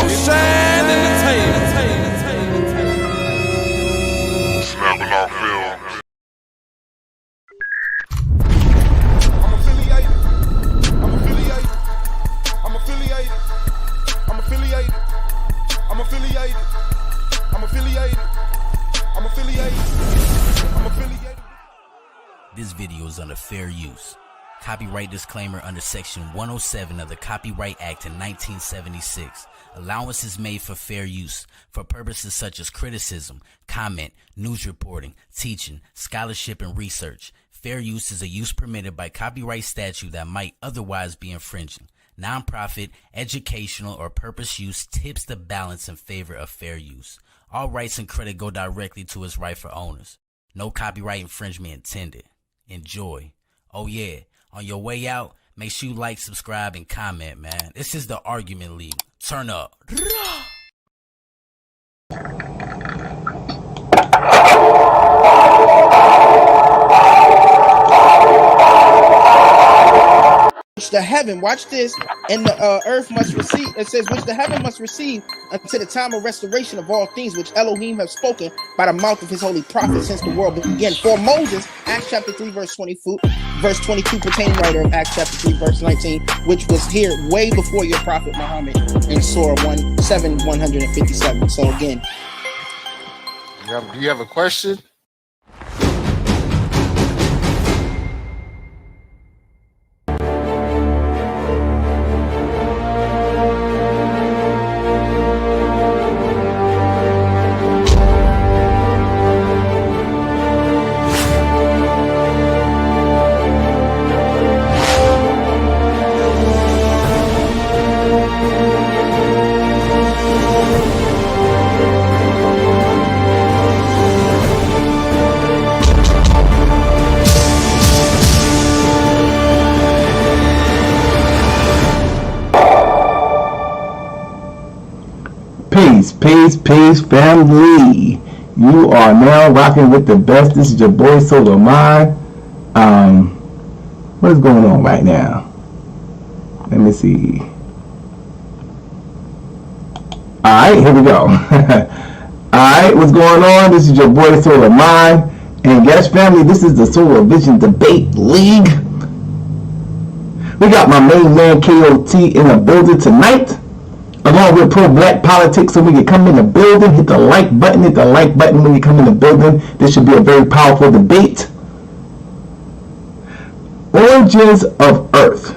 Shine Entertainment. Snapping off film. This video is under fair use. Copyright disclaimer under Section 107 of the Copyright Act in 1976. Allowance is made for fair use for purposes such as criticism, comment, news reporting, teaching, scholarship, and research. Fair use is a use permitted by copyright statute that might otherwise be infringing. Nonprofit, educational, or purpose use tips the balance in favor of fair use. All rights and credit go directly to its rightful owners. No copyright infringement intended. Enjoy. Oh yeah, on your way out, make sure you like, subscribe, and comment, man. This is the Argument League. Turn up. Which the heaven, watch this, and the earth must receive. It says, which the heaven must receive until the time of restoration of all things, which Elohim have spoken by the mouth of his holy prophets since the world began. For Moses, Acts chapter 3, verse 22, pertaining writer of Acts chapter 3, verse 19, which was here way before your prophet Muhammad in Surah 157. So again, Do you have a question? Peace, family. You are now rocking with the best. This is your boy Solar Mind. What is going on right now? Let me see. Alright, here we go. Alright, what's going on? This is your boy Solar Mind. And yes, family, this is the Solar Vision Debate League. We got my main man KOT in the building tonight, along with pro-black politics. So when you come in the building, hit the like button. When you come in the building. This should be a very powerful debate. Origins of Earth.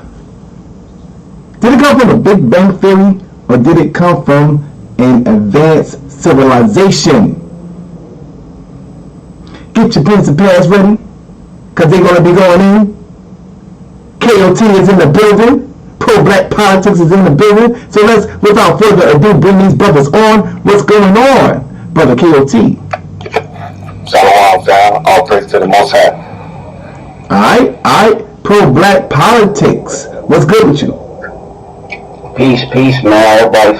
Did it come from a Big Bang Theory, or did it come from an advanced civilization? Get your pens and pads ready, because they're going to be going in. KOT is in the building. Pro-black politics is in the building. So let's, without further ado, bring these brothers on. What's going on, brother KOT? Shalom, fam. All praise to the Most High. Alright. Pro-black politics. What's good with you? Peace, man. Everybody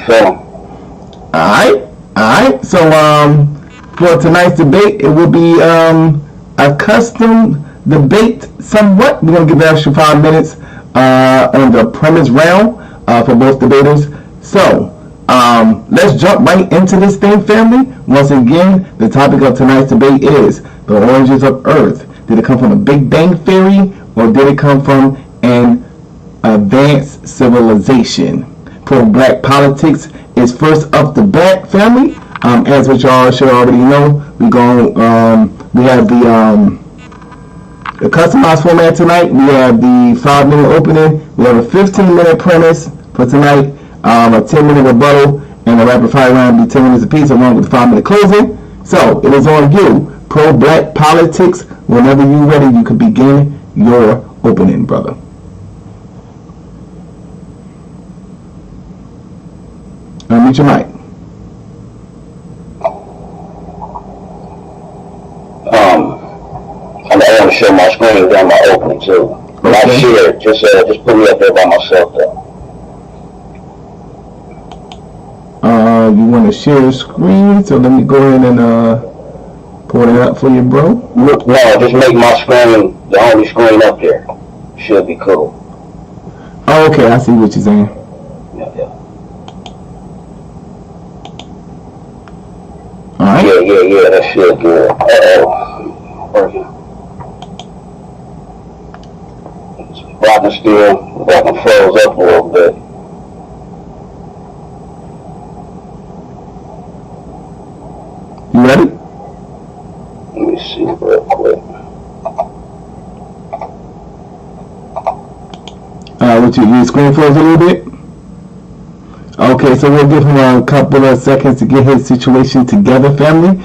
feeling. Alright. So, for tonight's debate, it will be a custom debate somewhat. We're going to give the extra 5 minutes on the premise round for both debaters. So let's jump right into this thing, family. Once again, the topic of tonight's debate is the origins of Earth. Did it come from a Big Bang Theory, or did it come from an advanced civilization? Pro-black politics is first up the bat, family. As what y'all should already know, we have the customized format tonight. We have the 5-minute opening. We have a 15-minute premise for tonight, a 10-minute rebuttal, and a rapid fire round will be 10 minutes apiece, along with the 5-minute closing. So it is on you, pro-black politics. Whenever you're ready, you can begin your opening, brother. Unmute your mic. I want to share my screen during my opening too. Okay. Not share, just put me up there by myself though. You want to share a screen? So let me go ahead and pull it up for you, bro. No, just make my screen the only screen up there. Should be cool. Oh, okay, I see what you're saying. Yeah. yeah, that shit good. Working. Rocking froze up a little bit. You ready? Let me see real quick. What your screen froze a little bit? Okay, so we'll give him a couple of seconds to get his situation together, family.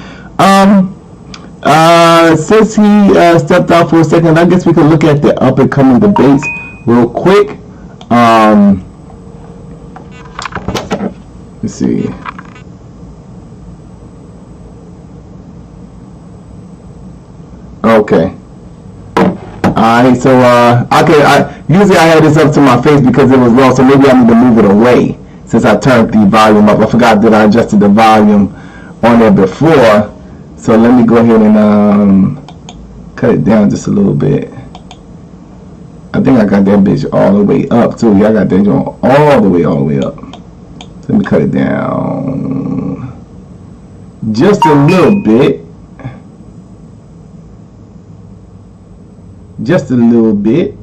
Since he stepped out for a second, I guess we could look at the up and coming debates real quick. Let's see. Okay. Alright, so usually I had this up to my face because it was low, so maybe I need to move it away since I turned the volume up. I forgot that I adjusted the volume on there before. So let me go ahead and cut it down just a little bit. I think I got that bitch all the way up too. Yeah, I got that joint all the way up. So let me cut it down just a little bit. Just a little bit.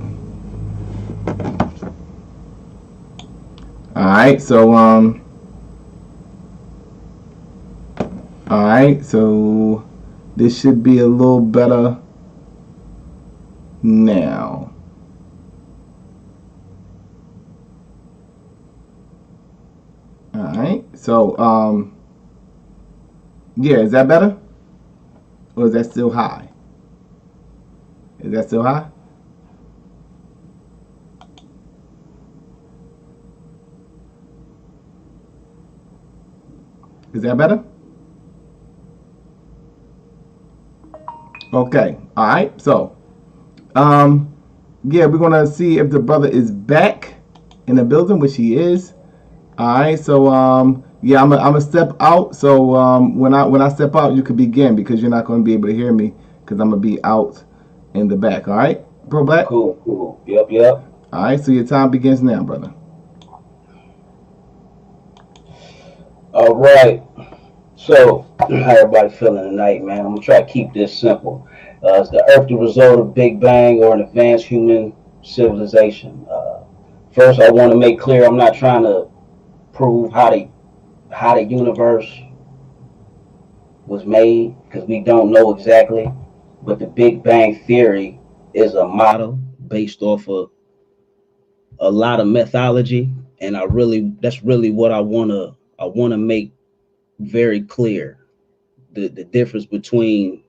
Alright, so alright, so this should be a little better now. Alright, so yeah, is that better? Or is that still high? Is that still high? Is that better? Okay. All right. So, yeah, we're gonna see if the brother is back in the building, which he is. All right. So, yeah, I'm gonna step out. So, when I step out, you can begin because you're not gonna be able to hear me because I'm gonna be out in the back. All right, Pro Black. Cool. Yep. All right. So your time begins now, brother. All right. So, how everybody feeling tonight, man? I'm gonna try to keep this simple. Is the Earth the result of Big Bang or an advanced human civilization? First, I want to make clear I'm not trying to prove how the universe was made because we don't know exactly. But the Big Bang theory is a model based off of a lot of methodology, and that's really what I wanna make very clear. The difference between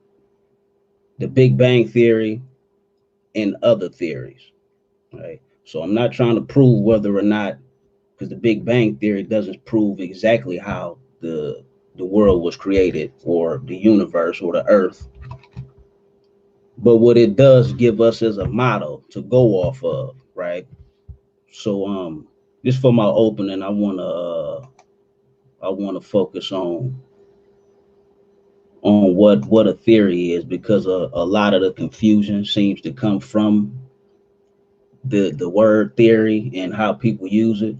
the Big Bang theory and other theories, right? So I'm not trying to prove whether or not, because the Big Bang theory doesn't prove exactly how the world was created or the universe or the earth. But what it does give us is a model to go off of, right? So just for my opening, I wanna focus on what a theory is because a lot of the confusion seems to come from the word theory and how people use it.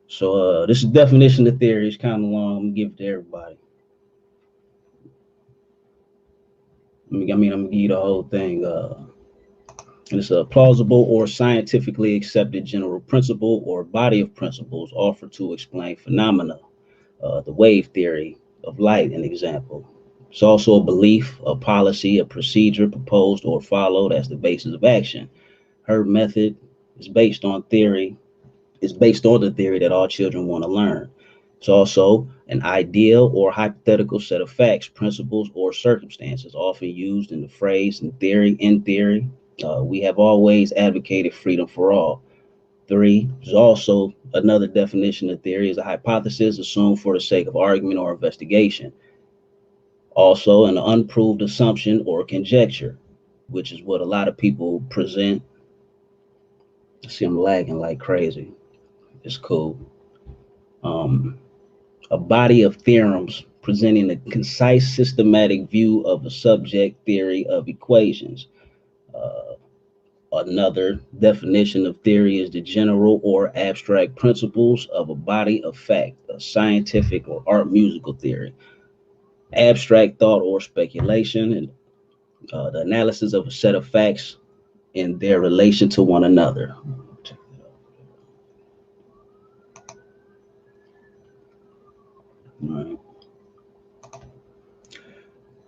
So this is definition of theory. It's kind of long. I'm gonna give it to everybody. I'm gonna give you the whole thing. And it's a plausible or scientifically accepted general principle or body of principles offered to explain phenomena. The wave theory of light, an example. It's also a belief, a policy, a procedure proposed or followed as the basis of action. Her method is based on theory. It's based on the theory that all children want to learn. It's also an ideal or hypothetical set of facts, principles, or circumstances, often used in the phrase in theory. We have always advocated freedom for all. 3 is also another definition of theory is a hypothesis assumed for the sake of argument or investigation. Also, an unproved assumption or conjecture, which is what a lot of people present. See, I'm lagging like crazy. It's cool. A body of theorems presenting a concise, systematic view of a subject theory of equations. Another definition of theory is the general or abstract principles of a body of fact, a scientific or art musical theory. abstract thought or speculation, and the analysis of a set of facts in their relation to one another. All right.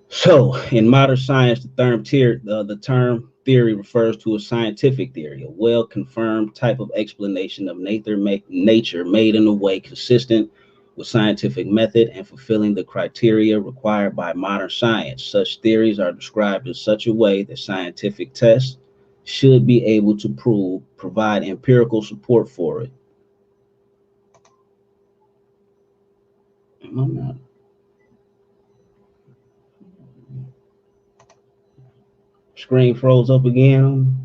So, in modern science, the term theory refers to a scientific theory, a well-confirmed type of explanation of nature made in a way consistent with scientific method and fulfilling the criteria required by modern science. Such theories are described in such a way that scientific tests should be able to provide empirical support for it. Am I not? Screen froze up again.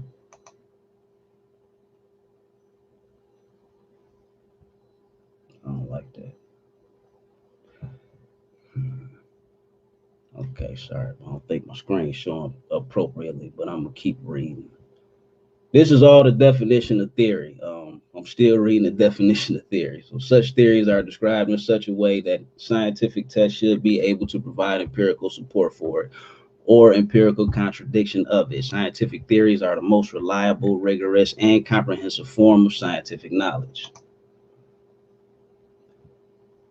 I don't like that. Okay, sorry. I don't think my screen's showing appropriately, but I'm gonna keep reading. This is all the definition of theory. I'm still reading the definition of theory. So such theories are described in such a way that scientific tests should be able to provide empirical support for it or empirical contradiction of it. Scientific theories are the most reliable, rigorous, and comprehensive form of scientific knowledge.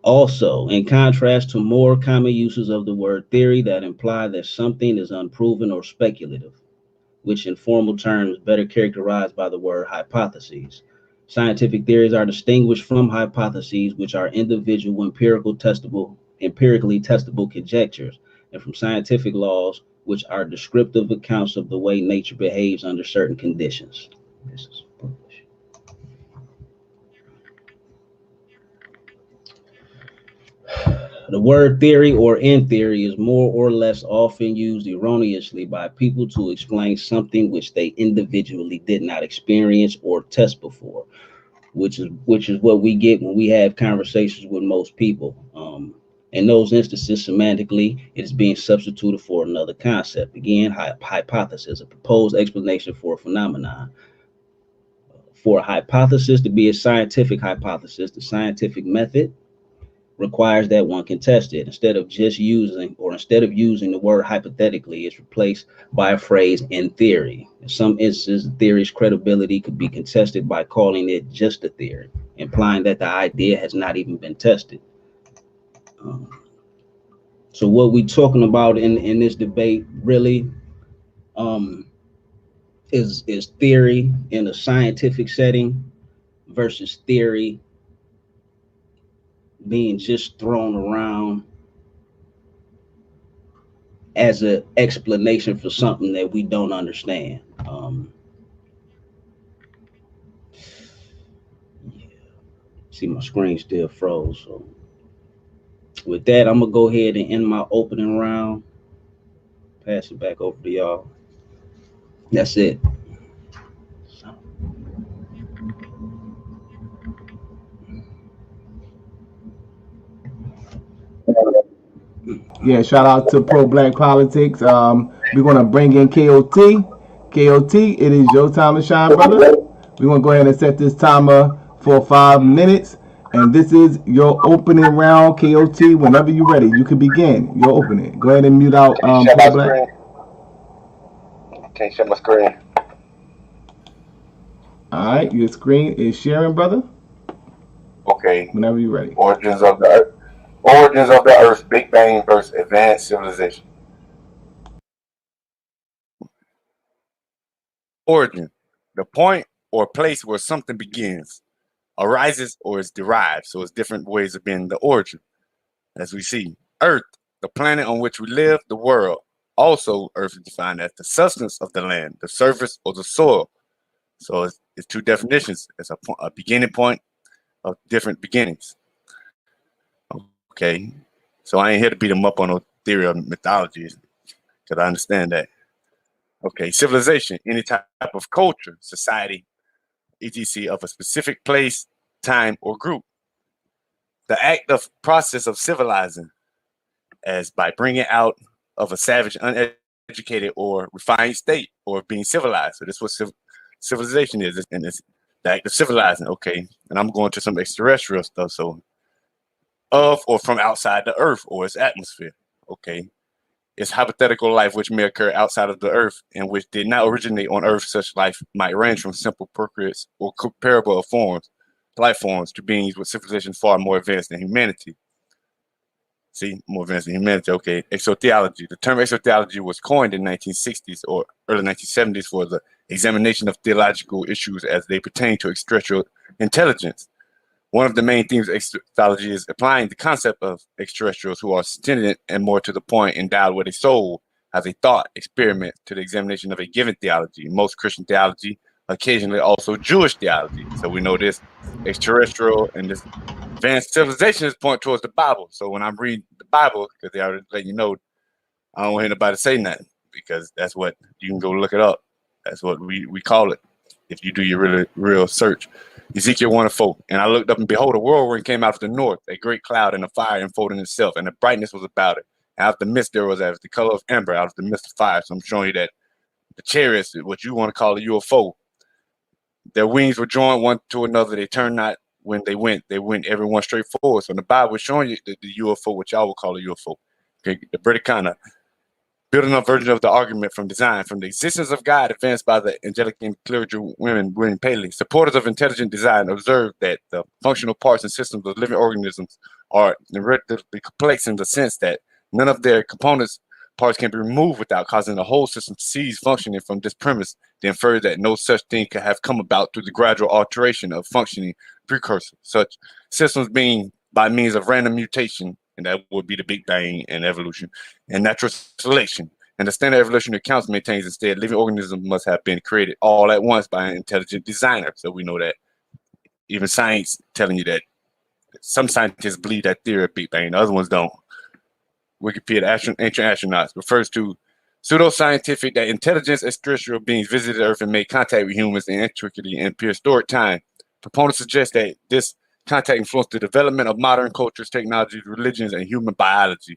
Also, in contrast to more common uses of the word theory that imply that something is unproven or speculative, which in formal terms is better characterized by the word hypotheses. Scientific theories are distinguished from hypotheses, which are individual empirically testable conjectures, and from scientific laws, which are descriptive accounts of the way nature behaves under certain conditions. This is published. The word theory or in theory is more or less often used erroneously by people to explain something which they individually did not experience or test before, which is what we get when we have conversations with most people. In those instances, semantically, it is being substituted for another concept. Again, hypothesis, a proposed explanation for a phenomenon. For a hypothesis to be a scientific hypothesis, the scientific method requires that one can test it. Instead of using the word hypothetically, it's replaced by a phrase in theory. In some instances, the theory's credibility could be contested by calling it just a theory, implying that the idea has not even been tested. So what we're talking about in this debate really is theory in a scientific setting versus theory being just thrown around as an explanation for something that we don't understand. See, my screen still froze. So with that, I'm gonna go ahead and end my opening round. Pass it back over to y'all. That's it. Yeah, shout out to Pro Black Politics. We're gonna bring in KOT. KOT, it is your time to shine, brother. We're gonna go ahead and set this timer for 5 minutes. And this is your opening round, KOT. Whenever you're ready, you can begin your opening. Go ahead and mute out Pro Black. Can't share my screen. All right, your screen is sharing, brother. Okay. Whenever you're ready. Origins of the Earth, Big Bang versus advanced civilization. Origin, the point or place where something begins, arises, or is derived. So it's different ways of being the origin. As we see, Earth, the planet on which we live, the world. Also, Earth is defined as the substance of the land, the surface, or the soil. So it's two definitions. It's a beginning point of different beginnings. Okay, so I ain't here to beat them up on no theory of mythology, because I understand that. Okay, civilization, any type of culture, society, etc. of a specific place, time, or group. The act of process of civilizing, as by bringing out of a savage, uneducated, or refined state, or being civilized. So this is what civilization is, and it's the act of civilizing. Okay, and I'm going to some extraterrestrial stuff. So of or from outside the Earth or its atmosphere. okay, is hypothetical life which may occur outside of the Earth and which did not originate on Earth. Such life might range from simple procreates or comparable forms, life forms, to beings with civilizations far more advanced than humanity. See, more advanced than humanity. Okay, exotheology. The term exotheology was coined in 1960s or early 1970s for the examination of theological issues as they pertain to extraterrestrial intelligence. One of the main themes of exotheology is applying the concept of extraterrestrials who are sentient and, more to the point, endowed with a soul as a thought experiment to the examination of a given theology. Most Christian theology, occasionally also Jewish theology. So we know this extraterrestrial and this advanced civilizations point towards the Bible. So when I'm reading the Bible, because they already let you know, I don't want anybody to say nothing, because that's what you can go look it up. That's what we call it if you do your real search. Ezekiel 1:4. And I looked up, and behold, a whirlwind came out of the north, a great cloud and a fire enfolding itself, and the brightness was about it. Out of the mist there was as the color of amber, out of the mist of fire. So I'm showing you that the chariots, what you want to call a UFO, their wings were joined one to another. They turned not when they went everyone straight forward. So in the Bible is showing you the UFO, what y'all would call a UFO. Okay, the Briticana, building a version of the argument from design, from the existence of God advanced by the angelic and clerical women William Paley. Supporters of intelligent design observed that the functional parts and systems of living organisms are relatively complex in the sense that none of their components parts can be removed without causing the whole system to cease functioning. From this premise, they infer that no such thing could have come about through the gradual alteration of functioning precursors, such systems being by means of random mutation, and that would be the Big Bang and evolution, and natural selection. And the standard evolutionary accounts maintains instead living organisms must have been created all at once by an intelligent designer. So we know that. Even science telling you that. Some scientists believe that theory of Big Bang, the other ones don't. Wikipedia, ancient astronauts, refers to pseudoscientific that intelligence extraterrestrial beings visited Earth and made contact with humans in antiquity and prehistoric time. Proponents suggest that this contact influenced the development of modern cultures, technologies, religions, and human biology.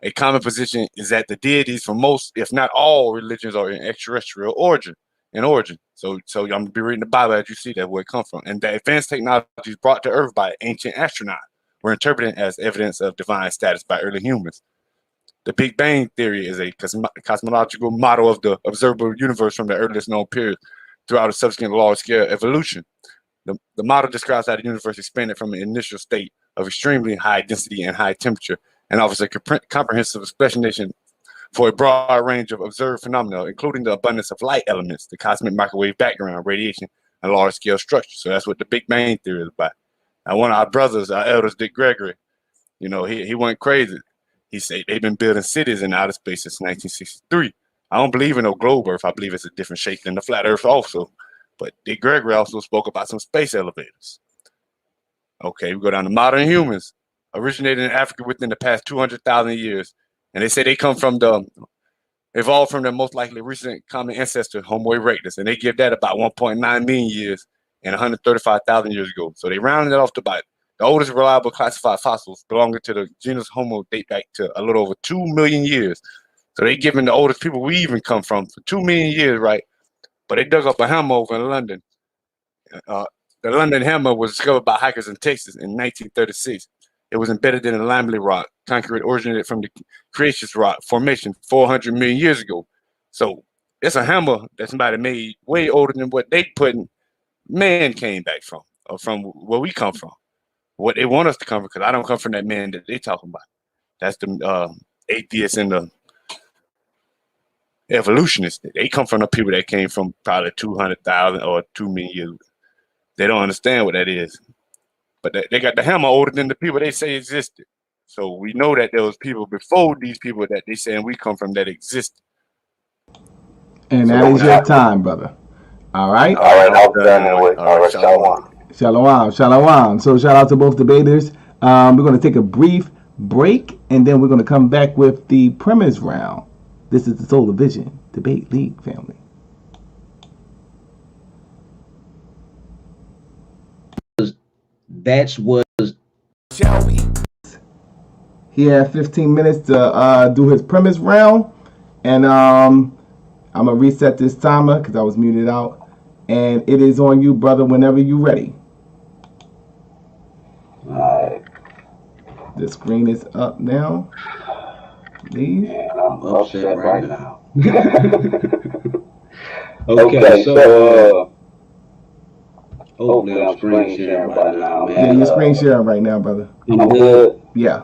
A common position is that the deities for most, if not all, religions are in extraterrestrial origin. So I'm gonna be reading the Bible as you see that where it comes from. And the advanced technologies brought to Earth by ancient astronauts were interpreted as evidence of divine status by early humans. The Big Bang theory is a cosmological model of the observable universe from the earliest known period throughout a subsequent large-scale evolution. The model describes how the universe expanded from an initial state of extremely high density and high temperature and offers a comprehensive explanation for a broad range of observed phenomena, including the abundance of light elements, the cosmic microwave background, radiation, and large-scale structure. So that's what the Big Bang theory is about. And one of our brothers, our elders, Dick Gregory, he went crazy. He said they've been building cities in outer space since 1963. I don't believe in no globe Earth. I believe it's a different shape than the flat Earth also. But Dick Gregory also spoke about some space elevators. Okay, we go down to modern humans, originated in Africa within the past 200,000 years. And they say they evolved from their most likely recent common ancestor, Homo erectus. And they give that about 1.9 million years and 135,000 years ago. So they rounded it off to about the oldest reliable classified fossils belonging to the genus Homo date back to a little over 2 million years. So they giving the oldest people we even come from for 2 million years, right? But they dug up a hammer over in London. The London hammer was discovered by hikers in Texas in 1936. It was embedded in a limely rock. Concrete originated from the Cretaceous rock formation 400 million years ago. So it's a hammer that somebody made way older than what they put in man came back from, or from where we come from, what they want us to come from, because I don't come from that man that they talking about. That's the atheists and the evolutionists. They come from the people that came from probably 200,000 or 2 million years. They don't understand what that is. But they got the hammer older than the people they say existed. So we know that there was people before these people that they saying we come from that existed. And so that is your time, brother. All right. All right, I'll be done anyway. All right, shalom. Shalom, shalom. So shout out to both debaters. We're going to take a brief break, and then we're going to come back with the premise round. This is the Solar Vision Debate League family. That's what. Shall we? He had 15 minutes to do his premise round, and I'm gonna reset this timer because I was muted out, and it is on you, brother, whenever you're ready. All right. The screen is up now. Leave. Man, I'm upset right now. Okay, so Hopefully I'm screen sharing by now, Yeah, man. you're screen sharing right now, brother. I'm good. Yeah.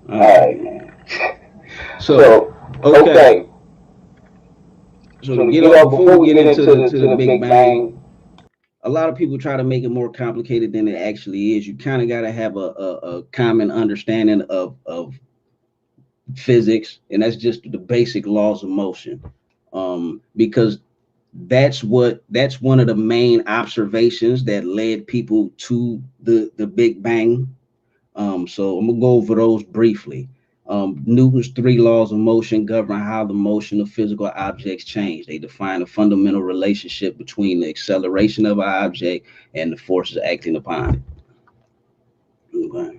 All right, man. so Okay. So So to to get get off off before we get into the the Big Big Bang, Bang, a lot of people try to make it more complicated than it actually is. You kind of got to have a common understanding of physics, and that's just the basic laws of motion. Because that's one of the main observations that led people to the Big Bang. So I'm gonna go over those briefly. Newton's three laws of motion govern how the motion of physical objects change. They define a fundamental relationship between the acceleration of an object and the forces acting upon it. Okay.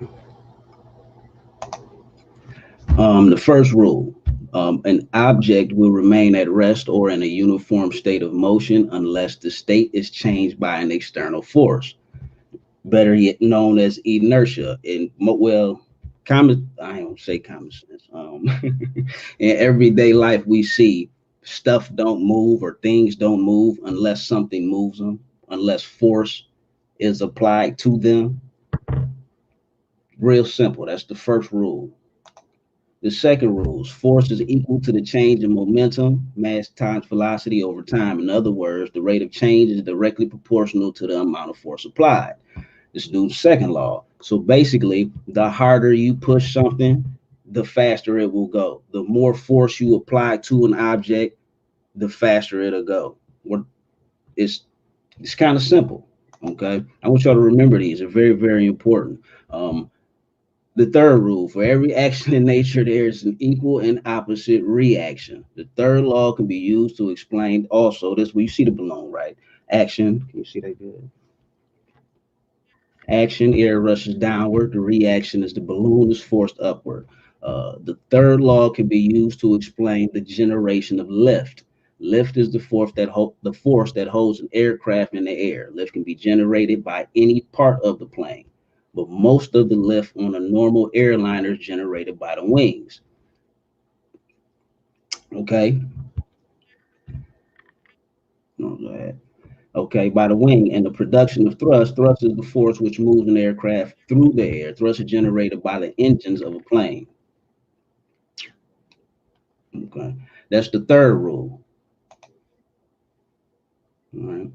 The first rule, an object will remain at rest or in a uniform state of motion unless the state is changed by an external force, better yet known as inertia. I don't say common sense. In everyday life, we see stuff don't move or things don't move unless something moves them, unless force is applied to them. Real simple. That's the first rule. The second rule is force is equal to the change in momentum, mass times velocity over time. In other words, the rate of change is directly proportional to the amount of force applied. This is Newton's second law. So basically, the harder you push something, the faster it will go. The more force you apply to an object, the faster it'll go. It's it's kind of simple. Okay, I want y'all to remember these. They're very, very important. The third rule, for every action in nature, there is an equal and opposite reaction. The third law can be used to explain also this. Where you see the balloon, right? Action. Can you see that good? Action, air rushes downward. The reaction is the balloon is forced upward. The third law can be used to explain the generation of lift. Lift is the force that holds an aircraft in the air. Lift can be generated by any part of the plane, but most of the lift on a normal airliner is generated by the wings. Okay. No, go ahead. Okay, by the wing, and the production of thrust. Thrust is the force which moves an aircraft through the air. Thrust is generated by the engines of a plane. Okay, that's the third rule. All right.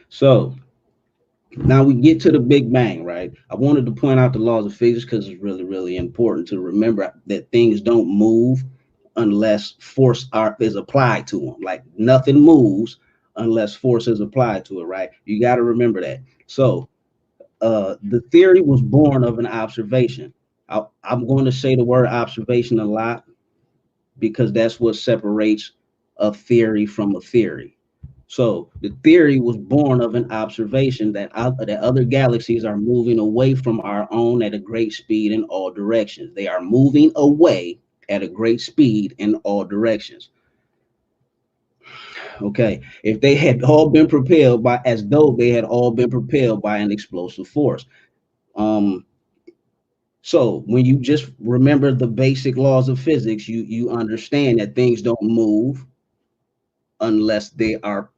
So now we get to the Big Bang, right? I wanted to point out the laws of physics because it's really, really important to remember that things don't move unless is applied to them. Like nothing moves unless force is applied to it, right? You got to remember that. So the theory was born of an observation. I'm going to say the word observation a lot because that's what separates a theory from a theory. So the theory was born of an observation that other galaxies are moving away from our own at a great speed in all directions. They are moving away at a great speed in all directions. Okay, if they had all been propelled by, as though they had all been propelled by an explosive force. So when you just remember the basic laws of physics, you understand that things don't move unless they are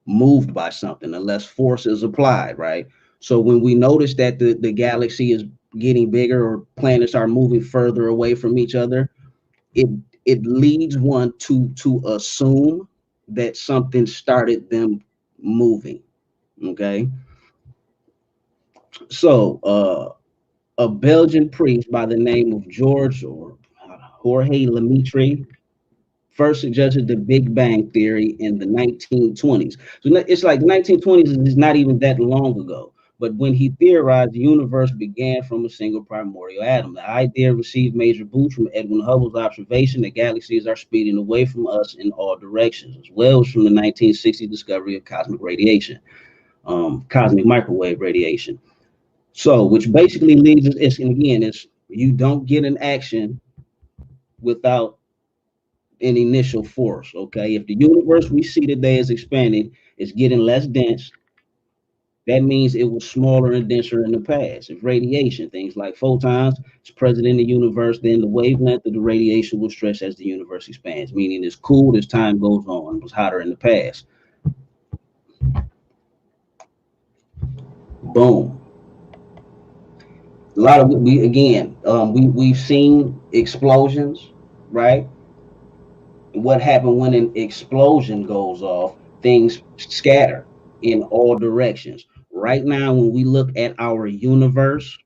moved by something, unless force is applied, right? So when we notice that the galaxy is getting bigger or planets are moving further away from each other, it it leads one to assume that something started them moving. Okay. So a Belgian priest by the name of George or Jorge Lemaitre first suggested the Big Bang theory in the 1920s. So it's like the 1920s is not even that long ago. But when he theorized the universe began from a single primordial atom, the idea received major boost from Edwin Hubble's observation that galaxies are speeding away from us in all directions, as well as from the 1960 discovery of cosmic radiation, cosmic microwave radiation. So, which basically leads us, and again, it's you don't get an action without an initial force. Okay, if the universe we see today is expanding, it's getting less dense, that means it was smaller and denser in the past. If radiation, things like photons, is present in the universe, then the wavelength of the radiation will stretch as the universe expands, meaning it's cooled as time goes on. It was hotter in the past. Boom. A lot of we've seen explosions, right? What happened when an explosion goes off? Things scatter in all directions. Right now, when we look at our universe,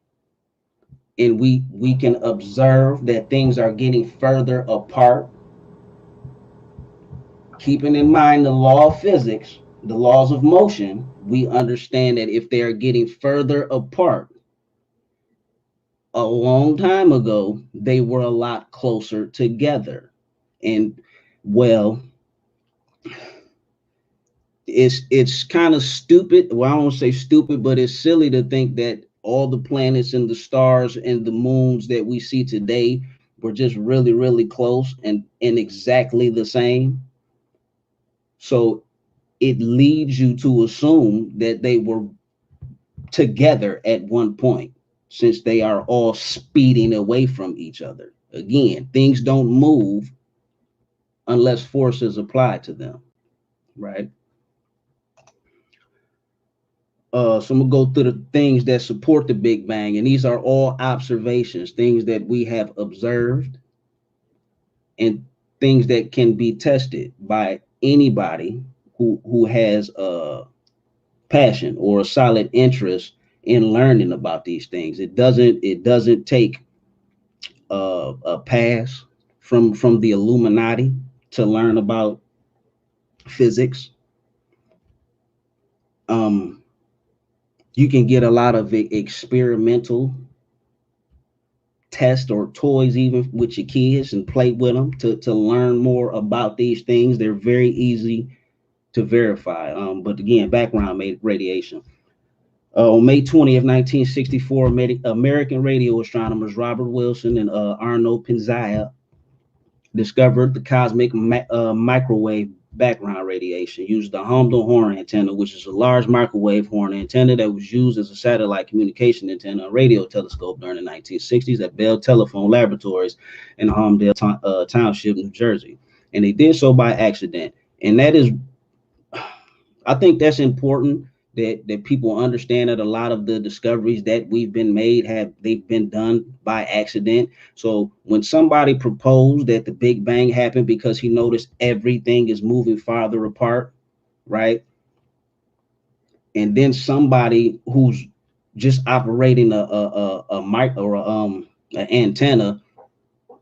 and we can observe that things are getting further apart, keeping in mind the law of physics, the laws of motion, we understand that if they are getting further apart, a long time ago, they were a lot closer together. And well, it's kind of stupid. Well, I don't say stupid, but it's silly to think that all the planets and the stars and the moons that we see today were just really, really close and exactly the same. So it leads you to assume that they were together at one point, since they are all speeding away from each other. Again, things don't move unless force is applied to them, right? So I'm gonna go through the things that support the Big Bang, and these are all observations, things that we have observed, and things that can be tested by anybody who has a passion or a solid interest in learning about these things. It doesn't take a pass from the Illuminati to learn about physics. You can get a lot of experimental tests or toys even with your kids and play with them to learn more about these things. They're very easy to verify. But again, background radiation. On May 20th, 1964, American radio astronomers Robert Wilson and Arno Penzias discovered the cosmic microwave background radiation, used the Helmholtz antenna, which is a large microwave horn antenna that was used as a satellite communication antenna on radio telescope during the 1960s at Bell Telephone Laboratories in Holmdel Township, New Jersey. And they did so by accident. And that is, I think that's important, that people understand that a lot of the discoveries that we've been made they've been done by accident. So when somebody proposed that the Big Bang happened because he noticed everything is moving farther apart, right? And then somebody who's just operating a mic or an antenna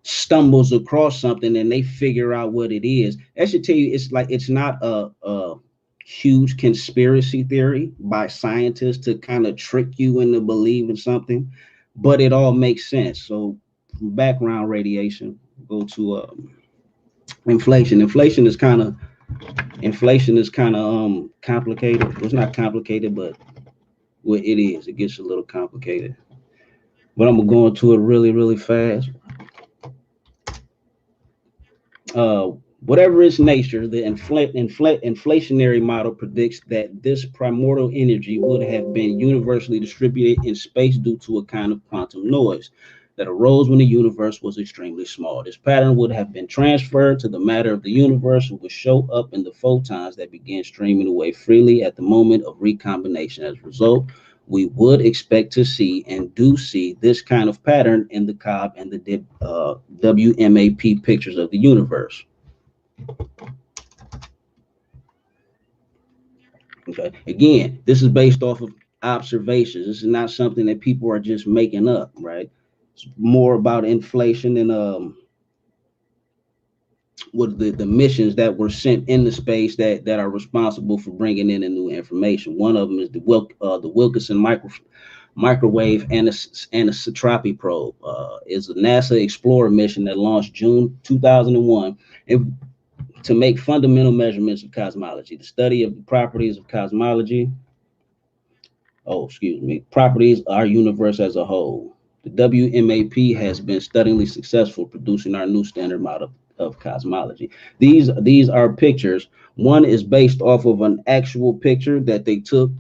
stumbles across something and they figure out what it is, that should tell you it's not a huge conspiracy theory by scientists to kind of trick you into believing something, but it all makes sense. So background radiation, go to inflation. Inflation is kind of complicated. Well, it's not complicated, but well, it is. It gets a little complicated. But I'm gonna go into it really, really fast. Whatever its nature, the inflationary model predicts that this primordial energy would have been universally distributed in space due to a kind of quantum noise that arose when the universe was extremely small. This pattern would have been transferred to the matter of the universe and would show up in the photons that began streaming away freely at the moment of recombination. As a result, we would expect to see and do see this kind of pattern in the Cobb and the WMAP pictures of the universe. Okay, again, this is based off of observations. This is not something that people are just making up, right? It's more about inflation and what the missions that were sent into space that are responsible for bringing in the new information. One of them is the Wilkinson microwave anisotropy probe. Is a NASA Explorer mission that launched June 2001 to make fundamental measurements of cosmology, the study of the properties of cosmology. Properties of our universe as a whole. The WMAP has been stunningly successful producing our new standard model of cosmology. These are pictures. One is based off of an actual picture that they took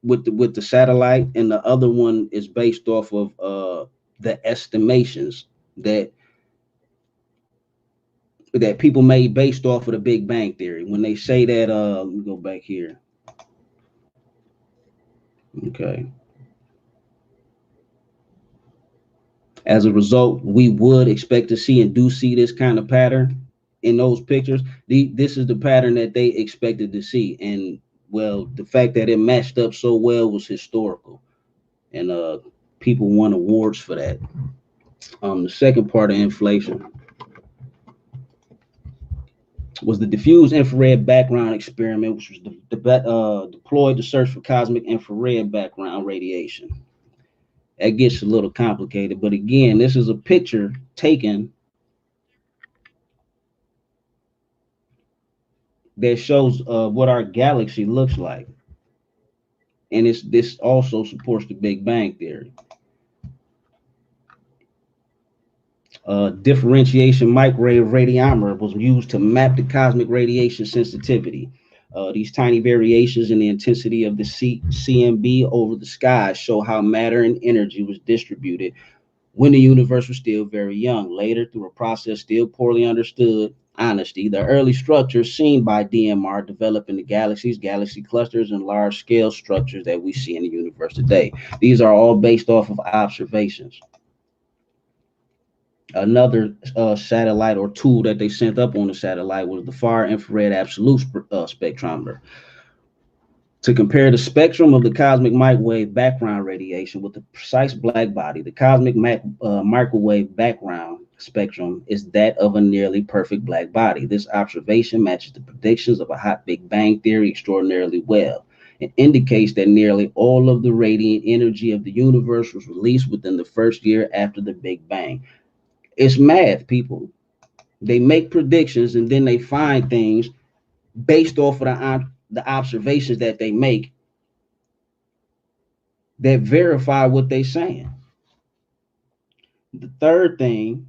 with the satellite, and the other one is based off of the estimations that people made based off of the Big Bang Theory. When they say that, let me go back here. Okay. As a result, we would expect to see and do see this kind of pattern in those pictures. This is the pattern that they expected to see. And well, the fact that it matched up so well was historical. And people won awards for that. The second part of inflation was the diffuse infrared background experiment, which was deployed to search for cosmic infrared background radiation. That gets a little complicated, but again, this is a picture taken that shows what our galaxy looks like, and this also supports the Big Bang Theory. Differentiation microwave radiometer was used to map the cosmic radiation sensitivity. These tiny variations in the intensity of the CMB over the sky show how matter and energy was distributed when the universe was still very young. Later, through a process still poorly understood, honesty, the early structures seen by DMR developed into galaxies, galaxy clusters, and large-scale structures that we see in the universe today. These are all based off of observations. Another satellite or tool that they sent up on the satellite was the far infrared absolute spectrometer to compare the spectrum of the cosmic microwave background radiation with the precise black body. The cosmic microwave background spectrum is that of a nearly perfect black body. This observation matches the predictions of a hot Big Bang Theory extraordinarily well. It indicates that nearly all of the radiant energy of the universe was released within the first year after the Big Bang. It's math, people. They make predictions and then they find things based off of the observations that they make that verify what they're saying. The third thing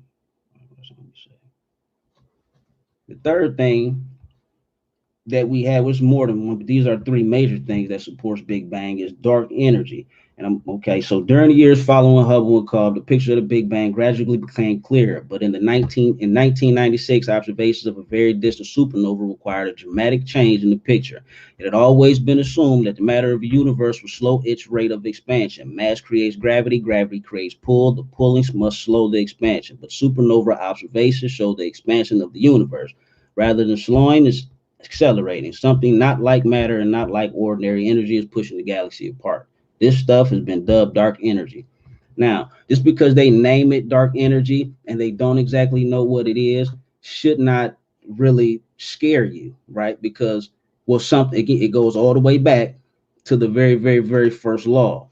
that we have, was more than one, but these are three major things that supports Big Bang, is dark energy. And so during the years following Hubble and Cobb, the picture of the Big Bang gradually became clearer. But in 1996, observations of a very distant supernova required a dramatic change in the picture. It had always been assumed that the matter of the universe would slow its rate of expansion. Mass creates gravity, gravity creates pull. The pulling must slow the expansion. But supernova observations show the expansion of the universe. Rather than slowing, it's accelerating. Something not like matter and not like ordinary energy is pushing the galaxy apart. This stuff has been dubbed dark energy. Now, just because they name it dark energy and they don't exactly know what it is, should not really scare you, right? Because, well, it goes all the way back to the very, very, very first law.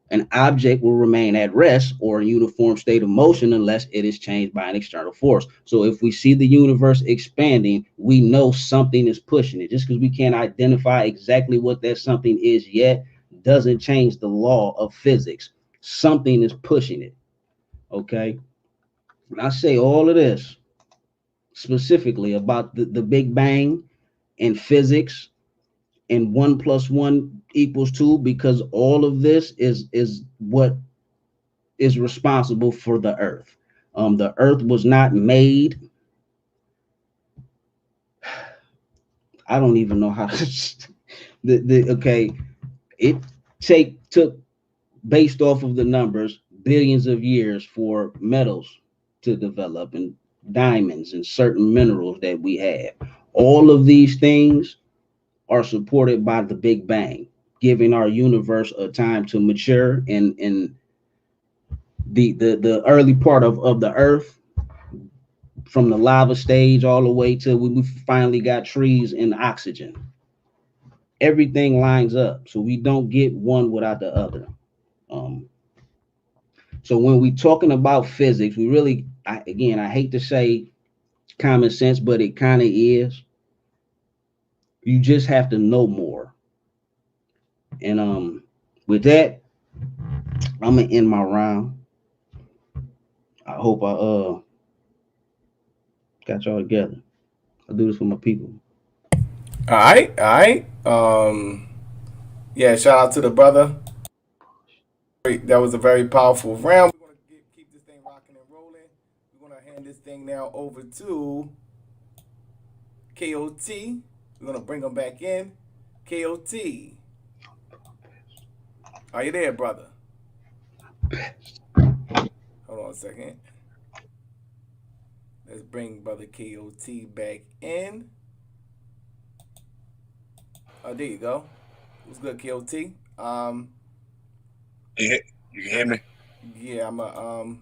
An object will remain at rest or a uniform state of motion unless it is changed by an external force. So if we see the universe expanding, we know something is pushing it. Just because we can't identify exactly what that something is yet doesn't change the law of physics. Something is pushing it. Okay. And I say all of this specifically about the Big Bang and physics and 1 + 1 = 2, because all of this is what is responsible for the Earth. The Earth was not made. I don't even know how to okay. It took, based off of the numbers, billions of years for metals to develop and diamonds and certain minerals that we have. All of these things are supported by the Big Bang, giving our universe a time to mature. And the early part of the Earth, from the lava stage all the way to we finally got trees and oxygen. Everything lines up, so we don't get one without the other. So when we talking about physics, we really, I hate to say common sense, but it kind of is. You just have to know more. And with that, I'm gonna end my round. I hope I got y'all together. I do this for my people. All right. Yeah, shout out to the brother. That was a very powerful round. We're gonna keep this thing rocking and rolling. We're gonna hand this thing now over to KOT. We're gonna bring him back in. KOT, are you there, brother? Hold on a second. Let's bring brother KOT back in. Oh, there you go. What's good, KOT? You can hear me? Yeah, I'm gonna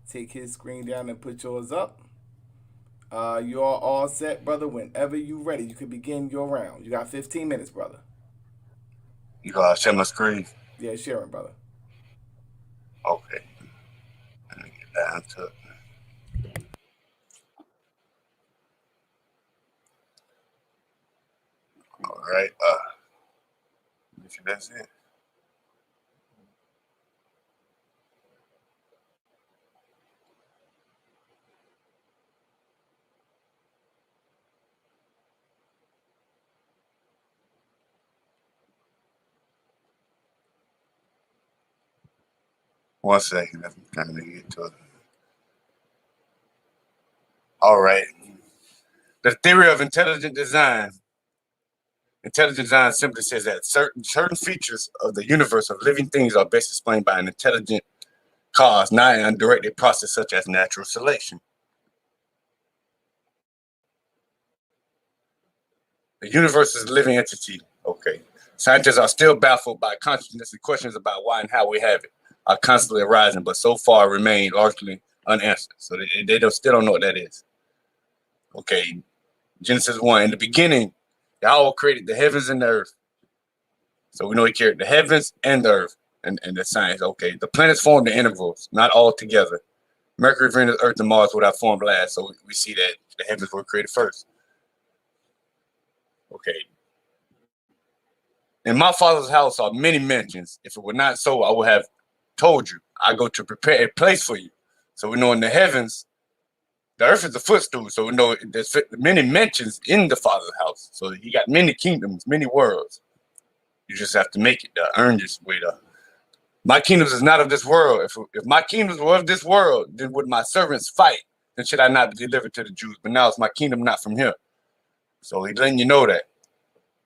take his screen down and put yours up. You are all set, brother. Whenever you ready, you can begin your round. You got 15 minutes, brother. You gotta share my screen. Yeah, sharing, brother. Okay. Let me get down to it. All right. If that's it. One second. I'm trying to get to it. All right. The theory of intelligent design. Intelligent design simply says that certain features of the universe of living things are best explained by an intelligent cause, not an undirected process such as natural selection. The universe is a living entity. Okay. Scientists are still baffled by consciousness, and questions about why and how we have it are constantly arising, but so far remain largely unanswered. So they still don't know what that is. Okay. Genesis 1. In the beginning, Yahweh created the heavens and the earth. So we know he created the heavens and the earth and the science. Okay. The planets formed in intervals, not all together. Mercury, Venus, Earth, and Mars would have formed last. So we see that the heavens were created first. Okay. In my father's house are many mansions. If it were not so, I would have told you. I go to prepare a place for you. So we know in the heavens, the earth is a footstool. So we know there's many mansions in the father's house. So he got many kingdoms, many worlds. You just have to make it, earn this way. My kingdoms is not of this world. If my kingdoms were of this world, then would my servants fight? Then should I not be delivered to the Jews? But now it's my kingdom not from here. So he's letting you know that.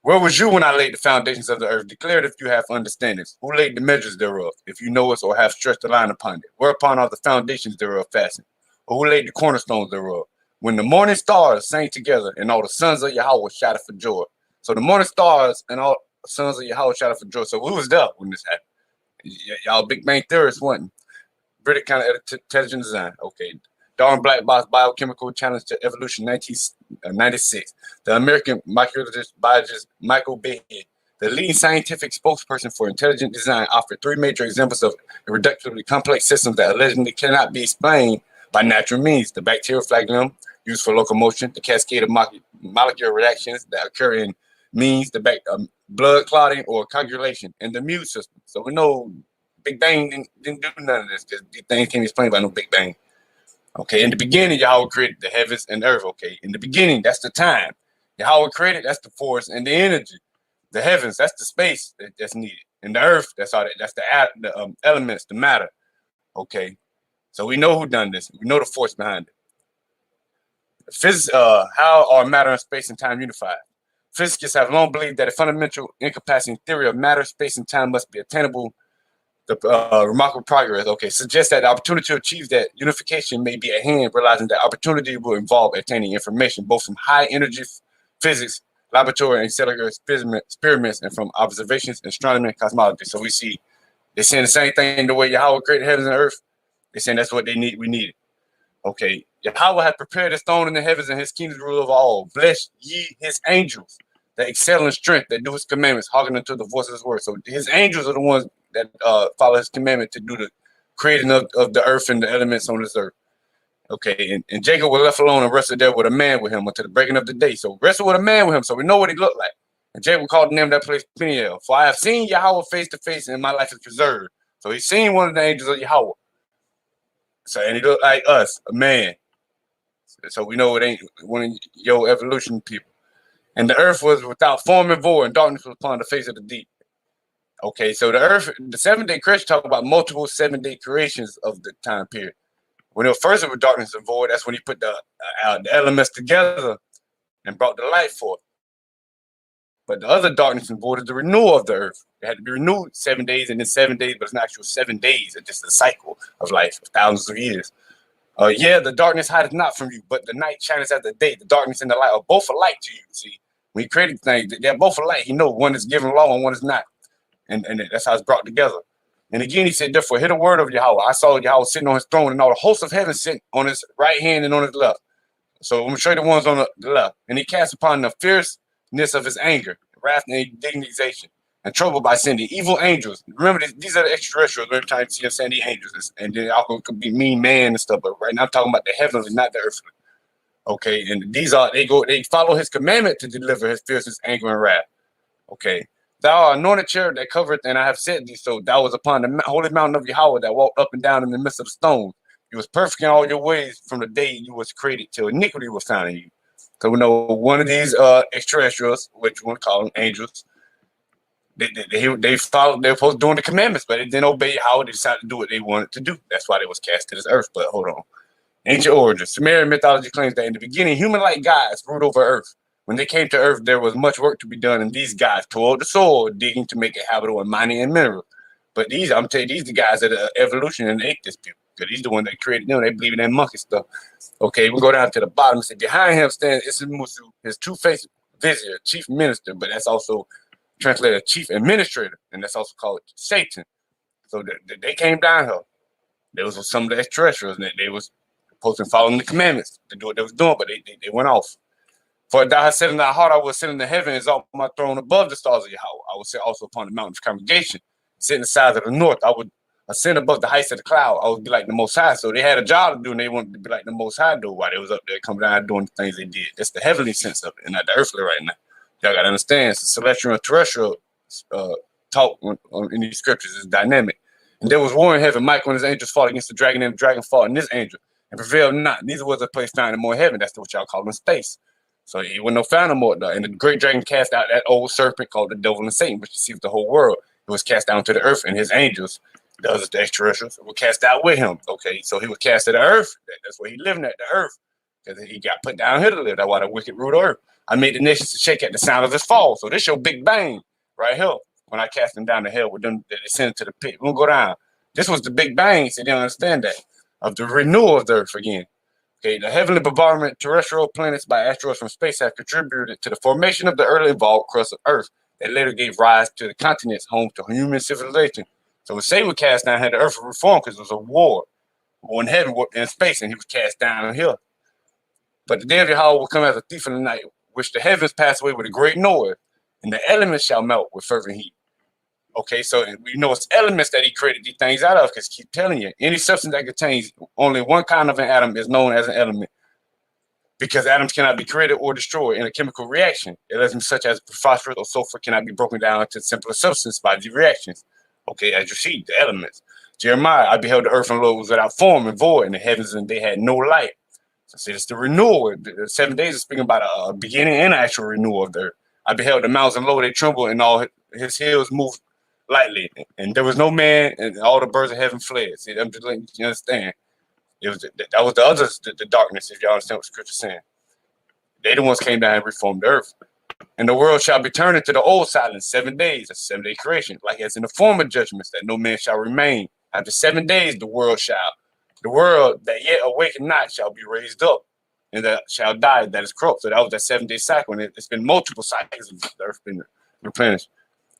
Where was you when I laid the foundations of the earth? Declare it if you have understandings. Who laid the measures thereof? If you know us or have stretched a line upon it. Whereupon are the foundations thereof fastened? Or who laid the cornerstones thereof? When the morning stars sang together and all the sons of Yahweh shouted for joy. So the morning stars and all the sons of Yahweh shouted for joy. So who was there when this happened? Y'all Big Bang theorists wasn't. Pretty kind of intelligent design. Okay. Darwin Black Box Biochemical Challenge to Evolution 1996. The American microbiologist biologist Michael Behe, the leading scientific spokesperson for intelligent design, offered three major examples of irreducibly complex systems that allegedly cannot be explained by natural means. The bacterial flagellum used for locomotion, the cascade of molecular reactions that occur in means, the blood clotting or coagulation, and the immune system. So we know Big Bang didn't do none of this. These things can't be explained by no Big Bang. Okay, in the beginning, Yahweh created the heavens and earth. Okay, in the beginning, that's the time. Yahweh created, that's the force and the energy. The heavens, that's the space that's needed. And the earth, that's all. That's the elements, the matter. Okay, so we know who done this. We know the force behind it. Physics, how are matter and space and time unified? Physicists have long believed that a fundamental incapacitating theory of matter, space, and time must be attainable. The remarkable progress, okay, suggests that the opportunity to achieve that unification may be at hand, realizing that opportunity will involve attaining information both from high energy physics, laboratory and cellular experiments, and from observations in astronomy and cosmology. So we see they're saying the same thing the way Yahweh created heavens and earth. They're saying that's what they need. We need it. Okay, Yahweh has prepared his throne in the heavens and his kingdom rule over all. Bless ye his angels that excel in strength, that do his commandments, hearken unto the voice of his word. So his angels are the ones that follow his commandment to do the creating of the earth and the elements on this earth. Okay, and Jacob was left alone and rested there with a man with him until the breaking of the day. So rested with a man with him, so we know what he looked like. And Jacob called the name of that place Peniel. For I have seen Yahweh face to face, and my life is preserved. So he's seen one of the angels of Yahweh. So and he looked like us, a man. So we know it ain't one of your evolution people. And the earth was without form and void, and darkness was upon the face of the deep. Okay, so the earth, the 7-day creation talk about multiple 7-day creations of the time period. When it was first with darkness and void, that's when he put the elements together and brought the light forth. But the other darkness and void is the renewal of the earth. It had to be renewed 7 days and then 7 days, but it's not actual 7 days. It's just a cycle of life, thousands of years. Yeah, the darkness hideth not from you, but the night shineth as the day. The darkness and the light are both alike to you. See, when he created things, they're both alike. He knows one is given law and one is not. And that's how it's brought together. And again, he said, therefore, hear the word of Yahweh. I saw Yahweh sitting on his throne, and all the hosts of heaven sitting on his right hand and on his left. So I'm going to show you the ones on the left. And he cast upon the fierceness of his anger, wrath and indignation, and trouble by sending evil angels. Remember, these are the extraterrestrials. Every time you see them sending angels, and then also could be mean man and stuff. But right now I'm talking about the heavenly, not the earthly. Okay, and they follow his commandment to deliver his fierceness, anger, and wrath. Okay. Thou art anointed cherub that covereth, and I have said thee so. Thou was upon the holy mountain of Yahweh that walked up and down in the midst of the stones. You was perfect in all your ways from the day you was created till iniquity was found in you. So we know one of these extraterrestrials, which you want to call them angels, they followed. They were supposed to doing the commandments, but they didn't obey Yahweh. They decided to do what they wanted to do. That's why they was cast to this earth. But hold on, ancient origins. Sumerian mythology claims that in the beginning, human-like gods ruled over earth. When they came to earth, there was much work to be done, and these guys toiled the soil, digging to make it habitable and mining and mineral. But I'm telling you, these the guys that are evolution and ate this people. Because these the ones that created them. They believe in that monkey stuff. Okay, we'll go down to the bottom and say, behind him stands Isimusu, his two-faced vizier, chief minister, but that's also translated chief administrator, and that's also called Satan. So they came down here. There was some of the extraterrestrials, and they was supposed to follow the commandments to do what they was doing, but they went off. For thou hast said in thy heart, I will ascend in the heaven, exalt my throne above the stars of Yahweh. I will sit also upon the mountain of congregation, sit in the sides of the north. I would ascend above the heights of the cloud. I would be like the Most High. So they had a job to do, and they wanted to be like the Most High do while they was up there coming down doing the things they did. That's the heavenly sense of it, and not the earthly right now. Y'all got to understand, it's a celestial and terrestrial talk in these scriptures is dynamic. And there was war in heaven. Michael and his angels fought against the dragon, and the dragon fought and this angel, and prevailed not. Neither was a place found in more heaven. That's what y'all call in space. So he wasn't no found no more. And the great dragon cast out that old serpent called the devil and Satan, which deceived the whole world. It was cast down to the earth, and his angels, the others, the extraterrestrials, were cast out with him. Okay, so he was cast to the earth. That's where he lived at, the earth. Because he got put down here to live. That's why the wicked ruled the earth. I made the nations to shake at the sound of his fall. So this your big bang right here. When I cast them down to hell with them, they descended to the pit. We'll go down. This was the big bang, so they don't understand that. Of the renewal of the earth again. Okay, the heavenly bombardment terrestrial planets by asteroids from space have contributed to the formation of the early evolved crust of Earth that later gave rise to the continents home to human civilization. So when Satan was cast down, had the earth reformed because it was a war in heaven, war in space, and he was cast down here. But the day of Yahweh will come as a thief in the night, which the heavens pass away with a great noise, and the elements shall melt with fervent heat. Okay, so we know it's elements that he created these things out of, because keep telling you, any substance that contains only one kind of an atom is known as an element, because atoms cannot be created or destroyed in a chemical reaction. Elements such as phosphorus or sulfur cannot be broken down into simpler substance by these reactions. Okay, as you see, the elements. Jeremiah, I beheld the earth and lo, it was without form and void, and the heavens and they had no light. So see, it's the renewal. The 7 days is speaking about a beginning and actual renewal of the earth. I beheld the mountains and lo, they trembled, and all his hills moved lightly, and there was no man, and all the birds of heaven fled. See, I'm just letting you understand. It was that was the others, the darkness. If y'all understand what Scripture's saying, they the ones came down and reformed the earth, and the world shall be turned into the old silence 7 days, a 7-day creation, like as in the former judgments that no man shall remain. After 7 days, the world that yet awaken not shall be raised up, and that shall die that is corrupt. So that was that 7-day cycle, and it's been multiple cycles of the earth been replenished.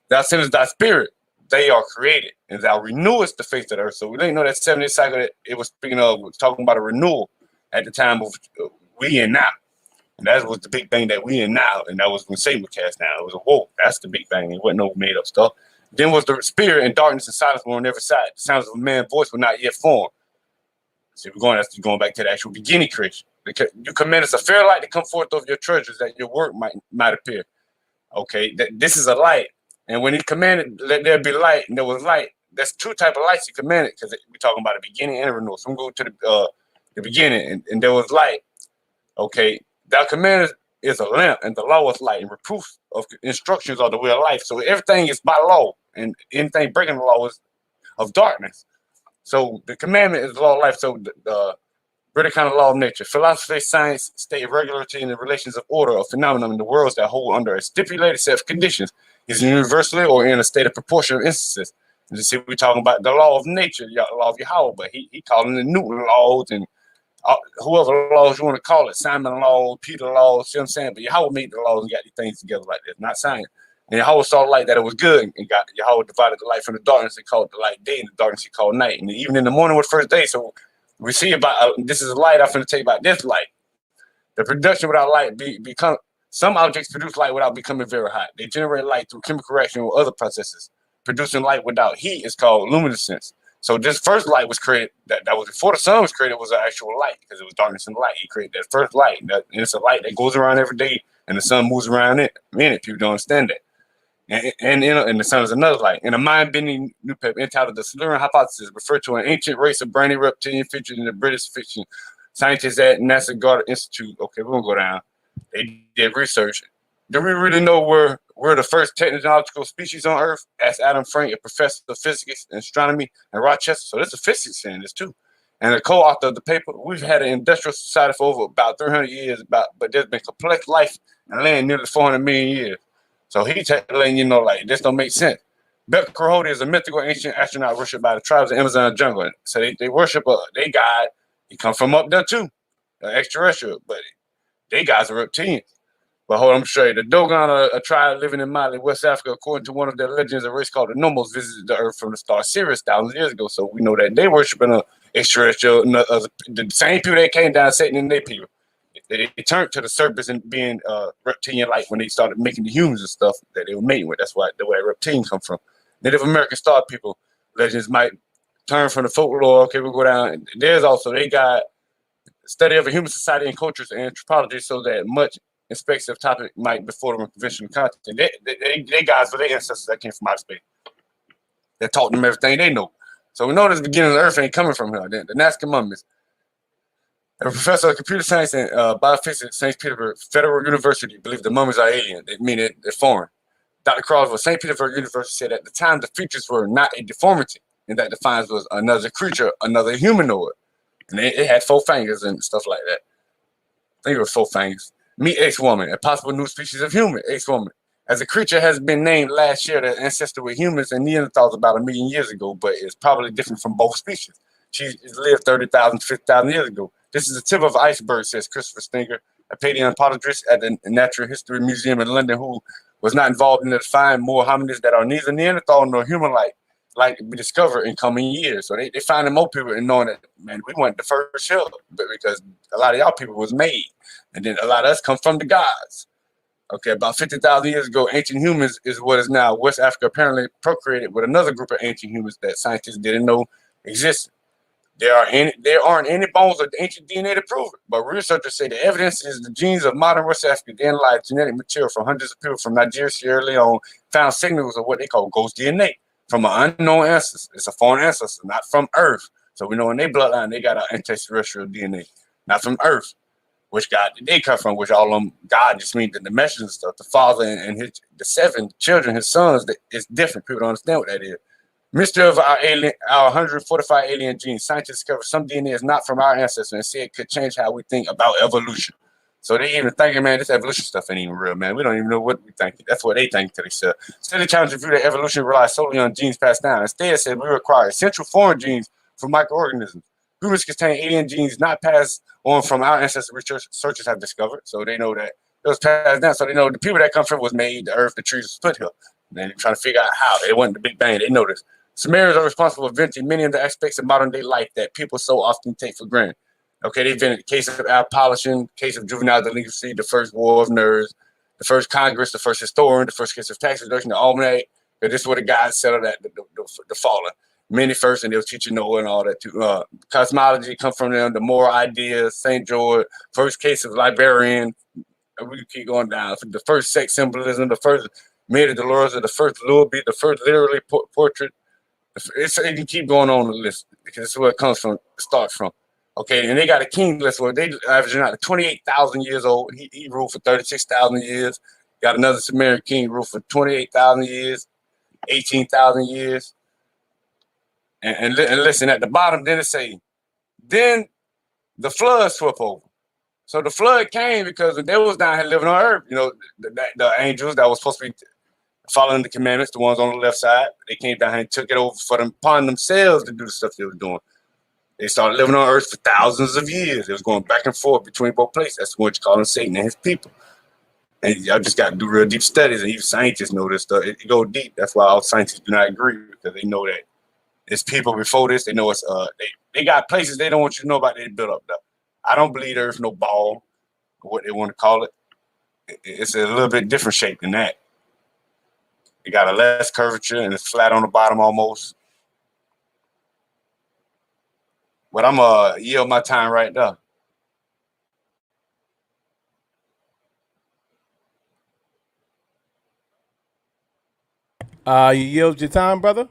Thou sendest thy spirit, they are created, and thou renewest the face of the earth. So we didn't know that 7-day cycle that it was speaking of, was talking about a renewal at the time of we in now. And that was the big thing that we in now, and that was when Satan was cast down. It was a whoa, that's the big thing. It wasn't no made up stuff. Then was the spirit, and darkness and silence were on every side. The sounds of a man's voice were not yet formed. So that's going back to the actual beginning creation. Because you command us a fair light to come forth of your treasures, that your work might appear. Okay, this is a light. And when he commanded, let there be light, and there was light, that's two types of lights he commanded, because we're talking about a beginning and a renewal. So I'm going to go to the beginning, and there was light. Okay, thou commanded is a lamp, and the law was light, and reproof of instructions are the way of life. So everything is by law, and anything breaking the law is of darkness. So the commandment is the law of life. So the really kind of law of nature. Philosophy, science state regularity in the relations of order of phenomenon in the worlds that hold under a stipulated set of conditions is universally or in a state of proportion of instances. And you see, we're talking about the law of nature, the law of Yahweh, but he calling it Newton laws and whoever laws you want to call it, Simon laws, Peter laws, see what I'm saying? But Yahweh made the laws and got these things together like this, not science. And Yahweh saw the light that it was good, and got Yahweh divided the light from the darkness and called the light day, and the darkness he called night. And even in the morning was the first day. So we see about this is a light. I'm going to tell you about this light. The production without light become some objects produce light without becoming very hot. They generate light through chemical reaction or other processes. Producing light without heat is called luminescence. So this first light was created, that was before the sun was created, was an actual light because it was darkness and light. He created that first light. And it's a light that goes around every day and the sun moves around it. People don't understand that. And the sun is another light. In a mind-bending new paper entitled The Silurian Hypothesis, referred to an ancient race of brainy reptilian featured in the British fiction. Scientists at NASA Goddard Institute, okay, we're going to go down. They did research. Do we really know we're the first technological species on Earth? Asked Adam Frank, a professor of physics and astronomy in Rochester. So there's a physics in this too. And a co-author of the paper, we've had an industrial society for over about 300 years, but there's been complex life and land nearly 400 million years. So he's letting you know, like, this don't make sense. Bekrohodi is a mythical ancient astronaut worshipped by the tribes of the Amazon jungle. So they worship their god. He come from up there too, extraterrestrial, but they guys are reptilians. But hold on, I'm show you. The Dogon, a tribe living in Mali, West Africa, according to one of their legends, a race called the Nomos visited the Earth from the star Sirius thousands of years ago. So we know that they worshiping an extraterrestrial, the same people that came down Satan and their people. They turned to the serpents and being reptilian-like when they started making the humans and stuff that they were mating with. That's why the way reptilian come from. Native American star people legends might turn from the folklore. Okay, we'll go down. There's also, they got study of a human society and cultures and anthropology, so that much inspective topic might before them conventional content. They guys were their ancestors that came from outer space. That taught them everything they know. So we know this beginning of the Earth ain't coming from here. The Nazca mummies. A professor of computer science and biophysics at St. Petersburg Federal University believed the mummies are alien. They mean they're foreign. Dr. Croswell of St. Petersburg University said at the time the features were not a deformity, and that defines was another creature, another humanoid. And it had 4 fingers and stuff like that. I think it was 4 fingers. Meet X-Woman, a possible new species of human, X-Woman. As a creature has been named last year, the ancestor with humans and Neanderthals about 1 million years ago, but it's probably different from both species. She lived 30,000, 50,000 years ago. This is the tip of the iceberg, says Christopher Stinger, a paleontologist at the Natural History Museum in London, who was not involved in the find more hominids that are neither Neanderthal nor human-like, like we discover in coming years. So they finding more people and knowing that, man, we weren't the first here, but because a lot of y'all people was made. And then a lot of us come from the gods. Okay, about 50,000 years ago, ancient humans is what is now West Africa apparently procreated with another group of ancient humans that scientists didn't know existed. There aren't any bones of ancient DNA to prove it, but researchers say the evidence is the genes of modern West Africa. They analyzed genetic material from hundreds of people from Nigeria, Sierra Leone, found signals of what they call ghost DNA from an unknown ancestor. It's a foreign ancestor, not from Earth. So we know in their bloodline they got an extraterrestrial DNA, not from Earth. Which God did they come from? Which all of them, God just means the dimensions and stuff. The father and the 7 children, his sons, it's different. People don't understand what that is. Mystery of our 145 alien genes. Scientists discovered some DNA is not from our ancestors and say it could change how we think about evolution. So they even thinking, man, this evolution stuff ain't even real, man. We don't even know what we think. That's what they think to themselves. So they challenge the view that evolution relies solely on genes passed down. Instead, it said we require essential foreign genes for microorganisms. Humans contain alien genes not passed on from our ancestors, researchers have discovered. So they know that it was passed down. So they know the people that come from was made, the earth, the trees was put here. And they're trying to figure out how. They wasn't the Big Bang. They know this. Sumerians are responsible for inventing many of the aspects of modern day life that people so often take for granted. Okay, they invented the case of air polishing, case of juvenile delinquency, the first war of nerds, the first Congress, the first historian, the first case of tax reduction, the almanac. This is where the guys settled at the fallen. Many first, and they'll teach you Noah and all that too. Cosmology come from them, the moral ideas, St. George, first case of librarian. We keep going down. The first sex symbolism, the first Mary Dolores, the first Louis, the first literary portrait. You can keep going on the list because this is where it comes from, starts from. Okay, and they got a king list where they averaging out 28,000 years old. He ruled for 36,000 years. Got another Sumerian king ruled for 28,000 years. 18,000 years. And listen, at the bottom, then it say, then the flood swept over. So the flood came because they was down here living on earth. You know, the angels that was supposed to be following the commandments, the ones on the left side, they came down here and took it over for them upon themselves to do the stuff they were doing. They started living on earth for thousands of years. It was going back and forth between both places. That's what you call Satan and his people. And y'all just got to do real deep studies, and even scientists know this stuff. It goes deep. That's why all scientists do not agree, because they know that it's people before this. They know it's they got places they don't want you to know about. They built up though. I don't believe there's no ball, or what they want to call it. It's a little bit different shape than that. It got a less curvature and it's flat on the bottom almost. But I'm gonna yield my time right there. You yield your time, brother?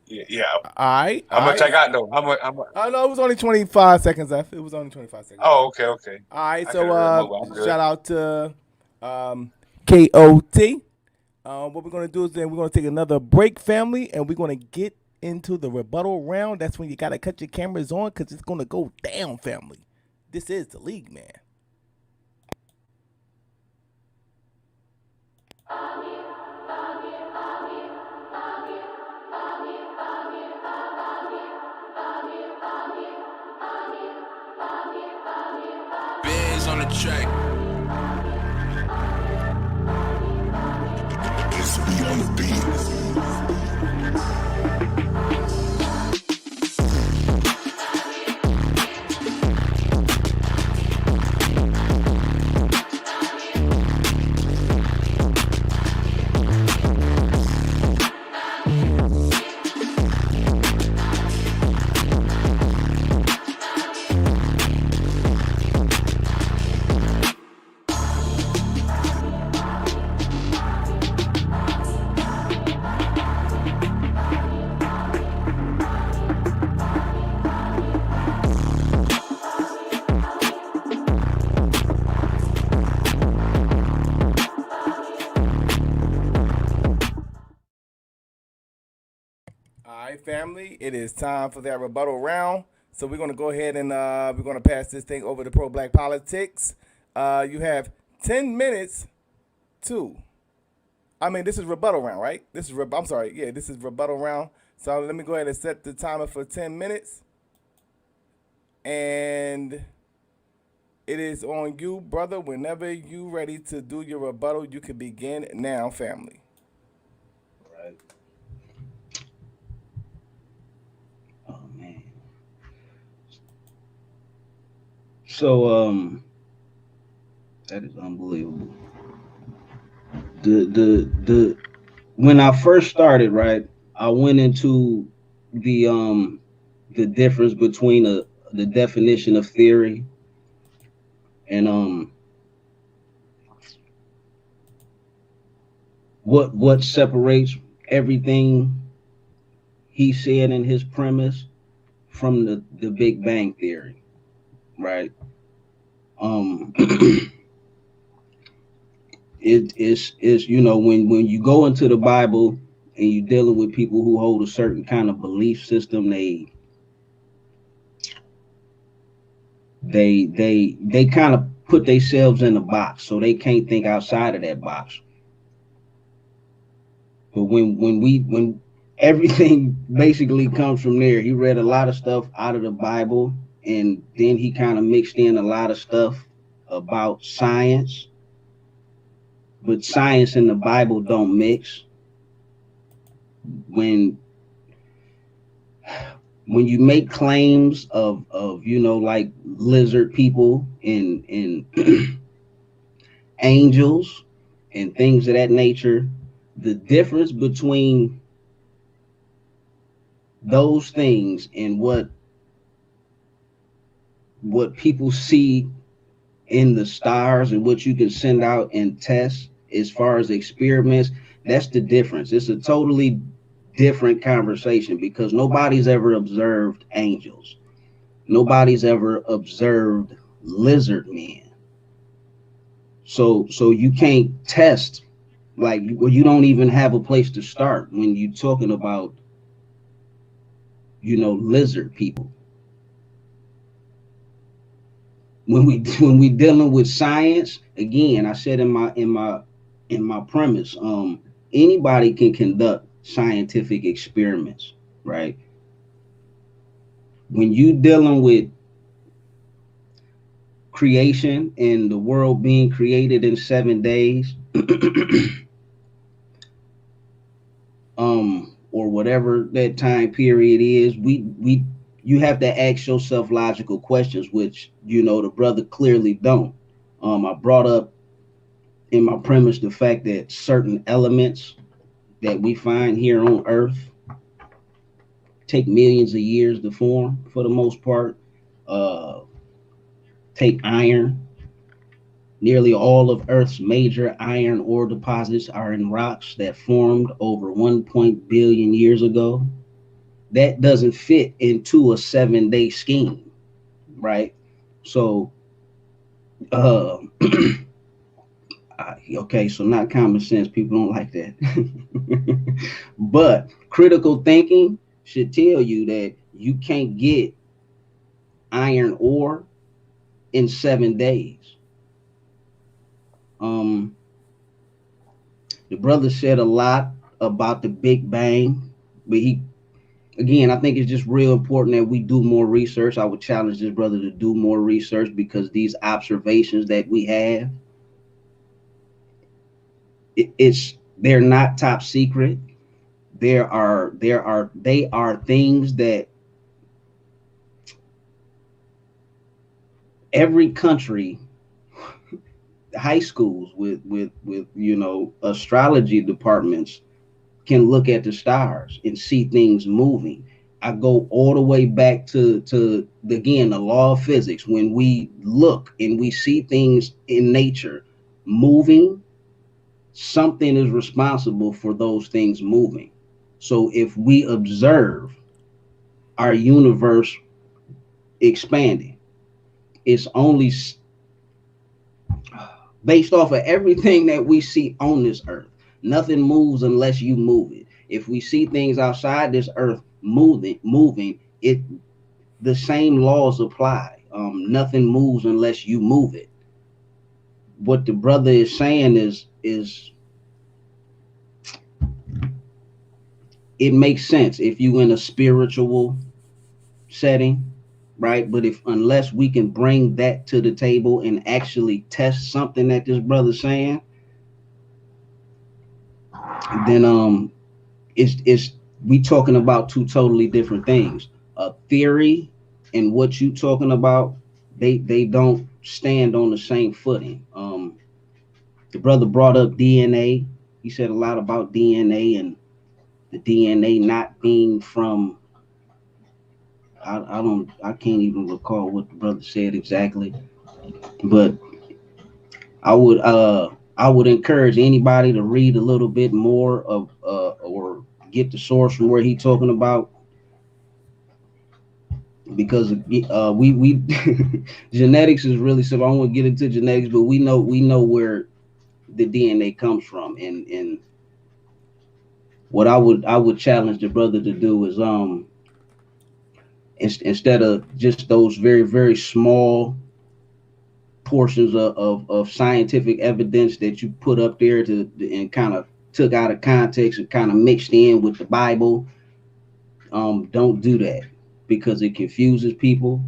Yeah. All right. How much I got though? How much? I know it was only 25 seconds left. It was only 25 seconds. Oh, okay. All right. So shout out to KOT. What we're gonna do is then we're gonna take another break, family, and we're gonna get into the rebuttal round. That's when you gotta cut your cameras on because it's gonna go down, family. This is the league, man. Bands on the track. It's me on the beat. Family, it is time for that rebuttal round. So we're going to go ahead and we're going to pass this thing over to Pro Black Politics. You have 10 minutes to, this is rebuttal round, right? This is rebuttal round. So let me go ahead and set the timer for 10 minutes. And it is on you, brother. Whenever you ready to do your rebuttal, you can begin now, family. So that is unbelievable. The when I first started, right, I went into the difference between the definition of theory and what separates everything he said in his premise from the Big Bang Theory, right? It's when you go into the Bible and you're dealing with people who hold a certain kind of belief system, they kind of put themselves in a box, so they can't think outside of that box. But when everything basically comes from there, he read a lot of stuff out of the Bible, and then he kind of mixed in a lot of stuff about science. But science and the Bible don't mix. When you make claims of like lizard people and angels and things of that nature, the difference between those things and what people see in the stars and what you can send out and test as far as experiments, that's the difference. It's a totally different conversation because nobody's ever observed angels. Nobody's ever observed lizard men. So you can't test Like, you don't even have a place to start when you're talking about, lizard people. When we dealing with science, again, I said in my premise, anybody can conduct scientific experiments, right? When you dealing with creation and the world being created in 7 days, or whatever that time period is, you have to ask yourself logical questions, which the brother clearly don't. I brought up in my premise the fact that certain elements that we find here on Earth take millions of years to form, for the most part. Take iron. Nearly all of Earth's major iron ore deposits are in rocks that formed over 1 billion years ago. That doesn't fit into a 7-day scheme, right? So, okay, so not common sense. People don't like that. But critical thinking should tell you that you can't get iron ore in 7 days. The brother said a lot about the Big Bang, but I think it's just real important that we do more research. I would challenge this brother to do more research, because these observations that we have, they're not top secret. They are things that every country, high schools with astrology departments, can look at the stars and see things moving. I go all the way back to again, the law of physics. When we look and we see things in nature moving, something is responsible for those things moving. So if we observe our universe expanding, it's only based off of everything that we see on this earth. Nothing moves unless you move it. If we see things outside this earth moving, the same laws apply. Nothing moves unless you move it. What the brother is saying is it makes sense if you in a spiritual setting, right? But unless we can bring that to the table and actually test something that this brother's saying, then it's we talking about two totally different things. A theory and what you talking about, they don't stand on the same footing. The brother brought up DNA. He said a lot about DNA and the DNA not being from, I can't even recall what the brother said exactly, but I would encourage anybody to read a little bit more of or get the source from where he's talking about, because we genetics is really simple. I don't want to get into genetics, but we know where the DNA comes from, and what I would challenge the brother to do is instead of just those very, very small portions of scientific evidence that you put up there and kind of took out of context and kind of mixed in with the Bible, don't do that, because it confuses people.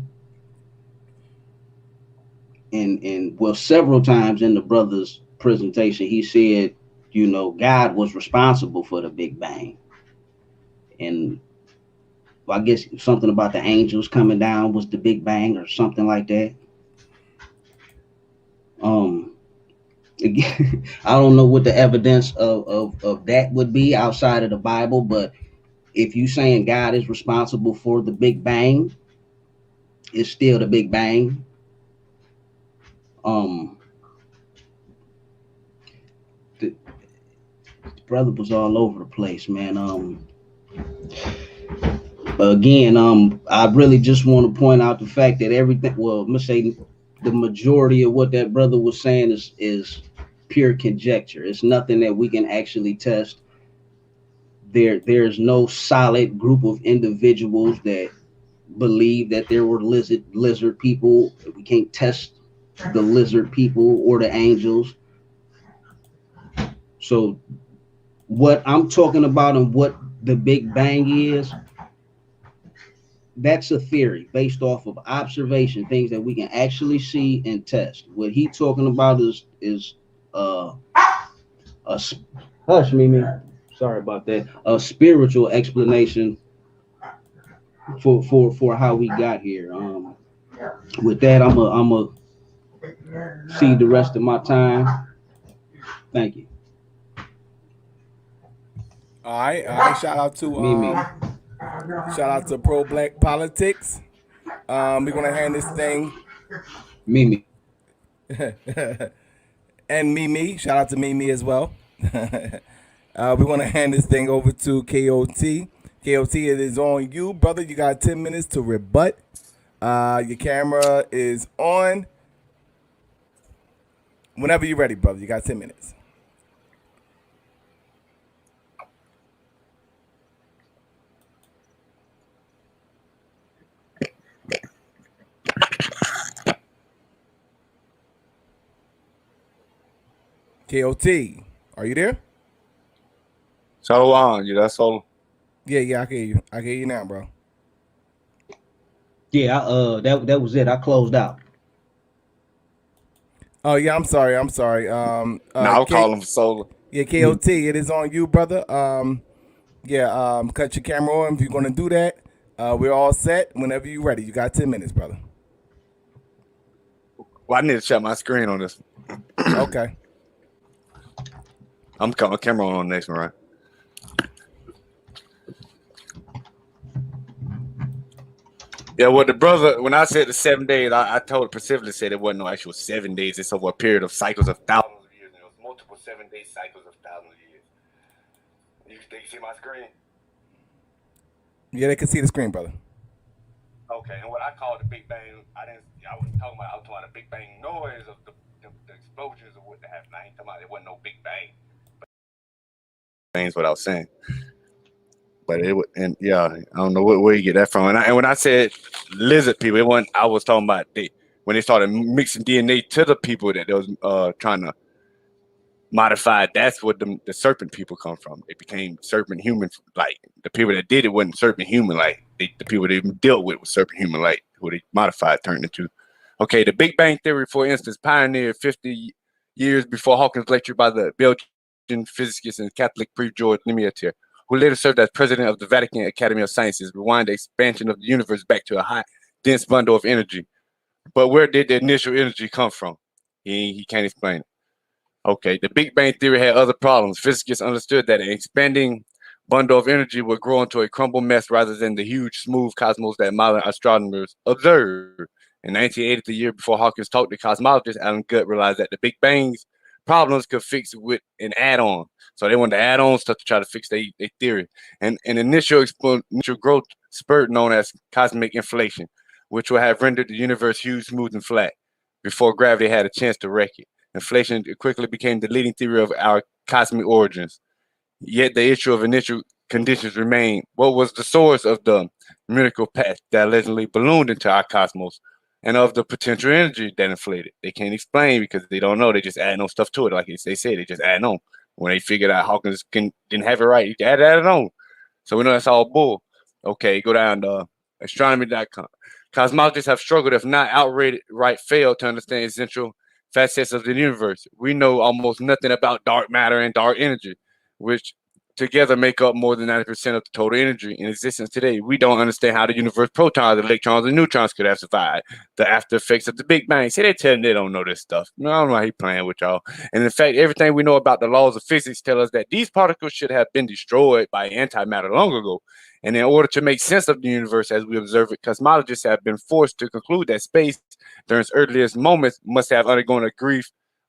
And well, several times in the brother's presentation, he said, God was responsible for the Big Bang. And I guess something about the angels coming down was the Big Bang or something like that. Again, I don't know what the evidence of that would be outside of the Bible, but if you saying God is responsible for the Big Bang, it's still the Big Bang. The brother was all over the place, man. Again, I really just want to point out the fact that everything, well, I'm gonna say the majority of what that brother was saying is pure conjecture. It's nothing that we can actually test. There's no solid group of individuals that believe that there were lizard people. We can't test the lizard people or the angels. So what I'm talking about and what the Big Bang is, that's a theory based off of observation, things that we can actually see and test. What he talking about is a hush, Mimi. Sorry about that. A spiritual explanation for how we got here. With that, I'm a see the rest of my time. Thank you. All right. Shout out to Mimi. shout out to Pro Black Politics. We're gonna hand this thing Mimi. and Mimi. Shout out to Mimi as well. We want to hand this thing over to KOT. KOT, it is on you, brother. You got 10 minutes to rebut. Your camera is on. Whenever you're ready, brother. You got 10 minutes. KOT, are you there? Shalom, you that's all. Yeah, I can hear you. I can hear you now, bro. Yeah, that was it. I closed out. Oh yeah, I'm sorry. I'll call him for solar. Yeah, KOT, it is on you, brother. Cut your camera on if you're gonna do that. We're all set. Whenever you're ready, you got 10 minutes, brother. Well, I need to check my screen on this. Okay. I'm cutting my camera on the next one, right? Yeah, well, the brother, when I said the 7 days, I told specifically said it wasn't no actual 7 days. It's over a period of cycles of thousands of years. And it was multiple 7-day cycles of thousands of years. They see my screen? Yeah, they can see the screen, brother. Okay, and what I call the Big Bang, I was talking about the Big Bang noise of the explosions of what happened. I ain't talking about it wasn't no Big Bang. Things what I was saying. But it would, and yeah, I don't know where you get that from. And when I said lizard people, it wasn't. I was talking about when they started mixing DNA to the people that they was trying to modify. That's what the serpent people come from. They became serpent human. Like the people that did it wasn't serpent human. Like the people they even dealt with was serpent human. Like who they modified turned into. Okay, the Big Bang theory, for instance, pioneered 50 years before Hawkins lectured by the Belgian physicist and Catholic priest George Lemaitre, who later served as president of the Vatican Academy of Sciences, rewind the expansion of the universe back to a high, dense bundle of energy. But where did the initial energy come from? He can't explain it. Okay, the Big Bang theory had other problems. Physicists understood that an expanding bundle of energy would grow into a crumbled mess rather than the huge, smooth cosmos that modern astronomers observed. In 1980, the year before Hawkins talked to cosmologist Alan Guth, realized that the Big Bang's problems could fix it with an add-on. So they wanted to add on stuff to try to fix their theory. And an initial growth spurt known as cosmic inflation, which would have rendered the universe huge, smooth, and flat before gravity had a chance to wreck it. Inflation quickly became the leading theory of our cosmic origins. Yet the issue of initial conditions remained. What was the source of the miracle path that allegedly ballooned into our cosmos and of the potential energy that inflated? They can't explain because they don't know. They just add on stuff to it. Like they say, they just add on. When they figured out Hawkins didn't have it right, you add it on. So we know that's all bull. Okay, go down to astronomy.com. Cosmologists have struggled, if not outright failed, to understand essential facets of the universe. We know almost nothing about dark matter and dark energy, which together make up more than 90% of the total energy in existence today. We don't understand how the universe protons, electrons, and neutrons could have survived. The after effects of the Big Bang. See, they tell them they don't know this stuff. No, I don't know how he's playing with y'all. And in fact, everything we know about the laws of physics tell us that these particles should have been destroyed by antimatter long ago. And in order to make sense of the universe as we observe it, cosmologists have been forced to conclude that space, during its earliest moments, must have undergone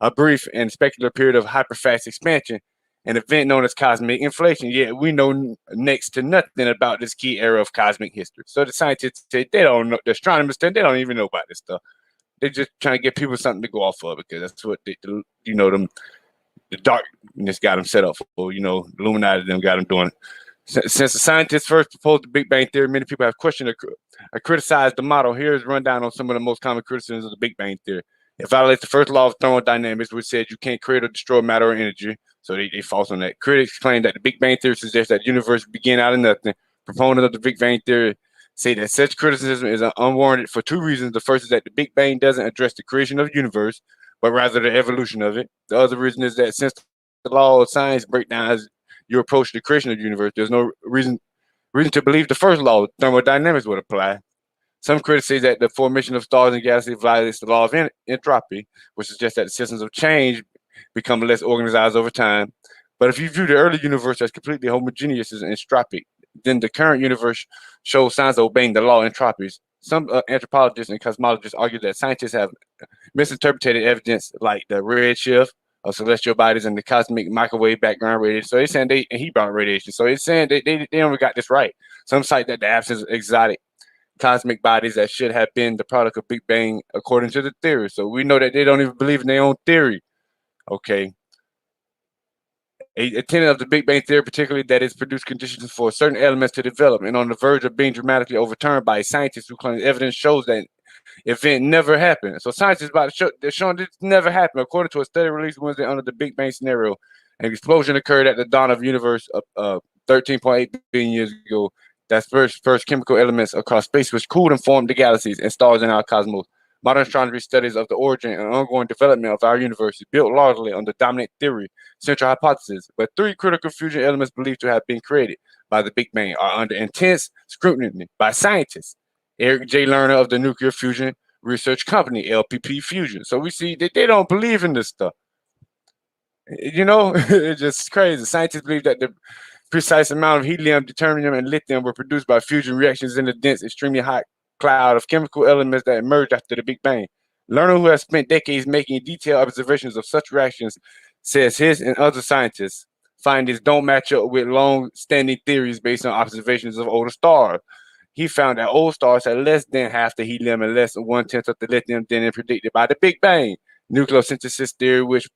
a brief and speculative period of hyperfast expansion, an event known as cosmic inflation. Yet we know next to nothing about this key era of cosmic history. So the scientists say they don't know, the astronomers say they don't even know about this stuff. They're just trying to give people something to go off of because that's what them the darkness got them set up for, Illuminati them got them doing it. Since the scientists first proposed the Big Bang Theory, many people have questioned or criticized the model. Here's a rundown on some of the most common criticisms of the Big Bang Theory. It violates the first law of thermodynamics, which says you can't create or destroy matter or energy. So they false on that. Critics claim that the Big Bang Theory suggests that the universe began out of nothing. Proponents of the Big Bang Theory say that such criticism is unwarranted for two reasons. The first is that the Big Bang doesn't address the creation of the universe, but rather the evolution of it. The other reason is that since the law of science breakdowns your approach to the creation of the universe, there's no reason to believe the first law of thermodynamics would apply. Some critics say that the formation of stars and galaxies violates the law of entropy, which suggests that the systems of change become less organized over time. But if you view the early universe as completely homogeneous and entropic, then the current universe shows signs of obeying the law of entropies. Some anthropologists and cosmologists argue that scientists have misinterpreted evidence like the redshift of celestial bodies and the cosmic microwave background radiation. So they're saying he brought radiation. So it's saying they only got this right. Some cite that the absence of exotic cosmic bodies that should have been the product of Big Bang according to the theory. So we know that they don't even believe in their own theory. Okay. A tenet of the Big Bang Theory, particularly that it's produced conditions for certain elements to develop and on the verge of being dramatically overturned by scientists who claim evidence shows that event never happened. So scientists they're showing this never happened. According to a study released Wednesday under the Big Bang scenario, an explosion occurred at the dawn of the universe 13.8 billion years ago. That's first chemical elements across space which cooled and formed the galaxies and stars in our cosmos. Modern astronomy studies of the origin and ongoing development of our universe is built largely on the dominant theory, central hypothesis, but three critical fusion elements believed to have been created by the Big Bang are under intense scrutiny by scientists. Eric J. Lerner of the nuclear fusion research company, LPP Fusion. So we see that they don't believe in this stuff. It's just crazy. Scientists believe that the precise amount of helium, deuterium, and lithium were produced by fusion reactions in the dense, extremely hot cloud of chemical elements that emerged after the Big Bang. Lerner, who has spent decades making detailed observations of such reactions, says his and other scientists' findings don't match up with long-standing theories based on observations of older stars. He found that old stars had less than half the helium and less than 1/10 of the lithium than predicted by the Big Bang. Nucleosynthesis theory, which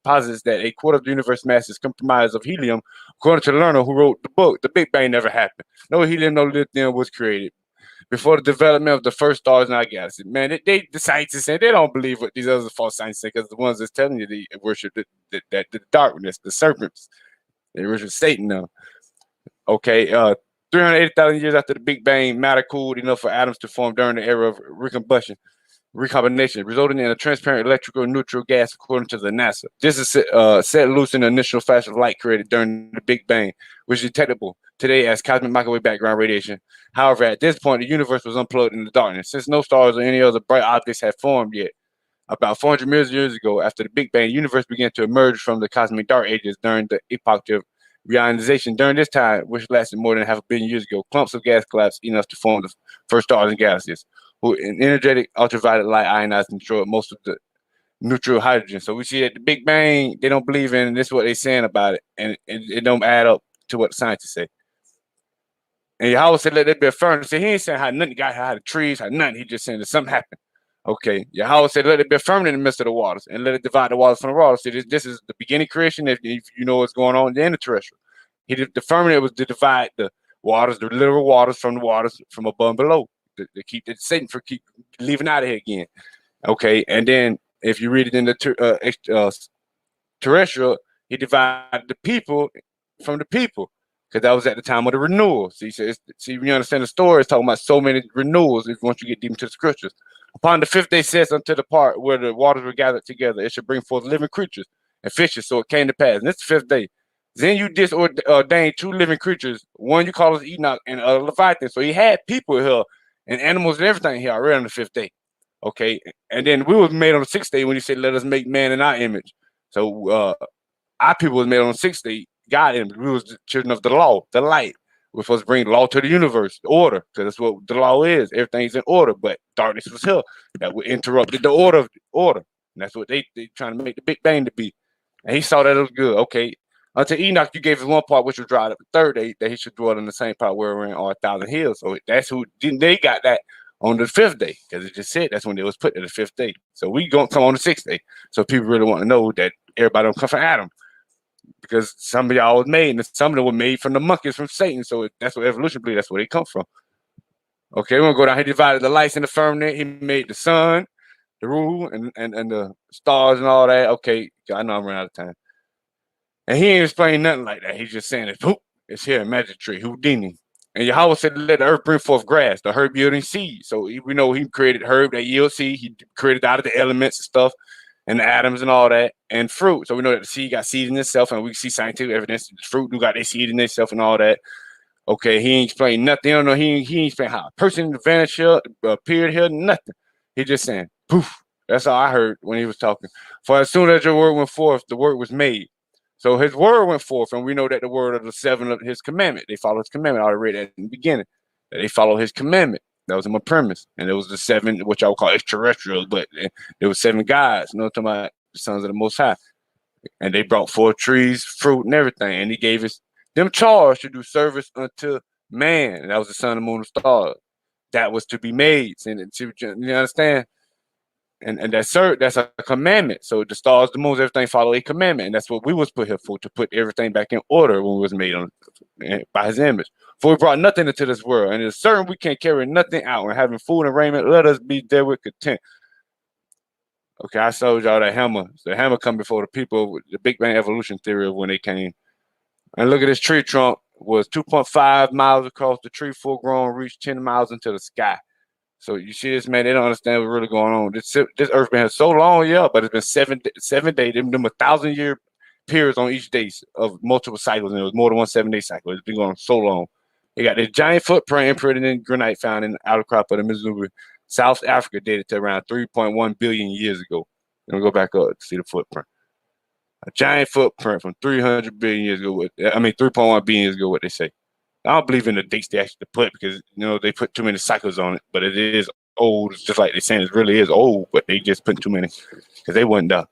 posits that a quarter of the universe mass is comprised of helium, according to Lerner, who wrote the book, The Big Bang Never Happened. No helium, no lithium was created before the development of the first stars in our galaxy. Man, the scientists say they don't believe what these other false scientists say because the ones that's telling you they worship the darkness, the serpents, they worship Satan now. Okay, 380,000 years after the Big Bang, matter cooled enough for atoms to form during the era of recombination, resulting in a transparent electrical neutral gas, according to the NASA. This is set loose in the initial flash of light created during the Big Bang, which is detectable today as cosmic microwave background radiation. However, at this point, the universe was unplugged in the darkness, since no stars or any other bright objects had formed yet. About 400 million years ago, after the Big Bang, the universe began to emerge from the cosmic dark ages during the epoch of reionization. During this time, which lasted more than half a billion years ago, clumps of gas collapsed enough to form the first stars and galaxies, who in energetic ultraviolet light ionized and destroyed most of the neutral hydrogen. So we see that the Big Bang, they don't believe in, and this is what they're saying about it, and it don't add up to what the scientists say. And Yahweh said, let there be a furnace. He ain't saying how nothing got how the trees, how nothing. He just saying that something happened. Okay. Yahweh said, let it be a firmament in the midst of the waters and let it divide the waters from the waters. See, this is the beginning creation. If you know what's going on in the terrestrial. The firmament was to divide the waters, the literal waters from the waters from above and below. To keep the Satan for keep leaving out of here again. Okay. And then if you read it in the terrestrial, he divided the people from the people. Because that was at the time of the renewal. See, when you understand the story, it's talking about so many renewals once you get deep into the scriptures. Upon the fifth day says unto the part where the waters were gathered together, it should bring forth living creatures and fishes. So it came to pass. And this is the fifth day. Then you disordained two living creatures. One you call us Enoch and Leviathan. So he had people here and animals and everything here already on the fifth day. Okay. And then we was made on the sixth day when he said, let us make man in our image. So our people was made on the sixth day. God, and we was the children of the law, the light. We're supposed to bring law to the universe, order, because that's what the law is. Everything's in order, but darkness was here. That would interrupted the order. And that's what they trying to make the Big Bang to be. And he saw that it was good. Okay. Unto Enoch, you gave us one part which was dried up. The third day that he should dwell in the same part where we're in all 1,000 hills. So that's who they got that on the fifth day, because it just said that's when they was put in the fifth day. So we gonna come on the sixth day. So people really want to know that everybody don't come from Adam, because some of y'all was made, and some of them were made from the monkeys from Satan. So that's what evolution believes. That's where they come from. Okay, we're gonna go down. He divided the lights in the firmament. He made the sun, the rule, and the stars and all that. Okay, I know I'm running out of time. And he ain't explaining nothing like that. He's just saying it. It's here, magic tree, Houdini. And Yahweh said, let the earth bring forth grass, the herb yielding seed. So we know he created herb that yields seed. He created out of the elements and stuff, and the atoms and all that, and fruit. So we know that the seed got seed in itself, and we see scientific evidence the fruit do got their seed in itself and all that. Okay, he ain't explained nothing. I don't know. He ain't explained how a person vanished here, appeared here, nothing. He just saying, poof. That's all I heard when he was talking. For as soon as your word went forth, the word was made. So his word went forth, and we know that the word of the seven of his commandment. They follow his commandment. I already read that in the beginning. That they follow his commandment. That was my premise. And it was the seven, which I would call extraterrestrials, but there was 7 gods, you know, talking about the sons of the Most High. And they brought forth trees, fruit, and everything. And he gave them charge to do service unto man. And that was the sun, the moon, and stars. That was to be made. And you understand? And that's a commandment. So the stars, the moons, everything follow a commandment, and that's what we was put here for, to put everything back in order when we was made by his image. For we brought nothing into this world, and it's certain we can't carry nothing out. And having food and raiment, let us be therewith content. Okay, I showed y'all that hammer. The hammer come before the people, the Big Bang evolution theory of when they came. And look at this tree trunk, was 2.5 miles across. The tree full grown, reached 10 miles into the sky. So you see this, man, they don't understand what's really going on. This earth been here so long, yeah, but it's been 7 days, them 1,000-year periods on each day of multiple cycles, and it was more than one 7-day cycle. It's been going on so long. They got this giant footprint imprinted in granite found in the outcrop of the Missouri, South Africa, dated to around 3.1 billion years ago. Let me go back up to see the footprint. A giant footprint from 300 billion years ago. 3.1 billion years ago, what they say. I don't believe in the dates they actually put, because, you know, they put too many cycles on it, but it is old. It's just like they're saying it really is old, but they just put too many because they wasn't done.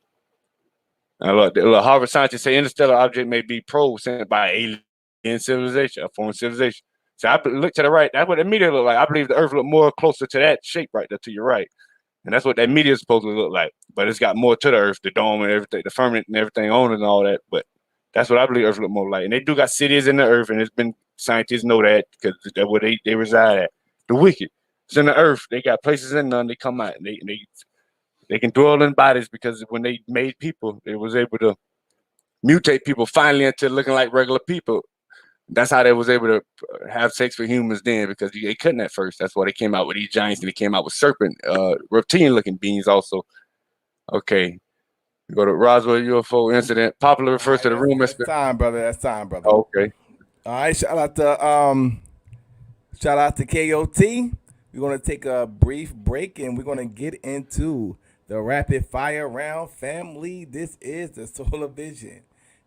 Now, look, the Harvard scientists say interstellar object may be probes sent by alien civilization, a foreign civilization. So I look to the right. That's what the meteor look like. I believe the Earth look more closer to that shape right there to your right. And that's what that meteor is supposed to look like. But it's got more to the Earth, the dome and everything, the firmament and everything on it and all that. But that's what I believe Earth look more like. And they do got cities in the Earth, and it's been, scientists know that because that's where they reside at. The wicked. It's in the Earth. They got places in none. They come out. And they can dwell in bodies, because when they made people, they was able to mutate people finally into looking like regular people. That's how they was able to have sex with humans then, because they couldn't at first. That's why they came out with these giants, and they came out with serpent, reptilian-looking beings also. Okay. Go to Roswell UFO incident. Popular refers to the rumor. That's time, brother. That's time, brother. Okay. All right. Shout out to KOT. We're gonna take a brief break, and we're gonna get into the rapid fire round, family. This is the Solar Vision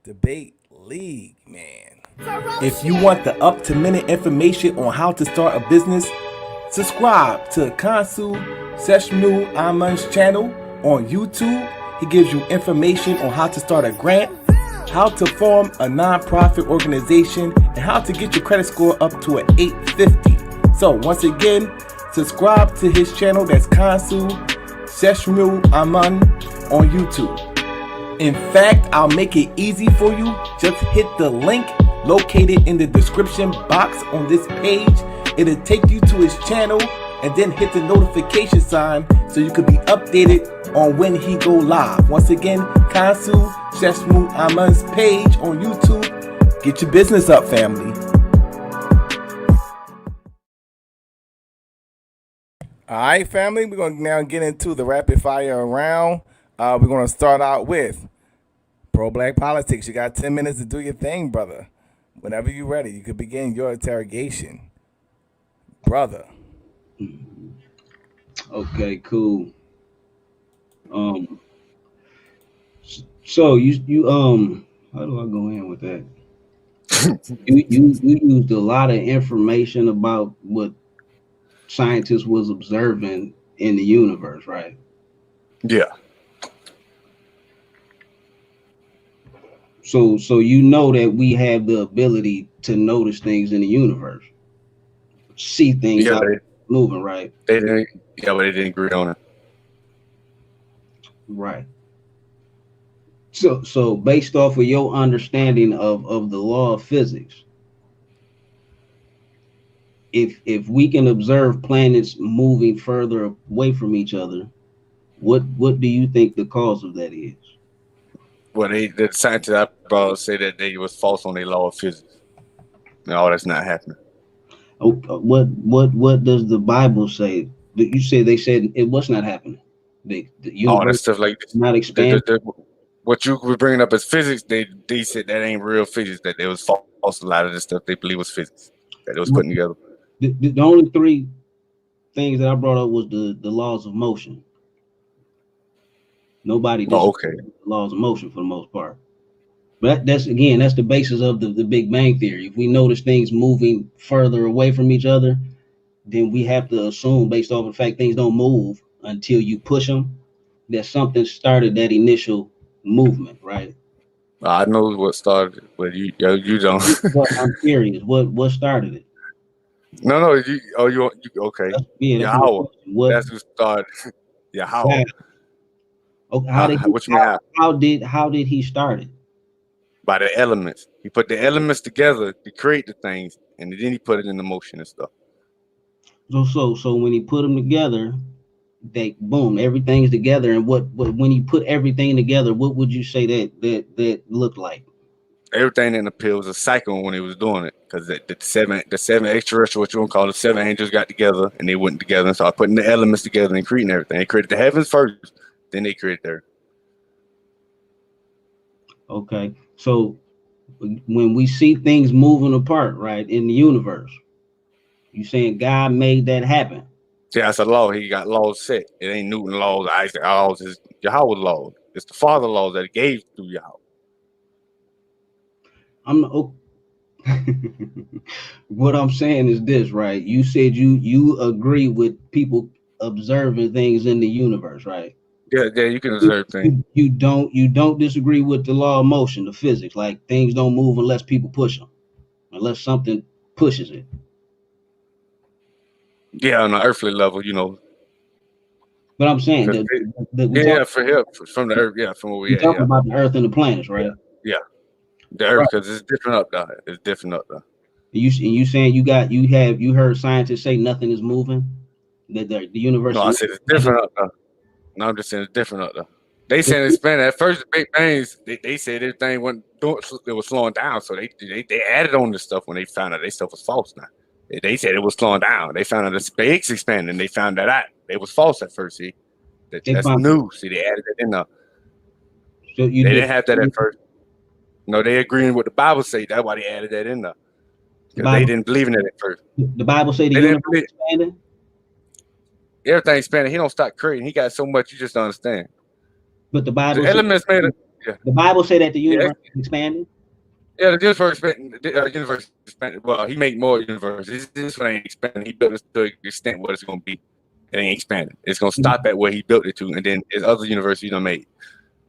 Debate League, man. If you want the up-to-minute information on how to start a business, subscribe to Kansu Seshnu Aman's channel on YouTube. He gives you information on how to start a grant, how to form a non-profit organization, and how to get your credit score up to an 850. So once again, subscribe to his channel. That's Kansu Seshnu Aman on YouTube. In fact, I'll make it easy for you. Just hit the link located in the description box on this page. It'll take you to his channel, and then hit the notification sign so you can be updated on when he go live. Once again, Kansu Seshnu Aman's page on YouTube. Get your business up, family. All right, family, we're going to now get into the rapid fire round. We're going to start out with pro-black politics. You got 10 minutes to do your thing, brother. Whenever you're ready, you can begin your interrogation, brother. Okay, cool. So you how do I go in with that? you used a lot of information about what scientists was observing in the universe, right? Yeah. So you know that we have the ability to notice things in the universe, see things out moving, right? They didn't. Yeah, but they didn't agree on it. Right. So based off of your understanding of the law of physics, if we can observe planets moving further away from each other, what do you think the cause of that is? Well, the scientists I brought say that they was false on their law of physics. No, that's not happening. What does the Bible say? You say they said it was not happening. The All that universe stuff like is not expanding. what you were bringing up as physics, they said that ain't real physics. That it was false. A lot of the stuff they believe was physics that it was putting together. The only three things that I brought up was the laws of motion. Nobody okay. the laws of motion for the most part. But that's the basis of the Big Bang Theory. If we notice things moving further away from each other, then we have to assume, based off the fact things don't move until you push them, that something started that initial movement, right? I know what started, but you don't. But I'm curious, what started it? No, you okay? Yahweh. That's who started. Yahweh. Okay, What you mean how did he start it? By the elements. He put the elements together to create the things, and then he put it into motion and stuff. So when he put them together, they boom, everything's together. And what when you put everything together, what would you say that looked like? Everything in the pill was a cycle when he was doing it, because the seven extraterrestrial, what you want to call the seven angels, got together and they went together and started putting the elements together and creating everything. They created the heavens first, then they created the earth. Okay, so when we see things moving apart, right, in the universe, you saying God made that happen? Yeah, that's a law. He got laws set. It ain't Newton laws, Isaac laws. It's Yahweh laws. It's the Father laws that he gave through Yahweh. What I'm saying is this, right? You said you agree with people observing things in the universe, right? Yeah, you can observe things. You don't disagree with the law of motion, the physics, like things don't move unless people push them, unless something pushes it. Yeah, on the earthly level, you know. But I'm saying for him, from the earth, yeah, from where we at, talking about the earth and the planets, right? Yeah. The earth, because it's different up there. It's different up there. You saying you heard scientists say nothing is moving, that the universe. No, I said it's different up there. No, I'm just saying it's different up there. They said expanded at first. The Big Bangs, they said everything wasn't doing, it was slowing down. So they added on this stuff when they found out their stuff was false. Now they said it was slowing down. They found out the space expanding. They found that out. It was false at first. See, that's new. See, they added it in there. So they didn't have that at first. No, they agreeing with the Bible say. That's why they added that in there. Because they didn't believe in it at first. The Bible say the universe expanding? Everything expanding. He don't stop creating. He got so much you just don't understand. But the Bible elements made it. Yeah. The Bible say that the universe is expanding? Yeah, the universe expanded. Well, he made more universes. This one ain't expanding. He built it to the extent what it's going to be. It ain't expanding. It's going to stop at where he built it to, and then his other universe he done made.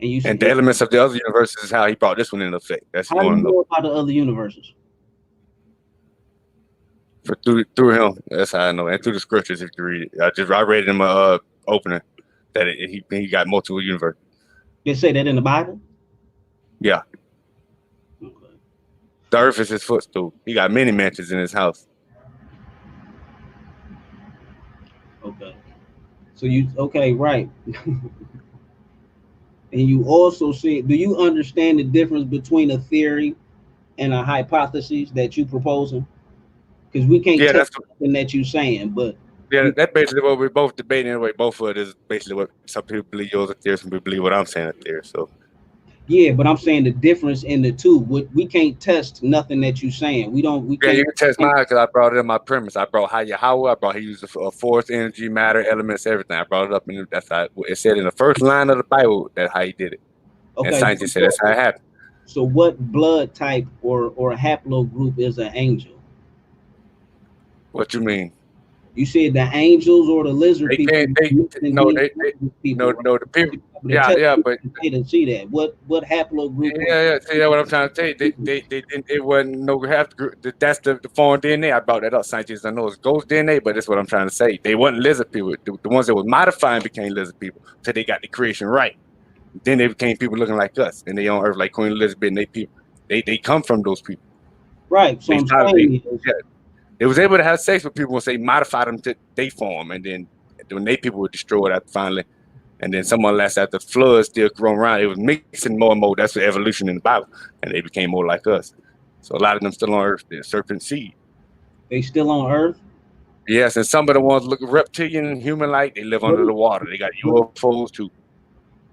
And the elements of the other universes is how he brought this one into effect. That's how do you know about the other universes? Through him, that's how I know, and through the scriptures. If you read it, I read it in my opening that he got multiple universes. They say that in the Bible. Yeah. Okay. The earth is his footstool. He got many mansions in his house. Okay. So right. And you also say, do you understand the difference between a theory and a hypothesis that you proposing? Because we can't tell something that you're saying, but that's basically what we're both debating anyway. Both of it is basically what some people believe yours a theory, some people believe what I'm saying a theory. So yeah, but I'm saying the difference in the two. We can't test nothing that you're saying. We can't. You can test mine because I brought it in my premise. I brought Yahweh. I brought he used a force, energy, matter, elements, everything. I brought it up, and that's how it said in the first line of the Bible. That's how he did it. Okay. And scientists said that's how it happened. So what blood type or haplogroup is an angel? What you mean? You said the angels or the lizard people? The people. Yeah, but they didn't see that. What haplogroup? Yeah. See that what I'm trying to tell you? They didn't. It wasn't no haplogroup. That's the foreign DNA. I brought that up. Scientists I know it's ghost DNA, but that's what I'm trying to say. They wasn't lizard people. The ones that was modifying became lizard people. So they got the creation right. Then they became people looking like us, and they on Earth like Queen Elizabeth and they people. They come from those people. Right. So They I'm started, saying is, they was able to have sex with people and say modify them to they form, and then when they people were destroyed after finally, and then someone last after the flood still growing around. It was mixing more and more. That's the evolution in the Bible, and they became more like us. So a lot of them still on Earth. They're serpent seed. they still on Earth. Yes, and some of the ones look reptilian, human-like. They live under the water. They got UFOs too.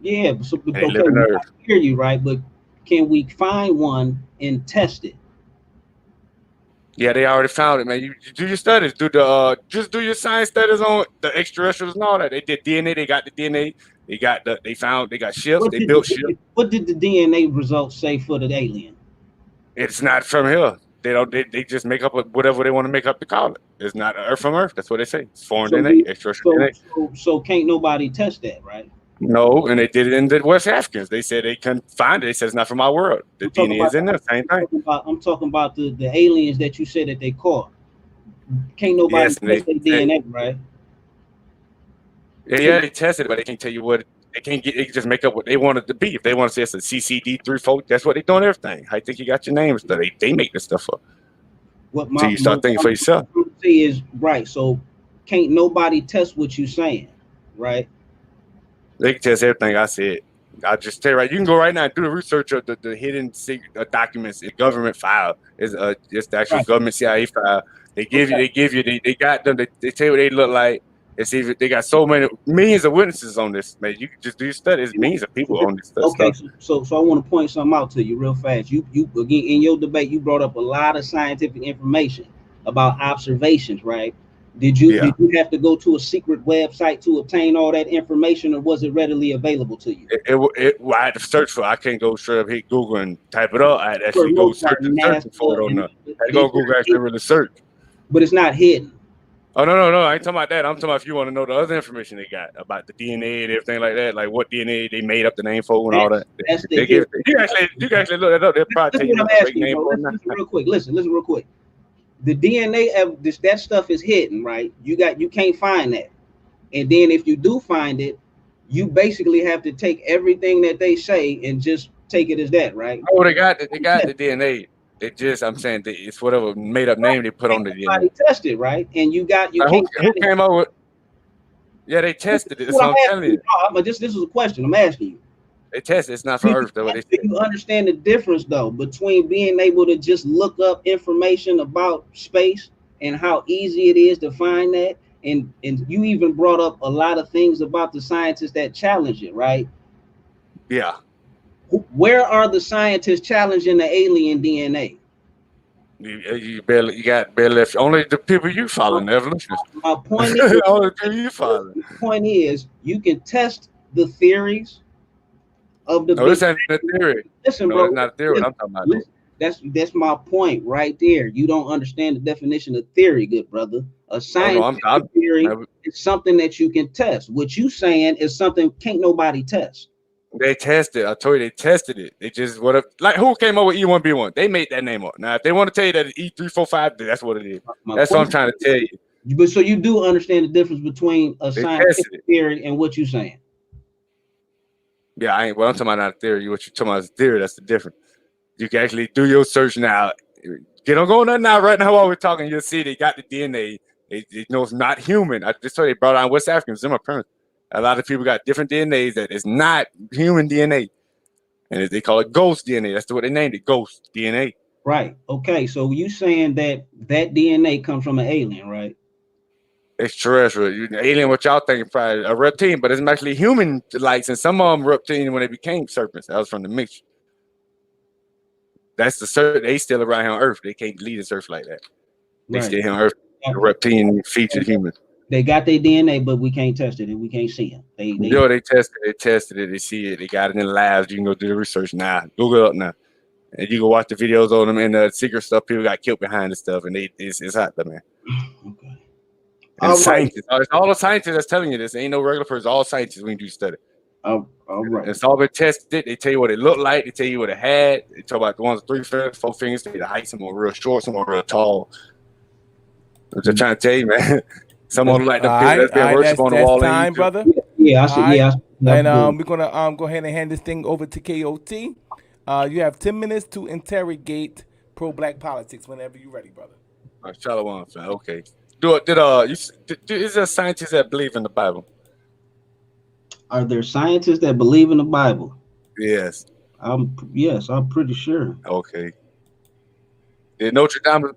Yeah. So, They okay, live in Earth. I hear you, right? But can we find one and test it? Yeah, they already found it, man. You do your studies. Do the just do your science studies on the extraterrestrials and all that. They did DNA. They got the DNA. They got they got ships. They built ships. What did the DNA results say for the alien? It's not from here. They don't. They just make up whatever they want to make up to call it. It's not Earth from Earth. That's what they say. It's foreign DNA, extraterrestrial DNA. So can't nobody test that, right? No, and they did it in the West Africans. They said they couldn't find it. They said it's not from our world. The DNA is in there. Same thing. I'm talking about the aliens that you said that they caught. Can't nobody test their DNA, right? Yeah, they tested it, but they can't tell you what. They can't get. They can just make up what they want it to be. If they want to say it's a CCD34, that's what they doing everything. I think you got your names. They make this stuff up. So you start thinking for yourself. Is right. So can't nobody test what you saying, right? They can test everything I said. I'll just tell you right. You can go right now and do the research of the hidden secret documents. The government file is it's the actual government CIA file. They give you. They got them. They tell you what they look like. It's even they got so many millions of witnesses on this, man. You can just do your studies. Millions of people on this stuff. Okay, so I want to point something out to you real fast. You again in your debate, you brought up a lot of scientific information about observations, right? Did you have to go to a secret website to obtain all that information, or was it readily available to you? I had to search for it. I can't go straight up hit Google and type it up. I had to actually go search for it on the. I had to go Google actually really search. But it's not hidden. Oh no! I ain't talking about that. I'm talking about if you want to know the other information they got about the DNA and everything like that, like what DNA they made up the name for and all that. You can actually look that up. They'll probably tell you what the name for. Listen real quick. Listen real quick. The DNA that stuff is hidden, right? You can't find that. And then if you do find it, you basically have to take everything that they say and just take it as that, right? Oh, they got the DNA. It just, I'm saying, it's whatever made up name they put on the DNA. Tested, right? And you who came up with? Yeah, they tested it. That's what I'm telling you. But this is a question I'm asking you. They tested. It's not for Earth, though. Do you understand the difference, though, between being able to just look up information about space and how easy it is to find that, and you even brought up a lot of things about the scientists that challenge it, right? Yeah. Where are the scientists challenging the alien DNA? You got barely only the people you follow, the evolutionists. My point is, only the people you follow. The point is, you can test the theories of the. No, this ain't a theory. Listen, no, bro. It's not a theory. I'm talking about. That's my point right there. You don't understand the definition of theory, good brother. A scientific theory is something that you can test. What you saying is something can't nobody test. They tested. I told you they tested it. They just like who came up with E1B1? They made that name up. Now, if they want to tell you that it's E345, that's what it is. That's what I'm trying to tell you. But so you do understand the difference between a scientific theory and what you're saying. Yeah, I'm talking about not a theory. What you're talking about is a theory. That's the difference. You can actually do your search now. Get on going on now. Right now, while we're talking, you'll see they got the DNA. They know it's not human. I just told you they brought on West Africans. They're my parents. A lot of people got different DNAs that is not human DNA, and they call it ghost DNA. That's what they named it, ghost DNA. Right. Okay. So you saying that DNA comes from an alien, right? Extraterrestrial. Alien, what y'all think probably a reptilian, but it's actually human likes, and some of them reptilian when they became serpents. That was from the mixture. That's the serpent. They still around here on Earth. They can't leave this Earth like that. They still here on Earth. The reptilian featured humans. They got their DNA, but we can't test it and we can't see it. They tested it. They see it. They got it in the labs. You can go do the research now. Google it up now, and you can watch the videos on them and the secret stuff. People got killed behind the stuff, and it's out there, man. Okay. And scientists, it's all the scientists that's telling you this. Ain't no regular person. All scientists when you do study. All right. It's all been tested. They tell you what it looked like. They tell you what it had. They talk about the ones with 3 fingers, 4 fingers. The height, some are real short, some are real tall. I'm just trying to tell you, man. Someone like the people that's been worship on the wall. Time, brother. Yeah, I said. All right. Yeah, I said, And do it. we're gonna go ahead and hand this thing over to KOT. You have 10 minutes to interrogate pro-black politics whenever you're ready, brother. Shalom, fam. Okay. Is there scientists that believe in the Bible? Are there scientists that believe in the Bible? Yes. Yes, I'm pretty sure. Okay. Did Notre Dame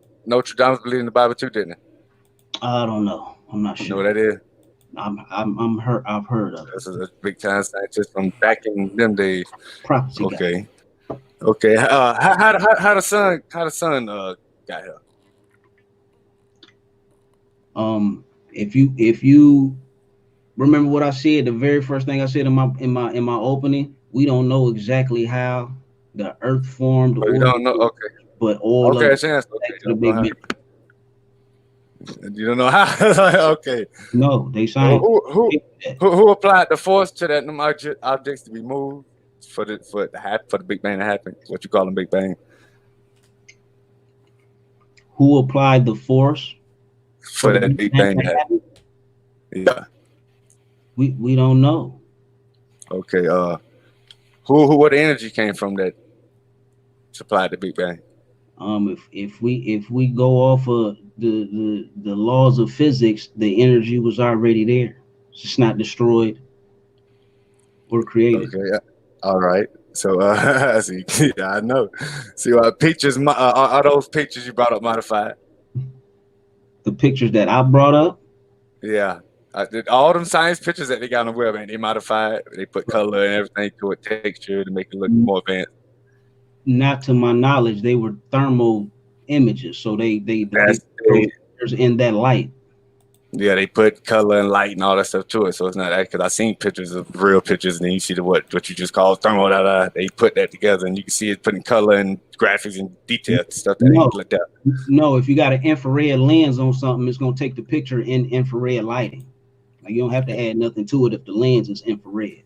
believe in the Bible too, didn't it? I don't know. I'm not You know sure. what that is? I'm hurt. I've heard of it. That's a big time scientist from back in them days. Prophecy guy. Okay. Okay. How the sun got here? If you remember what I said, the very first thing I said in my opening, we don't know exactly how the Earth formed, Oh, you don't know? Okay. but all Okay, of chance. back Okay. to the Big Bang. You don't know how? Okay. No, they Well, science. who applied the force to that them objects to be moved for the Big Bang to happen? What you call them Big Bang? Who applied the force For that Big Bang to happen? Yeah. We don't know. Okay. What energy came from that supplied the Big Bang? If we go off of the laws of physics, the energy was already there. It's just not destroyed or created. Okay. All right. So I see. Yeah, I know. See, pictures. Are those pictures you brought up modified? The pictures that I brought up. Yeah. All them science pictures that they got on the web, and they modified. They put color and everything to it, texture to make it look more advanced. Not to my knowledge, they were thermal images, so they in that light. Yeah, they put color and light and all that stuff to it, so it's not that. Because I seen pictures of real pictures, and then you see what you just call thermal. They put that together, and you can see it putting color and graphics and detail stuff that ain't looked at. No, if you got an infrared lens on something, it's gonna take the picture in infrared lighting. Like you don't have to add nothing to it if the lens is infrared.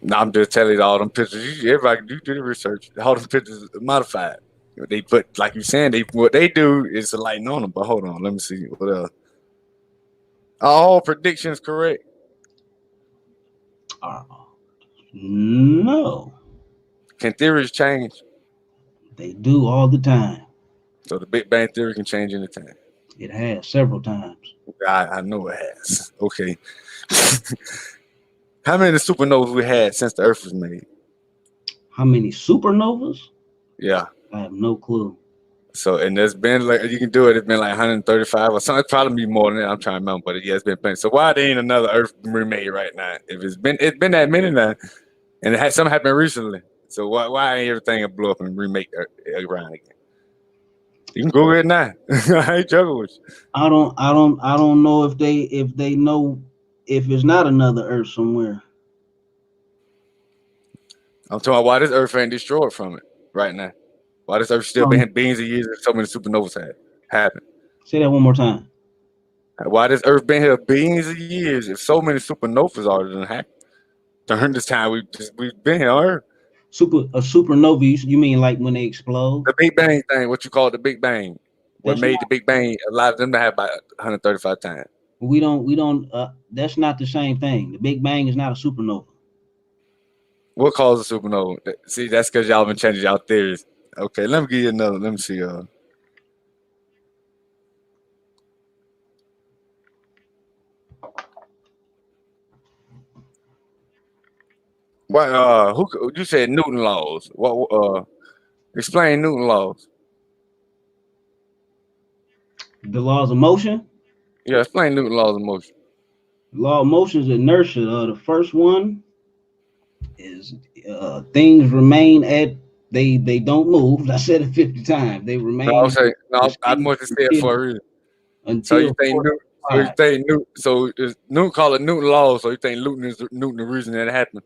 No, I'm just telling you all them pictures. Everybody do the research. All them pictures are modified. They put, like you're saying, what they do is the lighting on them. But hold on, let me see what else. Are all predictions correct? No. Can theories change? They do all the time. So the Big Bang Theory can change anytime. It has several times. I know it has. Okay. How many supernovas we had since the Earth was made? How many supernovas? Yeah. I have no clue. So, and there's been like, you can do it, it's been like 135 or something. It's probably be more than that. I'm trying to remember, but yeah, it's been plenty. So why there ain't another Earth remade right now? If it's been that many now, and something happened recently. So why ain't everything blew up and remake around again? You can Google it now. I ain't joking with you. I don't know if they know if it's not another Earth somewhere. I'm talking about why this Earth ain't destroyed from it right now. Why this Earth still been billions of years and so many supernovas happened? Say that one more time. Why this Earth been here billions of years if so many supernovas already done happened? During this time we've been here on Earth. A supernova, you mean like when they explode? The Big Bang thing, what you call the Big Bang. What made the Big Bang, a lot of them to have about 135 times. We don't that's not the same thing. The Big Bang is not a supernova. What caused a supernova? See, that's because y'all been changing y'all theories. Okay, let me give you another. Let me see. What? Who you said Newton laws? What? Explain Newton laws. The laws of motion. Yeah, explain Newton laws of motion. Law of motion is inertia. The first one is things remain at they don't move. I said it 50 times. They remain. No, I must have said for a reason. So you think Newton? So Newton call it Newton laws. So you think Newton is the reason that it happened?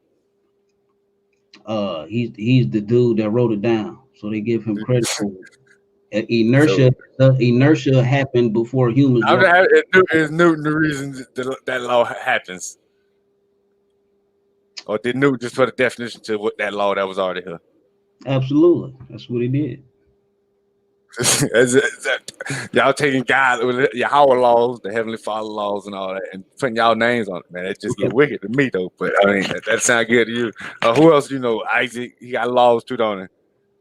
He's the dude that wrote it down. So they give him credit for it. Inertia happened before humans. Is Newton the reason that law happens? Or did Newton just put a definition to what that law that was already here? Absolutely. That's what he did. Y'all taking God with Yahweh laws, the Heavenly Father laws, and all that, and putting y'all names on it, man. It just get wicked to me, though. But I mean, that sound good to you. Who else you know? Isaac, he got laws too, don't he?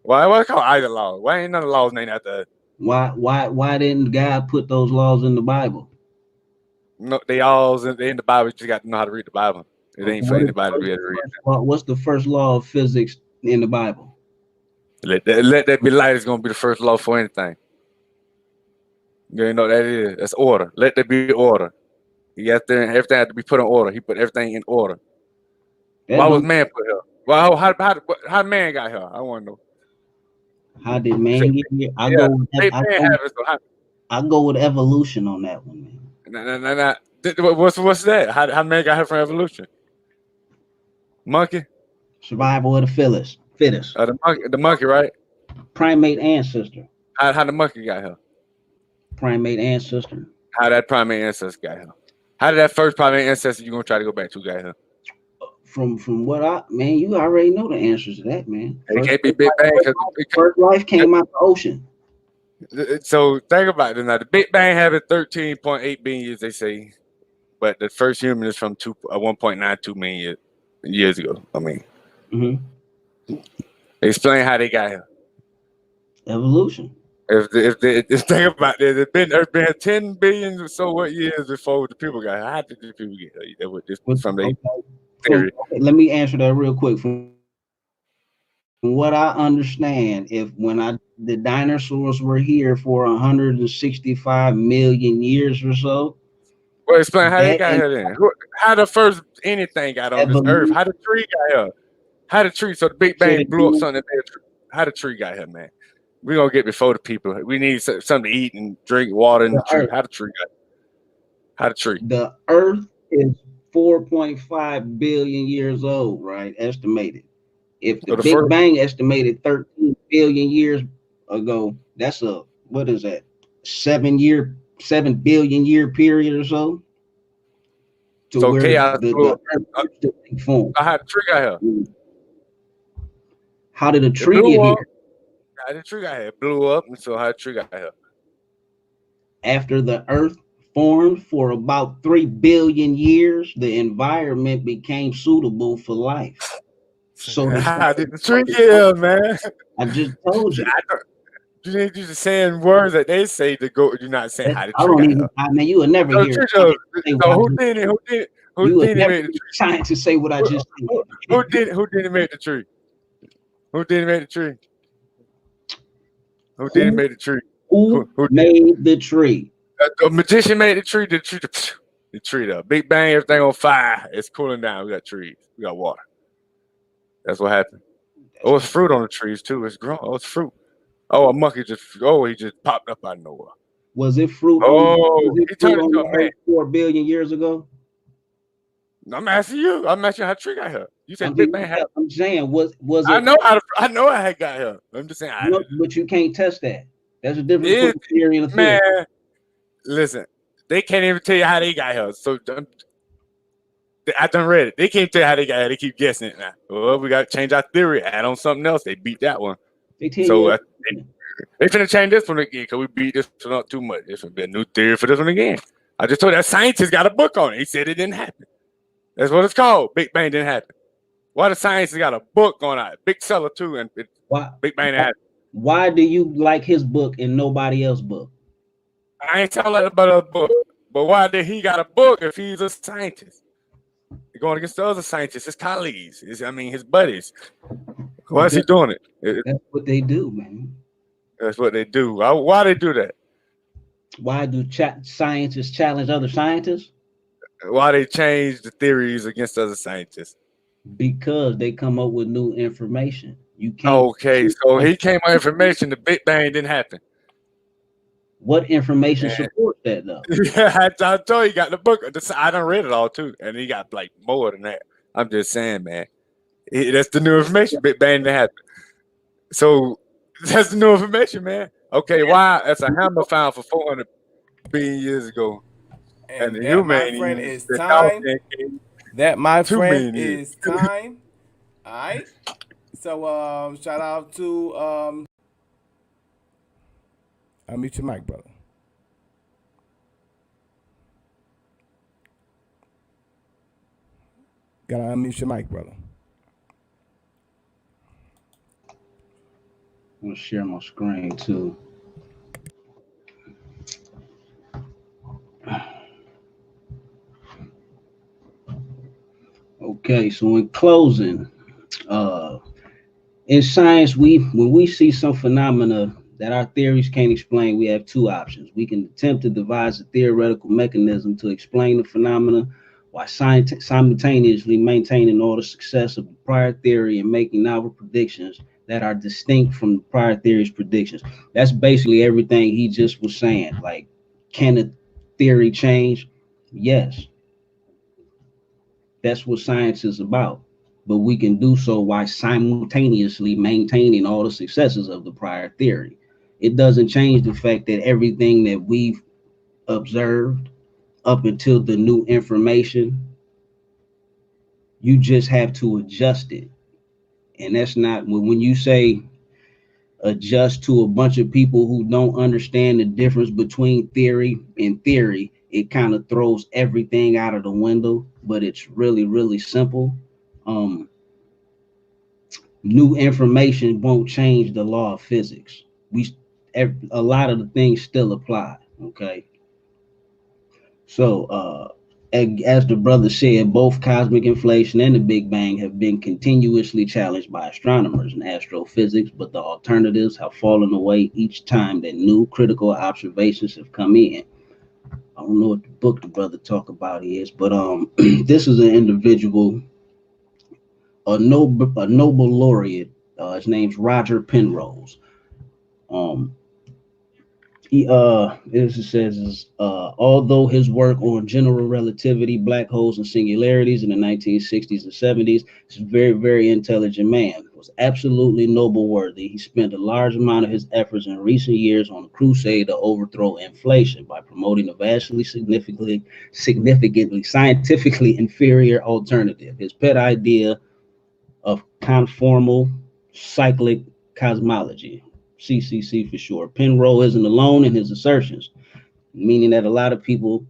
Why call Isaac laws? Why ain't none of the laws named after? Why didn't God put those laws in the Bible? No, they in the Bible. You just got to know how to read the Bible. It ain't for anybody to be able to read. What's the first law of physics in the Bible? Let that be light is gonna be the first law for anything. You know what that is. That's order. Let there be order. He got there, everything had to be put in order. He put everything in order. Why was man put here? Well, how man got here? I want to know. How did man get here? I go with evolution on that one, man. Nah. What's that? How man got here from evolution? Monkey? Survival of the fittest. The monkey, right? Primate ancestor. How the monkey got here? Primate ancestor. How that primate ancestor got here? How did that first primate ancestor you gonna try to go back to got here? From what you already know the answers to that, man. It can't be Big Bang because first life came out the ocean. So think about it now. The Big Bang happened 13.8 billion years, they say, but the first human is from 1.92 million years ago. I mean, explain how they got here. Evolution. If think about it, there's been 10 billion or so what years before the people got here. How did the people get here? From the theory. Let me answer that real quick. From what I understand, the dinosaurs were here for 165 million years or so. Well, explain how they got here then. How the first anything got on this earth? How the tree got here? How the tree? So the Big Bang blew up something. How the tree got here, man? We're gonna get before the people. We need something to eat and drink, water, and the tree. How the tree got? How the tree? The Earth is 4.5 billion years old, right? Estimated. If the Big Bang estimated 13 billion years ago, that's what is that? 7 billion year period or so. So chaos. The Earth formed. How the tree got here? How did a tree get here? How the tree got here? It blew up, and so how the tree got here? After the Earth formed for about 3 billion years, the environment became suitable for life. So how did the tree get here, man? I just told you. You ain't just saying words that they say to go. You're not saying how the tree got here. I mean, you would never hear. So who did it? Who did it make the tree? Trying to say what I just said. Who did it make the tree? Who did it make the tree? Who did it make the tree? Who made the tree? The magician made the tree. The tree up. Big Bang, everything on fire. It's cooling down. We got trees. We got water. That's what happened. Oh, it's fruit on the trees too. It's growing. Oh, it's fruit. Oh, a monkey he just popped up out of nowhere. Was it fruit? He turned into a man 4 billion years ago. I'm asking you. I'm asking how the tree got here. You said Big Bang happened. I'm saying was it? I know how it got here. I'm just saying. But you can't test that. There's a difference between theory and a theory. Man, listen, they can't even tell you how they got here. So I done read it. They can't tell you how they got here. They keep guessing it now. Well, we got to change our theory. Add on something else. They beat that one. They finna change this one again because we beat this one up too much. This will be a new theory for this one again. I just told that scientist got a book on it. He said it didn't happen. That's what it's called. Big Bang didn't happen. Why the scientist got a book on it? Big seller too, and Big Bang didn't happen. Why do you like his book and nobody else's book? I ain't telling about a book, but why did he got a book if he's a scientist? He's going against the other scientists, his colleagues, his buddies. Why is he doing it? That's what they do, man. That's what they do. Why they do that? Why do scientists challenge other scientists? Why they change the theories against other scientists? Because they come up with new information. You can't. Okay, so he came up with information. The Big Bang didn't happen. What information supports that though? Yeah, I told you, got the book. I done read it all too, and he got like more than that. I'm just saying, man. That's the new information. Big Bang didn't happen. So that's the new information, man. Okay, why? That's a hammer found for 400 billion years ago, and the human is time. That, my friend, is time. All right. So, shout out to unmute your mic, brother. Gotta unmute your mic, brother. I'm gonna share my screen too. Okay, so in closing, in science, when we see some phenomena that our theories can't explain, we have two options. We can attempt to devise a theoretical mechanism to explain the phenomena while simultaneously maintaining all the success of the prior theory and making novel predictions that are distinct from the prior theory's predictions. That's basically everything he just was saying. Like, can a theory change? Yes, that's what science is about. But we can do so while simultaneously maintaining all the successes of the prior theory. It doesn't change the fact that everything that we've observed up until the new information, you just have to adjust it. And that's not when you say adjust to a bunch of people who don't understand the difference between theory and theory, it kind of throws everything out of the window, but it's really, really simple. New information won't change the law of physics. A lot of the things still apply. Okay. So, as the brother said, both cosmic inflation and the Big Bang have been continuously challenged by astronomers and astrophysics, but the alternatives have fallen away each time that new critical observations have come in. I don't know what the book the brother talk about is, but this is an individual, a Nobel laureate. His name's Roger Penrose. As it says, although his work on general relativity, black holes, and singularities in the 1960s and 70s, is a very, very intelligent man. Was absolutely Nobel worthy. He spent a large amount of his efforts in recent years on a crusade to overthrow inflation by promoting a vastly significantly scientifically inferior alternative. His pet idea of conformal cyclic cosmology, CCC for short. Penrose isn't alone in his assertions, meaning that a lot of people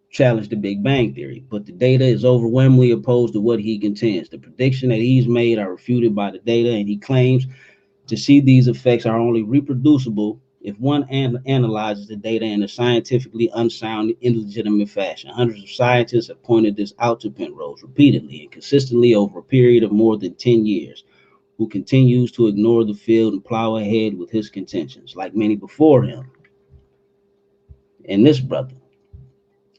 challenge the Big Bang Theory, but the data is overwhelmingly opposed to what he contends. The prediction that he's made are refuted by the data, and he claims to see these effects are only reproducible if one analyzes the data in a scientifically unsound, illegitimate fashion. Hundreds of scientists have pointed this out to Penrose repeatedly and consistently over a period of more than 10 years. Who continues to ignore the field and plow ahead with his contentions, like many before him. And this brother,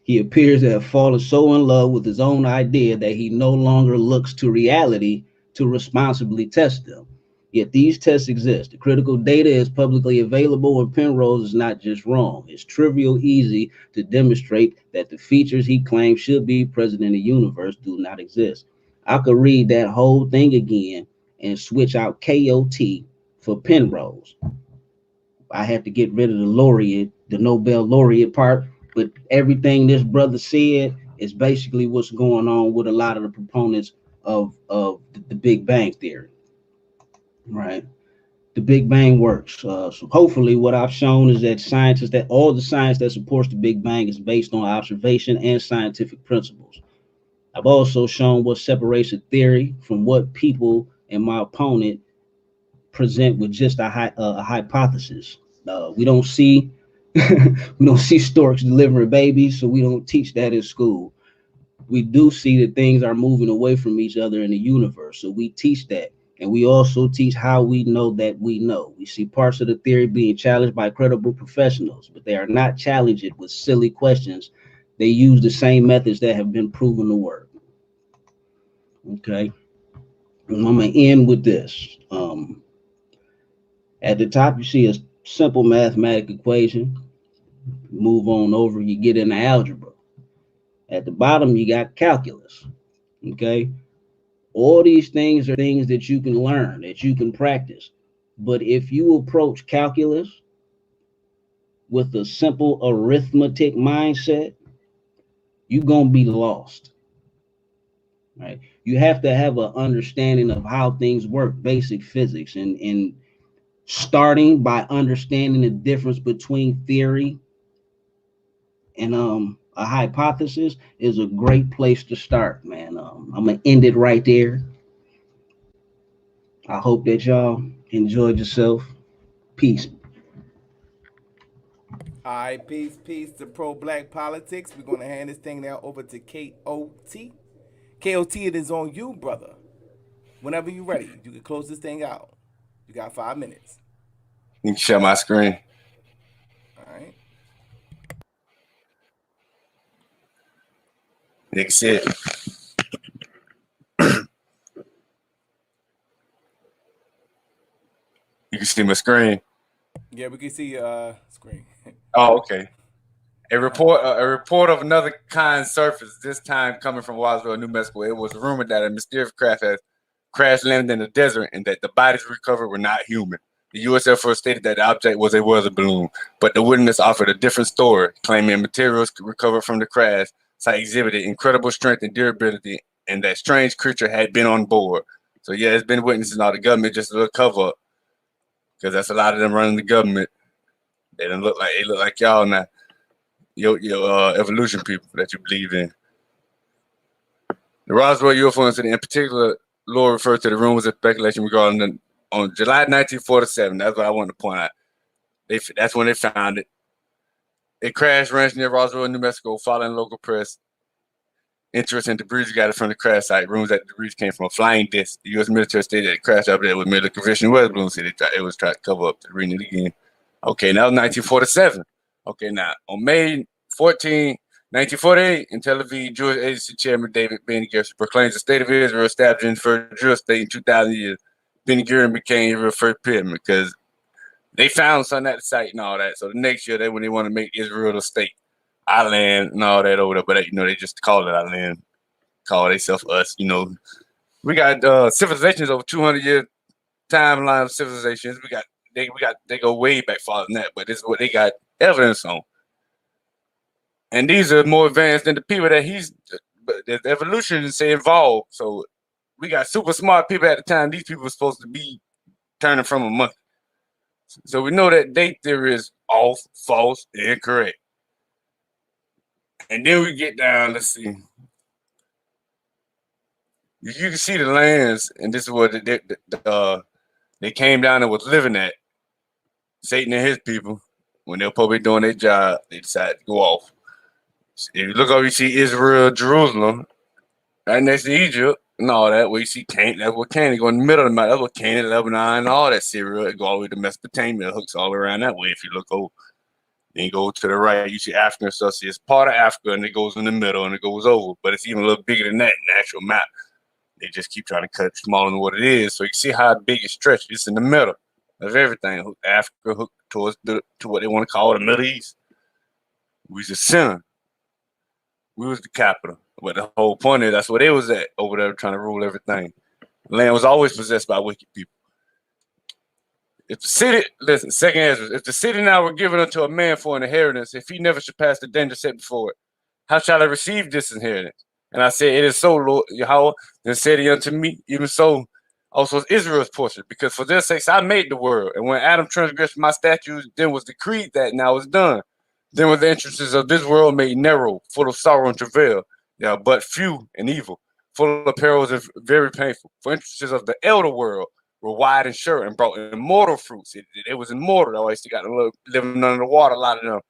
he appears to have fallen so in love with his own idea that he no longer looks to reality to responsibly test them. Yet these tests exist. The critical data is publicly available, and Penrose is not just wrong. It's trivial easy to demonstrate that the features he claims should be present in the universe do not exist. I could read that whole thing again and switch out KOT for Penrose. I have to get rid of the laureate, the Nobel laureate part, but everything this brother said is basically what's going on with a lot of the proponents of the Big Bang Theory, right? The Big Bang works. So hopefully what I've shown is that all the science that supports the Big Bang is based on observation and scientific principles. I've also shown what separates a theory from what people and my opponent present with just a hypothesis. We don't see storks delivering babies, so we don't teach that in school. We do see that things are moving away from each other in the universe, so we teach that. And we also teach how we know that we know. We see parts of the theory being challenged by credible professionals, but they are not challenged it with silly questions. They use the same methods that have been proven to work. Okay. I'm going to end with this. At the top, you see a simple mathematical equation. Move on over, you get into algebra. At the bottom, you got calculus. Okay. All these things are things that you can learn, that you can practice. But if you approach calculus with a simple arithmetic mindset, you're going to be lost. Right? You have to have an understanding of how things work, basic physics, and starting by understanding the difference between theory and a hypothesis is a great place to start, man. I'm gonna end it right there. I hope that y'all enjoyed yourself. Peace. All right, peace to pro-black politics. We're gonna hand this thing now over to KOT. KOT, it is on you, brother. Whenever you're ready, you can close this thing out. You got 5 minutes. You can share my screen. All right. You can see it. You can see my screen. Yeah, we can see screen. Oh, okay. A report of another kind surfaced, this time coming from Roswell, New Mexico. It was rumored that a mysterious craft had crash landed in the desert and that the bodies recovered were not human. The U.S. Air Force stated that the object was a weather balloon, but the witness offered a different story, claiming materials recovered from the crash site exhibited incredible strength and durability, and that strange creature had been on board. So yeah, it's been witnessing all the government just a little cover up, because that's a lot of them running the government. They look like y'all now. Your evolution people that you believe in. The Roswell UFO incident in particular, Law referred to the rumors of speculation regarding on July 1947. That's what I want to point out. That's when they found it. It crashed ranch near Roswell, New Mexico, following local press. Interest in debris gathered from the crash site. Rumors that the debris came from a flying disc. The U.S. military stated it crashed up there with merely conventional weather balloons. It was trying to cover up. Reading it again. Okay, now 1947. Okay, now on May 14, 1948, in Tel Aviv, Jewish Agency Chairman David Ben-Gurion proclaims the state of Israel established in the first Jewish state in 2,000 years. Ben-Gurion became Israel's first president because they found something at the site and all that. So the next year, when they want to make Israel a state, our land and all that over there, but they just call it our land, call themselves us. We got civilizations over 200 year timeline of civilizations. They go way back farther than that, but this is what they got evidence on. And these are more advanced than the people that the evolution say involved. So we got super smart people at the time. These people were supposed to be turning from a monkey. So we know that date theory is off, false, incorrect. And then we get down, let's see. You can see the lands, and this is what they came down and was living at. Satan and his people, when they were probably doing their job, they decided to go off. If you look over, you see Israel, Jerusalem, right next to Egypt, and all that. Where you see Canaan, that's what Canaan go in the middle of the map. That's what Canaan, Lebanon, and all that Syria. It go all the way to Mesopotamia. It hooks all around that way. If you look over, then you go to the right, you see Africa and stuff. See, it's part of Africa, and it goes in the middle, and it goes over. But it's even a little bigger than that in the actual map. They just keep trying to cut it smaller than what it is. So you see how big it stretches. It's in the middle of everything. Africa hooked towards to what they want to call the Middle East. We was the center. We was the capital. But the whole point is that's where they was at over there trying to rule everything. The land was always possessed by wicked people. If the city, listen, second answer, if the city now were given unto a man for an inheritance, if he never should pass the danger set before it, how shall I receive this inheritance? And I said, it is so, Lord Yahweh, then said he unto me, even so also is Israel's portion, because for their sakes I made the world. And when Adam transgressed my statutes, then was decreed that now is done. Then were the entrances of this world made narrow, full of sorrow and travail, but few and evil, full of perils and very painful. For entrances of the elder world were wide and sure and brought immortal fruits. It was immortal. They always got living under the water, a lot of them.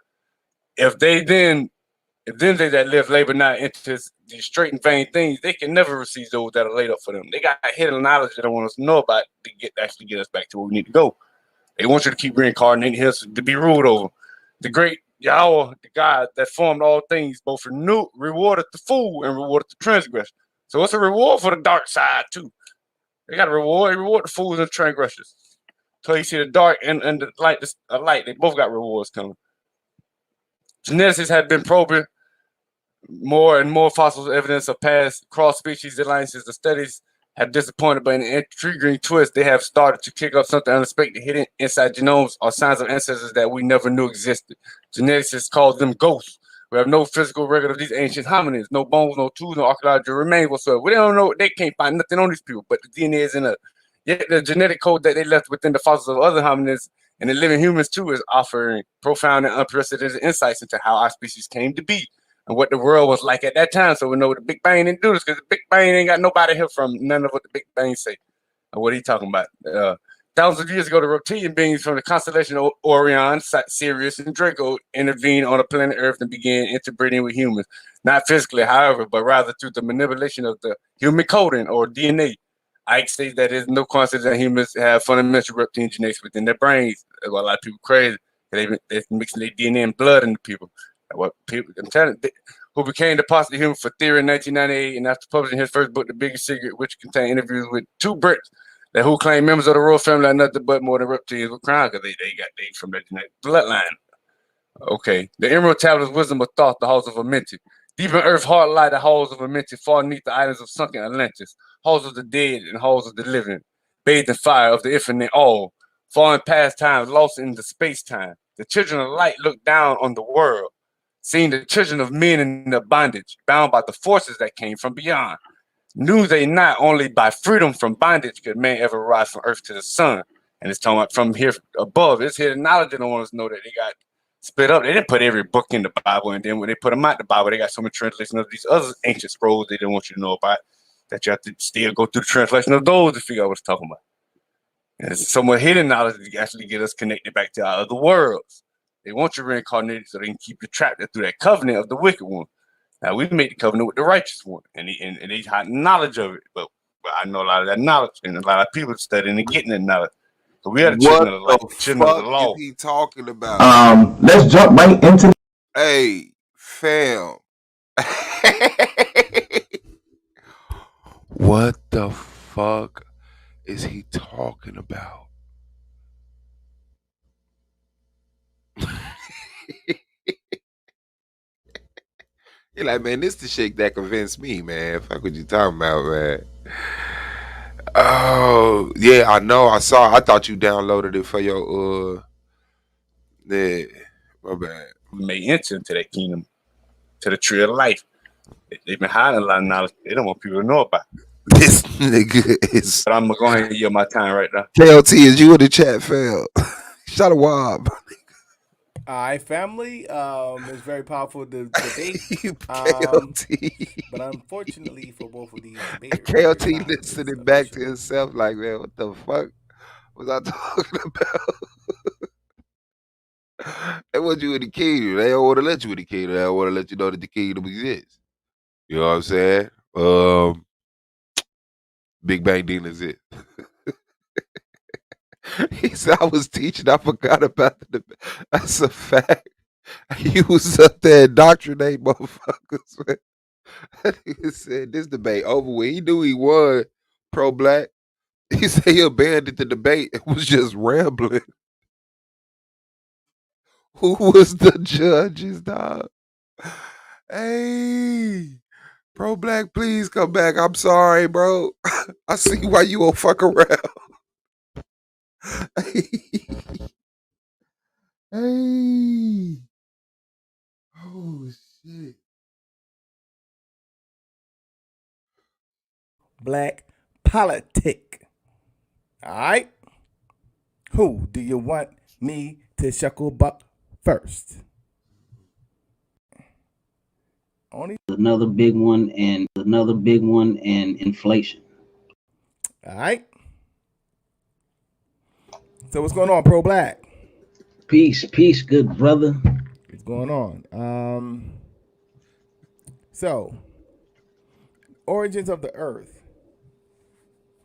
If they that live labor not into these straight and vain things, they can never receive those that are laid up for them. They got hidden knowledge they don't want us to know about to actually get us back to where we need to go. They want you to keep reincarnating here to be ruled over. The great Yahweh, the God that formed all things, both rewarded the fool and rewarded the transgressor. So it's a reward for the dark side too. They got a reward. They reward the fools and the transgressors. So you see the dark and the light, they both got rewards coming. Geneticists have been probing more and more fossil evidence of past cross-species alliances. The studies have disappointed, but in an intriguing twist, they have started to kick up something unexpected hidden inside genomes or signs of ancestors that we never knew existed. Geneticists call them ghosts. We have no physical record of these ancient hominids, no bones, no tools, no archaeological remains whatsoever. We don't know, they can't find nothing on these people, but the DNA is in yet the genetic code that they left within the fossils of other hominids and the living humans too is offering profound and unprecedented insights into how our species came to be. and what the world was like at that time. So we know the Big Bang didn't do this because the Big Bang ain't got nobody here from none of what the Big Bang say. And what are you talking about? Thousands of years ago, the reptilian beings from the constellation of Orion, Sirius, and Draco intervened on the planet Earth and began interbreeding with humans. Not physically, however, but rather through the manipulation of the human coding or DNA. Ike states that there's no coincidence that humans have fundamental reptilian genetics within their brains. That's why a lot of people crazy. They're mixing their DNA and blood into people. What people, I'm telling you, who became the positive human for theory in 1998, and after publishing his first book, The Biggest Secret, which contained interviews with two Brits that who claim members of the royal family are nothing but more than reptilians with crowns because they from that genetic bloodline. Okay. The Emerald Tablets, Wisdom of Thought, the halls of Amenti. Deep in Earth's heart lie the halls of Amenti, far beneath the islands of sunken Atlantis, halls of the dead and halls of the living, bathed in fire of the infinite all, falling past time, lost in the space-time. The children of light look down on the world, seeing the children of men in their bondage, bound by the forces that came from beyond. Knew they not only by freedom from bondage could man ever rise from earth to the sun. And it's talking about from here above. It's here the knowledge they don't want us to know that they got split up. They didn't put every book in the Bible, and then when they put them out the Bible, they got so many translations of these other ancient scrolls they didn't want you to know about that you have to still go through the translation of those to figure out what it's talking about. And it's somewhat hidden knowledge that actually get us connected back to our other worlds. They want you reincarnated so they can keep you trapped through that covenant of the wicked one. Now we made the covenant with the righteous one, and they had knowledge of it. But I know a lot of that knowledge, and a lot of people studying and getting that knowledge. So we are the children of the light, children of the law. What is he talking about? Let's jump right into. Hey, fam. What the fuck is he talking about? You're like, man, this the shit that convinced me, man. Fuck what you talking about, man. Oh, yeah, I know. I saw. I thought you downloaded it for your yeah, my bad. We may enter into that kingdom, to the tree of life. They've been hiding a lot of knowledge. They don't want people to know about it. This nigga is. But I'm gonna go ahead and yield my time right now. KLT, is you in the chat, fam? Shut a wob. All right, family. It's very powerful debate. KLT. But unfortunately for both of these debaters, KLT listening back to himself like, man, what the fuck was I talking about? They want you in the kingdom. They don't want to let you in the kingdom. They don't want to let you know that the kingdom exists. You know what I'm saying? Big Bang Dean is it. He said, I was teaching, I forgot about the debate. That's a fact. He was up there indoctrinating motherfuckers, man. That nigga said this debate over with. He knew he won pro-black. He said he abandoned the debate and was just rambling. Who was the judges, dog? Hey, pro-black, please come back. I'm sorry, bro. I see why you won't fuck around. Hey. Oh, shit. Black politic. All right. Who do you want me to shuckle buck first? Only another big one, and inflation. all right. So what's going on, pro black? Peace, good brother. What's going on? So origins of the Earth.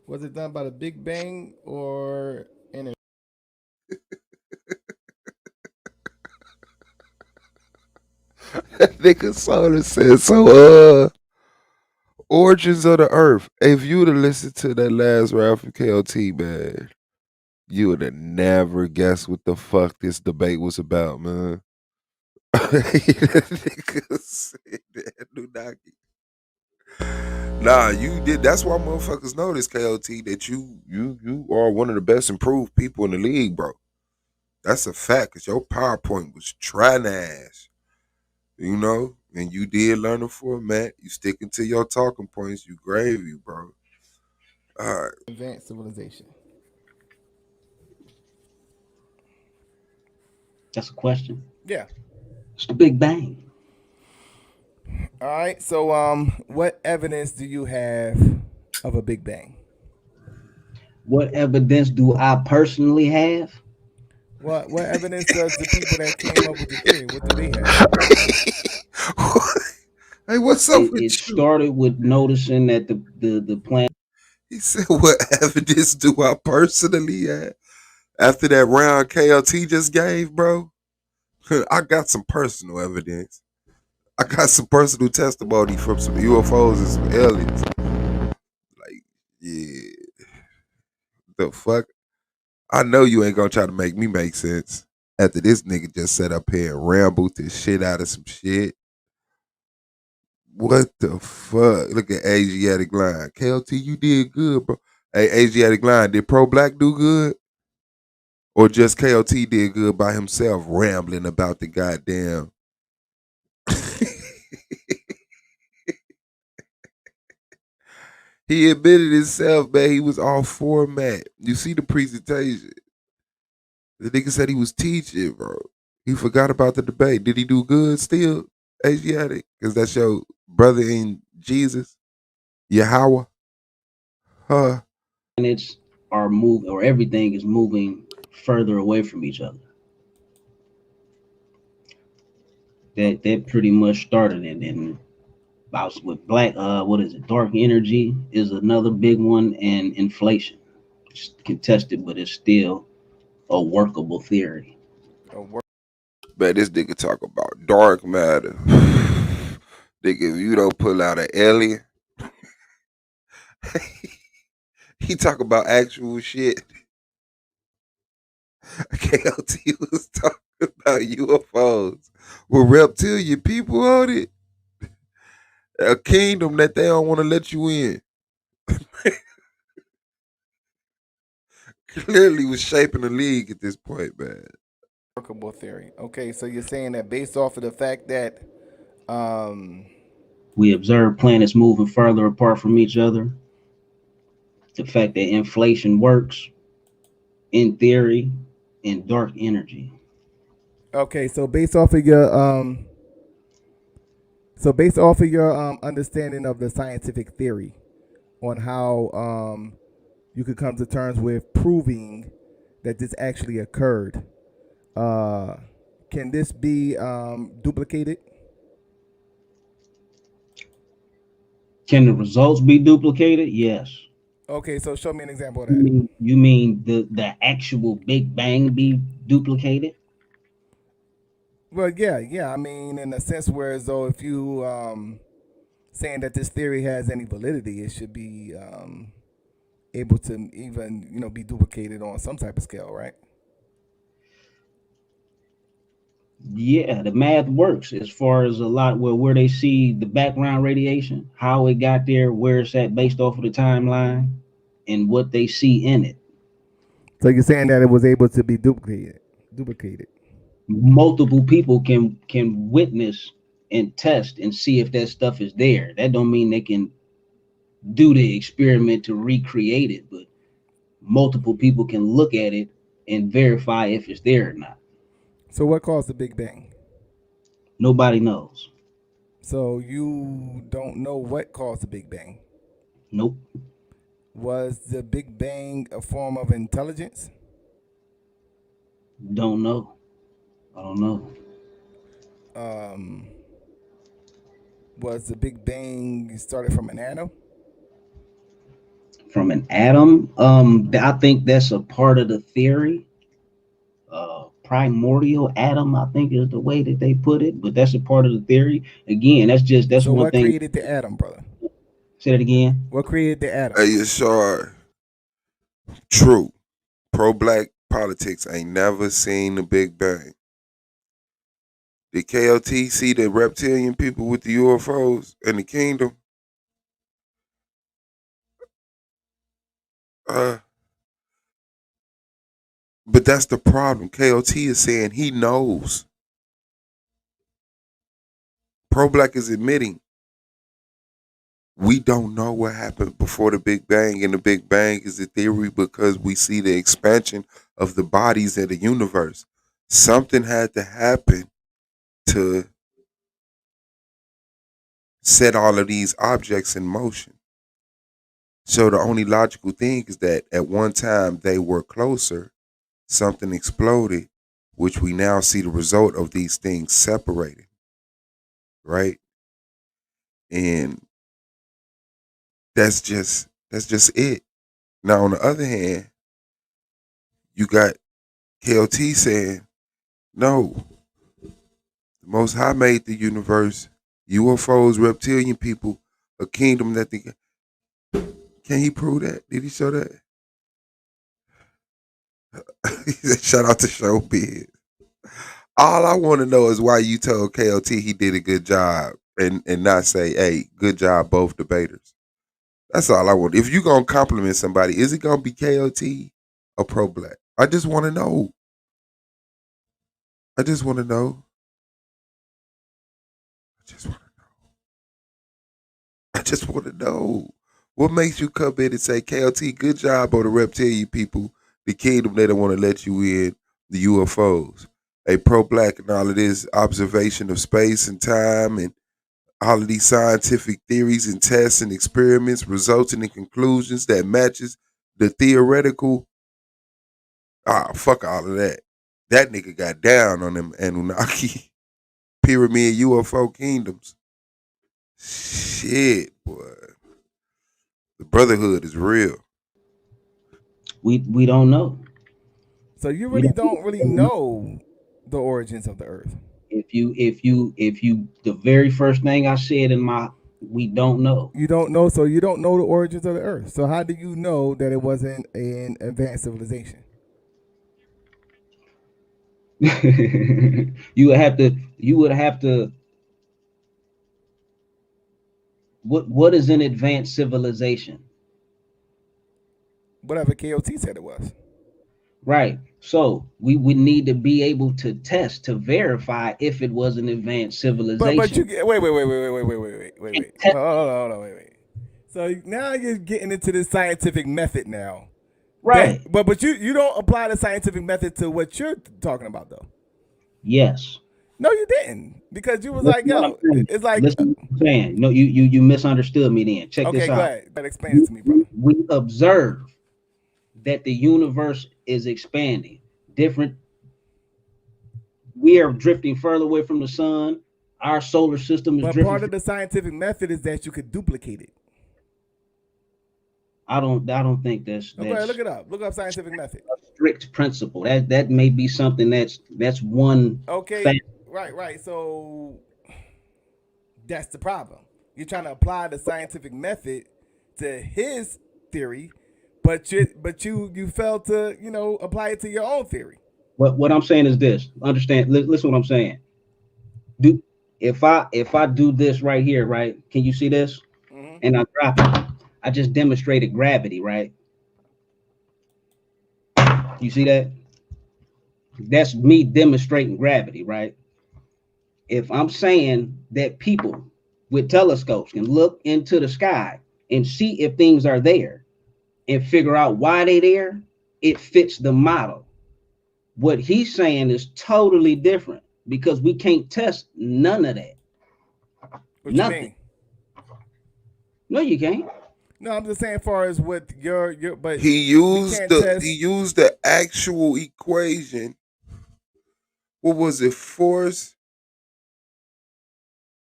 Was it done by the Big Bang or in That nigga Soda said so. Origins of the Earth. If you would have listened to that last round from KLT, man, you would have never guessed what the fuck this debate was about, man. That nigga said that, Nunaki. Nah, you did. That's why motherfuckers know this, KLT, that you are one of the best improved people in the league, bro. That's a fact, because your PowerPoint was trying ass. You know? And you did learn the format. You sticking to your talking points. You gravy, bro. All right. advanced civilization? That's a question. Yeah. It's the Big Bang. All right. So, what evidence do you have of a Big Bang? What evidence do I personally have? What evidence does the people that came up with the theory? What do they have? Hey, what's up It, with it you? started with noticing that the planet He said, "What evidence do I personally have?" After that round KLT just gave, bro, I got some personal evidence. I got some personal testimony from some UFOs and some aliens. Like, yeah, the fuck? I know you ain't gonna try to make me make sense after this nigga just sat up here and rambled the shit out of some shit. What the fuck? Look at Asiatic Line. KLT, you did good, bro. Hey, Asiatic Line, did Pro Black do good? Or just KLT did good by himself rambling about the goddamn. He admitted himself, man, he was off format. You see the presentation. The nigga said he was teaching, bro. He forgot about the debate. Did he do good still, Asiatic? Because that's your brother in Jesus, Yahweh. Huh? planets are moving, or everything is moving further away from each other. That pretty much started it. And about with black, what is it? Dark energy is another big one, and inflation. It's contested, but it's still a workable theory. Man, this nigga talk about dark matter. Nigga, if you don't pull out an alien, he talk about actual shit. KLT was talking about UFOs with reptilian people on it. A kingdom that they don't want to let you in. Clearly was shaping the league at this point, man. Workable theory. Okay, so you're saying that based off of the fact that, um, We observe planets moving further apart from each other. The fact that inflation works in theory, and dark energy. okay, so based off of your, understanding of the scientific theory on how you could come to terms with proving that this actually occurred, uh, can this be duplicated? Can the results be duplicated? Yes. Okay, so show me an example of You that. mean, you mean the actual Big Bang be duplicated? Well, yeah. I mean, in a sense, where as though if you saying that this theory has any validity, it should be able to even be duplicated on some type of scale, right? Yeah, the math works as far as a lot where they see the background radiation, how it got there, where it's at based off of the timeline, and what they see in it. So you're saying that it was able to be duplicated. Multiple people can witness and test and see if that stuff is there. That don't mean they can do the experiment to recreate it, but multiple people can look at it and verify if it's there or not. So what caused the Big Bang? Nobody knows. So you don't know what caused the Big Bang. Nope. Was the Big Bang a form of intelligence? Don't know. I don't know. Um, was the Big Bang started from an atom? From an atom, I think that's a part of the theory. Primordial atom, I think is the way that they put it, but that's a part of the theory. Again, that's So one what thing. created the atom, brother? Say that again. What created the atom? Hey, you sure? True. Pro black politics ain't never seen the Big Bang. Did KLT see the reptilian people with the UFOs in the kingdom? Uh, but that's the problem. KLT is saying he knows. Pro black is admitting we don't know what happened before the Big Bang, and the Big Bang is a theory because we see the expansion of the bodies in the universe. Something had to happen to set all of these objects in motion. So the only logical thing is that at one time they were closer, something exploded, which we now see the result of these things separating, right? And that's just it. Now on the other hand, you got KLT saying, no, the Most High made the universe, UFOs, reptilian people, a kingdom that they can he prove that? Did he show that? He said, shout out to Showbiz. All I want to know is why you told KLT he did a good job and not say, hey, good job, both debaters. That's all I want. If you going to compliment somebody, is it going to be KLT or pro black? I just want to know. I just want to know. I just want to know. What makes you come in and say, KLT, good job on the reptilian people, the kingdom they don't want to let you in, the UFOs. A pro-black and all of this observation of space and time and all of these scientific theories and tests and experiments resulting in conclusions that matches the theoretical. Fuck all of that. That nigga got down on them Anunnaki pyramid UFO kingdoms. Shit, boy. The brotherhood is real. We don't know. So you really don't really know the origins of the earth. If you the very first thing I said in my we don't know. You don't know, so you don't know the origins of the earth. So how do you know that it wasn't an advanced civilization? you would have to what is an advanced civilization? Whatever KOT said it was. Right. So we would need to be able to test to verify if it was an advanced civilization. But you get wait. Hold on, wait. So now you're getting into the scientific method now. Right. But you don't apply the scientific method to what you're talking about though. Yes. No, you didn't, because you was like, yo, it's like. Listen to what I'm saying. No, you misunderstood me then. Check this out. Okay, go ahead. Explain it to me, brother. We observe that the universe is expanding. We are drifting further away from the sun. Our solar system is drifting. But part of the scientific method is that you could duplicate it. I don't think that's okay, look it up. Look up scientific method. A strict principle. That may be something that's one. Okay. Fact. Right. So that's the problem. You're trying to apply the scientific method to his theory, but you failed to apply it to your own theory. What I'm saying is this. Understand? Listen what I'm saying. If I do this right here, right? Can you see this? Mm-hmm. And I drop it. I just demonstrated gravity, right? You see that? That's me demonstrating gravity, right? If I'm saying that people with telescopes can look into the sky and see if things are there and figure out why they're there, it fits the model. What he's saying is totally different because we can't test none of that. What Nothing. You mean? No, you can't. No, I'm just saying, as far as what your but he used the actual equation. What was it? Force.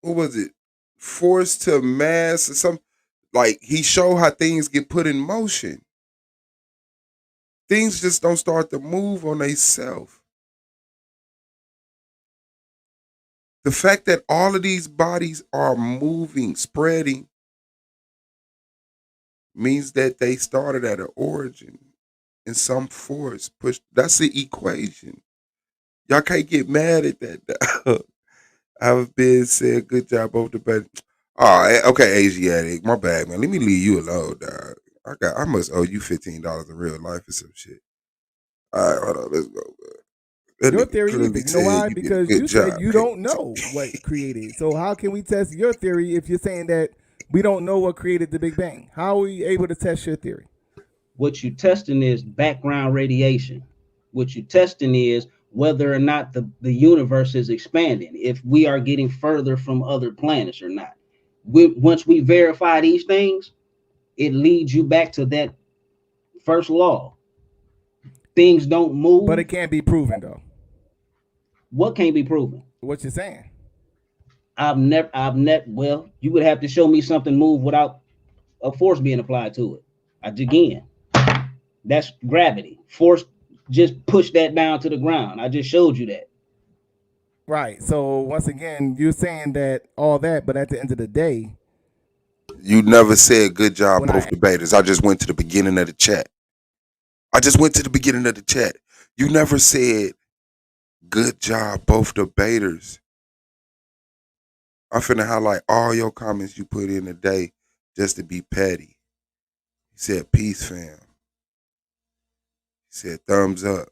What was it? Force to mass or something. Like he showed how things get put in motion. Things just don't start to move on themselves. The fact that all of these bodies are moving, spreading, means that they started at an origin and some force pushed. That's the equation. Y'all can't get mad at that. I've been said good job over the bed. Oh, okay, Asiatic. My bad, man. Let me leave you alone, dog. I must owe you $15 in real life or some shit. All right, hold on, let's go. Your theory, you know why? Because you said you don't know what created. So how can we test your theory if you're saying that we don't know what created the Big Bang? How are we able to test your theory? What you're testing is background radiation. What you're testing is whether or not the universe is expanding, if we are getting further from other planets or not. once we verify these things, it leads you back to that first law. Things don't move. But it can't be proven though. What can't be proven? What you're saying? I've never. Well, you would have to show me something move without a force being applied to it. Again, that's gravity. Force just push that down to the ground. I just showed you that. Right. So once again, you're saying that all that, but at the end of the day, You never said good job, When both I- debaters. I just went to the beginning of the chat. You never said good job, both debaters. I'm finna highlight all your comments you put in today just to be petty. He said peace, fam. He said thumbs up.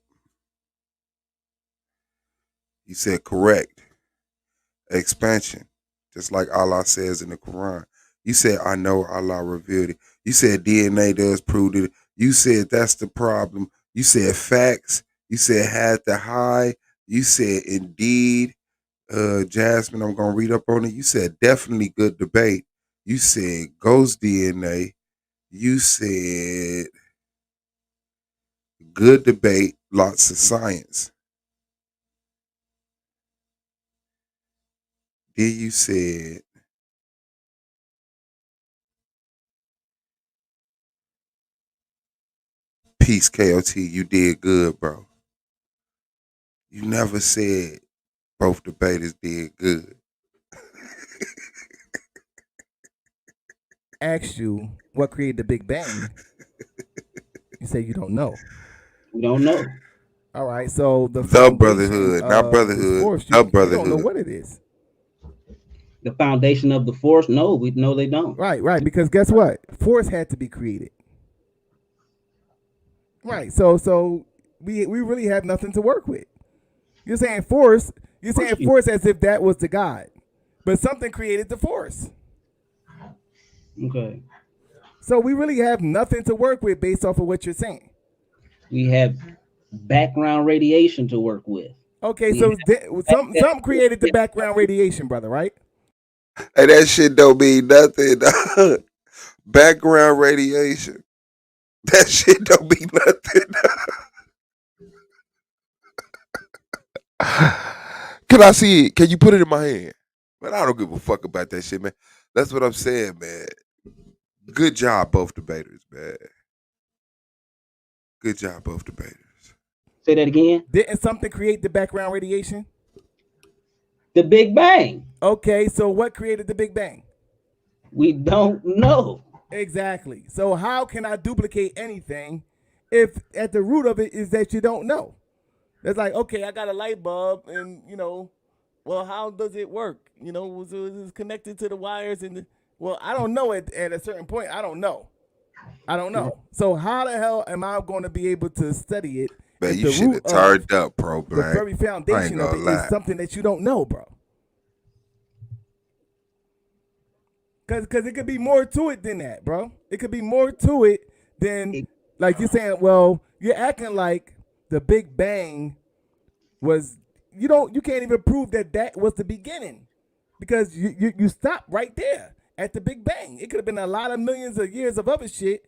He said correct. Expansion. Just like Allah says in the Quran. You said, I know Allah revealed it. You said DNA does prove it. You said that's the problem. You said facts. You said had to hide. You said indeed. Jasmine, I'm gonna read up on it. You said definitely good debate. You said ghost DNA. You said good debate, lots of science. Then you said peace, KOT. You did good, bro. You never said both debaters did good. asked you what created the Big Bang, you say you don't know. We don't know. All right. So the Brotherhood, foundation not of brotherhood, this force, the you don't know brotherhood. what it is. The foundation of the force? No, we know they don't. Right. Because guess what? Force had to be created. Right. So we really have nothing to work with. You're saying force. You're saying force as if that was the God, but something created the force. Okay. So we really have nothing to work with based off of what you're saying. We have background radiation to work with. Okay, so something created the background radiation, brother, right? Hey, that shit don't mean nothing. Background radiation. That shit don't mean nothing. Can I see it? Can you put it in my hand? Man, I don't give a fuck about that shit, man. That's what I'm saying, man. Good job, both debaters, man. Good job, both debaters. Say that again. Didn't something create the background radiation? The Big Bang. Okay, so what created the Big Bang? We don't know. Exactly. So how can I duplicate anything if at the root of it is that you don't know? It's like, okay, I got a light bulb, and well, how does it work? Was it connected to the wires well, I don't know at a certain point. I don't know. So how the hell am I going to be able to study it? Man, you should have turned up, Pro Black. The very foundation of it is something that you don't know, bro. Because it could be more to it than that, bro. It could be more to it than, like you're saying, well, you're acting like the Big Bang was, you can't even prove that was the beginning. Because you stop right there at the Big Bang. It could have been a lot of millions of years of other shit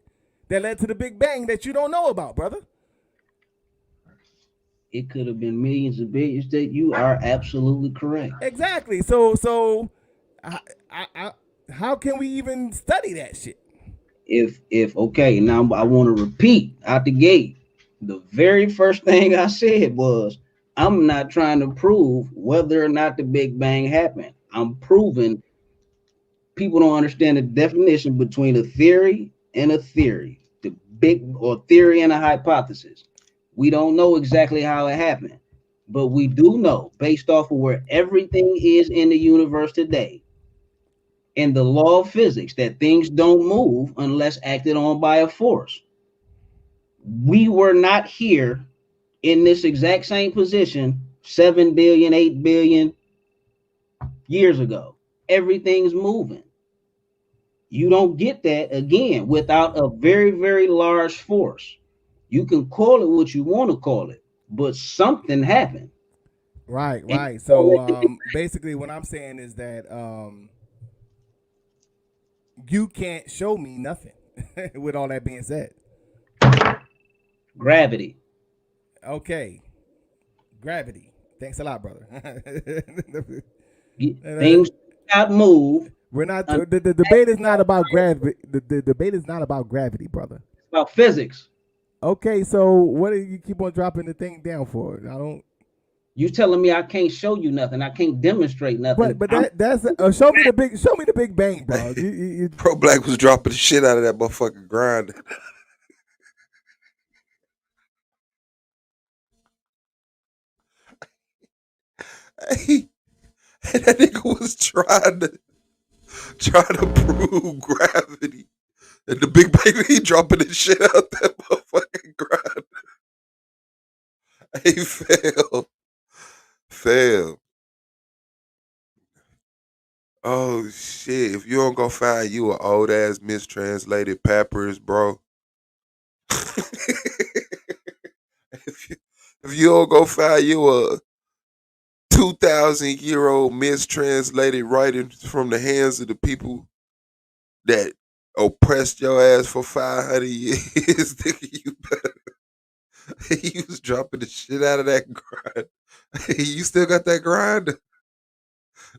that led to the Big Bang that you don't know about, brother. It could have been millions of billions. That you are absolutely correct. Exactly. So how can we even study that shit? If okay, now I want to repeat out the gate. The very first thing I said was, I'm not trying to prove whether or not the Big Bang happened. I'm proving people don't understand the definition between a theory and a theory. The theory and a hypothesis. We don't know exactly how it happened, but we do know based off of where everything is in the universe today and the law of physics that things don't move unless acted on by a force. We were not here in this exact same position 7 billion, 8 billion years ago. Everything's moving. You don't get that again without a very, very large force. You can call it what you want to call it, but something happened. Right. So basically what I'm saying is that You can't show me nothing. With all that being said, Gravity. okay, gravity. Thanks a lot, brother. Things cannot move. We're not. Un- The debate is not about gravity. The debate is not about gravity, brother. It's about physics. Okay, so what do you keep on dropping the thing down for? I don't. You telling me I can't show you nothing? I can't demonstrate nothing. But that's show me the Big Bang, bro. Pro Black was dropping the shit out of that motherfucking grind. Hey, that nigga was trying to prove gravity. And the Big Bang, he dropping the shit out that motherfucking grind. Hey, fail. Oh shit! If you don't go find you a old ass mistranslated papyrus, bro. if, you, if you don't go find you a 2,000-year-old mistranslated writing from the hands of the people that oppressed your ass for 500 years, nigga, you better. He was dropping the shit out of that grind. You still got that grind?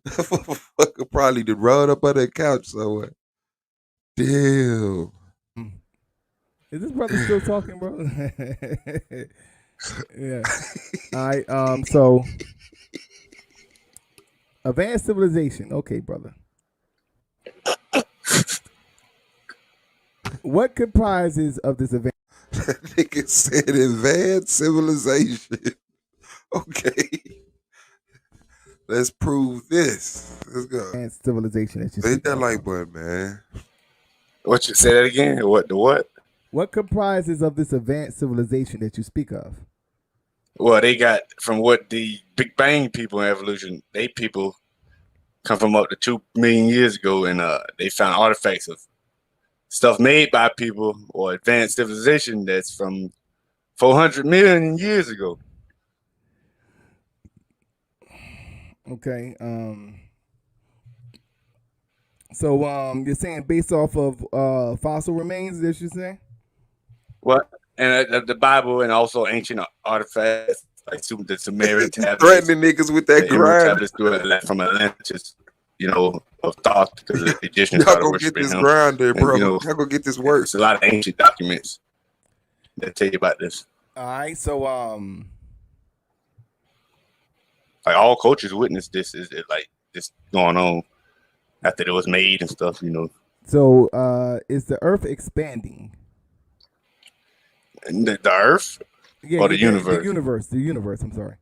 That motherfucker probably did run up on that couch somewhere. Damn. Is this brother still talking, bro? Yeah. All right. So, advanced civilization. Okay, brother. What comprises of this advanced? That nigga said advanced civilization. Okay. Let's prove this. Let's go. Advanced civilization that you Hit speak that of. like button, man. What you say that again? What the what? What comprises of this advanced civilization that you speak of? Well, they got from what the Big Bang people in evolution, they people come from up to 2 million years ago, and they found artifacts of stuff made by people or advanced civilization that's from 400 million years ago. Okay. So you're saying based off of fossil remains, that you're saying? What? And the Bible, and also ancient artifacts like the Sumerian tablets, Threatening niggas with that the Emerald grind. tablets from Atlantis, of thought, because the Egyptians Y'all started go get worshiping this him. grinder, And, bro. Y'all go get this work. There's a lot of ancient documents that tell you about this. All right. So Like all cultures witnessed this. Is it like this going on after it was made and stuff? So is the Earth expanding? And the Earth or the universe? The universe. I'm sorry.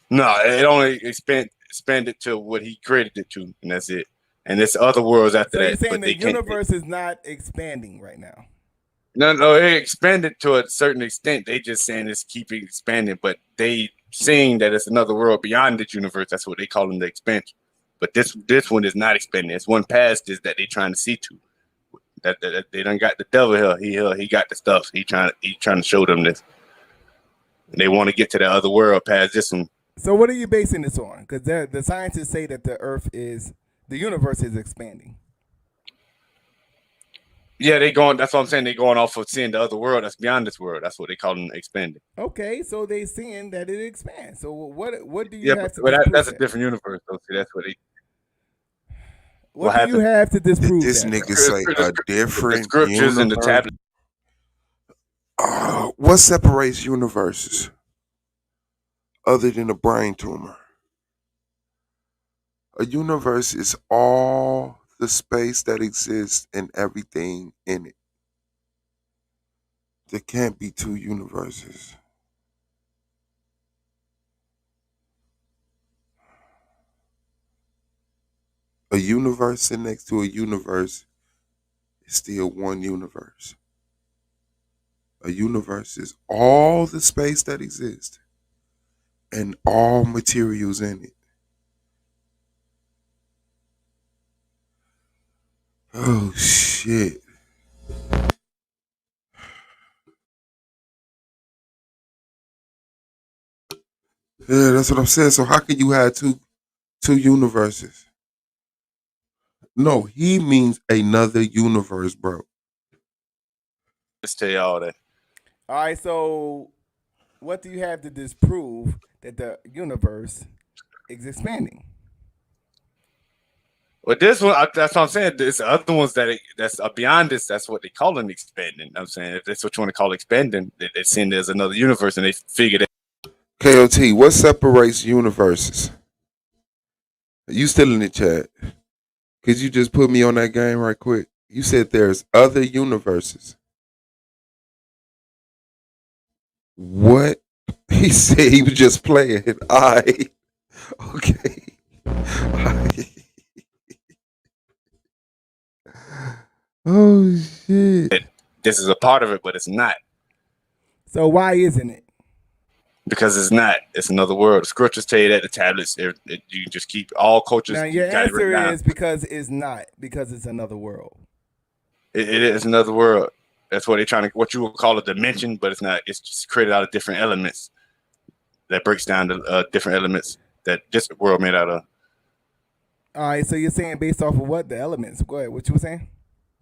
No, it only expanded to what he created it to, and that's it. And there's other worlds after So that. you're saying but the universe is not expanding right now? No, it expanded to a certain extent. They just saying it's keeping expanding, but they seeing that it's another world beyond this universe. That's what they call them, the expansion. But this one is not expanding. It's one past this that they trying to see to. That they done got the devil here. He got the stuff. He trying to show them this. And they want to get to the other world past this one. So what are you basing this on? Because the scientists say that the universe is expanding. Yeah, that's what I'm saying. They're going off of seeing the other world that's beyond this world. That's what they call them, expanding. Okay, so they seeing that it expands. So what do you have to but that's that? a different universe, though. See, that's what they. What do you have to disprove This that? nigga say a different the scriptures and the universe. tablet. What separates universes other than a brain tumor? A universe is all the space that exists and everything in it. There can't be two universes. A universe sitting next to a universe is still one universe. A universe is all the space that exists and all materials in it. Oh shit. Yeah, that's what I'm saying. So how can you have two universes? No, he means another universe, bro. Let's tell you all that. All right, so what do you have to disprove that the universe is expanding? Well, this one, that's what I'm saying. There's other ones that's beyond this. That's what they call them expanding. I'm saying if that's what you want to call expanding, they're saying there's another universe, and they figured it. KOT, what separates universes? You still in the chat? Could you just put me on that game right quick? You said there's other universes. What? He said he was just playing. Okay. Oh shit. This is a part of it, but it's not. So why isn't it? Because it's not. It's another world. The scriptures tell you that the tablets, you can just keep all cultures. Now your answer is because it's not, because it's another world. It is another world. That's what they're trying to, what you would call a dimension, but it's not. It's just created out of different elements that breaks down the different elements that this world made out of. All right, so you're saying based off of what? The elements. Go ahead. What you were saying?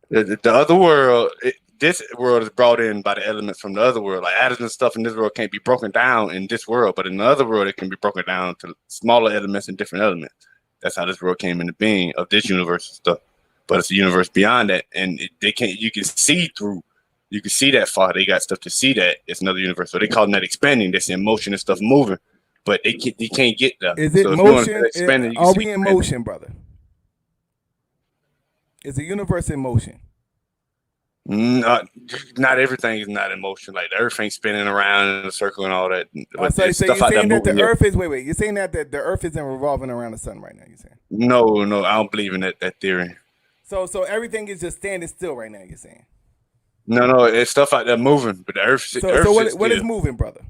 The other world, this world is brought in by the elements from the other world. Like atoms and stuff in this world can't be broken down in this world, but in the other world, it can be broken down to smaller elements and different elements. That's how this world came into being of this universe and stuff. But it's a universe beyond that, and they can't. You can see through. You can see that far. They got stuff to see that it's another universe. So they call that expanding. They're seeing motion and stuff moving, but they can't get there. Is it so motion? Are we in expanding. motion, brother? Is the universe in motion? Not everything is not in motion. Like the earth ain't spinning around in a circle and all that. But So you're stuff saying that the moving, earth is You're saying that the earth isn't revolving around the sun right now. You're saying no, I don't believe in that theory. so everything is just standing still right now. You're saying no, it's stuff out there moving, but the earth. So what is moving, brother?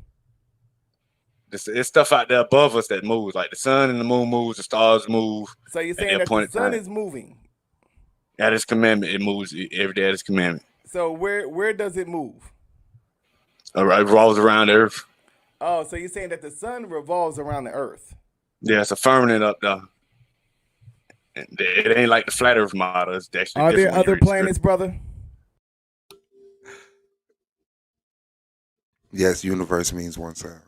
It's stuff out there above us that moves. Like the sun and the moon moves, the stars move. So you're saying that the sun is moving. At His commandment, it moves every day at His commandment. So where does it move? It revolves around the earth. Oh, so you're saying that the sun revolves around the earth? Yeah, it's a firmament up there. It ain't like the flat earth model. It's actually Are there other planets, brother? Yes, universe means one sound.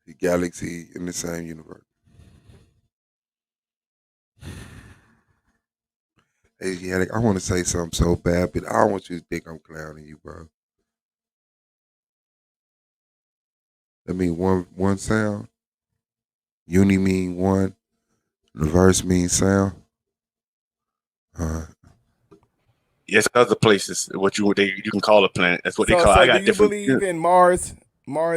The galaxy in the same universe. Hey, yeah, I want to say something so bad, but I don't want you to think I'm clowning you, bro. I mean, one sound. Uni mean one. Reverse means sound. Yes, other places. What you can call a planet. That's what they call. So I got do you different. believe in Mars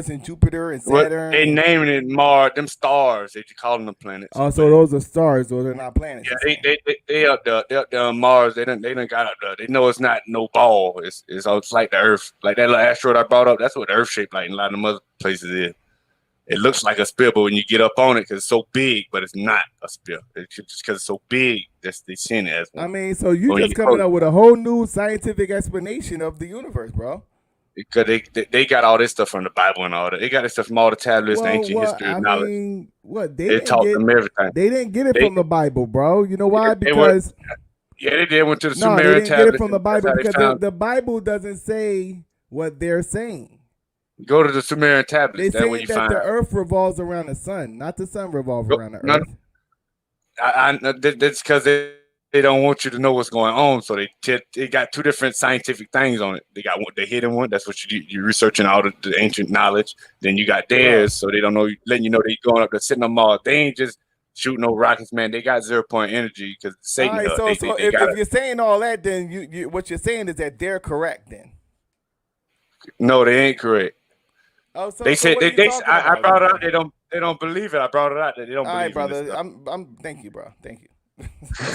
and Jupiter and Saturn? They naming it Mars. Them stars. They just calling them planets. Oh, so those are stars, or they're not planets? Yeah, they up there. They up there on Mars. They done got up there. They know it's not no ball. It's like the Earth, like that little asteroid I brought up. That's what the Earth shaped like in a lot of them other places is. It looks like a spear, but when you get up on it, because it's so big, but it's not a spear. It's just because it's so big, they seen it as one. I mean, so you just coming up with a whole new scientific explanation of the universe, bro. Because they got all this stuff from the Bible and all that. They got this stuff from all the tablets, the ancient history, knowledge. Mean, what they taught them everything. They didn't get it from the Bible, bro. You know why? Because they did. Went to the no, Sumerian they didn't tablets. Get it from the Bible because the Bible doesn't say what they're saying. Go to the Sumerian tablets. They say that the earth revolves around the sun, not the sun revolves around the earth. That's because they don't want you to know what's going on. So they got two different scientific things on it. They got the hidden one. That's what you're researching all the ancient knowledge. Then you got theirs, so they don't know, letting you know they going up there sitting on Mars. They ain't just shooting no rockets, man. They got 0-point energy because Satan. All right, so if you're saying all that, then you what you're saying is that they're correct. Then no, they ain't correct. Oh, so, they said I brought it out. They don't believe it. I brought it out that they don't believe it. All right, brother. I'm thank you, bro. Thank you.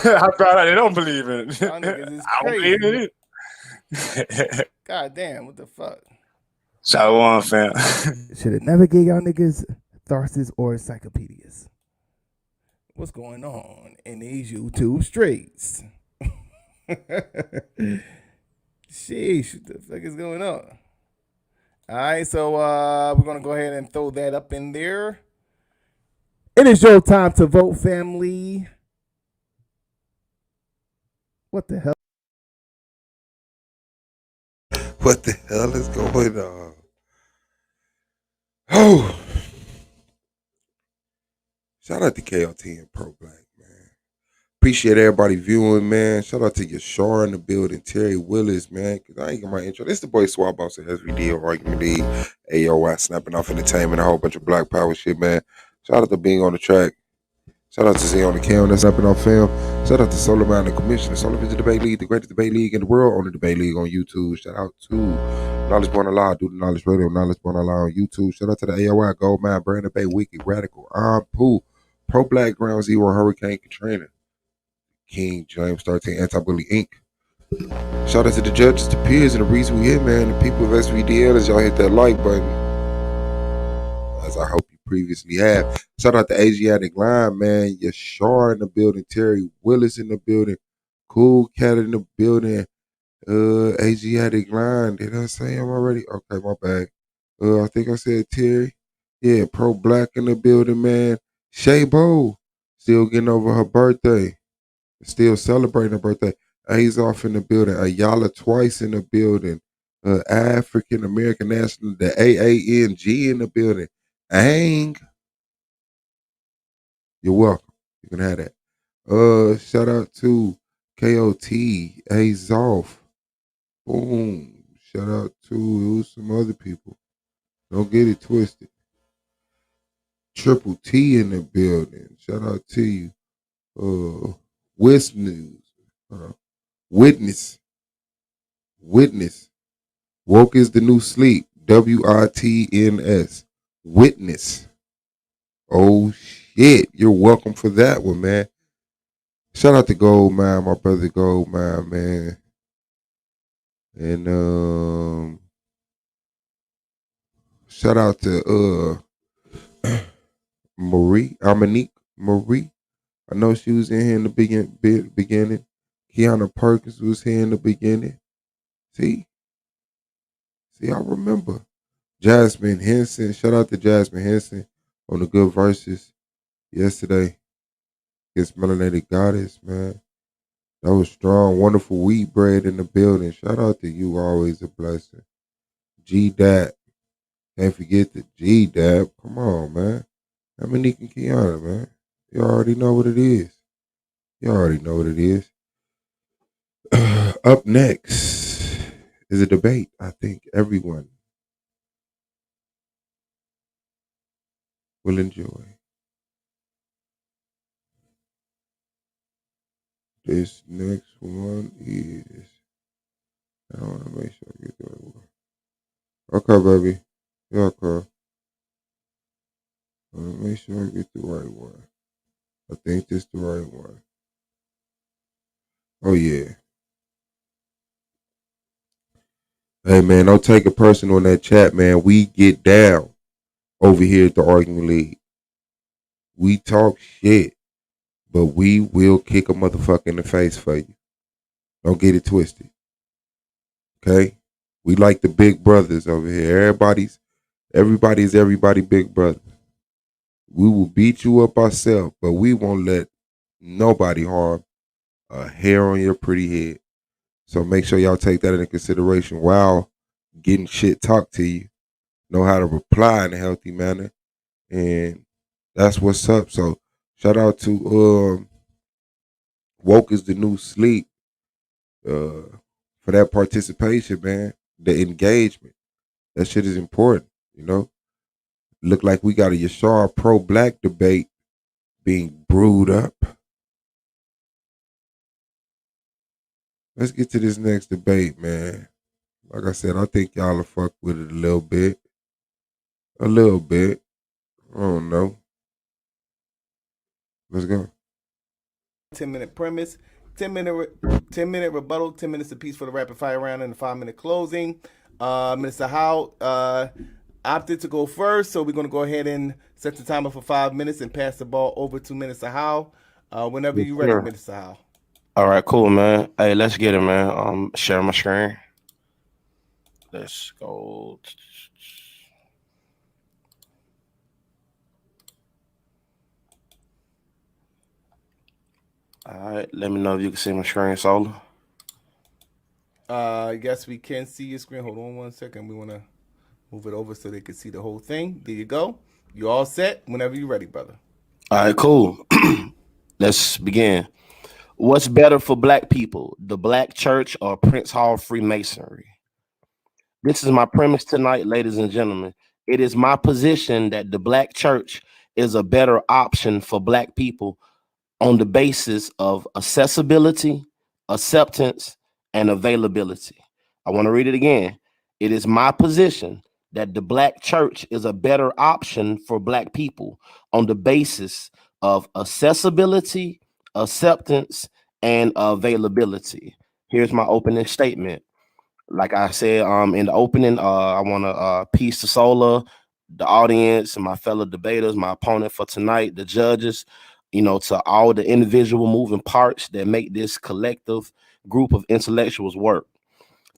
I brought it out. They don't believe it. I don't believe it. God damn, what the fuck? Shalom, fam. Should have never gave y'all niggas Tharsis or encyclopedias. What's going on in these YouTube streets? Sheesh, what the fuck is going on? All right, so we're going to go ahead and throw that up in there. It is your time to vote, family. What the hell? What the hell is going on? Oh, shout out to KLT and Pro Black, man. Appreciate everybody viewing, man. Shout out to Yashar in the building, Terry Willis, man. Cause I ain't got my intro. This the boy Swap Boss at SVD Argument League, AOI, Snapping Off Entertainment, a whole bunch of Black Power shit, man. Shout out to being on the track. Shout out to Z on the cam that's up in our film. Shout out to Solar Man, the commissioner, Solar Vision Debate League, the greatest debate league in the world, on the debate league on YouTube. Shout out to Knowledge Born Alive, do the Knowledge Radio, Knowledge Born Alive on YouTube. Shout out to the AOI, Goldman, Brandon Bay, Wicked, Radical, Pooh, Pro Black, Ground Zero, Hurricane Katrina, King James 13, Anti-Bully Inc. Shout out to the judges, the peers, and the reason we here, man. The people of SVDL, as y'all hit that like button, as I hope you previously have. Shout out to Asiatic Line, man. Yashar in the building. Terry Willis in the building. Cool Cat in the building. Asiatic Line. Did I say him already? Okay, my bad. I think I said Terry. Yeah, Pro Black in the building, man. Shay Bo, still getting over her birthday. Still celebrating her birthday. A's off in the building. Ayala twice in the building. African American National, the AANG in the building. Ang. You're welcome. You can have that. Shout out to KOT, Azoff. Boom. Shout out to some other people. Don't get it twisted. Triple T in the building. Shout out to you. News. Witness. Woke is the new sleep. WITNS. Witness. Oh shit. You're welcome for that one, man. Shout out to Goldman, my brother Goldman, man. And shout out to Monique Marie. I know she was in here in the beginning. Kiana Perkins was here in the beginning. See, I remember. Jasmine Henson. Shout out to Jasmine Henson on the good verses yesterday against Melanated Goddess, man. That was strong. Wonderful wheat bread in the building. Shout out to you. Always a blessing. G-Dap. Can't forget the G-Dap. Come on, man. Dominique and Kiana, man. You already know what it is. Up next is a debate I think everyone will enjoy. This next one is, I want to make sure I get the right one. Okay, baby. Yeah, okay. I want to make sure I get the right one. I think this the right one. Oh, yeah. Hey, man, don't take it personal in that chat, man. We get down over here at the Argument League. We talk shit, but we will kick a motherfucker in the face for you. Don't get it twisted. Okay? We like the big brothers over here. Everybody's everybody big brother. We will beat you up ourselves, but we won't let nobody harm a hair on your pretty head. So make sure y'all take that into consideration while getting shit talked to you. Know how to reply in a healthy manner. And that's what's up. So shout out to Woke is the New Sleep for that participation, man. The engagement. That shit is important, you know. Look like we got a Yashar Pro Black debate being brewed up. Let's get to this next debate, man. Like I said, I think y'all will fuck with it a little bit. I don't know. Let's go. 10-minute premise, 10-minute rebuttal, 10 minutes apiece for the rapid fire round, and the 5-minute closing. Mr. Howe opted to go first, so we're going to go ahead and set the timer for 5 minutes and pass the ball over to Minister Howe. Whenever you're ready, Minister Howe. All right, cool, man. Hey, let's get it, man. Share my screen. Let's go. All right, let me know if you can see my screen, Solar. Yes, we can see your screen. Hold on 1 second. We want to move it over so they can see the whole thing. There you go. You all set? Whenever you're ready, brother. All right, cool. Let's begin. What's better for black people, the black church or Prince Hall Freemasonry? This is my premise tonight, ladies and gentlemen. It is my position that the black church is a better option for black people on the basis of accessibility, acceptance, and availability. I want to read it again. It is my position that the black church is a better option for black people on the basis of accessibility, acceptance, and availability. Here's my opening statement. Like I said, in the opening, I want to peace to Sola, the audience, and my fellow debaters, my opponent for tonight, the judges, to all the individual moving parts that make this collective group of intellectuals work.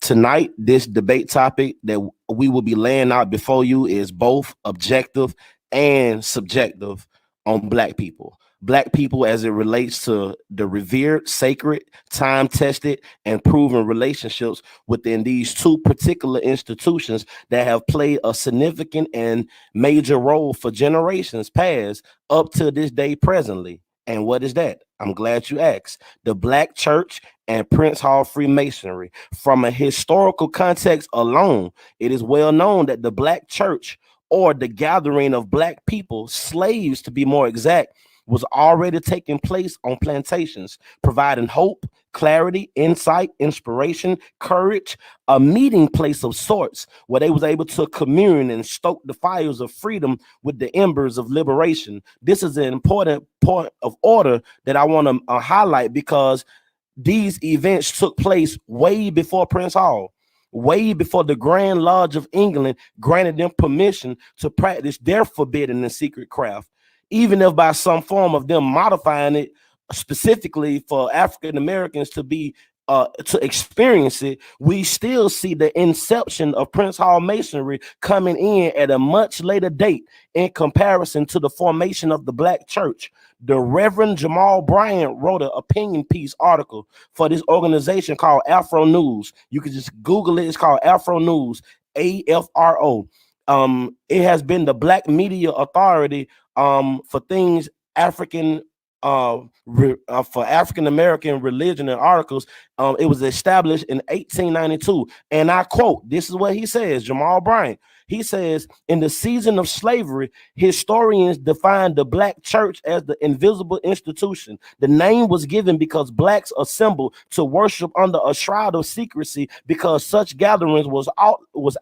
Tonight, this debate topic that we will be laying out before you is both objective and subjective on black people. Black people as it relates to the revered, sacred, time-tested, and proven relationships within these two particular institutions that have played a significant and major role for generations past up to this day presently. And what is that? I'm glad you asked. The Black Church and Prince Hall Freemasonry. From a historical context alone, it is well known that the Black Church, or the gathering of black people, slaves to be more exact, was already taking place on plantations, providing hope, clarity, insight, inspiration, courage, a meeting place of sorts where they was able to commune and stoke the fires of freedom with the embers of liberation. This is an important point of order that I want to highlight, because these events took place way before Prince Hall, way before the Grand Lodge of England granted them permission to practice their forbidden and secret craft, even if by some form of them modifying it specifically for African Americans to be to experience it. We still see the inception of Prince Hall Masonry coming in at a much later date in comparison to the formation of the Black Church. The Reverend Jamal Bryant wrote an opinion piece article for this organization called Afro News. You can just Google it. It's called Afro News, AFRO. It has been the Black media authority for things African for African American religion and articles. It was established in 1892, and I quote, this is what he says, Jamal Bryant. He says, in the season of slavery, historians defined the Black Church as the invisible institution. The name was given because blacks assembled to worship under a shroud of secrecy, because such gatherings was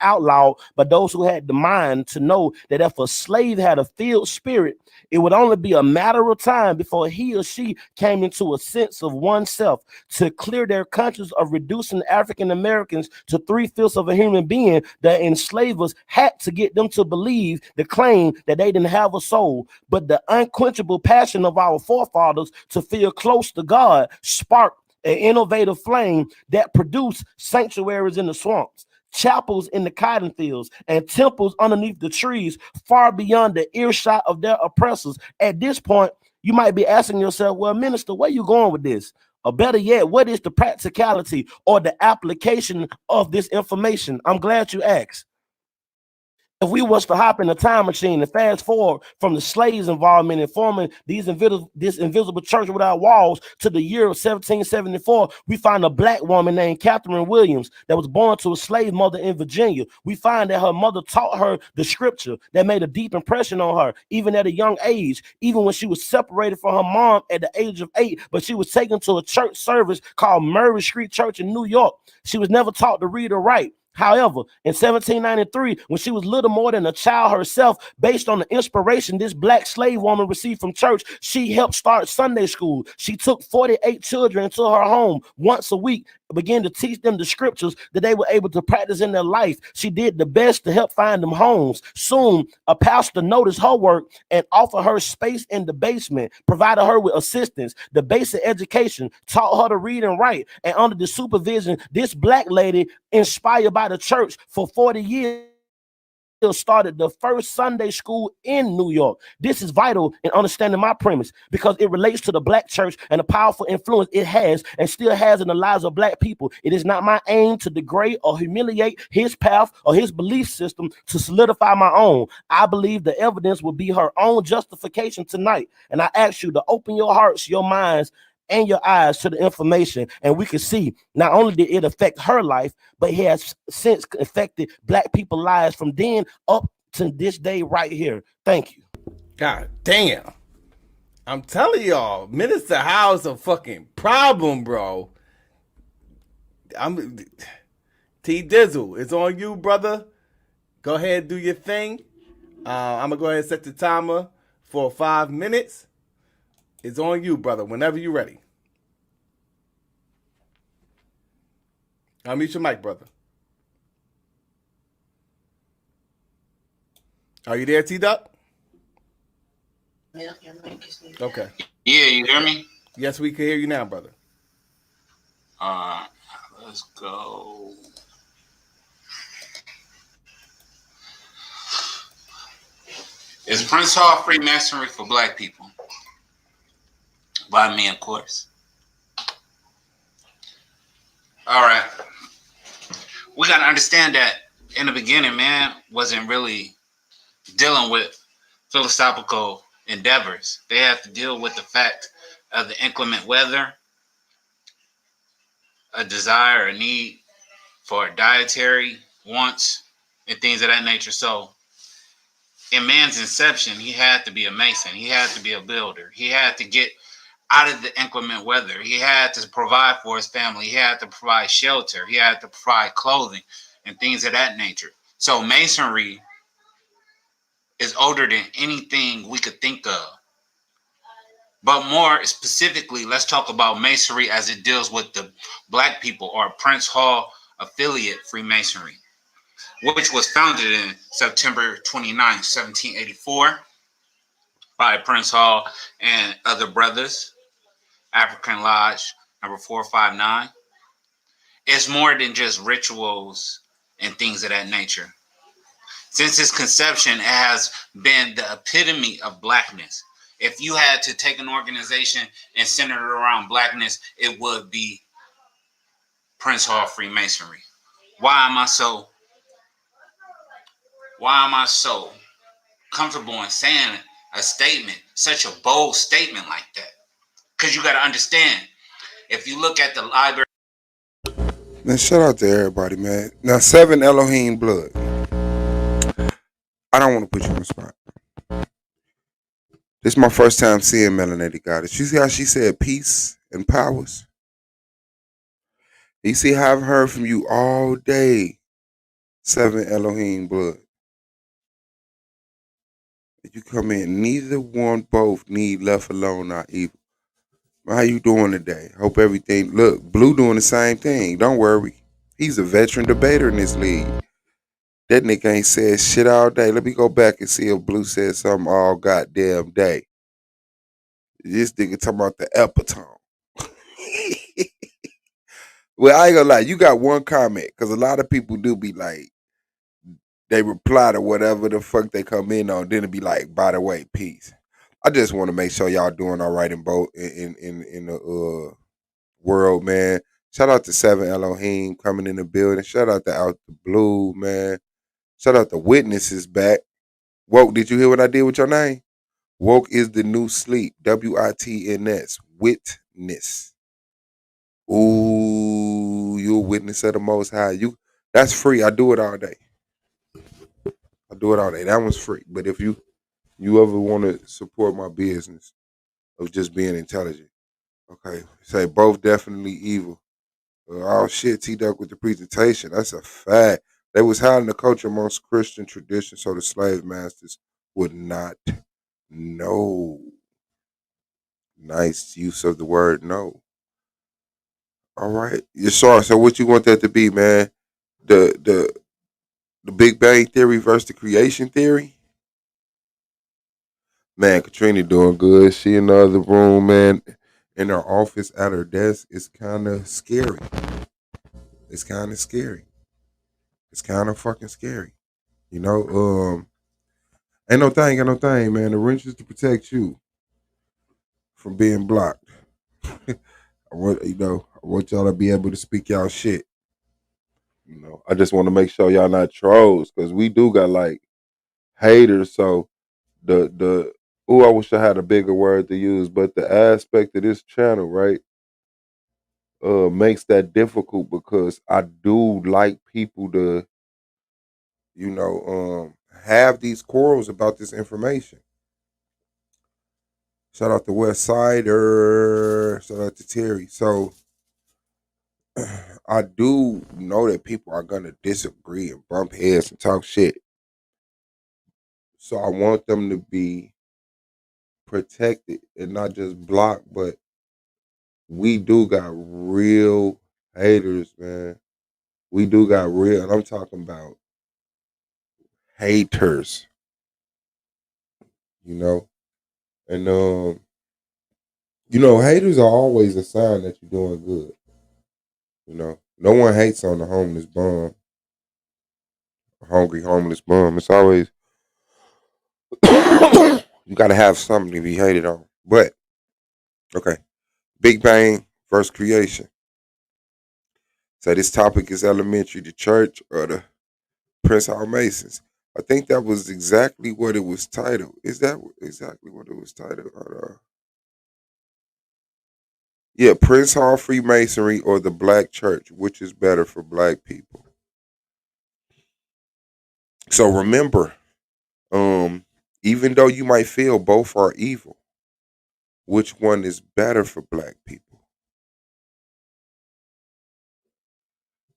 outlawed by those who had the mind to know that if a slave had a field spirit, it would only be a matter of time before he or she came into a sense of oneself. To clear their conscience of reducing African Americans to 3/5 of a human being, the enslavers had to get them to believe the claim that they didn't have a soul. But the unquenchable passion of our forefathers to feel close to God sparked an innovative flame that produced sanctuaries in the swamps, chapels in the cotton fields, and temples underneath the trees, far beyond the earshot of their oppressors. At this point, you might be asking yourself, well, minister, where you going with this? Or better yet, what is the practicality or the application of this information? I'm glad you asked. If we was to hop in a time machine and fast forward from the slaves' involvement in forming this invisible church without walls to the year of 1774, we find a black woman named Catherine Williams that was born to a slave mother in Virginia. We find that her mother taught her the scripture that made a deep impression on her, even at a young age, even when she was separated from her mom at the age of 8, but she was taken to a church service called Murray Street Church in New York. She was never taught to read or write. However, in 1793, when she was little more than a child herself, based on the inspiration this black slave woman received from church, she helped start Sunday school. She took 48 children into her home once a week, began to teach them the scriptures that they were able to practice in their life. She did the best to help find them homes. Soon, a pastor noticed her work and offered her space in the basement, provided her with assistance, the basic education, taught her to read and write. And under the supervision, this black lady, inspired by the church for 40 years, started the first Sunday school in New York. This is vital in understanding my premise because it relates to the black church and the powerful influence it has and still has in the lives of black people. It is not my aim to degrade or humiliate his path or his belief system to solidify my own. I believe the evidence will be her own justification tonight. And I ask you to open your hearts, your minds, and your eyes to the information, and we can see not only did it affect her life, but it has since affected black people's lives from then up to this day right here. Thank you. God damn. I'm telling y'all, Minister Howe's a fucking problem, bro. T Dizzle, it's on you, brother. Go ahead and do your thing. I'm gonna go ahead and set the timer for 5 minutes. It's on you, brother, whenever you're ready. Unmute your mic, brother. Are you there, T-Duck? Okay. Yeah, you hear me? Yes, we can hear you now, brother. Let's go. Is Prince Hall Freemasonry for black people? By me, of course. All right. We got to understand that in the beginning, man wasn't really dealing with philosophical endeavors. They have to deal with the fact of the inclement weather, a desire, a need for dietary wants, and things of that nature. So in man's inception, he had to be a mason. He had to be a builder. He had to get out of the inclement weather. He had to provide for his family. He had to provide shelter. He had to provide clothing and things of that nature. So masonry is older than anything we could think of. But more specifically, let's talk about masonry as it deals with the black people or Prince Hall affiliate Freemasonry, which was founded in September 29, 1784 by Prince Hall and other brothers, African Lodge number 459. It's more than just rituals and things of that nature. Since its conception, it has been the epitome of blackness. If you had to take an organization and center it around blackness, it would be Prince Hall Freemasonry. Why am I so comfortable in saying a statement, such a bold statement like that? Because you got to understand, if you look at the library. Man, shout out to everybody, man. Now, 7 Elohim blood. I don't want to put you on the spot. This is my first time seeing Melanated Goddess. You see how she said peace and powers? You see how I've heard from you all day. 7 Elohim blood. You come in, neither one, both need left alone, not evil. How you doing today? Hope everything. Look, Blue doing the same thing. Don't worry. He's a veteran debater in this league. That nigga ain't said shit all day. Let me go back and see if Blue said something all goddamn day. This nigga talking about the epitome. Well, I ain't gonna lie. You got one comment, because a lot of people do be like, they reply to whatever the fuck they come in on, then it be like, by the way, peace. I just want to make sure y'all doing all right in both in the world, man. Shout out to 7 Elohim coming in the building. Shout out to Out the Blue, man. Shout out to Witnesses back. Woke, did you hear what I did with your name? Woke is the new sleep. WITNS. Witness. Ooh, you a witness of the Most High. That's free. I do it all day. That one's free. But if you ever want to support my business of just being intelligent, okay, say both definitely evil. Oh shit, T-Duck with the presentation. That's a fact. They was hiding the culture amongst Christian tradition so the slave masters would not know. Nice use of the word know. All right. You're sorry. So what you want that to be, man? The Big Bang Theory versus the creation theory? Man, Katrina doing good. She in the other room, man. In her office at her desk. It's kind of scary. It's kind of fucking scary. You know, ain't no thing, man. The wrench is to protect you from being blocked. I want y'all to be able to speak y'all shit. You know, I just want to make sure y'all not trolls because we do got like haters. So the I wish I had a bigger word to use, but the aspect of this channel, right, makes that difficult because I do like people to, have these quarrels about this information. Shout out to West Sider. Shout out to Terry. So I do know that people are gonna disagree and bump heads and talk shit. So I want them to be protected and not just blocked, but we do got real haters, man. We do got real, and I'm talking about haters, you know. And haters are always a sign that you're doing good. You know, no one hates on the homeless bum, a hungry homeless bum. It's always you got to have something to be hated on. But okay, Big Bang versus creation. So this topic is elementary, the church or the Prince Hall Masons. I think that was exactly what it was titled. Is that exactly what it was titled? Yeah, Prince Hall Freemasonry or the Black Church, which is better for Black people. So remember, even though you might feel both are evil, which one is better for Black people?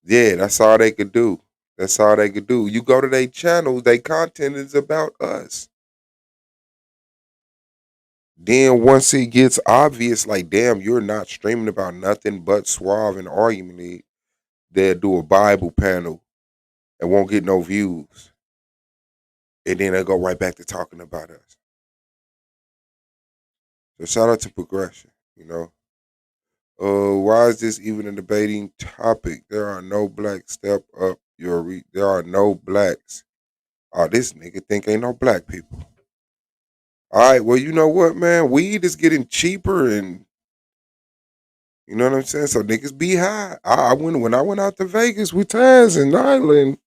Yeah, that's all they could do. That's all they could do. You go to their channels, their content is about us. Then once it gets obvious, like, damn, you're not streaming about nothing but Suave and Argument League, they'll do a Bible panel and won't get no views. And then they'll go right back to talking about us. So shout out to Progression, you know. Why is this even a debating topic? There are no blacks. Step up there are no blacks. Oh, this nigga think ain't no black people. All right, well, you know what, man? Weed is getting cheaper and you know what I'm saying? So niggas be high. When I went out to Vegas with Taz and Nyland,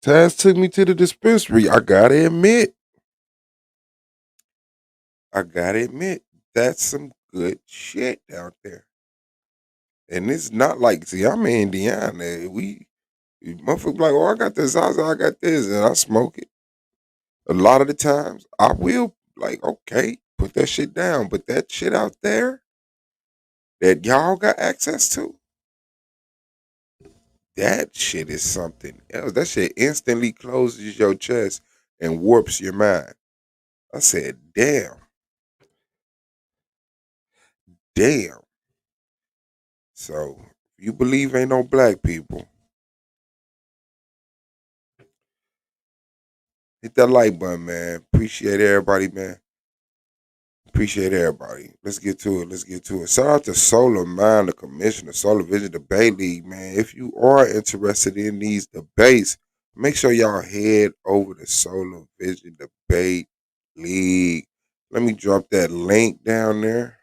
Taz took me to the dispensary. I gotta admit, that's some good shit out there. And it's not like, see, I'm in Indiana. Motherfuckers like, oh, I got this, I got this, and I smoke it. A lot of the times, I will, like, okay, put that shit down. But that shit out there that y'all got access to, that shit is something else. That shit instantly closes your chest and warps your mind. I said, damn. So, if you believe ain't no black people, hit that like button, man. Appreciate everybody, man. Appreciate everybody. Let's get to it. Shout out to Solar Mind, the commissioner, Solar Vision Debate League, man. If you are interested in these debates, make sure y'all head over to Solar Vision Debate League. Let me drop that link down there.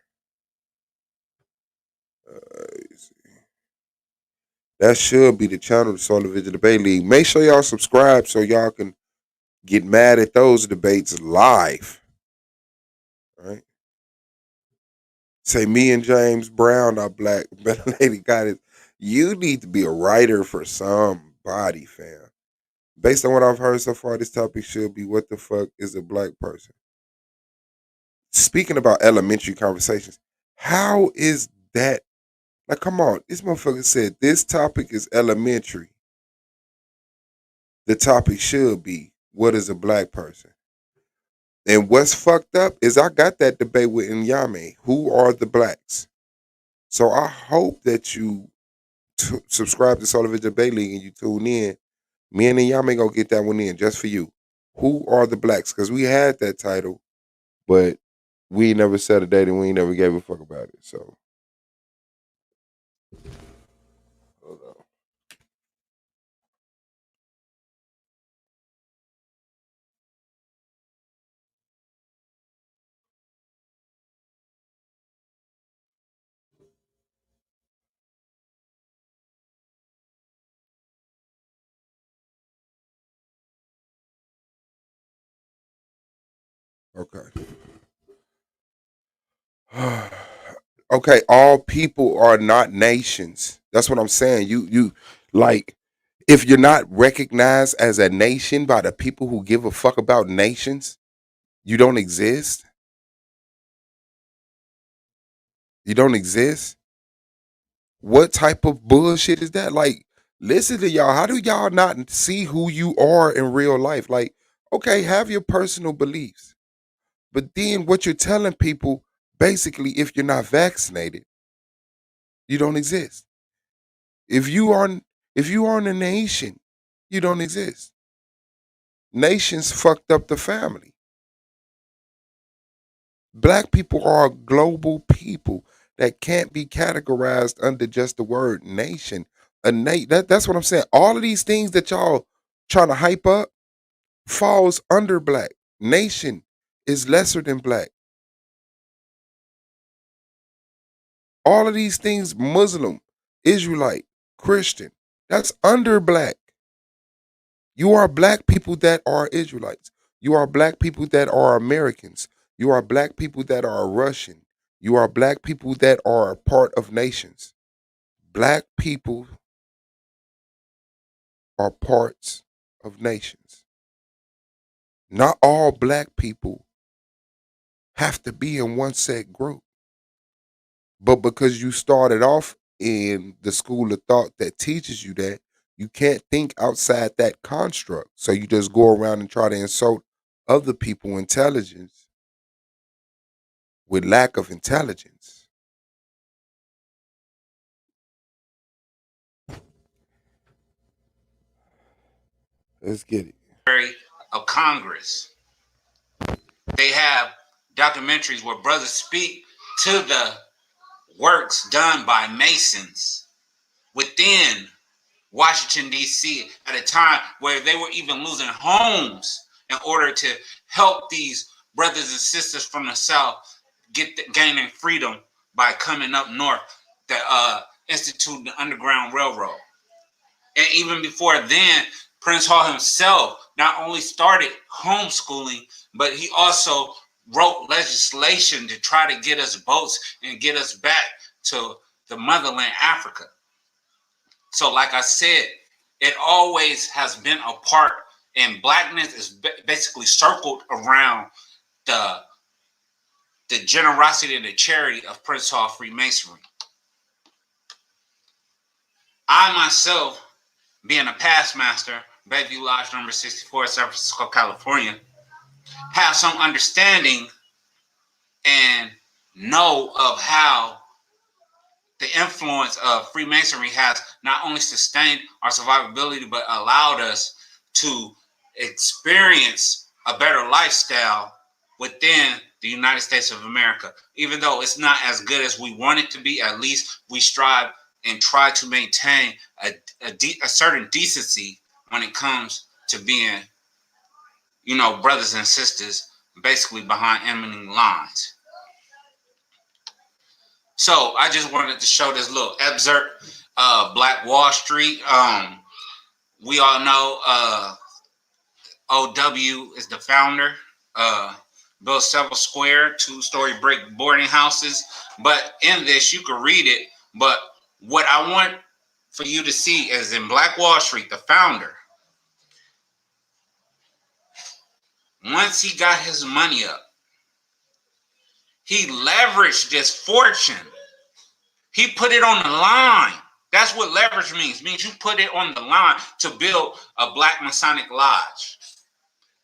That should be the channel, the Solar Vision Debate League. Make sure y'all subscribe so y'all can get mad at those debates live. All right. Say me and James Brown are black. Better lady got it. You need to be a writer for somebody, fam. Based on what I've heard so far, this topic should be what the fuck is a black person? Speaking about elementary conversations, how is that? Like, come on. This motherfucker said this topic is elementary. The topic should be what is a black person? And what's fucked up is I got that debate with Nyame. Who are the blacks? So I hope that you subscribe to Sullivan Debate League and you tune in. Me and Nyame gonna get that one in just for you. Who are the blacks? Because we had that title, but we never said a date and we never gave a fuck about it. So hold on. Okay. Okay, all people are not nations. That's what I'm saying. You like if you're not recognized as a nation by the people who give a fuck about nations, you don't exist. You don't exist. What type of bullshit is that? Like, listen to y'all. How do y'all not see who you are in real life? Like, okay, have your personal beliefs. But then what you're telling people, basically, if you're not vaccinated, you don't exist. If you aren't if you aren't a nation, you don't exist. Nations fucked up the family. Black people are a global people that can't be categorized under just the word nation. That's what I'm saying. All of these things that y'all trying to hype up falls under black. Nation is lesser than black. All of these things, Muslim, Israelite, Christian, that's under black. You are black people that are Israelites. You are black people that are Americans. You are black people that are Russian. You are black people that are a part of nations. Black people are parts of nations. Not all black people have to be in one set group. But because you started off in the school of thought that teaches you that, you can't think outside that construct. So you just go around and try to insult other people's intelligence with lack of intelligence. Let's get it. Of Congress. They have documentaries where brothers speak to the works done by Masons within Washington, D.C. at a time where they were even losing homes in order to help these brothers and sisters from the South gaining freedom by coming up north to institute the Underground Railroad. And even before then, Prince Hall himself not only started homeschooling, but he also wrote legislation to try to get us boats and get us back to the motherland, Africa. So like I said, it always has been a part, and blackness is basically circled around the generosity and the charity of Prince Hall Freemasonry. I myself, being a past master, Bayview Lodge number 64, San Francisco, California, have some understanding and know of how the influence of Freemasonry has not only sustained our survivability, but allowed us to experience a better lifestyle within the United States of America. Even though it's not as good as we want it to be, at least we strive and try to maintain a certain decency when it comes to being, brothers and sisters basically behind enemy lines. So I just wanted to show this little excerpt of Black Wall Street. We all know OW is the founder. Built several square, 2-story brick boarding houses. But in this, you can read it. But what I want for you to see is in Black Wall Street, the founder, once he got his money up, he leveraged this fortune. He put it on the line. That's what leverage means. It means you put it on the line to build a Black Masonic Lodge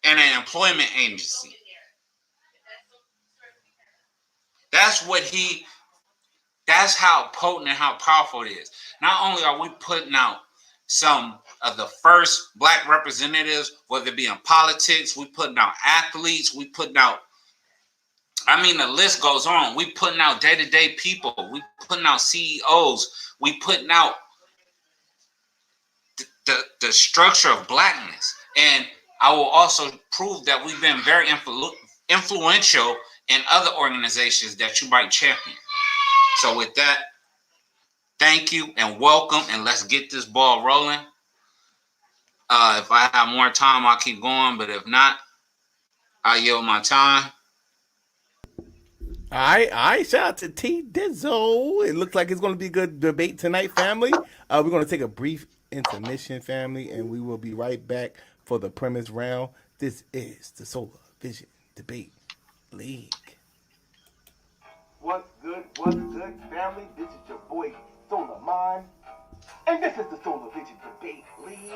and an employment agency. That's how potent and how powerful it is. Not only are we putting out some of the first Black representatives, whether it be in politics, we putting out athletes, we putting out, the list goes on. We putting out day-to-day people. We putting out CEOs. We putting out the structure of blackness. And I will also prove that we've been very influential in other organizations that you might champion. So with that, thank you and welcome, and let's get this ball rolling. If I have more time, I'll keep going, but if not, I'll yield my time. All right. Shout out to T Dizzle. It looks like it's going to be a good debate tonight, family. We're going to take a brief intermission, family, and we will be right back for the premise round. This is the Solar Vision Debate League. What's good, family? This is your boy, Solar Mind, and this is the Solar Vision Debate League.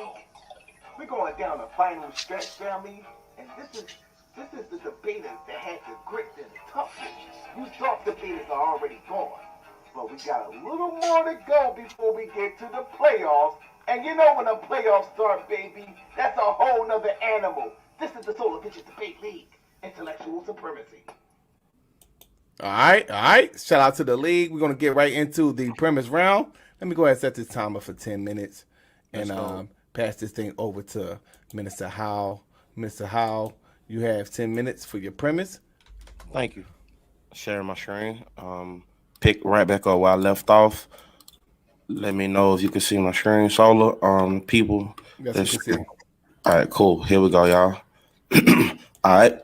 We're going down the final stretch, family, and this is the debaters that had the grit and the toughness. You thought debaters are already gone, but we got a little more to go before we get to the playoffs. And you know when the playoffs start, baby, that's a whole nother animal. This is the Solar Vision Debate League, intellectual supremacy. All right. Shout out to the league. We're gonna get right into the premise round. Let me go ahead and set this timer for 10 minutes and pass this thing over to Minister Howell. Mr. Howell, you have 10 minutes for your premise. Thank you. Sharing my screen. Pick right back up where I left off. Let me know if you can see my screen, Solar. People. Yes, you can see. All right, cool. Here we go, y'all. All right.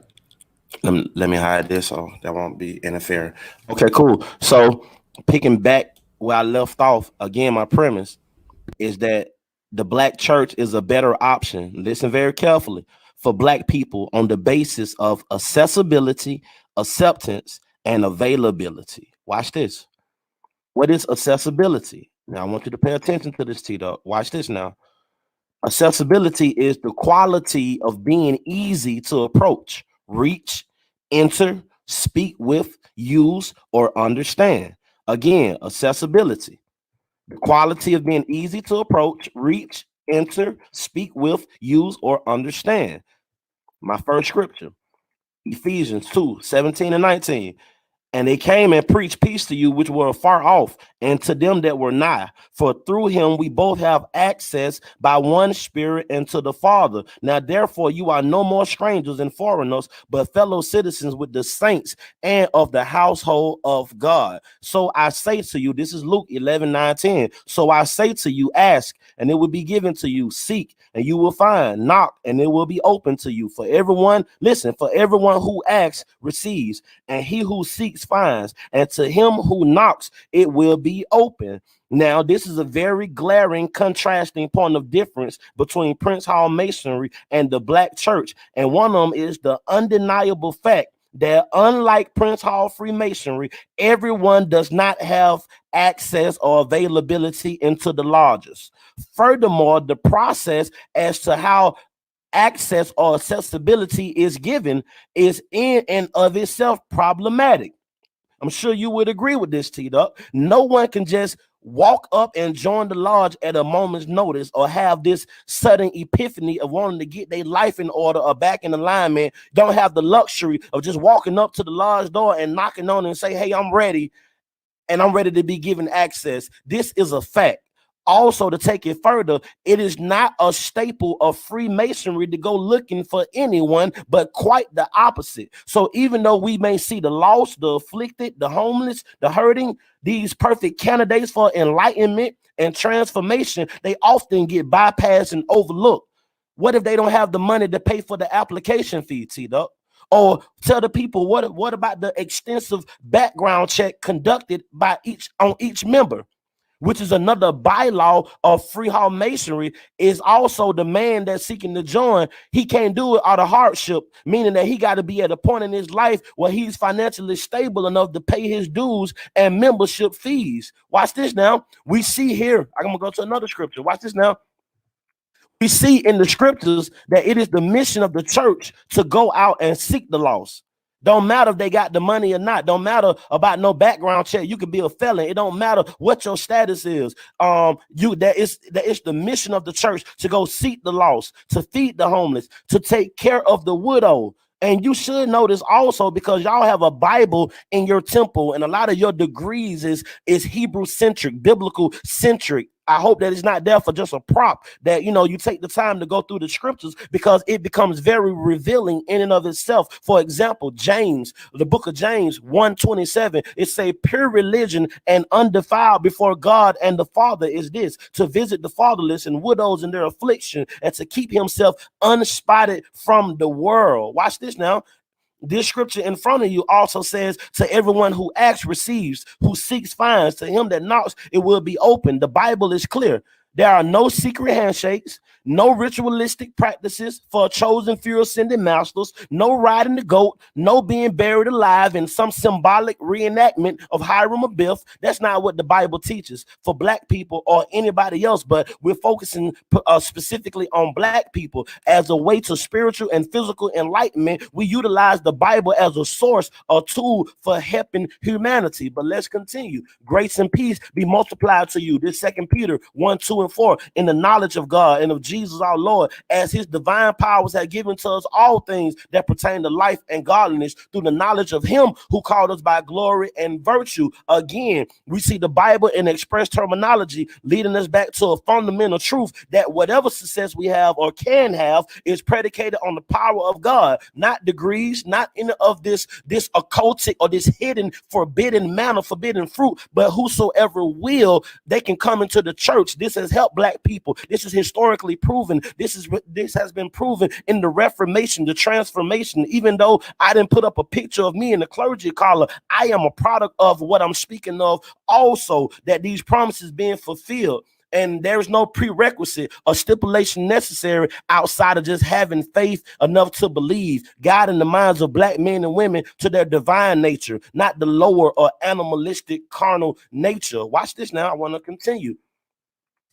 Let me hide this so that won't be interfering. Okay, cool. So picking back where I left off, again, my premise is that the black church is a better option. Listen very carefully. For black people on the basis of accessibility, acceptance, and availability. Watch this. What is accessibility? Now, I want you to pay attention to this, T-Dog. Watch this now. Accessibility is the quality of being easy to approach, reach, enter, speak with, use, or understand. Again, accessibility. The quality of being easy to approach, reach, enter, speak with, use, or understand. My first scripture, Ephesians 2:17-19. And they came and preached peace to you which were far off, and to them that were nigh. For through him we both have access by one Spirit into the Father. Now therefore you are no more strangers and foreigners, but fellow citizens with the saints and of the household of God. So I say to you, this is Luke 11:9-10. So I say to you, ask, and it will be given to you. Seek, and you will find. Knock, and it will be open to you. For everyone who asks receives, and he who seeks finds, and to him who knocks it will be open. Now this is a very glaring contrasting point of difference between Prince Hall Masonry and the black church, and one of them is the undeniable fact that unlike Prince Hall Freemasonry, everyone does not have access or availability into the lodges. Furthermore, the process as to how access or accessibility is given is in and of itself problematic. I'm sure you would agree with this, T-Duck. No one can just walk up and join the lodge at a moment's notice or have this sudden epiphany of wanting to get their life in order or back in alignment. Don't have the luxury of just walking up to the lodge door and knocking on it and say, hey, I'm ready, and I'm ready to be given access. This is a fact. Also, to take it further, it is not a staple of Freemasonry to go looking for anyone, but quite the opposite. So even though we may see the lost, the afflicted, the homeless, the hurting, these perfect candidates for enlightenment and transformation, they often get bypassed and overlooked. What if they don't have the money to pay for the application fee, T-Duck? Or tell the people, what about the extensive background check conducted by each member? Which is another bylaw of Free Hall Masonry, is also the man that's seeking to join. He can't do it out of hardship, meaning that he got to be at a point in his life where he's financially stable enough to pay his dues and membership fees. Watch this now. We see here, I'm going to go to another scripture. Watch this now. We see in the scriptures that it is the mission of the church to go out and seek the lost. Don't matter if they got the money or not. Don't matter about no background check. You could be a felon. It don't matter what your status is. That is the mission of the church to go seek the lost, to feed the homeless, to take care of the widow. And you should know this also because y'all have a Bible in your temple, and a lot of your degrees is Hebrew centric, biblical centric. I hope that it's not there for just a prop, that, you take the time to go through the scriptures, because it becomes very revealing in and of itself. For example, James, the book of James 1:27, it say pure religion and undefiled before God and the Father is this, to visit the fatherless and widows in their affliction, and to keep himself unspotted from the world. Watch this now. this scripture in front of you also says, to everyone who asks receives, who seeks finds, to him that knocks it will be open. The Bible is clear. There are no secret handshakes, no ritualistic practices for a chosen few ascended masters, no riding the goat, no being buried alive in some symbolic reenactment of Hiram Abiff. That's not what the Bible teaches for black people or anybody else, but we're focusing specifically on black people. As a way to spiritual and physical enlightenment, we utilize the Bible as a source or tool for helping humanity. But let's continue. Grace and peace be multiplied to you. This 2 Peter 1, 2, and 4, in the knowledge of God and of Jesus our Lord, as his divine powers have given to us all things that pertain to life and godliness through the knowledge of him who called us by glory and virtue. Again, we see the Bible in express terminology leading us back to a fundamental truth that whatever success we have or can have is predicated on the power of God, not degrees, not any of this occultic or this hidden forbidden manna, forbidden fruit, but whosoever will, they can come into the church. This has helped black people. This is historically proven. This has been proven in the Reformation, the transformation. Even though I didn't put up a picture of me in the clergy collar, I am a product of what I'm speaking of also, that these promises being fulfilled. And there's no prerequisite or stipulation necessary outside of just having faith enough to believe, guiding the minds of black men and women to their divine nature, not the lower or animalistic carnal nature. Watch this now. I want to continue.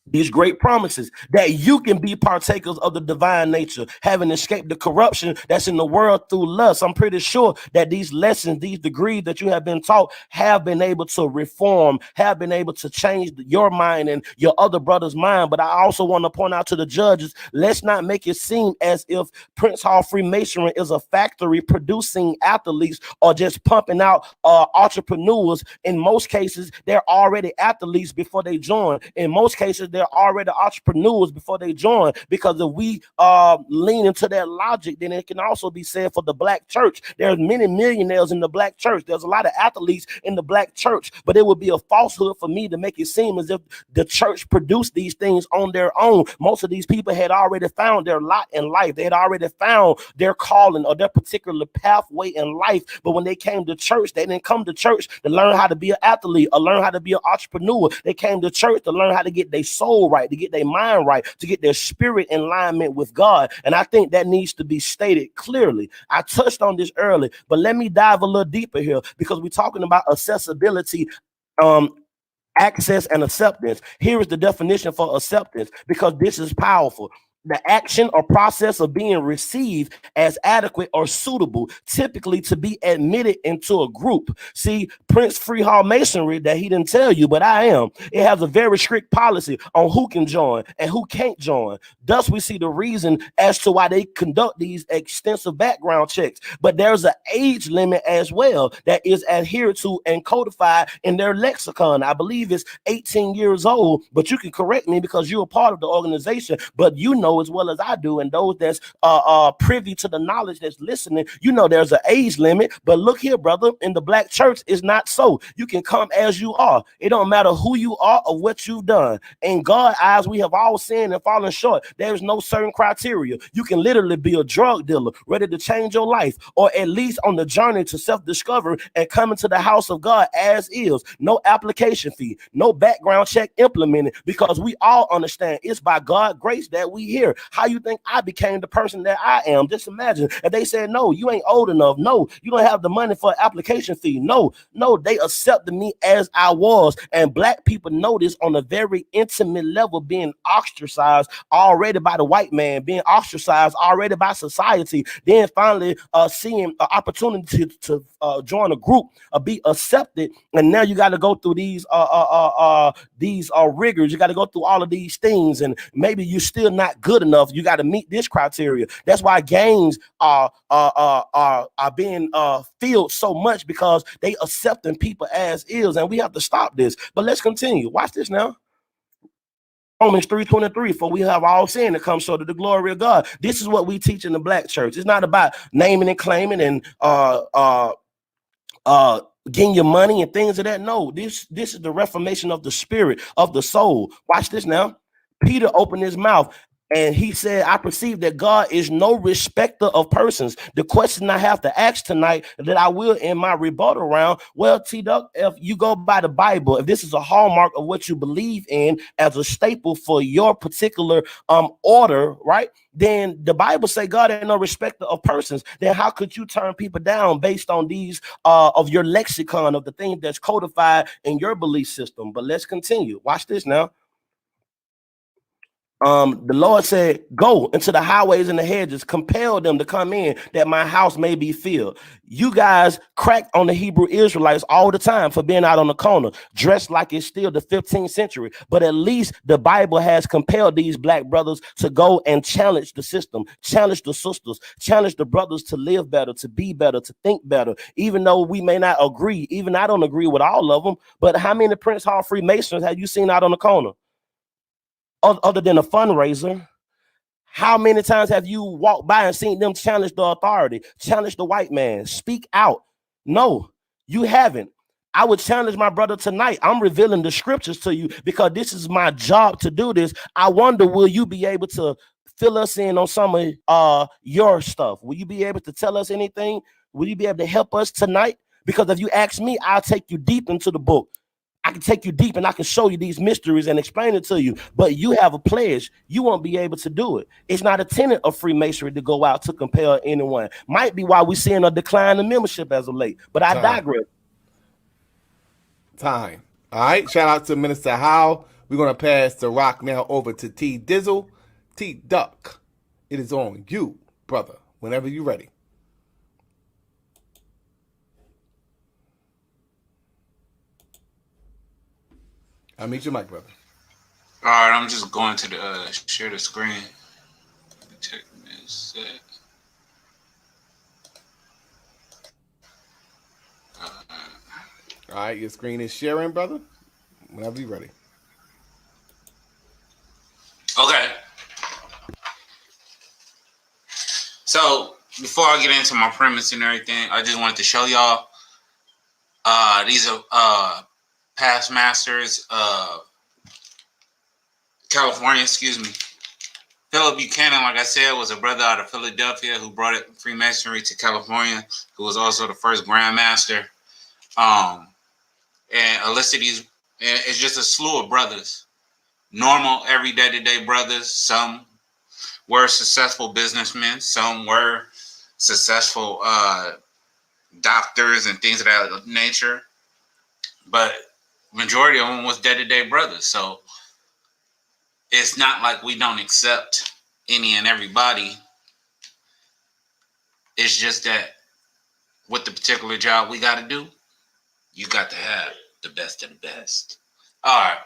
These great promises that you can be partakers of the divine nature, having escaped the corruption that's in the world through lust. I'm pretty sure that these lessons, these degrees that you have been taught, have been able to reform, have been able to change your mind and your other brother's mind. But I also want to point out to the judges, let's not make it seem as if Prince Hall Freemasonry is a factory producing athletes or just pumping out entrepreneurs. In most cases, they're already athletes before they join. In most cases, they're already entrepreneurs before they join, because if we lean into that logic, then it can also be said for the black church. There's many millionaires in the black church. There's a lot of athletes in the black church, but it would be a falsehood for me to make it seem as if the church produced these things on their own. Most of these people had already found their lot in life. They had already found their calling or their particular pathway in life. But when they came to church, they didn't come to church to learn how to be an athlete or learn how to be an entrepreneur. They came to church to learn how to get their soul right, to get their mind right, to get their spirit in alignment with God. And I think that needs to be stated clearly. I touched on this earlier, but let me dive a little deeper here, because we're talking about accessibility, access, and acceptance. Here is the definition for acceptance, because this is powerful. The action or process of being received as adequate or suitable, typically to be admitted into a group. See, Prince Free Hall Masonry, that he didn't tell you, but I am, it has a very strict policy on who can join and who can't join. Thus, we see the reason as to why they conduct these extensive background checks. But there's an age limit as well that is adhered to and codified in their lexicon. I believe it's 18 years old, but you can correct me because you're a part of the organization, but you know as well as I do, and those that's privy to the knowledge that's listening, you know there's an age limit. But look here, brother, in the black church, it's not so. You can come as you are. It don't matter who you are or what you've done. In God's eyes, we have all sinned and fallen short. There's no certain criteria. You can literally be a drug dealer ready to change your life, or at least on the journey to self-discovery and come into the house of God as is. No application fee, no background check implemented, because we all understand it's by God's grace that we here. How you think I became the person that I am? Just imagine if they said, no, you ain't old enough. No, you don't have the money for an application fee. No, they accepted me as I was. And black people know this on a very intimate level, being ostracized already by the white man, being ostracized already by society. Then finally seeing an opportunity to join a group, be accepted. And now you got to go through these rigors. You got to go through all of these things. And maybe you're still not good enough. You got to meet this criteria. That's why gangs are being filled so much, because they accepting people as is, and we have to stop this. But let's continue. Watch this now. Romans 3:23, for we have all sinned and come short of the glory of God. This is what we teach in the black church. It's not about naming and claiming and getting your money and things of that. No, this is the reformation of the spirit, of the soul. Watch this now. Peter opened his mouth And he said, I perceive that God is no respecter of persons. The question I have to ask tonight that I will in my rebuttal round, well, T-Duck, if you go by the Bible, if this is a hallmark of what you believe in as a staple for your particular order, right? Then the Bible say God ain't no respecter of persons. Then how could you turn people down based on these of your lexicon of the thing that's codified in your belief system? But let's continue. Watch this now. The Lord said, go into the highways and the hedges, compel them to come in that my house may be filled. You guys crack on the Hebrew Israelites all the time for being out on the corner, dressed like it's still the 15th century. But at least the Bible has compelled these black brothers to go and challenge the system, challenge the sisters, challenge the brothers to live better, to be better, to think better, even though we may not agree. Even I don't agree with all of them. But how many Prince Hall Freemasons have you seen out on the corner? Other than a fundraiser, how many times have you walked by and seen them challenge the authority, challenge the white man, speak out? No, you haven't. I would challenge my brother tonight. I'm revealing the scriptures to you because this is my job to do this. I wonder, will you be able to fill us in on some of your stuff? Will you be able to tell us anything? Will you be able to help us tonight? Because if you ask me, I'll take you deep into the book. I can take you deep and I can show you these mysteries and explain it to you, but you have a pledge. You won't be able to do it. It's not a tenet of Freemasonry to go out to compel anyone. Might be why we're seeing a decline in membership as of late, but I digress. Time. All right. Shout out to Minister Howe. We're going to pass the rock now over to T Dizzle. T Duck. It is on you, brother, whenever you're ready. I'll meet your mic, brother. All right, I'm just going to the share the screen. Check this out. All right, your screen is sharing, brother. Whenever you're ready. Okay. So before I get into my premise and everything, I just wanted to show y'all. These are past masters of California, excuse me. Philip Buchanan, like I said, was a brother out of Philadelphia who brought Freemasonry to California, who was also the first Grand Master. And Elicities, it's just a slew of brothers. Normal, everyday to day brothers. Some were successful businessmen. Some were successful doctors and things of that nature. But majority of them was day-to-day brothers. So it's not like we don't accept any and everybody. It's just that with the particular job we got to do, you got to have the best of the best. All right,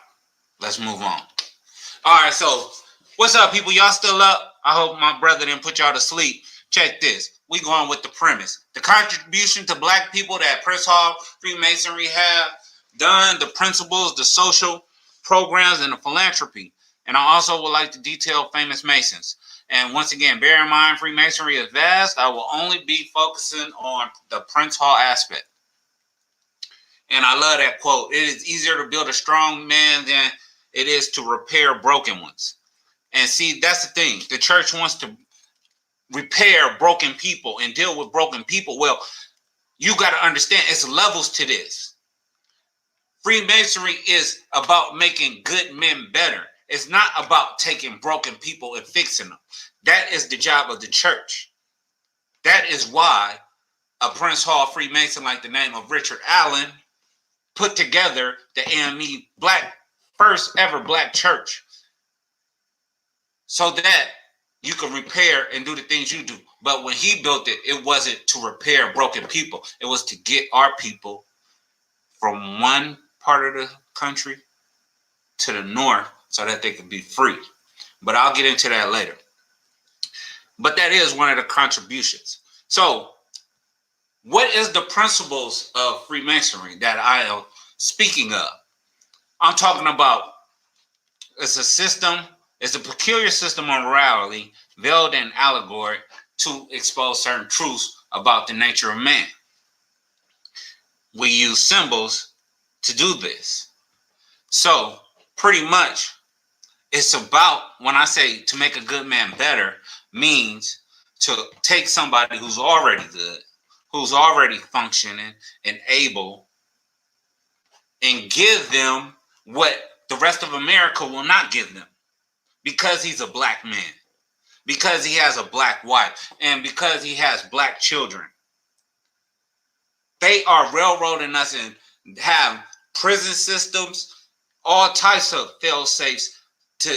let's move on. All right, so what's up, people? Y'all still up? I hope my brother didn't put y'all to sleep. Check this. We going with the premise. The contribution to black people that Prince Hall Freemasonry have done, the principles, the social programs, and the philanthropy. And I also would like to detail famous Masons. And once again, bear in mind, Freemasonry is vast. I will only be focusing on the Prince Hall aspect. And I love that quote. It is easier to build a strong man than it is to repair broken ones. And see, that's the thing. The church wants to repair broken people and deal with broken people. Well, you got to understand it's levels to this. Freemasonry is about making good men better. It's not about taking broken people and fixing them. That is the job of the church. That is why a Prince Hall Freemason like the name of Richard Allen put together the AME first ever black church so that you can repair and do the things you do. But when he built it, it wasn't to repair broken people. It was to get our people from one part of the country to the north so that they could be free. But I'll get into that later. But that is one of the contributions. So what is the principles of Freemasonry that I am speaking of? I'm talking about it's a system, it's a peculiar system of morality veiled in allegory to expose certain truths about the nature of man. We use symbols to do this. So pretty much It's about, when I say to make a good man better, means to take somebody who's already good, who's already functioning and able, and give them what the rest of America will not give them, because he's a black man, because he has a black wife, and because he has black children. They are railroading us and have prison systems, all types of fail safes to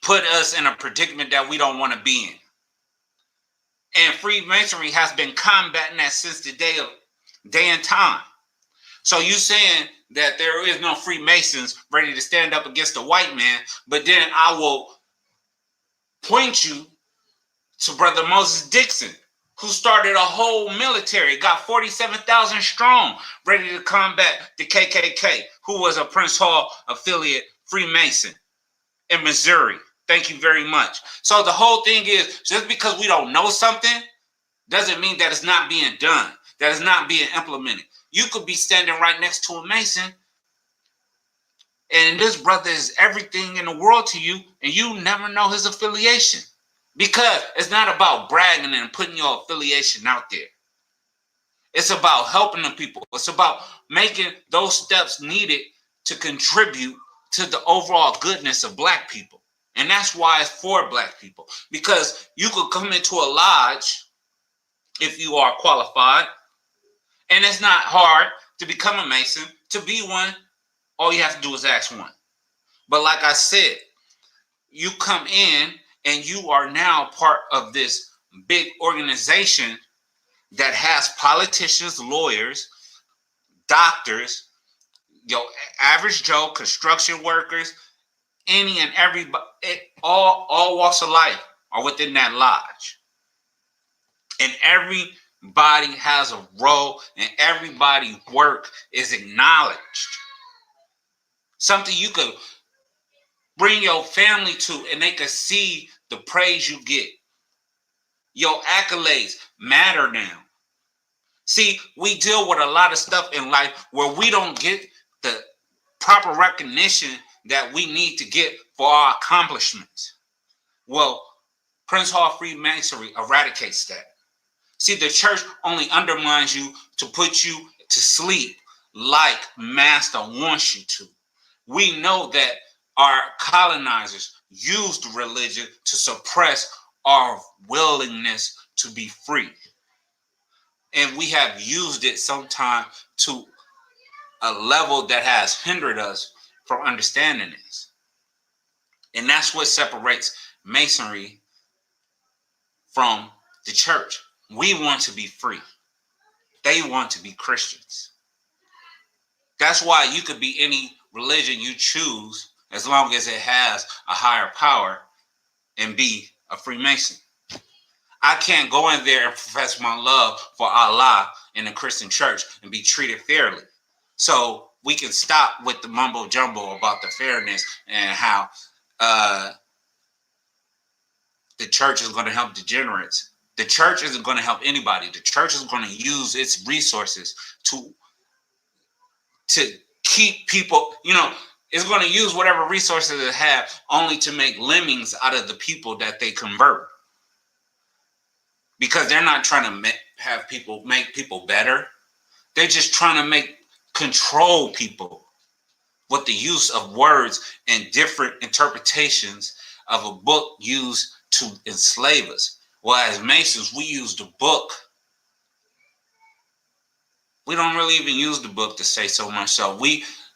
put us in a predicament that we don't want to be in. And Freemasonry has been combating that since the day and time. So you saying that there is no Freemasons ready to stand up against the white man, but then I will point you to Brother Moses Dixon, who started a whole military, got 47,000 strong, ready to combat the KKK, who was a Prince Hall affiliate Freemason in Missouri. Thank you very much. So the whole thing is, just because we don't know something doesn't mean that it's not being done, that it's not being implemented. You could be standing right next to a Mason, and this brother is everything in the world to you, and you never know his affiliation. Because it's not about bragging and putting your affiliation out there. It's about helping the people. It's about making those steps needed to contribute to the overall goodness of black people. And that's why it's for black people. Because you could come into a lodge if you are qualified, and it's not hard to become a Mason. To be one, all you have to do is ask one. But like I said, you come in and you are now part of this big organization that has politicians, lawyers, doctors, your average Joe, construction workers, any and everybody, all walks of life are within that lodge. And everybody has a role, and everybody's work is acknowledged. Something you could bring your family to, and they could see the praise you get. Your accolades matter now. See, we deal with a lot of stuff in life where we don't get the proper recognition that we need to get for our accomplishments. Well, Prince Hall Freemasonry eradicates that. See, the church only undermines you to put you to sleep like Master wants you to. We know that our colonizers used religion to suppress our willingness to be free. And we have used it sometimes to a level that has hindered us from understanding this. And that's what separates Masonry from the church. We want to be free. They want to be Christians. That's why you could be any religion you choose as long as it has a higher power and be a Freemason. I can't go in there and profess my love for Allah in the Christian church and be treated fairly. So we can stop with the mumbo jumbo about the fairness and how the church is going to help degenerates. The church isn't going to help anybody. The church is going to use its resources to keep people, it's going to use whatever resources it have only to make lemmings out of the people that they convert. Because they're not trying to make people better. They're just trying to control people with the use of words and different interpretations of a book used to enslave us. Well, as Masons, we use the book. We don't really even use the book to say so much. So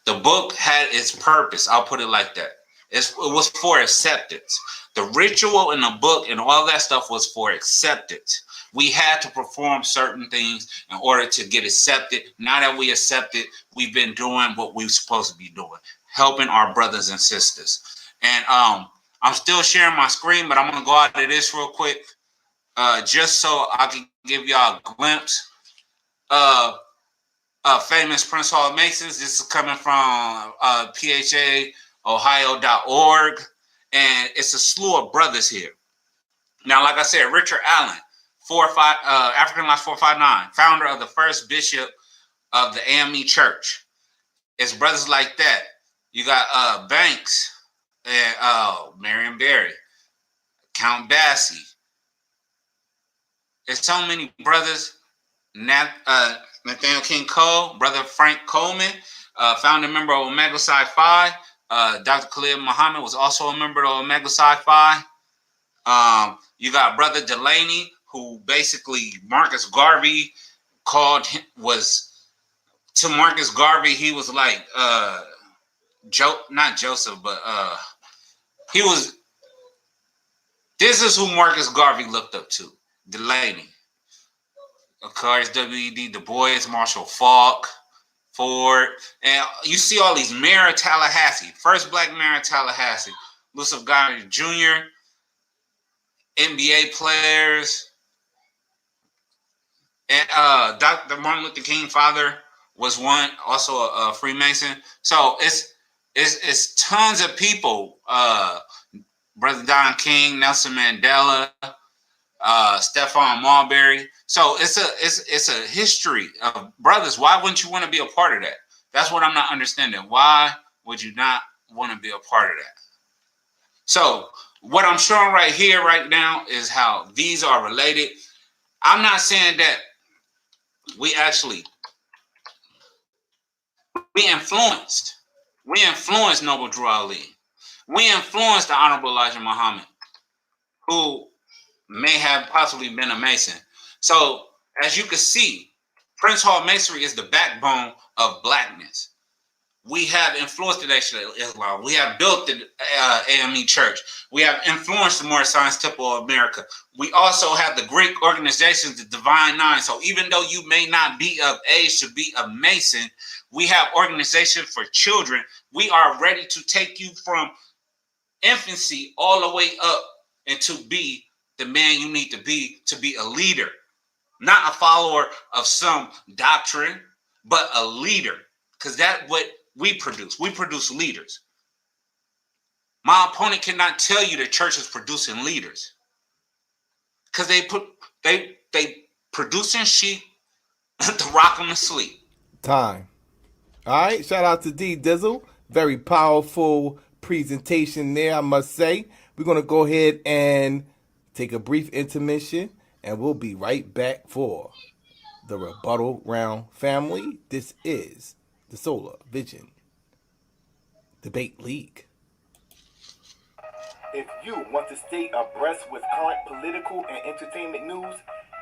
the book had its purpose. I'll put it like that. It was for acceptance. The ritual in the book and all that stuff was for acceptance. We had to perform certain things in order to get accepted. Now that we accepted, we've been doing what we're supposed to be doing, helping our brothers and sisters. And I'm still sharing my screen, but I'm going to go out of this real quick just so I can give y'all a glimpse of famous Prince Hall Masons. This is coming from phaohio.org, and it's a slew of brothers here. Now, like I said, Richard Allen, African Life 459, founder of the first bishop of the AME Church. It's brothers like that. You got Banks, and Marion Barry, Count Basie. There's so many brothers. Nathaniel King Cole, brother Frank Coleman, founding member of Omega Psi Phi. Dr. Khalid Muhammad was also a member of Omega Psi Phi. You got brother Delaney, who basically Marcus Garvey called him, to Marcus Garvey, he was like not Joseph, but he was. This is who Marcus Garvey looked up to, Delaney. Of course, W.E.B. Du Bois, Marshall Falk, Ford, and you see all these mayor of Tallahassee, first black mayor of Tallahassee, Lucifer Goddard Jr., NBA players, and Dr. Martin Luther King father was one, also a Freemason. So it's tons of people. Brother Don King, Nelson Mandela, Stephon Marbury. So it's a history of brothers. Why wouldn't you want to be a part of that? That's what I'm not understanding. Why would you not want to be a part of that? So what I'm showing right here, right now, is how these are related. I'm not saying that we influenced Noble Drew Ali. We influenced the Honorable Elijah Muhammad, who may have possibly been a Mason. So as you can see, Prince Hall Masonry is the backbone of blackness. We have influenced the Nation of Islam. We have built the AME Church. We have influenced the Moorish Science Temple of America. We also have the Greek organizations, the Divine Nine. So even though you may not be of age to be a Mason, we have organizations for children. We are ready to take you from infancy all the way up and to be the man you need to be a leader. Not a follower of some doctrine, but a leader. Because that's what we produce. We produce leaders. My opponent cannot tell you the church is producing leaders. Because they producing sheep to rock them to sleep. Time. All right. Shout out to D Dizzle. Very powerful presentation there, I must say. We're going to go ahead and take a brief intermission, and we'll be right back for the rebuttal round, family. This is the Solar Vision Debate League. If you want to stay abreast with current political and entertainment news,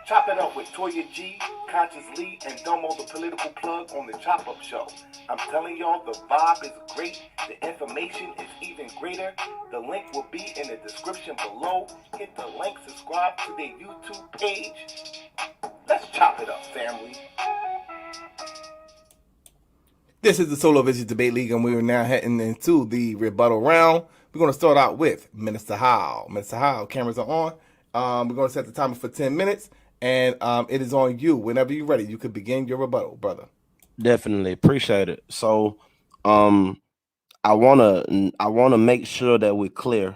chop it up with Toya G, Conscious Lee, and Domo the Political Plug on the Chop Up Show. I'm telling y'all, the vibe is great. The information is even greater. The link will be in the description below. Hit the link, subscribe to their YouTube page. Let's chop it up, family. This is the Solar Vision Debate League, and we are now heading into the rebuttal round. We're going to start out with Minister Howell. Minister Howell, cameras are on. We're going to set the timer for 10 minutes, and it is on you. Whenever you're ready, you could begin your rebuttal, brother. Definitely appreciate it. So, I wanna make sure that we're clear.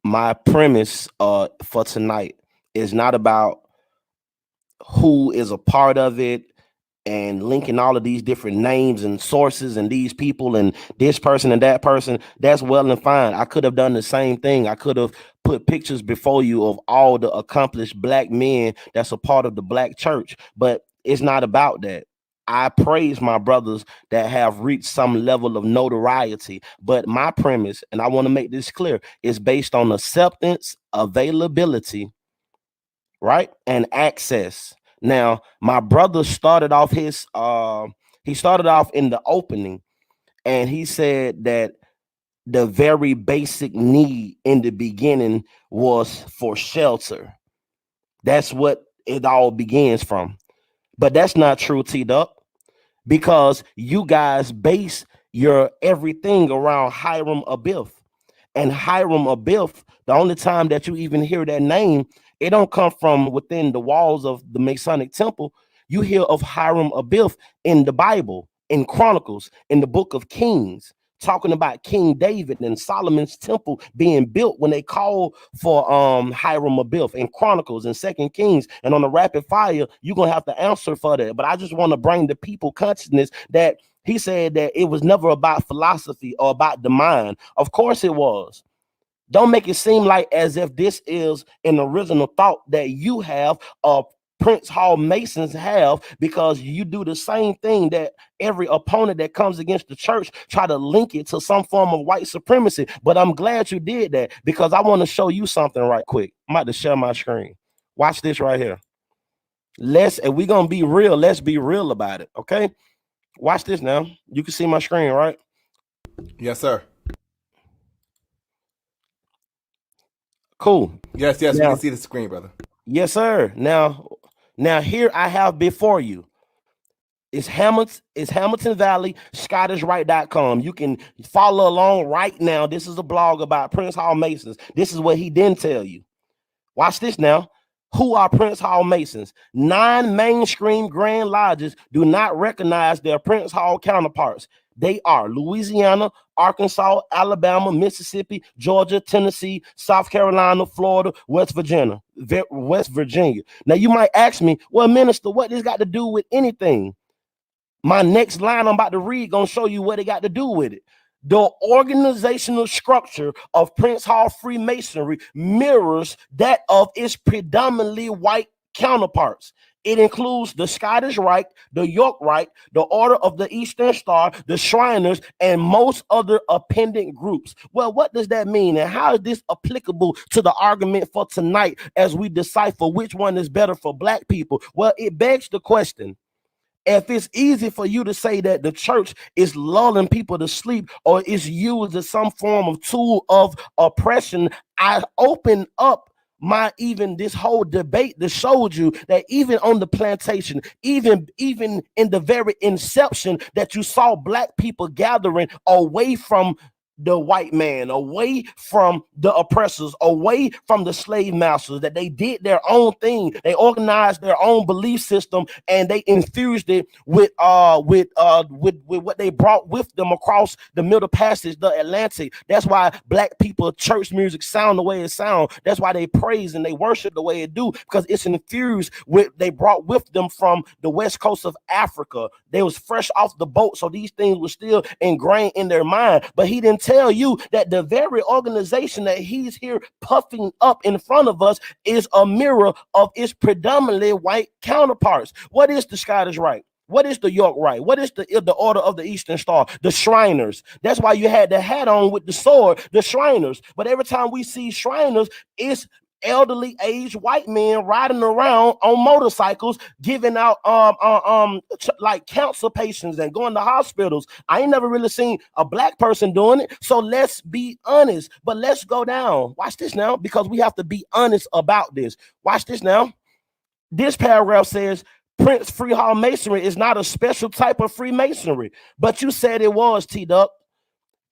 My premise for tonight is not about who is a part of it and linking all of these different names and sources and these people and this person and that person. That's well and fine. I could have done the same thing. I could have put pictures before you of all the accomplished black men that's a part of the black church, but it's not about that. I praise my brothers that have reached some level of notoriety, but my premise, and I want to make this clear, is based on acceptance, availability, right, and access. Now, my brother started off in the opening, and he said that the very basic need in the beginning was for shelter. That's what it all begins from. But that's not true, T-Duck, because you guys base your everything around Hiram Abiff. And Hiram Abiff, the only time that you even hear that name, it don't come from within the walls of the Masonic temple. You hear of Hiram Abiff in the Bible, in Chronicles, in the book of Kings, talking about King David and Solomon's temple being built when they call for Hiram Abiff in Chronicles and Second Kings. And on the rapid fire, you're gonna have to answer for that. But I just want to bring the people consciousness that He said that it was never about philosophy or about the mind. Of course it was. Don't make it seem like as if this is an original thought that you have or Prince Hall Masons have, because you do the same thing that every opponent that comes against the church try to link it to some form of white supremacy. But I'm glad you did that, because I want to show you something right quick. I'm about to share my screen. Watch this right here. And we're gonna be real. Let's be real about it. Okay. Watch this now. You can see my screen, right? Yes, sir. Cool. Yes, we Now, can see the screen, brother. yes, sir. Now here I have before you. It's Hamilton Valley, ScottishRite.com. You can follow along right now. This is a blog about Prince Hall Masons. This is what he didn't tell you. Watch this now. Who are Prince Hall Masons? 9 mainstream Grand Lodges do not recognize their Prince Hall counterparts. They are Louisiana, Arkansas, Alabama, Mississippi, Georgia, Tennessee, South Carolina, Florida, West Virginia. Now you might ask me, well, minister, what this got to do with anything? My next line I'm about to read gonna show you what it got to do with it. The organizational structure of Prince Hall Freemasonry mirrors that of its predominantly white counterparts. It includes the Scottish Rite, the York Rite, the Order of the Eastern Star, the Shriners, and most other appendant groups. Well, what does that mean? And how is this applicable to the argument for tonight as we decipher which one is better for black people? Well, it begs the question. If it's easy for you to say that the church is lulling people to sleep or is used as some form of tool of oppression, I open up even this whole debate that showed you that even on the plantation, even in the very inception, that you saw black people gathering away from the white man, away from the oppressors, away from the slave masters, that they did their own thing. They organized their own belief system and they infused it with what they brought with them across the Middle Passage, the Atlantic. That's why black people church music sound the way it sounds. That's why they praise and they worship the way it do, because it's infused with they brought with them from the west coast of Africa. They was fresh off the boat, so these things were still ingrained in their mind. But he didn't tell you that the very organization that he's here puffing up in front of us is a mirror of its predominantly white counterparts. What is the Scottish Rite? What is the York Rite? What is the Order of the Eastern Star? The Shriners. That's why you had the hat on with the sword, the Shriners. But every time we see Shriners, it's elderly aged white men riding around on motorcycles giving out like cancer patients and going to hospitals. I ain't never really seen a black person doing it. So let's be honest, but let's go down. Watch this now, because we have to be honest about this. Watch this now. This paragraph says Prince Free Hall Masonry is not a special type of Freemasonry, but you said it was, T-Duck.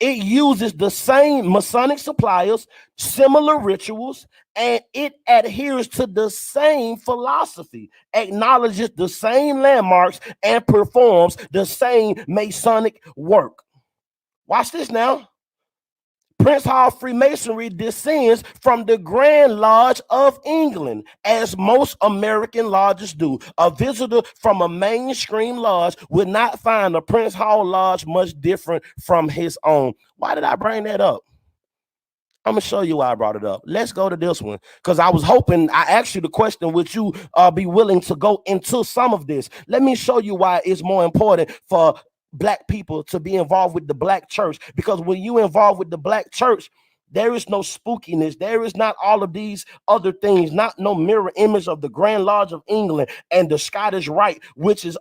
It uses the same Masonic suppliers, similar rituals, and it adheres to the same philosophy, acknowledges the same landmarks, and performs the same Masonic work. Watch this now. Prince Hall Freemasonry descends from the Grand Lodge of England, as most American lodges do. A visitor from a mainstream lodge would not find a Prince Hall lodge much different from his own. Why did I bring that up? I'm gonna show you why I brought it up. Let's go to this one, because I was hoping I asked you the question, would you be willing to go into some of this? Let me show you why it's more important for black people to be involved with the black church, because when you involved with the black church, there is no spookiness. There is not all of these other things, not no mirror image of the Grand Lodge of England and the Scottish Rite, which is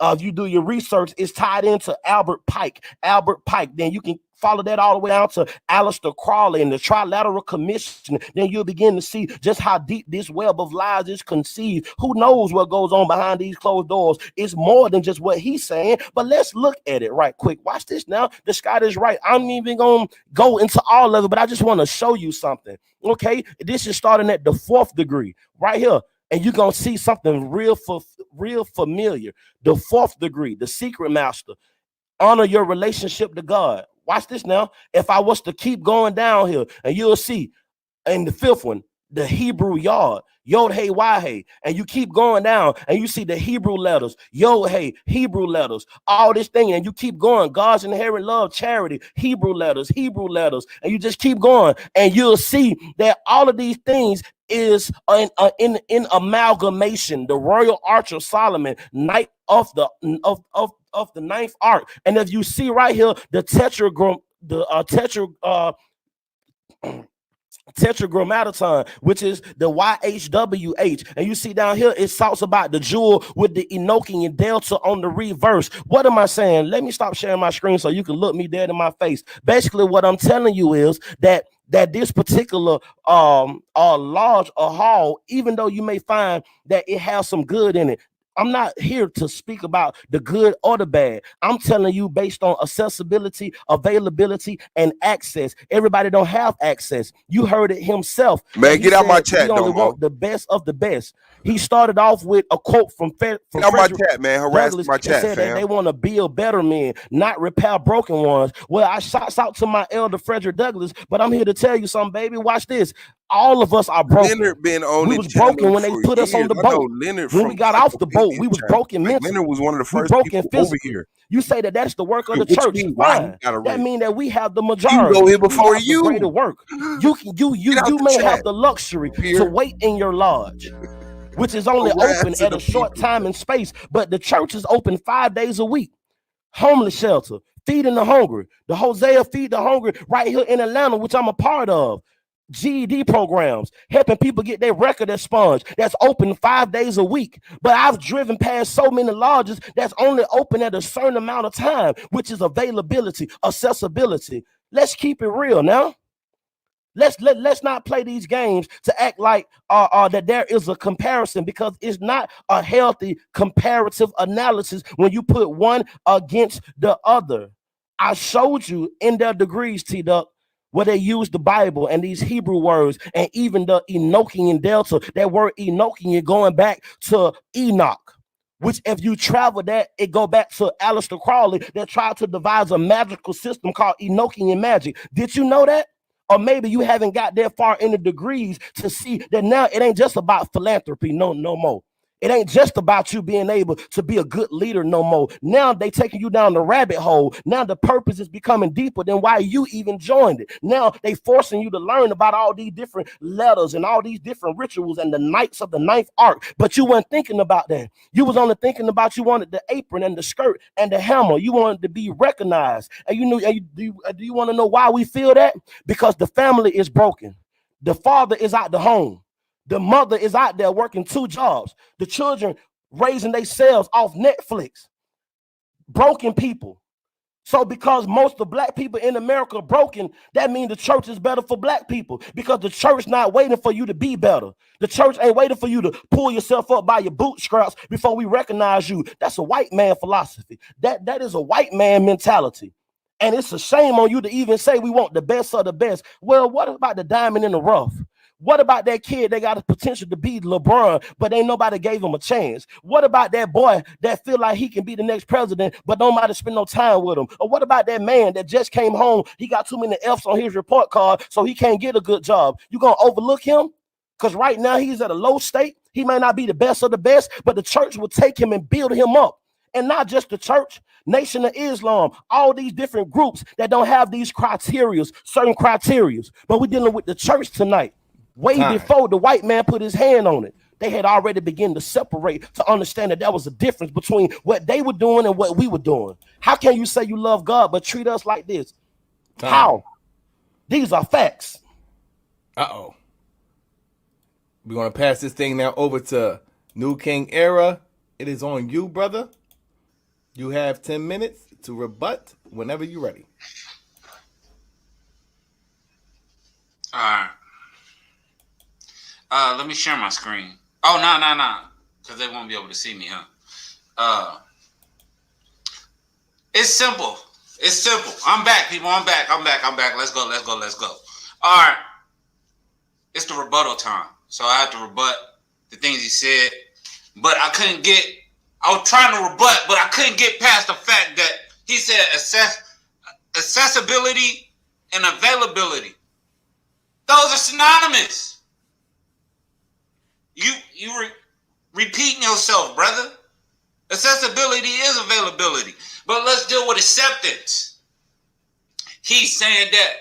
if you do your research, is tied into Albert Pike. Then you can follow that all the way down to Aleister Crowley and the Trilateral Commission. Then you'll begin to see just how deep this web of lies is conceived. Who knows what goes on behind these closed doors? It's more than just what he's saying. But let's look at it right quick. Watch this now. The Scottish Rite. I'm even going to go into all of it, but I just want to show you something. Okay, this is starting at the 4th degree right here. And you're going to see something real familiar. The 4th degree, the secret master. Honor your relationship to God. Watch this now. If I was to keep going down here, and you'll see in the 5th one, the Hebrew yod, yod hey why hey, and you keep going down and you see the Hebrew letters, yod hey, Hebrew letters, all this thing, and you keep going. God's inherent love, charity, Hebrew letters, and you just keep going, and you'll see that all of these things is in amalgamation. The royal arch of Solomon, night of the ninth ark, and if you see right here, the tetragrammaton, which is the YHWH, and you see down here it talks about the jewel with the Enochian and delta on the reverse. What am I saying? Let me stop sharing my screen so you can look me dead in my face. Basically, what I'm telling you is that this particular large hall, even though you may find that it has some good in it, I'm not here to speak about the good or the bad. I'm telling you based on accessibility, availability, and access. Everybody don't have access. You heard it himself. Man, get out my chat, he only Domo. want the best of the best. He started off with a quote from Get out my Frederick chat, man. Harass Douglass my that chat, said that fam. they want to build better men, not repair broken ones. Well, I shouts out to my elder Frederick Douglass, but I'm here to tell you something, baby. Watch this. All of us are broken. Leonard been on We the was broken channel when they for put us on years. the I know boat. Leonard When from we got like off the boat, we was channel. broken Like, mentally. Leonard was one of the We first broken people over physically. here. You say that that's the work of the What you church. mean, why he Fine. got a That raise? mean that we have the He majority. go here We before have the greater you. work. You Get out the may chat. have the luxury to Here. wait in your lodge, which is only open Harassing at a the short people. time and space, but the church is open 5 days a week. Homeless shelter, feeding the hungry, the Hosea Feed the Hungry right here in Atlanta, which I'm a part of. GED programs, helping people get their record expunged. That's open 5 days a week. But I've driven past so many lodges that's only open at a certain amount of time, which is availability, accessibility. Let's keep it real now. Let's not play these games to act like that there is a comparison, because it's not a healthy comparative analysis when you put one against the other. I showed you in their degrees, T-Duck, where they use the Bible and these Hebrew words and even the Enochian and delta. That word Enochian going back to Enoch, which if you travel that, it go back to Aleister Crowley that tried to devise a magical system called Enochian magic. Did you know that? Or maybe you haven't got that far in the degrees to see that now it ain't just about philanthropy no more. It ain't just about you being able to be a good leader no more. Now they taking you down the rabbit hole. Now the purpose is becoming deeper than why you even joined it. Now they forcing you to learn about all these different letters and all these different rituals and the knights of the ninth ark. But you weren't thinking about that. You was only thinking about you wanted the apron and the skirt and the hammer. You wanted to be recognized. And you knew. And do you want to know why we feel that? Because the family is broken. The father is out the home. The mother is out there working 2 jobs. The children raising themselves off Netflix. Broken people. So because most of black people in America are broken, that means the church is better for black people, because the church not waiting for you to be better. The church ain't waiting for you to pull yourself up by your bootstraps before we recognize you. That's a white man philosophy. That is a white man mentality. And it's a shame on you to even say we want the best of the best. Well, what about the diamond in the rough? What about that kid that got the potential to be LeBron, but ain't nobody gave him a chance? What about that boy that feel like he can be the next president, but nobody spend no time with him? Or what about that man that just came home, he got too many F's on his report card, so he can't get a good job? You gonna overlook him? Because right now he's at a low state. He may not be the best of the best, but the church will take him and build him up. And not just the church, Nation of Islam, all these different groups that don't have these criterias, certain criterias. But we're dealing with the church tonight. Way before the white man put his hand on it, they had already begun to separate, to understand that there was a difference between what they were doing and what we were doing. How can you say you love God but treat us like this? How? These are facts. Uh-oh. We're going to pass this thing now over to New King Era. It is on you, brother. You have 10 minutes to rebut whenever you're ready. All right. Let me share my screen. Oh, no. Because they won't be able to see me, huh? It's simple. It's simple. I'm back, people. I'm back. Let's go. All right. It's the rebuttal time. So I had to rebut the things he said. But I was trying to rebut, but I couldn't get past the fact that he said accessibility and availability. Those are synonymous. Repeating yourself, brother. Accessibility is availability. But let's deal with acceptance. He's saying that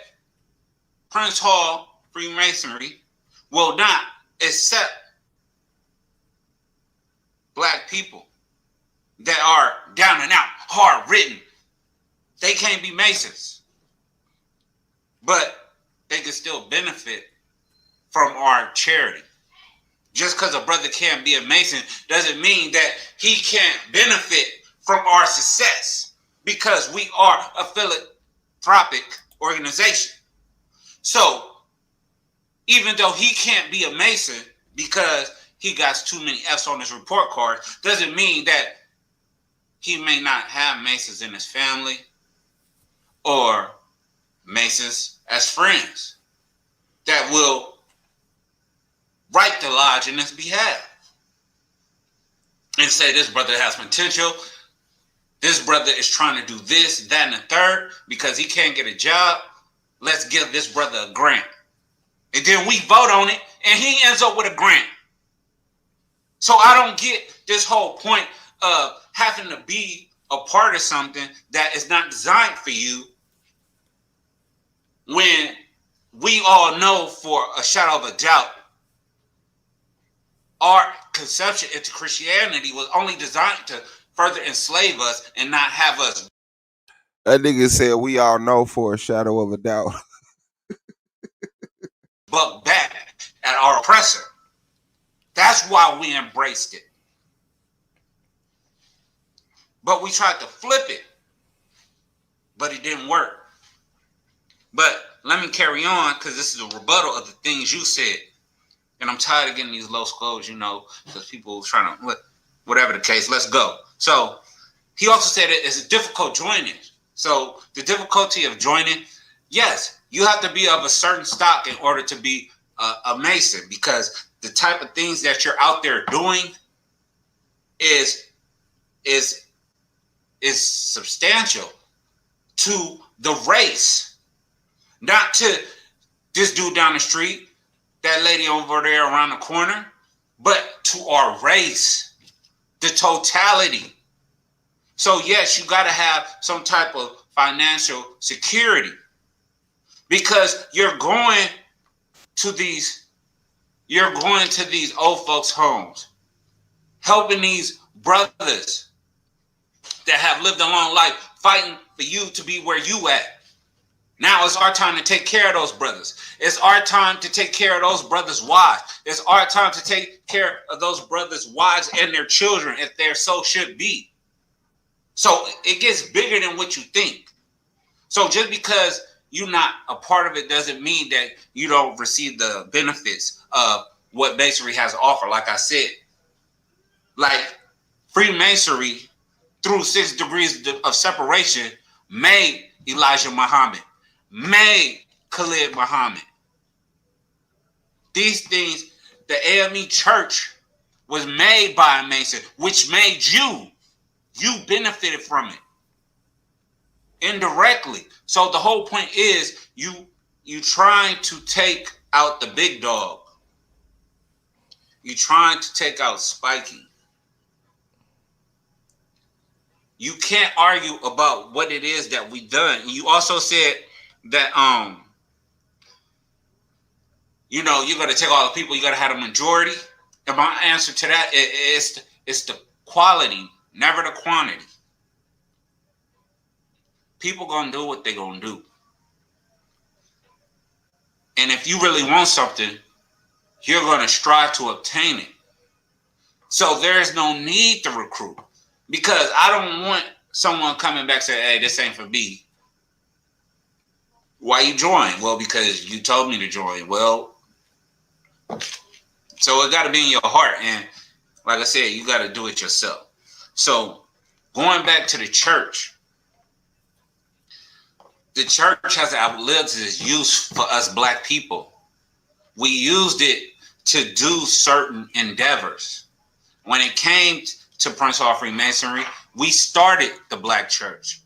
Prince Hall Freemasonry will not accept black people that are down and out, hard written. They can't be Masons. But they can still benefit from our charity. Just because a brother can't be a Mason doesn't mean that he can't benefit from our success, because we are a philanthropic organization. So even though he can't be a Mason because he got too many F's on his report card, doesn't mean that he may not have Masons in his family or Masons as friends that will write the lodge in his behalf and say, this brother has potential. This brother is trying to do this, that, and the third because he can't get a job. Let's give this brother a grant. And then we vote on it and he ends up with a grant. So I don't get this whole point of having to be a part of something that is not designed for you, when we all know for a shadow of a doubt our conception into Christianity was only designed to further enslave us and not have us. That nigga said we all know for a shadow of a doubt. Buck back at our oppressor. That's why we embraced it. But we tried to flip it, but it didn't work. But let me carry on, because this is a rebuttal of the things you said. And I'm tired of getting these low scores, because people are trying to, whatever the case, let's go. So he also said it's a difficult joining. So the difficulty of joining, yes, you have to be of a certain stock in order to be a Mason, because the type of things that you're out there doing is substantial to the race, not to this dude down the street, that lady over there around the corner, but to our race, the totality. So yes, you got to have some type of financial security, because you're going to these old folks' homes, helping these brothers that have lived a long life, fighting for you to be where you at. Now it's our time to take care of those brothers. It's our time to take care of those brothers' wives. It's our time to take care of those brothers' wives and their children, if there so should be. So it gets bigger than what you think. So just because you're not a part of it doesn't mean that you don't receive the benefits of what Masonry has to offer. Like I said, like Freemasonry, through 6 degrees of separation, made Elijah Muhammad, made Khalid Muhammad. These things, the AME church was made by a Mason, which made you. You benefited from it indirectly. So the whole point is you trying to take out the big dog. You trying to take out Spiky. You can't argue about what it is that we done. And you also said that you're gonna take all the people, you gotta have a majority. And my answer to that is the quality, never the quantity. People gonna do what they gonna do. And if you really want something, you're gonna strive to obtain it. So there is no need to recruit, because I don't want someone coming back saying, hey, this ain't for me. Why you join? Well, because you told me to join. Well, so it got to be in your heart. And like I said, you got to do it yourself. So going back to the church has outlived its use for us black people. We used it to do certain endeavors. When it came to Prince Hall Freemasonry, we started the black church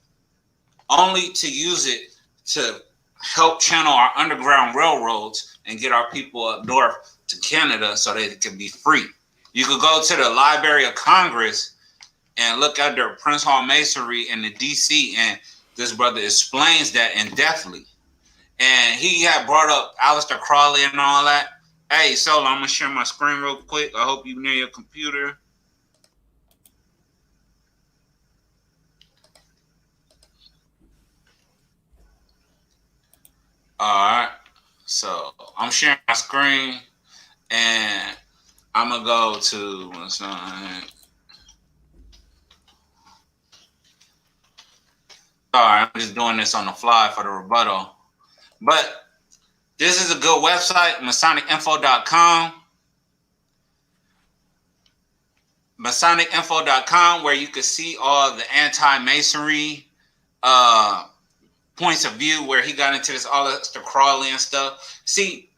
only to use it to help channel our underground railroads and get our people up north to Canada so that it can be free. You could go to the Library of Congress and look under Prince Hall Masonry in the DC, and this brother explains that in depthly. And he had brought up Aleister Crowley and all that. Hey, Solo, I'm gonna share my screen real quick. I hope you near your computer. All right. So I'm sharing my screen, and I'm gonna go to what's on. Sorry, I'm just doing this on the fly for the rebuttal. But this is a good website, Masonicinfo.com. Masonicinfo.com, where you can see all the anti-Masonry points of view, where he got into this all the Crowley and stuff. See,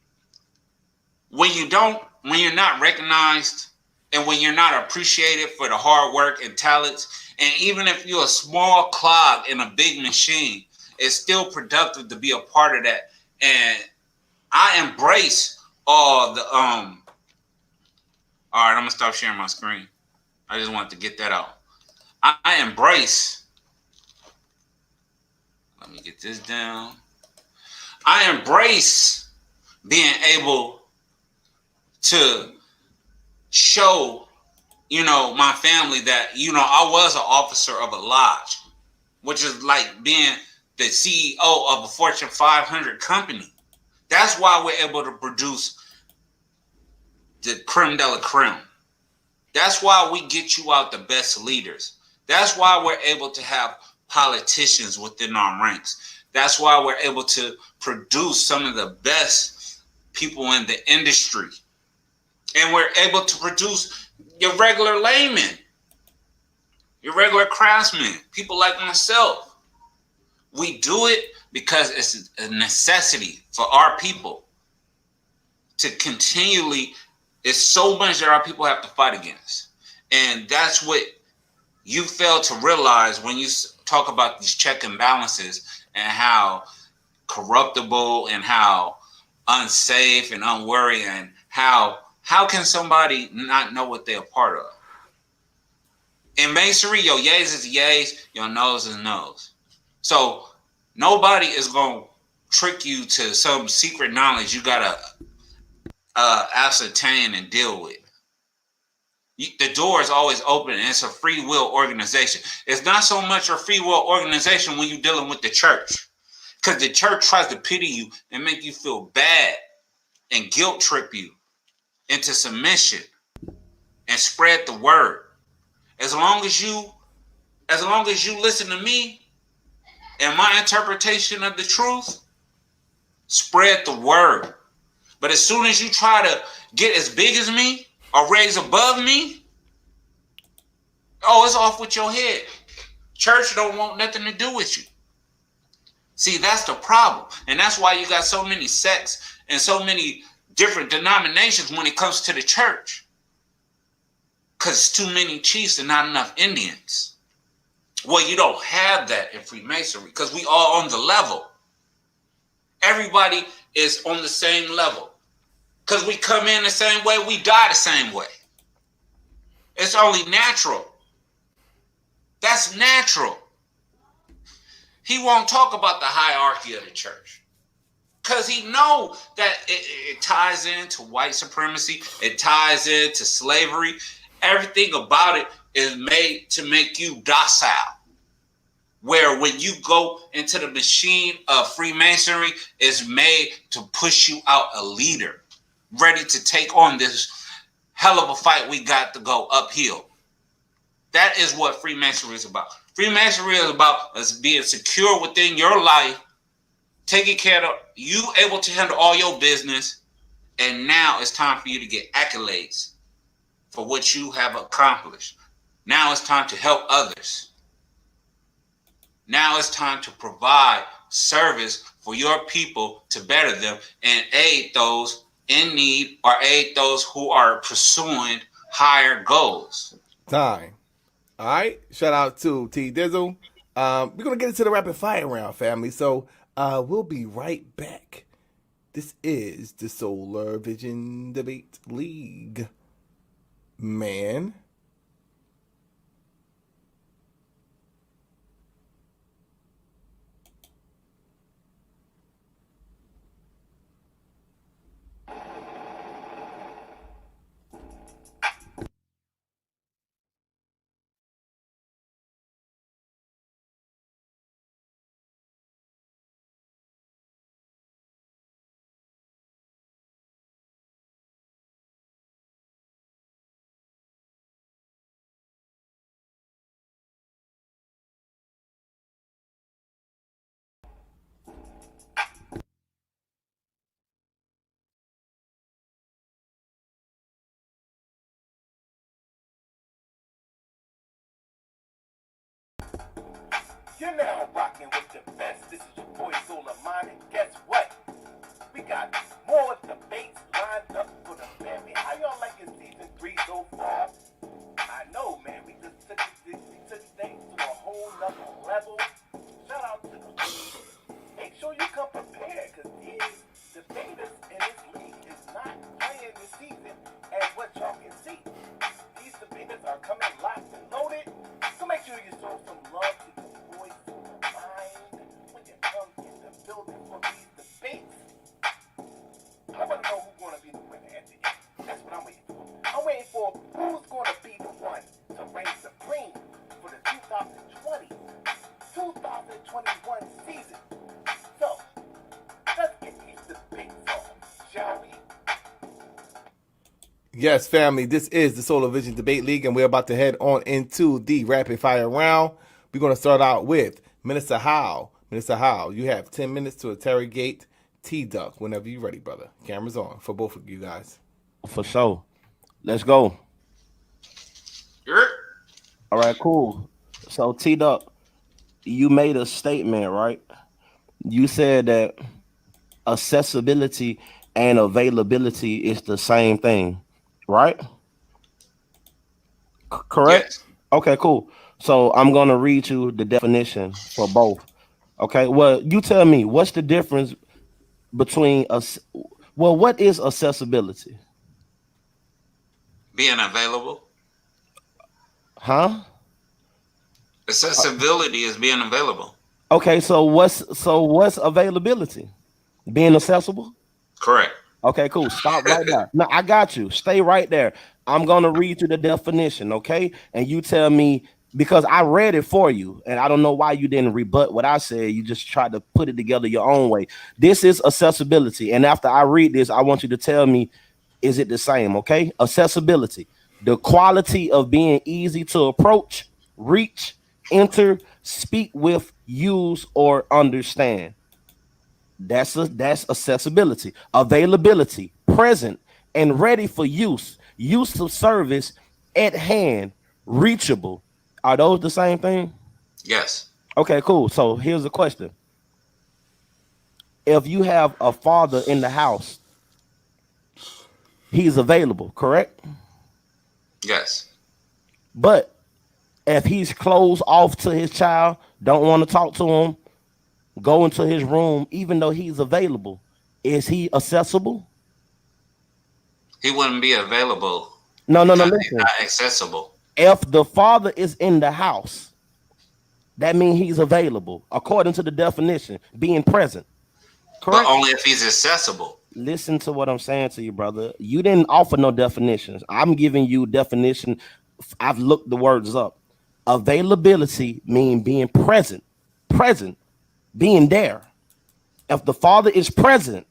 when you're not recognized and when you're not appreciated for the hard work and talents, and even if you're a small clog in a big machine, it's still productive to be a part of that. And I embrace all the all right, I'm gonna stop sharing my screen. I just wanted to get that out. I embrace, let me get this down. I embrace being able to show, my family that, I was an officer of a lodge, which is like being the CEO of a Fortune 500 company. That's why we're able to produce the creme de la creme. That's why we get you out the best leaders. That's why we're able to have politicians within our ranks. That's why we're able to produce some of the best people in the industry. And we're able to produce your regular laymen, your regular craftsmen, people like myself. We do it because it's a necessity for our people to continually. It's so much that our people have to fight against. And that's what you fail to realize when you talk about these check and balances and how corruptible and how unsafe and unworthy, and how can somebody not know what they're a part of? In Masonry, your yays is yays, your no's is no's. So nobody is going to trick you to some secret knowledge you got to ascertain and deal with. The door is always open, and it's a free will organization. It's not so much a free will organization when you're dealing with the church, because the church tries to pity you and make you feel bad and guilt trip you into submission and spread the word. As long as you listen to me and my interpretation of the truth, spread the word. But as soon as you try to get as big as me or raise above me, it's off with your head. Church don't want nothing to do with you. See, that's the problem. And that's why you got so many sects and so many different denominations when it comes to the church. Because it's too many chiefs and not enough Indians. Well, you don't have that in Freemasonry because we all on the level. Everybody is on the same level. Because we come in the same way, we die the same way. It's only natural. That's natural. He won't talk about the hierarchy of the church. Because he knows that it ties into white supremacy. It ties into slavery. Everything about it is made to make you docile. Where when you go into the machine of Freemasonry, it's made to push you out a leader, ready to take on this hell of a fight we got to go uphill. That is what Freemasonry is about. Freemasonry is about us being secure within your life, taking care of you, able to handle all your business, and now it's time for you to get accolades for what you have accomplished. Now it's time to help others. Now it's time to provide service for your people to better them and aid those in need or aid those who are pursuing higher goals. Time. All right. Shout out to T Dizzle. We're going to get into the rapid fire round, family. So we'll be right back. This is the Solar Vision Debate League. Man. You're now rocking with the best. This is your boy Solar Mind, and guess what? We got more debates lined up for the family. How y'all liking season 3 so far? I know, man. We just took things to a whole nother level. Shout out to the make sure you come prepared, because these debaters in this league is not playing this season as what y'all can see. These debaters are coming locked and loaded, so make sure you show some love to your boy Solar Mind when you come in the building for these debates. I want to know who's going to be the winner at the end. That's what I'm waiting for. I'm waiting for who's going to be the one to reign supreme for the 2020-2021 season. So, let's get these debates on, shall we? Yes, family, this is the Solar Vision Debate League, and we're about to head on into the rapid fire round. We're going to start out with Minister Howe. Minister Howe, you have 10 minutes to interrogate T-Duck whenever you're ready, brother. Camera's on for both of you guys. For sure. Let's go. All right, cool. So T-Duck, you made a statement, right? You said that accessibility and availability is the same thing, right? Correct? Yes. Okay, cool. So I'm going to read you the definition for both. Okay, well, you tell me, what's the difference between us? Well, what is accessibility? Being available. Huh? Accessibility is being available. Okay, so what's availability? Being accessible? Correct. Okay, cool. Stop right there. No, I got you. Stay right there. I'm gonna read you the definition, okay? And you tell me, because I read it for you, and I don't know why you didn't rebut what I said. You just tried to put it together your own way. This is accessibility, and after I read this, I want you to tell me, is it the same? Okay, accessibility, the quality of being easy to approach, reach, enter, speak with, use, or understand. That's accessibility. Availability, present and ready for use, use of service, at hand, reachable. Are those the same thing? Yes. Okay, cool. So here's the question. If you have a father in the house, he's available, correct? Yes. But if he's closed off to his child, don't want to talk to him, go into his room, even though he's available, is he accessible? He wouldn't be available. No, He's listen. not accessible. If the father is in the house, that means he's available, according to the definition, being present. Correct? But only if he's accessible. Listen to what I'm saying to you, brother. You didn't offer no definitions. I'm giving you definition. I've looked the words up. Availability means being present, being there. If the father is present,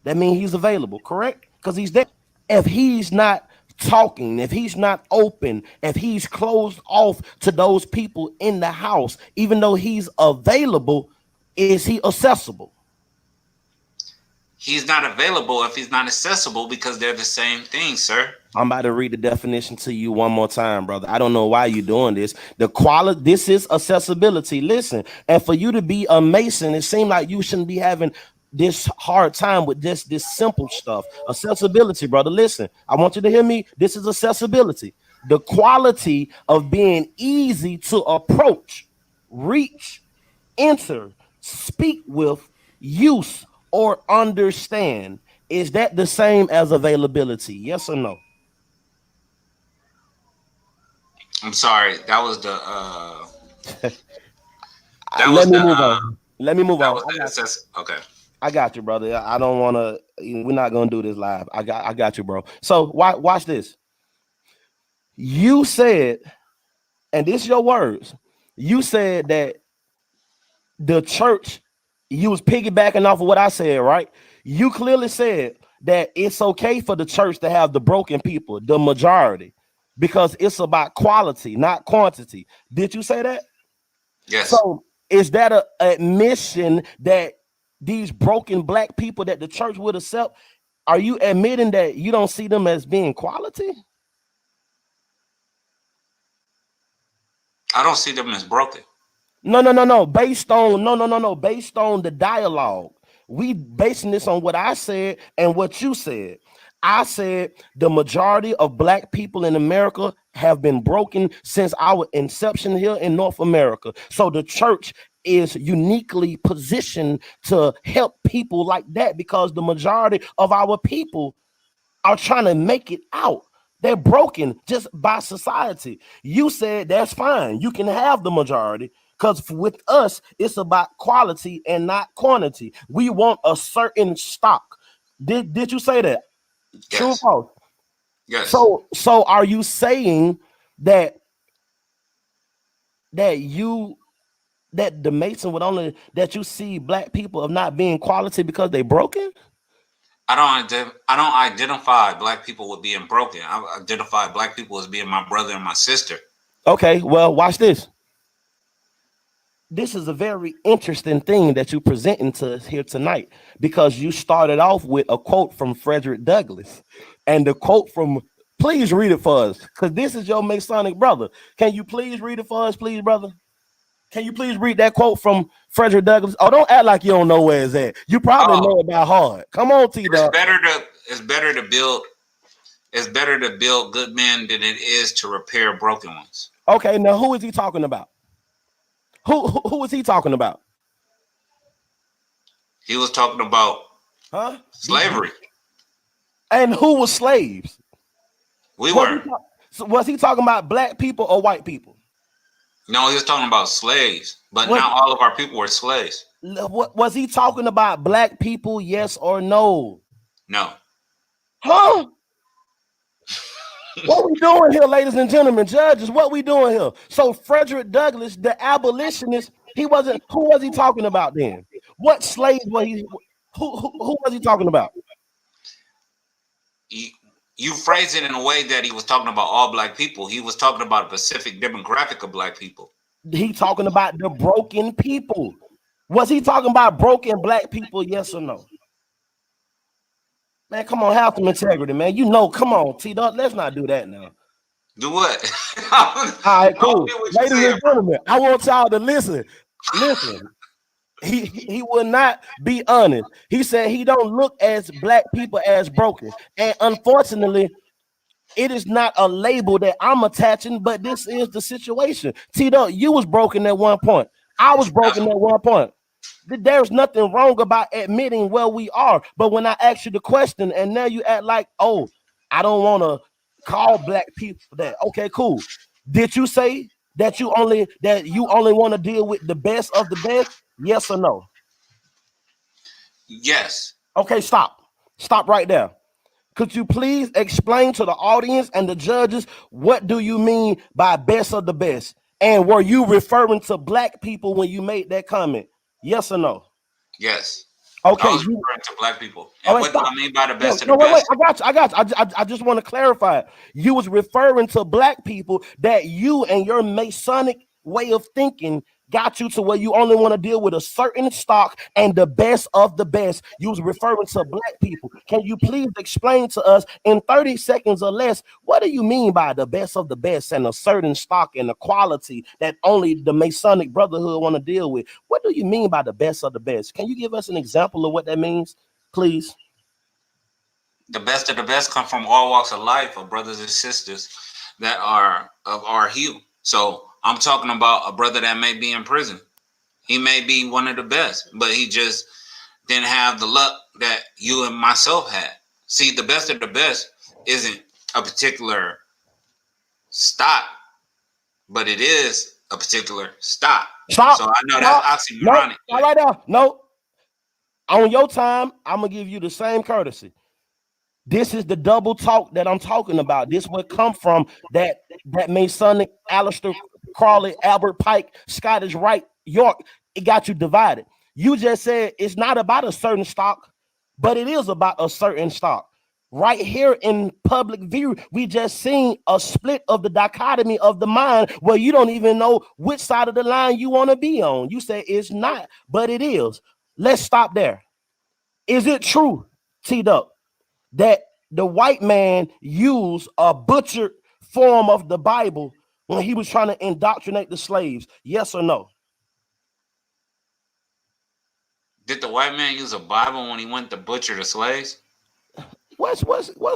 that means he's available, correct? Because he's there. If he's not talking, if he's not open, if he's closed off to those people in the house, even though he's available, is he accessible? He's not available if he's not accessible, because they're the same thing, sir. I'm about to read the definition to you one more time, brother. I don't know why you're doing this. The quality, this is accessibility. Listen, and for you to be a Mason, it seems like you shouldn't be having this hard time with this simple stuff. Accessibility, brother. Listen, I want you to hear me. This is accessibility. The quality of being easy to approach, reach, enter, speak with, use, or understand. Is that the same as availability? Yes or no? I'm sorry. That was the that Let was me the move on. Let me move that on. was the SS. Okay. I got you, brother. I don't want to. We're not gonna do this live. I got you, bro. So watch this. You said, and this is your words. You said that the church. You was piggybacking off of what I said, right? You clearly said that it's okay for the church to have the broken people, the majority, because it's about quality, not quantity. Did you say that? Yes. So is that a admission that these broken black people that the church would accept? Are you admitting that you don't see them as being quality? I don't see them as broken. No. Based on no. Based on the dialogue, we basing this on what I said and what you said. I said the majority of black people in America have been broken since our inception here in North America. So the church is uniquely positioned to help people like that because the majority of our people are trying to make it out. They're broken just by society. You said that's fine. You can have the majority because with us, it's about quality and not quantity. We want a certain stock. Did you say that? True or Yes. false? Yes. So are you saying that you that the Mason would only that you see black people of not being quality because they broken? I don't identify black people with being broken. I identify black people as being my brother and my sister. Okay, well, watch this. This is a very interesting thing that you're presenting to us here tonight because you started off with a quote from Frederick Douglass, and the quote from please read it for us because this is your Masonic brother. Can you please read it for us, please, brother? Can you please read that quote from Frederick Douglass? Oh, don't act like you don't know where it's at. You probably Oh, know it by heart. Come on, T it's Dog. better to build good men than it is to repair broken ones. Okay, now who is he talking about? Who is he talking about? He was talking about Huh? slavery. And who was slaves? We were. Was he talking about black people or white people? No, he was talking about slaves, but What, not all of our people were slaves. what was he talking about? Black people, yes or no? No. Huh? What we doing here, ladies and gentlemen, judges? What we doing here? So Frederick Douglass, the abolitionist, he wasn't. Who was he talking about then? What slave was he? Who was he talking about? You phrased it in a way that he was talking about all black people. He was talking about a specific demographic of black people. He talking about the broken people. Was he talking about broken black people? Yes or no? Man, come on, have some integrity, man. You know, come on, T Dog. Let's not do that now. Do what? All right, cool. Ladies and gentlemen, I want y'all to listen. Listen. He will not be honest. He said he don't look as black people as broken. And unfortunately, it is not a label that I'm attaching, but this is the situation. T-Dog, you was broken at one point. I was broken at one point. There's nothing wrong about admitting where we are. But when I ask you the question and now you act like, oh, I don't want to call black people that. Okay, cool. Did you say that you only want to deal with the best of the best? Yes or no? Yes. Okay, stop. Stop right there. Could you please explain to the audience and the judges what do you mean by best of the best? And were you referring to black people when you made that comment? Yes or no? Yes. Okay. I was referring to black people. And what do I mean by the best of the wait, best? I got you. I just want to clarify. You was referring to black people that you and your Masonic way of thinking got you to where you only want to deal with a certain stock and the best of the best. You was referring to black people. Can you please explain to us in 30 seconds or less, what do you mean by the best of the best and a certain stock and the quality that only the Masonic Brotherhood want to deal with? What do you mean by the best of the best? Can you give us an example of what that means, please? The best of the best come from all walks of life of brothers and sisters that are of our hue. So I'm talking about a brother that may be in prison. He may be one of the best, but he just didn't have the luck that you and myself had. See, the best of the best isn't a particular stock, but it is a particular stock. Stop. So I know Stop. that's No, oxymoronic. not right there. No. On your time, I'm gonna give you the same courtesy. This is the double talk that I'm talking about. This would come from that Masonic, Aleister Crowley, Albert Pike, Scottish Rite, York. It got you divided. You just said it's not about a certain stock, but it is about a certain stock. Right here in public view, we just seen a split of the dichotomy of the mind where you don't even know which side of the line you want to be on. You say it's not, but it is. Let's stop there. Is it true, T-Duck, that the white man used a butchered form of the Bible when he was trying to indoctrinate the slaves? Yes or no? Did the white man use a Bible when he went to butcher the slaves? What's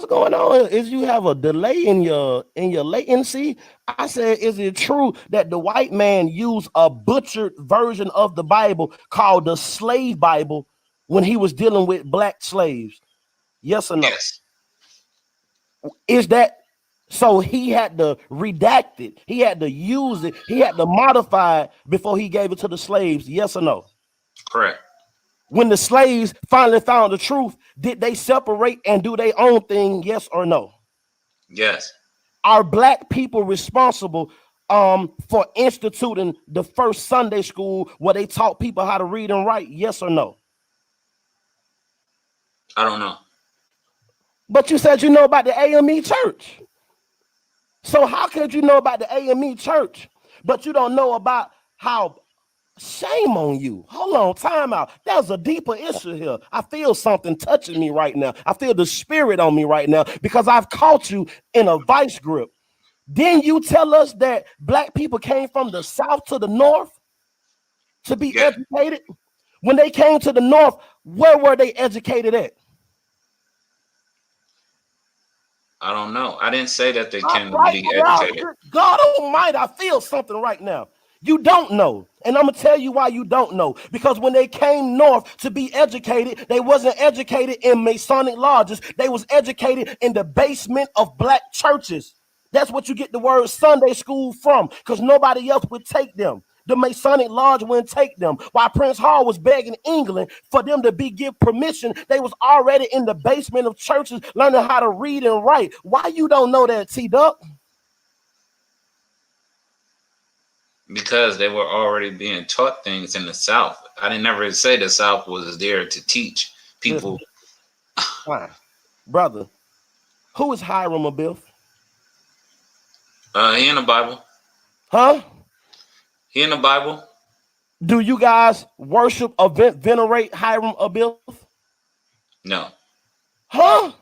going on is you have a delay in your latency. I said, is it true that the white man used a butchered version of the Bible called the slave Bible when he was dealing with black slaves? Yes or no? Yes. Is that so? He had to redact it, he had to use it, he had to modify it before he gave it to the slaves? Yes or no? Correct. When the slaves finally found the truth, did they separate and do their own thing? Yes or no? Yes. Are black people responsible for instituting the first Sunday school where they taught people how to read and write? Yes or no? I don't know. But you said you know about the AME church. So how could you know about the AME church, but you don't know about how? Shame on you. Hold on, time out. There's a deeper issue here. I feel something touching me right now. I feel the spirit on me right now because I've caught you in a vice grip. Didn't you tell us that black people came from the south to the north to be educated? When they came to the north, where were they educated at? I don't know. I didn't say that they came to be educated. God Almighty, I feel something right now. You don't know. And I'm going to tell you why you don't know. Because when they came north to be educated, they wasn't educated in Masonic lodges. They was educated in the basement of black churches. That's what you get the word Sunday school from, because nobody else would take them. The Masonic lodge wouldn't take them. While Prince Hall was begging England for them to give permission, they was already in the basement of churches learning how to read and write. Why you don't know that, T-Duck? Because they were already being taught things in the South. I didn't never say the South was there to teach people. Fine. Brother, who is Hiram Abiff? He in the Bible. Huh? He in the Bible. Do you guys worship or venerate Hiram Abiff? No. Huh?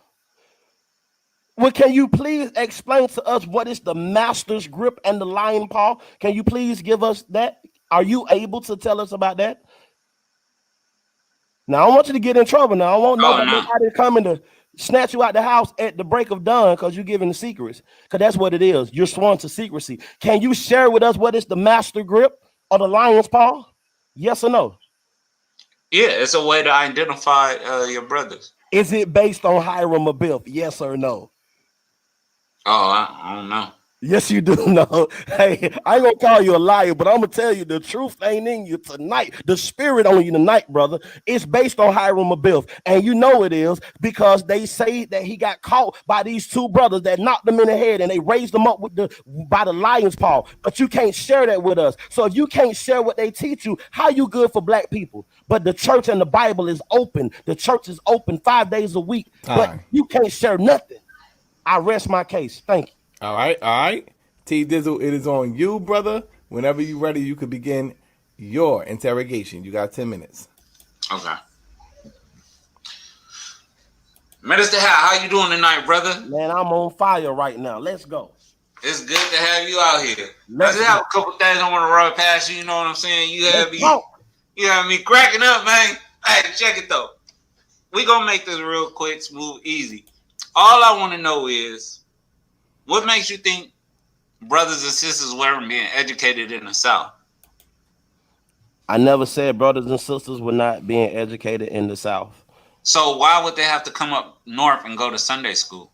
Well, can you please explain to us what is the master's grip and the lion paw? Can you please give us that? Are you able to tell us about that? Now, I don't want you to get in trouble. Now, I won't know nobody coming to snatch you out the house at the break of dawn because you're giving the secrets. Because that's what it is. You're sworn to secrecy. Can you share with us what is the master grip or the lion's paw? Yes or no? Yeah, it's a way to identify your brothers. Is it based on Hiram Abiff? Yes or no? Oh, I don't know. Yes, you do know. Hey, I ain't gonna call you a liar, but I'm gonna tell you the truth ain't in you tonight. The spirit on you tonight, brother. It's based on Hiram Abiff, and you know it is because they say that he got caught by these two brothers that knocked him in the head, and they raised him up by the lion's paw. But you can't share that with us. So if you can't share what they teach you, how you good for black people? But the church and the Bible is open. The church is open 5 days a week, but you can't share nothing. I rest my case. Thank you. All right. T Dizzle, it is on you, brother. Whenever you're ready, you could begin your interrogation. You got 10 minutes. Okay. Minister, how you doing tonight, brother? Man, I'm on fire right now. Let's go. It's good to have you out here. I just have a couple things I want to run past you. You know what I'm saying? You have me cracking up, man. Hey, check it though. We gonna make this real quick, smooth, easy. All I want to know is, what makes you think brothers and sisters weren't being educated in the South? I never said brothers and sisters were not being educated in the South. So why would they have to come up north and go to Sunday school?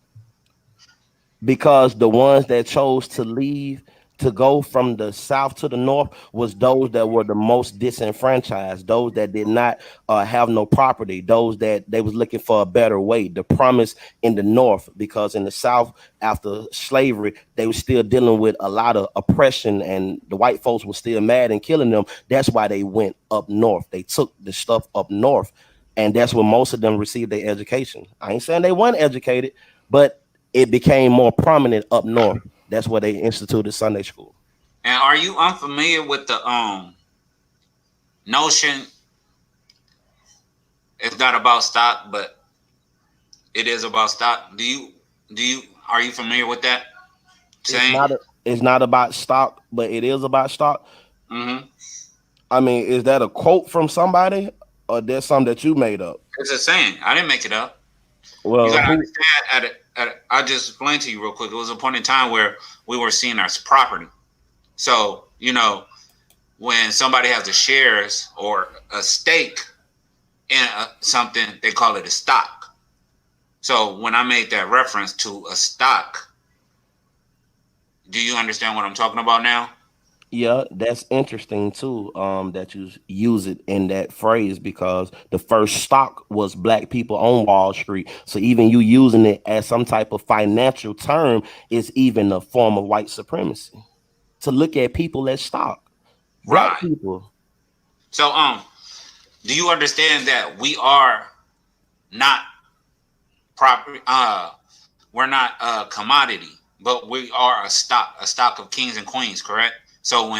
Because the ones that chose to leave to go from the south to the north was those that were the most disenfranchised, those that did not have no property, those that they was looking for a better way, the promise in the north. Because in the south, after slavery, they were still dealing with a lot of oppression, and the white folks were still mad and killing them. That's why they went up north. They took the stuff up north, and that's where most of them received their education. I ain't saying they weren't educated, but it became more prominent up north. That's where they instituted Sunday school. And are you unfamiliar with the notion? It's not about stock, but it is about stock. Are you familiar with that saying? It's not about stock, but it is about stock. Mm-hmm. I mean, is that a quote from somebody, or that's something that you made up? It's a saying. I didn't make it up. Well, you gotta understand. I just explained to you real quick. It was a point in time where we were seeing our property. So when somebody has a shares or a stake in something, they call it a stock. So when I made that reference to a stock, do you understand what I'm talking about now? Yeah, that's interesting too. That you use it in that phrase, because the first stock was black people on Wall Street. So even you using it as some type of financial term is even a form of white supremacy. To look at people as stock, black people. So do you understand that we are not property? We're not a commodity, but we are a stock of kings and queens. Correct? So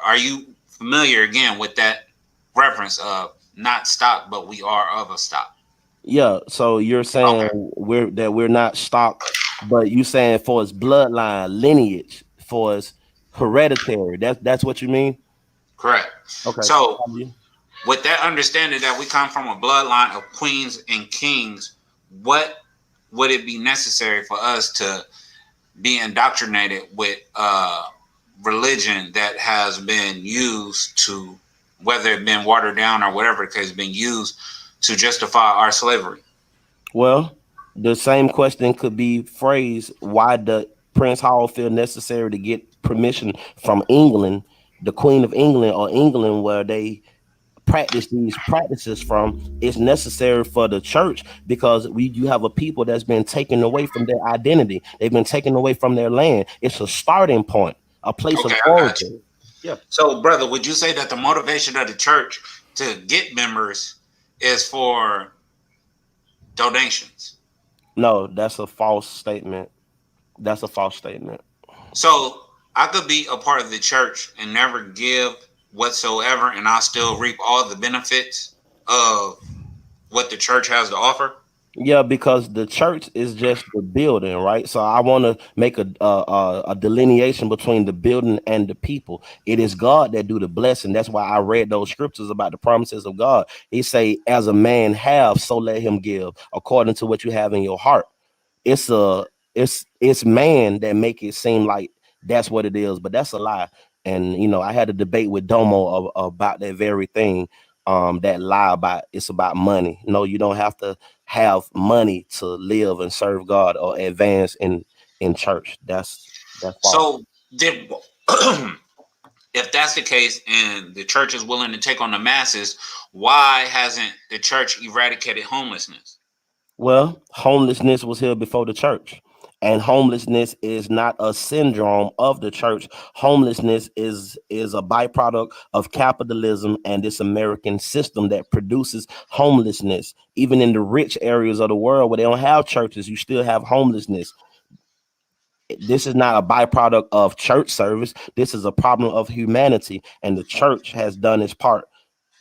are you familiar again with that reference of not stock, but we are of a stock? Yeah. So you're saying we're not stock, but you saying for its bloodline, lineage, for its hereditary. That's what you mean? Correct. Okay. So with that understanding that we come from a bloodline of queens and kings, what would it be necessary for us to be indoctrinated with religion that has been used to, whether it been watered down or whatever it has been used to justify our slavery? Well, the same question could be phrased: why did Prince Hall feel necessary to get permission from England, the Queen of England, or England, where they practice these practices from? It's necessary for the church, because you have a people that's been taken away from their identity. They've been taken away from their land. It's a starting point, a place of origin. Yeah. So, brother, would you say that the motivation of the church to get members is for donations? No, that's a false statement. That's a false statement. So I could be a part of the church and never give whatsoever, and I'll still reap all the benefits of what the church has to offer? Yeah, because the church is just the building, right? So I want to make a delineation between the building and the people. It is God that do the blessing. That's why I read those scriptures about the promises of God. He say, "As a man have, so let him give, according to what you have in your heart." It's it's man that make it seem like that's what it is, but that's a lie. And I had a debate with Domo about that very thing. That lie about it's about money. No, you don't have to have money to live and serve God or advance in church. That's false. So if that's the case and the church is willing to take on the masses, why hasn't the church eradicated homelessness? Well, homelessness was here before the church. And homelessness is not a syndrome of the church. Homelessness is a byproduct of capitalism and this American system that produces homelessness. Even in the rich areas of the world where they don't have churches, you still have homelessness. This is not a byproduct of church service. This is a problem of humanity, and the church has done its part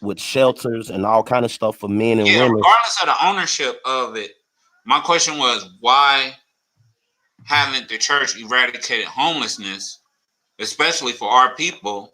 with shelters and all kind of stuff for men and women. Regardless of the ownership of it, my question was, why haven't the church eradicated homelessness, especially for our people,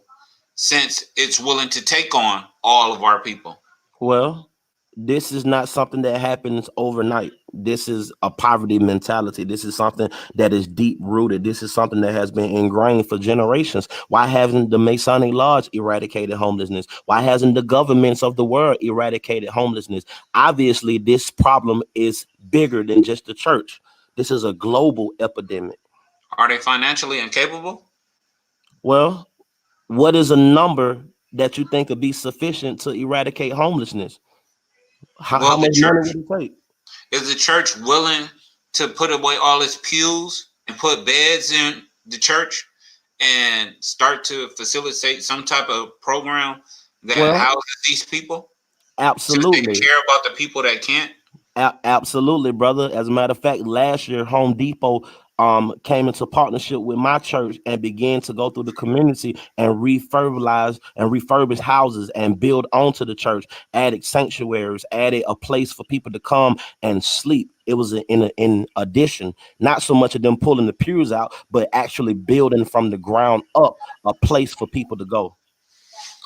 since it's willing to take on all of our people? Well, This is not something that happens overnight. This is a poverty mentality. This is something that is deep rooted. This is something that has been ingrained for generations. Why hasn't the Masonic Lodge eradicated homelessness? Why hasn't the governments of the world eradicated homelessness? Obviously, this problem is bigger than just the church. This is a global epidemic. Are they financially incapable? Well, what is a number that you think would be sufficient to eradicate homelessness? How Well, the much money church would it take? is the church willing to put away all its pews and put beds in the church and start to facilitate some type of program that Well, houses these people since they absolutely. care about the people that can't? Absolutely, brother. As a matter of fact, last year Home Depot came into partnership with my church and began to go through the community and refurbish houses and build onto the church, added sanctuaries, added a place for people to come and sleep. It was in addition, not so much of them pulling the pews out, but actually building from the ground up a place for people to go.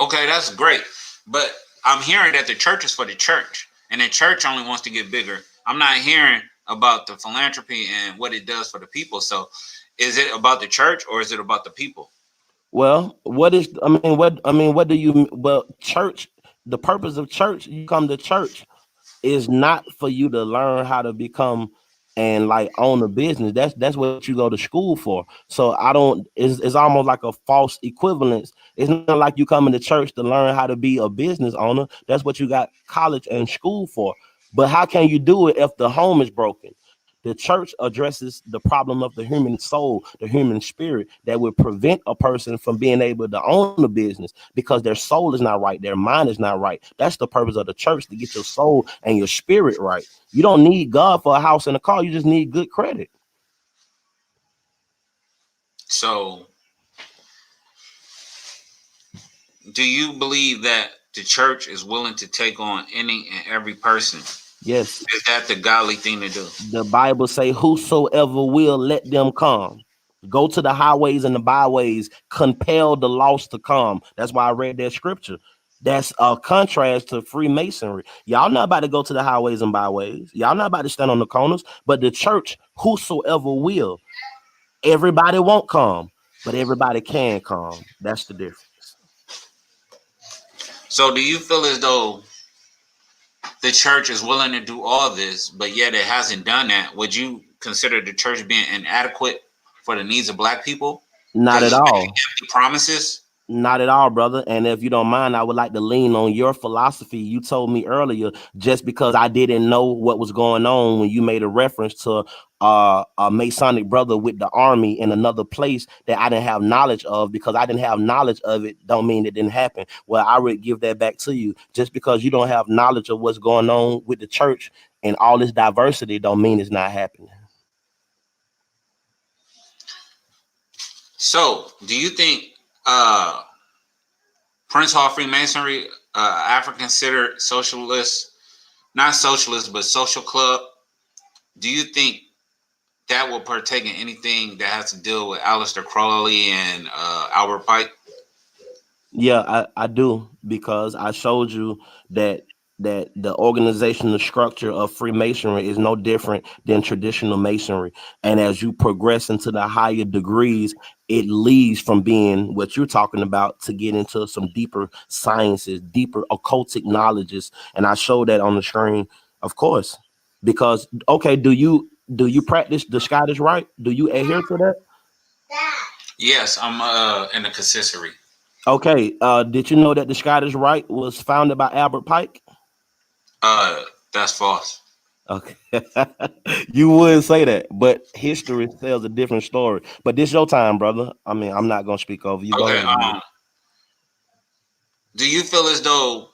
Okay, that's great. But I'm hearing that the church is for the church and the church only wants to get bigger. I'm not hearing about the philanthropy and what it does for the people. So is it about the church or is it about the people? Well, what do you, well, church, the purpose of church, you come to church is not for you to learn how to become and like own a business. That's what you go to school for. So I don't, it's almost like a false equivalence. It's not like you coming to church to learn how to be a business owner. That's what you got college and school for. But how can you do it if the home is broken? The church addresses the problem of the human soul, the human spirit that would prevent a person from being able to own a business because their soul is not right, their mind is not right. That's the purpose of the church, to get your soul and your spirit right. You don't need God for a house and a car, you just need good credit. So do you believe that the church is willing to take on any and every person? Yes. Is that the godly thing to do? The Bible say, whosoever will, let them come. Go to the highways and the byways, compel the lost to come. That's why I read that scripture. That's a contrast to Freemasonry. Y'all not about to go to the highways and byways. Y'all not about to stand on the corners. But the church, whosoever will, everybody won't come, but everybody can come. That's the difference. So do you feel as though the church is willing to do all this, but yet it hasn't done that? Would you consider the church being inadequate for the needs of black people? Not Because at it's making all. empty promises? Not at all, brother. And if you don't mind, I would like to lean on your philosophy. You told me earlier, just because I didn't know what was going on when you made a reference to a Masonic brother with the army in another place that I didn't have knowledge of, because I didn't have knowledge of it, don't mean it didn't happen. Well, I would give that back to you. Just because you don't have knowledge of what's going on with the church and all this diversity, don't mean it's not happening. So do you think Prince Hall Freemasonry, African considered socialist, not socialist, but social club, do you think that will partake in anything that has to deal with Aleister Crowley and Albert Pike? Yeah, I do, because I showed you that the organizational structure of Freemasonry is no different than traditional masonry. And as you progress into the higher degrees, it leads from being what you're talking about to get into some deeper sciences, deeper occultic knowledges. And I showed that on the screen, of course. Because okay, do you practice the Scottish Rite? Do you adhere to that? Yes, I'm in the consistory. Okay, did you know that the Scottish Rite was founded by Albert Pike? That's false. Okay, you would say that, but history tells a different story. But this your time, brother. I mean, I'm not gonna speak over you. Go Okay. ahead. Do you feel as though,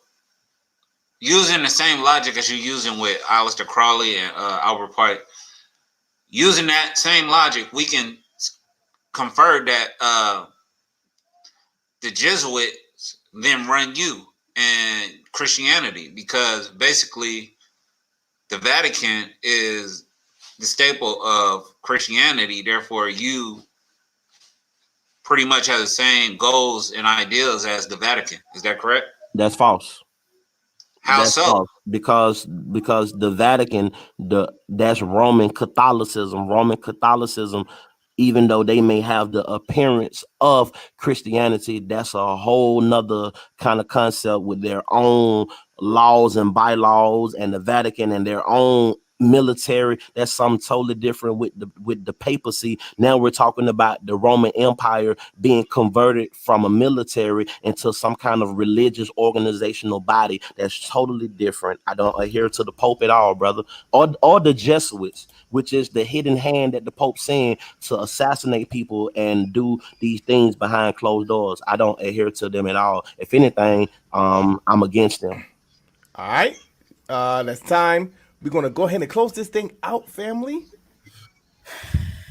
using the same logic as you're using with Aleister Crowley and Albert Pike, using that same logic, we can confer that the Jesuits then run you and Christianity, because basically the Vatican is the staple of Christianity. Therefore, you pretty much have the same goals and ideals as the Vatican. Is that correct? That's false. How That's so? false because the Vatican, that's Roman Catholicism. Roman Catholicism, even though they may have the appearance of Christianity, that's a whole nother kind of concept with their own laws and bylaws, and the Vatican and their own military. That's something totally different with the papacy. Now we're talking about the Roman Empire being converted from a military into some kind of religious organizational body. That's totally different. I don't adhere to the Pope at all, brother. Or the Jesuits, which is the hidden hand that the Pope sent to assassinate people and do these things behind closed doors. I don't adhere to them at all. If anything, I'm against them. All right. That's time. We're gonna go ahead and close this thing out, family.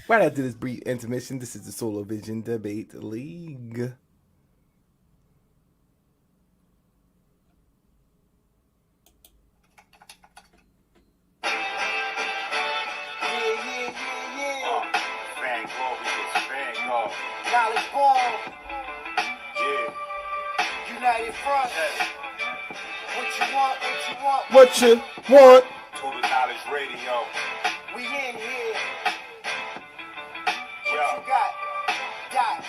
Right after this brief intermission, this is the Solar Vision Debate League. Van Glorious, Van Gogh. Knowledge Ball. Yeah. United Front. What you want, what you want. What you want? Total Knowledge Radio. We in here. What you got? Got.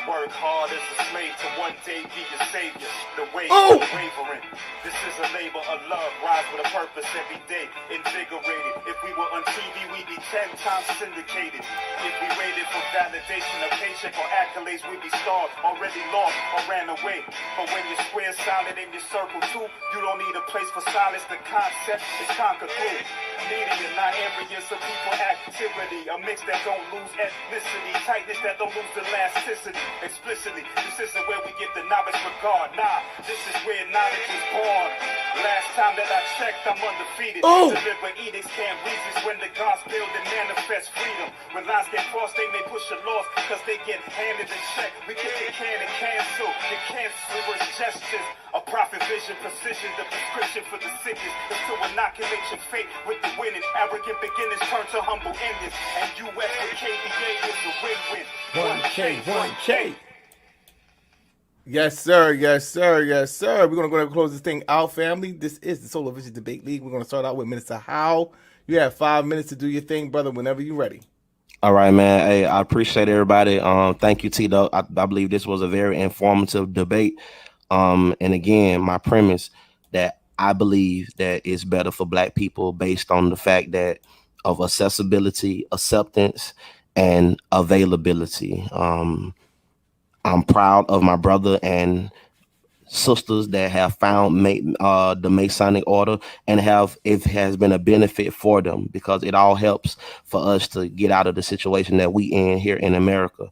Work hard as a slave to one day be your savior. The way is wavering. This is a labor of love. Rise with a purpose every day. Invigorated. If we were on TV, we'd be 10 times syndicated. If we waited for validation, a paycheck or accolades, we'd be starved, already lost or ran away. But when you're square silent in your circle too, you don't need a place for silence. The concept is conquered through media, not areas of people activity. A mix that don't lose ethnicity, tightness that don't lose elasticity. Explicitly, this isn't where we get the novice regard. Nah, this is where knowledge is born. Last time that I checked, I'm undefeated. Deliver edicts, can't resist when the gods build and manifest freedom. When lines get crossed, they may push a loss, cause they get handed in check. We kick the can and cancel the cancerous gestures. A prophet vision, precision, the prescription for the sickness is to inoculate your fate with the winning. Arrogant beginners turn to humble endings. And US with KBA is the win-win. 1K, 1K. Yes, sir. Yes, sir. Yes, sir. We're going to go ahead and close this thing out, family. This is the Solar Vision Debate League. We're going to start out with Minister Howe. You have 5 minutes to do your thing, brother, whenever you're ready. All right, man. Hey, I appreciate everybody. Thank you, Tito. I believe this was a very informative debate. And again, my premise that I believe that it's better for Black people based on the fact that of accessibility, acceptance, and availability. I'm proud of my brother and sisters that have found the Masonic order, and it has been a benefit for them, because it all helps for us to get out of the situation that we in here in America.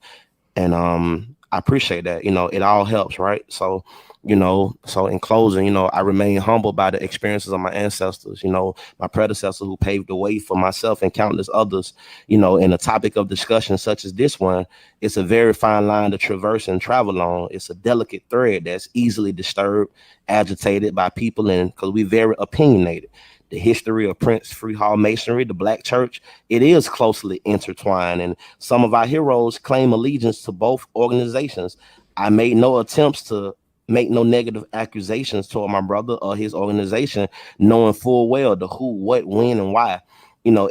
And I appreciate that. It all helps, right? So in closing, I remain humbled by the experiences of my ancestors, my predecessors who paved the way for myself and countless others. In a topic of discussion such as this one, it's a very fine line to traverse and travel on. It's a delicate thread that's easily disturbed, agitated by people, and because we're very opinionated. The history of Prince Freehall Masonry, the Black Church, it is closely intertwined, and some of our heroes claim allegiance to both organizations. I made no attempts to make no negative accusations toward my brother or his organization, knowing full well the who, what, when, and why.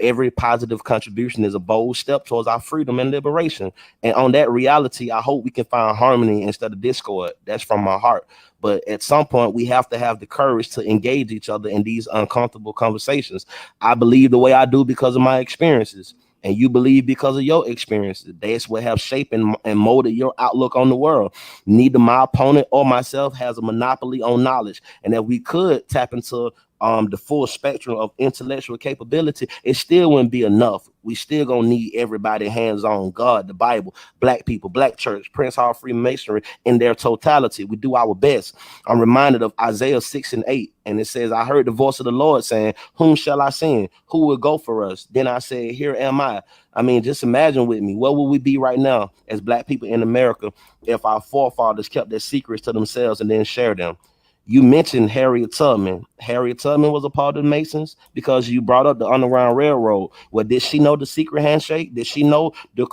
Every positive contribution is a bold step towards our freedom and liberation. And on that reality, I hope we can find harmony instead of discord. That's from my heart. But at some point, we have to have the courage to engage each other in these uncomfortable conversations. I believe the way I do because of my experiences, and you believe because of your experiences. That's what have shaped and molded your outlook on the world. Neither my opponent or myself has a monopoly on knowledge. And if we could tap into the full spectrum of intellectual capability, it still wouldn't be enough. We still gonna need everybody hands on God, the Bible, Black people, Black church, Prince Hall Freemasonry in their totality. We do our best. I'm reminded of Isaiah 6:8, and it says, I heard the voice of the Lord saying, whom shall I send? Who will go for us? Then I said, here am I. I mean, just imagine with me, where would we be right now as Black people in America if our forefathers kept their secrets to themselves and then shared them? You mentioned Harriet Tubman. Harriet Tubman was a part of the Masons because you brought up the Underground Railroad. Well, did she know the secret handshake? Did she know the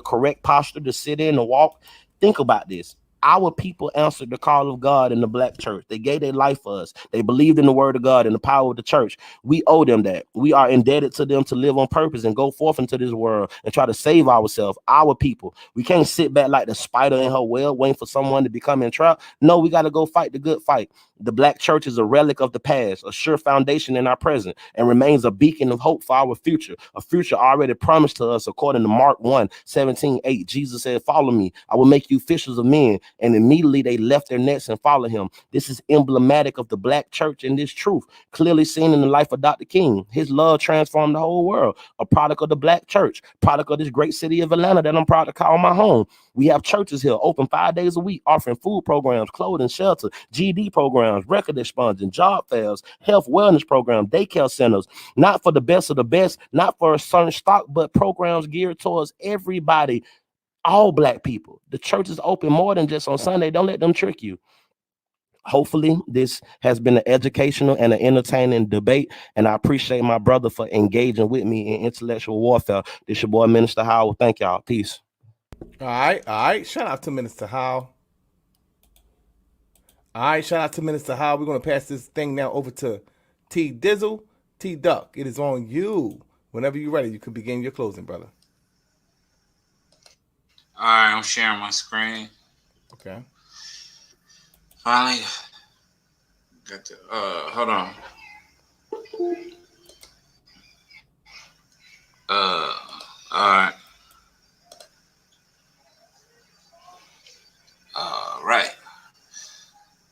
correct posture to sit in and walk? Think about this. Our people answered the call of God in the black church. They gave their life for us. They believed in the word of God and the power of the church. We owe them that. We are indebted to them to live on purpose and go forth into this world and try to save ourselves, our people. We can't sit back like the spider in her web waiting for someone to become entrapped. No, we got to go fight the good fight. The black church is a relic of the past, a sure foundation in our present, and remains a beacon of hope for our future, a future already promised to us according to Mark 1:17-8. Jesus said, follow me. I will make you fishers of men. And immediately they left their nets and followed him. This is emblematic of the black church and this truth, clearly seen in the life of Dr. King. His love transformed the whole world, a product of the black church, product of this great city of Atlanta that I'm proud to call my home. We have churches here open 5 days a week, offering food programs, clothing, shelter, GD programs, record expunging, job fairs, health wellness programs, daycare centers, not for the best of the best, not for a certain stock, but programs geared towards everybody, all black people. The church is open more than just on Sunday. Don't let them trick you. Hopefully, this has been an educational and an entertaining debate, and I appreciate my brother for engaging with me in intellectual warfare. This your boy, Minister Howell. Thank y'all. Peace. All right. Shout out to Minister Howell. All right, shout out to Minister Howell. We're going to pass this thing now over to T Dizzle. T Duck, it is on you. Whenever you're ready, you can begin your closing, brother. All right, I'm sharing my screen. Okay. Finally got to hold on. All right. Right.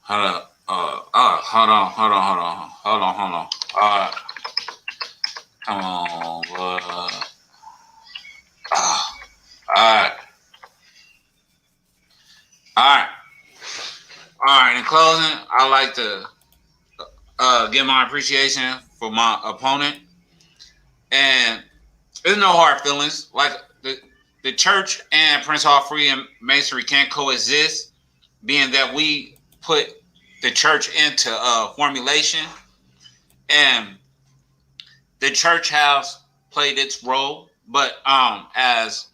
Hold up. Hold on. All right. Come on. All right. In closing, I like to give my appreciation for my opponent, and there's no hard feelings. Like the church and Prince Hall Freemasonry can't coexist, being that we put the church into formulation, and the church has played its role, but as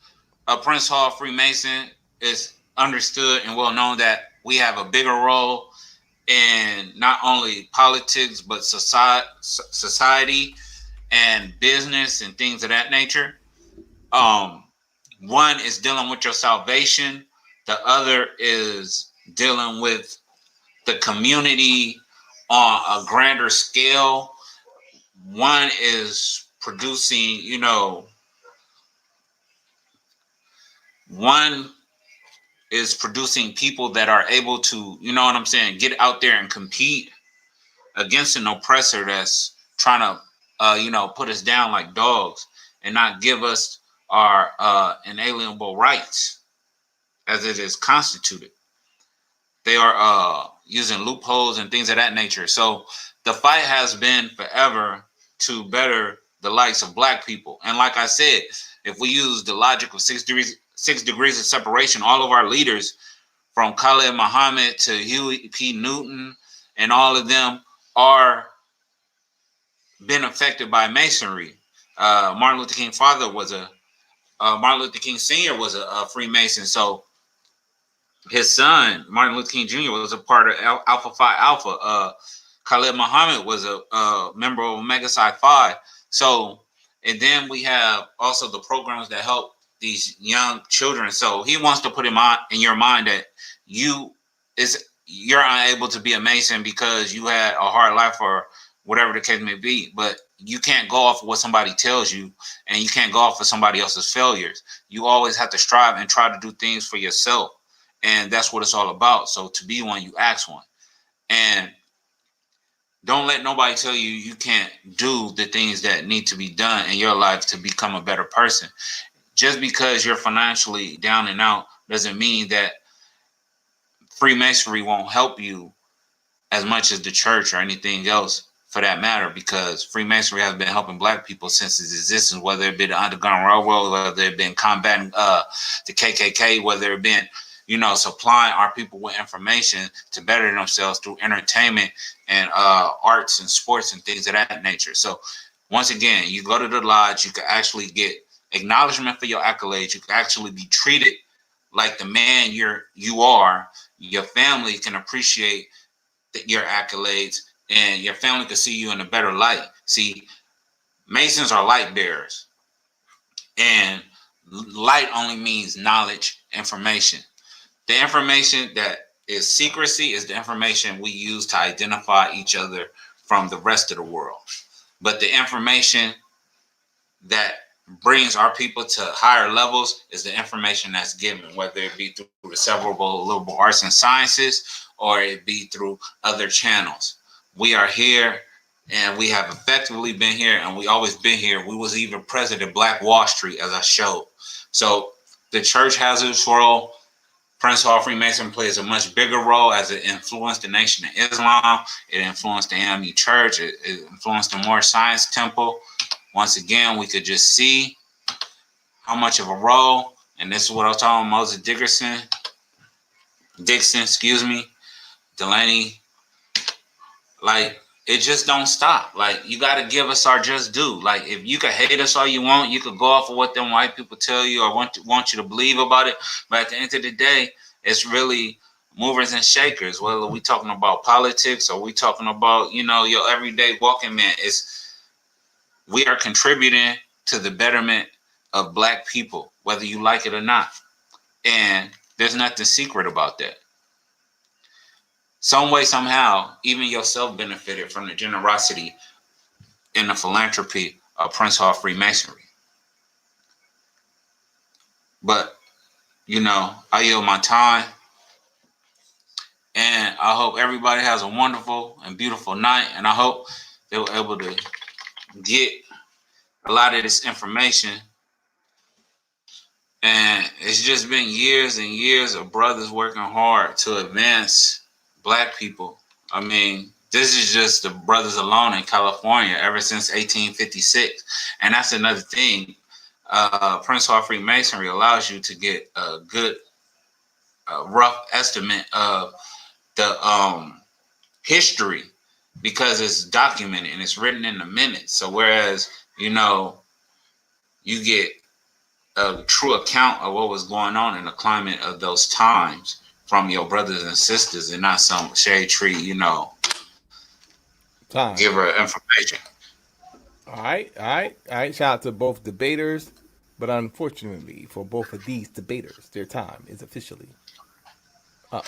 a Prince Hall Freemason, is understood and well known that we have a bigger role in not only politics but society and business and things of that nature. One is dealing with your salvation. The other is dealing with the community on a grander scale. One is producing, one is producing people that are able to, get out there and compete against an oppressor that's trying to, put us down like dogs and not give us our inalienable rights as it is constituted. They are using loopholes and things of that nature. So the fight has been forever to better the likes of black people. And like I said, if we use the logic of 6 degrees of separation, all of our leaders from Khalid Muhammad to Huey P. Newton and all of them are been affected by Masonry. Martin Luther King father was Martin Luther King Sr. was a Freemason. So his son, Martin Luther King Jr., was a part of Alpha Phi Alpha. Khalid Muhammad was a member of Omega Psi Phi. So, and then we have also the programs that help these young children. So he wants to put in your mind that you're unable to be a Mason because you had a hard life or whatever the case may be. But you can't go off of what somebody tells you, and you can't go off of somebody else's failures. You always have to strive and try to do things for yourself. And that's what it's all about. So to be one, you ask one. And don't let nobody tell you you can't do the things that need to be done in your life to become a better person. Just because you're financially down and out doesn't mean that Freemasonry won't help you as much as the church or anything else for that matter, because Freemasonry has been helping black people since its existence, whether it be the Underground Railroad, whether it been combating the KKK, whether it been, supplying our people with information to better themselves through entertainment and arts and sports and things of that nature. So once again, you go to the lodge, you can actually get acknowledgement for your accolades. You can actually be treated like the man you are, your family can appreciate your accolades, and your family can see you in a better light. See, Masons are light bearers, and light only means knowledge, information. The information that is secrecy is the information we use to identify each other from the rest of the world. But the information that brings our people to higher levels is the information that's given, whether it be through the several liberal arts and sciences or it be through other channels. We are here, and we have effectively been here, and we always been here. We was even present at Black Wall Street, as I showed. So the church has its role. Prince Hall Freemason plays a much bigger role as it influenced the Nation of Islam. It influenced the AME Church. It influenced the Moorish Science Temple. Once again, we could just see how much of a role, and this is what I was talking about, Moses Dixon, Delaney, like, it just don't stop. Like, you got to give us our just due. Like, if you could hate us all you want, you could go off of what them white people tell you or want you to believe about it. But at the end of the day, it's really movers and shakers. Whether we talking about politics or we talking about, your everyday walking man, we are contributing to the betterment of Black people, whether you like it or not. And there's nothing secret about that. Some way, somehow, even yourself benefited from the generosity and the philanthropy of Prince Hall Freemasonry. But, I yield my time. And I hope everybody has a wonderful and beautiful night. And I hope they were able to get a lot of this information. And it's just been years and years of brothers working hard to advance Black people. I mean, this is just the brothers alone in California ever since 1856. And that's another thing. Prince Hall Freemasonry allows you to get a good rough estimate of the history because it's documented and it's written in the minutes. So whereas, you get a true account of what was going on in the climate of those times from your brothers and sisters and not some shade tree, give her information. All right. Shout out to both debaters. But unfortunately for both of these debaters, their time is officially up.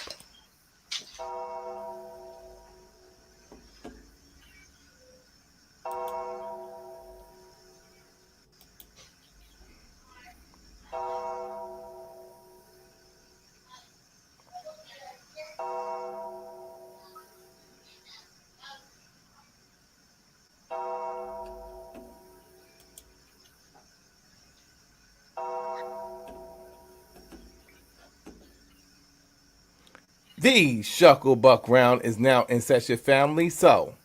The Shucklebuck round is now in session, family. So,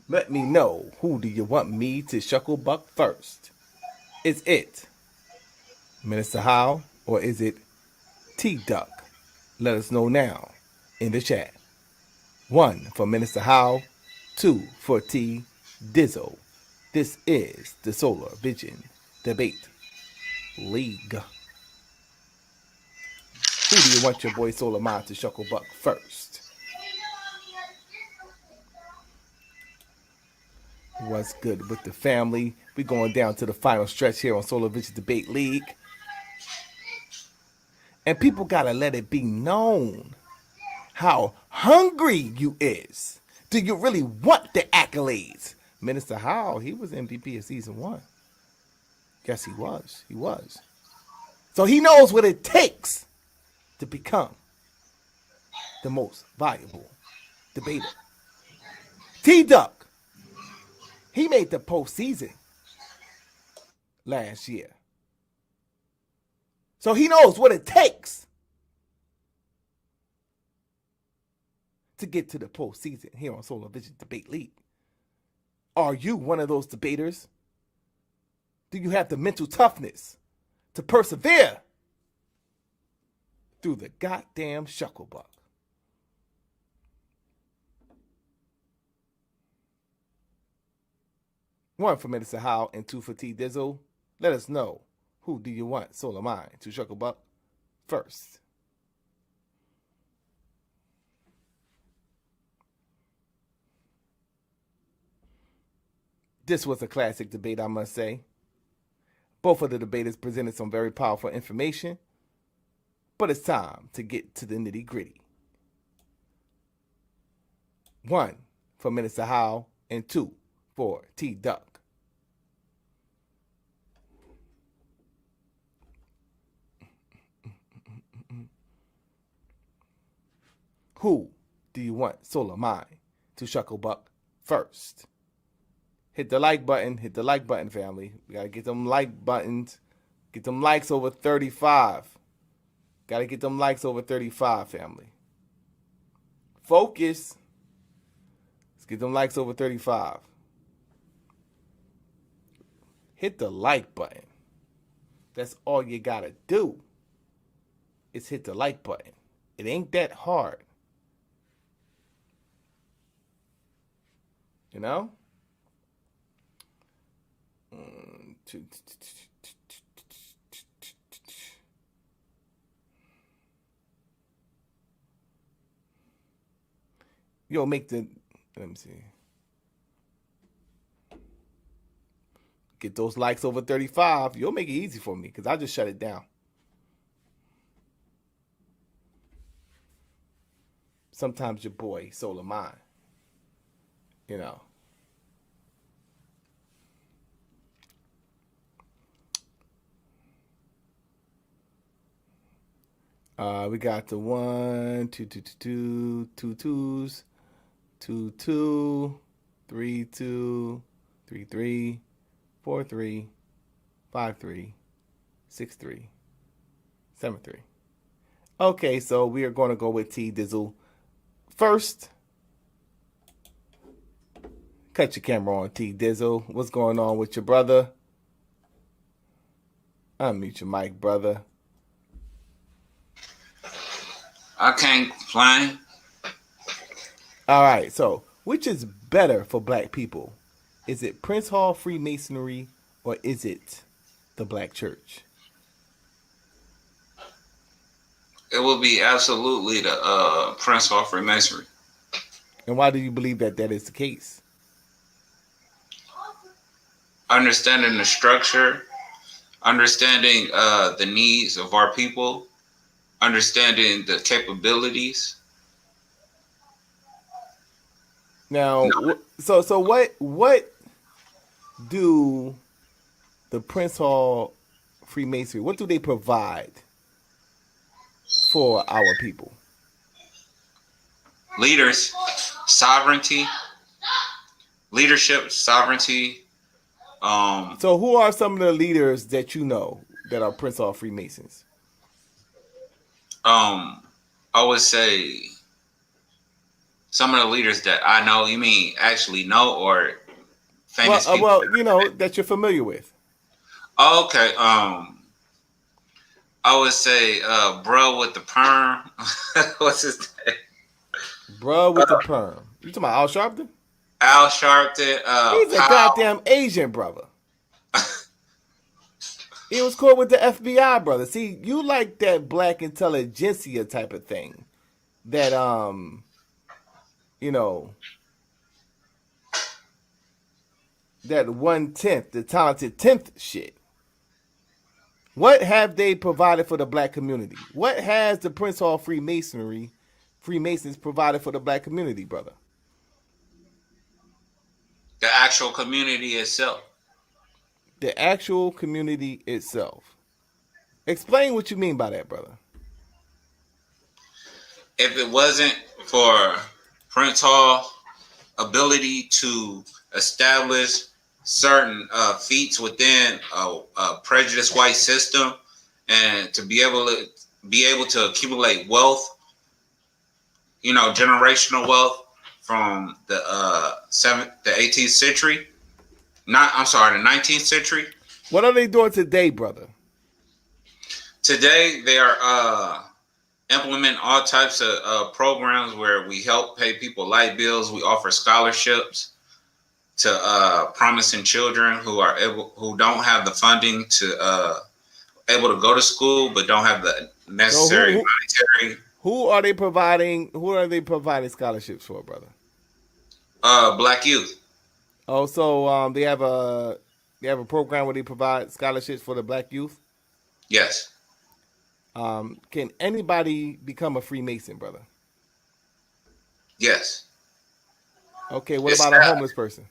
let me know, who do you want me to Shucklebuck first? Is it Minister Howe or is it T-Duck? Let us know now in the chat. 1 for Minister Howe, 2 for T Dizzle. This is the Solar Vision Debate League. Who do you want your boy Solar Mind to Shucklebuck first? What's good with the family? We're going down to the final stretch here on Solar Vision Debate League. And people gotta let it be known how hungry you is. Do you really want the accolades? Minister Howe, he was MVP of season 1. Yes, he was. He was. So he knows what it takes to become the most valuable debater. T-Duck, he made the postseason last year. So he knows what it takes to get to the postseason here on Solar Vision Debate League. Are you one of those debaters? Do you have the mental toughness to persevere through the goddamn Shucklebuck? One for Minister Howe and 2 for T Dizzle. Let us know, who do you want Solar Mind to Shucklebuck first. This was a classic debate, I must say. Both of the debaters presented some very powerful information, but it's time to get to the nitty gritty. 1 for Minister Howe and 2 for T Duck. Who do you want Solar Mind to Shucklebuck first? Hit the like button. Hit the like button, family. We got to get them like buttons. Get them likes over 35. Got to get them likes over 35, family. Focus. Let's get them likes over 35. Hit the like button. That's all you got to do is hit the like button. It ain't that hard. You know? Yo, make the, let me see. Get those likes over 35. You'll make it easy for me because I'll just shut it down. Sometimes your boy, Solar Mind. You know. We got the 1, 2, 2, 2, 2, 2, 2s, 2, 2, 3, 2, 3, 3, 4, 3, 5, 3, 6, 3, 7, 3. Okay, so we are going to go with T Dizzle first. Cut your camera on, T Dizzle. What's going on with your brother? Unmute your mic, brother. I can't complain. All right, so which is better for black people? Is it Prince Hall Freemasonry or is it the Black Church? It will be absolutely the Prince Hall Freemasonry. And why do you believe that that is the case? Understanding the structure, understanding the needs of our people, understanding the capabilities. Now, so what do the Prince Hall Freemasonry, what do they provide for our people? Leaders, sovereignty, leadership, sovereignty. So who are some of the leaders that you know that are Prince Hall Freemasons? I would say some of the leaders that I know. You mean actually know or famous people? Well, you know, that you're familiar with. Okay. I would say bro with the perm. What's his name? Bro with the perm. You talking about Al Sharpton? Al Sharpton. He's a goddamn Asian brother. He was cool with the FBI, brother. See, you like that black intelligentsia type of thing. That, you know, that 1/10, the talented 10th shit. What have they provided for the black community? What has the Prince Hall Freemasons provided for the black community, brother? The actual community itself. The actual community itself. Explain what you mean by that, brother. If it wasn't for Prince Hall ability to establish certain feats within a prejudiced white system and to be able to accumulate wealth, you know, generational wealth from the 18th century. The 19th century. What are they doing today, brother? Today, they are implementing all types of programs where we help pay people light bills. We offer scholarships to promising children who don't have the funding to able to go to school but don't have the necessary monetary. Who are they providing? Who are they providing scholarships for, brother? Black youth. Oh, so they have a program where they provide scholarships for the black youth. Yes. Can anybody become a Freemason, brother? Yes. Okay. What about a homeless person?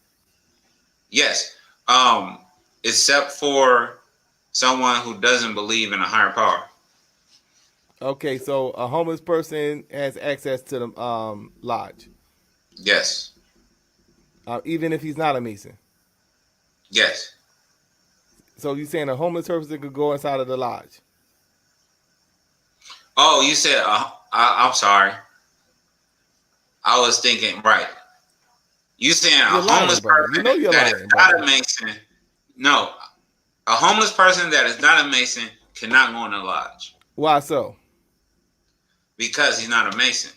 Yes. Except for someone who doesn't believe in a higher power. Okay, so a homeless person has access to the lodge. Yes. Even if he's not a Mason. Yes. So you're saying a homeless person could go inside of the lodge? Oh, you said I'm sorry. I was thinking right. You saying a homeless person that is not a Mason? No, a homeless person that is not a Mason cannot go in the lodge. Why so? Because he's not a Mason.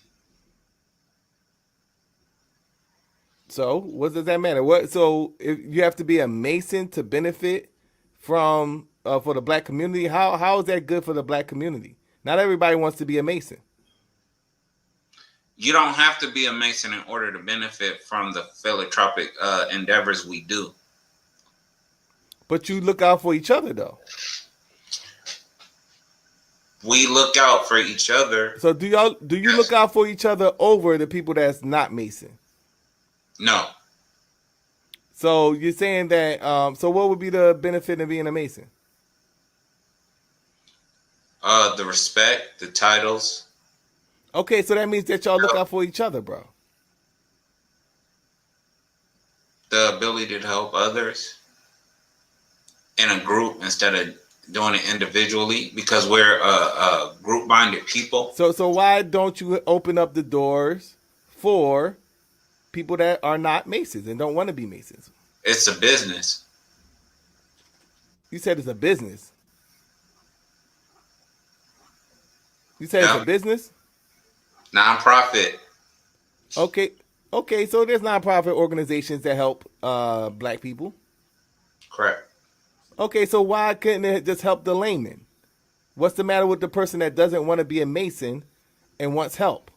So what does that matter? What? So if you have to be a Mason to benefit from for the black community, how is that good for the black community? Not everybody wants to be a Mason. You don't have to be a Mason in order to benefit from the philanthropic endeavors we do. But you look out for each other, though. We look out for each other. So do you look out for each other over the people that's not Mason? No. So you're saying that, so what would be the benefit of being a Mason? The respect, the titles. Okay, so that means that y'all look out for each other, bro. The ability to help others in a group instead of doing it individually, because we're a group-minded people. So why don't you open up the doors for people that are not Masons and don't want to be Masons? It's a business. You said it's a business. You said it's a business? Nonprofit. Okay, so there's nonprofit organizations that help black people. Correct. Okay, so why couldn't it just help the layman? What's the matter with the person that doesn't want to be a Mason and wants help?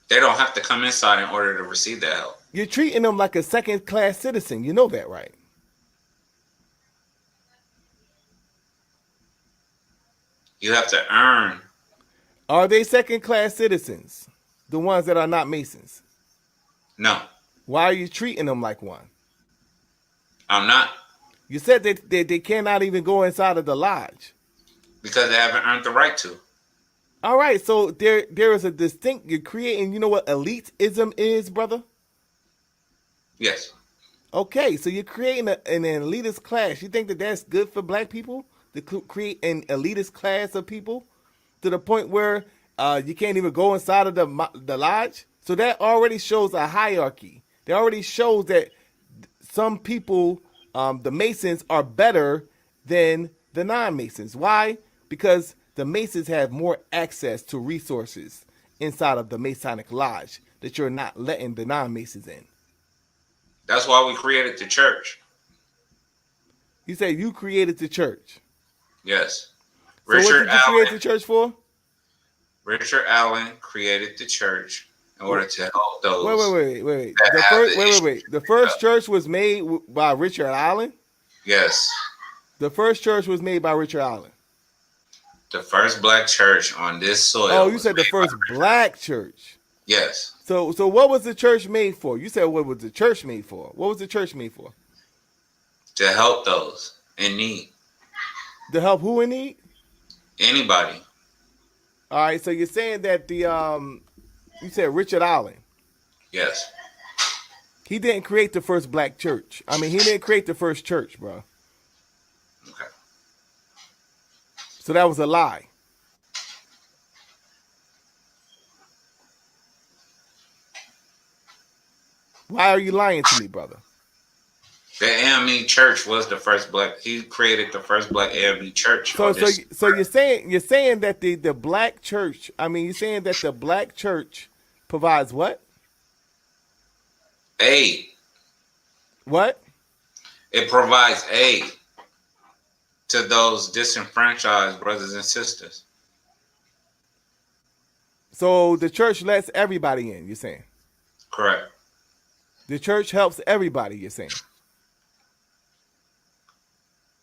They don't have to come inside in order to receive that help. You're treating them like a second-class citizen. You know that, right? You have to earn. Are they second-class citizens, the ones that are not Masons? No. Why are you treating them like one? I'm not. You said that they cannot even go inside of the lodge. Because they haven't earned the right to. All right, so there is a distinct, you're creating, you know what elitism is, brother? Yes. Okay, so you're creating an elitist class. You think that that's good for black people? To create an elitist class of people? To the point where you can't even go inside of the lodge? So that already shows a hierarchy. That already shows that some people, the Masons, are better than the non-Masons. Why? Because the Masons have more access to resources inside of the Masonic Lodge that you're not letting the non-Masons in. That's why we created the church. You say you created the church. Yes. So what did you create the church for? Richard Allen created the church in order to help those. Wait. The first church was made by Richard Allen? Yes. The first church was made by Richard Allen. The first black church on this soil. Oh, you said the first black church. Yes. So what was the church made for? You said what was the church made for? What was the church made for? To help those in need. To help who in need? Anybody. All right, so you're saying that you said Richard Allen. Yes. He didn't create the first black church. I mean, he didn't create the first church, bro. Okay. So that was a lie. Why are you lying to me, brother? The AME church was the first black. He created the first black AME church. So you're saying that the black church. I mean, you're saying that the black church provides what? Aid. What? It provides aid to those disenfranchised brothers and sisters. So the church lets everybody in, you're saying? Correct. The church helps everybody, you're saying?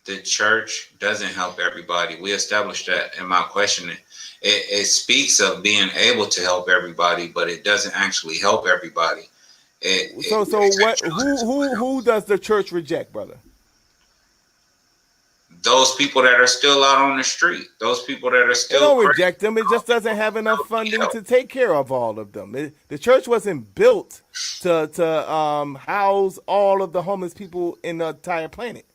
The church doesn't help everybody. We established that in my questioning. It speaks of being able to help everybody, but it doesn't actually help everybody. Who does the church reject, brother? Those people that are still out on the street, those people that are They still don't reject them. It just doesn't have enough funding to take care of all of them. The church wasn't built to house all of the homeless people in the entire planet.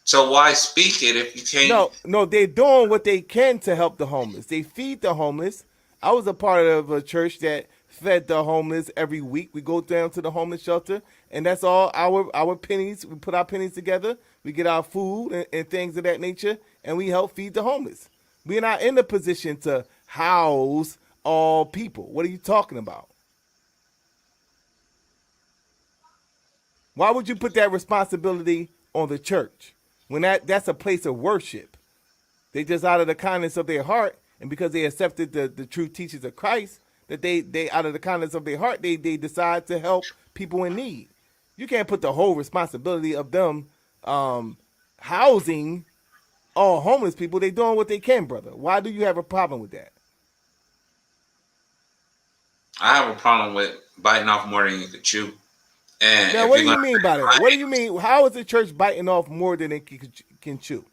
So why speak it if you can't? No, they're doing what they can to help the homeless. They feed the homeless. I was a part of a church that fed the homeless every week. We go down to the homeless shelter, and that's all our pennies. We put our pennies together. We get our food and things of that nature, and we help feed the homeless. We're not in the position to house all people. What are you talking about? Why would you put that responsibility on the church when that's a place of worship? They just out of the kindness of their heart, and because they accepted the true teachings of Christ, that they out of the kindness of their heart, they decide to help people in need. You can't put the whole responsibility of them housing all homeless people. They doing what they can, brother. Why do you have a problem with that? I have a problem with biting off more than you could chew. And now, what do you mean by that? What do you mean? How is the church biting off more than it can chew?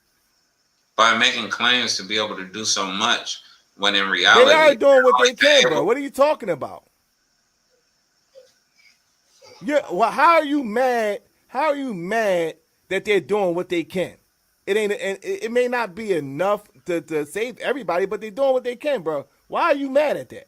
By making claims to be able to do so much, when in reality, they are doing what they can, bro. What are you talking about? How are you mad? How are you mad that they're doing what they can? It may not be enough to save everybody, but they're doing what they can, bro. Why are you mad at that?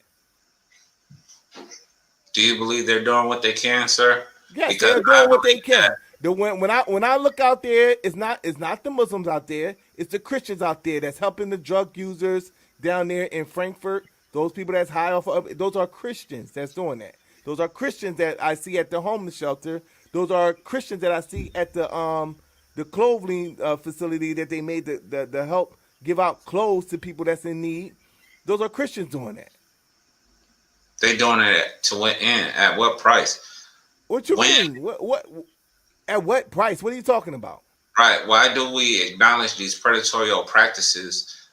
Do you believe they're doing what they can, sir? Yes, because they're doing what they can. When I look out there, it's not the Muslims out there, it's the Christians out there that's helping the drug users down there in Frankfurt. Those people that's high off of, those are Christians that's doing that. Those are Christians that I see at the homeless shelter. Those are Christians that I see at the clothing facility that they made to help give out clothes to people that's in need. Those are Christians doing that. They doing it to what end? At what price? What you mean? What? At what price? What are you talking about? Right. Why do we acknowledge these predatory practices?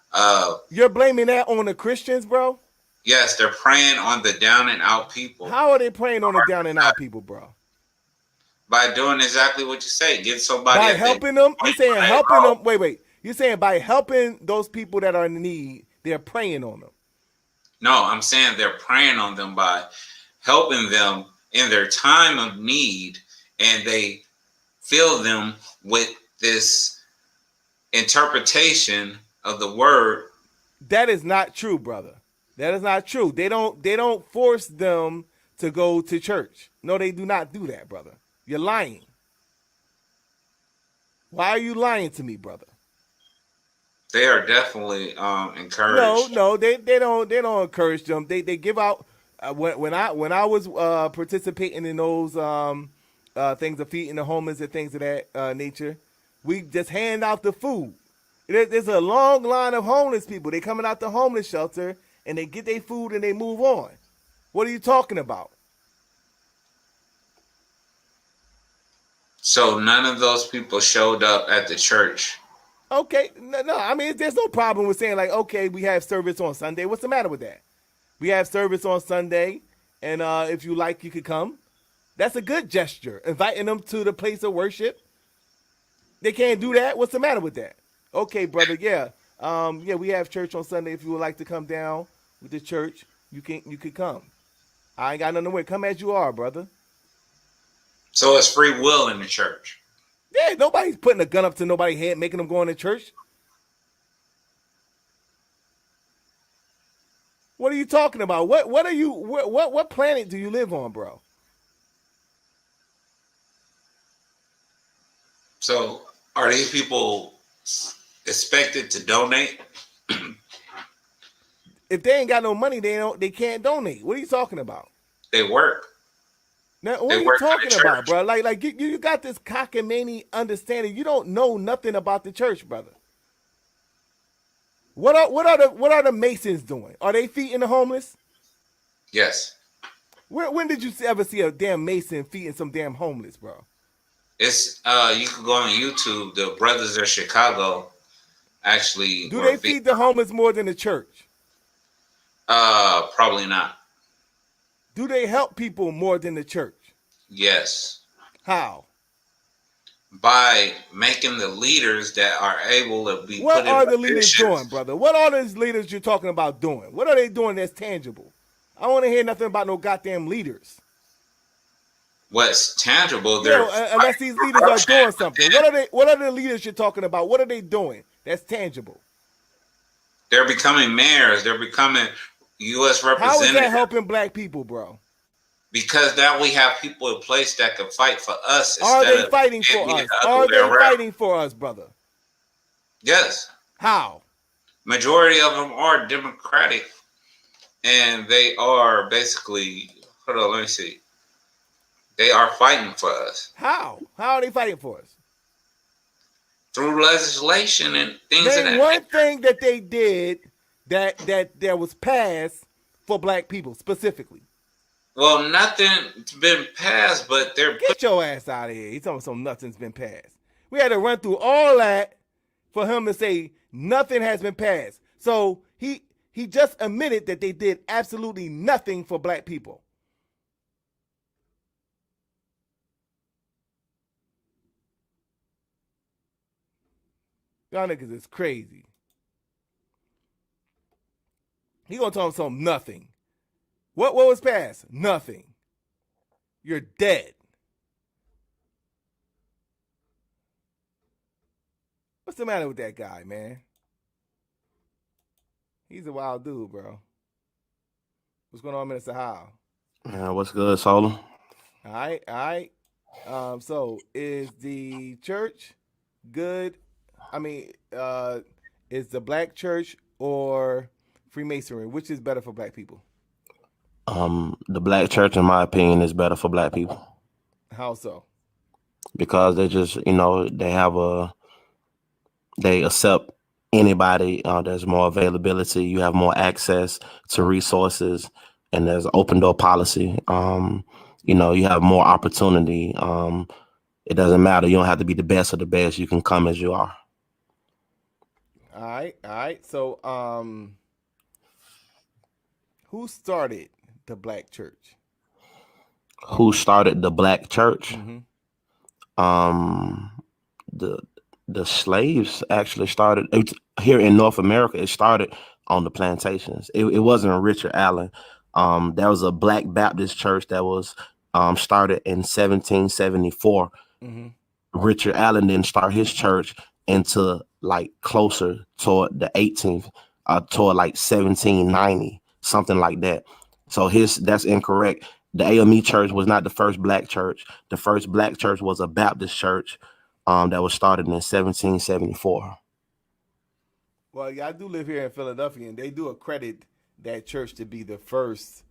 You're blaming that on the Christians, bro? Yes, they're preying on the down and out people. How are they preying on the down and out people, bro? By doing exactly what you say. Get somebody. By helping them? You're saying helping them? Wait. You're saying by helping those people that are in need, they're preying on them? No, I'm saying they're preying on them by helping them in their time of need, and they fill them with this interpretation of the word. That is not true, brother. That is not true. They don't force them to go to church. No, they do not do that, brother. You're lying. Why are you lying to me, brother? They are definitely encouraged. No, they don't encourage them. They give out when I was participating in those things of feeding the homeless and things of that nature. We just hand out the food. There's a long line of homeless people. They coming out the homeless shelter and they get their food and they move on. What are you talking about? So none of those people showed up at the church. Okay, no. I mean, there's no problem with saying like, okay, we have service on Sunday. What's the matter with that? We have service on Sunday, and if you like, you could come. That's a good gesture. Inviting them to the place of worship. They can't do that. What's the matter with that? Okay, brother. Yeah, we have church on Sunday. If you would like to come down with the church, you could come. I ain't got nothing to worry. Come as you are, brother. So it's free will in the church. Yeah, nobody's putting a gun up to nobody's head, making them go into church. What are you talking about? What planet do you live on, bro? So are these people expected to donate? If they ain't got no money, they can't donate. What are you talking about? They work. Now, what They are you work for the talking about, church. bro? Like you got this cockamamie understanding. You don't know nothing about the church, brother. What are the Masons doing? Are they feeding the homeless? Yes. When did you ever see a damn Mason feeding some damn homeless, bro? It's you can go on YouTube. The brothers of Chicago actually Do were they feed the homeless more than the church? probably not. Do they help people more than the church? Yes. How? By making the leaders that are able to be What put in are the leaders positions. doing, brother? What are those leaders you're talking about doing? What are they doing that's tangible? I don't want to hear nothing about no goddamn leaders. What's tangible? You know, unless these leaders are doing something. What are they? What are the leaders you're talking about? What are they doing that's tangible? They're becoming mayors. They're becoming U.S. How is representatives. that helping black people, bro? Because now we have people in place that can fight for us. Are Instead they of fighting it for being us? the other Are way they around. fighting for us, brother? Yes. How? Majority of them are Democratic, and they are basically. Hold on, let me see. They are fighting for us. How? How are they fighting for us? Through legislation and things of Name that one nature. thing that they did that was passed for black people specifically. Well, nothing's been passed, but they're Get your ass out of here. He's talking some nothing's been passed. We had to run through all that for him to say nothing has been passed. So he just admitted that they did absolutely nothing for black people. Y'all niggas is crazy. He gonna tell him something nothing. What was passed? Nothing. You're dead. What's the matter with that guy, man? He's a wild dude, bro. What's going on, Minister Howe? What's good, Solar? All right. So is the church good? I mean, is the black church or Freemasonry? Which is better for black people? The black church, in my opinion, is better for black people How so? because they just, they accept anybody. There's more availability. You have more access to resources, and there's open door policy. You have more opportunity. It doesn't matter. You don't have to be the best of the best. You can come as you are. All right. So, who started the black church? Who started the black church? Mm-hmm. The slaves actually started here in North America. It started on the plantations. It wasn't Richard Allen. There was a Black Baptist church that was started in 1774. Mm-hmm. Richard Allen didn't start his church until like closer toward the 18th, toward like 1790, something like that. So that's incorrect. The AME church was not the first black church. The first black church was a Baptist church that was started in 1774. Well, yeah, I do live here in Philadelphia, and they do accredit that church to be the first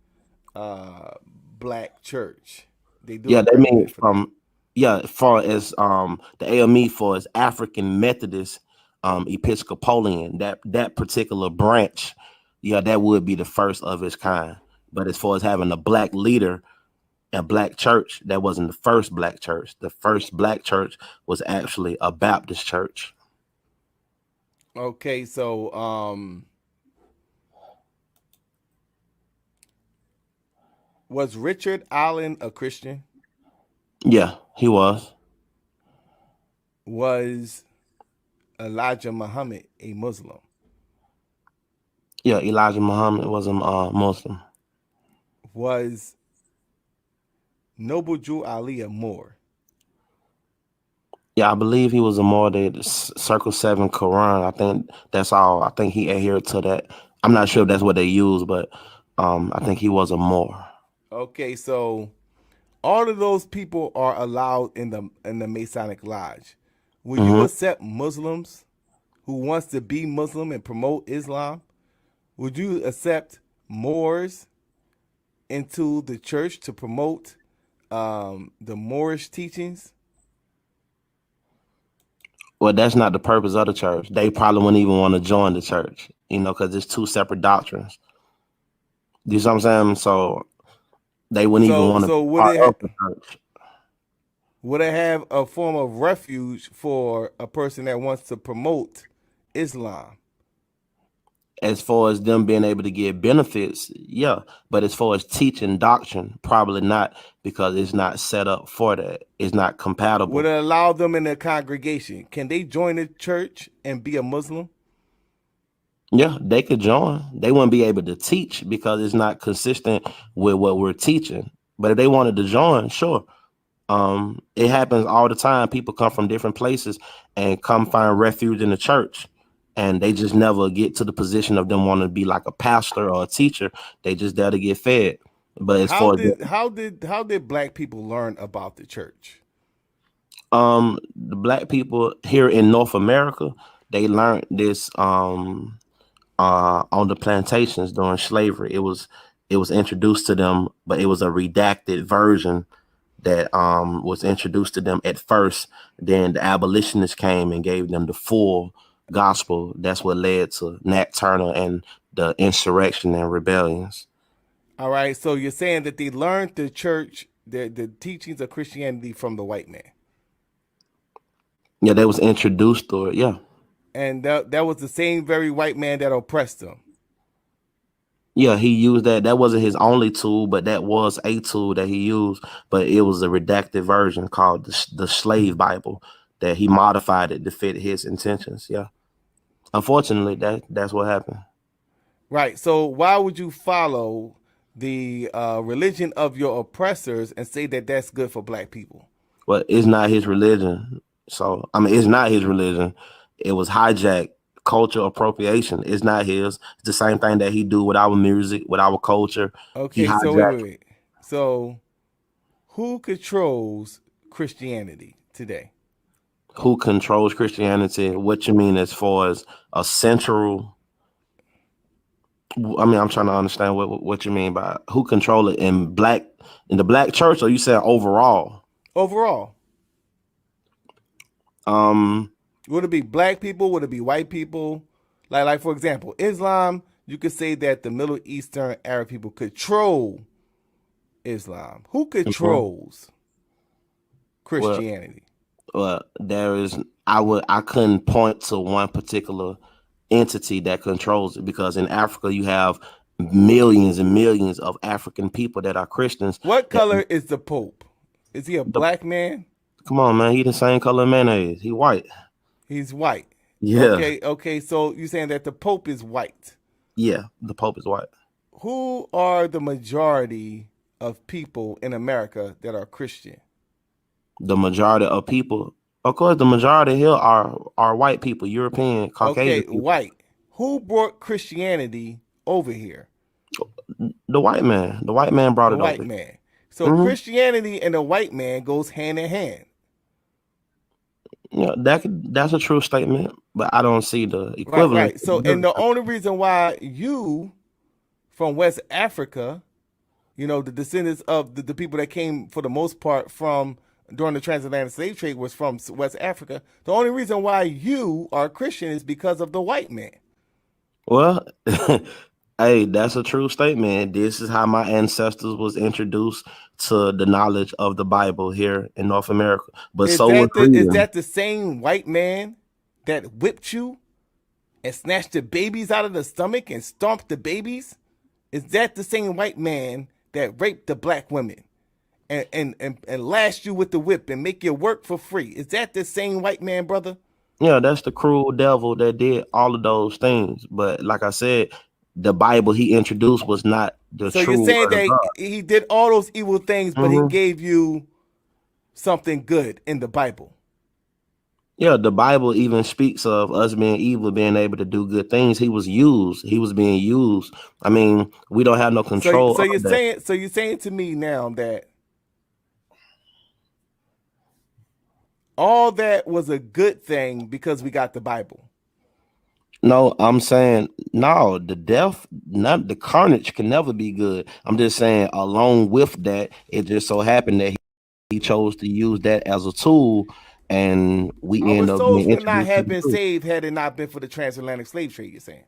black church. They do. Yeah, they mean from as far as the AME for as African Methodist Episcopalian, that particular branch, that would be the first of its kind. But as far as having a black leader, a black church, that wasn't the first black church. The first black church was actually a Baptist church. Okay, so was Richard Allen a Christian? Yeah, he was. Was Elijah Muhammad a Muslim? Yeah, Elijah Muhammad was a Muslim. Was Noble Jew Ali a Moor? Yeah, I believe he was a Moor. Circle 7 Quran. I think that's all. I think he adhered to that. I'm not sure if that's what they use, but I think he was a Moor. Okay, so all of those people are allowed in the Masonic Lodge. Will you accept Muslims who wants to be Muslim and promote Islam? Would you accept Moors into the church to promote the Moorish teachings? Well, that's not the purpose of the church. They probably wouldn't even want to join the church, because it's two separate doctrines. You see what I'm saying? So they wouldn't even want to be part of the church. Would it have a form of refuge for a person that wants to promote Islam? As far as them being able to get benefits, yeah. But as far as teaching doctrine, probably not, because it's not set up for that. It's not compatible. Would it allow them in their congregation? Can they join the church and be a Muslim? Yeah, they could join. They wouldn't be able to teach because it's not consistent with what we're teaching. But if they wanted to join, sure. It happens all the time. People come from different places and come find refuge in the church. And they just never get to the position of them wanting to be like a pastor or a teacher. They just there to get fed. But as how did black people learn about the church? The black people here in North America, they learned this on the plantations during slavery. It was introduced to them, but it was a redacted version that was introduced to them at first. Then the abolitionists came and gave them the full gospel. That's what led to Nat Turner and the insurrection and rebellions. All right, so you're saying that they learned the church, the teachings of Christianity from the white man. Yeah, they was introduced to it, yeah. And that was the same very white man that oppressed them. Yeah, he used that. That wasn't his only tool, but that was a tool that he used. But it was a redacted version called the Slave Bible that he modified it to fit his intentions. Yeah. Unfortunately, that's what happened. Right. So why would you follow the religion of your oppressors and say that that's good for black people? Well, it's not his religion. So, it's not his religion. It was hijacked. Cultural appropriation. It's not his. It's the same thing that he do with our music, with our culture. Okay, so wait. So who controls Christianity today? Who controls Christianity? What you mean as far as a central? I'm trying to understand what you mean by who control it in the black church, or you said overall? Overall. Would it be black people? Would it be white people? Like for example, Islam, you could say that the Middle Eastern Arab people control Islam. Who controls Christianity? Well, I couldn't point to one particular entity that controls it, because in Africa you have millions and millions of African people that are Christians. What color is the Pope? Is he a black man? Come on, man. He the same color mayonnaise. He white. He's white. Yeah. Okay. So you're saying that the Pope is white? Yeah, the Pope is white. Who are the majority of people in America that are Christian? The majority of people, of course, the majority here are white people, European, Caucasian. Okay, white. Who brought Christianity over here? The white man. The white man brought it over. The white man. So Christianity and the white man goes hand in hand. Yeah, that's a true statement, but I don't see the equivalent. Right. So, and the only reason why you from West Africa, the descendants of the people that came for the most part from during the transatlantic slave trade was from West Africa. The only reason why you are Christian is because of the white man. Well, hey, that's a true statement. This is how my ancestors was introduced to the knowledge of the Bible here in North America. But is that the same white man that whipped you and snatched the babies out of the stomach and stomped the babies? Is that the same white man that raped the black women and lashed you with the whip and make you work for free? Is that the same white man, brother? Yeah, that's the cruel devil that did all of those things. But like I said, the Bible he introduced was not the true. So you're saying that he did all those evil things, but he gave you something good in the Bible. Yeah, the Bible even speaks of us being evil, being able to do good things. He was being used. We don't have no control. So you're saying to me now that all that was a good thing because we got the Bible. No, I'm saying no, the carnage can never be good. I'm just saying along with that, it just so happened that he chose to use that as a tool, and we Our end up souls being would not introduced to have the been truth. saved had it not been for the transatlantic slave trade. You're saying?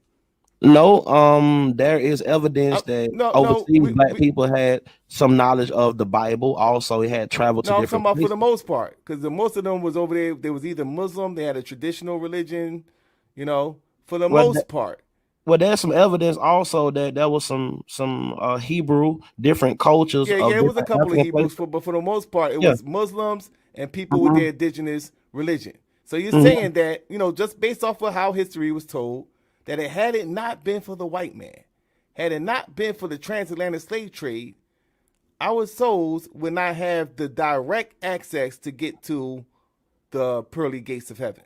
No, there is evidence that No. overseas black people had some knowledge of the Bible. Also, it had traveled to No, I'm talking different about for the places. most part, because most of them was over there. They was either Muslim, they had a traditional religion, for the Well, most part. well, there's some evidence also that there was some Hebrew, different cultures Yeah, of it was a different couple of African Hebrews, places. but for the most part, it Yeah. was Muslims and people with Mhm. their indigenous religion. So you're Mhm. saying that, just based off of how history was told, that had it not been for the white man, had it not been for the transatlantic slave trade, our souls would not have the direct access to get to the pearly gates of heaven.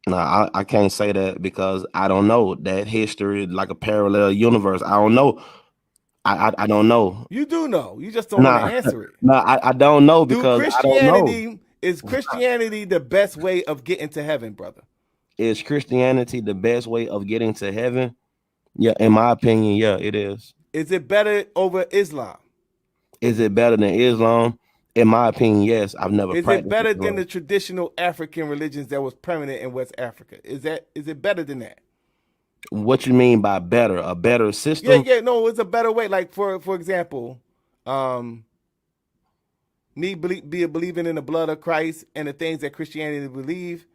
No, I can't say that because I don't know that history like a parallel universe. I don't know. I don't know. You do know. You just don't want to Nah, answer it. no, I don't know because I don't know. Is Christianity the best way of getting to heaven, brother? Is Christianity the best way of getting to heaven? Yeah, in my opinion, yeah, it is. Is it better over Islam? Is it better than Islam? In my opinion, yes. I've never Is it practiced better Islam. than the traditional African religions that was prevalent in West Africa? Is it better than that? What you mean by better? A better system? No, it's a better way. Like for example, me believing in the blood of Christ and the things that Christianity believe,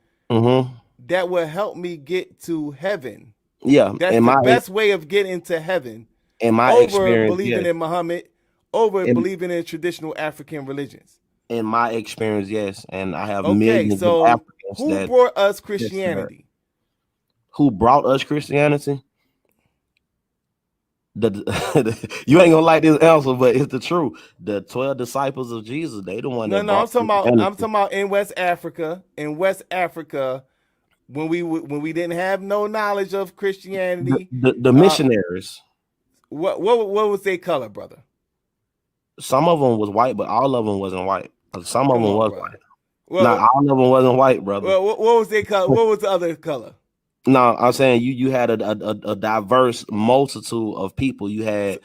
that will help me get to heaven. Yeah, That's the best way of getting to heaven. In my over experience, believing yes. in Muhammad, over believing in traditional African religions. In my experience, yes, and I have Okay, millions of so Africans who that brought us that- Christianity? Who brought us Christianity? You ain't gonna like this answer, but it's the truth. The 12 disciples of Jesus, they the one that I'm brought talking Christianity. about in West Africa. In West Africa, when we didn't have no knowledge of Christianity, The missionaries. What was their color, brother? Some of them was white, but all of them wasn't white. Some of Come them on, was brother. white. Well, All of them wasn't white, brother. Well, what was their color? What was the other color? No, I'm saying you had a diverse multitude of people. You had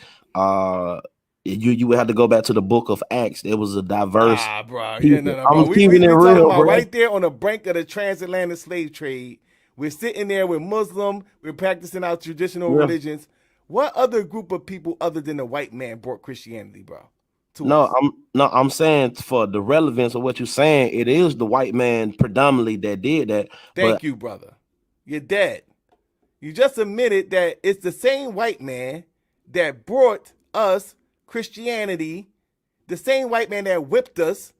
you would have to go back to the book of Acts. There was a diverse bro. people. No, I'm bro. keeping it We talking real, about bro. right there on the brink of the transatlantic slave trade. We're sitting there with Muslim. We're practicing our traditional religions. What other group of people other than the white man brought Christianity, bro? I'm saying for the relevance of what you're saying, it is the white man predominantly that did that. Thank you, brother. You're dead. You just admitted that it's the same white man that brought us Christianity, the same white man that whipped us,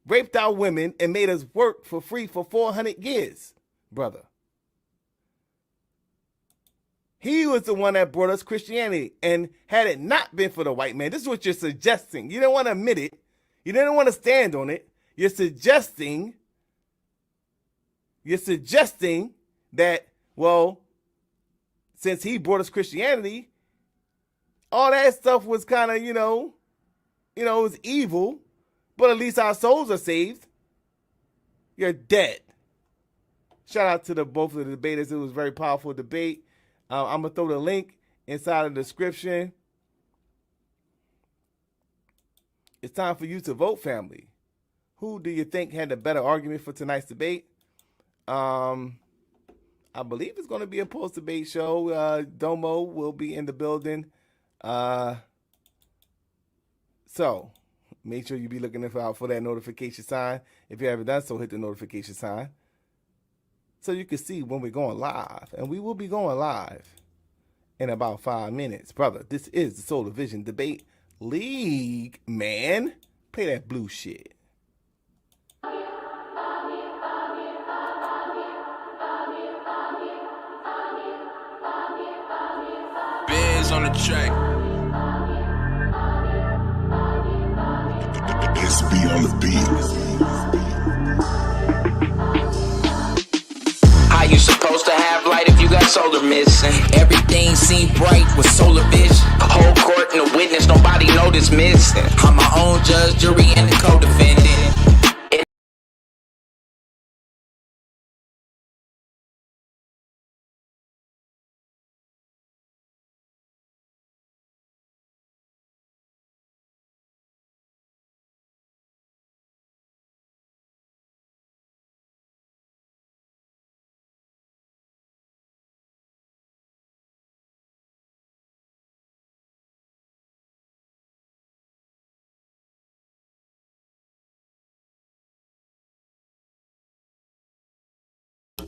raped our women, and made us work for free for 400 years, brother. He was the one that brought us Christianity. And had it not been for the white man, this is what you're suggesting. You don't want to admit it. You didn't want to stand on it. You're suggesting that, well, since he brought us Christianity, all that stuff was kind of, it was evil, but at least our souls are saved. You're dead. Shout out to both of the debaters. It was a very powerful debate. I'm going to throw the link inside of the description. It's time for you to vote, family. Who do you think had the better argument for tonight's debate? I believe it's going to be a post-debate show. Domo will be in the building. So make sure you be looking out for that notification sign. If you haven't done so, hit the notification sign so you can see when we're going live. And we will be going live in about 5 minutes. Brother, this is the Solar Vision Debate League, man. Play that blue shit. Biz on the track. SB on the beat. How you supposed to have light if you got solar missing? Everything seemed bright with solar vision. Whole court and a witness, nobody noticed missing. I'm my own judge, jury, and the co-defendant.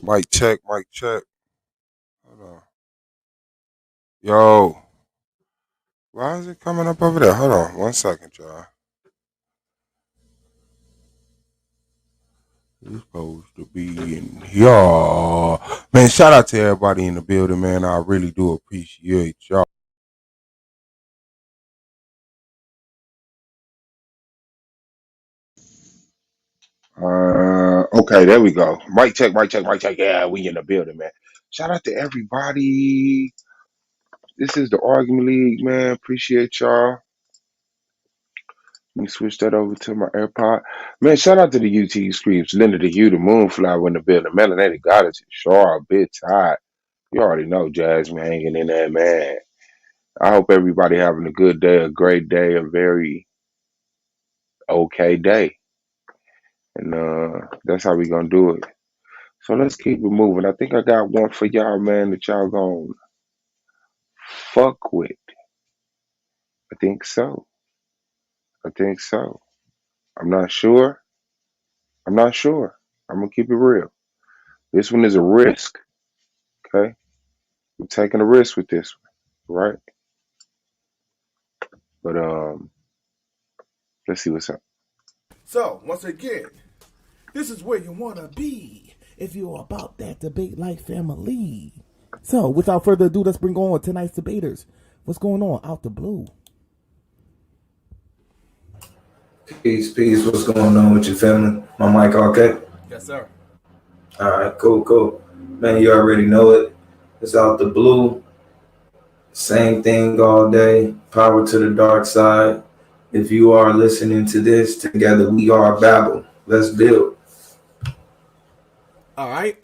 Mic check, mic check. Hold on. Yo. Why is it coming up over there? Hold on 1 second, y'all. It's supposed to be in here. Man, shout out to everybody in the building, man. I really do appreciate y'all. Okay, there we go. Mic check, mic check, mic check. Yeah, we in the building, man. Shout out to everybody. This is the Argument League, man. Appreciate y'all. Let me switch that over to my AirPod. Man, shout out to the UT Screams, Linda the Hugh, the Moonflower in the building, Melanated Goddess, Shaw, Bit Tied. You already know Jasmine hanging in there, man. I hope everybody having a good day, a great day, a very okay day. And that's how we gonna do it. So let's keep it moving. I think I got one for y'all, man, that y'all gonna fuck with. I think so. I think so. I'm not sure. I'm not sure. I'm gonna keep it real. This one is a risk. Okay. We're taking a risk with this one, right? But let's see what's up. So, once again, this is where you want to be if you're about that debate like family. So, without further ado, let's bring on tonight's debaters. What's going on out the blue? Peace, peace. What's going on with your family? My mic okay? Yes, sir. All right, cool. Man, you already know it. It's out the blue. Same thing all day. Power to the dark side. If you are listening to this, together we are Babel. Let's build. All right.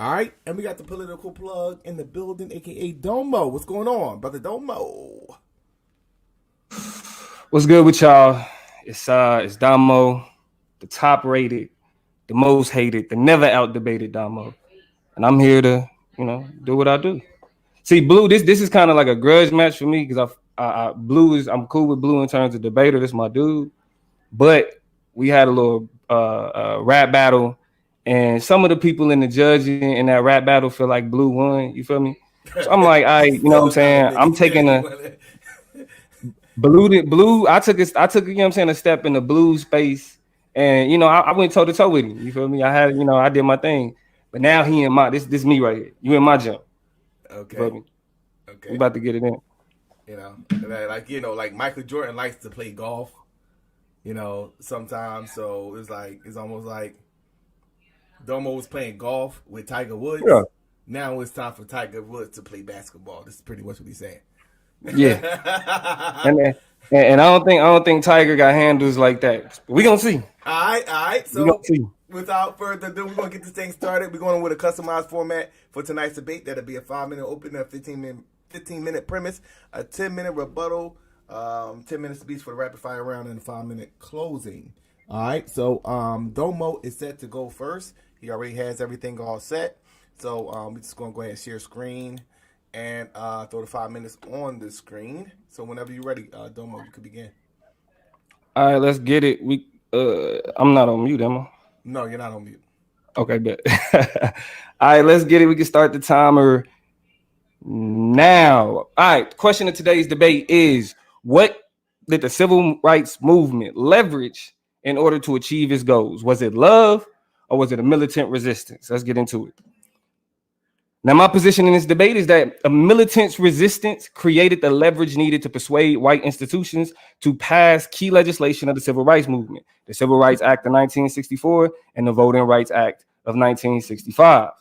And we got the political plug in the building, a.k.a. Domo. What's going on, Brother Domo? What's good with y'all? It's Damo, the top rated, the most hated, the never out debated Damo. And I'm here to, do what I do. See, Blue, this is kind of like a grudge match for me because I'm cool with Blue in terms of debater. This is my dude. But we had a little rap battle, and some of the people in the judging in that rap battle feel like Blue won. You feel me? So I'm like, you know what I'm saying? I'm taking Blue. I took, you know what I'm saying, a step in the Blue space, and I went toe to toe with him. You feel me? I did my thing, but now he in my this me right here. You in my jump. Okay. We about to get it in. Like Michael Jordan likes to play golf. Sometimes, so it's almost like Domo was playing golf with Tiger Woods. Yeah. Now it's time for Tiger Woods to play basketball. This is pretty much what he's saying. Yeah. and I don't think Tiger got handles like that. We gonna see. All right. So without further ado, we're gonna get this thing started. We're going with a customized format for tonight's debate. That'll be a 5-minute opener, a 15-minute premise, a 10-minute rebuttal, 10 minutes speech for the rapid fire round, and a 5-minute closing. All right. So Domo is set to go first. He already has everything all set. So we're just gonna go ahead and share screen and throw the 5 minutes on the screen. So whenever you're ready, Domo, you can begin. All right, let's get it. I'm not on mute, am I? No, you're not on mute. Okay, bet. All right, let's get it. We can start the timer now. All right, question of today's debate is, what did the civil rights movement leverage in order to achieve its goals? Was it love or was it a militant resistance? Let's get into it. Now, my position in this debate is that a militant resistance created the leverage needed to persuade white institutions to pass key legislation of the civil rights movement, the Civil Rights Act of 1964 and the Voting Rights Act of 1965.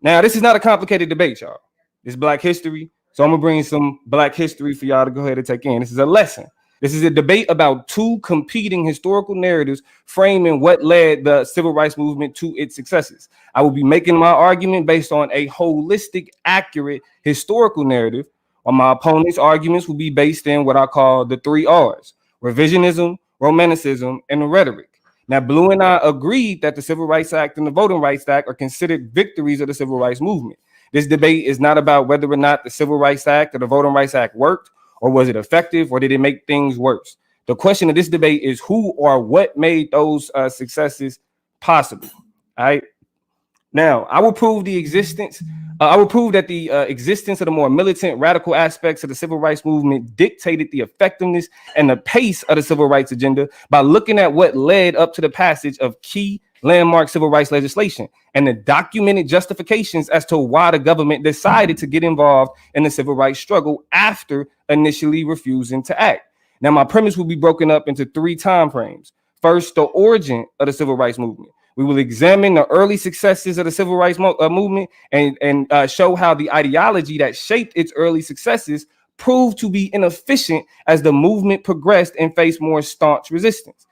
Now, this is not a complicated debate, y'all. It's Black history, so I'm going to bring some Black history for y'all to go ahead and take in. This is a lesson. This is a debate about two competing historical narratives framing what led the civil rights movement to its successes. I will be making my argument based on a holistic, accurate historical narrative, while my opponent's arguments will be based in what I call the 3 R's: revisionism, romanticism, and rhetoric. Now, Blue and I agreed that the Civil Rights Act and the Voting Rights Act are considered victories of the civil rights movement. This debate is not about whether or not the Civil Rights Act or the Voting Rights Act worked, or was it effective, or did it make things worse? The question of this debate is who or what made those successes possible. All right. Now, I will prove the existence. I will prove that the existence of the more militant, radical aspects of the civil rights movement dictated the effectiveness and the pace of the civil rights agenda by looking at what led up to the passage of key landmark civil rights legislation and the documented justifications as to why the government decided to get involved in the civil rights struggle after initially refusing to act. Now, my premise will be broken up into 3 time frames. First, the origin of the civil rights movement. We will examine the early successes of the civil rights movement and show how the ideology that shaped its early successes proved to be inefficient as the movement progressed and faced more staunch resistance.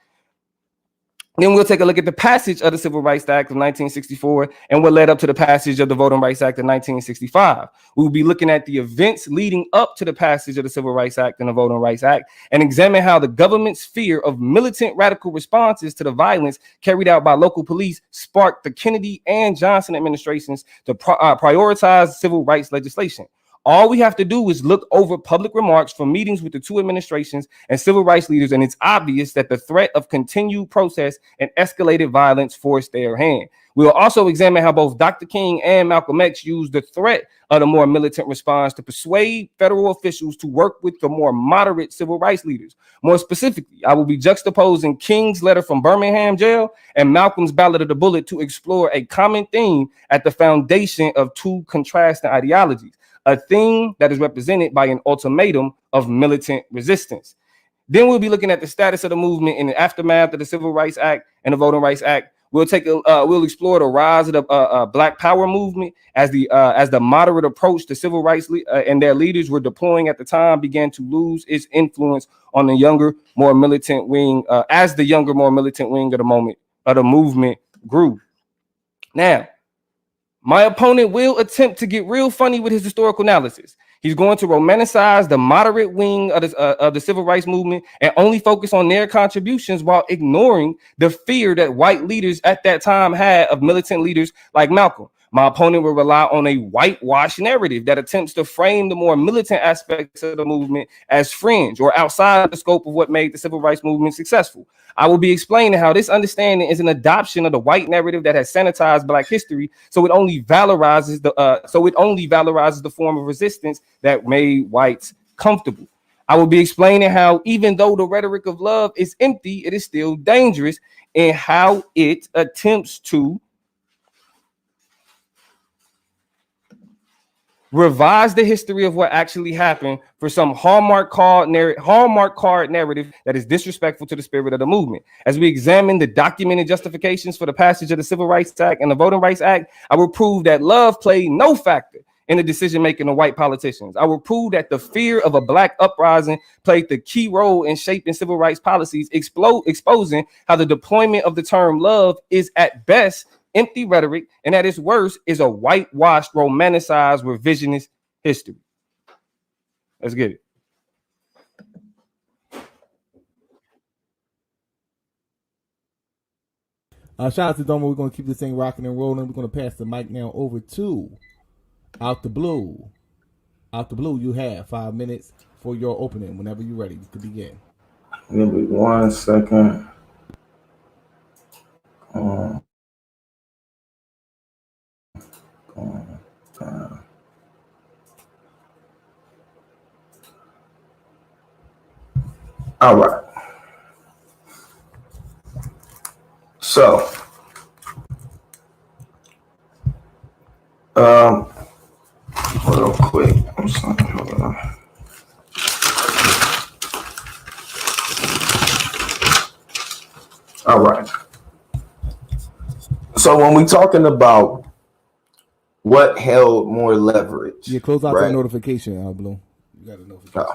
Then we'll take a look at the passage of the Civil Rights Act of 1964 and what led up to the passage of the Voting Rights Act of 1965. We'll be looking at the events leading up to the passage of the Civil Rights Act and the Voting Rights Act and examine how the government's fear of militant radical responses to the violence carried out by local police sparked the Kennedy and Johnson administrations to prioritize civil rights legislation. All we have to do is look over public remarks from meetings with the 2 administrations and civil rights leaders, and it's obvious that the threat of continued protests and escalated violence forced their hand. We'll also examine how both Dr. King and Malcolm X used the threat of the more militant response to persuade federal officials to work with the more moderate civil rights leaders. More specifically, I will be juxtaposing King's letter from Birmingham jail and Malcolm's Ballad of the Bullet to explore a common theme at the foundation of 2 contrasting ideologies. A theme that is represented by an ultimatum of militant resistance. Then we'll be looking at the status of the movement in the aftermath of the Civil Rights Act and the Voting Rights Act. We'll explore the rise of the Black Power movement as the moderate approach to civil rights and their leaders were deploying at the time began to lose its influence on the younger, more militant wing as the younger, more militant wing of the movement grew. Now, my opponent will attempt to get real funny with his historical analysis. He's going to romanticize the moderate wing of the civil rights movement and only focus on their contributions while ignoring the fear that white leaders at that time had of militant leaders like Malcolm. My opponent will rely on a whitewash narrative that attempts to frame the more militant aspects of the movement as fringe or outside the scope of what made the civil rights movement successful. I will be explaining how this understanding is an adoption of the white narrative that has sanitized Black history, so it only valorizes the form of resistance that made whites comfortable. I will be explaining how even though the rhetoric of love is empty, it is still dangerous, and how it attempts to revise the history of what actually happened for some Hallmark card narrative that is disrespectful to the spirit of the movement. As we examine the documented justifications for the passage of the Civil Rights Act and the Voting Rights Act, I will prove that love played no factor in the decision-making of white politicians. I will prove that the fear of a Black uprising played the key role in shaping civil rights policies, exposing how the deployment of the term love is at best empty rhetoric, and at its worst is a whitewashed, romanticized, revisionist history. Let's get it. Shout out to Domo. We're going to keep this thing rocking and rolling. We're going to pass the mic now over to Out the Blue. Out the Blue, you have 5 minutes for your opening. Whenever you're ready, you can begin. Give me 1 second. All right. So, real quick. I'm sorry. Hold on. All right. So when we're talking about what held more leverage, Yeah, close out right? that notification, Blue. You got a notification.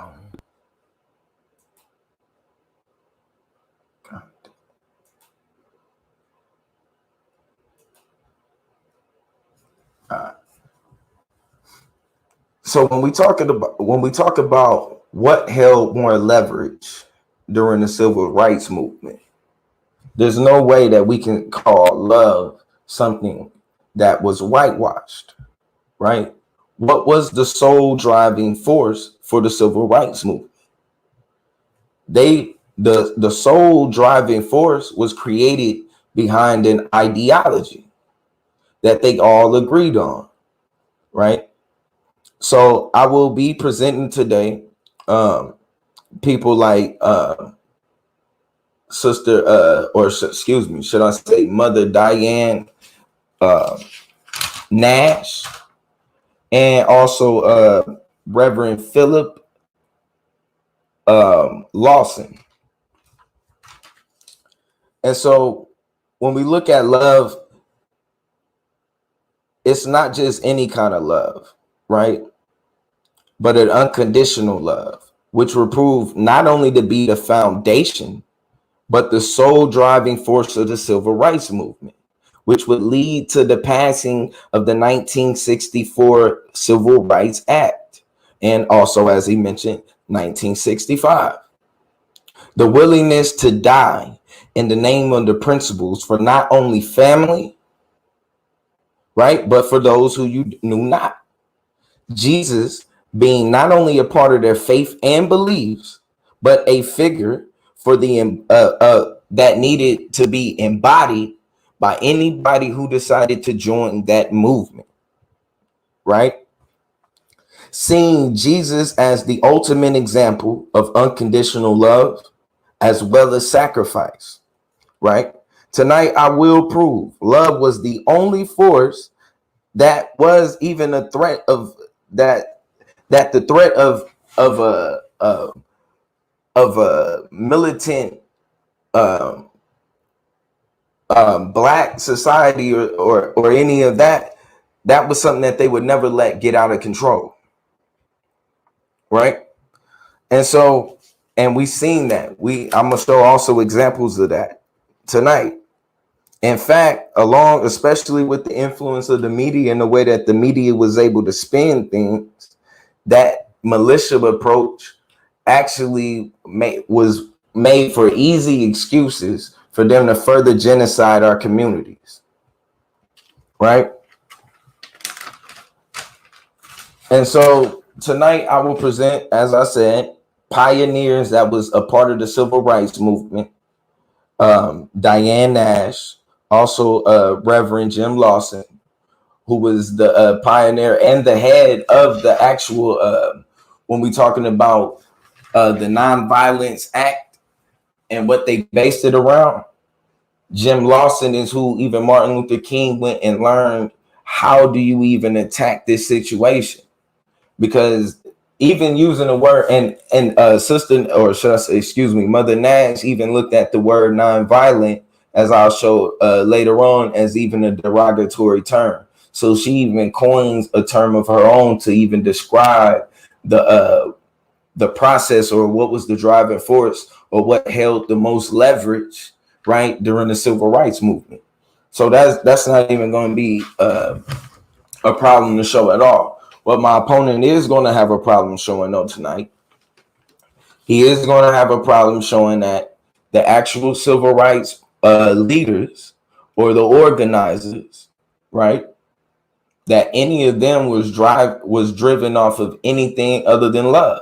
Oh. So when we talk about what held more leverage during the civil rights movement, there's no way that we can call love something that was whitewashed, right? What was the sole driving force for the civil rights movement? The sole driving force was created behind an ideology. that they all agreed on, right? So I will be presenting today people like excuse me, should I say Mother Diane Nash, and also Reverend Philip Lawson. And so when we look at love, it's not just any kind of love, right? But an unconditional love, which will prove not only to be the foundation, but the sole driving force of the civil rights movement, which would lead to the passing of the 1964 Civil Rights Act, and also, as he mentioned, 1965. The willingness to die in the name of the principles for not only family, right, but for those who you knew not. Jesus being not only a part of their faith and beliefs, but a figure for the that needed to be embodied by anybody who decided to join that movement, right? Seeing Jesus as the ultimate example of unconditional love as well as sacrifice, right? Tonight I will prove love was the only force that was even a threat of that the threat of a militant black society or any of that was something that they would never let get out of control, right? And so, and we've seen that. I'm gonna show also examples of that tonight. In fact, especially with the influence of the media and the way that the media was able to spin things, that militia approach actually was made for easy excuses for them to further genocide our communities, right? And so tonight I will present, as I said, pioneers that was a part of the civil rights movement, Diane Nash, also Reverend Jim Lawson, who was the pioneer and the head of the actual, when we're talking about the Nonviolence Act and what they based it around. Jim Lawson is who even Martin Luther King went and learned, how do you even attack this situation? Because even using the word and sister, or should I say, excuse me, Mother Nash even looked at the word nonviolent, as I'll show later on, as even a derogatory term. So she even coins a term of her own to even describe the process, or what was the driving force, or what held the most leverage, right, during the civil rights movement. So that's not even going to be a problem to show at all. What my opponent is going to have a problem showing though tonight, he is going to have a problem showing that the actual civil rights leaders or the organizers, right, that any of them was driven off of anything other than love.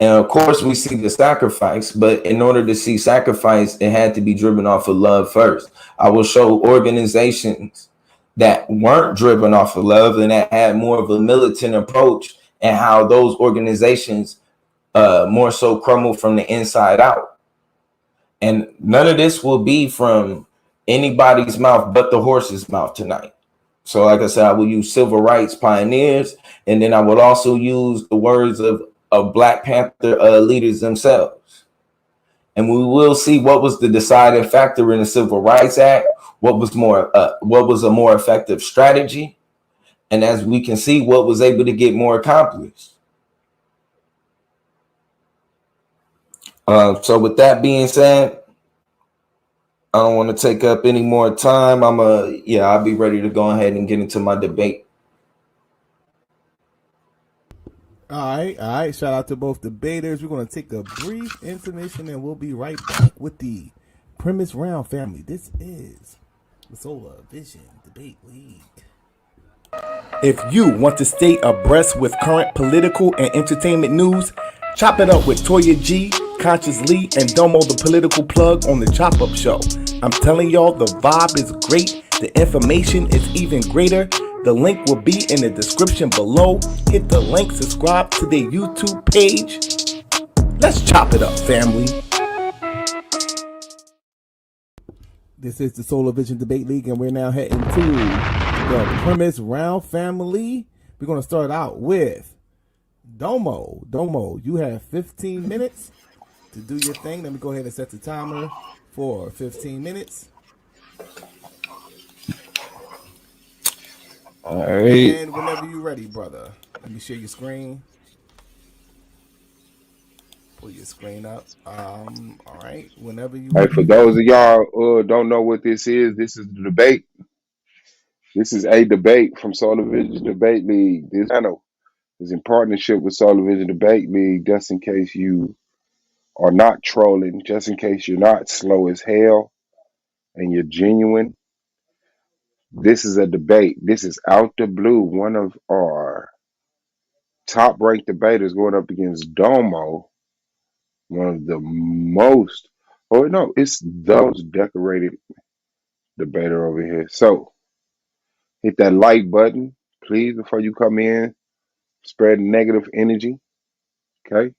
And of course, we see the sacrifice, but in order to see sacrifice, it had to be driven off of love first. I will show organizations that weren't driven off of love and that had more of a militant approach, and how those organizations more so crumbled from the inside out. And none of this will be from anybody's mouth but the horse's mouth tonight. So like I said, I will use civil rights pioneers, and then I will also use the words of Black Panther leaders themselves. And we will see what was the deciding factor in the Civil Rights Act, what was a more effective strategy, and as we can see, what was able to get more accomplished. So with that being said, I don't want to take up any more time. I'll be ready to go ahead and get into my debate. All right. Shout out to both debaters. We're going to take a brief intermission and we'll be right back with the premise round, family. This is the Solar Vision Debate League. If you want to stay abreast with current political and entertainment news, chop it up with Toya G, Conscious Lee, and Domo the political plug on the Chop Up Show. I'm telling y'all, the vibe is great. The information is even greater. The link will be in the description below. Hit the link, subscribe to their YouTube page. Let's chop it up, family. This is the Solar Vision Debate League, and we're now heading to the premise round, family. We're going to start out with Domo. Domo, you have 15 minutes to do your thing. Let me go ahead and set the timer for 15 minutes. All right. And whenever you're ready, brother, let me share your screen. Pull your screen up. All right. Whenever you Hey, ready. for those of y'all who don't know what this is the debate. This is a debate from Solar Vision Debate League. This channel is in partnership with Solar Vision Debate League, just in case you are not trolling, just in case you're not slow as hell and you're genuine. This is a debate. This is out the blue. One of our top ranked debaters going up against Domo, one of the most, it's those decorated debater over here. So hit that like button, please, before you come in. Spread negative energy, okay?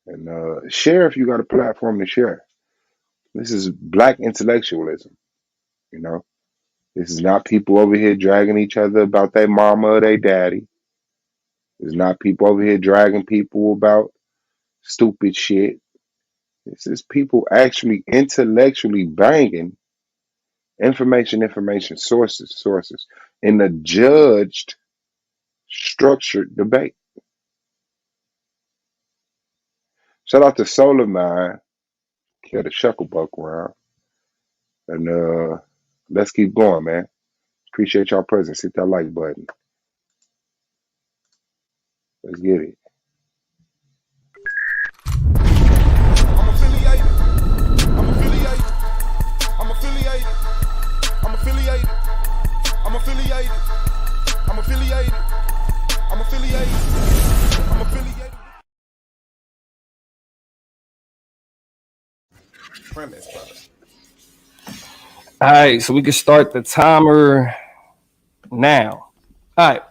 And share if you got a platform to share. This is black intellectualism, you know? This is not people over here dragging each other about their mama or their daddy. It's not people over here dragging people about stupid shit. This is people actually intellectually banging information, sources in a judged, structured debate. Shout out to Solar Man, kill the Shucklebuck round. And let's keep going, man. Appreciate y'all presence. Hit that like button. Let's get it. I'm affiliated. I'm affiliated. I'm affiliated. I'm affiliated. I'm affiliated. I'm affiliated. I'm affiliated. I'm affiliated. Premise, brother. All right, so we can start the timer now. All right.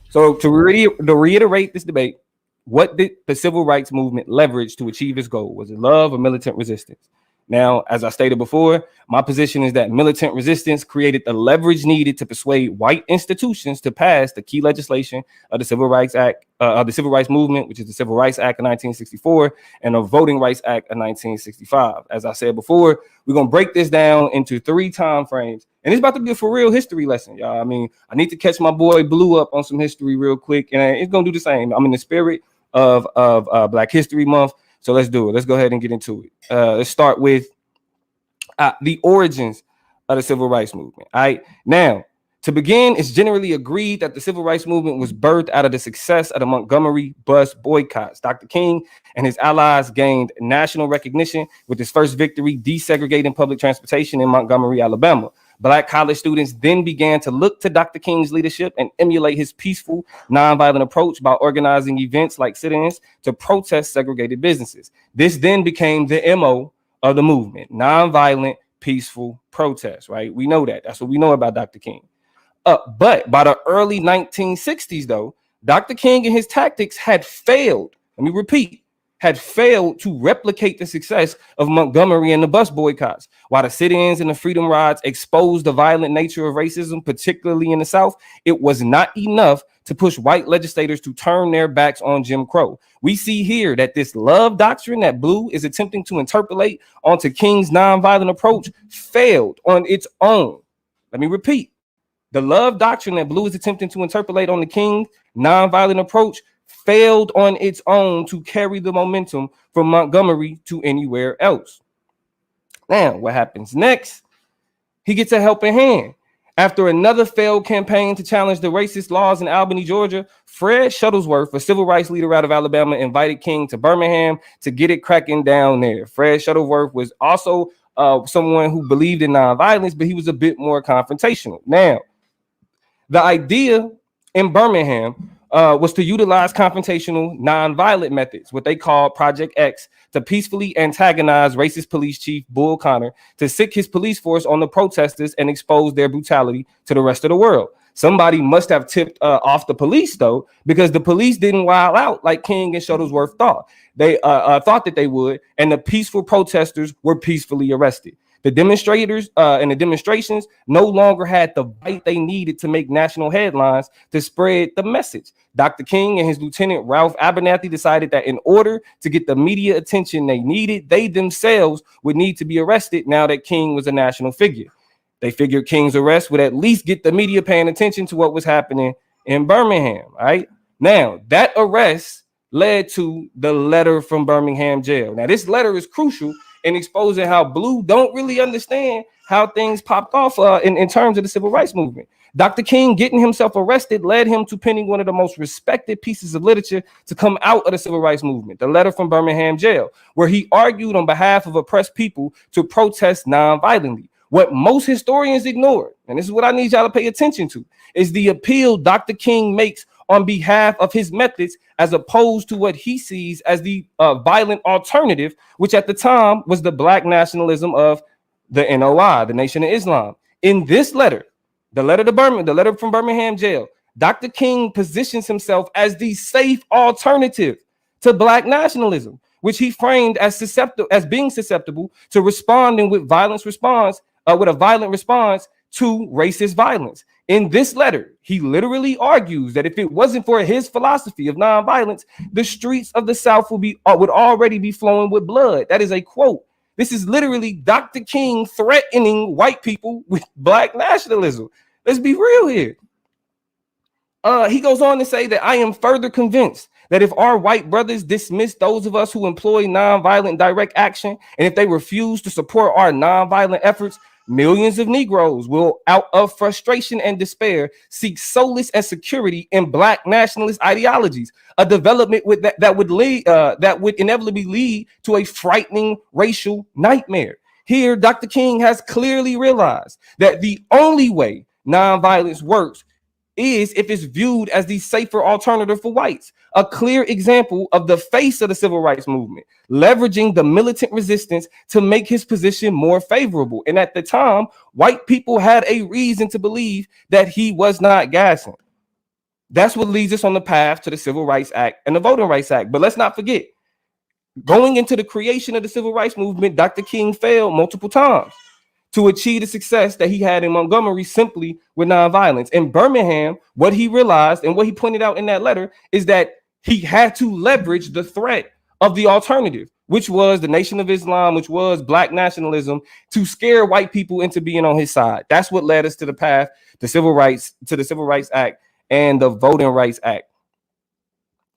So to reiterate this debate, what did the civil rights movement leverage to achieve its goal? Was it love or militant resistance? Now, as I stated before, my position is that militant resistance created the leverage needed to persuade white institutions to pass the key legislation of the Civil Rights Act, of the Civil Rights Movement, which is the Civil Rights Act of 1964 and the Voting Rights Act of 1965. As I said before, we're going to break this down into 3 time frames. And it's about to be a for real history lesson, y'all. I mean, I need to catch my boy Blue up on some history real quick, and it's going to do the same. I'm in the spirit of Black History Month. So let's do it. Let's go ahead and get into it. Let's start with the origins of the civil rights movement. All right. Now, to begin, it's generally agreed that the civil rights movement was birthed out of the success of the Montgomery bus boycotts. Dr. King and his allies gained national recognition with his first victory desegregating public transportation in Montgomery, Alabama. Black college students then began to look to Dr. King's leadership and emulate his peaceful, nonviolent approach by organizing events like sit-ins to protest segregated businesses. This then became the MO of the movement: nonviolent, peaceful protest, right? We know that. That's what we know about Dr. King. But by the early 1960s, though, Dr. King and his tactics had failed. Let me repeat, had failed to replicate the success of Montgomery and the bus boycotts. While the sit-ins and the freedom rides exposed the violent nature of racism, particularly in the South, it was not enough to push white legislators to turn their backs on Jim Crow. We see here that this love doctrine that Blue is attempting to interpolate onto King's nonviolent approach failed on its own. Let me repeat. The love doctrine that Blue is attempting to interpolate on the King nonviolent approach failed on its own to carry the momentum from Montgomery to anywhere else. Now, what happens next? He gets a helping hand. After another failed campaign to challenge the racist laws in Albany, Georgia, Fred Shuttlesworth, a civil rights leader out of Alabama, invited King to Birmingham to get it cracking down there. Fred Shuttlesworth was also someone who believed in nonviolence, but he was a bit more confrontational. Now, the idea in Birmingham was to utilize confrontational, nonviolent methods, what they call Project X, to peacefully antagonize racist police chief Bull Connor, to sick his police force on the protesters and expose their brutality to the rest of the world. Somebody must have tipped off the police, though, because the police didn't wild out like King and Shuttlesworth thought. They thought that they would, and the peaceful protesters were peacefully arrested. The demonstrators and the demonstrations no longer had the bite they needed to make national headlines to spread the message. Dr. King and his lieutenant Ralph Abernathy decided that in order to get the media attention they needed, they themselves would need to be arrested now that King was a national figure. They figured King's arrest would at least get the media paying attention to what was happening in Birmingham. Right now, that arrest led to the letter from Birmingham jail. Now, this letter is crucial in exposing how Blue don't really understand how things popped off in terms of the civil rights movement. Dr. King getting himself arrested led him to penning one of the most respected pieces of literature to come out of the civil rights movement, the letter from Birmingham jail, where he argued on behalf of oppressed people to protest nonviolently. What most historians ignore, and this is what I need y'all to pay attention to, is the appeal Dr. King makes on behalf of his methods as opposed to what he sees as the violent alternative, which at the time was the black nationalism of the NOI, the Nation of Islam. In this letter, the letter from Birmingham jail, Dr. King positions himself as the safe alternative to black nationalism, which he framed as being susceptible to responding with with a violent response to racist violence. In this letter, he literally argues that if it wasn't for his philosophy of nonviolence, the streets of the South would already be flowing with blood. That is a quote. This is literally Dr. King threatening white people with black nationalism. Let's be real here. He goes on to say that I am further convinced that if our white brothers dismiss those of us who employ nonviolent direct action, and if they refuse to support our nonviolent efforts, millions of Negroes will, out of frustration and despair, seek solace and security in black nationalist ideologies, a development that would inevitably lead to a frightening racial nightmare. Here, Dr. King has clearly realized that the only way nonviolence works is if it's viewed as the safer alternative for whites. A clear example of the face of the civil rights movement, leveraging the militant resistance to make his position more favorable. And at the time, white people had a reason to believe that he was not gassing. That's what leads us on the path to the Civil Rights Act and the Voting Rights Act. But let's not forget, going into the creation of the civil rights movement, Dr. King failed multiple times to achieve the success that he had in Montgomery simply with nonviolence. In Birmingham, what he realized and what he pointed out in that letter is that he had to leverage the threat of the alternative, which was the Nation of Islam, which was black nationalism, to scare white people into being on his side. That's what led us to the path to the Civil Rights Act and the Voting Rights Act.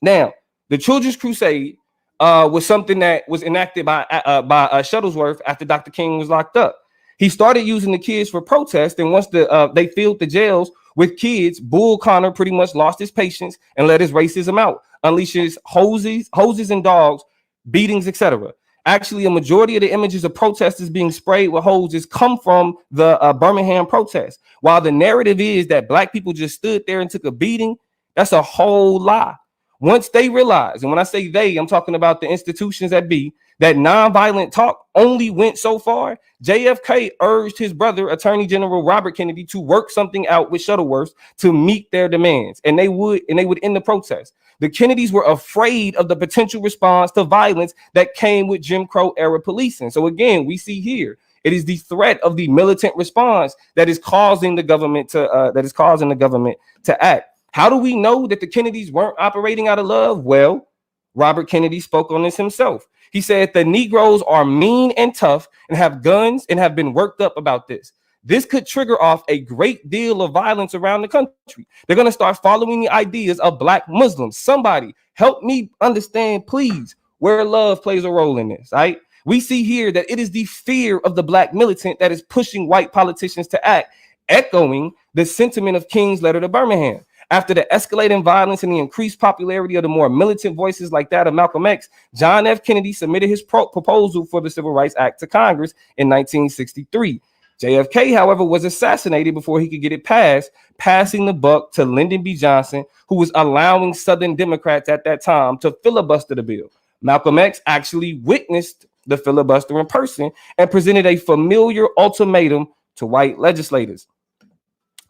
Now, the Children's Crusade was something that was enacted by Shuttlesworth after Dr. King was locked up. He started using the kids for protest, and once they filled the jails with kids, Bull Connor pretty much lost his patience and let his racism out, unleashes hoses and dogs, beatings, etc. Actually, a majority of the images of protesters being sprayed with hoses come from the Birmingham protests. While the narrative is that black people just stood there and took a beating, that's a whole lie. Once they realized, and when I say they, I'm talking about the institutions that be, that nonviolent talk only went so far, JFK urged his brother, Attorney General Robert Kennedy, to work something out with Shuttlesworth to meet their demands, and they would end the protest. The Kennedys were afraid of the potential response to violence that came with Jim Crow era policing. So again, we see here, it is the threat of the militant response that is causing the government to act. How do we know that the Kennedys weren't operating out of love? Well, Robert Kennedy spoke on this himself. He said the Negroes are mean and tough and have guns and have been worked up about this. This could trigger off a great deal of violence around the country. They're going to start following the ideas of black Muslims. Somebody help me understand, please, where love plays a role in this, right? We see here that it is the fear of the black militant that is pushing white politicians to act, echoing the sentiment of King's letter to Birmingham. After the escalating violence and the increased popularity of the more militant voices like that of Malcolm X, John F. Kennedy submitted his proposal for the Civil Rights Act to Congress in 1963. JFK, however, was assassinated before he could get it passed, passing the buck to Lyndon B. Johnson, who was allowing Southern Democrats at that time to filibuster the bill. Malcolm X actually witnessed the filibuster in person and presented a familiar ultimatum to white legislators.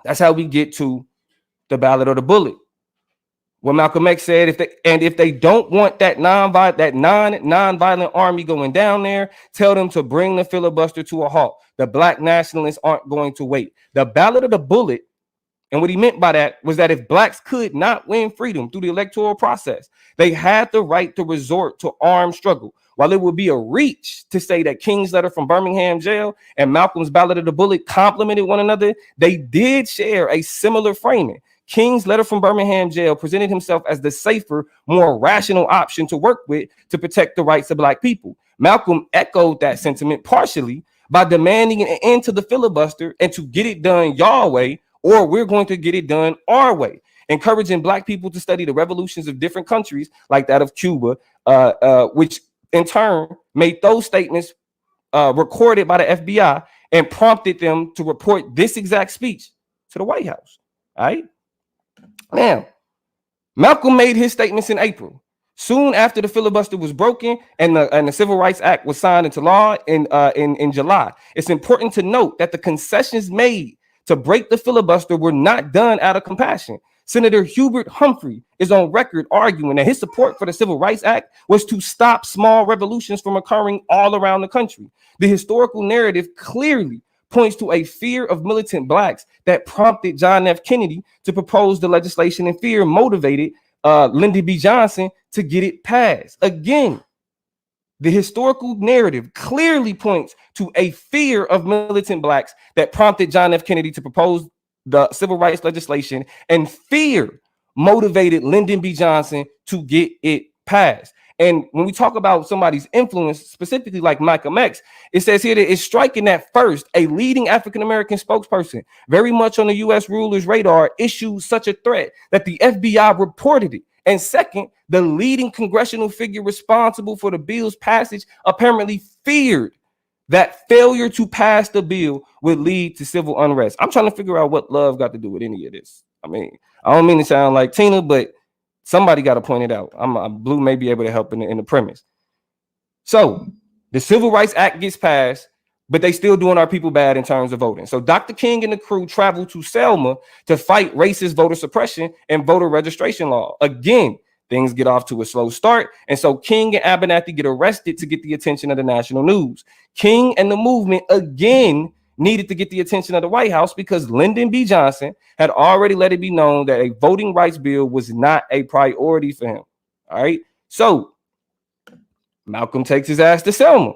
That's how we get to the ballot or the bullet. What Malcolm X said, if they don't want that non-violent army going down there, tell them to bring the filibuster to a halt. The black nationalists aren't going to wait. The ballot or the bullet, and what he meant by that was that if blacks could not win freedom through the electoral process, they had the right to resort to armed struggle. While it would be a reach to say that King's letter from Birmingham jail and Malcolm's ballot of the bullet complemented one another, they did share a similar framing. King's letter from Birmingham jail presented himself as the safer, more rational option to work with to protect the rights of black people. Malcolm echoed that sentiment partially by demanding an end to the filibuster and to get it done your way, or we're going to get it done our way, encouraging black people to study the revolutions of different countries like that of Cuba, which in turn made those statements recorded by the FBI and prompted them to report this exact speech to the White House. All right. Now, Malcolm made his statements in April. Soon after the filibuster was broken and the Civil Rights Act was signed into law in July. It's important to note that the concessions made to break the filibuster were not done out of compassion. Senator Hubert Humphrey is on record arguing that his support for the Civil Rights Act was to stop small revolutions from occurring all around the country. The historical narrative clearly points to a fear of militant blacks that prompted John F. Kennedy to propose the legislation, and fear motivated Lyndon B. Johnson to get it passed. Again, the historical narrative clearly points to a fear of militant blacks that prompted John F. Kennedy to propose the civil rights legislation, and fear motivated Lyndon B. Johnson to get it passed. And when we talk about somebody's influence, specifically like Malcolm X, it says here that it's striking that first, a leading African-American spokesperson, very much on the U.S. ruler's radar, issued such a threat that the FBI reported it. And second, the leading congressional figure responsible for the bill's passage apparently feared that failure to pass the bill would lead to civil unrest. I'm trying to figure out what love got to do with any of this. I mean, I don't mean to sound like Tina, but somebody got to point it out. Blue may be able to help in the premise. So the Civil Rights Act gets passed, but they still doing our people bad in terms of voting. So Dr. King and the crew traveled to Selma to fight racist voter suppression and voter registration law. Again, things get off to a slow start. And so King and Abernathy get arrested to get the attention of the national news. King and the movement again needed to get the attention of the White House because Lyndon B. Johnson had already let it be known that a voting rights bill was not a priority for him. All right. So Malcolm takes his ass to Selma.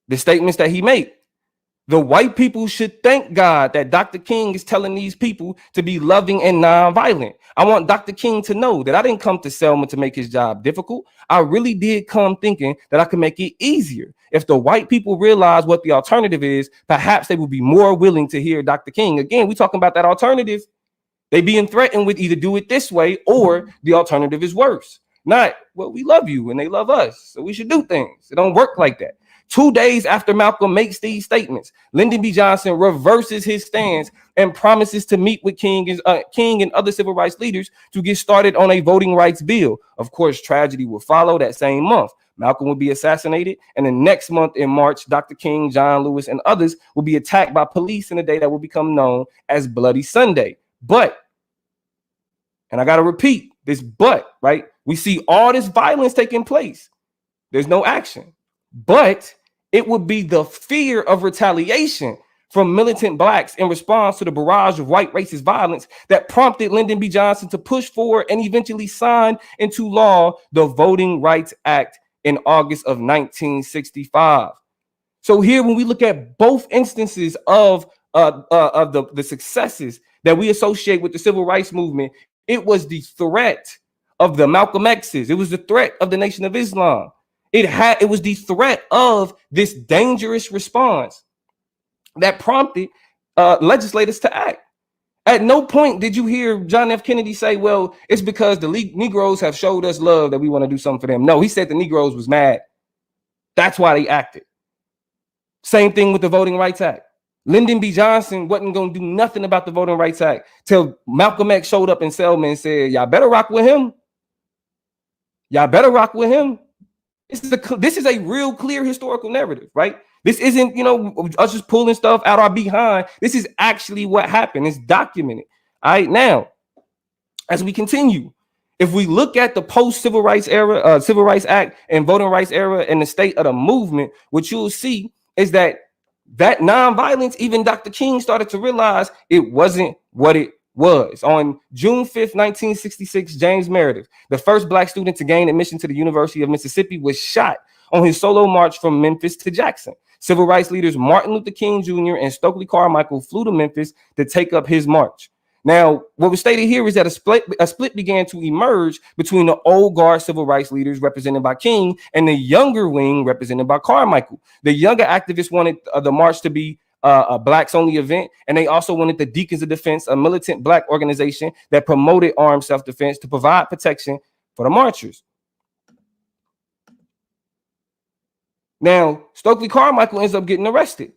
The statements that he made. The white people should thank God that Dr. King is telling these people to be loving and nonviolent. I want Dr. King to know that I didn't come to Selma to make his job difficult. I really did come thinking that I could make it easier. If the white people realize what the alternative is, perhaps they will be more willing to hear Dr. King. Again, we're talking about that alternative. They being threatened with either do it this way or the alternative is worse. Not, well, we love you and they love us, so we should do things. It don't work like that. 2 days after Malcolm makes these statements, Lyndon B. Johnson reverses his stance and promises to meet with King and other civil rights leaders to get started on a voting rights bill. Of course, tragedy will follow that same month. Malcolm will be assassinated, and the next month in March, Dr. King, John Lewis, and others will be attacked by police in a day that will become known as Bloody Sunday. But, and I got to repeat this but, right? We see all this violence taking place. There's no action. But it would be the fear of retaliation from militant blacks in response to the barrage of white racist violence that prompted Lyndon B. Johnson to push forward and eventually sign into law the Voting Rights Act in August of 1965. So here, when we look at both instances of the successes that we associate with the civil rights movement, it was the threat of the Malcolm X's. It was the threat of the Nation of Islam. It was the threat of this dangerous response that prompted legislators to act. At no point did you hear John F. Kennedy say, well, it's because the Negroes have showed us love that we want to do something for them. No, he said the Negroes was mad. That's why they acted. Same thing with the Voting Rights Act. Lyndon B. Johnson wasn't going to do nothing about the Voting Rights Act till Malcolm X showed up in Selma and said, y'all better rock with him. Y'all better rock with him. This is a real clear historical narrative, right? This isn't, us just pulling stuff out our behind. This is actually what happened. It's documented. All right, now, as we continue, if we look at the post-Civil Rights era, Civil Rights Act and Voting Rights era and the state of the movement, what you'll see is that nonviolence, even Dr. King started to realize it wasn't what it was. On June 5th, 1966, James Meredith, the first black student to gain admission to the University of Mississippi, was shot on his solo march from Memphis to Jackson. Civil rights leaders Martin Luther King Jr. and Stokely Carmichael flew to Memphis to take up his march. Now, what was stated here is that a split began to emerge between the old guard civil rights leaders represented by King and the younger wing represented by Carmichael. The younger activists wanted the march to be a blacks only event, and they also wanted the Deacons of Defense, a militant black organization that promoted armed self-defense, to provide protection for the marchers. Now, Stokely Carmichael ends up getting arrested.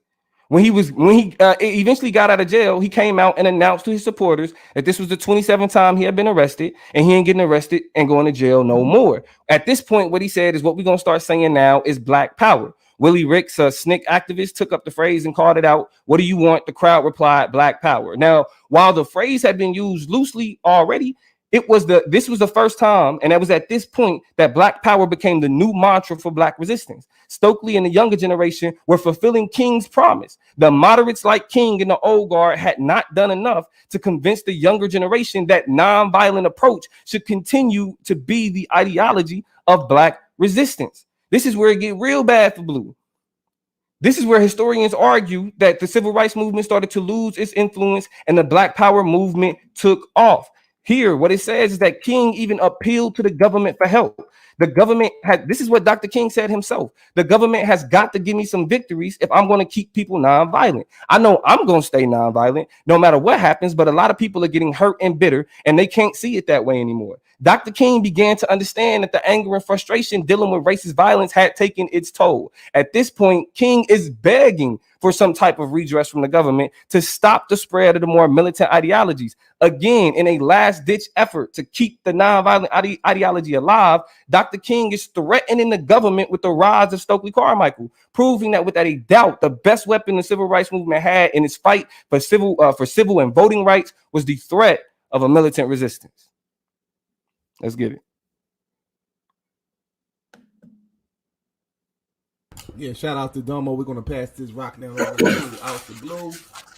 When he eventually got out of jail, he came out and announced to his supporters that this was the 27th time he had been arrested, and he ain't getting arrested and going to jail no more. At this point, what he said is what we're going to start saying now is Black Power. Willie Ricks, a SNCC activist, took up the phrase and called it out. What do you want? The crowd replied, Black Power. Now, while the phrase had been used loosely already, this was the first time, and it was at this point that Black Power became the new mantra for Black resistance. Stokely and the younger generation were fulfilling King's promise. The moderates like King and the old guard had not done enough to convince the younger generation that nonviolent approach should continue to be the ideology of Black resistance. This is where it get real bad for Blue. This is where historians argue that the civil rights movement started to lose its influence and the Black Power movement took off. Here, what it says is that King even appealed to the government for help. The government this is what Dr. King said himself. The government has got to give me some victories if I'm going to keep people nonviolent. I know I'm going to stay nonviolent no matter what happens, but a lot of people are getting hurt and bitter and they can't see it that way anymore. Dr. King began to understand that the anger and frustration dealing with racist violence had taken its toll. At this point, King is begging for some type of redress from the government to stop the spread of the more militant ideologies. Again, in a last-ditch effort to keep the nonviolent ideology alive, Dr. King is threatening the government with the rise of Stokely Carmichael, proving that without a doubt, the best weapon the civil rights movement had in its fight for civil and voting rights was the threat of a militant resistance. Let's get it. Yeah, shout out to Domo. We're gonna pass this rock now out the blue.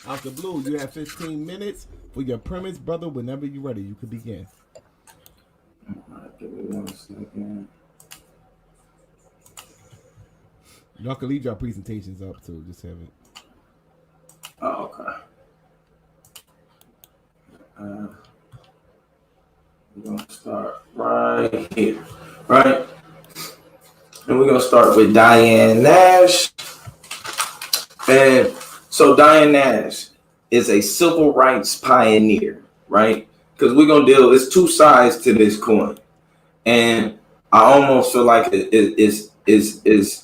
Out the blue, you have 15 minutes for your premise, brother. Whenever you're ready, you can begin. Give me 1 second. Y'all can leave your presentations up too. Just have it. Oh, okay. We're going to start right here, right? And we're going to start with Diane Nash. And so Diane Nash is a civil rights pioneer, right? Because we're going to deal, it's two sides to this coin. And I almost feel like it is,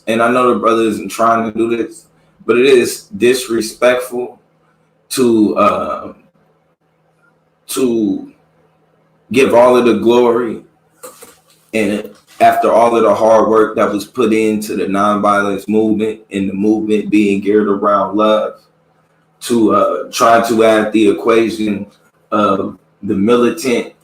and I know the brother isn't trying to do this, but it is disrespectful to give all of the glory and after all of the hard work that was put into the nonviolence movement and the movement being geared around love, to try to add the equation of the militant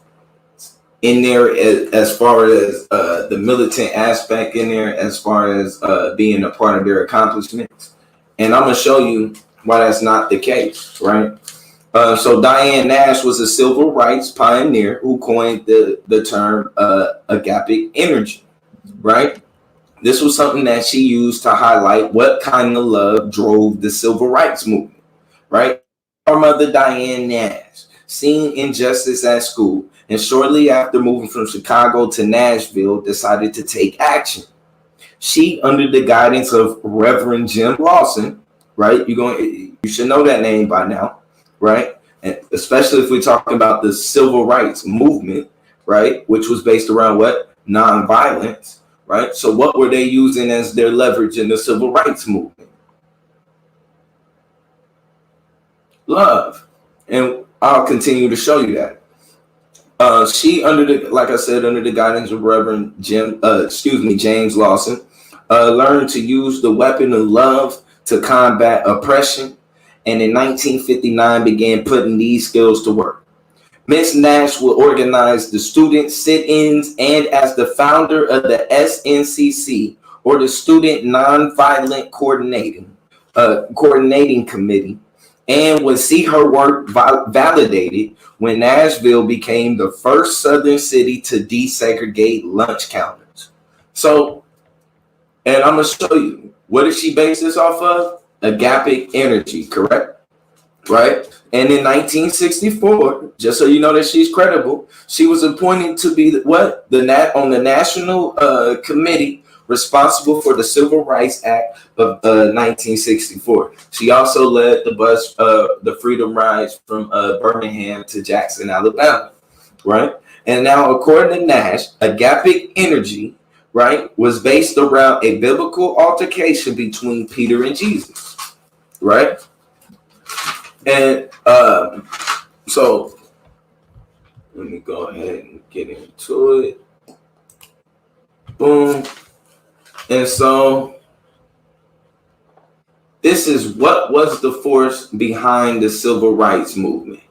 in there as far as the militant aspect in there as far as being a part of their accomplishments. And I'm going to show you why that's not the case, right? So Diane Nash was a civil rights pioneer who coined the term agapic energy, right? This was something that she used to highlight what kind of love drove the civil rights movement, right? Our mother, Diane Nash, seen injustice at school, and shortly after moving from Chicago to Nashville, decided to take action. She, under the guidance of Reverend Jim Lawson, right? You should know that name by now. Right. And especially if we're talking about the civil rights movement, right, which was based around what? Nonviolence. Right. So what were they using as their leverage in the civil rights movement? love. And I'll continue to show you that. She, like I said, under the guidance of Reverend James Lawson, learned to use the weapon of love to combat oppression, and in 1959 began putting these skills to work. Miss Nash will organize the student sit-ins, and as the founder of the SNCC, or the Student Nonviolent Coordinating Committee, and would see her work validated when Nashville became the first Southern city to desegregate lunch counters. So, and I'm going to show you, what did she base this off of? Agapic energy, correct? Right? And in 1964, just so you know that she's credible, she was appointed to be on the National Committee responsible for the Civil Rights Act of 1964. She also led the Freedom Rides from Birmingham to Jackson, Alabama, right? And now, according to Nash, agapic energy, right, was based around a biblical altercation between Peter and Jesus, right? And so let me go ahead and get into it. Boom. And so this is what was the force behind the civil rights movement,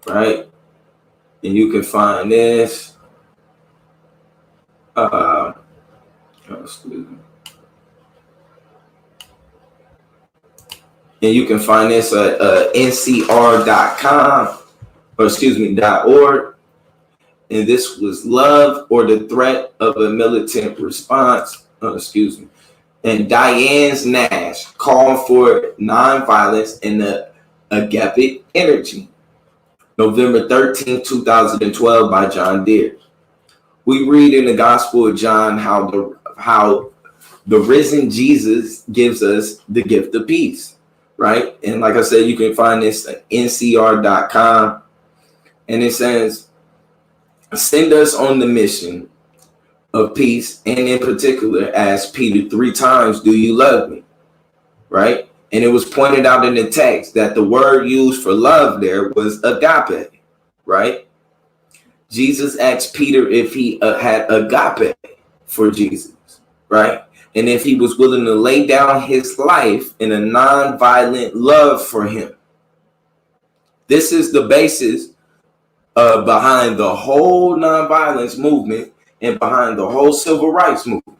right? And you can find this. Excuse me. And you can find this at ncr.com, .org. And this was love or the threat of a militant response. And Diane Nash called for nonviolence and the agapic energy. November 13, 2012 by John Deere. We read in the Gospel of John how the risen Jesus gives us the gift of peace, right? And like I said, you can find this at ncr.com. And it says, send us on the mission of peace, and in particular, asked Peter 3 times, do you love me? Right? And it was pointed out in the text that the word used for love there was agape, right? Jesus asked Peter if he had agape for Jesus, right? And if he was willing to lay down his life in a non-violent love for him. This is the basis behind the whole nonviolence movement and behind the whole civil rights movement,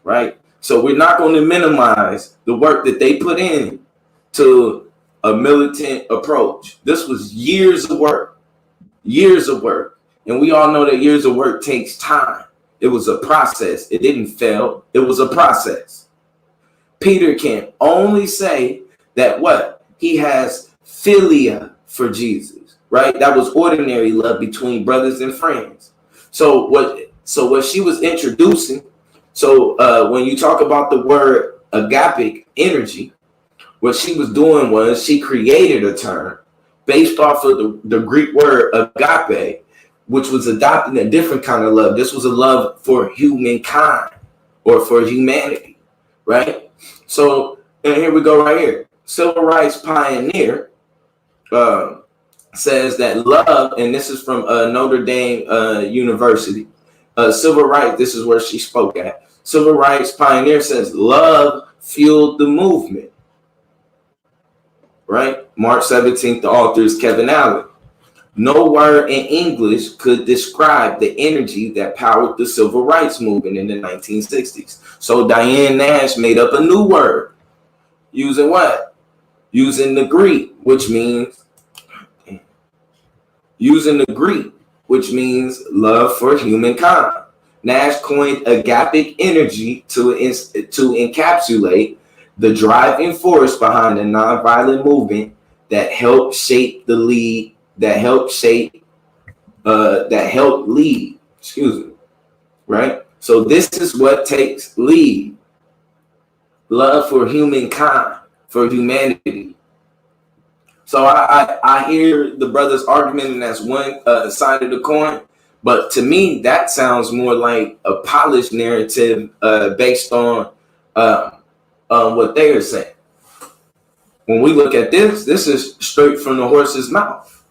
right? So we're not going to minimize the work that they put in to a militant approach. This was years of work. And we all know that years of work takes time. It was a process. It didn't fail. It was a process. Peter can only say that he has philia for Jesus, right? That was ordinary love between brothers and friends. So what she was introducing, when you talk about the word agapic energy, what she was doing was she created a term based off of the Greek word agape, which was adopting a different kind of love. This was a love for humankind or for humanity, right? So, and here we go right here. Civil rights pioneer says that love, and this is from Notre Dame University. Civil rights, this is where she spoke at. Civil rights pioneer says love fueled the movement, right? March 17th, the author is Kevin Allen. No word in English could describe the energy that powered the civil rights movement in the 1960s. So Diane Nash made up a new word. Using what? Using the Greek, which means love for humankind. Nash coined agapic energy to encapsulate the driving force behind the nonviolent movement that helped lead, right? So this is what takes lead. Love for humankind, for humanity. So I hear the brother's argument, and that's one side of the coin. But to me, that sounds more like a polished narrative based on what they are saying. When we look at this is straight from the horse's mouth,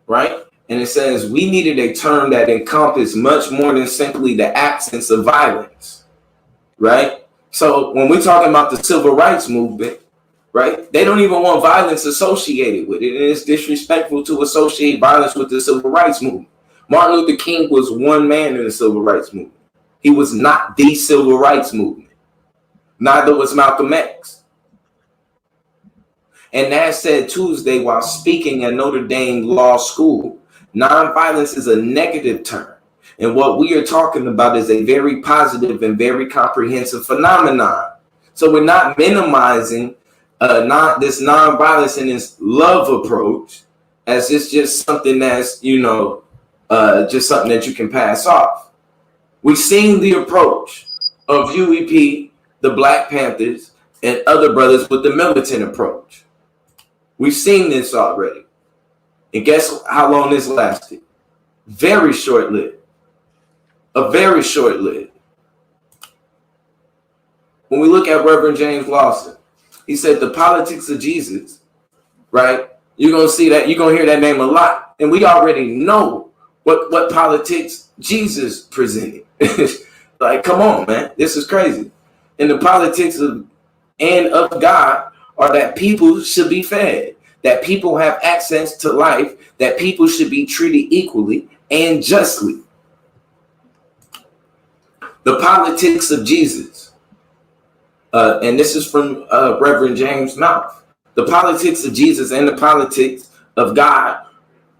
right? And it says we needed a term that encompassed much more than simply the absence of violence, right? So when we're talking about the civil rights movement, right, they don't even want violence associated with it. And it's disrespectful to associate violence with the civil rights movement. Martin Luther King was one man in the civil rights movement. He was not the civil rights movement. Neither was Malcolm X. And Nash said Tuesday while speaking at Notre Dame Law School, nonviolence is a negative term. And what we are talking about is a very positive and very comprehensive phenomenon. So we're not minimizing this nonviolence and this love approach as it's just something that's, just something that you can pass off. We've seen the approach of UEP, the Black Panthers, and other brothers with the militant approach. We've seen this already. And guess how long this lasted? Very short-lived. A very short-lived. When we look at Reverend James Lawson, he said the politics of Jesus, right? You're going to see that, you're going to hear that name a lot. And we already know what politics Jesus presented. Like, come on, man. This is crazy. And the politics of God are that people should be fed, that people have access to life, that people should be treated equally and justly. The politics of Jesus, and this is from Reverend James' mouth. The politics of Jesus and the politics of God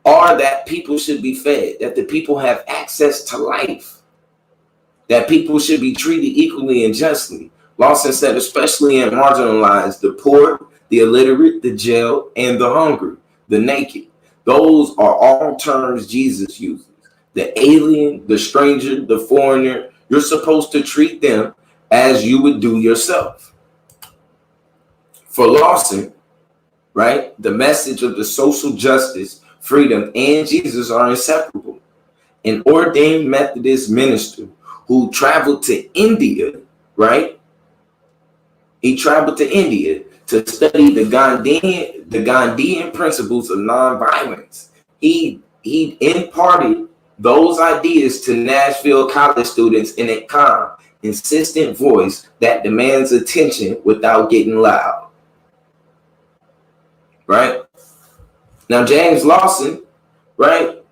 are that people should be fed, that the people have access to life, that people should be treated equally and justly. Lawson said, especially in marginalized, the poor, the illiterate, the jailed, and the hungry, the naked. Those are all terms Jesus uses. The alien, the stranger, the foreigner, you're supposed to treat them as you would do yourself. For Lawson, right, the message of the social justice, freedom, and Jesus are inseparable. An ordained Methodist minister who traveled to India, right? He traveled to India to study the Gandhian principles of nonviolence. He imparted those ideas to Nashville college students in a calm, insistent voice that demands attention without getting loud. Right? Now, James Lawson, right,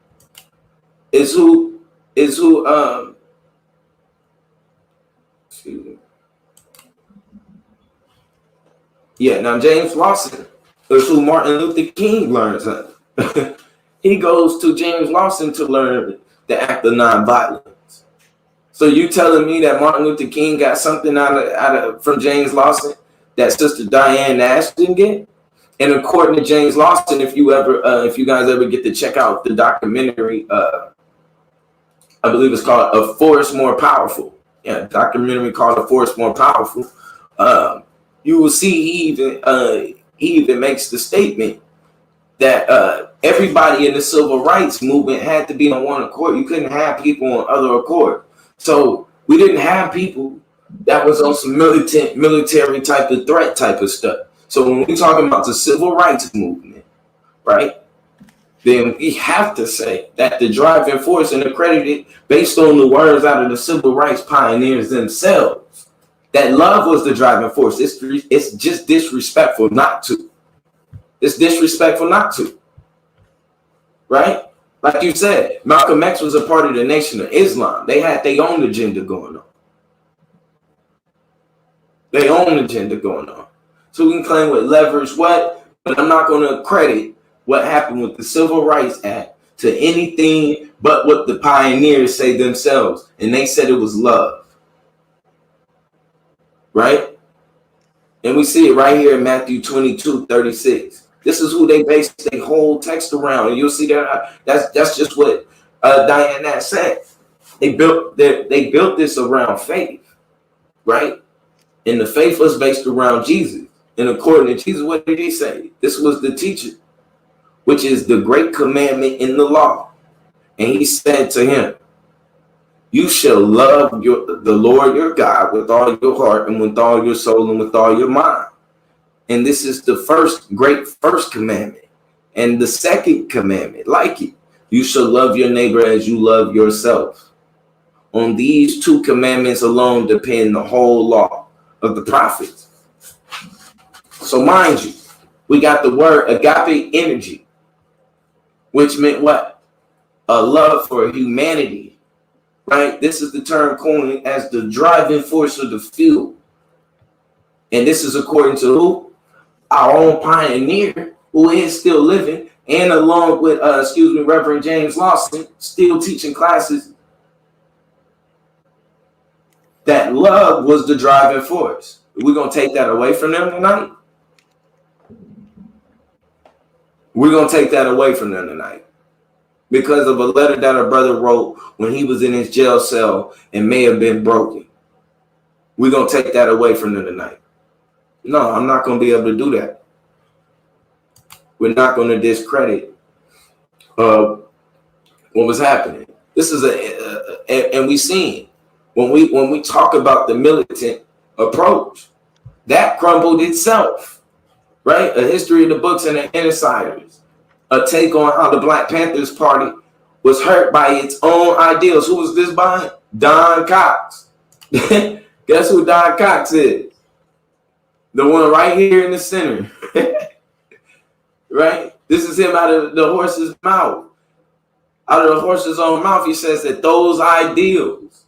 is who excuse me. Yeah, now James Lawson is who Martin Luther King learns under. He goes to James Lawson to learn the act of nonviolence. So you telling me that Martin Luther King got something out of from James Lawson that Sister Diane Nash didn't get? And according to James Lawson, if you guys ever get to check out the documentary, I believe it's called A Force More Powerful. Yeah, documentary called A Force More Powerful. You will see he even makes the statement that everybody in the civil rights movement had to be on one accord. You couldn't have people on other accord. So we didn't have people that was on some military type of threat type of stuff. So when we're talking about the civil rights movement, right, then we have to say that the driving force and accredited based on the words out of the civil rights pioneers themselves, that love was the driving force. It's just disrespectful not to. It's disrespectful not to. Right? Like you said, Malcolm X was a part of the Nation of Islam. They had their own agenda going on. Their own agenda going on. So we can claim what leverage what, but I'm not going to credit what happened with the Civil Rights Act to anything but what the pioneers say themselves. And they said it was love. Right? And we see it right here in Matthew 22:36. This is who they base their whole text around. And you'll see that that's just what Diane Nash said. They built this around faith. Right? And the faith was based around Jesus. And according to Jesus, what did he say? This was the teacher, which is the great commandment in the law. And he said to him, you shall love the Lord your God with all your heart and with all your soul and with all your mind. And this is the first commandment. And the second commandment, like it, you shall love your neighbor as you love yourself. On these two commandments alone depend the whole law of the prophets. So mind you, we got the word agape energy, which meant what? A love for humanity, right? This is the term coined as the driving force of the field. And this is according to who? Our own pioneer, who is still living, and along with, Reverend James Lawson, still teaching classes, that love was the driving force. We're going to take that away from them tonight? We're going to take that away from them tonight because of a letter that a brother wrote when he was in his jail cell and may have been broken. We're going to take that away from them tonight. No, I'm not going to be able to do that. We're not going to discredit what was happening. This is and we seen when we talk about the militant approach, that crumbled itself, right? A history of the books and the insiders, a take on how the Black Panthers Party was hurt by its own ideals. Who was this by? Don Cox. Guess who Don Cox is? The one right here in the center. Right? This is him out of the horse's mouth. Out of the horse's own mouth, he says that those ideals,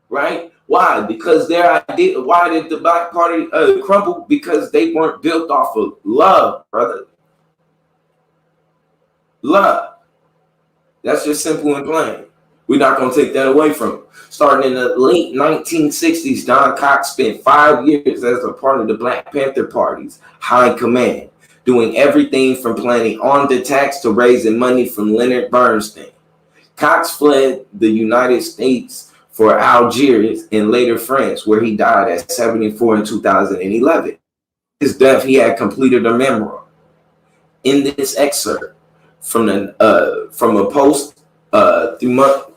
right? Why? Because their idea. Why did the Black Party crumble? Because they weren't built off of love, brother. Love. That's just simple and plain. We're not going to take that away from him. Starting in the late 1960s, Don Cox spent 5 years as a part of the Black Panther Party's high command, doing everything from planning armed attacks to raising money from Leonard Bernstein. Cox fled the United States for Algiers and later France, where he died at 74 in 2011. His death, he had completed a memoir. In this excerpt from a post posthumous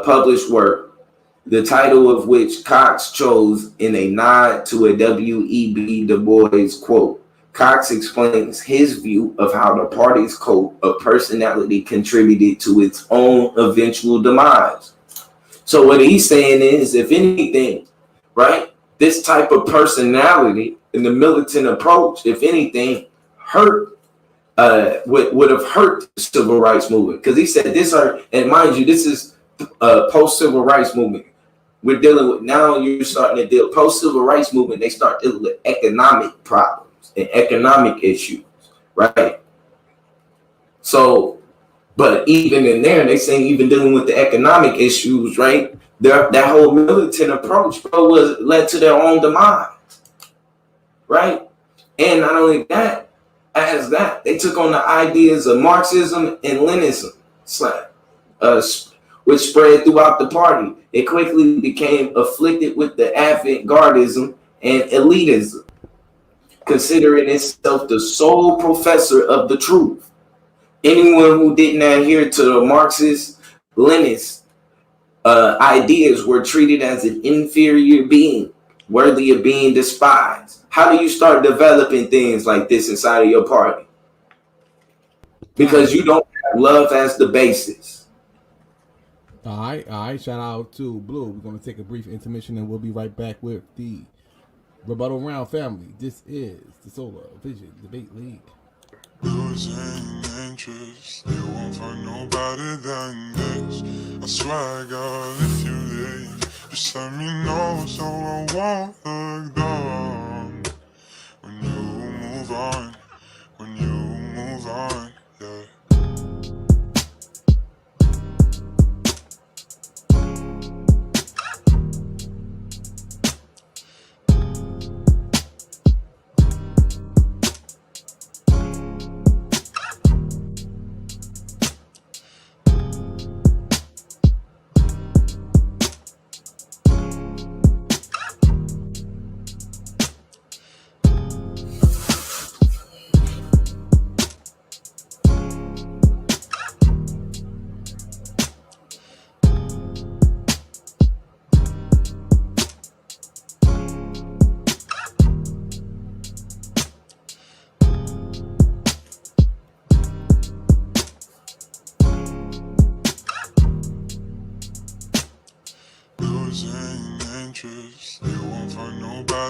published work, the title of which Cox chose in a nod to a W.E.B. Du Bois quote. Cox explains his view of how the party's code of personality contributed to its own eventual demise. So what he's saying is, if anything, right, this type of personality in the militant approach, if anything, would have hurt the civil rights movement. Because he said and mind you, this is post-civil rights movement. We're dealing with, now you're starting to deal, post-civil rights movement, they start dealing with economic problems and economic issues, right? So, but even in there, they say even dealing with the economic issues, right? That whole militant approach, bro, led to their own demise, right? And not only that, they took on the ideas of Marxism and Leninism, which spread throughout the party. It quickly became afflicted with the avant-gardism and elitism, considering itself the sole professor of the truth. Anyone who didn't adhere to the Marxist, Leninist ideas were treated as an inferior being, worthy of being despised. How do you start developing things like this inside of your party? Because you don't have love as the basis. All right. Shout out to Blue. We're going to take a brief intermission and we'll be right back with the Rebuttal Round family. This is the Solar Vision Debate League. Losing interest, you won't find nobody than this. I swear, God, if you leave, just let me know so I won't look down. When you move on, yeah.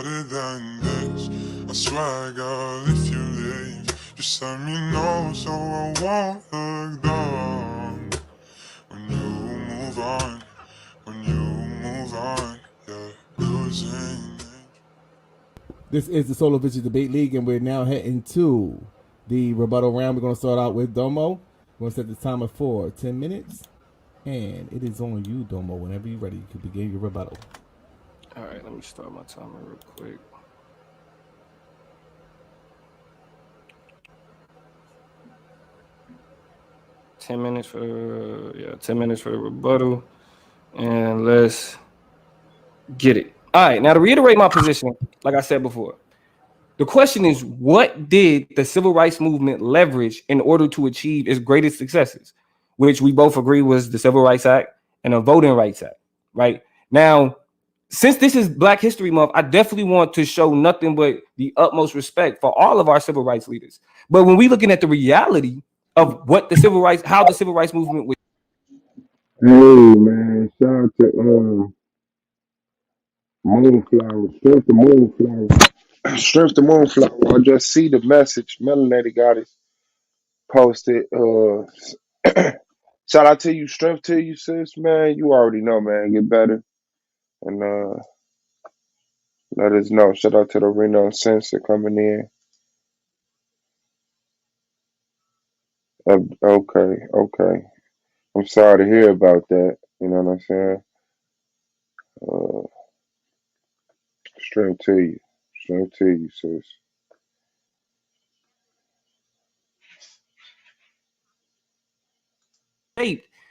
better than this. I swear, God, if you leave, just let me know so I won't look down. When you move on, yeah, losing. This is the Solar Vision Debate League, and we're now heading to the rebuttal round. We're going to start out with Domo. We're going to set the timer for 10 minutes, and it is on you, Domo. Whenever you're ready, you can begin your rebuttal. All right, let me start my timer real quick. $10 minutes for the rebuttal, and let's get it. All right, now to reiterate my position, like I said before, the question is, what did the civil rights movement leverage in order to achieve its greatest successes, which we both agree was the Civil Rights Act and the Voting Rights Act, right? Now, since this is Black History Month, I definitely want to show nothing but the utmost respect for all of our civil rights leaders. But when we're looking at the reality of what the civil rights, how the civil rights movement was. Hey man, shout out to Moonflower, Strength the Moonflower, Strength the Moonflower. I just see the message. Melanated got it posted. Shout out to you, strength to you, sis, man. You already know, man. Get better and let us know. Shout out to the Reno Sensor coming in. Okay. I'm sorry to hear about that. You know what I'm saying? Strength to you, sis.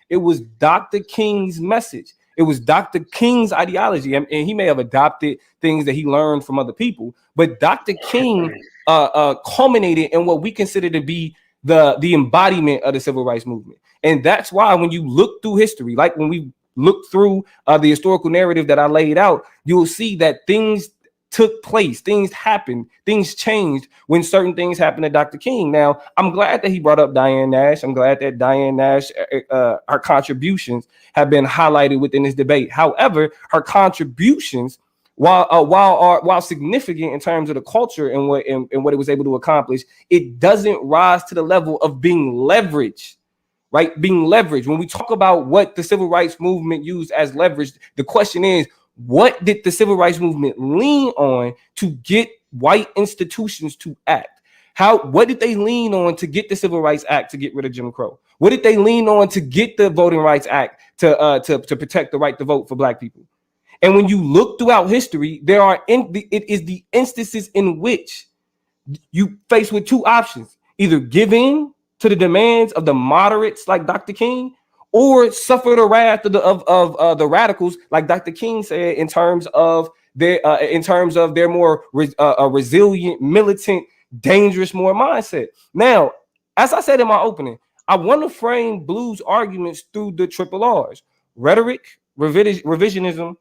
It was Dr. King's message. It was Dr. King's ideology, and he may have adopted things that he learned from other people, but Dr. King culminated in what we consider to be the embodiment of the civil rights movement. And that's why when you look through history, like when we look through the historical narrative that I laid out, you will see that things took place, things happened, things changed when certain things happened to Dr. King. Now, I'm glad that he brought up Diane Nash. I'm glad that Diane Nash, her contributions have been highlighted within this debate. However, her contributions, while significant in terms of the culture and what it was able to accomplish, it doesn't rise to the level of being leveraged. Right, being leveraged. When we talk about what the civil rights movement used as leverage, the question is, what did the civil rights movement lean on to get white institutions to act? What did they lean on to get the Civil Rights Act to get rid of Jim Crow? What did they lean on to get the Voting Rights Act to protect the right to vote for Black people? And when you look throughout history, it is the instances in which you face with two options: either give in to the demands of the moderates like Dr. King, or suffer the wrath of the radicals, like Dr. King said, in terms of their more resilient, militant, dangerous, more mindset. Now, as I said in my opening, I want to frame Blue's arguments through the triple R's: rhetoric, revisionism,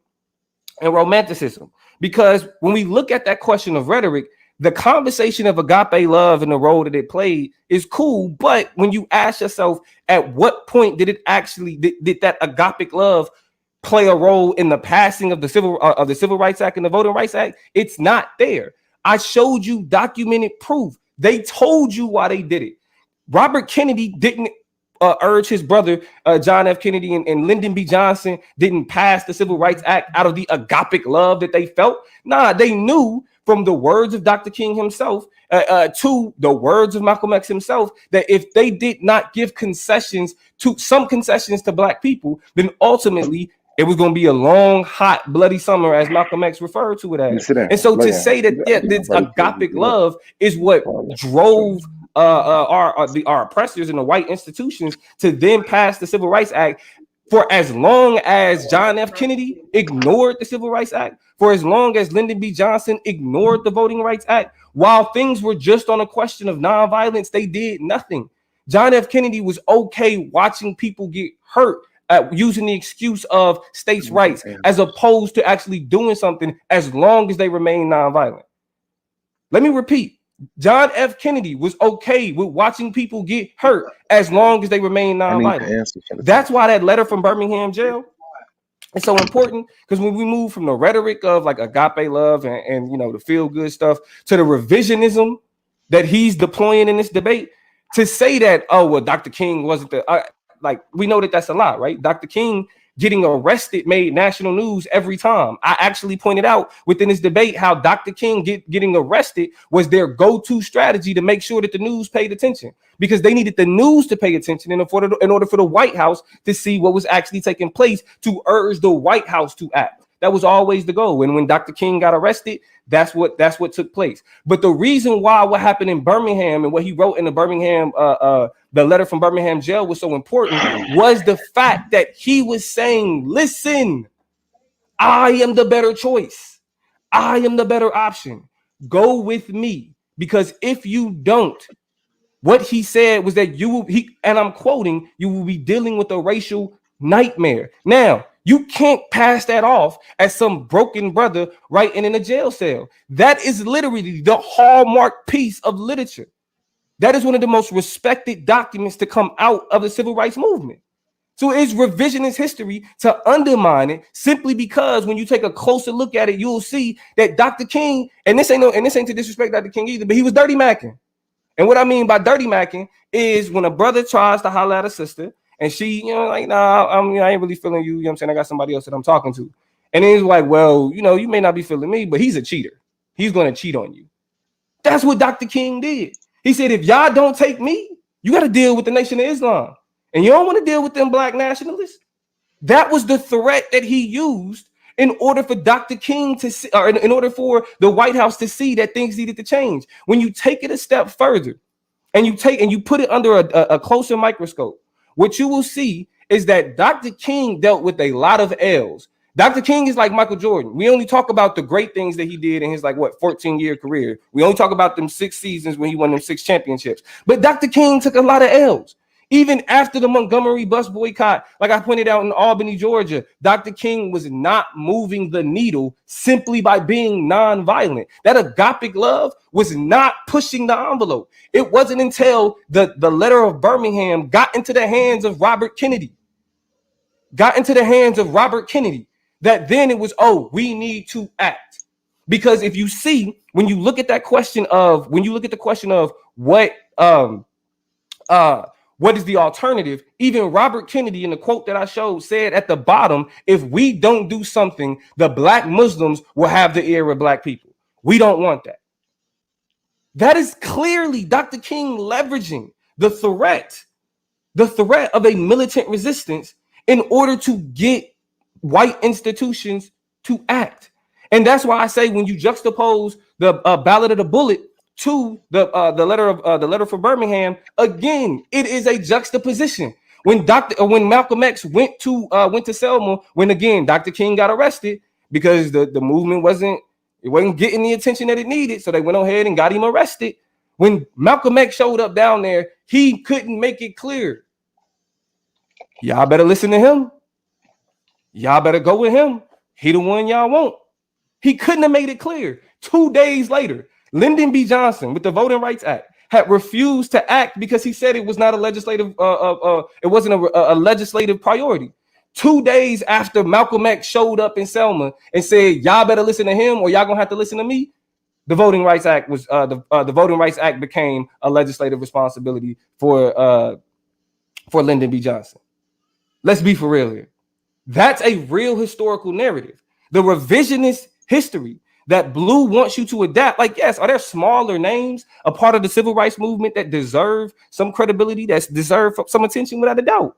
and romanticism. Because when we look at that question of rhetoric, the conversation of agape love and the role that it played is cool, but when you ask yourself, at what point did it actually did that agapic love play a role in the passing of the Civil Rights Act and the Voting Rights Act? It's not there. I showed you documented proof. They told you why they did it. Robert Kennedy didn't urge his brother John F. Kennedy and Lyndon B. Johnson didn't pass the Civil Rights Act out of the agapic love that they felt. Nah, they knew from the words of Dr. King himself to the words of Malcolm X himself that if they did not give concessions to Black people, then ultimately it was going to be a long, hot, bloody summer, as Malcolm X referred to it as. And so to say that this agapic love is what drove our oppressors in the white institutions to then pass the Civil Rights Act, for as long as John F. Kennedy ignored the Civil Rights Act, for as long as Lyndon B. Johnson ignored the Voting Rights Act, while things were just on a question of nonviolence, they did nothing. John F. Kennedy was okay watching people get hurt using the excuse of states' rights, as opposed to actually doing something as long as they remain nonviolent. Let me repeat. John F. Kennedy was okay with watching people get hurt as long as they remain nonviolent. That's why that letter from Birmingham jail, It's so important because when we move from the rhetoric of like agape love and the feel good stuff to the revisionism that he's deploying in this debate, to say that, oh, well, Dr. King wasn't like, we know that that's a lie, right? Dr. King getting arrested made national news every time. I actually pointed out within this debate how Dr. King getting arrested was their go-to strategy to make sure that the news paid attention, because they needed the news to pay attention in order for the White House to see what was actually taking place, to urge the White House to act. That was always the goal. And when Dr. King got arrested, that's what took place. But the reason why what happened in Birmingham and what he wrote in the Birmingham, the letter from Birmingham jail was so important was the fact that he was saying, listen, I am the better choice. I am the better option. Go with me. Because if you don't, what he said was that and I'm quoting, you will be dealing with a racial nightmare. Now, you can't pass that off as some broken brother writing in a jail cell. That is literally the hallmark piece of literature. That is one of the most respected documents to come out of the civil rights movement. So it's revisionist history to undermine it simply because when you take a closer look at it, you'll see that Dr. King, and this ain't to disrespect Dr. King either, but he was dirty macking. And what I mean by dirty macking is when a brother tries to holler at a sister and she, like, nah, I ain't really feeling you. You know what I'm saying? I got somebody else that I'm talking to. And then he's like, well, you may not be feeling me, but he's a cheater. He's going to cheat on you. That's what Dr. King did. He said, if y'all don't take me, you got to deal with the Nation of Islam. And you don't want to deal with them black nationalists. That was the threat that he used in order for Dr. King to see, or in order for the White House to see that things needed to change. When you take it a step further and you put it under a closer microscope, what you will see is that Dr. King dealt with a lot of L's. Dr. King is like Michael Jordan. We only talk about the great things that he did in his 14-year career. We only talk about them 6 seasons when he won them 6 championships. But Dr. King took a lot of L's. Even after the Montgomery bus boycott, like I pointed out in Albany, Georgia, Dr. King was not moving the needle simply by being nonviolent. That agapic love was not pushing the envelope. It wasn't until the letter of Birmingham got into the hands of Robert Kennedy, that then it was, oh, we need to act. Because if you see, when you look at the question of what is the alternative? Even Robert Kennedy, in the quote that I showed, said at the bottom, if we don't do something, the black Muslims will have the ear of black people. We don't want that. That is clearly Dr. King leveraging the threat of a militant resistance in order to get white institutions to act. And that's why I say when you juxtapose the Ballad of the Bullet to the letter for Birmingham, again, it is a juxtaposition. When Malcolm X went to Selma, when again Dr. King got arrested because the movement wasn't getting the attention that it needed, so they went ahead and got him arrested. When Malcolm X showed up down there, he couldn't make it clear. Y'all better listen to him. Y'all better go with him. He the one y'all want. He couldn't have made it clear. 2 days later, Lyndon B. Johnson, with the Voting Rights Act, had refused to act because he said it was not a legislative, it wasn't a legislative priority. 2 days after Malcolm X showed up in Selma and said, "Y'all better listen to him, or y'all gonna have to listen to me," the Voting Rights Act was the Voting Rights Act became a legislative responsibility for Lyndon B. Johnson. Let's be for real here. That's a real historical narrative. The revisionist history that Blue wants you to adapt. Like, yes, are there smaller names a part of the civil rights movement that deserve some credibility, that deserve some attention? Without a doubt.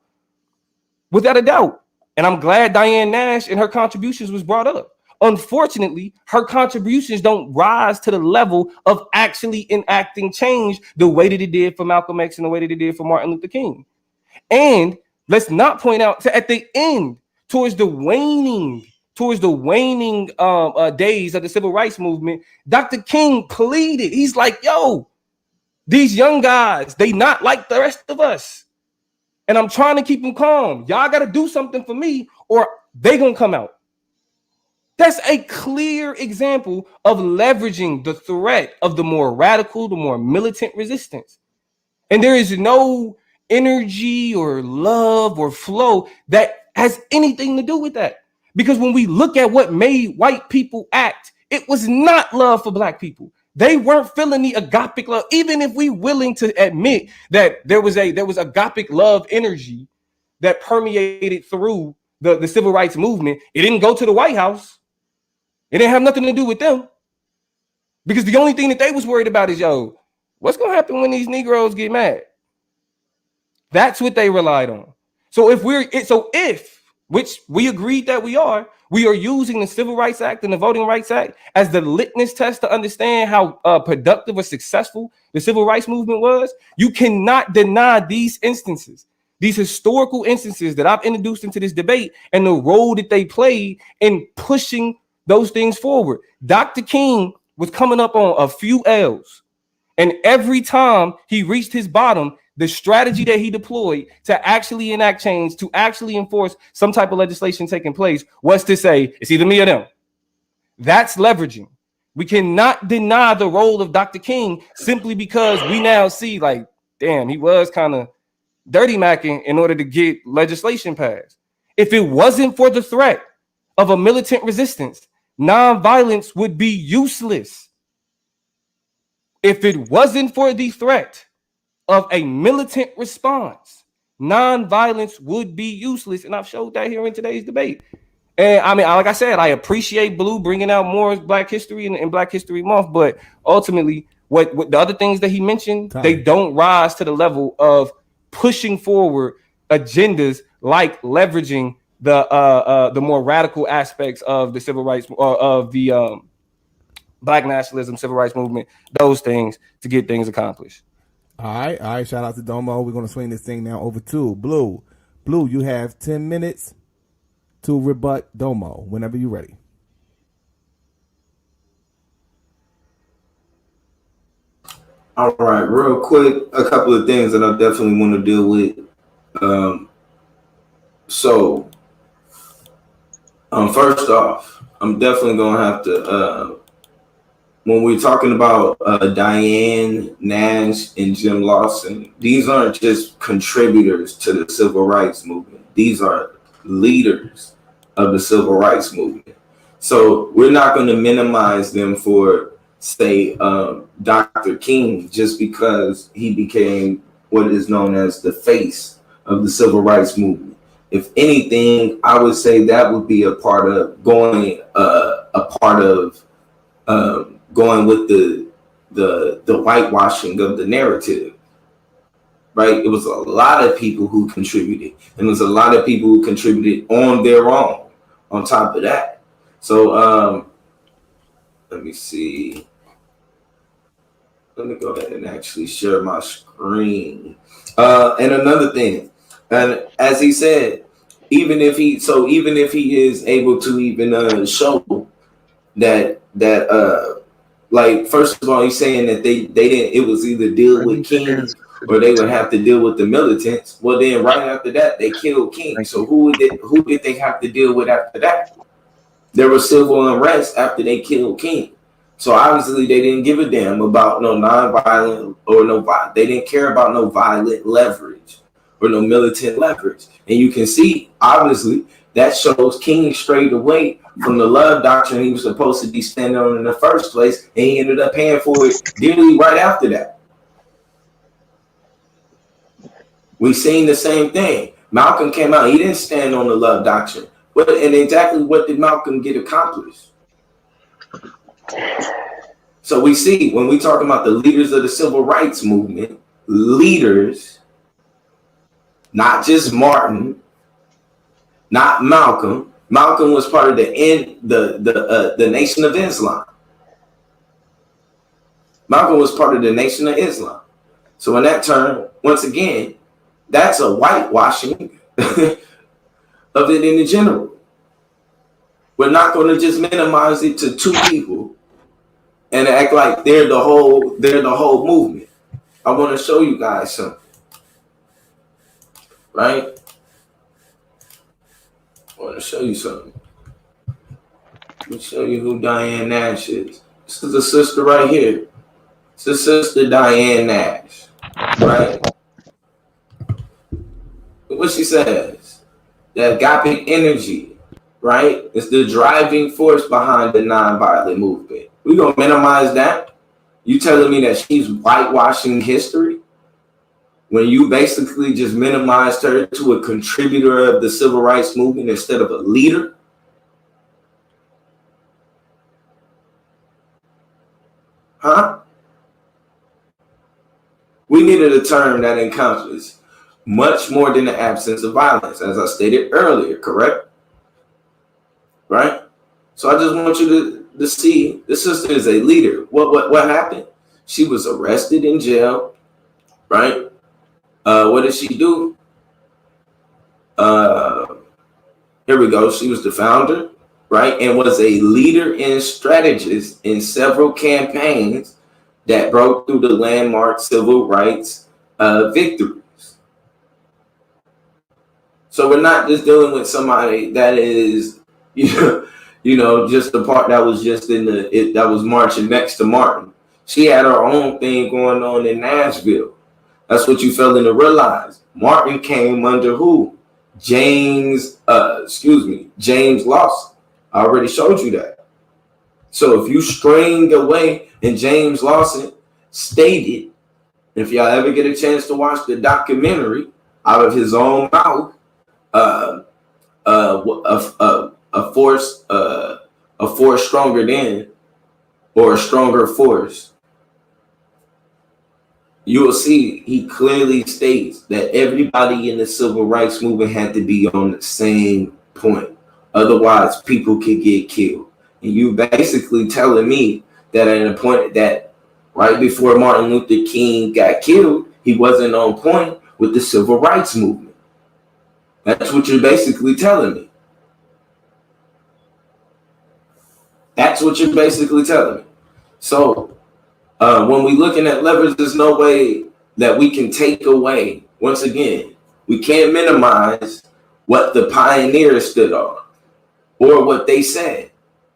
Without a doubt. And I'm glad Diane Nash and her contributions was brought up. Unfortunately, her contributions don't rise to the level of actually enacting change the way that it did for Malcolm X and the way that it did for Martin Luther King. And let's not point out at the end, towards the waning days of the civil rights movement, Dr. King pleaded. He's like, yo, these young guys, they not like the rest of us. And I'm trying to keep them calm. Y'all got to do something for me or they going to come out. That's a clear example of leveraging the threat of the more radical, the more militant resistance. And there is no energy or love or flow that has anything to do with that. Because when we look at what made white people act, it was not love for black people. They weren't feeling the agapic love, even if we willing to admit that there was agapic love energy that permeated through the civil rights movement. It didn't go to the White House. It didn't have nothing to do with them. Because the only thing that they was worried about is, yo, what's going to happen when these Negroes get mad? That's what they relied on. So if which we agreed that we are using the Civil Rights Act and the Voting Rights Act as the litmus test to understand how productive or successful the Civil Rights Movement was, you cannot deny these instances, these historical instances that I've introduced into this debate and the role that they played in pushing those things forward. Dr. King was coming up on a few L's, and every time he reached his bottom, the strategy that he deployed to actually enact change, to actually enforce some type of legislation taking place, was to say, it's either me or them. That's leveraging. We cannot deny the role of Dr. King simply because we now see, like, damn, he was kind of dirty macking in order to get legislation passed. If it wasn't for the threat of a militant resistance, nonviolence would be useless. If it wasn't for the threat of a militant response, nonviolence would be useless. And I've showed that here in today's debate. And I mean, like I said, I appreciate Blue bringing out more Black history and Black History Month, but ultimately, what the other things that he mentioned, they don't rise to the level of pushing forward agendas like leveraging the more radical aspects of the civil rights of the Black nationalism, civil rights movement, those things to get things accomplished. All right. Shout out to Domo. We're gonna swing this thing now over to Blue. Blue, you have 10 minutes to rebut Domo whenever you're ready. All right, real quick, a couple of things that I definitely want to deal with. First off, I'm definitely gonna have to. When we're talking about Diane Nash and Jim Lawson, these aren't just contributors to the civil rights movement. These are leaders of the civil rights movement. So we're not going to minimize them for, say, Dr. King, just because he became what is known as the face of the civil rights movement. If anything, I would say that would be a part of going with the whitewashing of the narrative, right? It was a lot of people who contributed, and it was a lot of people who contributed on their own on top of that. So let me see. Let me go ahead and actually share my screen. And another thing, and as he said, even if he is able to even show that like, first of all, he's saying that they didn't, it was either deal with King or they would have to deal with the militants. Well, then right after that, they killed King. So who did they have to deal with after that? There was civil unrest after they killed King. So obviously they didn't give a damn about no nonviolent or no violent. They didn't care about no violent leverage or no militant leverage. And you can see, obviously, that shows King strayed away from the love doctrine he was supposed to be standing on in the first place, and he ended up paying for it dearly right after that. We seen the same thing. Malcolm came out, he didn't stand on the love doctrine. And exactly what did Malcolm get accomplished? So we see, when we talk about the leaders of the civil rights movement, leaders, not just Martin, not Malcolm. Malcolm was part of the Nation of Islam. Malcolm was part of the Nation of Islam. So in that term, once again, that's a whitewashing of it in general. We're not going to just minimize it to two people and act like they're the whole movement. I want to show you guys something. Right? I want to show you something. Let me show you who Diane Nash is. This is the sister right here. It's the sister Diane Nash. Right? What she says. That agapic energy right? It's the driving force behind the nonviolent movement. We're going to minimize that. You telling me that she's whitewashing history when you basically just minimized her to a contributor of the civil rights movement instead of a leader? Huh? We needed a term that encompasses much more than the absence of violence, as I stated earlier, correct? Right? So I just want you to see the sister is a leader. What happened? She was arrested in jail, right? What did she do? Here we go. She was the founder, right? And was a leader and strategist in several campaigns that broke through the landmark civil rights victories. So we're not just dealing with somebody that is, just the part that was just that was marching next to Martin. She had her own thing going on in Nashville. That's what you failing to realize. Martin came under who? James Lawson. I already showed you that. So if you strained away, and James Lawson stated, if y'all ever get a chance to watch the documentary out of his own mouth, a force stronger than, or a stronger force, you will see he clearly states that everybody in the civil rights movement had to be on the same point. Otherwise, people could get killed. And you basically telling me that at a point that right before Martin Luther King got killed, he wasn't on point with the civil rights movement. That's what you're basically telling me. That's what you're basically telling me. So when we looking at levers, there's no way that we can take away. Once again, we can't minimize what the pioneers stood on or what they said.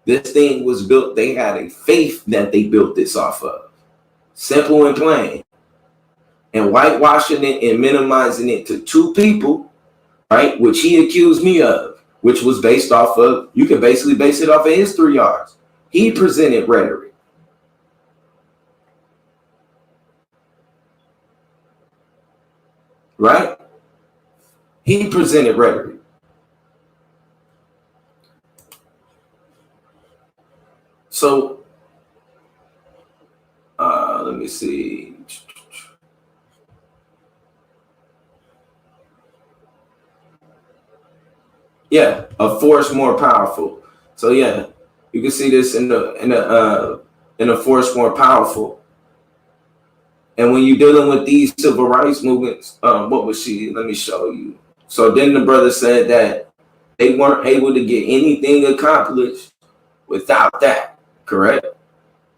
This thing was built, they had a faith that they built this off of. Simple and plain. And whitewashing it and minimizing it to two people, right, which he accused me of, which was based off of, you can basically base it off of his 3 yards. He presented rhetoric. Right? He presented rhetoric. So, let me see. Yeah, a force more powerful. So yeah, you can see this in a force more powerful. And when you're dealing with these civil rights movements, what was she? Let me show you. So then the brother said that they weren't able to get anything accomplished without that, correct?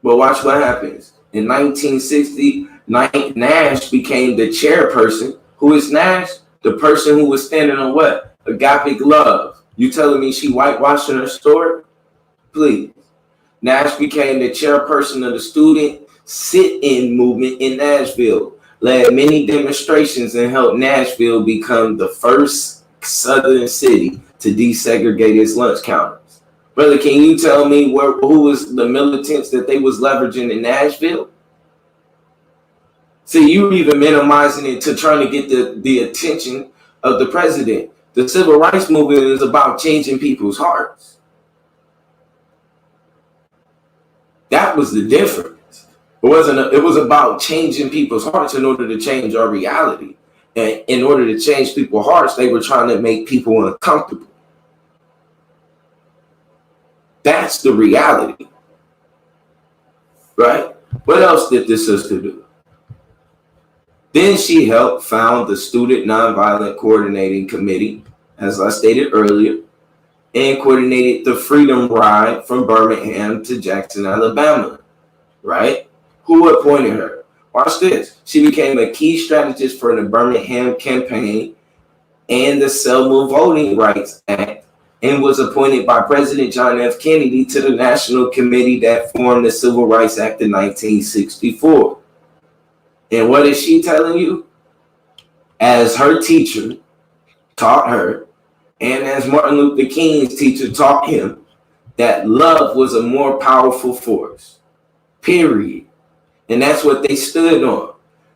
But watch what happens. In 1960, Nash became the chairperson. Who is Nash? The person who was standing on what? Agape love. You telling me she whitewashing her story? Please. Nash became the chairperson of the student sit-in movement in Nashville, led many demonstrations, and helped Nashville become the first southern city to desegregate its lunch counters. Brother, can you tell me who was the militants that they was leveraging in Nashville? See, you even minimizing it to trying to get the attention of the president. The civil rights movement is about changing people's hearts. That was the difference. It was about changing people's hearts in order to change our reality. And in order to change people's hearts, they were trying to make people uncomfortable. That's the reality. Right? What else did this sister do? Then she helped found the Student Nonviolent Coordinating Committee, as I stated earlier, and coordinated the Freedom Ride from Birmingham to Jackson, Alabama. Right? Who appointed her? Watch this. She became a key strategist for the Birmingham campaign and the Selma Voting Rights Act, and was appointed by President John F. Kennedy to the National Committee that formed the Civil Rights Act of 1964. And what is she telling you? As her teacher taught her, And as Martin Luther King's teacher taught him, that love was a more powerful force, period. And that's what they stood on.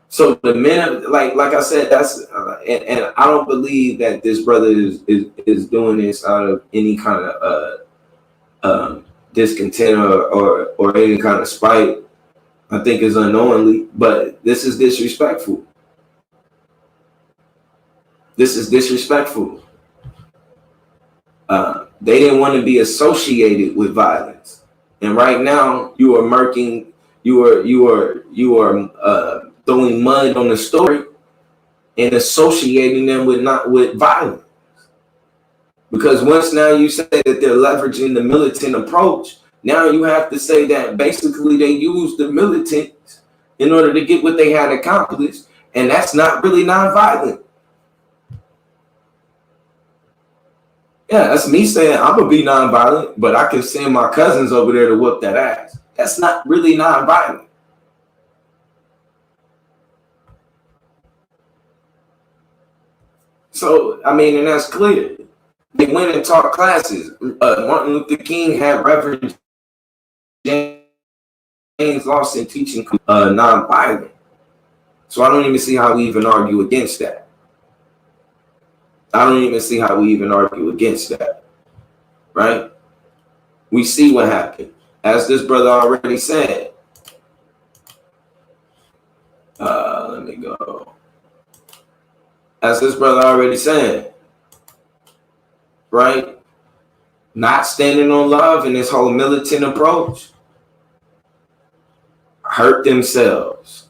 So the men, like I said, that's and I don't believe that this brother is doing this out of any kind of discontent or any kind of spite. I think it's unknowingly, but this is disrespectful. This is disrespectful. They didn't want to be associated with violence, and right now you are murking. You are throwing mud on the story and associating them with violence. Because once now you say that they're leveraging the militant approach, now you have to say that basically they used the militants in order to get what they had accomplished, and that's not really nonviolent. Yeah, that's me saying I'm gonna be nonviolent, but I can send my cousins over there to whoop that ass. That's not really nonviolent. So, I mean, and that's clear. They went and taught classes. Martin Luther King had Reverend James Lawson teaching nonviolent. So I don't even see how we even argue against that. I don't even see how we even argue against that. Right? We see what happened. As this brother already said. Let me go. As this brother already said, right? Not standing on love and this whole militant approach hurt themselves.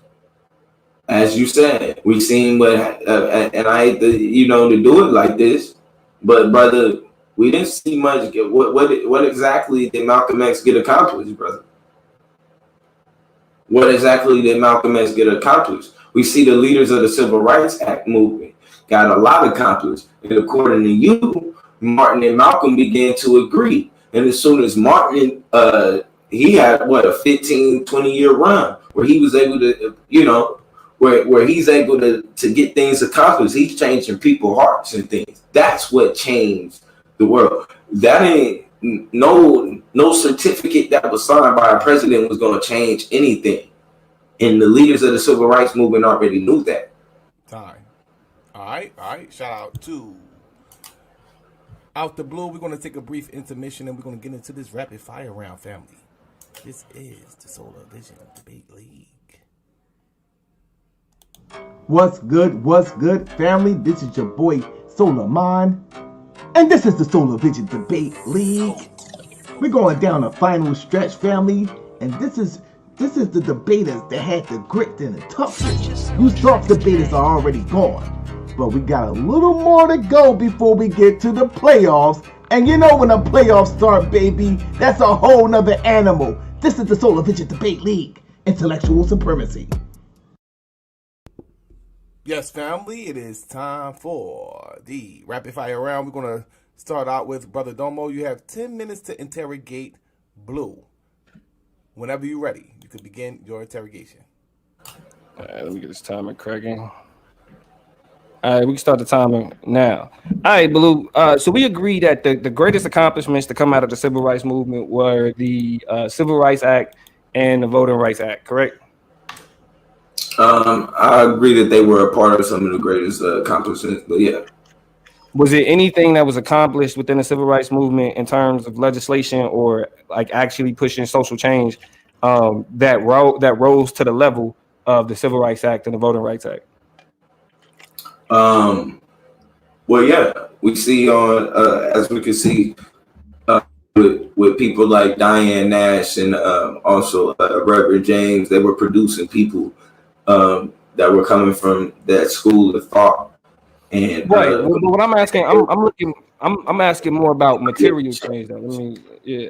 As you said, we've seen what, and I hate to, to do it like this, but brother, we didn't see much. What exactly did Malcolm X get accomplished, brother? What exactly did Malcolm X get accomplished? We see the leaders of the Civil Rights Act movement got a lot accomplished. And according to you, Martin and Malcolm began to agree. And as soon as Martin, he had a 15, 20-year run where he was able to, where he's able to get things accomplished. He's changing people's hearts and things. That's what changed the world. That ain't no certificate that was signed by a president was going to change anything. And the leaders of the Civil Rights Movement already knew that. Time. All right. Shout out to Out the Blue. We're going to take a brief intermission and we're going to get into this rapid fire round, family. This is the Solar Vision Debate League. What's good, family? This is your boy Solarman, and this is the Solar Vision Debate League. We're going down the final stretch, family, and this is the debaters that had the grit and the toughness. You soft debaters are already gone, but we got a little more to go before we get to the playoffs. And you know when the playoffs start, baby, that's a whole nother animal. This is the Solar Vision Debate League, intellectual supremacy. Yes, family, it is time for the rapid fire round. We're going to start out with Brother Domo. You have 10 minutes to interrogate Blue. Whenever you're ready, you can begin your interrogation. All right, let me get this timer cracking. All right, we can start the timer now. All right, Blue. So we agree that the greatest accomplishments to come out of the Civil Rights Movement were the Civil Rights Act and the Voting Rights Act, correct? I agree that they were a part of some of the greatest accomplishments, but yeah. Was there anything that was accomplished within the Civil Rights Movement in terms of legislation or like actually pushing social change that rose to the level of the Civil Rights Act and the Voting Rights Act? Well, yeah, we see as we can see with people like Diane Nash and also Reverend James, they were producing people that were coming from that school of thought. And right. What I'm asking, I'm asking more about material change though.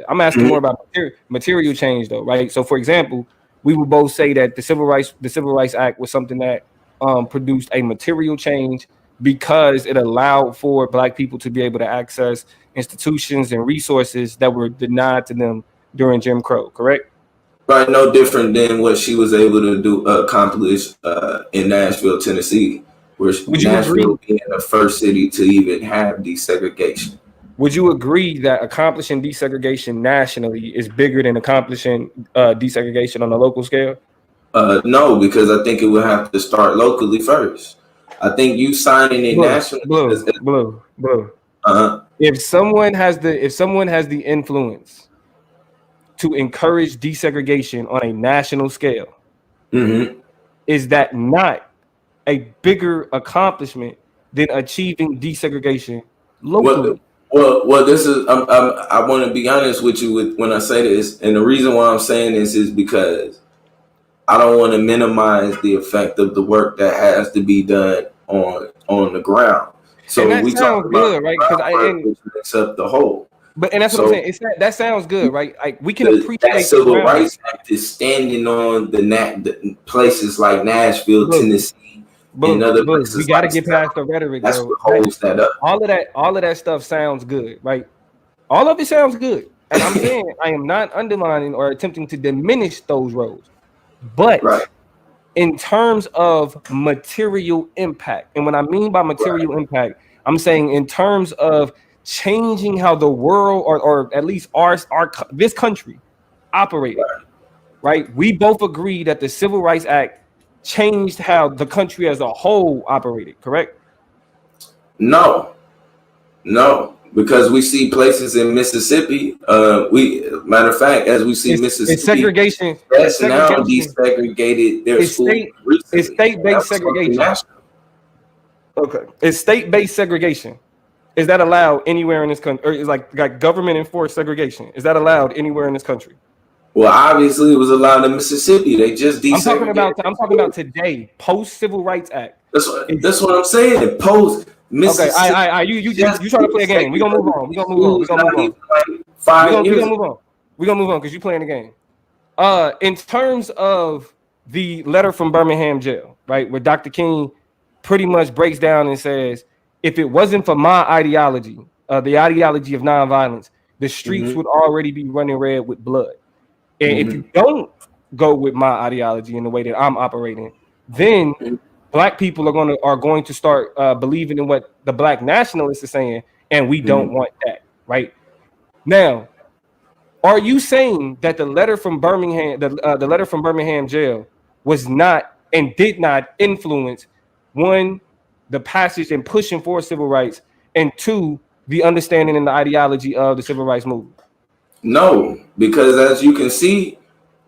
I'm asking more about material change though, right? So for example, we would both say that the Civil Rights Act was something that produced a material change because it allowed for Black people to be able to access institutions and resources that were denied to them during Jim Crow, correct? Right, no different than what she was able to accomplish in Nashville, Tennessee. with Would you agree? Nashville being the first city to even have desegregation. Would you agree that accomplishing desegregation nationally is bigger than accomplishing desegregation on a local scale? No, because I think it would have to start locally first. I think you signing it nationally. Blue. Uh-huh. If someone has the influence to encourage desegregation on a national scale, is that not a bigger accomplishment than achieving desegregation locally? Well, this is. I want to be honest with you when I say this, and the reason why I'm saying this is because I don't want to minimize the effect of the work that has to be done on the ground. So and that we sounds talk good, about right? Because which makes up the whole. And that's what I'm saying. That sounds good, right? Like we can appreciate that Civil the Rights Act is standing on the places like Nashville, Tennessee, and other places. We got to get past the rhetoric, That's bro. what holds that up. All of that stuff sounds good, right? All of it sounds good, and I'm saying I am not undermining or attempting to diminish those roles, but in terms of material impact, and when I mean by material impact, I'm saying in terms of changing how the world, or at least this country operated, right? We both agree that the Civil Rights Act changed how the country as a whole operated, correct? No, because we see places in Mississippi. Matter of fact, as we see Mississippi, it's segregation. That's now desegregated their school. It's state-based segregation. Okay, it's state-based segregation. Is that allowed anywhere in this country? Or is like government enforced segregation? Is that allowed anywhere in this country? Well, obviously, it was allowed in Mississippi. They just desegregated. I'm talking about today, post Civil Rights Act. That's what I'm saying. Post Mississippi. Okay, you trying to play a game? We're gonna move on. We're gonna move on because you're playing the game. In terms of the letter from Birmingham jail, right, where Dr. King pretty much breaks down and says, if it wasn't for my ideology, the ideology of nonviolence, the streets would already be running red with blood. And if you don't go with my ideology in the way that I'm operating, then Black people are going to start believing in what the Black nationalists are saying, and we don't want that, right? Now, are you saying that the letter from Birmingham, the letter from Birmingham jail, was not and did not influence, one, the passage and pushing for civil rights, and two, the understanding and the ideology of the civil rights movement? No, because as you can see,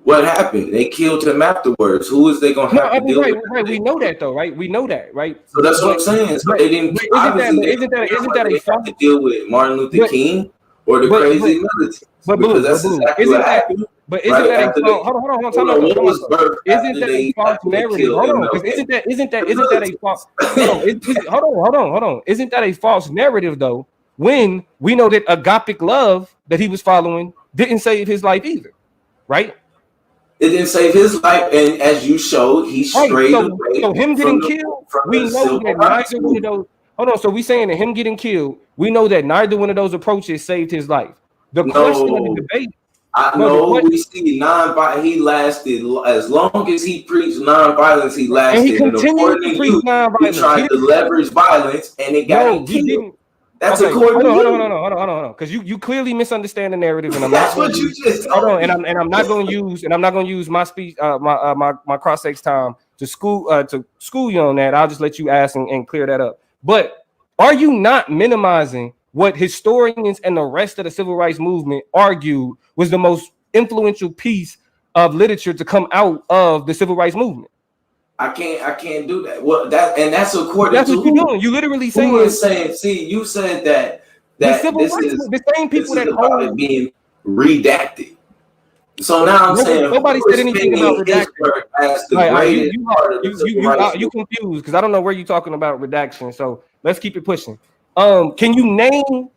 what happened? They killed him afterwards. Who is they gonna have to deal with? Right. We know that though, right? We know that, right? So that's what I'm saying. So they didn't. Isn't that a have to deal with Martin Luther King or the crazy militants? Because that's exactly what happened. But isn't that a false? Hold on. Isn't that a false narrative? Hold on, because isn't that a false? Hold on. Isn't that a false narrative though? When we know that agapic love that he was following didn't save his life either, right? It didn't save his life, and as you showed, he strayed away. So him getting killed, we know that neither one of those. Hold on. So we saying that him getting killed, we know that neither one of those approaches saved his life. The question of the debate. I know we see nonviolence. He lasted as long as he preached nonviolence. He lasted. And he continued to preach nonviolence. He tried to leverage violence, and it got him killed. That's according to you. Hold on, because you clearly misunderstand the narrative, and I'm That's what you just told me. and I'm not going to use my speech, my cross-ex time to school you on that. I'll just let you ask and clear that up. But are you not minimizing what historians and the rest of the civil rights movement argued was the most influential piece of literature to come out of the civil rights movement? I can't do that. Well, that's according that's to what you're doing. You literally saying. See, you said that the same people that hold it being redacted. So now I'm saying nobody said anything about redaction. You confused because I don't know where you're talking about redaction. So let's keep it pushing. Can you name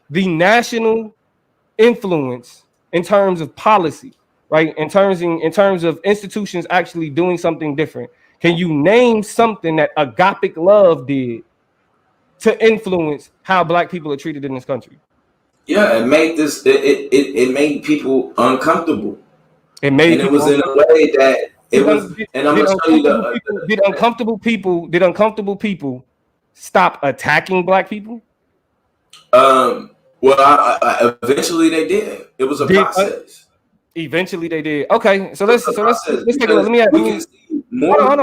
the national influence in terms of policy? Right, in terms of institutions actually doing something different, can you name something that agapic love did to influence how Black people are treated in this country? Yeah, it made people uncomfortable. It was in a way that It was, and I'm gonna show you the. Did uncomfortable people stop attacking black people? Well, eventually they did. It was a process. Eventually they did. Okay, so let's take a look. Let me ask you this. Let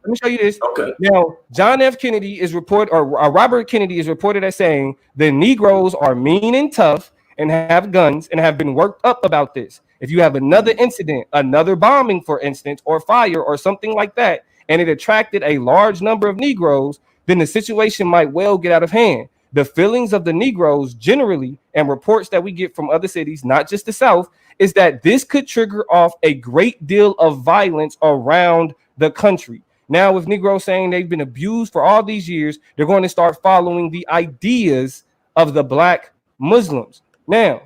me show you this. Okay. Now, John F. Kennedy is Robert Kennedy is reported as saying the Negroes are mean and tough and have guns and have been worked up about this. If you have another incident, another bombing, for instance, or fire or something like that, and it attracted a large number of Negroes, then the situation might well get out of hand. The feelings of the Negroes generally, and reports that we get from other cities, not just the South, is that this could trigger off a great deal of violence around the country. Now, with Negroes saying they've been abused for all these years, they're going to start following the ideas of the black Muslims. Now,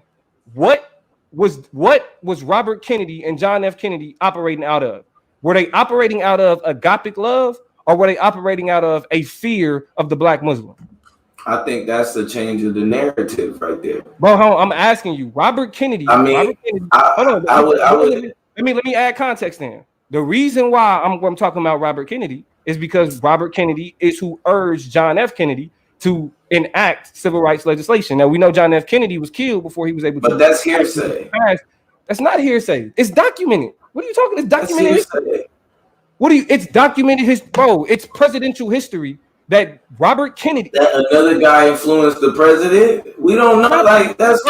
what was Robert Kennedy and John F. Kennedy operating out of? Were they operating out of agapic love, or were they operating out of a fear of the black Muslim? I think that's the change of the narrative right there. Bro, I'm asking you, Robert Kennedy. I mean, Robert Kennedy, let me add context then. The reason why I'm talking about Robert Kennedy is because Robert Kennedy is who urged John F. Kennedy to enact civil rights legislation. Now, we know John F. Kennedy was killed before he was able to. But that's hearsay. That's not hearsay. It's documented. What are you talking? It's documented. It's documented. It's presidential history that Robert Kennedy. That another guy influenced the president? We don't know. Like, that's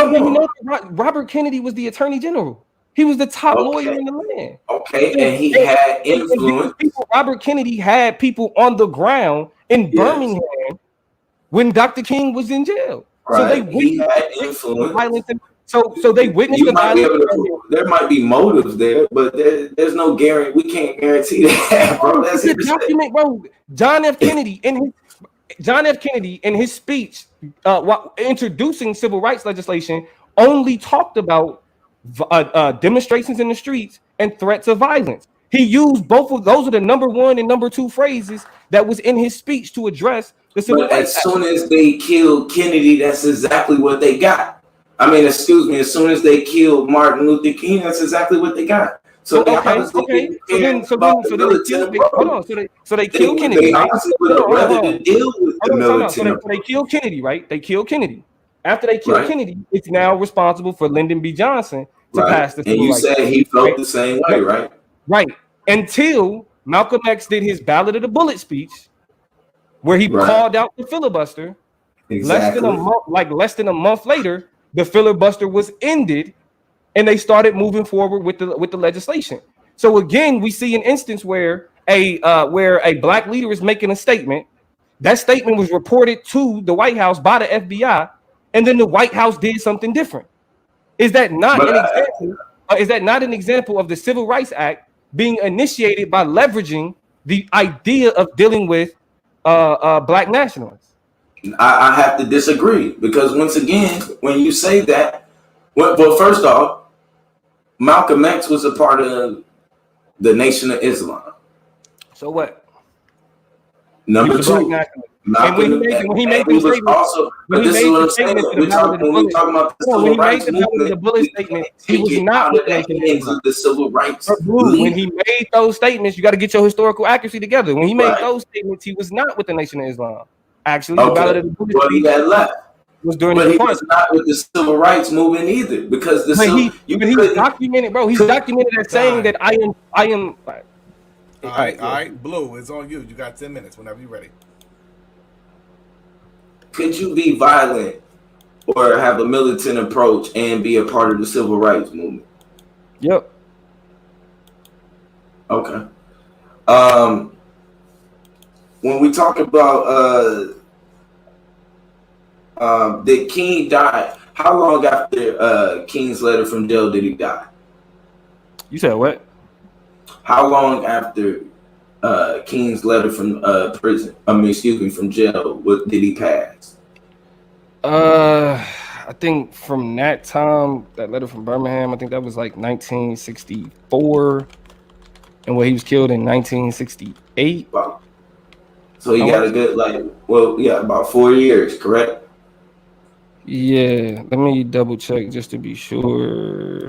Robert Kennedy was the attorney general. He was the top lawyer in the land. Okay, and he had influence. Robert Kennedy had people on the ground in Birmingham when Dr. King was in jail. Right. So he had influence. So they witnessed the violence. There might be motives there, but there's no guarantee. We can't guarantee that, bro. That's a document, bro. John F. Kennedy in his speech, introducing civil rights legislation, only talked about demonstrations in the streets and threats of violence. He used both of those are the number one and number two phrases that was in his speech to address the civil rights. As soon as they killed Kennedy, that's exactly what they got. I mean, excuse me, as soon as they killed Martin Luther King, that's exactly what they got. So they killed Kennedy. They honestly would have rather to deal with the military. So they killed Kennedy, right? They killed Kennedy. After they killed Kennedy, it's now responsible for Lyndon B. Johnson to pass the civil rights. And you said he felt the same way, right? Right. Until Malcolm X did his Ballad of the Bullet speech, where he called out the filibuster. Exactly. Less than a month later, the filibuster was ended, and they started moving forward with the legislation. So again, we see an instance where a black leader is making a statement. That statement was reported to the White House by the FBI, and then the White House did something different. Is that not an example? Is that not an example of the Civil Rights Act being initiated by leveraging the idea of dealing with black nationalists? I have to disagree, because once again, when you say that, well, first off, Malcolm X was a part of the Nation of Islam. So what? Number two, Malcolm, when he made the statement, also, but this is what I'm saying. When we talk about the civil rights movement, he was not with the civil rights. When he made those statements, you got to get your historical accuracy together. When he made those statements, he was not with the Nation of Islam. Actually, well, he had left. Was during but he was not with the civil rights movement either, because he's documented, bro. He's documented as saying that I am. All right, Blue, it's on you. You got 10 minutes whenever you're ready. Could you be violent or have a militant approach and be a part of the civil rights movement? Yep. Okay. When we talk about did King die? How long after King's letter from jail did he die? You said what? How long after King's letter from prison? From jail. What did he pass? I think from that time, that letter from Birmingham, I think that was like 1964, and he was killed in 1968. Wow. So he got a good about 4 years, correct? Yeah, let me double check just to be sure,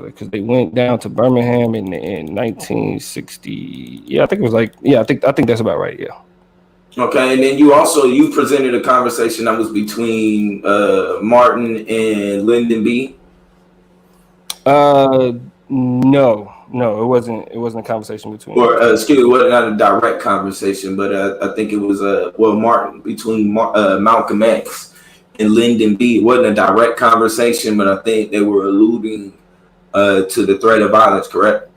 because they went down to Birmingham in 1960. Yeah, I think it was like, yeah, I think that's about right. Yeah. Okay, and then you presented a conversation that was between Martin and Lyndon B. No, it wasn't. It wasn't a conversation between Or those two. excuse me, well, not a direct conversation, but I think it was Martin between Malcolm X and Lyndon B. It wasn't a direct conversation, but I think they were alluding to the threat of violence. Correct?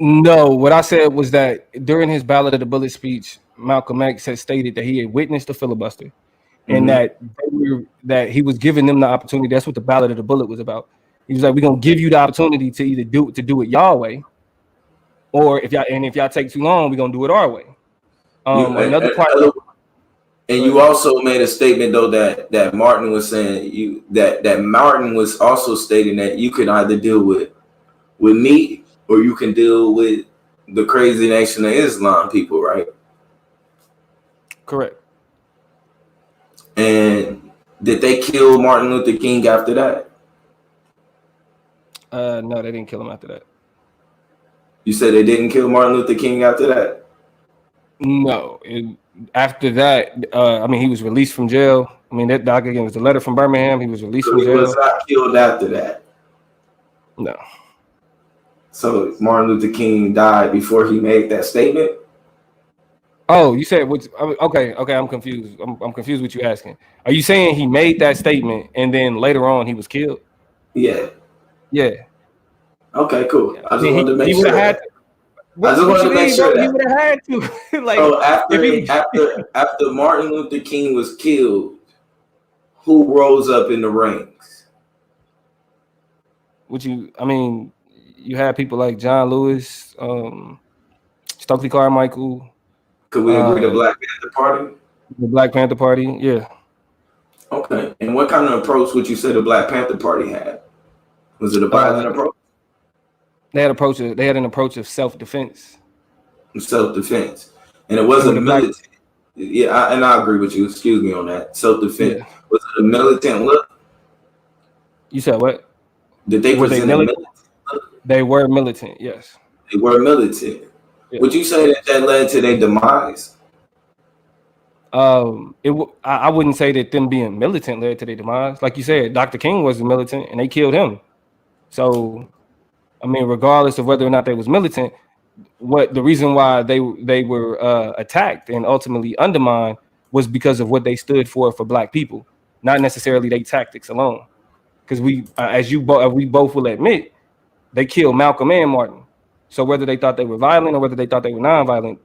No, what I said was that during his Ballad of the Bullet speech, Malcolm X had stated that he had witnessed the filibuster, and Mm-hmm. that he was giving them the opportunity. That's what the Ballad of the Bullet was about. He was like, "We're gonna give you the opportunity to either do it y'all way, or if y'all take too long, we're gonna do it our way." Another part. And you also made a statement though that Martin was saying that Martin was also stating that you could either deal with me or you can deal with the crazy Nation of Islam people, right? Correct. And did they kill Martin Luther King after that? No, they didn't kill him after that. You said they didn't kill Martin Luther King after that? No. After that, I mean, he was released from jail. I mean, that doc again was a letter from Birmingham. He was released So from he jail. was not killed after that. No. So Martin Luther King died before he made that statement? Oh, you said what? Okay, I'm confused. I'm confused what you're asking. Are you saying he made that statement and then later on he was killed? Yeah. Yeah. Okay, cool. I just mean, wanted to make he would sure. have had to. I just wanted to make sure He that. would have had to. Like, so after Martin Luther King was killed, who rose up in the ranks? I mean, you had people like John Lewis, Stokely Carmichael. Could we agree the Black Panther Party? The Black Panther Party, yeah. Okay. And what kind of approach would you say the Black Panther Party had? Was it a violent approach? They had an approach of self-defense. Self-defense. And it wasn't militant. Yeah, I agree with you. Excuse me on that. Self-defense. Yeah. Was it a militant look? You said what? Did they present a militant look? They were militant, yes. They were militant. Yeah. Would you say that led to their demise? I wouldn't say that them being militant led to their demise. Like you said, Dr. King was a militant and they killed him. So, I mean, regardless of whether or not they was militant, the reason why they were attacked and ultimately undermined was because of what they stood for Black people, not necessarily their tactics alone. Because we both will admit, they killed Malcolm and Martin. So whether they thought they were violent or whether they thought they were non-violent,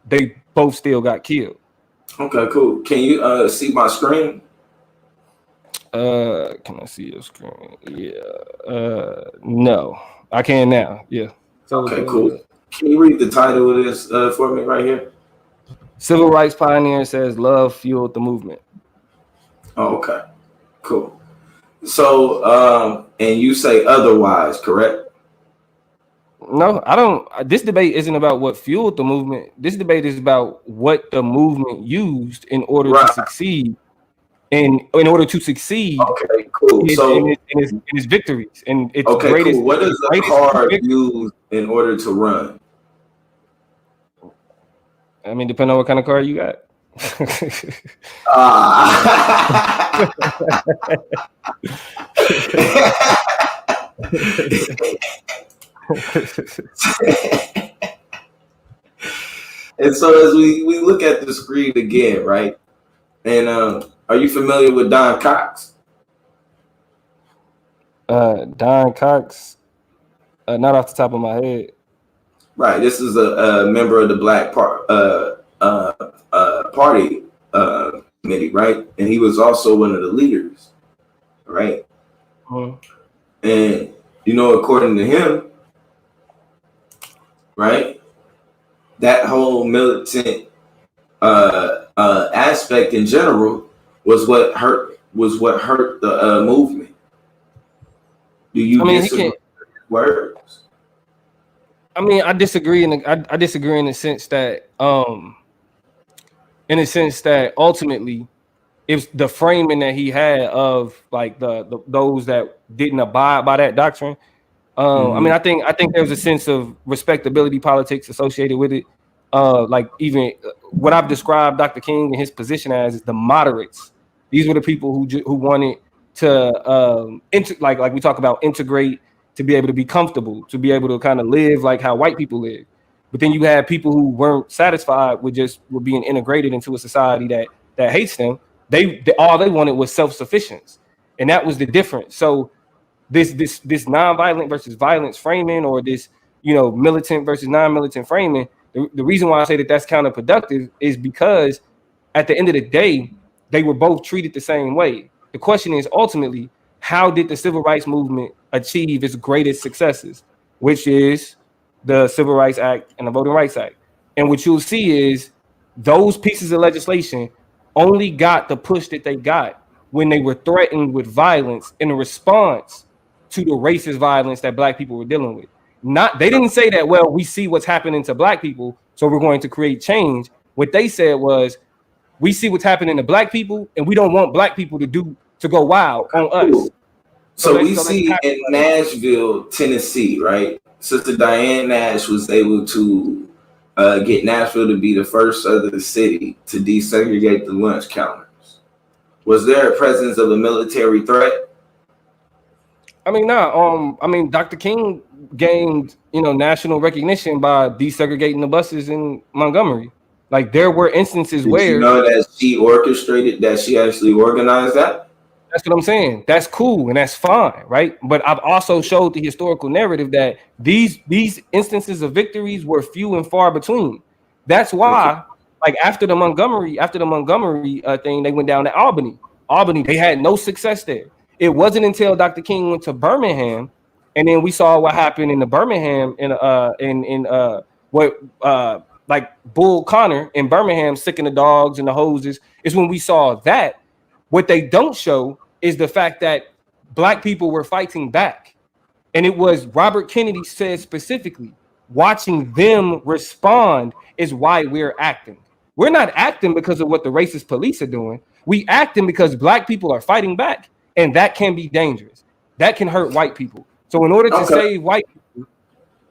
they both still got killed. Okay, cool. Can you see my screen? Can I see your screen? Yeah. No, I can now. Yeah. So, okay, cool. Can you read the title of this for me right here? Civil Rights Pioneer says love fueled the movement. Oh, okay, cool. So, and you say otherwise, correct? No, I don't. This debate isn't about what fueled the movement. This debate is about what the movement used in order to succeed. In order to succeed, okay, cool. In its victories and its greatest. Cool. What does the car use in order to run? I mean, depending on what kind of car you got. And so as we look at the screen again, right? And are you familiar with Don Cox? Don Cox, not off the top of my head. Right. This is a member of the Black Party committee, right? And he was also one of the leaders, right? And according to him, right, that whole militant aspect in general was what hurt the movement. Do you disagree with words? I mean, I disagree, I disagree in the sense that ultimately, It's the framing that he had of like the those that didn't abide by that doctrine. I mean, I think there's a sense of respectability politics associated with it. Like even what I've described Dr. King and his position as is the moderates. These were the people who wanted to like we talk about integrate, to be able to be comfortable, to be able to kind of live like how white people live. But then you had people who weren't satisfied with being integrated into a society that hates them. They all they wanted was self-sufficiency, and that was the difference. So this non-violent versus violence framing, or this militant versus non-militant framing, the reason why I say that that's counterproductive is because at the end of the day they were both treated the same way. The question is ultimately, how did the civil rights movement achieve its greatest successes, which is the Civil Rights Act and the Voting Rights Act? And what you'll see is those pieces of legislation only got the push that they got when they were threatened with violence in response to the racist violence that black people were dealing with. They didn't say that, well, we see what's happening to black people, so we're going to create change. What they said was, we see what's happening to black people, and we don't want black people to go wild on us. So we see in Nashville, Tennessee, right? Sister Diane Nash was able to get Nashville to be the first other city to desegregate the lunch counters. Was there a presence of a military threat? I mean, no. I mean, Dr. King gained, national recognition by desegregating the buses in Montgomery. Like, there were instances where you know that she orchestrated, that she actually organized that. That's what I'm saying. That's cool and that's fine, right? But I've also showed the historical narrative that these instances of victories were few and far between. That's why, like after the Montgomery thing, they went down to Albany. They had no success there. It wasn't until Dr. King went to Birmingham, and then we saw what happened in the Birmingham like Bull Connor in Birmingham, sicking the dogs and the hoses. Is when we saw that. What they don't show is the fact that black people were fighting back. And it was Robert Kennedy said specifically, watching them respond is why we're acting. We're not acting because of what the racist police are doing. We acting because black people are fighting back, and that can be dangerous. That can hurt white people. So in order to save white people,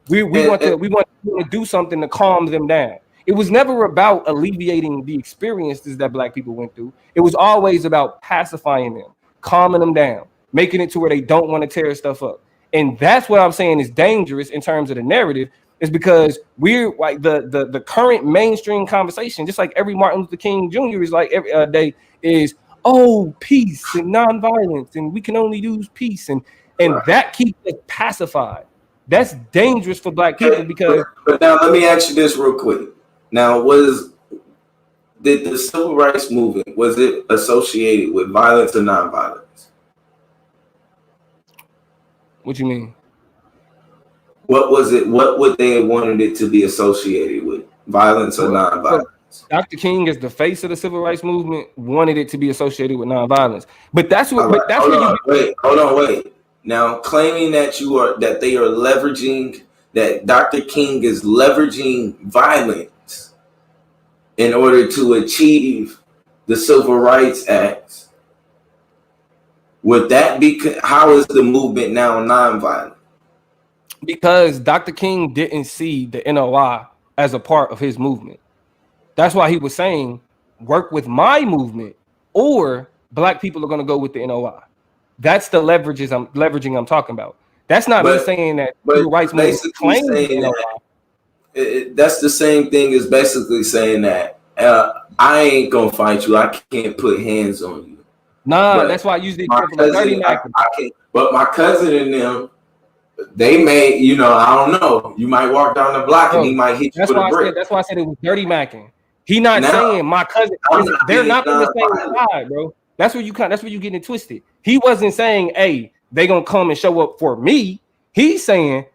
we want to do something to calm them down. It was never about alleviating the experiences that black people went through. It was always about pacifying them, calming them down, making it to where they don't want to tear stuff up. And that's what I'm saying is dangerous in terms of the narrative, is because we're like the current mainstream conversation, just like every Martin Luther King Jr. is like every day is, oh, peace and nonviolence, and we can only use peace, and that keeps us pacified. That's dangerous for black people because. But now let me ask you this real quick. Now, did the civil rights movement, was it associated with violence or nonviolence? What you mean? What was it? What would they have wanted it to be associated with? Violence or nonviolence? Dr. King, as the face of the civil rights movement, wanted it to be associated with nonviolence. But that's what. Right. But that's hold on, wait. Now, claiming that they are leveraging, that Dr. King is leveraging violence in order to achieve the Civil Rights Act, would that be, how is the movement now nonviolent? Because Dr. King didn't see the NOI as a part of his movement. That's why he was saying, work with my movement, or black people are going to go with the NOI. That's the leveraging I'm talking about. That's not me saying that civil rights movement claims the NOI. That's the same thing as basically saying that I ain't gonna fight you. I can't put hands on you. Nah, that's why I use the example of 30 Mac. But my cousin and them, they may, I don't know. You might walk down the block and he might hit you with a brick. That's why I said it was dirty macking. He not saying my cousin. They're not on the same side, bro. That's where you getting it twisted. He wasn't saying, hey, they gonna come and show up for me. He's saying,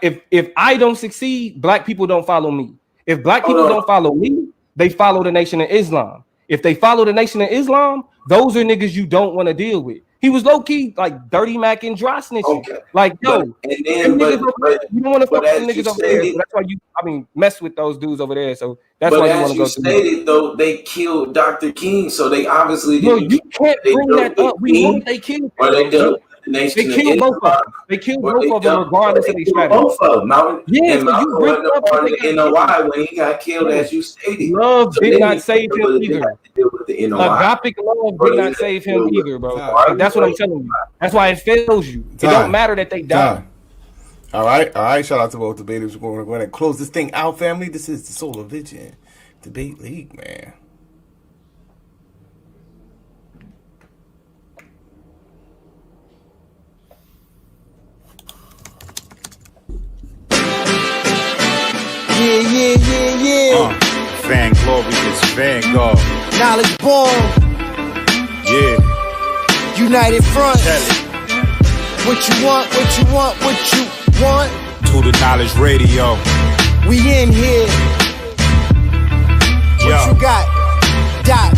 if I don't succeed, black people don't follow me. If black people don't follow me, they follow the Nation of Islam. If they follow the Nation of Islam, those are niggas you don't want to deal with. He was low key like dirty Mac and dry snitching. Okay. Like, yo, But, and then, them niggas over there, you don't want to fuck with them as you niggas over there. So stated, that's why you, I mean, mess with those dudes over there. So that's but why you as want to you go through. stated, though, they killed Dr. King, so they obviously No, didn't. you can't They bring killed that up. We know that they killed. or they They killed the Nation of killed both of Islam, them. They killed or both they of them, regardless of their killed strategy. both of them. Malcolm, Yeah, and so you Malcolm bring wasn't a up part that of they the got NOI killed. when he got killed, No. as you stated. Love So did they not didn't save him really either. have to deal with the NOI. Agapic love Or did they not had to save him deal with either, bro. Time. Like, that's what I'm telling you. That's why it fails you. It don't matter that they died. All right. Shout out to both debaters. We're going to go ahead and close this thing out, family. This is the Solar Vision Debate League, man. Yeah. Van Glorious Vanguard. Knowledge born. Yeah. United Front. Tell it. What you want. To the Knowledge Radio. We in here. What you got? Dot.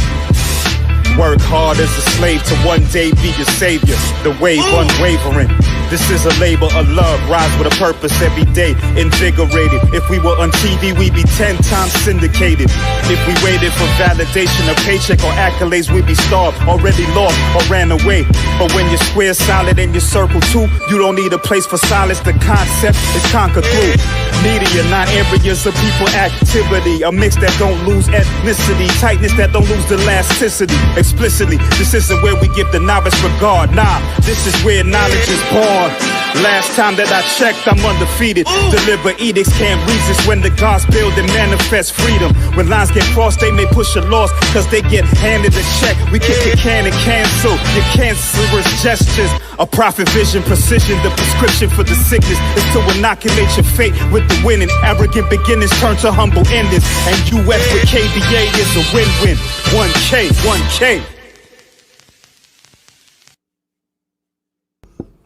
Work hard as a slave to one day be your savior. The wave unwavering. This is a labor of love. Rise with a purpose every day. Invigorated. If we were on TV, we'd be 10 times syndicated. If we waited for validation, a paycheck or accolades, we'd be starved, already lost or ran away. But when you're square solid and your circle too, you don't need a place for silence. The concept is conquered through media, not areas of people activity. A mix that don't lose ethnicity, tightness that don't lose elasticity. Explicitly, this isn't where we give the novice regard. Nah, this is where knowledge is born. Last time that I checked, I'm undefeated. Deliver edicts, can't resist when the gods build and manifest freedom. When lines get crossed, they may push a loss, cause they get handed a check. We kick the can and cancel your cancerous gestures. A prophet vision, precision, the prescription for the sickness is to inoculate your fate with the winning. Arrogant beginnings turn to humble endings. And US with KBA is a win-win. 1K.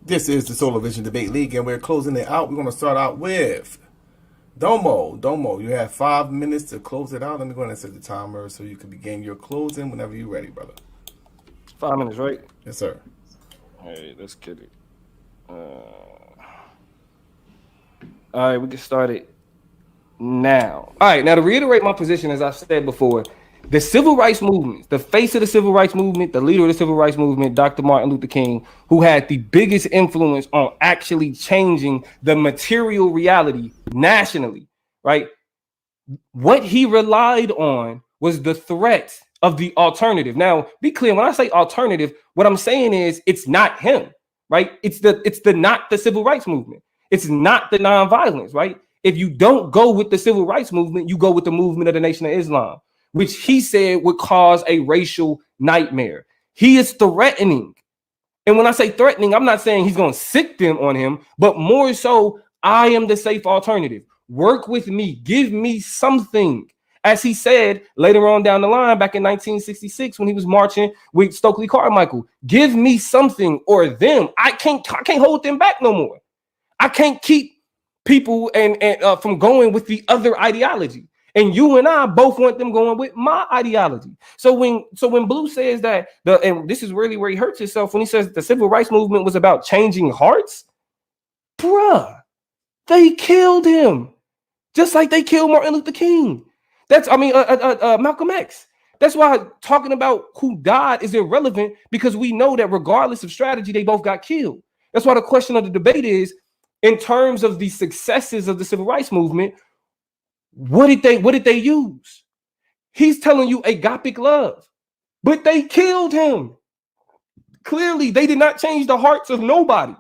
This is the Solar Vision Debate League, and we're closing it out. We're going to start out with Domo. You have 5 minutes to close it out. Let me go ahead and set the timer so you can begin your closing whenever you're ready, brother. 5 minutes, right? Yes, sir. Hey, let's get it. All right, we can start it now. All right, now to reiterate my position, as I've said before, the civil rights movement, the face of the civil rights movement, the leader of the civil rights movement, Dr. Martin Luther King, who had the biggest influence on actually changing the material reality nationally, right? What he relied on was the threat of the alternative. Now, be clear, when I say alternative, what I'm saying is it's not him, right? It's the not the civil rights movement. It's not the nonviolence, right? If you don't go with the civil rights movement, you go with the movement of the Nation of Islam, which he said would cause a racial nightmare. He is threatening. And when I say threatening, I'm not saying he's going to sick them on him, but more so, I am the safe alternative. Work with me. Give me something. As he said later on down the line, back in 1966, when he was marching with Stokely Carmichael, give me something or them. I can't hold them back no more. I can't keep people and from going with the other ideology. And you and I both want them going with my ideology. So when Blue says that, and this is really where he hurts himself, when he says the civil rights movement was about changing hearts, bruh, they killed him. Just like they killed Martin Luther King. Malcolm X. That's why talking about who died is irrelevant, because we know that regardless of strategy, they both got killed. That's why the question of the debate is, in terms of the successes of the civil rights movement, what did they use? He's telling you agapic love, but they killed him. Clearly, they did not change the hearts of nobody.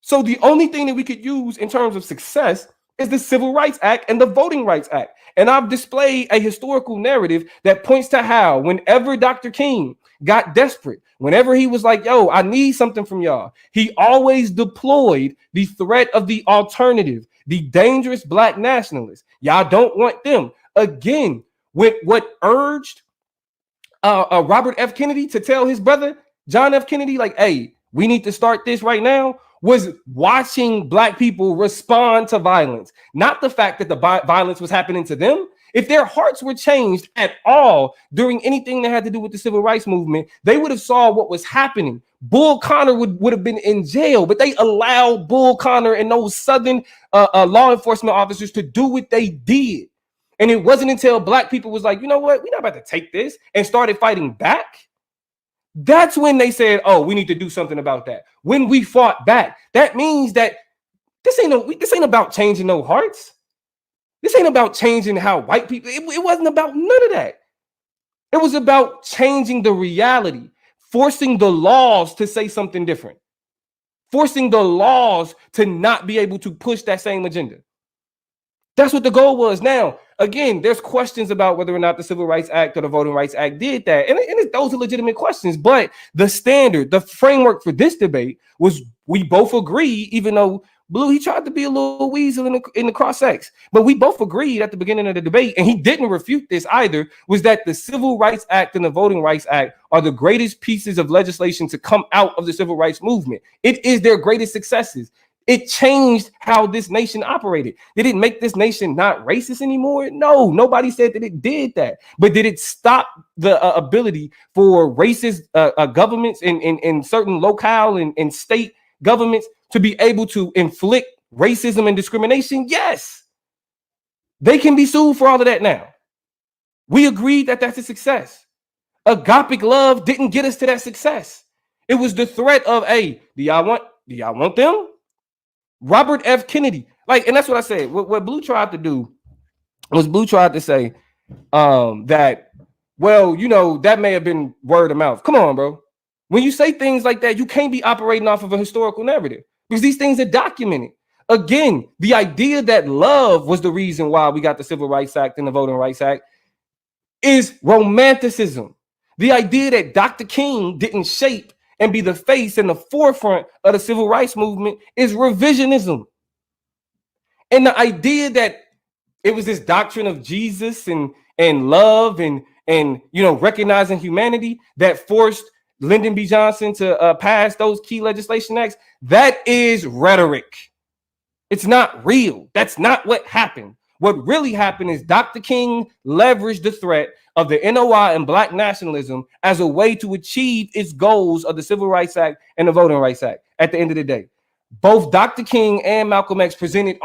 So the only thing that we could use in terms of success is the Civil Rights Act and the Voting Rights Act. And I've displayed a historical narrative that points to how whenever Dr. King got desperate, whenever he was like, yo, I need something from y'all, he always deployed the threat of the alternative, the dangerous black nationalists. Y'all don't want them. Again, with what urged Robert F. Kennedy to tell his brother, John F. Kennedy, like, hey, we need to start this right now, was watching black people respond to violence. Not the fact that the violence was happening to them. If their hearts were changed at all during anything that had to do with the civil rights movement, they would have saw what was happening. Bull Connor would have been in jail, but they allowed Bull Connor and those Southern law enforcement officers to do what they did. And it wasn't until black people was like, you know what, we're not about to take this, and started fighting back. That's when they said, oh, we need to do something about that. When we fought back, that means that this ain't about changing no hearts. This ain't about changing how white people, it wasn't about none of that. It was about changing the reality, forcing the laws to say something different, forcing the laws to not be able to push that same agenda. That's what the goal was. Now, again, there's questions about whether or not the Civil Rights Act or the Voting Rights Act did that. And those are legitimate questions. But the standard, the framework for this debate was we both agree, even though Blue, he tried to be a little weasel in the cross-sex. But we both agreed at the beginning of the debate, and he didn't refute this either, was that the Civil Rights Act and the Voting Rights Act are the greatest pieces of legislation to come out of the civil rights movement. It is their greatest successes. It changed how this nation operated. Did it make this nation not racist anymore? No, nobody said that it did that. But did it stop the ability for racist governments in certain locale and state governments to be able to inflict racism and discrimination? Yes. They can be sued for all of that now. We agreed that that's a success. Agapic love didn't get us to that success. It was the threat of, hey, do y'all want them? Robert F. Kennedy, and that's what I said. What Blue tried to do was Blue tried to say that, well, that may have been word of mouth. Come on, bro. When you say things like that, you can't be operating off of a historical narrative because these things are documented. Again, the idea that love was the reason why we got the Civil Rights Act and the Voting Rights Act is romanticism. The idea that Dr. King didn't shape and be the face and the forefront of the civil rights movement is revisionism. And the idea that it was this doctrine of Jesus and love and recognizing humanity that forced Lyndon B. Johnson to pass those key legislation acts, that is rhetoric. It's not real. That's not what happened. What really happened is Dr. King leveraged the threat of the NOI and Black nationalism as a way to achieve its goals of the Civil Rights Act and the Voting Rights Act. At the end of the day, both Dr. King and Malcolm X presented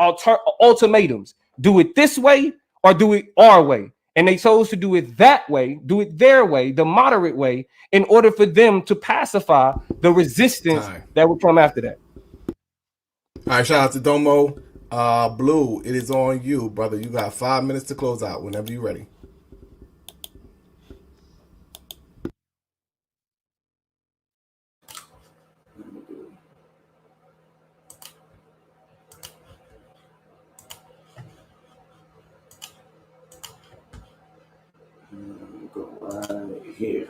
ultimatums. Do it this way or do it our way. And they chose to do it that way, do it their way, the moderate way, in order for them to pacify the resistance that would come after that. All right, shout out to Domo. Blue, it is on you, brother. You got 5 minutes to close out whenever you're ready. Go right here.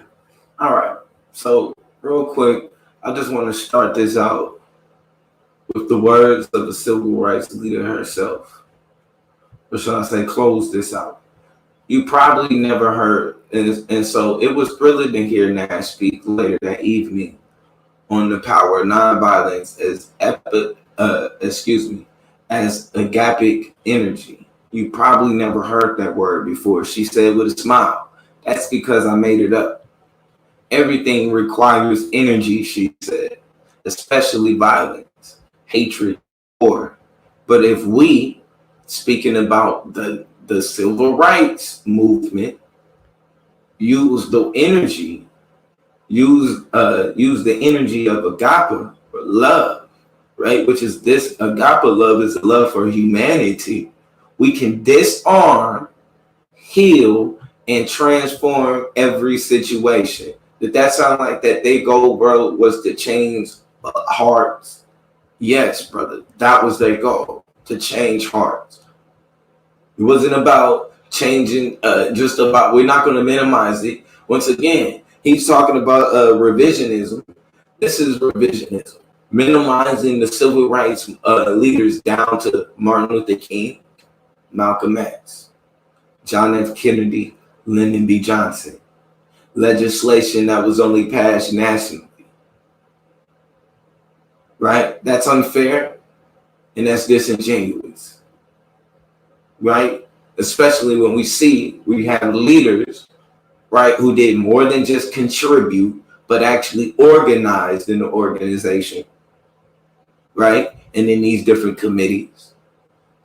All right. So, real quick, I just want to start this out with the words of the civil rights leader herself. Or should I say, close this out? You probably never heard, and so it was thrilling to hear Nash speak later that evening on the power of nonviolence as agapic energy. You probably never heard that word before. She said with a smile, "That's because I made it up. Everything requires energy," she said, "especially violence, hatred, war. But if we, speaking about the civil rights movement, use the energy, use the energy of agape or love, right? Which is this agape love is love for humanity. We can disarm, heal, and transform every situation." Did that sound like that their goal, bro, was to change hearts? Yes, brother. That was their goal, to change hearts. It wasn't about changing, just about, we're not going to minimize it. Once again, he's talking about revisionism. This is revisionism. Minimizing the civil rights leaders down to Martin Luther King, Malcolm X, John F. Kennedy, Lyndon B. Johnson. Legislation that was only passed nationally. Right? That's unfair and that's disingenuous. Right? especially when we have leaders, right, who did more than just contribute, but actually organized in the organization, right? And in these different committees,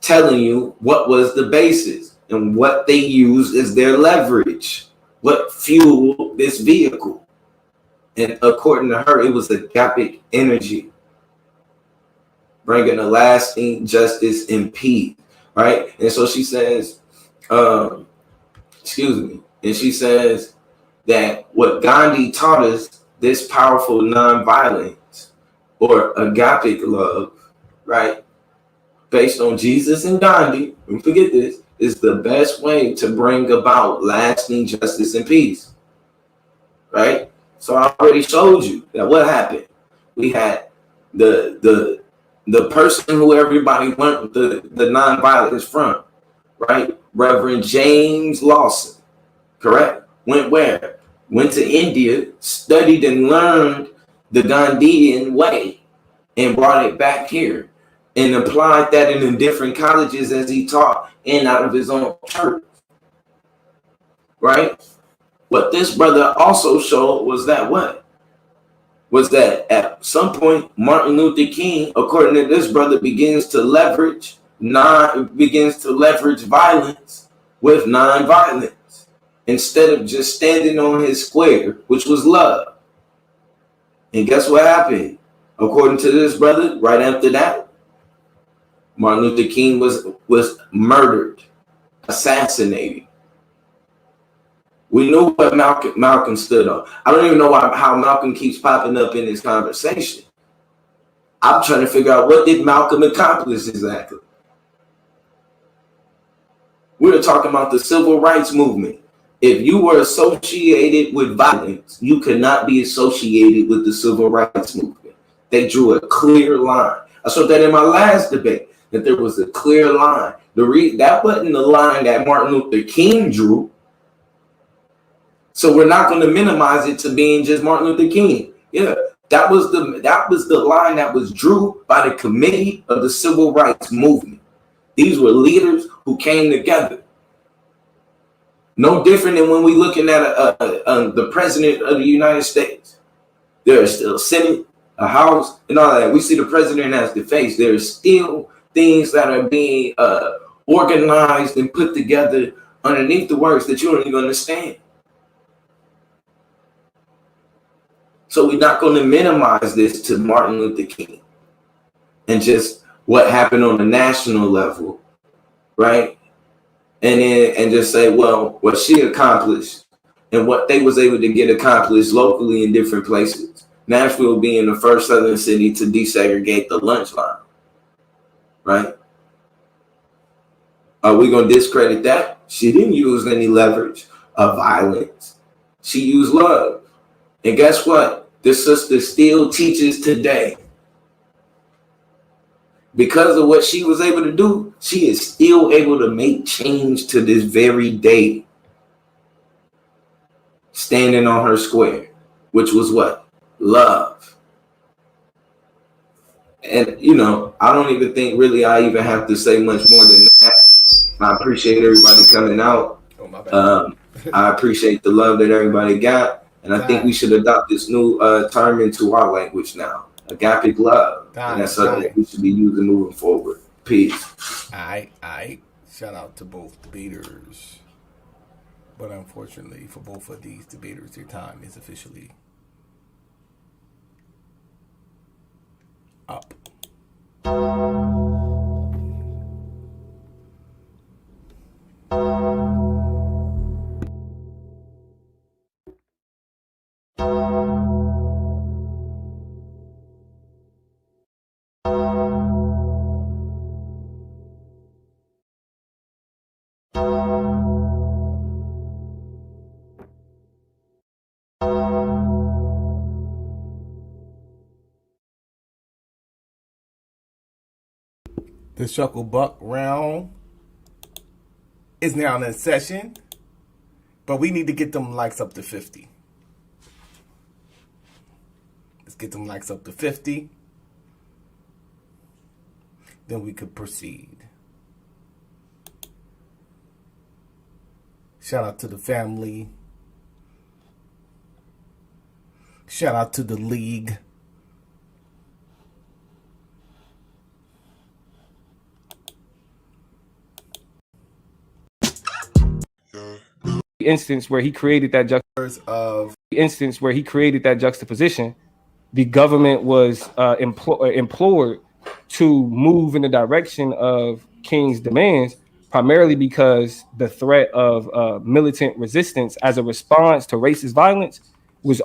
telling you what was the basis and what they used as their leverage, what fueled this vehicle. And according to her, it was agapic energy, bringing a lasting justice and peace, right? And so she says, excuse me, and she says that what Gandhi taught us, this powerful nonviolence or agapic love, right, based on Jesus and Gandhi, don't forget this, is the best way to bring about lasting justice and peace, right? So I already showed you that what happened. We had the person who everybody went the nonviolence from, right? Reverend James Lawson, correct? Went where? Went to India, studied and learned the Gandhian way, and brought it back here and applied that in the different colleges as he taught and out of his own church, right? What this brother also showed was that what? Was that at some point, Martin Luther King, according to this brother, begins to leverage violence with non-violence instead of just standing on his square, which was love. And guess what happened? According to this brother, right after that, Martin Luther King was murdered, assassinated. We knew what Malcolm stood on. I don't even know how Malcolm keeps popping up in this conversation. I'm trying to figure out, what did Malcolm accomplish exactly? We're talking about the civil rights movement. If you were associated with violence, you could not be associated with the civil rights movement. They drew a clear line. I showed that in my last debate, that there was a clear line. That wasn't the line that Martin Luther King drew. So we're not going to minimize it to being just Martin Luther King. Yeah, that was the line that was drew by the committee of the civil rights movement. These were leaders who came together. No different than when we looking at the president of the United States. There is still a Senate, a House, and all that. We see the president as the face. There is still things that are being organized and put together underneath the words that you don't even understand. So we're not going to minimize this to Martin Luther King and just what happened on the national level, right? And just say, well, what she accomplished and what they was able to get accomplished locally in different places. Nashville being the first southern city to desegregate the lunch line, right? Are we going to discredit that? She didn't use any leverage of violence. She used love. And guess what? This sister still teaches today. Because of what she was able to do, she is still able to make change to this very day. Standing on her square, which was what? Love. And, I don't even think really I even have to say much more than that. I appreciate everybody coming out. Oh, my bad. I appreciate the love that everybody got. And I think we should adopt this new term into our language now. Agapic love. And that's something that we should be using moving forward. Peace. All right. Shout out to both debaters. But unfortunately, for both of these debaters, their time is officially up. The Shuckle Buck round is now in session, but we need to get them likes up to 50. Let's get them likes up to 50. Then we could proceed. Shout out to the family. Shout out to the league. Instance where he created that juxtaposition, the government was implored to move in the direction of King's demands, primarily because the threat of militant resistance as a response to racist violence was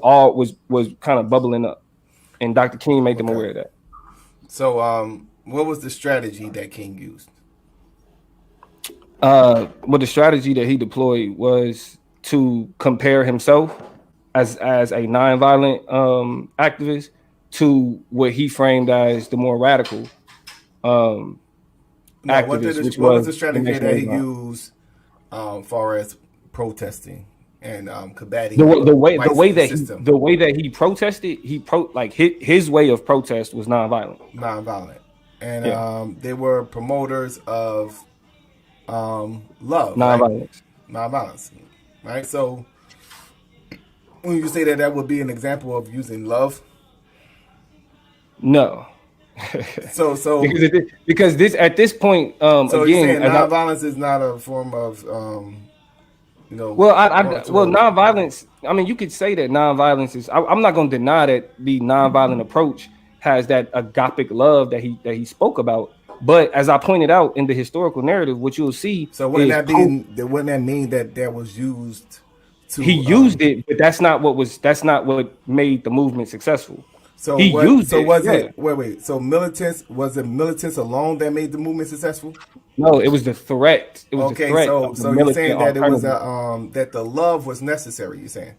kind of bubbling up, and Dr. King made them aware of that. So, what was the strategy that King used? Well, the strategy that he deployed was to compare himself as a nonviolent activist to what he framed as the more radical activist. What was the strategy that he used far as protesting and combating the way that he protested? His way of protest was nonviolent. And they were promoters of love, nonviolence, right? So when you say that would be an example of using love, no. so because this at this point, so again, you're saying nonviolence is not a form of nonviolence. I mean, you could say that nonviolence is. I'm not going to deny that the nonviolent approach has that agapic love that he spoke about. But as I pointed out in the historical narrative, what you'll see. So wouldn't that mean that was used to? He used it, but that's not what made the movement successful. So he used it. Was it militants alone that made the movement successful? No, it was the threat. It was okay. The threat So you're saying that it was that the love was necessary. You're saying?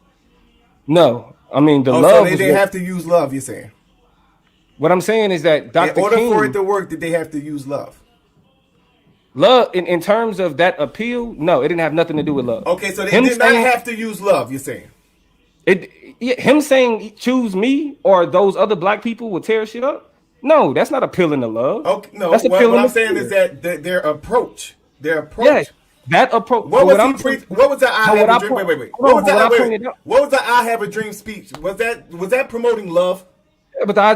No, I mean the love. So they didn't have to use love. You're saying? What I'm saying is that Dr. In order King, for it to work, did they have to use love? Love, in terms of that appeal, no, it didn't have nothing to do with love. Okay, so they did not have to use love, you're saying? Him saying choose me or those other black people will tear shit up? No, that's not appealing to love. Okay, no, that's what I'm saying is that their approach. Yeah, that approach. What was the I have a dream? Wait. What was the I have a dream speech? Was that promoting love? Yeah, but I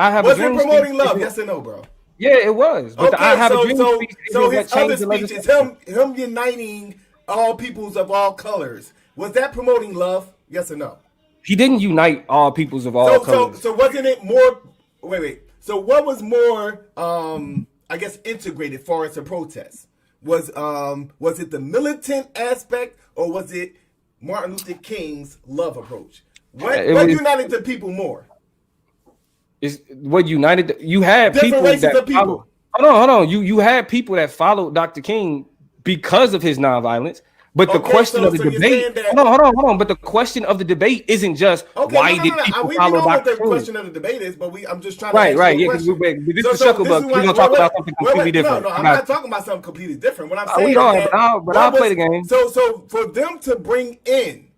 have a dream. Was it promoting love? Yes or no, bro? Yeah, it was. But okay, I have a dream speech. So his other speech is him uniting all peoples of all colors. Was that promoting love? Yes or no? He didn't unite all peoples of all colors. So wasn't it more? Wait. So what was more? I guess integrated far as the protest was it the militant aspect or was it Martin Luther King's love approach? What united the people more? Is what united. You had different people races that of people. Hold on. You had people that followed Dr. King because of his nonviolence. But the question of the debate. Hold on. But the question of the debate isn't just why did people follow Dr. King? The question of the debate is, but I'm just trying to right. Yeah, because this is Shucklebuck. We're gonna talk about something completely different. No, I'm not talking about something completely different. What I'm saying we are, but I'll play the game. So for them to bring in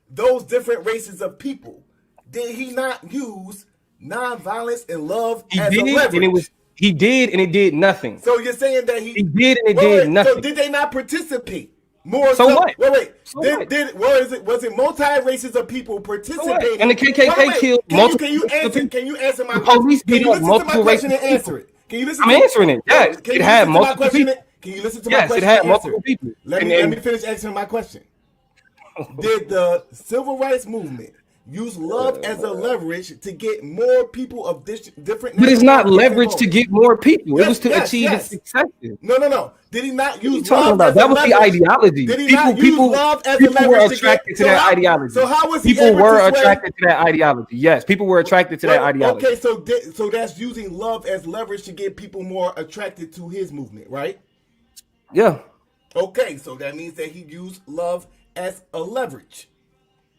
those different races of people, did he not use nonviolence and love as a leverage? He did, and it did nothing. So you're saying that he did, and it did nothing. So did they not participate? More so what? Wait. Was it multi races of people participating? So and the KKK killed multiple. Can you answer my police question? Can you listen to my question and answer it? I'm answering it. Yes, it had multiple people. Can you listen to my question? Yes, it had multiple people. Let me finish answering my question. Did the civil rights movement use love as a leverage to get more people of different? But it's not leverage to get more people. It was to achieve its successes. No. Did he not use love? That was the ideology. Did he not use love as a leverage? People were attracted to that ideology. So how was he people were attracted to that ideology? Yes, people were attracted to that ideology. Okay, so that's using love as leverage to get people more attracted to his movement, right? Yeah. Okay, so that means that he used love as a leverage.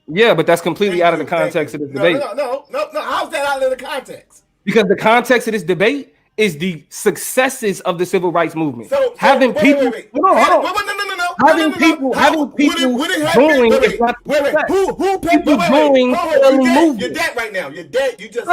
Yeah, but that's completely out of the context of this debate. No. How's that out of the context? Because the context of this debate is the successes of the civil rights movement. So having people, wait. Hold on. Having people join is not who people join the movement. You're dead right now. You're dead. You just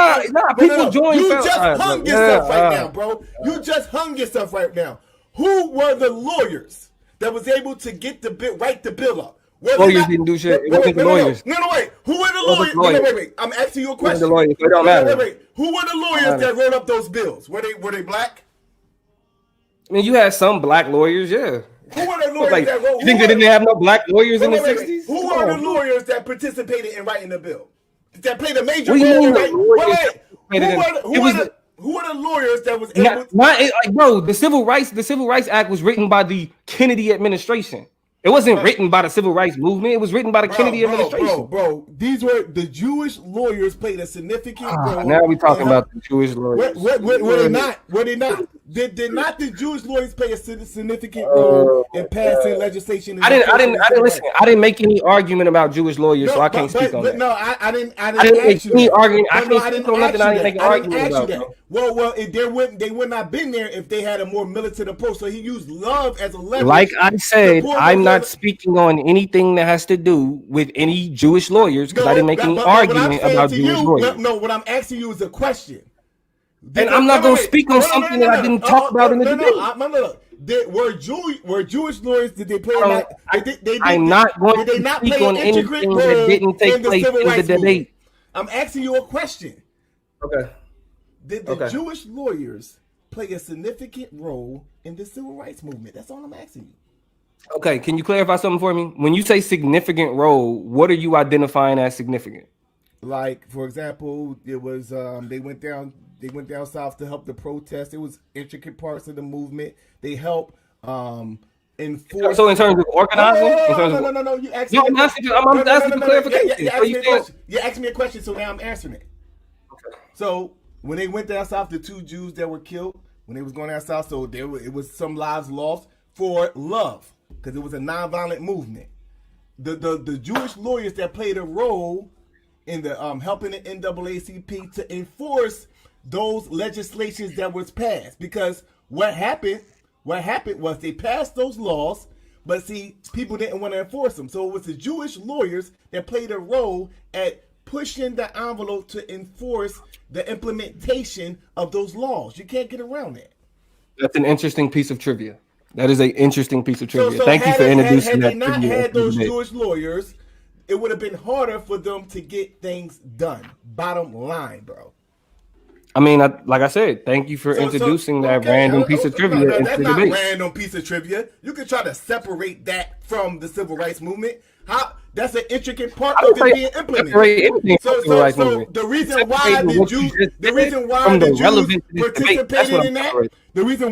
people join. You just hung yourself right now, bro. You just hung yourself right now. Who were the lawyers that was able to get write the bill up? Lawyers didn't do shit. It wasn't the lawyers. No, wait. Who were the It wasn't lawyers? the lawyers. Wait. I'm asking you a It wasn't question. the lawyers. It don't matter. Wait. Who were the lawyers that wrote up those bills? Were they black? I mean, you had some black lawyers, yeah. Who were the lawyers Like, that wrote? you think they didn't have no black lawyers in the Wait. 60s? Who were the lawyers that participated in writing the bill? That played a major What do you role mean in the writing? lawyers Who were the lawyers that was bro, the Civil Rights Act was written by the Kennedy administration. It wasn't written by the Civil Rights Movement. It was written by the Kennedy administration. Bro, these were the Jewish lawyers played a significant role. Now we're talking about the Jewish lawyers. Were they not? Were they not? Did not the Jewish lawyers play a significant role in passing legislation? I didn't listen. I didn't make any argument about Jewish lawyers, so I can't speak on that. No, I didn't make any argument. I No, can't speak on nothing. I didn't make an argument about. That. Well, they would not been there if they had a more militant approach. So he used love as a leverage. Like I said, I'm not speaking on anything that has to do with any Jewish lawyers because I didn't make any argument about Jewish lawyers. No, what I'm asking you is a question. And I'm not going to speak on something that I didn't talk about in the debate. Were Jewish lawyers? Did they play? I'm not going to speak on anything that didn't take place in the debate. I'm asking you a question. Okay. Did the Jewish lawyers play a significant role in the civil rights movement? That's all I'm asking you. Okay, can you clarify something for me? When you say significant role, what are you identifying as significant? Like, for example, it was they went down south to help the protest. It was intricate parts of the movement. They helped enforce. So in terms of organizing, no. You asked I'm asking for clarification. You asked me a question, so now I'm answering it. Okay. So when they went down south, the 2 Jews that were killed when they was going down south, so it was some lives lost for love because it was a nonviolent movement. The Jewish lawyers that played a role in the helping the NAACP to enforce those legislations that was passed, because what happened was they passed those laws, but see, people didn't want to enforce them. So it was the Jewish lawyers that played a role at pushing the envelope to enforce the implementation of those laws. You can't get around that. That's an interesting piece of trivia. That is an interesting piece of trivia. Thank you for introducing that. Had they not had those Jewish lawyers, it would have been harder for them to get things done. Bottom line, bro. I mean, like I said, thank you for introducing that random piece of trivia into the debate. That's not random piece of trivia. You can try to separate that from the civil rights movement. That's an intricate part of it being implemented. So the reason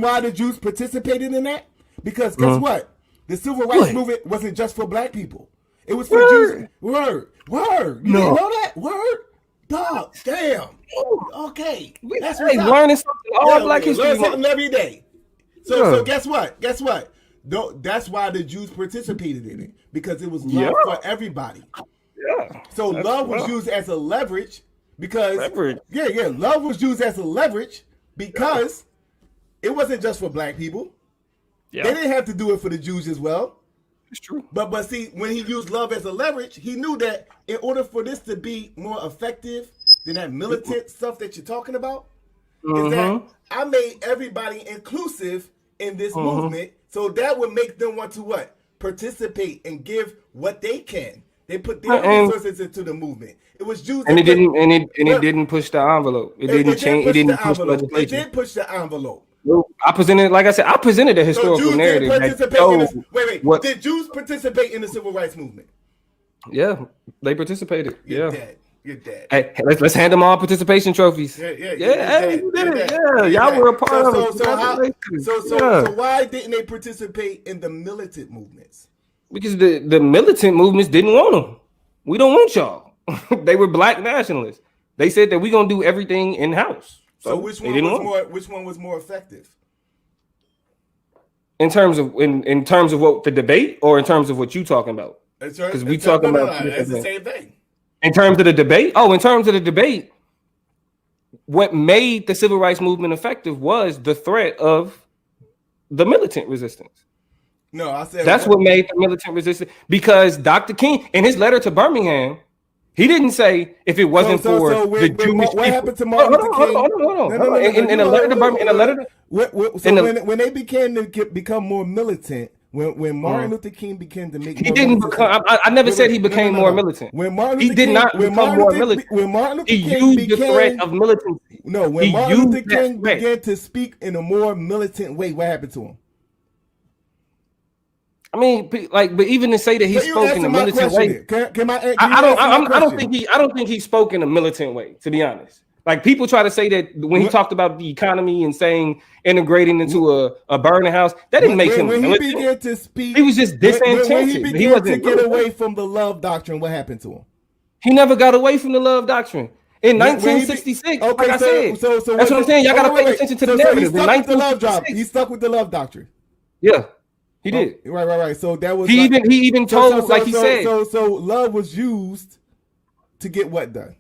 why the Jews participated in that, because guess what? The civil rights movement wasn't just for black people. It was for Jews. Word. You didn't know that? Word. Dog, damn. Okay. That's what's learning something all Black History Month. Learn something every day. So guess what? That's why the Jews participated in it, because it was love for everybody. Yeah. So love was used as a leverage because love was used as a leverage because it wasn't just for black people. Yeah. They didn't have to do it for the Jews as well. It's true. But see, when he used love as a leverage, he knew that in order for this to be more effective than that militant stuff that you're talking about, is that I made everybody inclusive in this movement, so that would make them want to what? Participate and give what they can. They put their resources into the movement. It was Jews, and it didn't push the envelope. It didn't change. It didn't push legislation. It did push the envelope. I presented, like I said, a historical narrative. Did Jews participate in the civil rights movement? Yeah, they participated. You're dead. Hey, let's hand them all participation trophies. Yeah. Hey, you did it. Yeah, y'all were a part of it. So why didn't they participate in the militant movements? Because the militant movements didn't want them. We don't want y'all. They were black nationalists. They said that we're gonna do everything in house. So which one was more effective? In terms of what the debate, or in terms of what you talking about? Because we talking about it's the same thing. In terms of the debate, what made the civil rights movement effective was the threat of the militant resistance. No, I said that's what made the militant resistance. Because Dr. King, in his letter to Birmingham, he didn't say if it wasn't for the Jewish people. What happened to Martin Luther King? Hold on. In a letter to Birmingham, when they began to become more militant, When Martin Luther King began to make He more didn't militant become. I never said he became more militant. When Martin He Luther did King, not when become Martin more Luther, militant. when Martin Luther He King used became, the threat of militancy. No, when He Martin Luther used that King threat. began to speak in a more militant way, what happened to him? I mean, like, but even to say that he Can you spoke in answer a my militant question? way, I don't think he spoke in a militant way. To be honest, like people try to say that when he talked about the economy and saying integrating into a burning house, that didn't make him when he militant. began to speak, He was just disenchanted. when he but he began wasn't to get militant. away from the love doctrine, what happened to him? He never got away from the love doctrine. In 1966, like I said, that's what I'm saying. Y'all gotta pay attention to the narrative. He stuck with the love job. He stuck with the love doctrine. Yeah, he did. Right. So that was he even told, like he said. So love was used to get what done?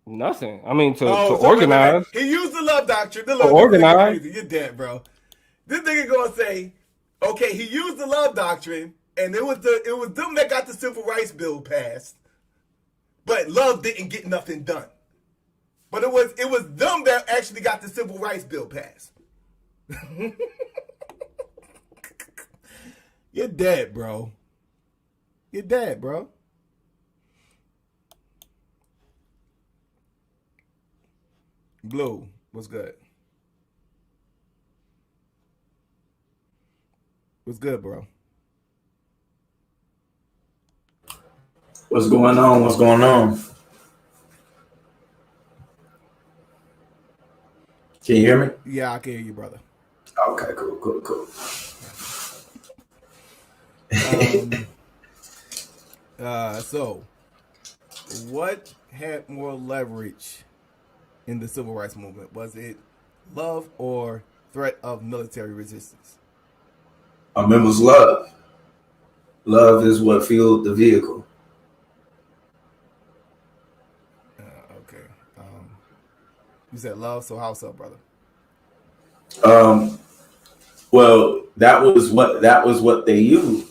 Nothing. I mean, to so organize. He used the love doctrine. The To love organize. crazy. You're dead, bro. This nigga gonna say, okay, he used the love doctrine, and it was them that got the civil rights bill passed, but love didn't get nothing done. But it was them that actually got the civil rights bill passed. You're dead, bro. You're dead, bro. Blue, what's good? What's good, bro? What's going on? What's going on? Can you hear me? Yeah, I can hear you, brother. Okay, cool. So, what had more leverage in the civil rights movement? Was it love or threat of military resistance? I remember it's love. Love is what fueled the vehicle. Okay. You said love, so how so, brother? Well, that was what they used.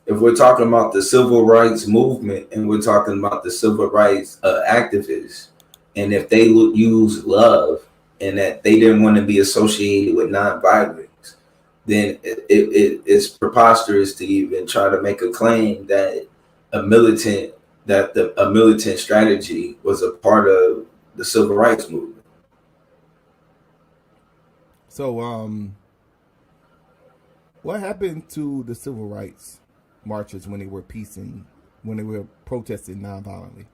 If we're talking about the civil rights movement and we're talking about the civil rights activists, and if they use love and that they didn't want to be associated with nonviolence, then it's preposterous to even try to make a claim that a militant strategy was a part of the civil rights movement. So, what happened to the civil rights marchers when they were when they were protesting nonviolently?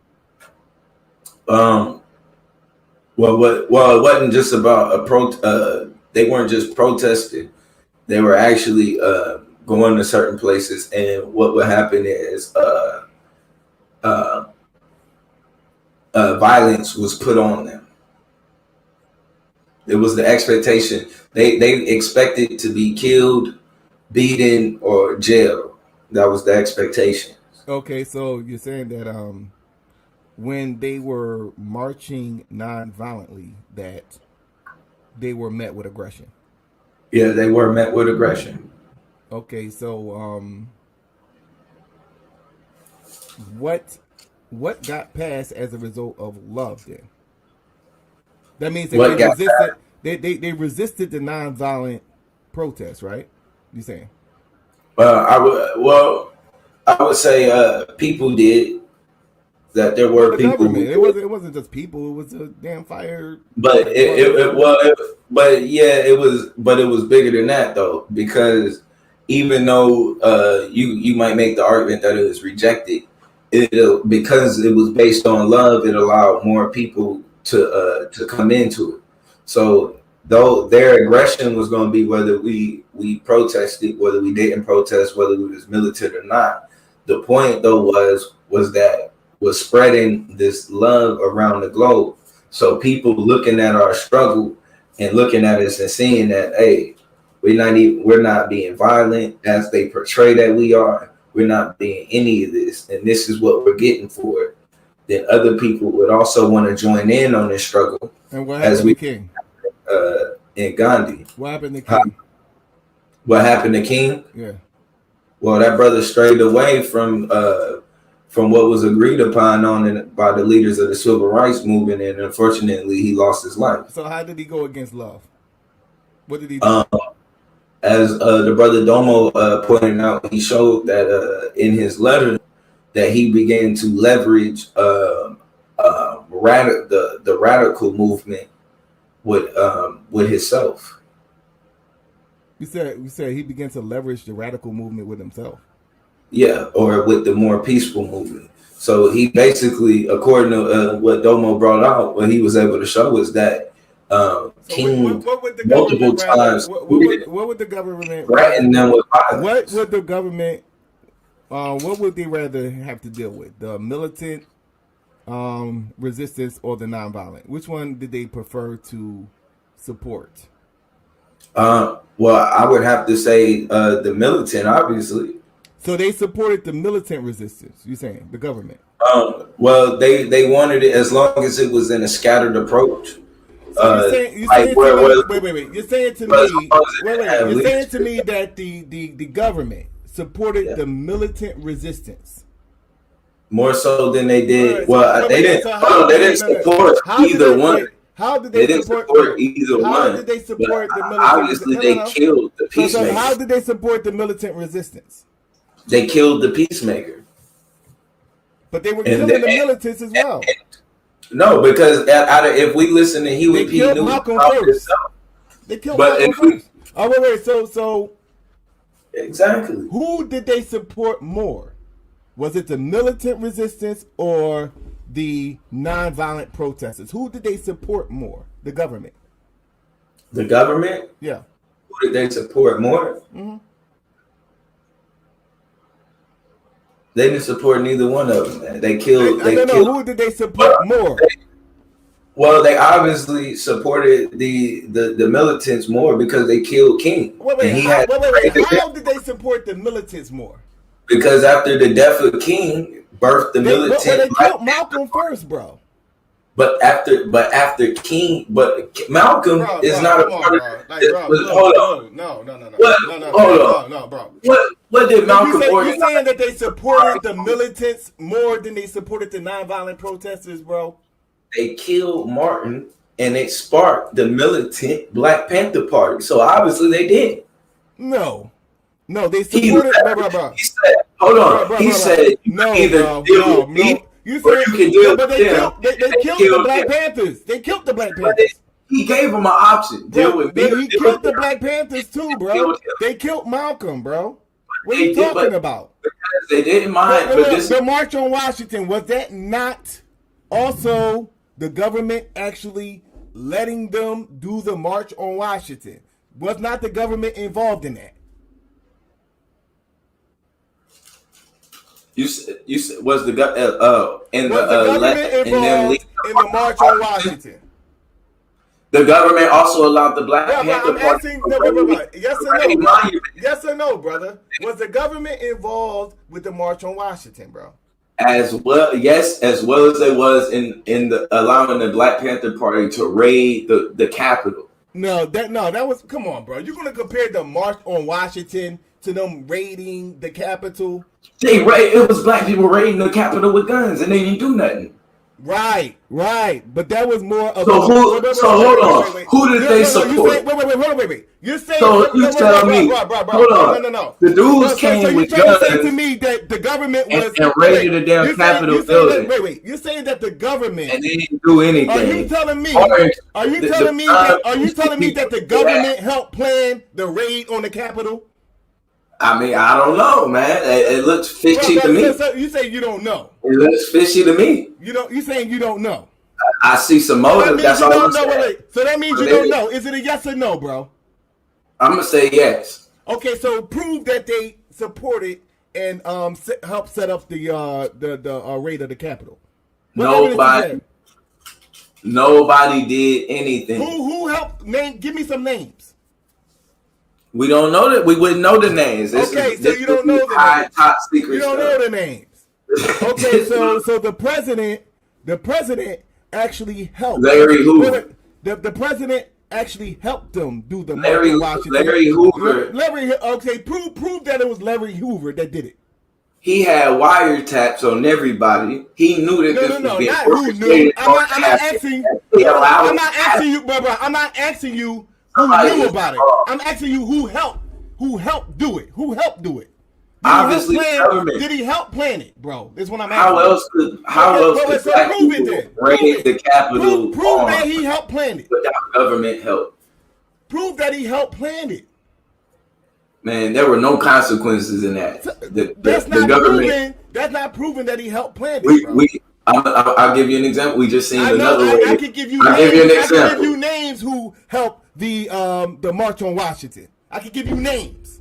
Well, it wasn't just about they weren't just protesting; they were actually going to certain places. And what would happen is violence was put on them. It was the expectation. They expected to be killed, beaten, or jailed. That was the expectation. Okay, so you're saying that when they were marching non-violently, that they were met with aggression. Yeah, they were met with aggression. Okay, so what got passed as a result of love then? That means that they resisted the non-violent protest, right? You saying? I would say people did. That there were people. Government. It wasn't just people. It was a damn fire. But it was bigger than that though, because even though you might make the argument that it was rejected, because it was based on love, it allowed more people to come into it. So though their aggression was going to be whether we protested, whether we didn't protest, whether we was militant or not. The point though was spreading this love around the globe. So people looking at our struggle and looking at us and seeing that, hey, we're not being violent as they portray that we are. We're not being any of this, and this is what we're getting for it. Then other people would also want to join in on this struggle. And what happened to King? In Gandhi. What happened to King? What happened to King? Yeah. Well, that brother strayed away from what was agreed upon by the leaders of the civil rights movement, and unfortunately, he lost his life. So how did he go against love? What did he do? as the brother Domo pointed out, he showed that in his letter that he began to leverage the radical movement with himself. You said he began to leverage the radical movement with himself. Yeah, or with the more peaceful movement. So he basically, according to what Domo brought out, what he was able to show was that King multiple times What would the government threaten them with violence. What would the government? What would they rather have to deal with? The militant resistance or the nonviolent? Which one did they prefer to support? Well, I would have to say the militant, obviously. So they supported the militant resistance. You saying the government? Well, they wanted it as long as it was in a scattered approach. So you're saying wait. You're saying to me, You're saying to me that the government supported the militant resistance more so than they did. They didn't support either one. How did they support either one? How did they support the militant? Obviously, they killed the peacemaker. So how did they support the militant resistance? They killed the peacemaker. But they were killing the militants as well. No, because if we listen to Huey P. Newton, Malcolm first. They killed Malcolm first. Oh wait. So exactly. Who did they support more? Was it the militant resistance or the nonviolent protesters? Who did they support more? The government. The government? Yeah. Who did they support more? Mm-hmm. They didn't support neither one of them. Man. They killed. Who did they support more? They obviously supported the militants more because they killed King. How did they support the militants more? Because after the death of King, birthed the militant. They killed Malcolm first, bro. But after King, Malcolm is not a part of. Hold on. No, bro. What did Malcolm organize? You're saying that they supported the militants more than they supported the nonviolent protesters, bro? They killed Martin, and it sparked the militant Black Panther Party. So obviously they did. No, they supported. Bro. He said, "Hold on." He said, "No, either deal with me." You said they killed the Black Panthers. They killed the Black Panthers. He gave them an option. Deal with me. He killed the Black Panthers too, bro. They killed Malcolm, bro. What are you talking about? Because they didn't mind. The March on Washington, was that not also the government actually letting them do the March on Washington? Was not the government involved in that? You said was the government involved in the March on Washington? The government also allowed the Black Panther Party. Yes or no, brother? Was the government involved with the March on Washington, bro? As well, yes, as well as they was in the allowing the Black Panther Party to raid the Capitol. That was, come on, bro. You're gonna compare the March on Washington to them raiding the Capitol? It was black people raiding the Capitol with guns, and they didn't do nothing. Right. But that was more of. Hold on. Who did they support? Wait. You're saying. So you tell me. Hold on. No. The dudes came with guns. You're saying to me that the government was and raided the damn Capitol building. Wait. You're saying that the government and they didn't do anything. Are you telling me? That the government helped plan the raid on the Capitol? I mean, I don't know, man. It looks fishy to me. So you say you don't know. It looks fishy to me. You saying you don't know? I see some motive. That's all I'm saying. Wait. So that means you don't know. Is it a yes or no, bro? I'm gonna say yes. Okay, so prove that they supported and helped set up the raid of the Capitol. Nobody did anything. Who helped? Give me some names. We don't know that. We wouldn't know the names. So you don't know the names. Top secret. You don't know the names. Okay, so the president actually helped. Larry Hoover. The president actually helped them do the Larry Washington. Larry Hoover. Okay, prove that it was Larry Hoover that did it. He had wiretaps on everybody. He knew that this was being orchestrated. I'm not asking you, brother. I'm not asking you who knew about it. I'm asking you who helped who helped do it? Who helped do it? Obviously, the government. Did he help plan it, bro? That's what I'm asking. How else could black people raid the Capitol? Prove that he helped plan it without government help. Prove that he helped plan it. Man, there were no consequences in that. That's not proving that he helped plan it. I'll give you an example. We just seen another way. I can give you names who helped the March on Washington. I can give you names.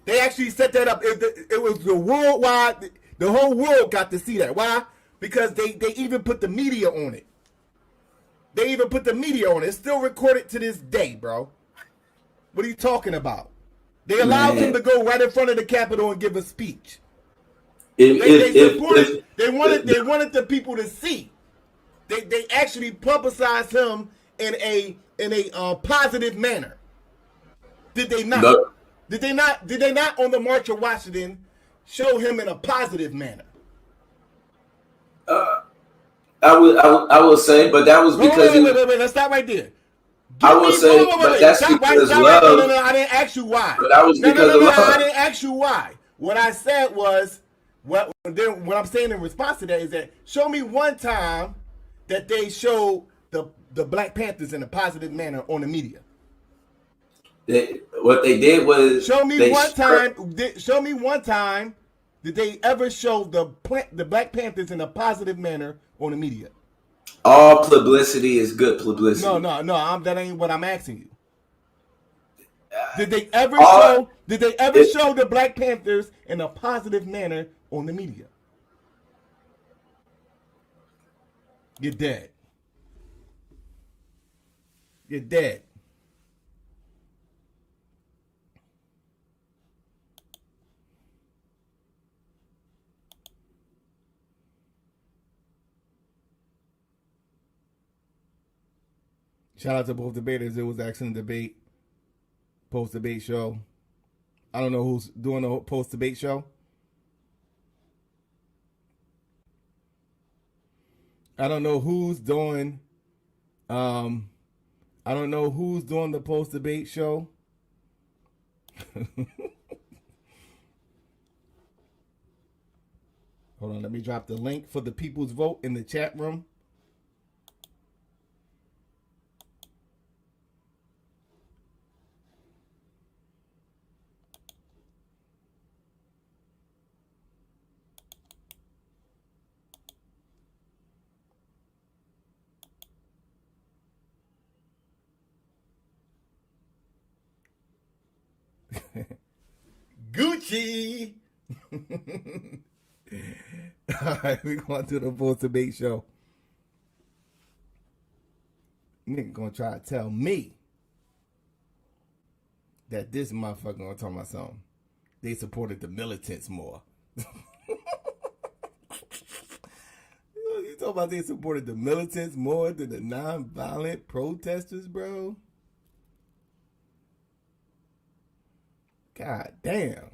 They actually set that up. It was the worldwide. The whole world got to see that. Why? Because they even put the media on it. It's still recorded to this day, bro. What are you talking about? They allowed him to go right in front of the Capitol and give a speech. They wanted the people to see. They actually publicized him in a positive manner. Did they not? No. Did they not on the March of Washington show him in a positive manner? I will say, but that was because wait. Let's stop right there. That's because love. No, I didn't ask you why. But that was because of love. I didn't ask you why. What I said was, what I'm saying in response to that is that show me one time that they showed the Black Panthers in a positive manner on the media. What they did was show me one time did they ever show the Black Panthers in a positive manner on the media? All publicity is good publicity. No, that ain't what I'm asking you. Did they ever show the Black Panthers in a positive manner on the media? You're dead. You're dead. Shout out to both debaters. It was actually a debate, post-debate show. I don't know who's doing the post-debate show. I don't know who's doing the post-debate show. Hold on, let me drop the link for the people's vote in the chat room. Gucci. All right, we're going to the post debate show. Nigga gonna try to tell me that this motherfucker gonna talk about something. They supported the militants more. You talking about they supported the militants more than the non-violent protesters, bro? God damn.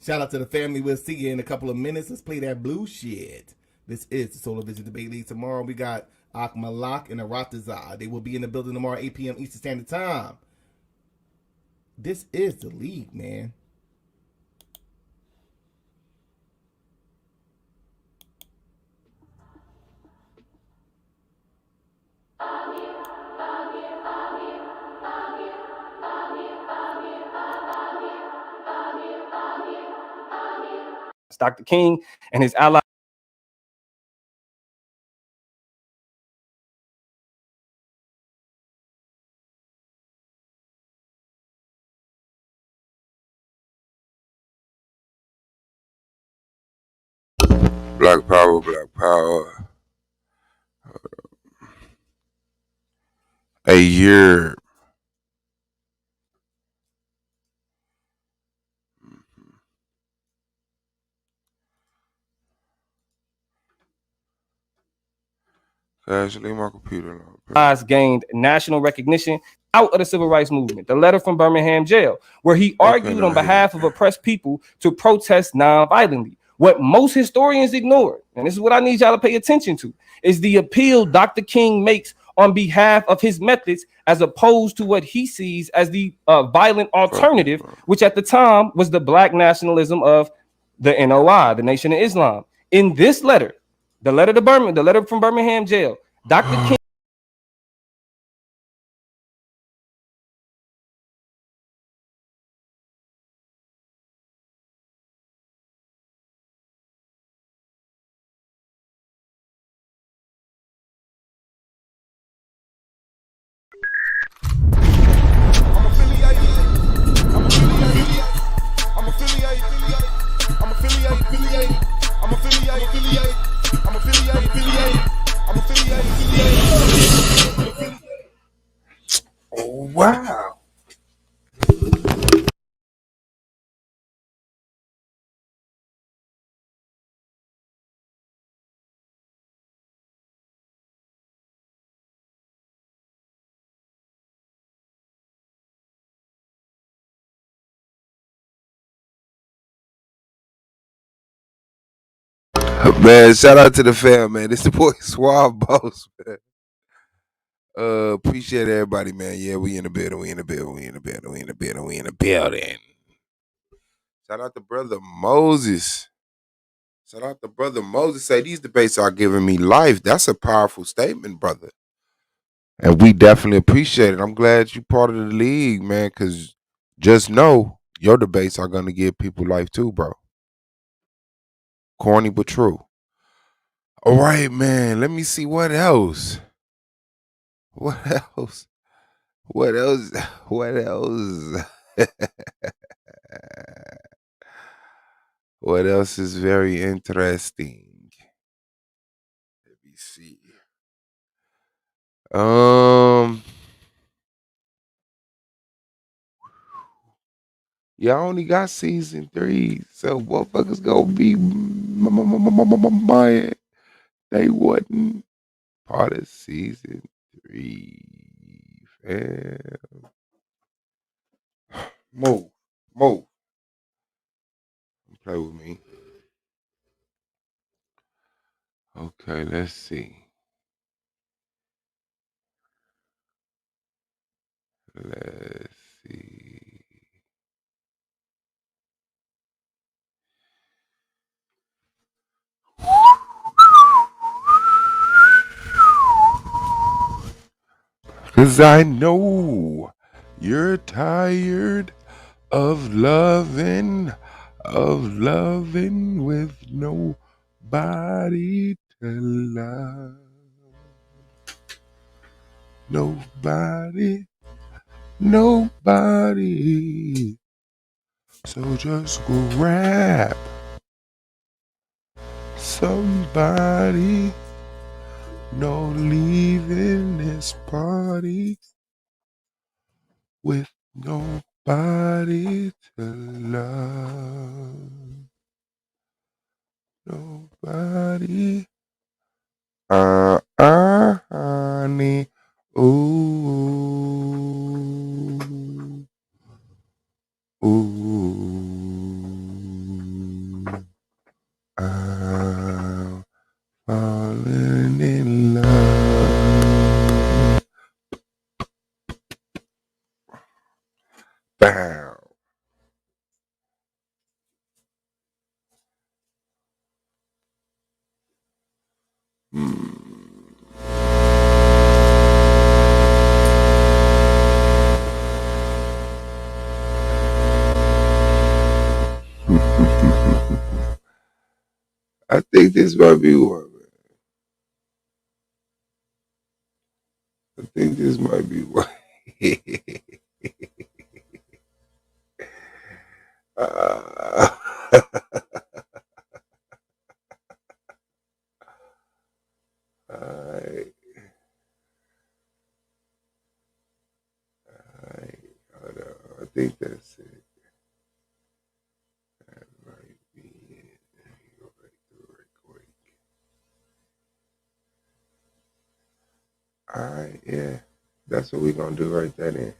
Shout out to the family. We'll see you in a couple of minutes. Let's play that blue shit. This is the Solar Vision Debate League. Tomorrow we got Akmalak and Aratazar. They will be in the building tomorrow, 8 p.m. Eastern Standard Time. This is the league, man. Dr. King and his ally. Black power, black power. A year. Actually, my computer. Gained national recognition out of the civil rights movement. The letter from Birmingham jail, where he argued on behalf of oppressed people to protest non-violently. What most historians ignore, and this is what I need y'all to pay attention to, is the appeal Dr. King makes on behalf of his methods, as opposed to what he sees as the violent alternative, which at the time was the black nationalism of the NOI, the Nation of Islam. In this letter, the letter from Birmingham jail, Dr. King. Oh, wow. Man, shout out to the fam, man. It's the boy Suave Boss, man. Appreciate everybody, man. Yeah, we in the building. Shout out to brother Moses. Say these debates are giving me life. That's a powerful statement, brother. And we definitely appreciate it. I'm glad you part of the league, man, because just know your debates are going to give people life too, bro. Corny but true. All right, man. Let me see what else. What else? What else? What else? What else is very interesting? Let me see. Y'all only got season 3, so motherfuckers gonna be mad. They wasn't part of season 3, fam. Move. Play with me. Okay, let's see. Let's see. Cause I know you're tired of loving with nobody to love. Nobody. So just grab somebody. No leaving this party with nobody to love. Nobody. Honey. Ooh. I'm falling in love. Bow. I think this might be one. I think this might be one. Alright. Hold on. I think that's it. That might be it. Let me go back to it right quick. Alright, yeah. That's what we're gonna do right there then.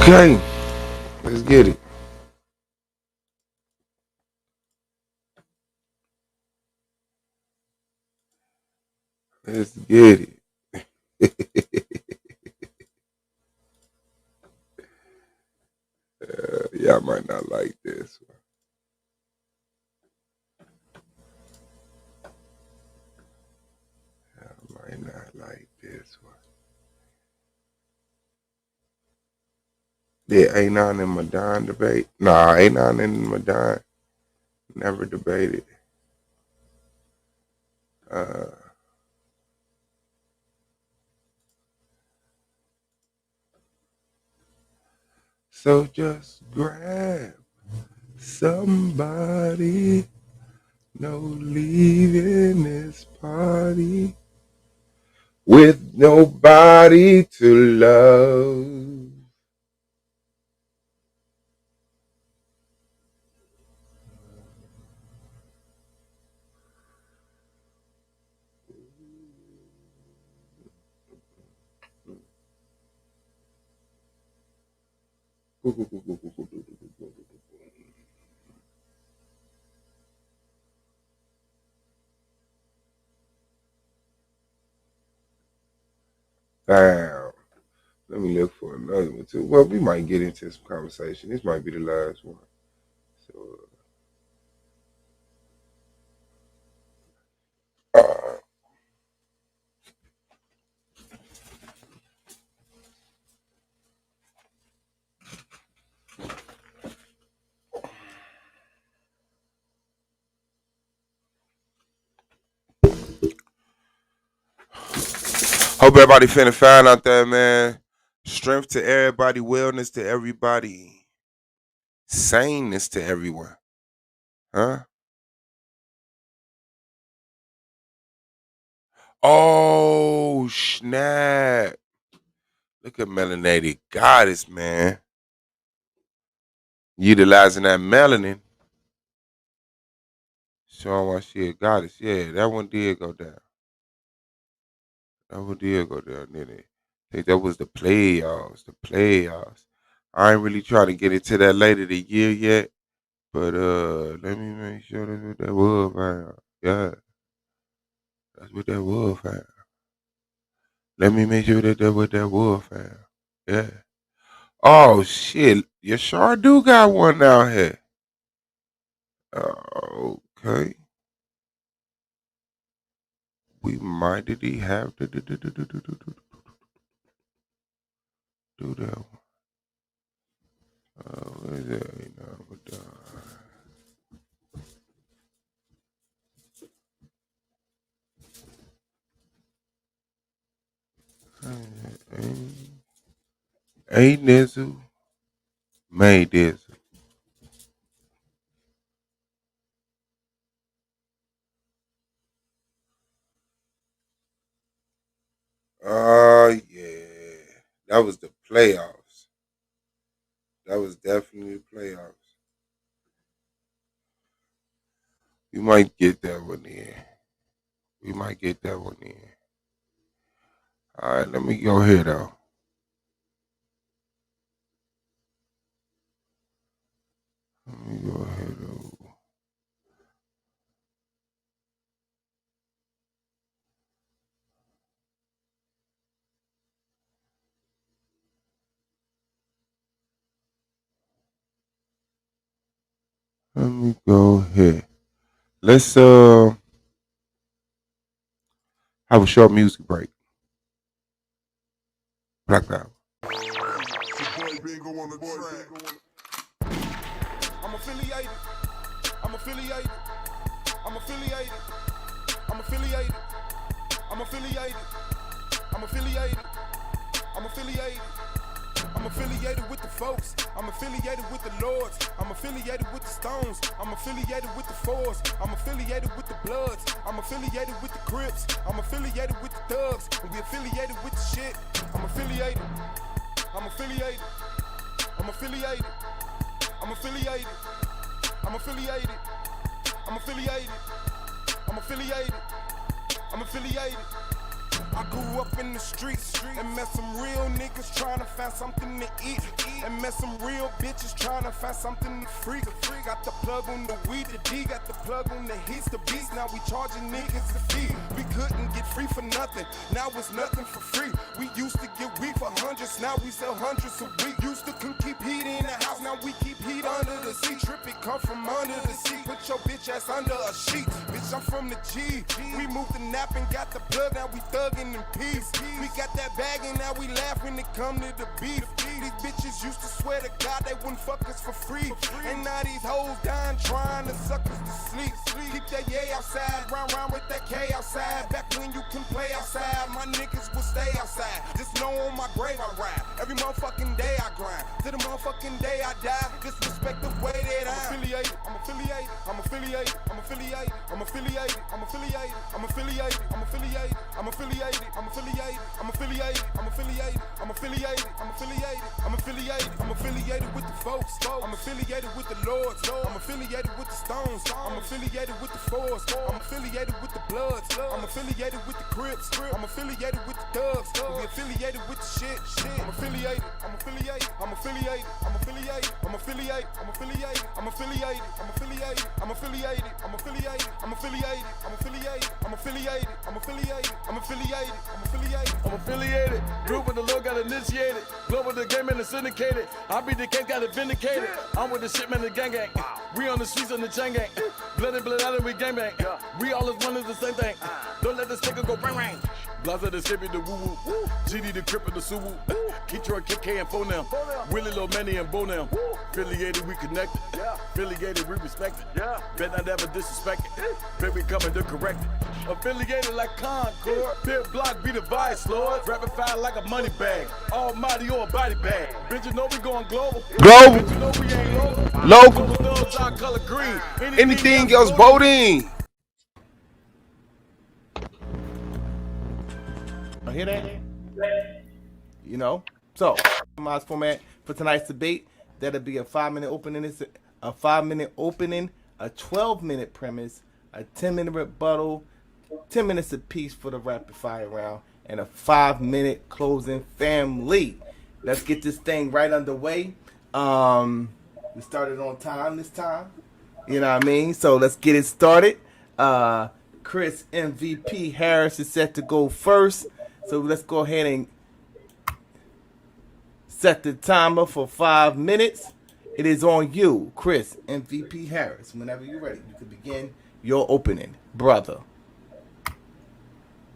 Okay, let's get it. Let's get it. Y'all might not like this one. Y'all might not like this one. Yeah, Anon and Madon debate. Nah, Anon and Madon never debated. So just grab somebody. No leaving this party with nobody to love. Damn. Let me look for another one too. Well, we might get into some conversation. This might be the last one. So, hope everybody finna fine out there, man. Strength to everybody, wellness to everybody, saneness to everyone. Huh? Oh, snap. Look at melanated goddess, man. Utilizing that melanin. Showing why she a goddess. Yeah, that one did go down. That one did go down, didn't it? I think that was the playoffs. The playoffs. I ain't really trying to get into that later the year yet. But let me make sure that's what that was, man. Yeah. That's what that was, fam. Let me make sure that that's what that was, fam. Yeah. Oh shit. You sure do got one out here. Okay. We mightily have to do that one. What is that? A Nizzle, May Dizzle. Yeah. That was the playoffs. That was definitely the playoffs. We might get that one in. We might get that one in. All right, let me go here though. Let me go ahead though. Let me go here. Let's have a short music break. Black Power. I'm affiliated. I'm affiliated. I'm affiliated. I'm affiliated. I'm affiliated. I'm affiliated. I'm affiliated. I'm affiliated with the folks. I'm affiliated with the Lords. I'm affiliated with the Stones. I'm affiliated with the Fours. I'm affiliated with the Bloods. I'm affiliated with the Crips. I'm affiliated with the Thugs. And we affiliated with the shit. I'm affiliated. I'm affiliated. I'm affiliated. I'm affiliated. I'm affiliated. I'm affiliated. I'm affiliated. I'm affiliated. I grew up in the streets and met some real niggas trying to find something to eat. And met some real bitches trying to find something to freak. Got the plug on the weed, the D got the plug on the heats, the beats. Now we charging niggas a fee. We couldn't get free for nothing. Now it's nothing for free. We used to get weed for hundreds. Now we sell hundreds a week. Used to couldn't keep heat in the house. Now we keep heat under the seat. Trip it come from under the seat. Put your bitch ass under a sheet. Bitch, I'm from the G. We moved the nap and got the plug. Now we thuggin' in peace. We got that bag and now we laugh when it come to the beef. These bitches used to swear to God they wouldn't fuck us for free. And now these hoes dying trying to suck us to sleep. Keep that yay outside, round with that K outside. Back when you can play outside, my niggas would stay outside. Just know on my grave I ride. Every motherfucking day I grind. To the motherfucking day I die. Disrespect the way that I'm affiliated. I'm affiliated. I'm affiliated. I'm affiliated. I'm affiliated. I'm affiliated. I'm affiliated. I'm affiliated. I'm affiliated. I'm affiliated. I'm affiliated. I'm affiliated. I'm affiliated. I'm affiliated. I'm affiliated. I'm affiliated with the folks. I'm affiliated with the Lords. I'm affiliated with the Stones. I'm affiliated with the Fours. I'm affiliated with the Bloods. I'm affiliated with the Crips. I'm affiliated with the Thugs. We affiliated with the shit. I'm affiliated. I'm affiliated. I'm affiliated. I'm affiliated. I'm affiliated. I'm affiliated. I'm affiliated. I'm affiliated. I'm affiliated. I'm affiliated. I'm affiliated. I'm affiliated. I'm affiliated. I'm affiliated. I'm affiliated. I'm affiliated. I'm affiliated. Group with the Lord got initiated. Global the game and the syndicated. I be the king, got it vindicated. I'm with the shit, man, the gang gang. We on the streets on the chain gang. Blood out and we gang bang. We all is one is the same thing. Don't let this nigga go bang bang. Blaza the Sippy, the woo woo. GD the Crip and the Suwu. Ketroy, KK and Phone them. Willie Lil Manny and Bo them. Affiliated, we connected. Affiliated, we respected. Bet I never disrespected. Bet we coming to correct it. Affiliated like Concord. Pit block be the vice lord. Rapid fire like a money bag. Almighty or a body bag. Bitch, you know we going global. Global. Bitch, you know we ain't Local. Thugs, our color green. Anything else voting? Hear that? You know? So, my format for tonight's debate, that'll be a 5-minute opening, a 5-minute opening, a 12-minute premise, a 10-minute rebuttal, 10 minutes apiece for the rapid fire round, and a 5-minute closing family. Let's get this thing right underway. We started on time this time. You know what I mean? So let's get it started. Chris MVP Harris is set to go first. So let's go ahead and set the timer for 5 minutes. It is on you, Chris MVP Harris. Whenever you're ready, you can begin your opening, brother.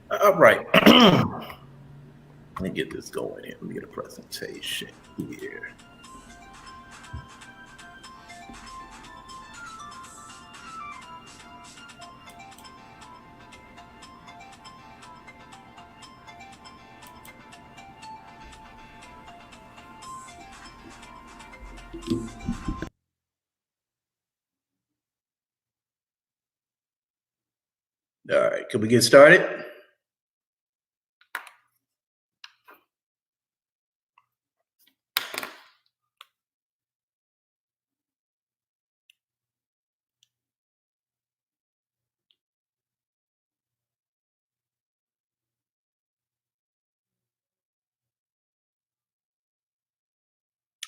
All right. Let me get this going here. Let me get a presentation here. All right, can we get started?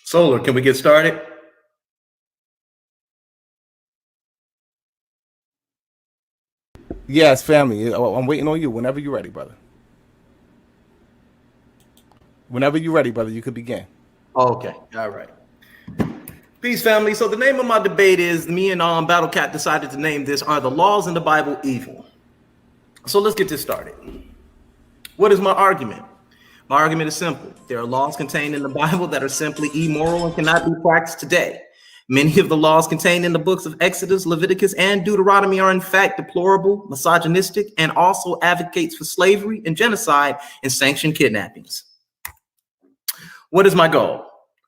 Solar, can we get started? Yes, family. I'm waiting on you. Whenever you're ready, brother. Whenever you're ready, brother, you could begin. Okay. All right. Peace, family. So the name of my debate is, me and Battle Cat decided to name this, Are the Laws in the Bible Evil? So let's get this started. What is my argument? My argument is simple. There are laws contained in the Bible that are simply immoral and cannot be practiced today. Many of the laws contained in the books of Exodus, Leviticus, and Deuteronomy are in fact deplorable, misogynistic, and also advocates for slavery and genocide and sanctioned kidnappings. What is my goal?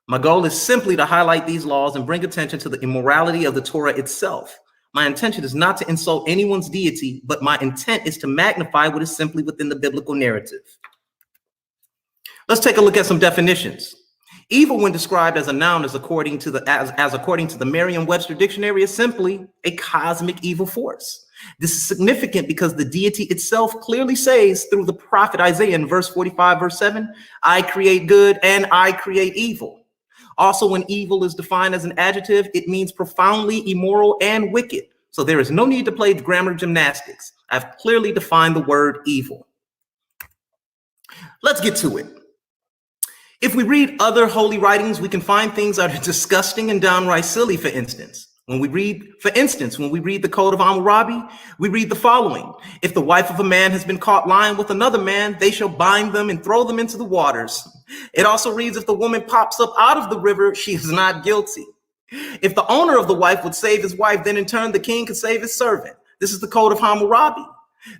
My goal is simply to highlight these laws and bring attention to the immorality of the Torah itself. My intention is not to insult anyone's deity, but my intent is to magnify what is simply within the biblical narrative. Let's take a look at some definitions. Evil, when described as a noun, is according to the Merriam-Webster dictionary, is simply a cosmic evil force. This is significant because the deity itself clearly says through the prophet Isaiah in verse 45, verse 7, I create good and I create evil. Also, when evil is defined as an adjective, it means profoundly immoral and wicked. So there is no need to play grammar gymnastics. I've clearly defined the word evil. Let's get to it. If we read other holy writings, we can find things that are disgusting and downright silly. For instance, when we read the Code of Hammurabi, we read the following. If the wife of a man has been caught lying with another man, they shall bind them and throw them into the waters. It also reads, if the woman pops up out of the river, she is not guilty. If the owner of the wife would save his wife, then in turn the king could save his servant. This is the Code of Hammurabi.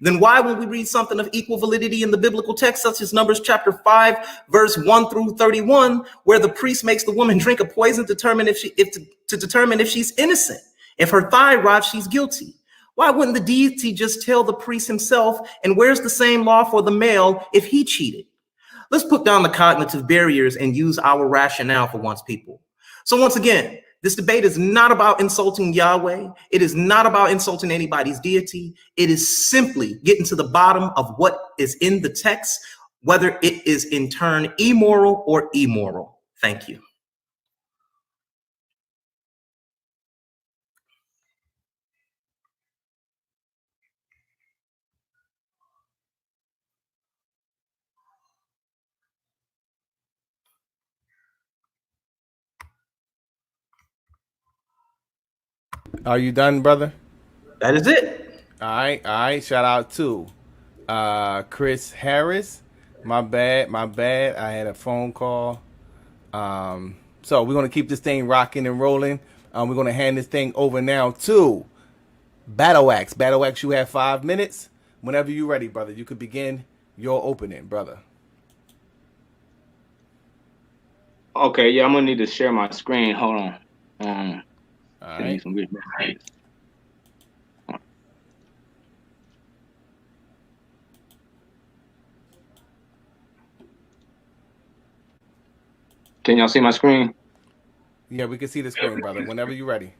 Then why, when we read something of equal validity in the biblical text, such as Numbers chapter 5, verse 1 through 31, where the priest makes the woman drink a poison to determine if she's innocent? If her thigh rots, she's guilty. Why wouldn't the deity just tell the priest himself? And where's the same law for the male if he cheated? Let's put down the cognitive barriers and use our rationale for once, people. So once again, this debate is not about insulting Yahweh. It is not about insulting anybody's deity. It is simply getting to the bottom of what is in the text, whether it is in turn immoral or immoral. Thank you. Are you done, brother? That is it. All right. Shout out to Chris Harris. My bad. I had a phone call. So we're gonna keep this thing rocking and rolling. We're gonna hand this thing over now to Battle Axe. Battle Axe, you have 5 minutes. Whenever you're ready, brother, you could begin your opening, brother. Okay, yeah, I'm gonna need to share my screen. Hold on. All right. Can y'all see my screen? Yeah, we can see the screen, brother. Whenever you're ready.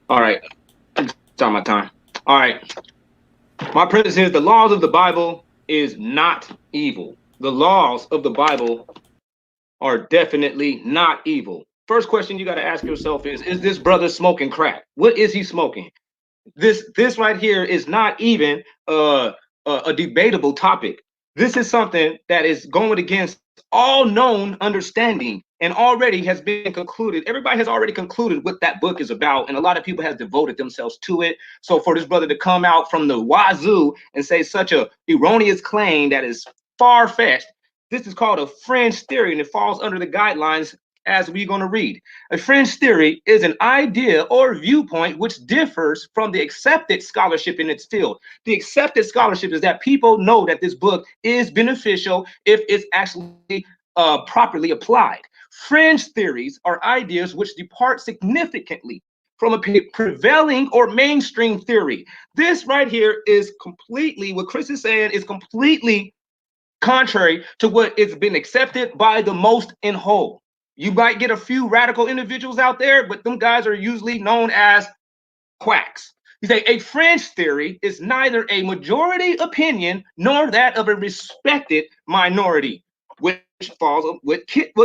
All right. Start my time. All right. My premise is the laws of the Bible is not evil. The laws of the Bible are definitely not evil. First question you got to ask yourself is this brother smoking crack? What is he smoking? This right here is not even a debatable topic. This is something that is going against all known understanding and already has been concluded. Everybody has already concluded what that book is about, and a lot of people have devoted themselves to it. So for this brother to come out from the wazoo and say such a erroneous claim that is far-fetched, this is called a fringe theory, and it falls under the guidelines as we're going to read. A fringe theory is an idea or viewpoint which differs from the accepted scholarship in its field. The accepted scholarship is that people know that this book is beneficial if it's actually properly applied. Fringe theories are ideas which depart significantly from a prevailing or mainstream theory. This right here is completely, what Chris is saying is completely contrary to what it's been accepted by the most in whole. You might get a few radical individuals out there, but them guys are usually known as quacks. You say a fringe theory is neither a majority opinion nor that of a respected minority, which falls with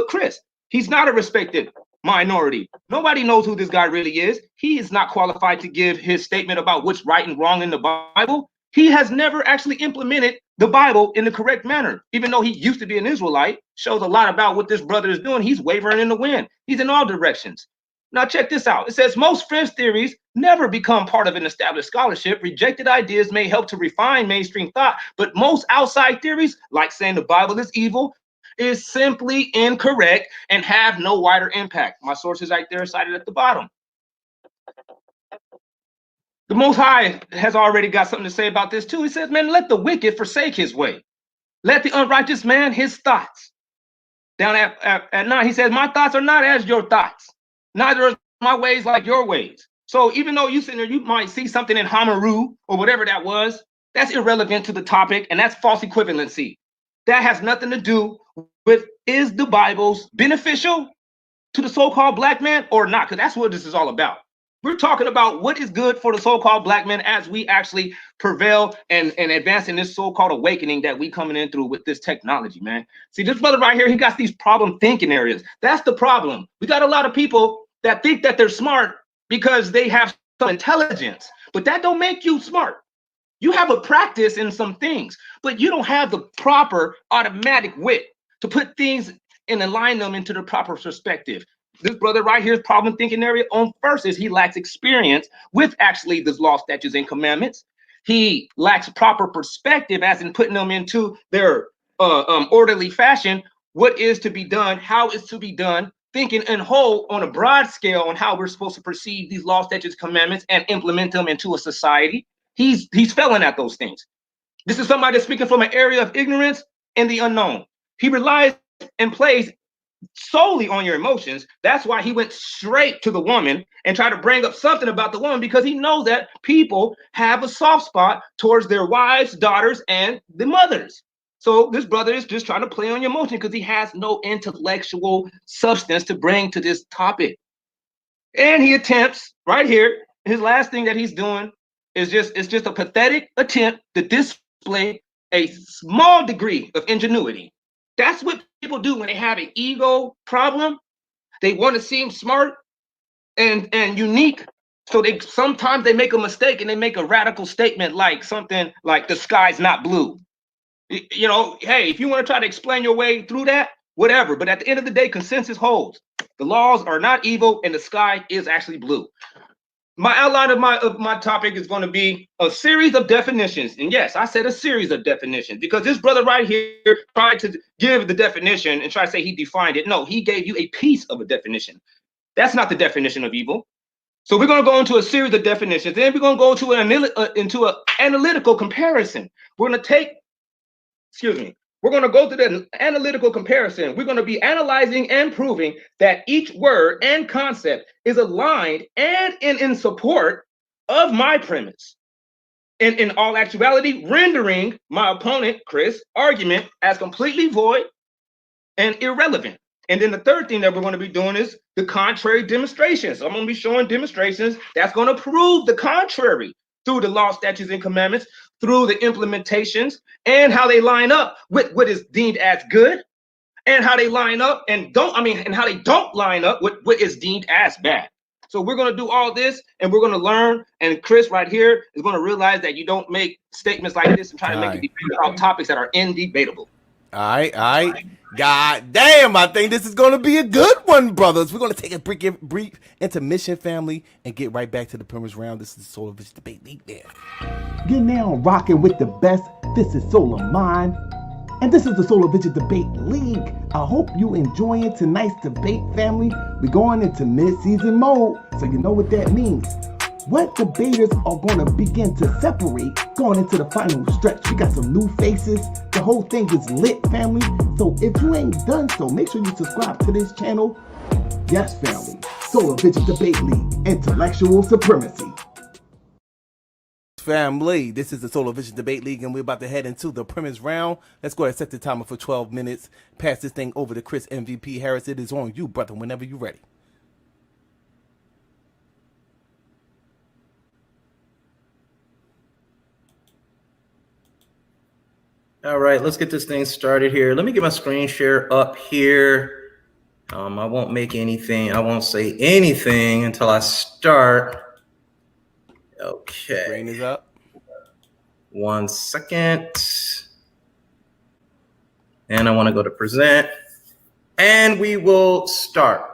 Chris. He's not a respected minority. Nobody knows who this guy really is. He is not qualified to give his statement about what's right and wrong in the Bible. He has never actually implemented the Bible in the correct manner. Even though he used to be an Israelite, shows a lot about what this brother is doing. He's wavering in the wind. He's in all directions. Now check this out. It says most fringe theories never become part of an established scholarship. Rejected ideas may help to refine mainstream thought, but most outside theories, like saying the Bible is evil, is simply incorrect and have no wider impact. My sources right there cited at the bottom. The Most High has already got something to say about this too. He says, man, let the wicked forsake his way. Let the unrighteous man his thoughts. Down at 9, he says, my thoughts are not as your thoughts. Neither are my ways like your ways. So even though you sitting there, you might see something in Hamaru or whatever that was, that's irrelevant to the topic, and that's false equivalency. That has nothing to do with, is the Bible's beneficial to the so-called black man or not? Because that's what this is all about. We're talking about what is good for the so-called black man as we actually prevail and advance in this so-called awakening that we coming in through with this technology, man. See, this brother right here, he got these problem thinking areas. That's the problem. We got a lot of people that think that they're smart because they have some intelligence, but that don't make you smart. You have a practice in some things, but you don't have the proper automatic wit to put things and align them into the proper perspective. This brother right here's problem thinking area on first is he lacks experience with actually the law, statutes, and commandments. He lacks proper perspective as in putting them into their orderly fashion. What is to be done, how is to be done, thinking in whole on a broad scale on how we're supposed to perceive these law, statutes, commandments and implement them into a society. He's failing at those things. This is somebody that's speaking from an area of ignorance and the unknown. He relies and plays solely on your emotions. That's why he went straight to the woman and tried to bring up something about the woman, because he knows that people have a soft spot towards their wives, daughters, and the mothers. So this brother is just trying to play on your emotion because he has no intellectual substance to bring to this topic. And he attempts right here, his last thing that he's doing is just a pathetic attempt to display a small degree of ingenuity. That's what people do when they have an ego problem. They want to seem smart and unique. So sometimes they make a mistake and they make a radical statement like something like the sky's not blue. You know, hey, if you want to try to explain your way through that, whatever. But at the end of the day, consensus holds. The laws are not evil and the sky is actually blue. My outline of my topic is going to be a series of definitions. And yes, I said a series of definitions because this brother right here tried to give the definition and try to say he defined it. No, he gave you a piece of a definition. That's not the definition of evil. So we're going to go into a series of definitions. Then we're going to go into an analytical comparison. We're going to go to the analytical comparison. We're going to be analyzing and proving that each word and concept is aligned and in support of my premise. And in all actuality, rendering my opponent, Chris' argument as completely void and irrelevant. And then the third thing that we're going to be doing is the contrary demonstrations. So I'm going to be showing demonstrations that's going to prove the contrary through the law, statutes, and commandments, through the implementations, and how they line up with what is deemed as good, and how they line up and how they don't line up with what is deemed as bad. So we're going to do all this, and we're going to learn. And Chris right here is going to realize that you don't make statements like this and try to make it debate about topics that are indebatable. All right. God damn, I think this is going to be a good one, brothers. We're going to take a brief intermission, family, and get right back to the premise round. This is the Solar Vision Debate League there. You're now rocking with the best. This is Solar Mind, and this is the Solar Vision Debate League. I hope you enjoying tonight's debate, family. We're going into mid-season mode, so you know what that means. What debaters are going to begin to separate going into the final stretch. We got some new faces. The whole thing is lit, family. So if you ain't done so, make sure you subscribe to this channel. Yes, family. Solar Vision Debate League. Intellectual supremacy. Family, this is the Solar Vision Debate League, and we're about to head into the premise round. Let's go ahead and set the timer for 12 minutes. Pass this thing over to Chris MVP Harris. It is on you, brother, whenever you're ready. All right, let's get this thing started here. Let me get my screen share up here. I won't make anything. I won't say anything until I start. Okay. Screen is up. 1 second. And I want to go to present. And we will start.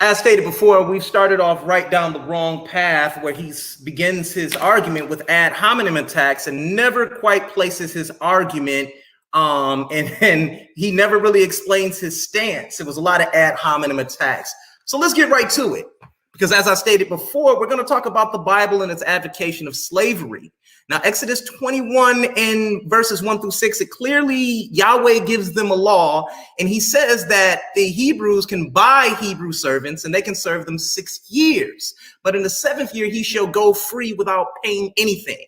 As stated before, we've started off right down the wrong path where he begins his argument with ad hominem attacks and never quite places his argument. And he never really explains his stance. It was a lot of ad hominem attacks. So let's get right to it. Because as I stated before, we're going to talk about the Bible and its advocacy of slavery. Now, Exodus 21 in verses 1 through 6, it clearly Yahweh gives them a law, and he says that the Hebrews can buy Hebrew servants and they can serve them 6 years. But in the 7th year, he shall go free without paying anything.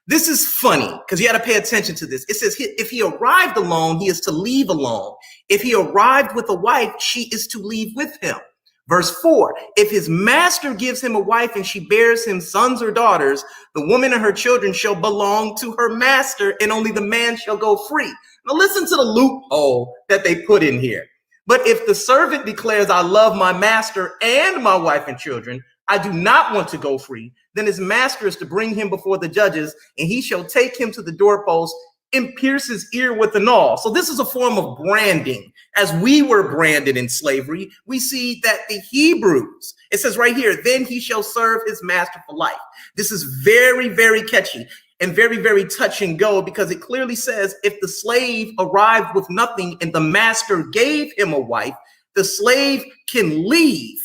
This is funny because you got to pay attention to this. It says if he arrived alone, he is to leave alone. If he arrived with a wife, she is to leave with him. Verse 4, if his master gives him a wife and she bears him sons or daughters, the woman and her children shall belong to her master, and only the man shall go free. Now listen to the loophole that they put in here. But if the servant declares, I love my master and my wife and children, I do not want to go free, then his master is to bring him before the judges, and he shall take him to the doorpost and pierce his ear with an awl. So this is a form of branding. As we were branded in slavery, we see that the Hebrews, it says right here, then he shall serve his master for life. This is very, very catchy and very, very touch and go, because it clearly says if the slave arrived with nothing and the master gave him a wife, the slave can leave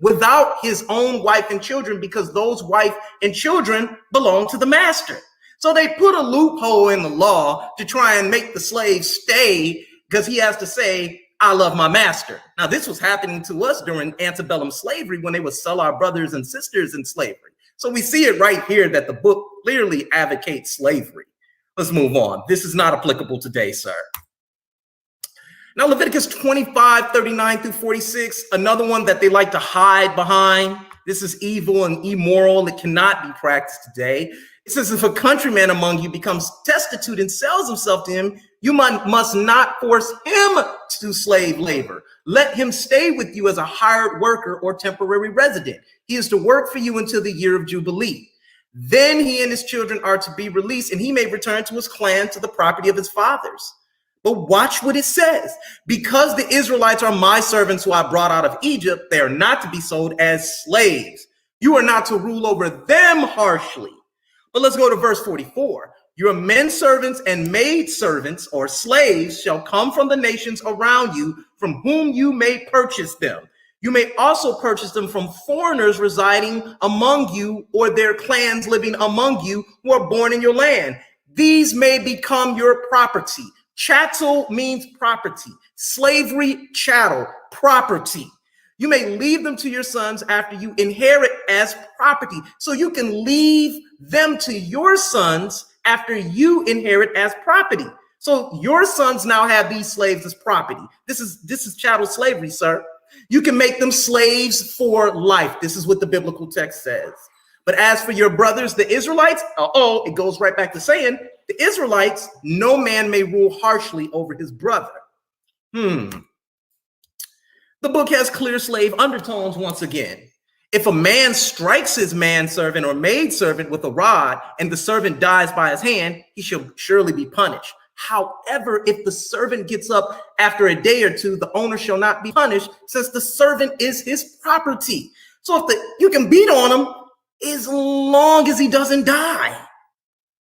without his own wife and children, because those wife and children belong to the master. So they put a loophole in the law to try and make the slave stay, because he has to say, I love my master. Now, this was happening to us during antebellum slavery when they would sell our brothers and sisters in slavery. So we see it right here that the book clearly advocates slavery. Let's move on. This is not applicable today, sir. Now, Leviticus 25, 39 through 46, another one that they like to hide behind. This is evil and immoral. It cannot be practiced today. It says, if a countryman among you becomes destitute and sells himself to him, you must not force him to do slave labor. Let him stay with you as a hired worker or temporary resident. He is to work for you until the year of Jubilee. Then he and his children are to be released, and he may return to his clan, to the property of his fathers. But watch what it says. Because the Israelites are my servants who I brought out of Egypt, they are not to be sold as slaves. You are not to rule over them harshly. But let's go to verse 44. Your men servants and maid servants or slaves shall come from the nations around you, from whom you may purchase them. You may also purchase them from foreigners residing among you, or their clans living among you who are born in your land. These may become your property. Chattel means property. Slavery, chattel, property. You may leave them to your sons after you inherit as property. So you can leave them to your sons after you inherit as property. So your sons now have these slaves as property. This is chattel slavery, sir. You can make them slaves for life. This is what the biblical text says. But as for your brothers, the Israelites, it goes right back to saying, the Israelites, no man may rule harshly over his brother. The book has clear slave undertones once again. If a man strikes his manservant or maidservant with a rod and the servant dies by his hand, he shall surely be punished. However, if the servant gets up after a day or two, the owner shall not be punished, since the servant is his property. So you can beat on him as long as he doesn't die.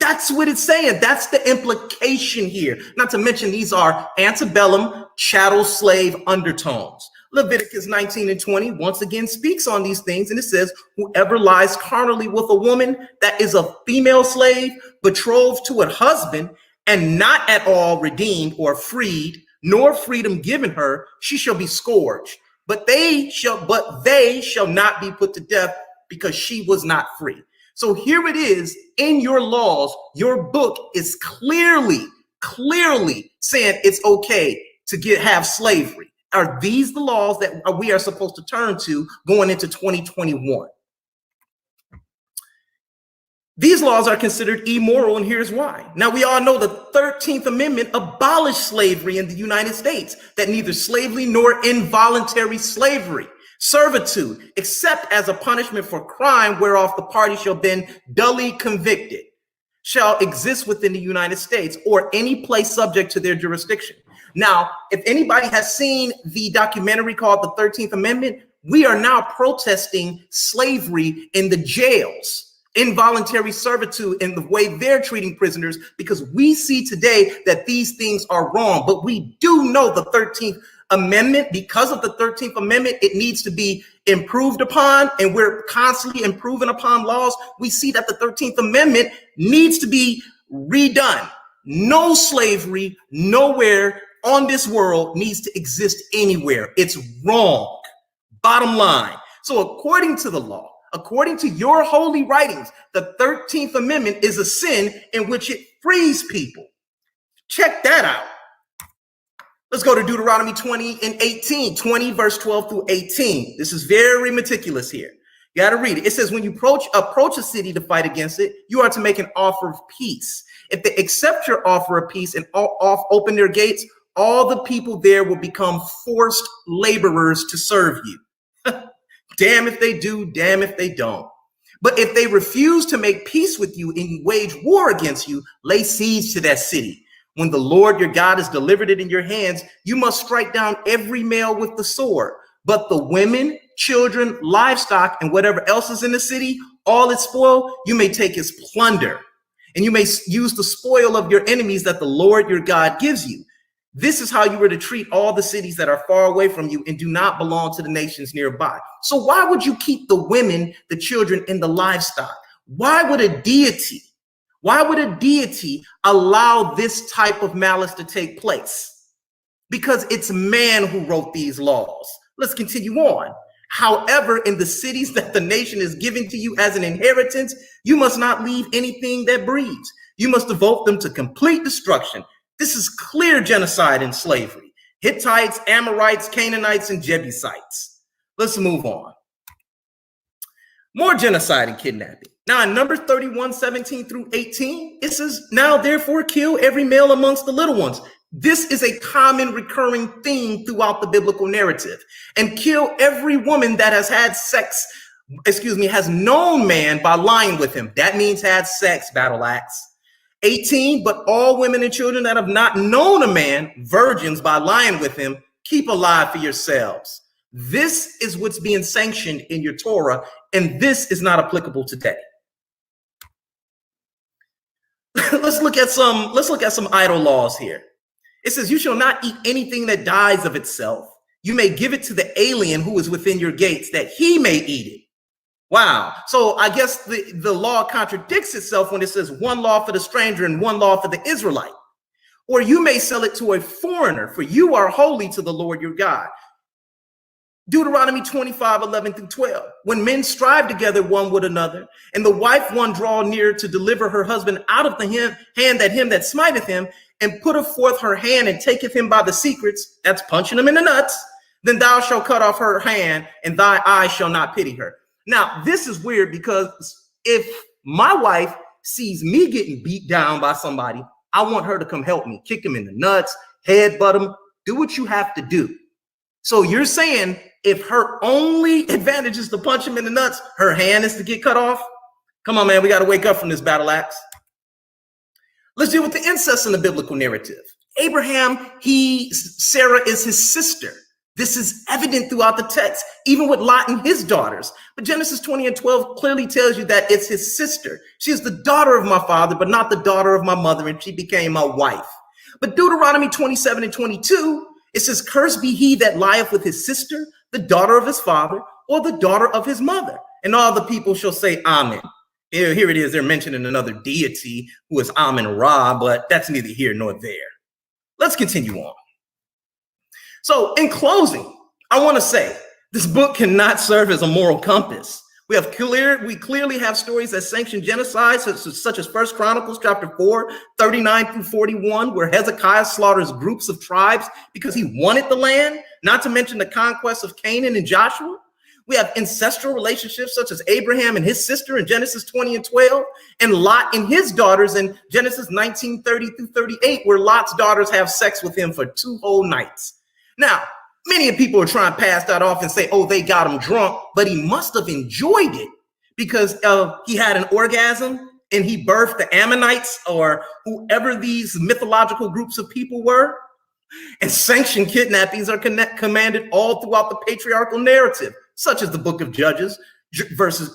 That's what it's saying. That's the implication here. Not to mention these are antebellum chattel slave undertones. Leviticus 19 and 20 once again speaks on these things, and it says, whoever lies carnally with a woman that is a female slave, betrothed to a husband, and not at all redeemed or freed, nor freedom given her, she shall be scourged. But they shall not be put to death, because she was not free. So here it is in your laws. Your book is clearly saying it's okay to have slavery. Are these the laws that we are supposed to turn to going into 2021? These laws are considered immoral, and here's why. Now, we all know the 13th Amendment abolished slavery in the United States, that neither slavery nor involuntary slavery, servitude, except as a punishment for crime whereof the party shall then duly convicted, shall exist within the United States or any place subject to their jurisdiction. Now, if anybody has seen the documentary called The 13th Amendment, we are now protesting slavery in the jails, involuntary servitude in the way they're treating prisoners, because we see today that these things are wrong. But we do know the 13th Amendment, because of the 13th Amendment, it needs to be improved upon, and we're constantly improving upon laws. We see that the 13th Amendment needs to be redone. No slavery nowhere on this world needs to exist anywhere. It's wrong. Bottom line. So according to the law, According to your holy writings, the 13th Amendment is a sin in which it frees people. Check that out. Let's go to Deuteronomy 20 and 18, 20 verse 12 through 18. This is very meticulous here. You got to read it. It says, when you approach a city to fight against it, you are to make an offer of peace. If they accept your offer of peace and open their gates, all the people there will become forced laborers to serve you. Damn if they do, damn if they don't. But if they refuse to make peace with you and wage war against you, lay siege to that city. When the Lord your God has delivered it in your hands, you must strike down every male with the sword. But the women, children, livestock, and whatever else is in the city, all its spoil, you may take as plunder. And you may use the spoil of your enemies that the Lord your God gives you. This is how you were to treat all the cities that are far away from you and do not belong to the nations nearby. So why would you keep the women, the children, and the livestock? Why would a deity allow this type of malice to take place? Because it's man who wrote these laws. Let's continue on. However, in the cities that the nation is giving to you as an inheritance, you must not leave anything that breathes. You must devote them to complete destruction. This is clear genocide and slavery. Hittites, Amorites, Canaanites, and Jebusites. Let's move on. More genocide and kidnapping. Now in Numbers 31, 17 through 18, it says, now therefore kill every male amongst the little ones. This is a common recurring theme throughout the biblical narrative. And kill every woman that has had sex, has known man by lying with him. That means had sex, battle axe. 18, but all women and children that have not known a man, virgins by lying with him, keep alive for yourselves. This is what's being sanctioned in your Torah, and this is not applicable today. Let's look at some idol laws here. It says, you shall not eat anything that dies of itself. You may give it to the alien who is within your gates, that he may eat it. Wow. So I guess the law contradicts itself when it says one law for the stranger and one law for the Israelite. Or you may sell it to a foreigner, for you are holy to the Lord your God. Deuteronomy 25, 11 through 12. When men strive together one with another, and the wife one draw near to deliver her husband out of the hand that him that smiteth him, and putteth forth her hand and taketh him by the secrets, that's punching him in the nuts, then thou shalt cut off her hand, and thy eye shall not pity her. Now, this is weird because if my wife sees me getting beat down by somebody, I want her to come help me, kick him in the nuts, headbutt him, do what you have to do. So you're saying if her only advantage is to punch him in the nuts, her hand is to get cut off? Come on, man, we got to wake up from this battle axe. Let's deal with the incest in the biblical narrative. Abraham, Sarah is his sister. This is evident throughout the text, even with Lot and his daughters. But Genesis 20 and 12 clearly tells you that it's his sister. She is the daughter of my father, but not the daughter of my mother, and she became my wife. But Deuteronomy 27 and 22, it says, cursed be he that lieth with his sister, the daughter of his father, or the daughter of his mother. And all the people shall say, Amen. Here it is. They're mentioning another deity who is Amen Ra, but that's neither here nor there. Let's continue on. So in closing, I want to say this book cannot serve as a moral compass. We clearly have stories that sanction genocide, such as 1 Chronicles chapter 4, 39 through 41, where Hezekiah slaughters groups of tribes because he wanted the land, not to mention the conquest of Canaan and Joshua. We have ancestral relationships such as Abraham and his sister in Genesis 20 and 12, and Lot and his daughters in Genesis 19, 30 through 38, where Lot's daughters have sex with him for 2 whole nights. Now, many people are trying to pass that off and say, oh, they got him drunk, but he must have enjoyed it because he had an orgasm and he birthed the Ammonites or whoever these mythological groups of people were. And sanctioned kidnappings are commanded all throughout the patriarchal narrative, such as the book of Judges,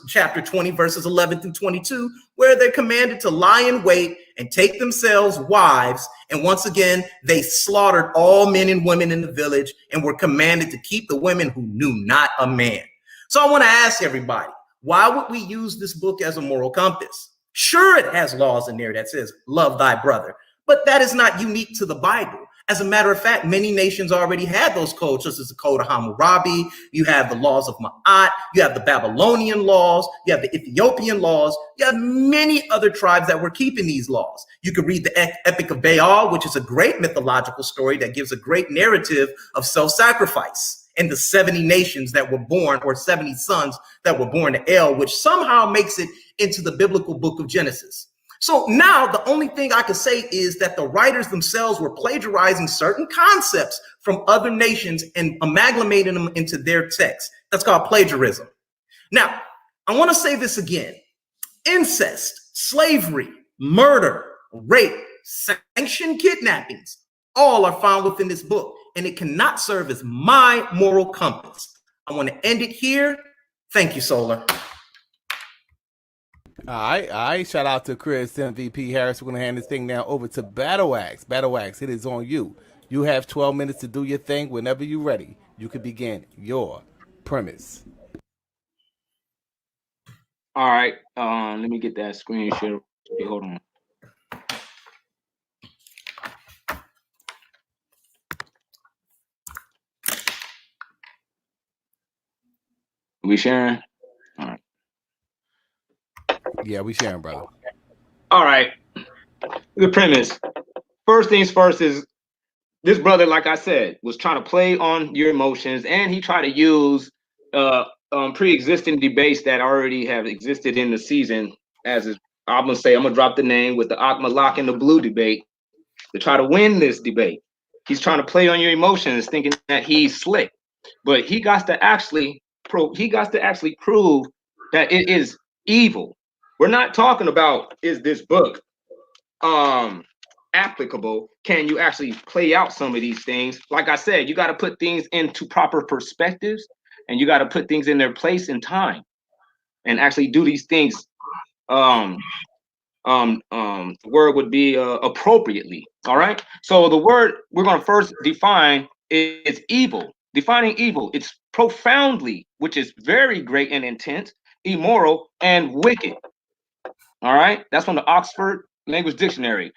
chapter 20, verses 11 through 22, where they're commanded to lie in wait and take themselves wives. And once again, they slaughtered all men and women in the village and were commanded to keep the women who knew not a man. So I want to ask everybody, why would we use this book as a moral compass? Sure, it has laws in there that says, love thy brother, but that is not unique to the Bible. As a matter of fact, many nations already had those codes, such as the Code of Hammurabi. You have the laws of Ma'at. You have the Babylonian laws. You have the Ethiopian laws. You have many other tribes that were keeping these laws. You could read the Epic of Baal, which is a great mythological story that gives a great narrative of self-sacrifice and the 70 nations that were born, or 70 sons that were born to El, which somehow makes it into the biblical book of Genesis. So now the only thing I can say is that the writers themselves were plagiarizing certain concepts from other nations and amalgamating them into their text. That's called plagiarism. Now, I want to say this again. Incest, slavery, murder, rape, sanctioned kidnappings, all are found within this book, and it cannot serve as my moral compass. I want to end it here. Thank you, Solar. All right. Shout out to Chris MVP Harris. We're gonna hand this thing now over to Battle Axe. Battle Axe, it is on you. You have 12 minutes to do your thing. Whenever you're ready, you can begin your premise. All right. Let me get that screen share. Okay, hold on. We sharing? All right. Yeah, we sharing, brother. All right. The premise. First things first is this brother, like I said, was trying to play on your emotions, and he tried to use pre-existing debates that already have existed in the season. I'm gonna drop the name with the Akmalak and the Blue debate to try to win this debate. He's trying to play on your emotions, thinking that he's slick, but he got to actually prove that it is evil. We're not talking about is this book applicable? Can you actually play out some of these things? Like I said, you got to put things into proper perspectives, and you got to put things in their place and time, and actually do these things. The word would be appropriately. All right. So the word we're going to first define is evil. Defining evil, it's profoundly, which is very great and intense, immoral, and wicked. All right, that's from the Oxford Language Dictionary.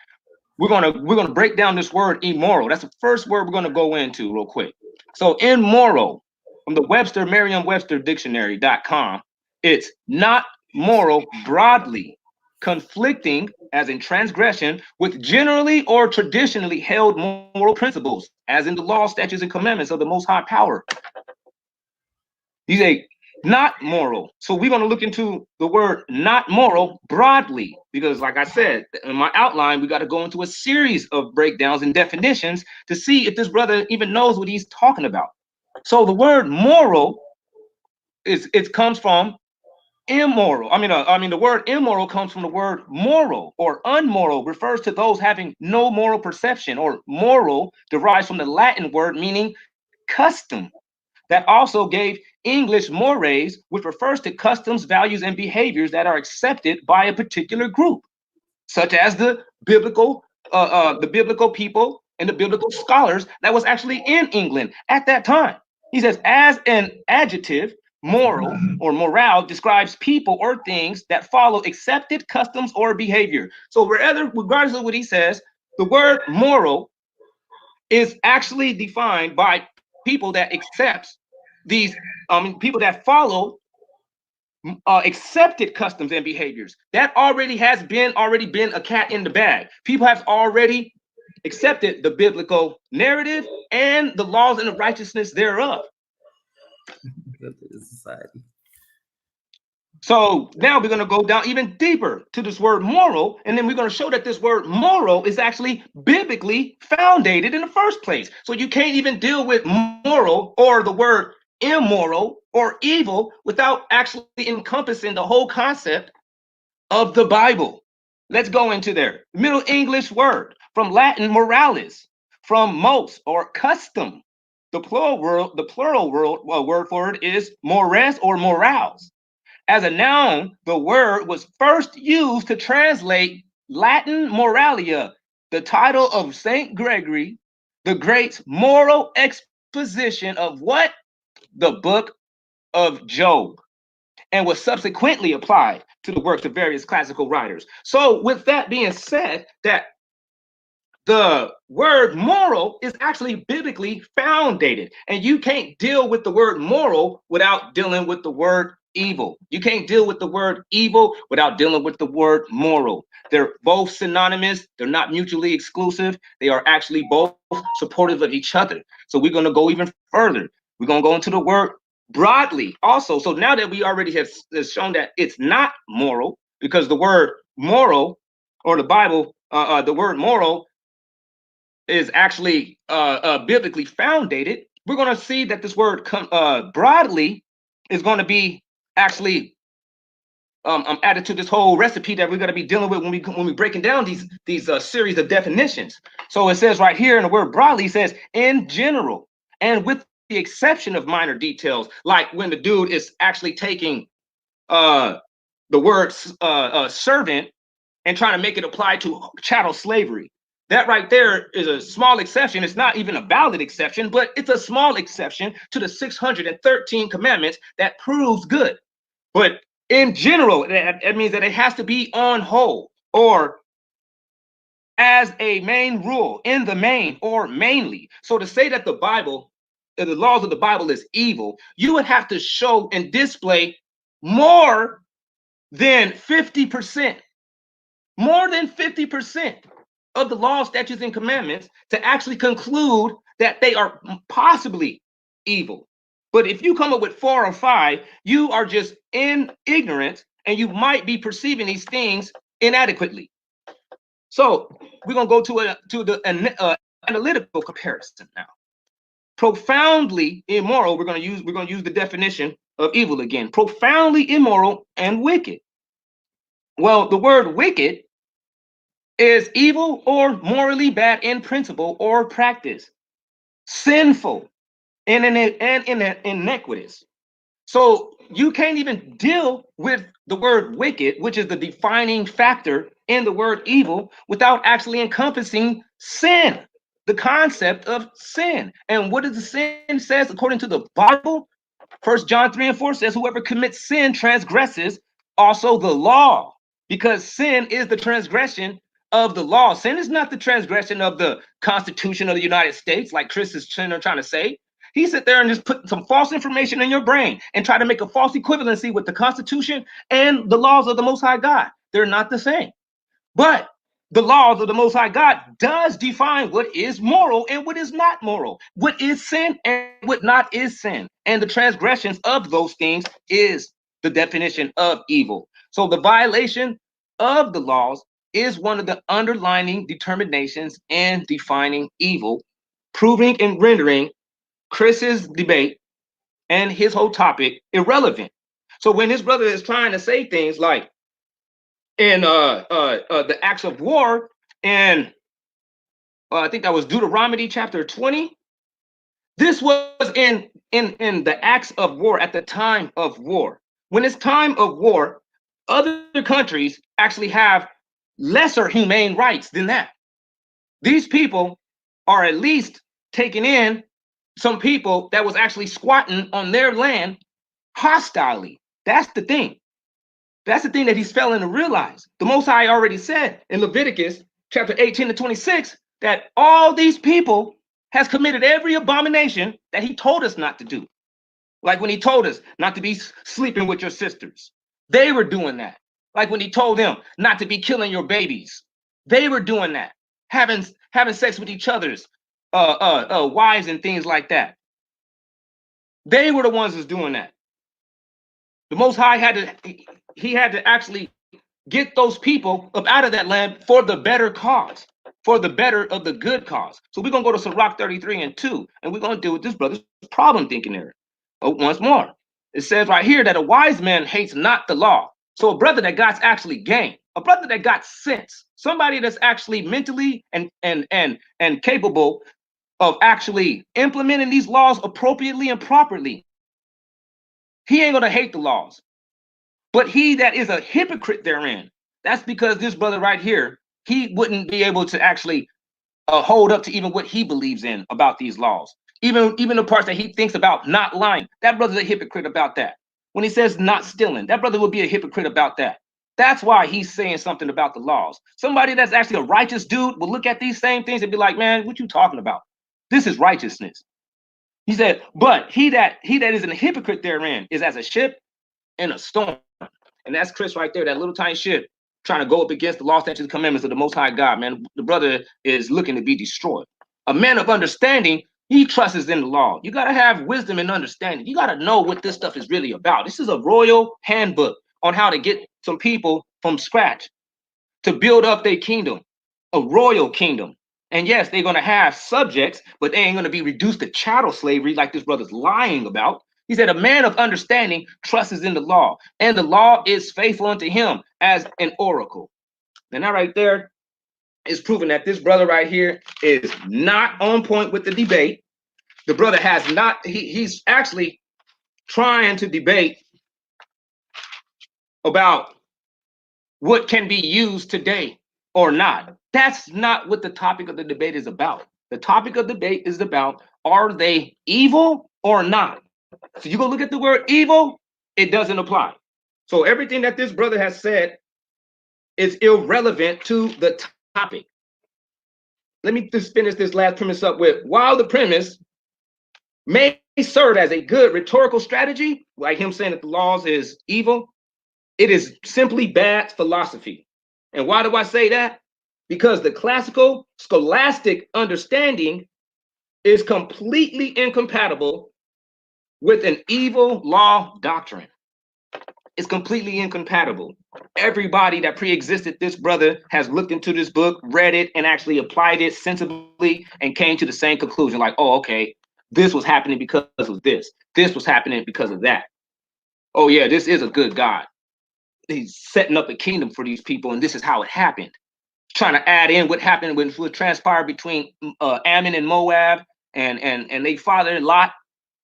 We're gonna break down this word immoral. That's the first word we're gonna go into real quick. So immoral, from the Webster Merriam-Webster Dictionary.com, it's not moral broadly, conflicting, as in transgression, with generally or traditionally held moral principles, as in the law, statutes, and commandments of the Most High Power. These are not moral. So we're going to look into the word not moral broadly, because like I said, in my outline, we got to go into a series of breakdowns and definitions to see if this brother even knows what he's talking about. So the word moral it comes from immoral. The word immoral comes from the word moral or unmoral, refers to those having no moral perception, or moral derives from the Latin word meaning custom. That also gave English mores, which refers to customs, values, and behaviors that are accepted by a particular group, such as the biblical people and the biblical scholars that was actually in England at that time. He says, as an adjective, moral or morale describes people or things that follow accepted customs or behavior. So regardless of what he says, the word moral is actually defined by people that accepts these people that follow accepted customs and behaviors. That already been a cat in the bag. People have already accepted the biblical narrative and the laws and the righteousness thereof. So now we're going to go down even deeper to this word moral, and then we're going to show that this word moral is actually biblically founded in the first place. So you can't even deal with moral or the word immoral or evil without actually encompassing the whole concept of the Bible. Let's go into there. Middle English word from Latin moralis, from mos or custom. The plural word for it is mores or morals. As a noun, the word was first used to translate Latin moralia, the title of St. Gregory the Great's moral exposition of what? The book of Job, and was subsequently applied to the works of various classical writers. So with that being said, that the word moral is actually biblically founded, and you can't deal with the word moral without dealing with the word evil. You can't deal with the word evil without dealing with the word moral. They're both synonymous. They're not mutually exclusive. They are actually both supportive of each other. So we're going to go even further. We're going to go into the word broadly also. So now that we already have shown that it's not moral, because the word moral, or the Bible, the word moral is actually biblically founded, we're going to see that this word broadly is going to be actually added to this whole recipe that we're going to be dealing with when we breaking down these series of definitions. So it says right here in the word broadly, it says in general, and with the exception of minor details, like when the dude is actually taking the word servant and trying to make it apply to chattel slavery. That right there is a small exception. It's not even a valid exception, but it's a small exception to the 613 commandments that proves good. But in general, that means that it has to be on whole, or as a main rule, in the main, or mainly. So to say that the Bible, the laws of the Bible is evil, you would have to show and display more than 50%. More than 50% of the laws, statutes, and commandments to actually conclude that they are possibly evil. But if you come up with 4 or 5, you are just in ignorance, and you might be perceiving these things inadequately. So we're gonna go to the analytical comparison now. Profoundly immoral. We're gonna use the definition of evil again. Profoundly immoral and wicked. Well, the word wicked is evil or morally bad in principle or practice, sinful and iniquitous. So you can't even deal with the word wicked, which is the defining factor in the word evil, without actually encompassing sin, the concept of sin. And what does the sin says according to the Bible? 1 John 3 and 4 says, whoever commits sin transgresses also the law, because sin is the transgression of the law. Sin is not the transgression of the Constitution of the United States, like Chris is trying to say. He sit there and just put some false information in your brain and try to make a false equivalency with the Constitution and the laws of the Most High God. They're not the same. But the laws of the Most High God does define what is moral and what is not moral, what is sin and what not is sin. And the transgressions of those things is the definition of evil. So the violation of the laws is one of the underlining determinations in defining evil, proving and rendering Chris's debate and his whole topic irrelevant. So when his brother is trying to say things like in the acts of war, and I think that was Deuteronomy chapter 20, this was in the acts of war at the time of war. When it's time of war, other countries actually have lesser humane rights than that. These people are at least taking in some people that was actually squatting on their land hostilely. That's the thing. That's the thing that he's failing to realize. The Most High already said in Leviticus chapter 18 to 26 that all these people has committed every abomination that he told us not to do. Like when he told us not to be sleeping with your sisters. They were doing that. Like when he told them not to be killing your babies. They were doing that. Having sex with each other's wives and things like that. They were the ones that's doing that. The Most High had to actually get those people up out of that land for the better cause, for the better of the good cause. So we're gonna go to Sirach 33 and 2, and we're gonna deal with this brother's problem thinking there. But once more, it says right here that a wise man hates not the law. So a brother that got actually game, a brother that got sense, somebody that's actually mentally and capable of actually implementing these laws appropriately and properly, he ain't gonna hate the laws. But he that is a hypocrite therein, that's because this brother right here, he wouldn't be able to actually hold up to even what he believes in about these laws. Even the parts that he thinks about not lying, that brother's a hypocrite about that. When he says not stealing, that brother would be a hypocrite about that. That's why he's saying something about the laws. Somebody that's actually a righteous dude will look at these same things and be like, man, what you talking about? This is righteousness. He said, but he that is a hypocrite therein is as a ship in a storm. And that's Chris right there, that little tiny ship trying to go up against the law, statutes, and commandments of the Most High God, man. The brother is looking to be destroyed. A man of understanding, he trusts in the law. You got to have wisdom and understanding. You got to know what this stuff is really about. This is a royal handbook on how to get some people from scratch to build up their kingdom, a royal kingdom. And yes, they're going to have subjects, but they ain't going to be reduced to chattel slavery like this brother's lying about. He said, a man of understanding trusts in the law, and the law is faithful unto him as an oracle. And that right there is proving that this brother right here is not on point with the debate. The brother has not, he's actually trying to debate about what can be used today or not. That's not what the topic of the debate is about. The topic of the debate is about, are they evil or not? So you go look at the word evil, it doesn't apply. So everything that this brother has said is irrelevant to the topic. Let me just finish this last premise up with, while the premise may serve as a good rhetorical strategy, like him saying that the laws is evil, it is simply bad philosophy. And why do I say that? Because the classical scholastic understanding is completely incompatible with an evil law doctrine. It's completely incompatible. Everybody that pre-existed this brother has looked into this book, read it, and actually applied it sensibly and came to the same conclusion, like, oh, okay, this was happening because of this. This was happening because of that. Oh yeah, this is a good God. He's setting up a kingdom for these people, and this is how it happened. Trying to add in what happened when what transpired between Ammon and Moab and they father Lot.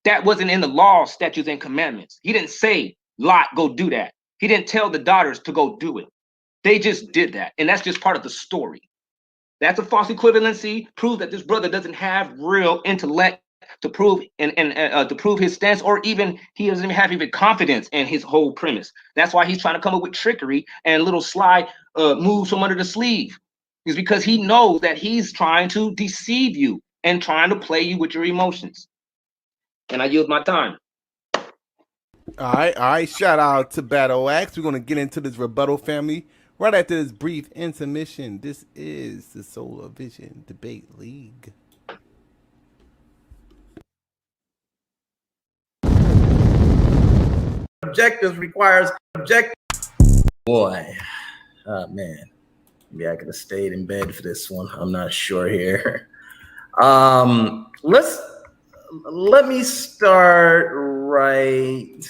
That wasn't in the law, statutes, and commandments. He didn't say, Lot, go do that. He didn't tell the daughters to go do it. They just did that, and that's just part of the story. That's a false equivalency. Proves that this brother doesn't have real intellect to prove to prove his stance, or even he doesn't even have even confidence in his whole premise. That's why he's trying to come up with trickery and little sly moves from under the sleeve. Is because he knows that he's trying to deceive you and trying to play you with your emotions. And I yield my time. All right. Shout out to Battle Axe. We're gonna get into this rebuttal, family, right after this brief intermission. This is the Solar Vision Debate League. Objectives requires objective. Boy, oh man, maybe I could have stayed in bed for this one. I'm not sure here. Let me start right.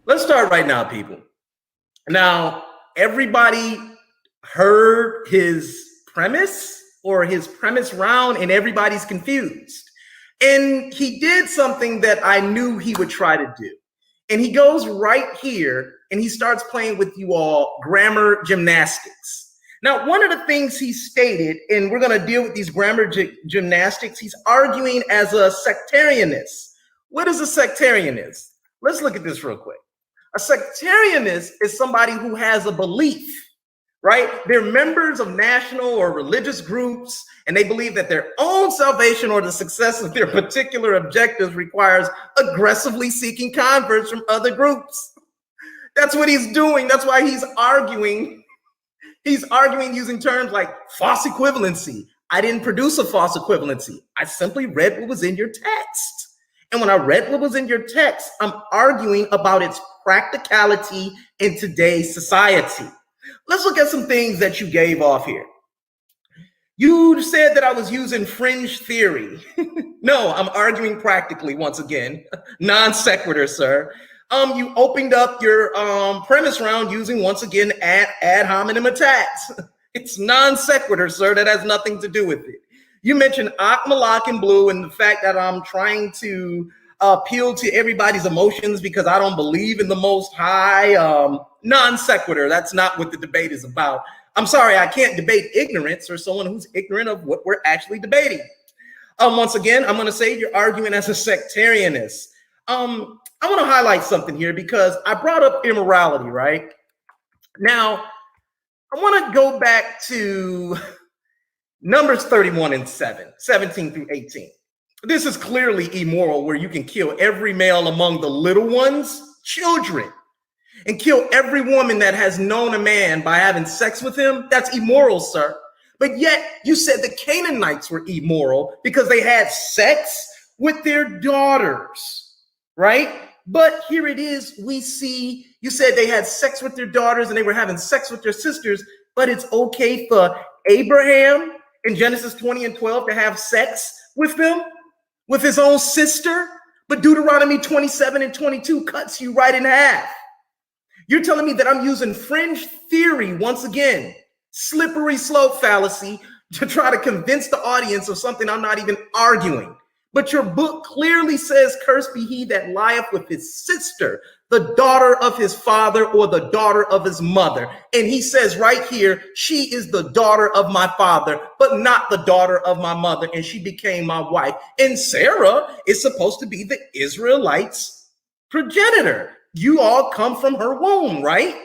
Let's start right now, people. Now, everybody heard his premise or his premise round, and everybody's confused. And he did something that I knew he would try to do. And he goes right here and he starts playing with you all grammar gymnastics. Now, one of the things he stated, and we're going to deal with these grammar gymnastics, he's arguing as a sectarianist. What is a sectarianist? Let's look at this real quick. A sectarianist is somebody who has a belief, right? They're members of national or religious groups, and they believe that their own salvation or the success of their particular objectives requires aggressively seeking converts from other groups. That's what he's doing. That's why he's arguing. He's arguing using terms like false equivalency. I didn't produce a false equivalency. I simply read what was in your text. And when I read what was in your text, I'm arguing about its practicality in today's society. Let's look at some things that you gave off here. You said that I was using fringe theory. No, I'm arguing practically once again. Non sequitur, sir. You opened up your premise round using, once again, ad hominem attacks. It's non sequitur, sir. That has nothing to do with it. You mentioned Ak, Malak, and Blue, and the fact that I'm trying to appeal to everybody's emotions because I don't believe in the Most High. Non sequitur. That's not what the debate is about. I'm sorry, I can't debate ignorance or someone who's ignorant of what we're actually debating. Once again, I'm going to say you're arguing as a sectarianist. I want to highlight something here because I brought up immorality, right? Now, I want to go back to Numbers 31 and 17 through 18. This is clearly immoral, where you can kill every male among the little ones, children, and kill every woman that has known a man by having sex with him. That's immoral, sir. But yet you said the Canaanites were immoral because they had sex with their daughters, right? But here it is, we see, you said they had sex with their daughters and they were having sex with their sisters, but it's okay for Abraham in Genesis 20 and 12 to have sex with them, with his own sister. But Deuteronomy 27 and 22 cuts you right in half. You're telling me that I'm using fringe theory once again, slippery slope fallacy, to try to convince the audience of something I'm not even arguing. But your book clearly says, cursed be he that lieth with his sister, the daughter of his father or the daughter of his mother. And he says right here, she is the daughter of my father, but not the daughter of my mother. And she became my wife. And Sarah is supposed to be the Israelites' progenitor. You all come from her womb, right?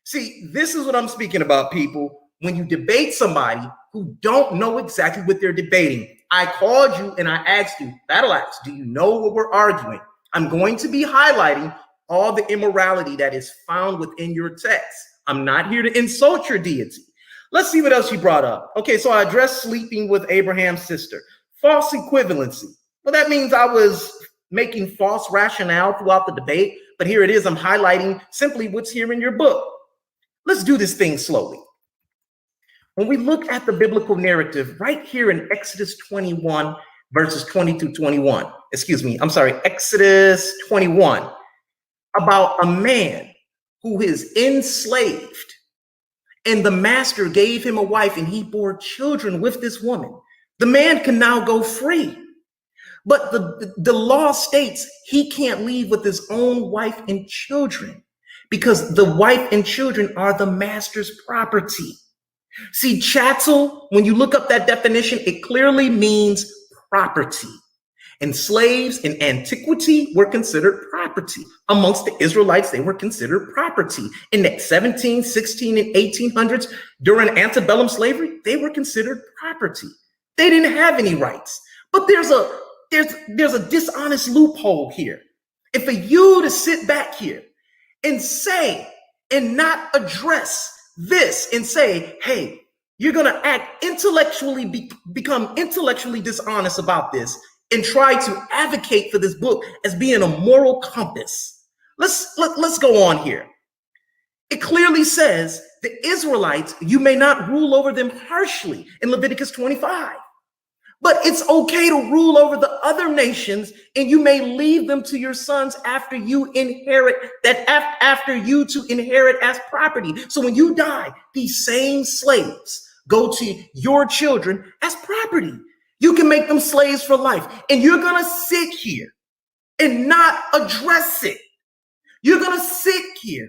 See, this is what I'm speaking about, people. When you debate somebody who don't know exactly what they're debating, I called you and I asked you, Battle Axe, do you know what we're arguing? I'm going to be highlighting all the immorality that is found within your text. I'm not here to insult your deity. Let's see what else you brought up. Okay, so I addressed sleeping with Abraham's sister. False equivalency. Well, that means I was making false rationale throughout the debate, but here it is. I'm highlighting simply what's here in your book. Let's do this thing slowly. When we look at the biblical narrative right here in Exodus 21, verses 20 to 21, Exodus 21, about a man who is enslaved and the master gave him a wife and he bore children with this woman. The man can now go free, but the law states he can't leave with his own wife and children because the wife and children are the master's property. See, chattel, when you look up that definition, it clearly means property. And slaves in antiquity were considered property. Amongst the Israelites, they were considered property. In the 17, 16, and 1800s, during antebellum slavery, they were considered property. They didn't have any rights. But there's a dishonest loophole here. And for you to sit back here and say and not address this and say, hey, you're going to act intellectually, become intellectually dishonest about this and try to advocate for this book as being a moral compass. Let's go on here. It clearly says the Israelites, you may not rule over them harshly in Leviticus 25. But it's okay to rule over the other nations, and you may leave them to your sons after you inherit after you to inherit as property. So when you die, these same slaves go to your children as property. You can make them slaves for life, and you're going to sit here and not address it. You're going to sit here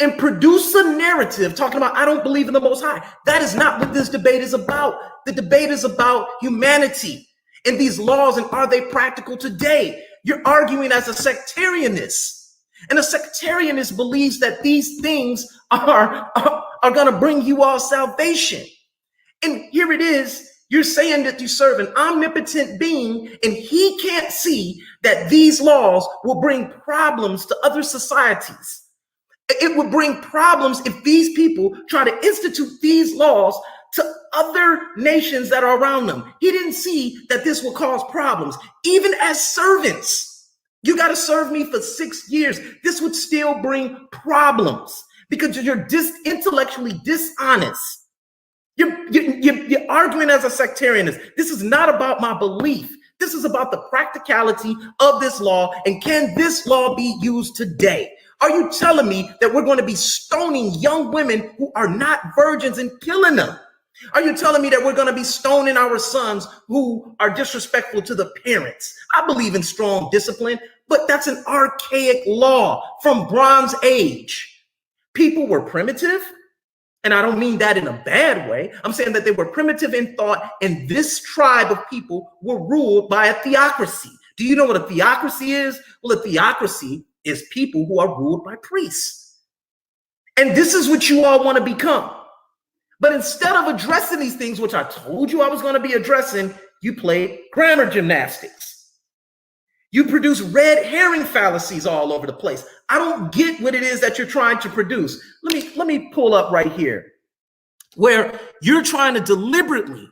and produce a narrative talking about, I don't believe in the Most High. That is not what this debate is about. The debate is about humanity and these laws, and are they practical today? You're arguing as a sectarianist, and a sectarianist believes that these things are going to bring you all salvation. And here it is. You're saying that you serve an omnipotent being, and he can't see that these laws will bring problems to other societies. It would bring problems if these people try to institute these laws to other nations that are around them. He didn't see that this will cause problems. Even as servants, you got to serve me for 6 years. This would still bring problems because you're intellectually dishonest. You're arguing as a sectarianist. This is not about my belief. This is about the practicality of this law, and can this law be used today? Are you telling me that we're going to be stoning young women who are not virgins and killing them? Are you telling me that we're going to be stoning our sons who are disrespectful to the parents? I believe in strong discipline, but that's an archaic law from Bronze Age. People were primitive, and I don't mean that in a bad way. I'm saying that they were primitive in thought, and this tribe of people were ruled by a theocracy. Do you know what a theocracy is? Well, a theocracy is people who are ruled by priests. And this is what you all want to become. But instead of addressing these things, which I told you I was going to be addressing, you play grammar gymnastics. You produce red herring fallacies all over the place. I don't get what it is that you're trying to produce. Let me pull up right here, where you're trying to deliberately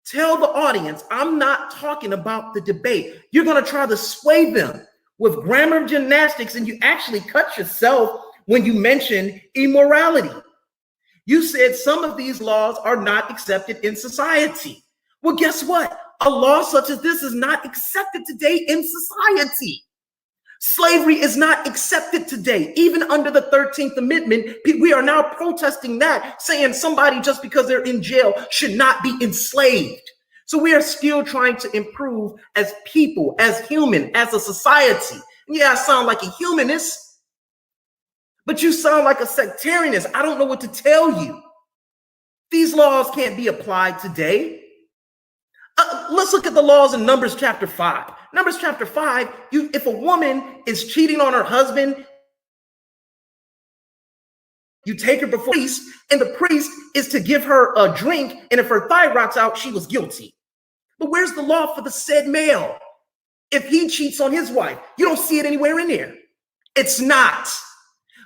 tell the audience, I'm not talking about the debate. You're going to try to sway them with grammar gymnastics, and you actually cut yourself when you mention immorality. You said some of these laws are not accepted in society. Well, guess what? A law such as this is not accepted today in society. Slavery is not accepted today. Even under the 13th Amendment, we are now protesting that, saying somebody just because they're in jail should not be enslaved. So we are still trying to improve as people, as human, as a society. Yeah, I sound like a humanist, but you sound like a sectarianist. I don't know what to tell you. These laws can't be applied today. Let's look at the laws in Numbers chapter 5. Numbers chapter 5, if a woman is cheating on her husband, you take her before the priest, and the priest is to give her a drink, and if her thigh rocks out, she was guilty. But where's the law for the said male? If he cheats on his wife, you don't see it anywhere in there. It's not.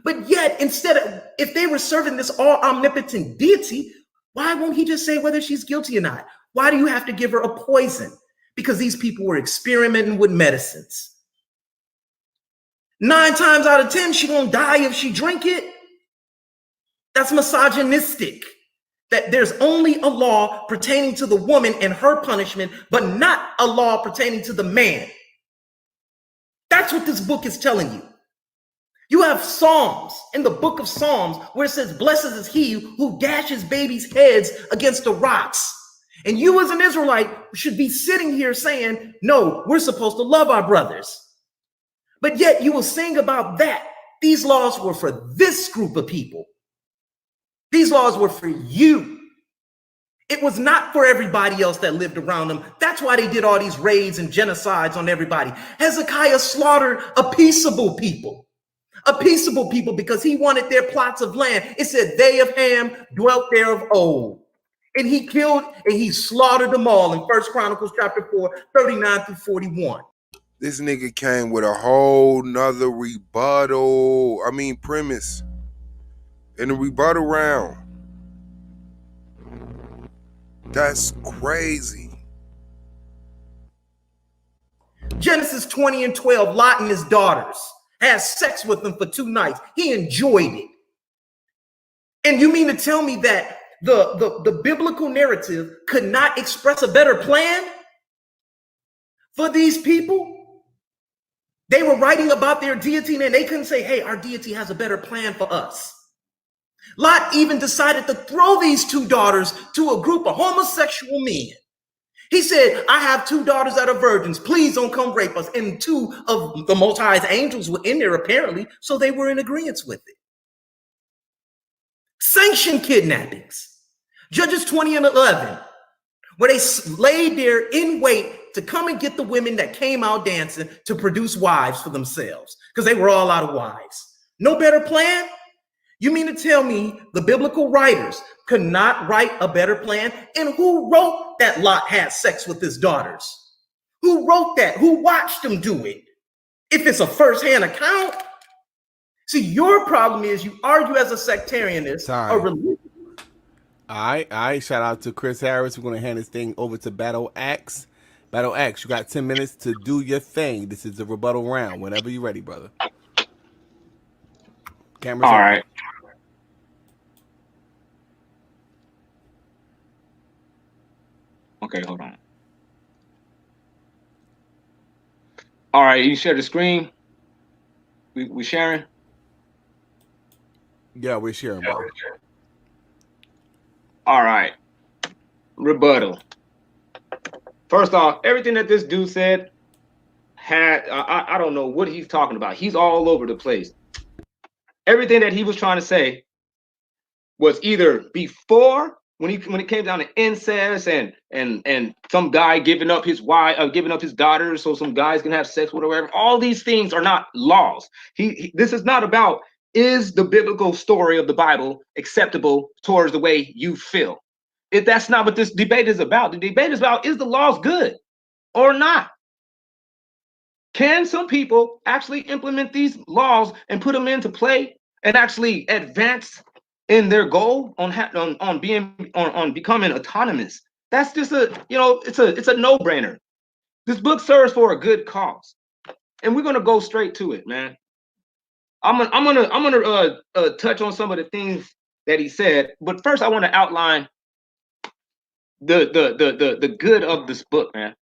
But yet, instead of, if they were serving this all omnipotent deity, why won't he just say whether she's guilty or not? Why do you have to give her a poison? Because these people were experimenting with medicines. 9 times out of 10, she gonna die if she drink it. That's misogynistic. That there's only a law pertaining to the woman and her punishment, but not a law pertaining to the man. That's what this book is telling you. You have Psalms in the book of Psalms where it says, blessed is he who dashes babies' heads against the rocks. And you as an Israelite should be sitting here saying, no, we're supposed to love our brothers. But yet you will sing about that. These laws were for this group of people. These laws were for you. It was not for everybody else that lived around them. That's why they did all these raids and genocides on everybody. Hezekiah slaughtered a peaceable people. A peaceable people because he wanted their plots of land. It said they of Ham dwelt there of old. And he killed and he slaughtered them all in 1 Chronicles chapter 4, 39 through 41. This nigga came with a whole nother premise. In the rebuttal round. That's crazy. Genesis 20 and 12, Lot and his daughters had sex with them for 2 nights. He enjoyed it. And you mean to tell me that the biblical narrative could not express a better plan for these people? They were writing about their deity and they couldn't say, hey, our deity has a better plan for us. Lot even decided to throw these 2 daughters to a group of homosexual men. He said, I have 2 daughters that are virgins. Please don't come rape us. And 2 of the Most High's angels were in there apparently, so they were in agreement with it. Sanctioned kidnappings. Judges 20 and 11, where they laid there in wait to come and get the women that came out dancing to produce wives for themselves because they were all out of wives. No better plan? You mean to tell me the biblical writers could not write a better plan? And who wrote that Lot had sex with his daughters? Who wrote that? Who watched him do it? If it's a first-hand account? See, your problem is you argue as a sectarianist, a religion. All right. Shout out to Chris Harris. We're going to hand this thing over to Battle Axe. Battle Axe, you got 10 minutes to do your thing. This is the rebuttal round. Whenever you're ready, brother. Cameras all on. right. Okay, hold on. All right, you share the screen. We sharing? Yeah, we're sharing, bro. All right. Rebuttal. First off, everything that this dude said had I don't know what he's talking about. He's all over the place. Everything that he was trying to say was either before when it came down to incest and some guy giving up his wife, giving up his daughter so some guys can have sex with her, whatever. All these things are not laws. This is not about, is the biblical story of the Bible acceptable towards the way you feel? If that's not what this debate is about. The debate is about, is the laws good or not? Can some people actually implement these laws and put them into play and actually advance in their goal on becoming autonomous? That's just it's a no-brainer. This book serves for a good cause, and we're gonna go straight to it, man. I'm gonna touch on some of the things that he said, but first I want to outline the good of this book, man.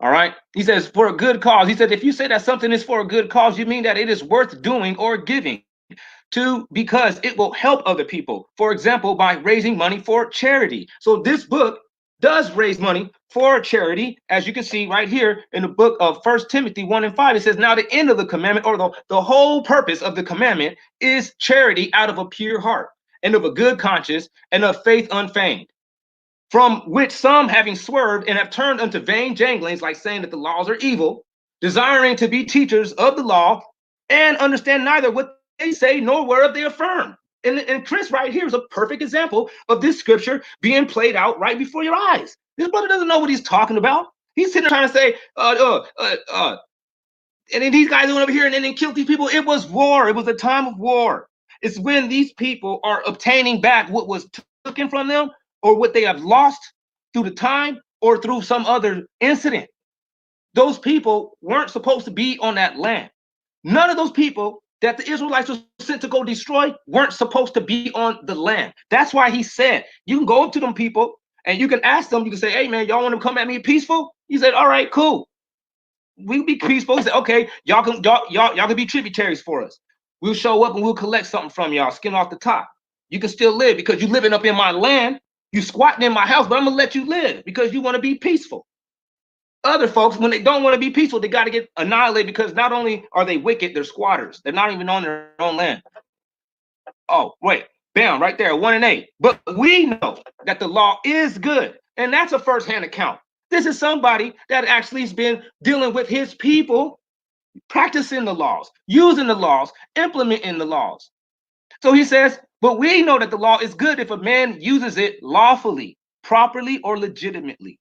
All right. He says, for a good cause. He said, if you say that something is for a good cause, you mean that it is worth doing or giving to because it will help other people. For example, by raising money for charity. So this book does raise money for charity, as you can see right here in the book of 1 Timothy 1:5. It says, now the end of the commandment, or the whole purpose of the commandment, is charity out of a pure heart and of a good conscience and of faith unfeigned, from which some, having swerved and have turned unto vain janglings, like saying that the laws are evil, desiring to be teachers of the law, and understand neither what they say nor whereof they affirm. And Chris right here is a perfect example of this scripture being played out right before your eyes. This brother doesn't know what he's talking about. He's sitting there trying to say, and then these guys went over here and then killed these people. It was war. It was a time of war. It's when these people are obtaining back what was taken from them, or what they have lost through the time or through some other incident. Those people weren't supposed to be on that land. None of those people that the Israelites were sent to go destroy weren't supposed to be on the land. That's why he said, you can go up to them people and you can ask them, you can say, hey man, y'all want to come at me peaceful? He said, all right, cool. We'll be peaceful. He said, okay, y'all can be tributaries for us. We'll show up and we'll collect something from y'all, skin off the top. You can still live because you're living up in my land. You squatting in my house, but I'm gonna let you live because you want to be peaceful. Other folks, when they don't want to be peaceful, they got to get annihilated because not only are they wicked, they're squatters. They're not even on their own land. Oh, wait, bam, right there, 1 and 8. But we know that the law is good, and that's a first-hand account. This is somebody that actually has been dealing with his people, practicing the laws, using the laws, implementing the laws. So he says, but we know that the law is good if a man uses it lawfully, properly, or legitimately.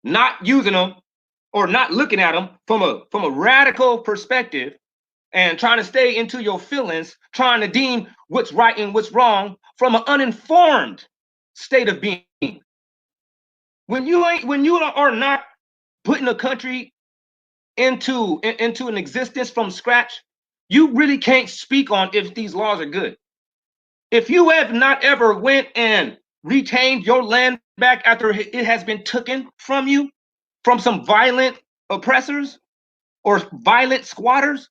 Not using them or not looking at them from a radical perspective and trying to stay into your feelings, trying to deem what's right and what's wrong from an uninformed state of being. When you are not putting a country into an existence from scratch, you really can't speak on if these laws are good. If you have not ever went and retained your land back after it has been taken from you from some violent oppressors or violent squatters,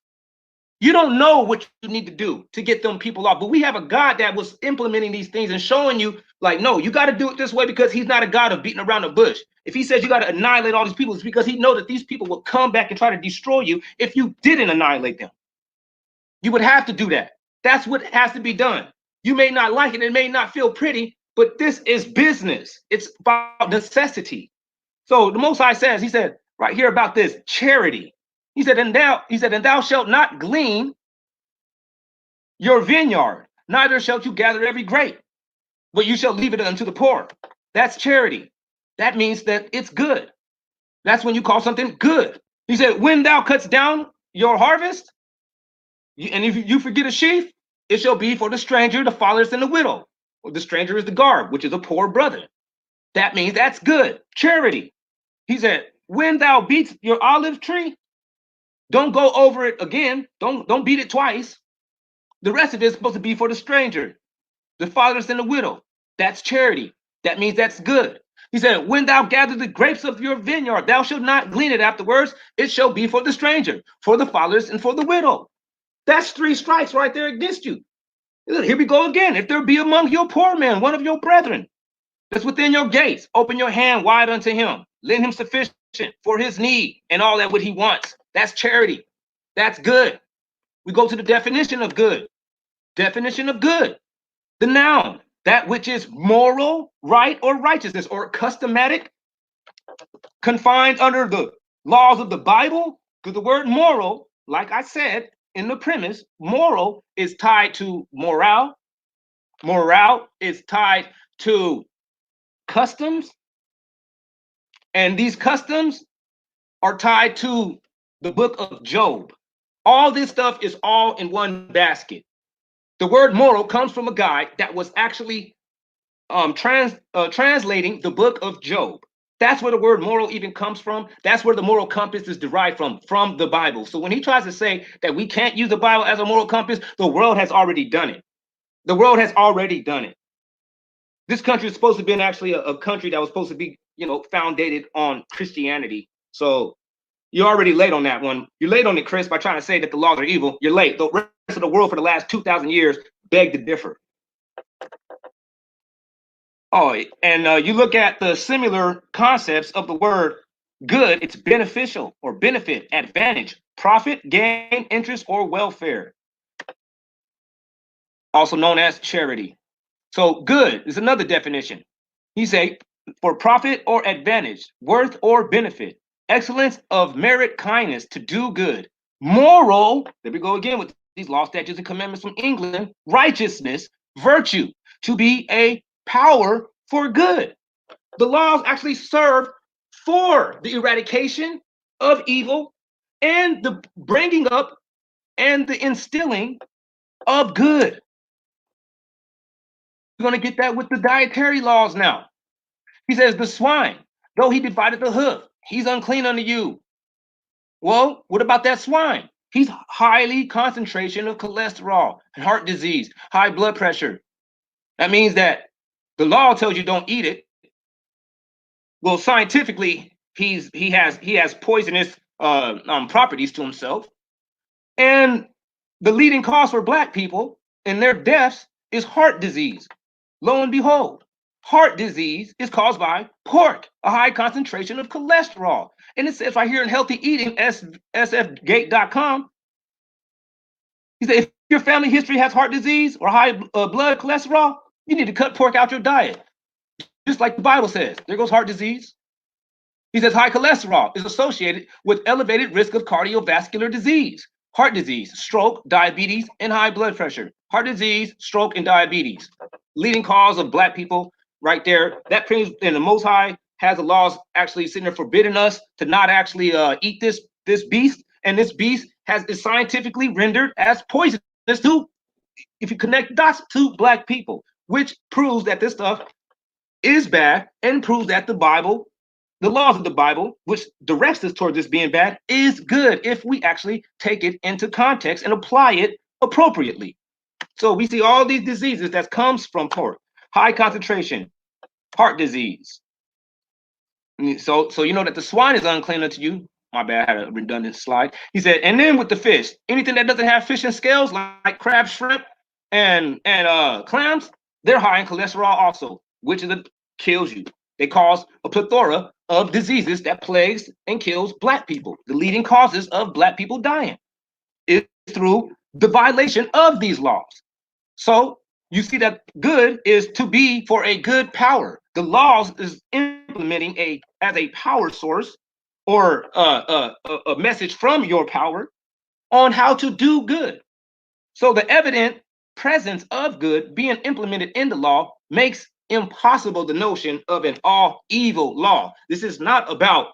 you don't know what you need to do to get them people off. But we have a God that was implementing these things and showing you, like, no, you got to do it this way because he's not a God of beating around the bush. If he says you got to annihilate all these people, it's because he knows that these people will come back and try to destroy you if you didn't annihilate them. You would have to do that. That's what has to be done. You may not like it, it may not feel pretty, but this is business. It's about necessity. So the Most High says, he said right here about this charity. He said, and thou shalt not glean your vineyard, neither shalt you gather every grape, but you shall leave it unto the poor. That's charity. That means that it's good. That's when you call something good. He said, when thou cuts down your harvest, and if you forget a sheaf, it shall be for the stranger, the fatherless, and the widow. Or the stranger is the garb, which is a poor brother. That means that's good. Charity. He said, when thou beats your olive tree, don't go over it again. Don't beat it twice. The rest of it is supposed to be for the stranger, the fatherless, and the widow. That's charity. That means that's good. He said, when thou gather the grapes of your vineyard, thou shalt not glean it afterwards. It shall be for the stranger, for the fatherless, and for the widow. That's 3 strikes right there against you. Here we go again. If there be among your poor men, one of your brethren, that's within your gates, open your hand wide unto him. Lend him sufficient for his need and all that what he wants. That's charity. That's good. We go to the definition of good. Definition of good. The noun. that which is moral, right, or righteousness, or customatic, confined under the laws of the Bible. Because the word moral, like I said in the premise, moral is tied to morale. Morale is tied to customs. And these customs are tied to the book of Job. All this stuff is all in one basket. The word moral comes from a guy that was actually translating the book of Job. That's where the word moral even comes from. That's where the moral compass is derived from the Bible. So when he tries to say that we can't use the Bible as a moral compass, the world has already done it. The world has already done it. This country is supposed to be actually a country that was supposed to be, founded on Christianity. So you're already late on that one. You're late on it, Chris, by trying to say that the laws are evil. You're late. The rest of the world for the last 2,000 years beg to differ. Oh, and you look at the similar concepts of the word good, it's beneficial or benefit, advantage, profit, gain, interest, or welfare. Also known as charity. So good is another definition. He say for profit or advantage, worth or benefit, excellence of merit, kindness, to do good, moral, there we go again with these law, statutes, and commandments from England, righteousness, virtue, to be a power for good. The laws actually serve for the eradication of evil and the bringing up and the instilling of good. We're going to get that with the dietary laws now. He says, the swine, though he divided the hoof, he's unclean unto you. Well, what about that swine? He's highly concentration of cholesterol and heart disease, high blood pressure. That means that the law tells you don't eat it. Well, scientifically, he has poisonous properties to himself. And the leading cause for Black people in their deaths is heart disease. Lo and behold, heart disease is caused by pork, a high concentration of cholesterol. And it says right here in Healthy Eating, sfgate.com, he said, if your family history has heart disease or high blood cholesterol, you need to cut pork out your diet. Just like the Bible says, there goes heart disease. He says high cholesterol is associated with elevated risk of cardiovascular disease, heart disease, stroke, diabetes, and high blood pressure. Heart disease, stroke, and diabetes. Leading cause of Black people right there. That brings in the Most High has the laws actually sitting there forbidding us to not actually eat this beast. And this beast is scientifically rendered as poisonous to, if you connect dots, to Black people, which proves that this stuff is bad and proves that the Bible, the laws of the Bible, which directs us towards this being bad, is good if we actually take it into context and apply it appropriately. So we see all these diseases that comes from pork, high concentration, heart disease. So you know that the swine is unclean unto you. My bad, I had a redundant slide. He said, and then with the fish, anything that doesn't have fish and scales, like crab, shrimp, and clams, they're high in cholesterol also, which kills you. They cause a plethora of diseases that plagues and kills Black people. The leading causes of Black people dying is through the violation of these laws. So you see that good is to be for a good power. The laws is implementing as a power source or a message from your power on how to do good. So the evident presence of good being implemented in the law makes impossible the notion of an all evil law. This is not about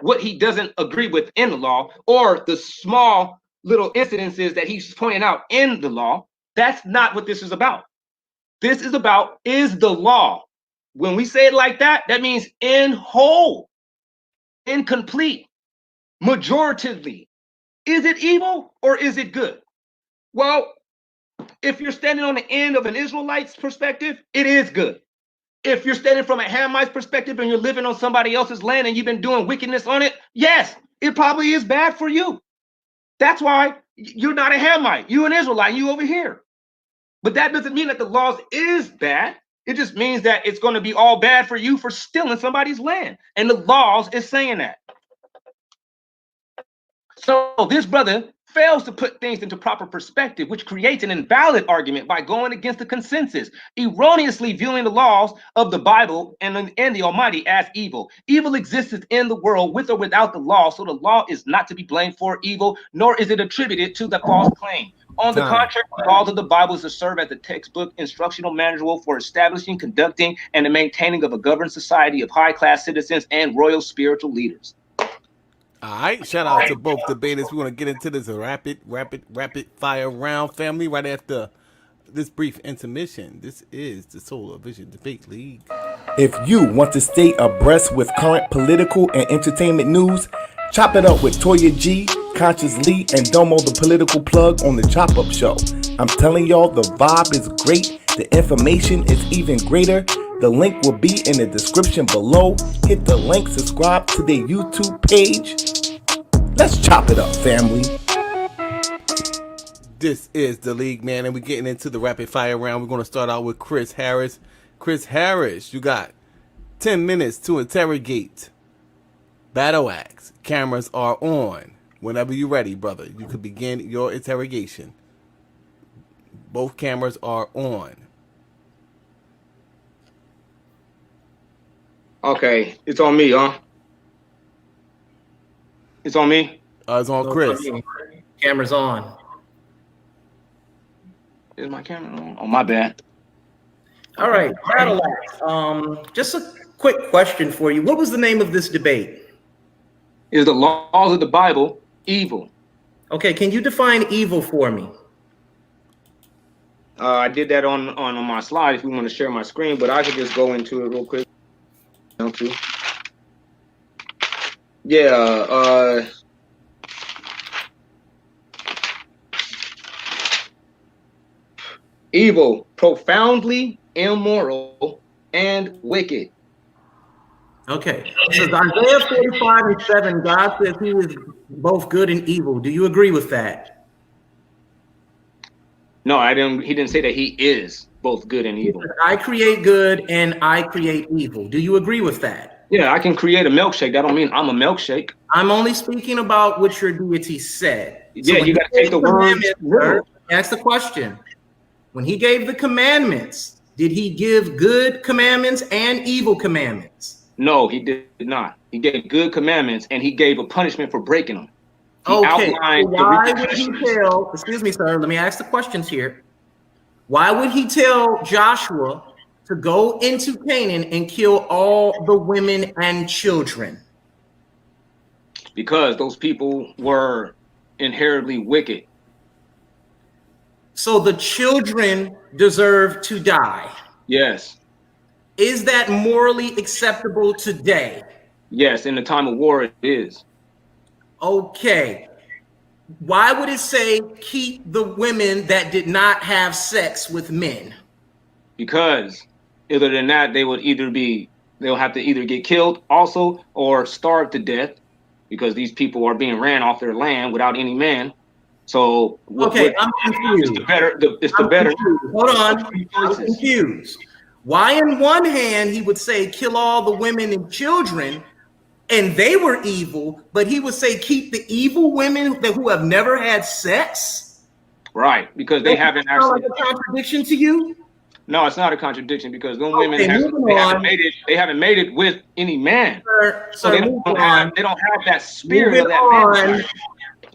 what he doesn't agree with in the law or the small little incidences that he's pointing out in the law. That's not what this is about. This is about, is the law. When we say it like that, that means in whole, incomplete, majoritively. Is it evil or is it good? Well, if you're standing on the end of an Israelite's perspective, it is good. If you're standing from a Hamite's perspective and you're living on somebody else's land and you've been doing wickedness on it, yes, it probably is bad for you. That's why you're not a Hamite. You're an Israelite, you over here. But that doesn't mean that the laws is bad. It just means that it's going to be all bad for you for stealing somebody's land. And the laws is saying that. So this brother fails to put things into proper perspective, which creates an invalid argument by going against the consensus, erroneously viewing the laws of the Bible and the Almighty as evil. Evil exists in the world with or without the law, so the law is not to be blamed for evil, nor is it attributed to the false claim. On the contrary, the laws of the Bible is to serve as a textbook instructional manual for establishing, conducting, and the maintaining of a governed society of high-class citizens and royal spiritual leaders. All right, shout out to both debaters. We're going to get into this rapid fire round, family, right after this brief intermission. This is the Solar Vision Debate League. If you want to stay abreast with current political and entertainment news, chop it up with Toya G, Conscious Lee, and Domo the Political Plug on the Chop Up Show. I'm telling y'all, the vibe is great. The information is even greater. The link will be in the description below. Hit the link, subscribe to their YouTube page. Let's chop it up, family. This is the league, man, and we're getting into the rapid fire round. We're going to start out with Chris Harris. Chris Harris, you got 10 minutes to interrogate Battle Axe. Cameras are on. Whenever you're ready, brother, you can begin your interrogation. Both cameras are on. Okay, it's on me, huh? It's on me? It's on Chris. Camera's on. Is my camera on? Oh, my bad. All right, Battle Axe. Just a quick question for you. What was the name of this debate? Is the laws of the Bible evil? Okay, can you define evil for me? I did that on my slide if you want to share my screen, but I could just go into it real quick. Yeah, evil, profoundly immoral, and wicked. Okay. So Isaiah 45:7, God says he is both good and evil. Do you agree with that? No, I didn't. He didn't say that he is both good and evil. I create good and I create evil. Do you agree with that? Yeah, I can create a milkshake. That don't mean I'm a milkshake. I'm only speaking about what your deity said. Yeah, you got to take the words. Ask the question. When he gave the commandments, did he give good commandments and evil commandments? No, he did not. He gave good commandments and he gave a punishment for breaking them. Okay, why would he tell, excuse me, sir, let me ask the questions here. Why would he tell Joshua to go into Canaan and kill all the women and children? Because those people were inherently wicked. So the children deserve to die. Yes. Is that morally acceptable today? Yes, in the time of war it is. Okay. Why would it say keep the women that did not have sex with men? Because other than that, they'll have to either get killed also or starve to death, because these people are being ran off their land without any man. So okay, I'm confused. It's the better. Hold on, I'm confused. Why in one hand he would say kill all the women and children, and they were evil, but he would say keep the evil women who have never had sex? Right, because they haven't actually. Like a contradiction to you? No, it's not a contradiction, because those women they haven't made it with any man. So they don't have that spirit of that man.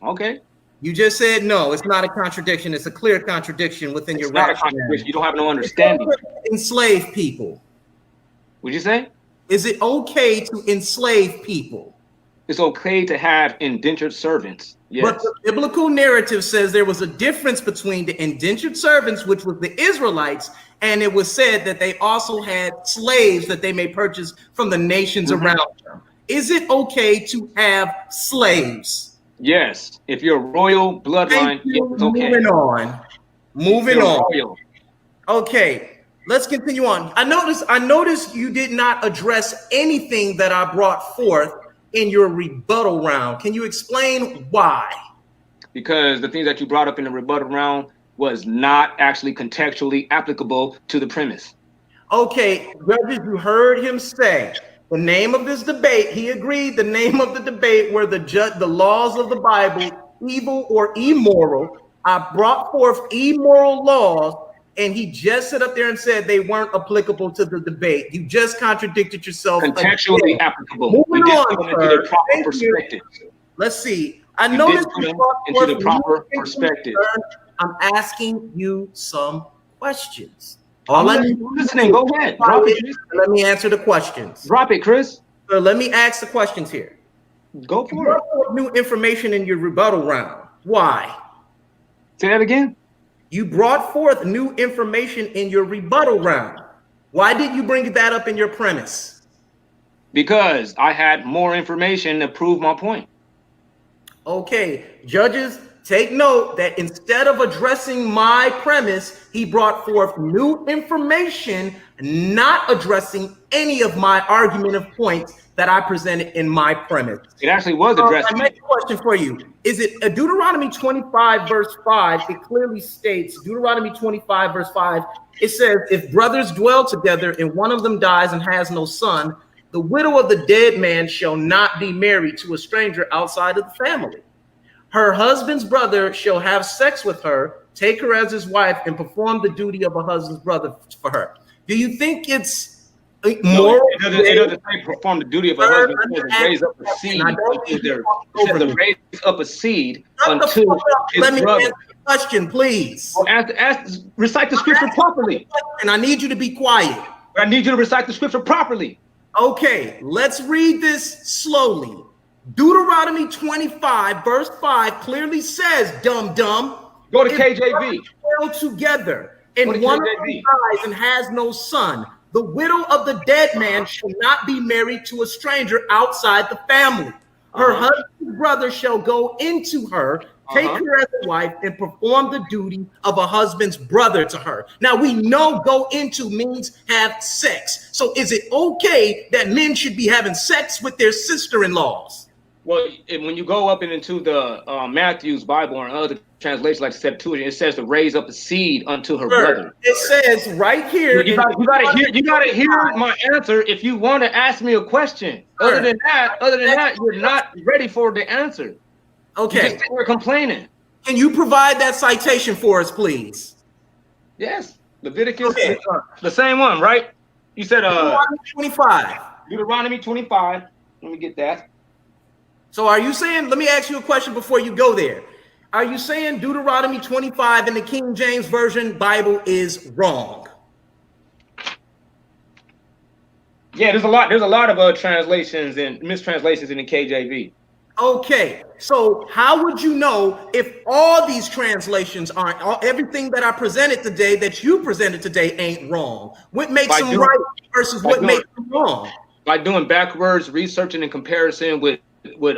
Okay. You just said no, it's not a contradiction. It's a clear contradiction within your rationale. It's not a contradiction. You don't have no understanding. Enslave people. What'd you say? Is it okay to enslave people? It's okay to have indentured servants. Yes. But the biblical narrative says there was a difference between the indentured servants, which was the Israelites, and it was said that they also had slaves that they may purchase from the nations around them. Is it okay to have slaves? Yes, if you're a royal bloodline, it's okay. Moving on. Royal. Okay, let's continue on. I noticed you did not address anything that I brought forth in your rebuttal round. Can you explain why? Because the things that you brought up in the rebuttal round was not actually contextually applicable to the premise. Okay, judges, you heard him say the name of this debate. He agreed the name of the debate were the laws of the Bible evil or immoral. I brought forth immoral laws, and he just sat up there and said they weren't applicable to the debate. You just contradicted yourself. Contextually again. applicable. Moving We did on, put them into sir. the proper Thank you. perspective. Let's see. I We noticed did put you them brought into forth the new proper information, perspective. sir. I'm asking you some questions. I'm All I need listening. Go ahead. Drop it, Chris. Let me answer the questions. Drop it, Chris. So let me ask the questions here. Go for it. New information in your rebuttal round. Why? Say that again. You brought forth new information in your rebuttal round. Why did you bring that up in your premise? Because I had more information to prove my point. Okay, judges, take note that instead of addressing my premise, he brought forth new information, not addressing any of my argument of points that I presented in my premise. It actually was addressing. My next question for you, is it Deuteronomy 25 verse 5? It clearly states, Deuteronomy 25 verse 5, it says, if brothers dwell together and one of them dies and has no son, the widow of the dead man shall not be married to a stranger outside of the family. Her husband's brother shall have sex with her, take her as his wife, and perform the duty of a husband's brother for her. Do you think it's moral? No, it doesn't say perform the duty of a husband. It says raise up a seed until Let me brother. answer the question, please. Recite the scripture properly. And I need you to be quiet. I need you to recite the scripture properly. Okay, let's read this slowly. Deuteronomy 25 verse 5 clearly says, dumb. Go to KJV. Dwell together, and one of them dies and has no son. The widow of the dead man shall not be married to a stranger outside the family. Her husband's brother shall go into her, take her as a wife, and perform the duty of a husband's brother to her. Now we know go into means have sex. So is it okay that men should be having sex with their sister-in-laws? Well, when you go up into the Matthew's Bible or other translations like Septuagint, it says to raise up a seed unto her brother. It says right here. You gotta hear my answer if you want to ask me a question. Other than that, you're not ready for the answer. Okay. You're complaining. Can you provide that citation for us, please? Yes. Leviticus, the same one, right? You said Deuteronomy 25. Deuteronomy 25. Let me get that. So are you saying, let me ask you a question before you go there. Are you saying Deuteronomy 25 in the King James Version Bible is wrong? Yeah, there's a lot of translations and mistranslations in the KJV. Okay, so how would you know if all these translations aren't, everything that I presented today, that you presented today, ain't wrong? What makes them right versus what makes them wrong? By doing backwards researching and comparison with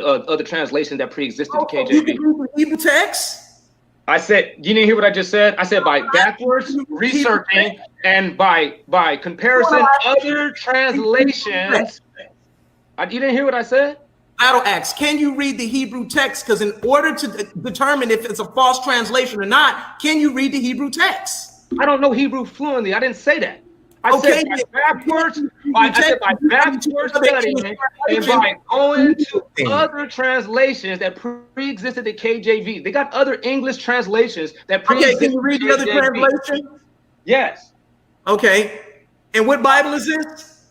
other translations that pre-existed the KJV. You can read the Hebrew text. I said, you didn't hear what I just said? I said by backwards researching and by comparison other translations. You didn't hear what I said? Battle Axe, can you read the Hebrew text? Because in order to determine if it's a false translation or not, can you read the Hebrew text? I don't know Hebrew fluently. I didn't say that. I said by backwards studying and by going to other translations that pre-existed the KJV. They got other English translations that pre-existed. Okay, can you read the other translation? Yes. Okay. And what Bible is this?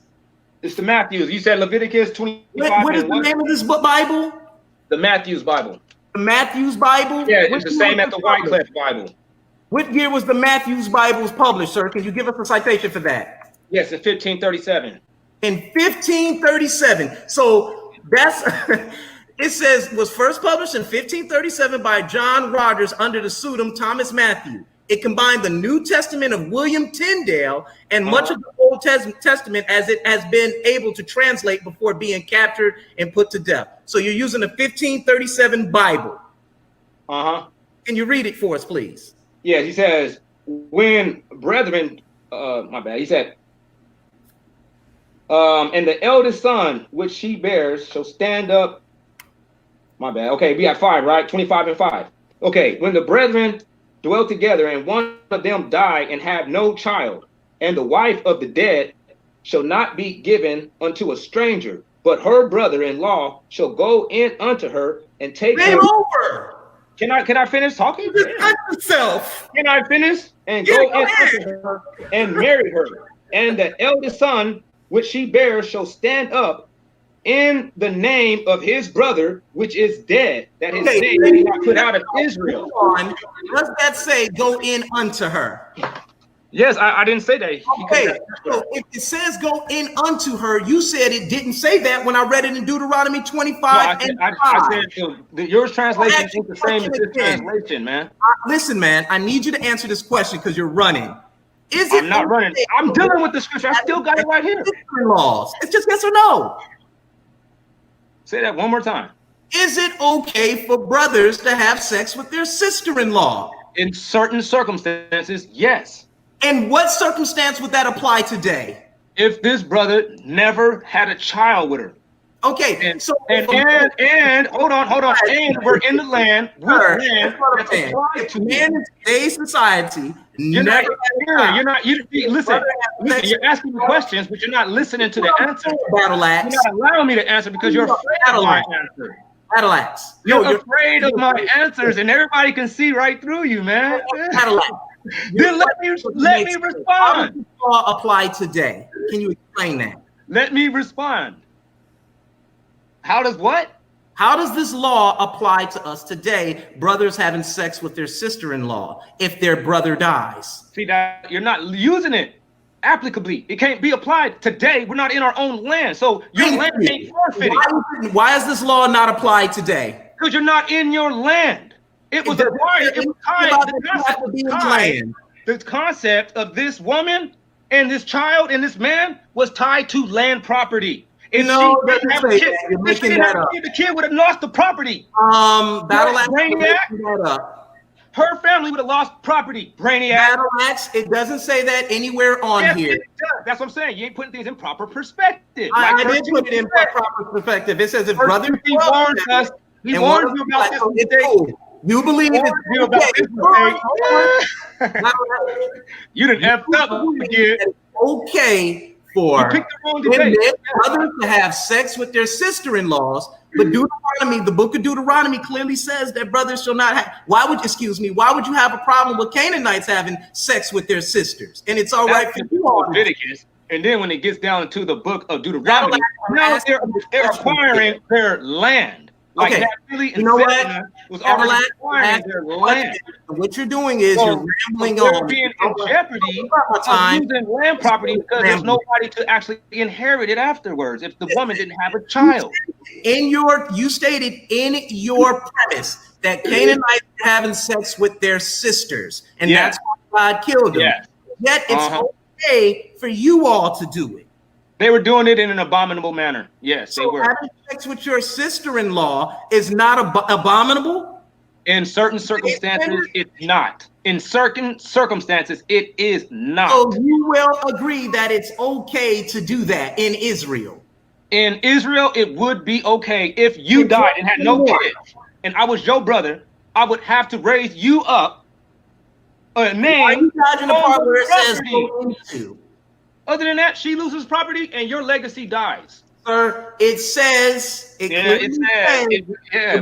It's the Matthews. You said Leviticus 25. What is the name of this Bible? The Matthews Bible. The Matthews Bible? Yeah, it's the same as the Wycliffe Bible. What year was the Matthews Bible published, sir? Can you give us a citation for that? Yes, in 1537. In 1537. So that's, it says, was first published in 1537 by John Rogers under the pseudonym Thomas Matthew. It combined the New Testament of William Tyndale and much of the Old Testament as it has been able to translate before being captured and put to death. So you're using a 1537 Bible. Can you read it for us, please? Yeah, he says, when brethren, my bad, he said, and the eldest son which she bears shall stand up. My bad. Okay, we at 5, right? 25 and 5. Okay, when the brethren dwell together and one of them die and have no child, and the wife of the dead shall not be given unto a stranger, but her brother-in-law shall go in unto her and take her. Over. Can I finish talking? Cut yourself. Can I finish? And Yeah, go go in ahead. unto her and marry her. And the eldest son which she bears shall stand up in the name of his brother, which is dead, that his name be not put out of Israel. Does that say go in unto her? Yes, I didn't say that. Okay, so if it says go in unto her, you said it didn't say that when I read it in Deuteronomy 25 I said your translation is the same as this translation, man. Listen, man, I need you to answer this question because you're running. Is it? I'm not running. I'm dealing with the scripture. I still got it right here. Laws. It's just yes or no. Say that one more time. Is it okay for brothers to have sex with their sister-in-law? In certain circumstances, yes. And what circumstance would that apply today? If this brother never had a child with her. Okay, and hold on, and we're in the land with land that's applied to man in today's society. Listen, you're asking me questions, but you're not listening to the answer. Battle axe. You're not allowing me to answer because you're afraid of my answer. Battle axe. You're afraid of my answers, and everybody can see right through you, man. Battle axe. Then let me respond. How does this law apply today? Can you explain that? Let me respond. How does what? How does this law apply to us today? Brothers having sex with their sister-in-law if their brother dies. See that you're not using it applicably. It can't be applied today. We're not in our own land, so your land ain't forfeited. Why is this law not applied today? Because you're not in your land. It was acquired. It was tied. The concept of this woman and this child and this man was tied to land property. If no, she didn't have a kid, if she didn't have a kid, the kid would have lost the property. Battle axe. Her family would have lost property. Brainiac. Battle axe. It doesn't say that anywhere on here. It does. That's what I'm saying. You ain't putting things in proper perspective. I did put it in proper perspective. It says if brother he warned us. He warned you about this mistake. You believe you about this mistake. You done effed up again. Okay. For brothers to have sex with their sister-in-laws, but Deuteronomy, the book of Deuteronomy clearly says that brothers shall not have. Why would you have a problem with Canaanites having sex with their sisters? And it's all right for you all. Leviticus. And then when it gets down to the book of Deuteronomy, now they're acquiring their land. Like okay, really, you know what? Was already acquiring their land. What you're doing is you're rambling on. Being in jeopardy of using land property because there's nobody to actually inherit it afterwards if the woman didn't have a child. You stated in your premise that Canaanites are having sex with their sisters, and that's why God killed them. Yet it's okay for you all to do it. They were doing it in an abominable manner. Yes, they were. Having sex with your sister-in-law is not abominable? In certain circumstances, it's not. In certain circumstances, it is not. So you will agree that it's okay to do that in Israel? In Israel, it would be okay if you died and had no kids, and I was your brother. I would have to raise you up a name. Why are you dodging the part where it says go into? Other than that, she loses property and your legacy dies. Sir, it says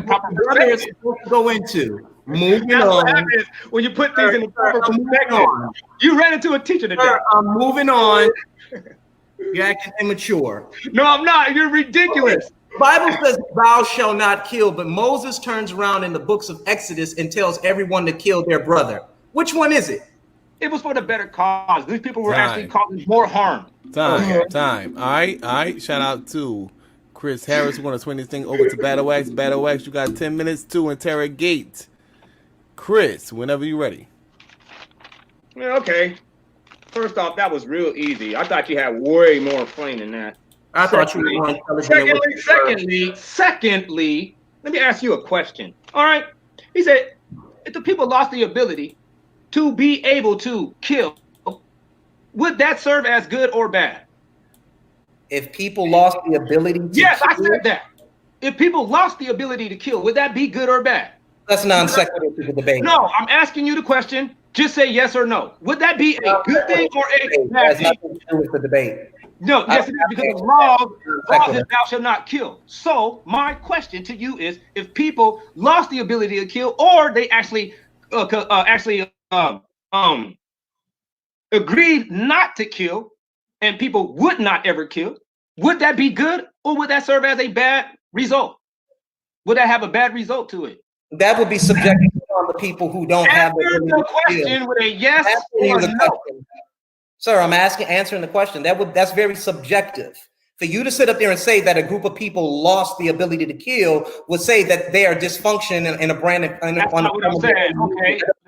proper brother is supposed to go into. Moving That's on. What happens when you put things in the proper perspective. You ran into a teacher today. Sir, I'm moving on. You're acting immature. No, I'm not. You're ridiculous. The Bible says thou shalt not kill, but Moses turns around in the books of Exodus and tells everyone to kill their brother. Which one is it? It was for the better cause. These people were actually causing more harm. Time. All right. Shout out to Chris Harris. We're going to swing this thing over to Battle Axe. Battle Axe, you got 10 minutes to interrogate Chris whenever you're ready. Yeah, okay. First off, that was real easy. I thought you had way more fun than that. I thought you were intelligent. Secondly, let me ask you a question. All right. He said, if the people lost the ability to be able to kill, would that serve as good or bad? If people lost the ability to I said that. If people lost the ability to kill, would that be good or bad? That's non sequitur to the debate. No, I'm asking you the question. Just say yes or no. Would that be a good thing or a bad Has thing? nothing to do with the debate. No, yes, it is, because the law is thou shalt not kill. So my question to you is, if people lost the ability to kill, or they actually agreed not to kill, and people would not ever kill, would that be good, or would that serve as a bad result? Would that have a bad result to it? That would be subjective on the people who don't have the question with a yes or no. Sir, I'm answering the question. That's very subjective. For you to sit up there and say that a group of people lost the ability to kill would say that they are dysfunction in a brand. That's not what I'm saying.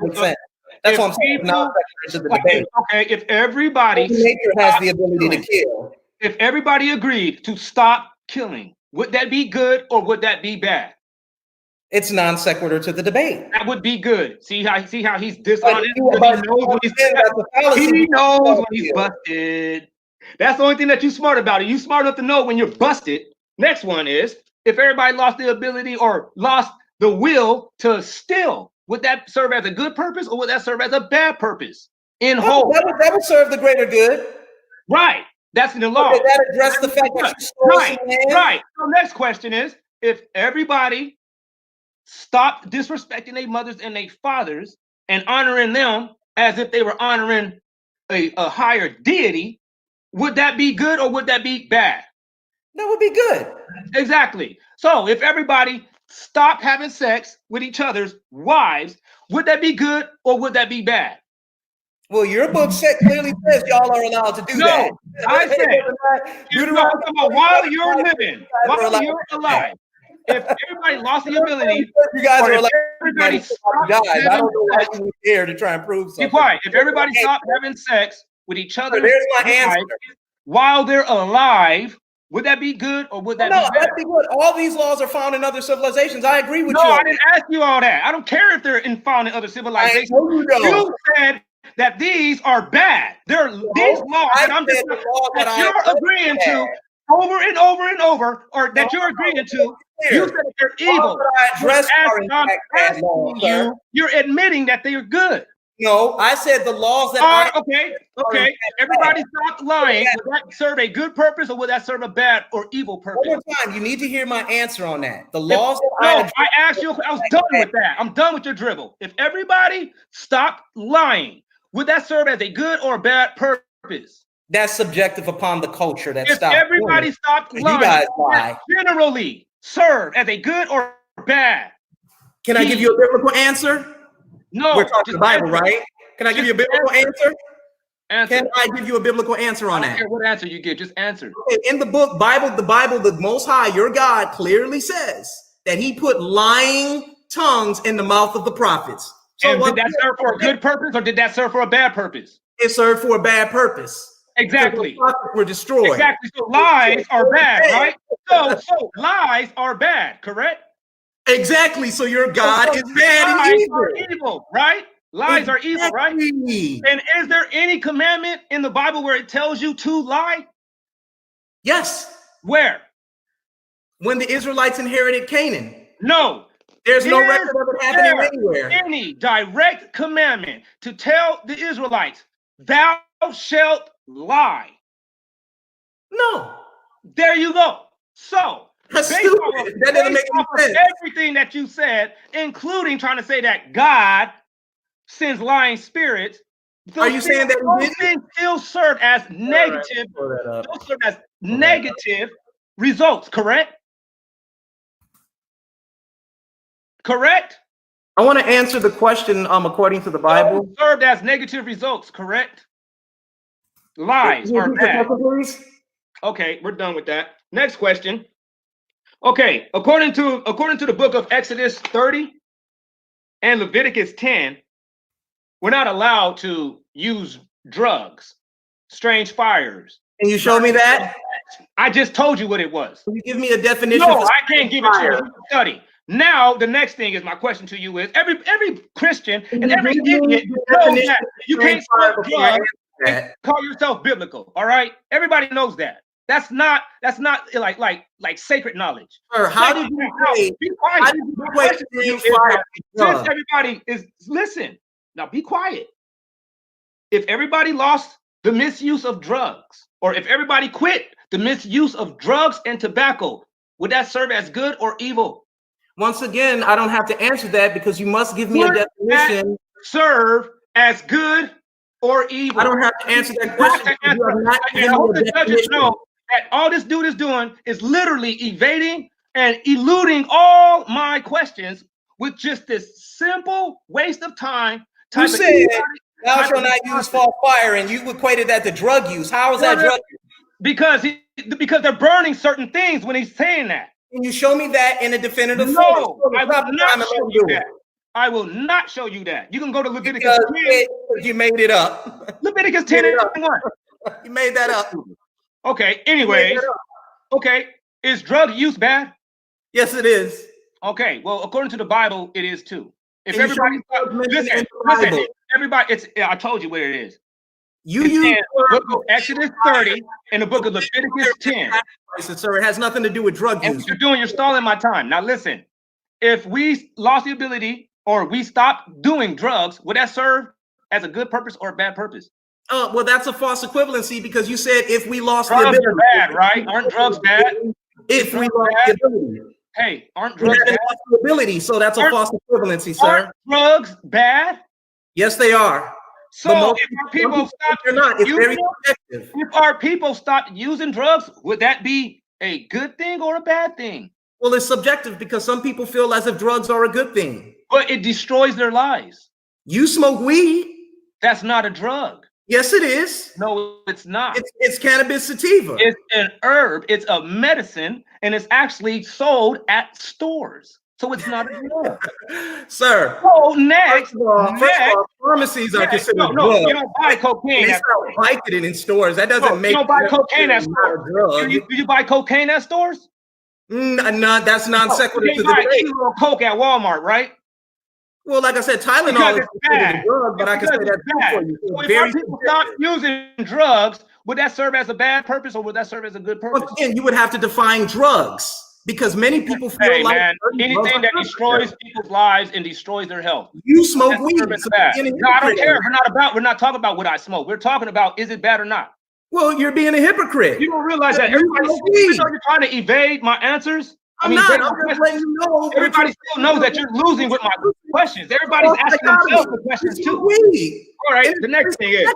Okay. That's what I'm saying. Okay, if everybody nature has the ability to kill. If everybody agreed to stop killing, would that be good or would that be bad? It's non sequitur to the debate. That would be good. See how he's dishonest. He knows when he's busted. That's the only thing that you're smart about. Are you smart enough to know when you're busted? Next one is, if everybody lost the ability or lost the will to steal, would that serve as a good purpose or would that serve as a bad purpose? In whole, that would serve the greater good. Right. That's in the law. Okay, that address the fact that you stole right. So next question is, if everybody stopped disrespecting their mothers and their fathers and honoring them as if they were honoring a higher deity, would that be good or would that be bad? That would be good. Exactly. So if everybody stopped having sex with each other's wives, would that be good or would that be bad? Well, your book clearly says y'all are allowed to do that. No, I said, you're talking about while you're living, while you're alive. If everybody lost the ability, you guys are allowed. Everybody I don't know why you were here to try and prove something. Be quiet. If everybody stopped having sex with each other, there's my answer. While they're alive, would that be good or would that be bad? No, that'd be good. All these laws are found in other civilizations. I agree with you. No, I didn't ask you all that. I don't care if they're found in other civilizations. You said that these are bad. These laws that you're agreeing to over and over and over, or that you're agreeing to. You said that they're evil. You're admitting that they are good. No, I said the laws that are okay. Everybody stop lying. Would that serve a good purpose or would that serve a bad or evil purpose? One more time, you need to hear my answer on that. The laws I asked you, I was done with that. I'm done with your dribble. If everybody stopped lying, would that serve as a good or bad purpose? That's subjective upon the culture that if stopped. Everybody stopped lying. You guys lie. Generally serve as a good or bad. Can I give you a biblical answer? No. We're talking the Bible, right? Can I give you a biblical answer? Can I give you a biblical answer on that? I don't care what answer you give, just answer. Okay, in the book, the Most High, your God, clearly says that he put lying tongues in the mouth of the prophets. So did that serve for a good purpose or did that serve for a bad purpose? It served for a bad purpose. Exactly. The prophets were destroyed. Exactly. So lies are bad, right? So lies are bad, correct? Exactly. So your God is bad and evil, right? Lies are evil, right? And is there any commandment in the Bible where it tells you to lie? Yes. Where? When the Israelites inherited Canaan. No. There's no record of it happening anywhere. Any direct commandment to tell the Israelites, thou shalt lie? No. There you go. So that's stupid. That doesn't make any sense. Everything that you said, including trying to say that God sends lying spirits. Are you saying that those things still serve as negative? Those serve as negative results. Correct. Correct. I want to answer the question. According to the Bible, served as negative results. Correct. Lies are bad. Okay, we're done with that. Next question. Okay, according to the book of Exodus 30 and Leviticus 10, we're not allowed to use drugs, strange fires. Can you show me that? I just told you what it was. Can you give me a definition? No, I can't give it to you. Study. Now, the next thing is my question to you is every Christian and every idiot knows that you can't smoke drugs and call yourself biblical. All right, everybody knows that. That's not like sacred knowledge. Sir, how did you say? Be quiet. How did you equate being fired with Since drugs? everybody is listen now, be quiet. If everybody lost the misuse of drugs, or if everybody quit the misuse of drugs and tobacco, would that serve as good or evil? Once again, I don't have to answer that because you must give me a Would definition. that serve as good or evil? I don't have to answer that question. You have not And given I hope me a the judges definition. know that all this dude is doing is literally evading and eluding all my questions with just this simple waste of time. You said thou shalt not use false fire, and you equated that to drug use. How is that drug use? Because they're burning certain things when he's saying that. Can you show me that in a definitive No, form? I will not show you that. I will not show you that. You can go to Leviticus 10. You made it up. Leviticus 10 and 1. You made that up. Okay, anyways. Okay, is drug use bad? Yes, it is. Okay, well, according to the Bible, it is too. If Can you show everybody, me listen, in the Bible? listen, everybody, I told you where it is. You It's use in the book of Exodus 30 and the book of Leviticus 10. Sir, it has nothing to do with drug And use. what you're doing, you're stalling my time. Now listen, if we lost the ability or we stopped doing drugs, would that serve as a good purpose or a bad purpose? Well, that's a false equivalency because you said if we lost the Drugs ability. are bad, right? Aren't drugs bad? If we lost the ability. Hey, aren't We drugs haven't bad? lost the ability, so that's a false equivalency, sir. Aren't drugs bad? Yes, they are. So But most if our people stop they're not. It's using very them, subjective. if our people stop using drugs, would that be a good thing or a bad thing? Well, it's subjective because some people feel as if drugs are a good thing. But it destroys their lives. You smoke weed. That's not a drug. Yes, it is. No, it's not. It's cannabis sativa. It's an herb. It's a medicine, and it's actually sold at stores. So it's not a drug. Sir. So next, first of all, pharmacies are considered no, drugs. you don't buy cocaine. They at sell Vicodin in stores. That doesn't make you don't buy it cocaine at not a stores. drug. Do you buy cocaine at stores? No, that's non sequitur You to buy the a debate. kilo of coke at Walmart, right? Well, like I said, Tylenol Because is it's considered bad. a drug, but I can say Because that it's bad. for you. So if Very our people stop using drugs, would that serve as a bad purpose or would that serve as a good purpose? Once again, you would have to define drugs because many people feel Hey like man, certain drugs anything are that good. destroys people's lives and destroys their health. You smoke That's weed. serving So bad. you're being a No, I don't hypocrite. care. We're not talking about what I smoke. We're talking about is it bad or not. Well, you're being a hypocrite. You don't realize that You everybody, smoke even weed. though you're trying to evade my answers. I'm evade not. my I'm just questions, letting you know. everybody still knows that you're losing with my questions. Everybody's asking themselves the questions too. Weed. All right, the next thing is,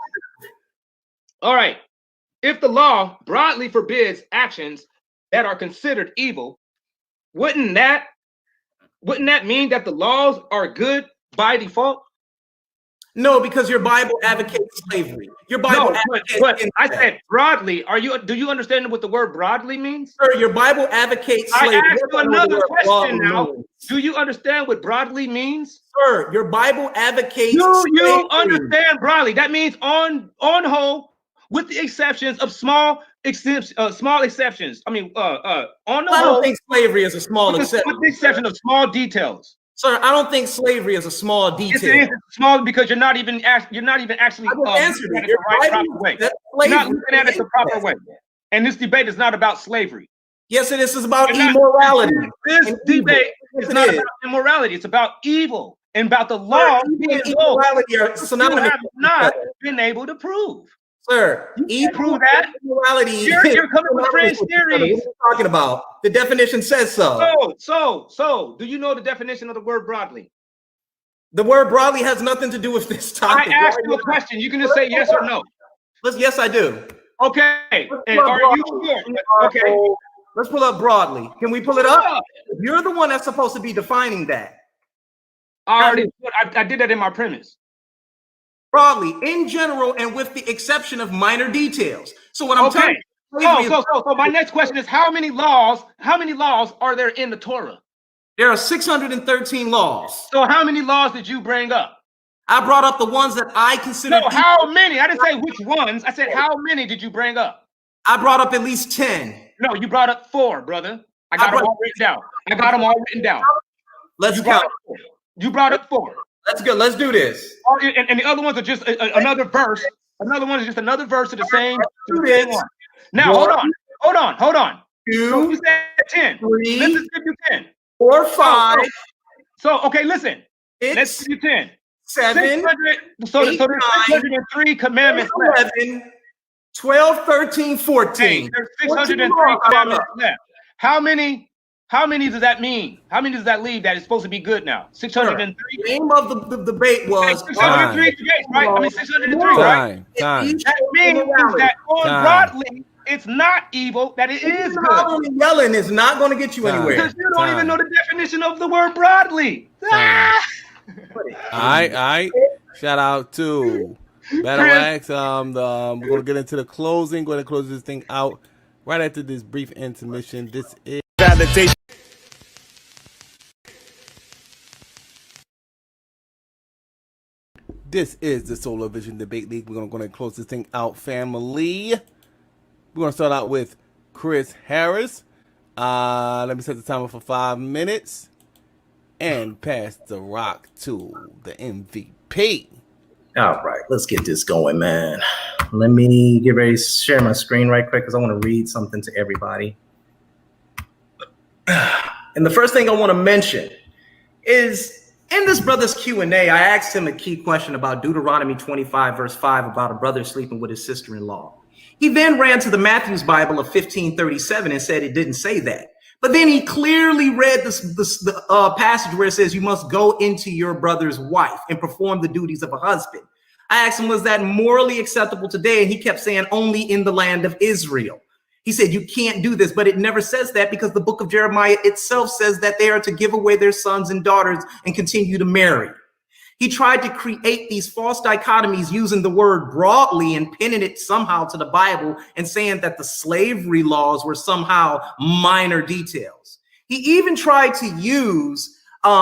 all right, if the law broadly forbids actions that are considered evil, wouldn't that mean that the laws are good by default? No, because your Bible advocates slavery. Your Bible advocates but I incest. said broadly. Do you understand what the word broadly means? Sir, your Bible advocates I slavery. asked you That's not another what the word question broadly now. means. Do you understand what broadly means? Sir, your Bible advocates Do you slavery. understand broadly? That means on whole, with the exceptions of small exceptions. I mean, on the I whole, don't think slavery is a small with exception. the exception of small details. Sir, I don't think slavery is a small Yes, detail. it is small because you're not even actually I just answered looking it. at it the Your right Bible proper way. says You're not slavery looking at it the is proper incest. way. And this debate is not about slavery. Yes, it is. It's about You're not- immorality. This and debate evil. is Yes, not it is. about immorality. It's about evil and about the Sir, law evil being and low. immorality are You synonymous have with each not other. been able to prove. Sir, You prove that. and immorality. You're coming with fringe synonymous with each other. What are theories. you talking about? The definition says so. So, do you know the definition of the word broadly? The word broadly has nothing to do with this topic. I asked you a question. You can just say yes or no. Yes, I do. Okay. Let's And pull up are you broadly. sure? Okay. Let's pull up broadly. Can we pull it up? You're the one that's supposed to be defining that. I did that in my premise. Broadly, in general, and with the exception of minor details. So what I'm telling Okay. you, So my next question is how many laws are there in the Torah? there are 613 laws. So how many laws did you bring up? I brought up the ones that I consider. No, how many? I didn't say which ones. I said how many did you bring up? I brought up at least 10. No, you brought up 4, brother. I got them all written down. Let's count. You brought up 4. Let's go. Let's do this. And the other ones are just another verse. Another one is just another verse of the same one. Now, hold Hold on. So 2, you said 10. 3, Let's just give you 10. 4, 5. So okay, listen. Let's 6, give you 10. 7, 600. So 8, there's 603 commandments left. 11, 12, 13, 14. Hey, there's 14 603 more. commandments left. How many does that mean? How many does that leave that is supposed to be good now? 603? The name of the debate was 603 debates, right? I mean 603, right? Time. That means that on broadly, it's not evil, that it is good. Hollering and yelling is not going to get you anywhere. Because you don't even know the definition of the word broadly. Ah! All right. Shout out to Battle Axe. We're gonna get into the closing. Going to close this thing out right after this brief intermission. This is validation. This is the Solar Vision Debate League. We're going to close this thing out, family. We're going to start out with Chris Harris. Let me set the timer for 5 minutes and pass the rock to the MVP. All right, let's get this going, man. Let me get ready to share my screen right quick because I want to read something to everybody. And the first thing I want to mention is in this brother's Q&A, I asked him a key question about Deuteronomy 25, verse 5, about a brother sleeping with his sister-in-law. He then ran to the Matthew's Bible of 1537 and said it didn't say that. But then he clearly read the passage where it says you must go into your brother's wife and perform the duties of a husband. I asked him, was that morally acceptable today? And he kept saying only in the land of Israel. He said, you can't do this, but it never says that because the book of Jeremiah itself says that they are to give away their sons and daughters and continue to marry. He tried to create these false dichotomies using the word broadly and pinning it somehow to the Bible and saying that the slavery laws were somehow minor details. He even tried to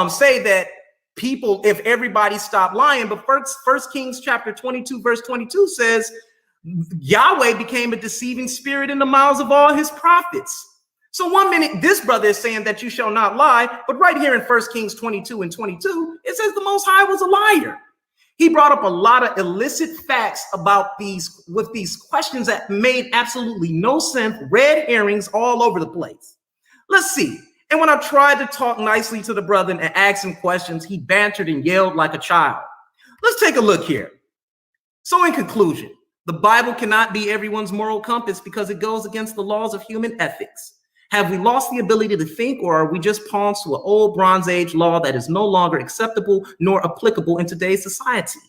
say that people, if everybody stopped lying, but First Kings chapter 22, verse 22 says, Yahweh became a deceiving spirit in the mouths of all his prophets. So 1 minute, this brother is saying that you shall not lie, but right here in 1 Kings 22 and 22, it says the Most High was a liar. He brought up a lot of illicit facts about these questions that made absolutely no sense, red herrings all over the place. Let's see. And when I tried to talk nicely to the brother and ask him questions, he bantered and yelled like a child. Let's take a look here. So in conclusion, the Bible cannot be everyone's moral compass because it goes against the laws of human ethics. Have we lost the ability to think, or are we just pawns to an old Bronze Age law that is no longer acceptable nor applicable in today's society?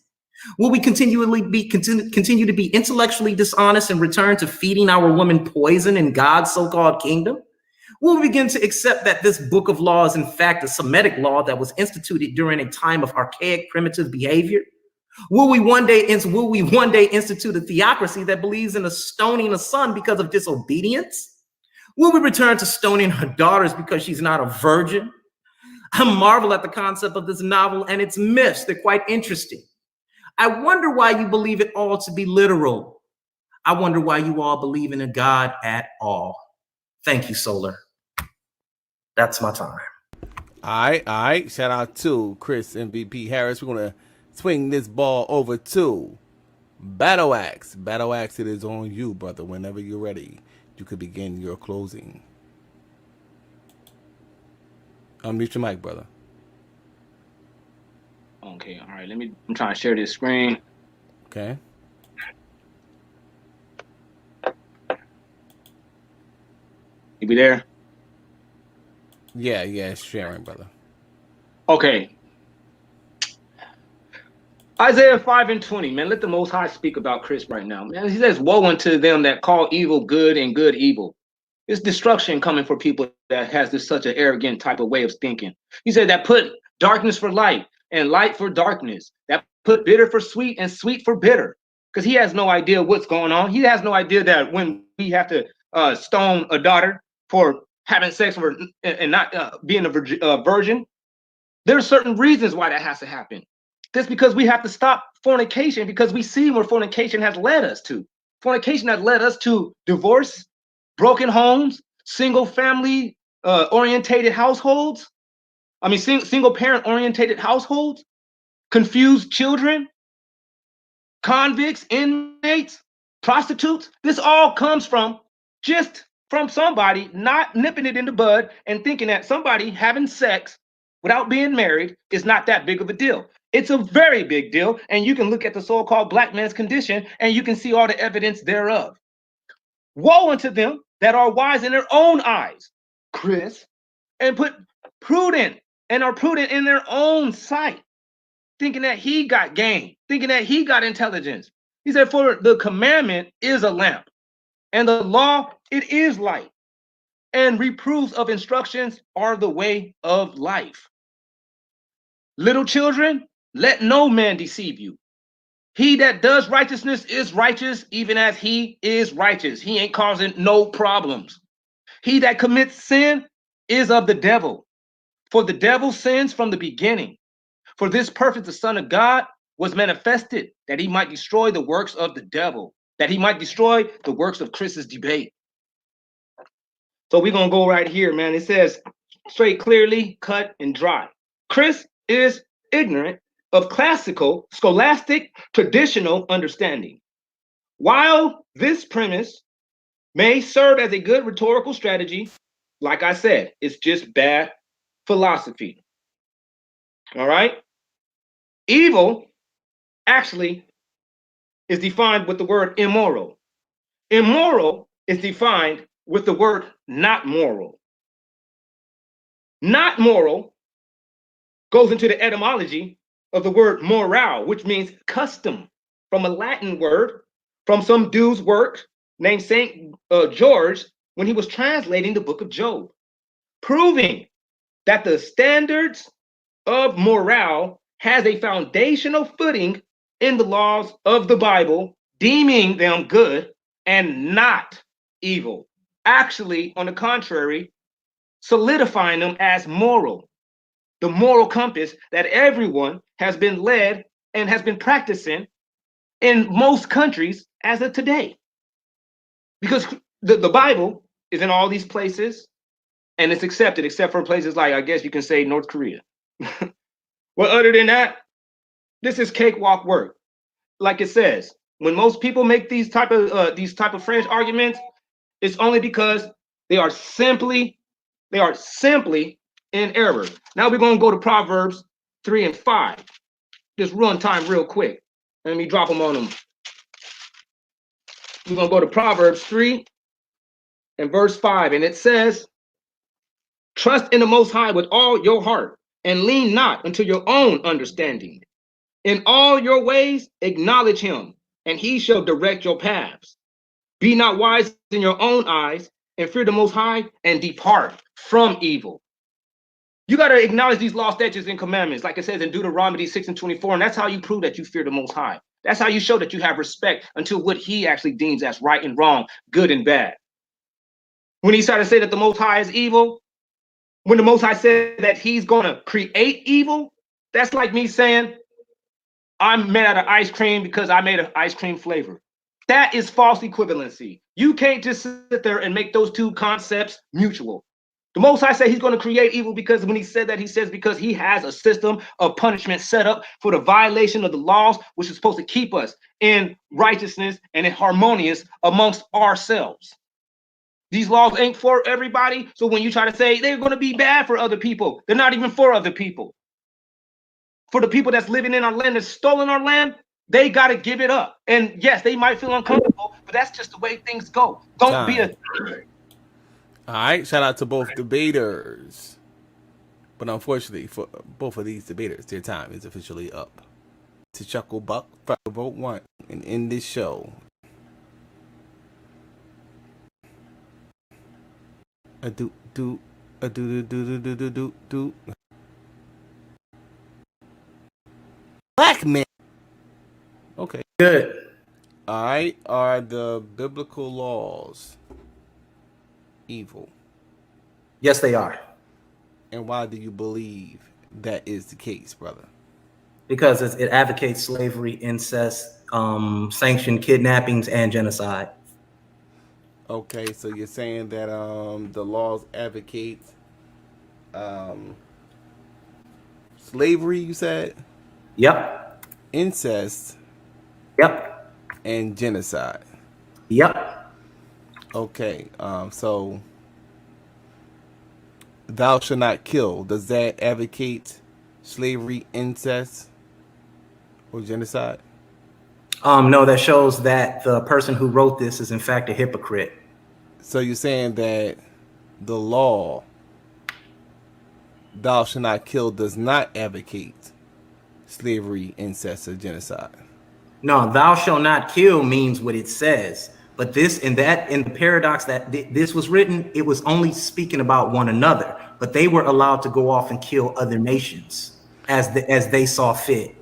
Will we continue to be intellectually dishonest and return to feeding our women poison in God's so-called kingdom? Will we begin to accept that this book of law is in fact a Semitic law that was instituted during a time of archaic primitive behavior? Will we one day institute a theocracy that believes in stoning a son because of disobedience? Will we return to stoning her daughters because she's not a virgin? I marvel at the concept of this novel and its myths. They're quite interesting. I wonder why you believe it all to be literal. I wonder why you all believe in a God at all. Thank you, Solar. That's my time. All right. Shout out to Chris MVP Harris. We're going to swing this ball over to Battle Axe. Battle Axe, it is on you, brother. Whenever you're ready, you could begin your closing. Unmute your mic, brother. Okay, all right. I'm trying to share this screen. Okay. You be there? Yeah, it's sharing, brother. Okay. Isaiah 5 and 20, man, let the Most High speak about Chris right now. Man, he says, woe unto them that call evil good and good evil. It's destruction coming for people that has this such an arrogant type of way of thinking. He said that put darkness for light and light for darkness, that put bitter for sweet and sweet for bitter, because he has no idea what's going on. He has no idea that when we have to stone a daughter for having sex with her and not being a virgin, there's certain reasons why that has to happen. That's because we have to stop fornication, because we see where fornication has led us to. Fornication has led us to divorce, broken homes, single family orientated households. I mean, single parent orientated households, confused children, convicts, inmates, prostitutes. This all comes from just from somebody not nipping it in the bud and thinking that somebody having sex without being married is not that big of a deal. It's a very big deal, and you can look at the so-called black man's condition and you can see all the evidence thereof. Woe unto them that are wise in their own eyes, Chris, and put prudent and are prudent in their own sight, thinking that he got game, thinking that he got intelligence. He said, for the commandment is a lamp, and the law, it is light, and reproofs of instructions are the way of life. Little children, let no man deceive you. He that does righteousness is righteous, even as he is righteous. He ain't causing no problems. He that commits sin is of the devil, for the devil sins from the beginning. For this purpose the Son of God was manifested, that he might destroy the works of the devil, that he might destroy the works of Chris's debate. So we're going to go right here, man. It says straight, clearly, cut, and dry. Chris is ignorant of classical, scholastic, traditional understanding. While this premise may serve as a good rhetorical strategy, like I said, it's just bad philosophy. All right? Evil actually is defined with the word immoral. Immoral is defined with the word not moral. Not moral goes into the etymology of the word morale, which means custom, from a Latin word, from some dude's work named St. George when he was translating the book of Job, proving that the standards of morale has a foundational footing in the laws of the Bible, deeming them good and not evil. Actually, on the contrary, solidifying them as moral. The moral compass that everyone has been led and has been practicing in most countries as of today. Because the Bible is in all these places and it's accepted, except for places like, I guess you can say, North Korea. Well, other than that, this is cakewalk work. Like it says, when most people make these type of French arguments, it's only because they are simply in error. Now we're going to go to Proverbs 3 and 5. Just run time real quick. Let me drop them on them. We're going to go to Proverbs 3 and verse 5. And it says, trust in the Most High with all your heart and lean not unto your own understanding. In all your ways, acknowledge him, and he shall direct your paths. Be not wise in your own eyes, and fear the Most High, and depart from evil. You got to acknowledge these law, statutes, and commandments, like it says in Deuteronomy 6 and 24, and that's how you prove that you fear the Most High. That's how you show that you have respect unto what he actually deems as right and wrong, good and bad. When he started to say that the Most High is evil, when the Most High said that he's going to create evil, that's like me saying, I'm made out of ice cream because I made an ice cream flavor. That is false equivalency. You can't just sit there and make those two concepts mutual. The Most High said he's going to create evil because when he said that, he says because he has a system of punishment set up for the violation of the laws, which is supposed to keep us in righteousness and in harmonious amongst ourselves. These laws ain't for everybody. So when you try to say they're going to be bad for other people, they're not even for other people. For the people that's living in our land, that's stolen our land, they got to give it up. And yes, they might feel uncomfortable, but that's just the way things go. Don't be a... All right, shout out to both debaters. But unfortunately, for both of these debaters, their time is officially up. To Chuckle Buck, vote 1 and end this show. Do. Black man. Okay. Good. All right. Are the biblical laws evil? Yes, they are. And why do you believe that is the case, brother? Because it advocates slavery, incest, sanctioned kidnappings, and genocide. Okay, so you're saying that the laws advocate slavery, you said? Yep. Incest. Yep. And genocide. Yep. Okay. So thou shalt not kill. Does that advocate slavery, incest, or genocide? No, that shows that the person who wrote this is in fact a hypocrite. So you're saying that the law, thou shalt not kill, does not advocate slavery, incest, or genocide? No, thou shalt not kill means what it says. But this and that in the paradox that this was written, it was only speaking about one another. But they were allowed to go off and kill other nations as they saw fit.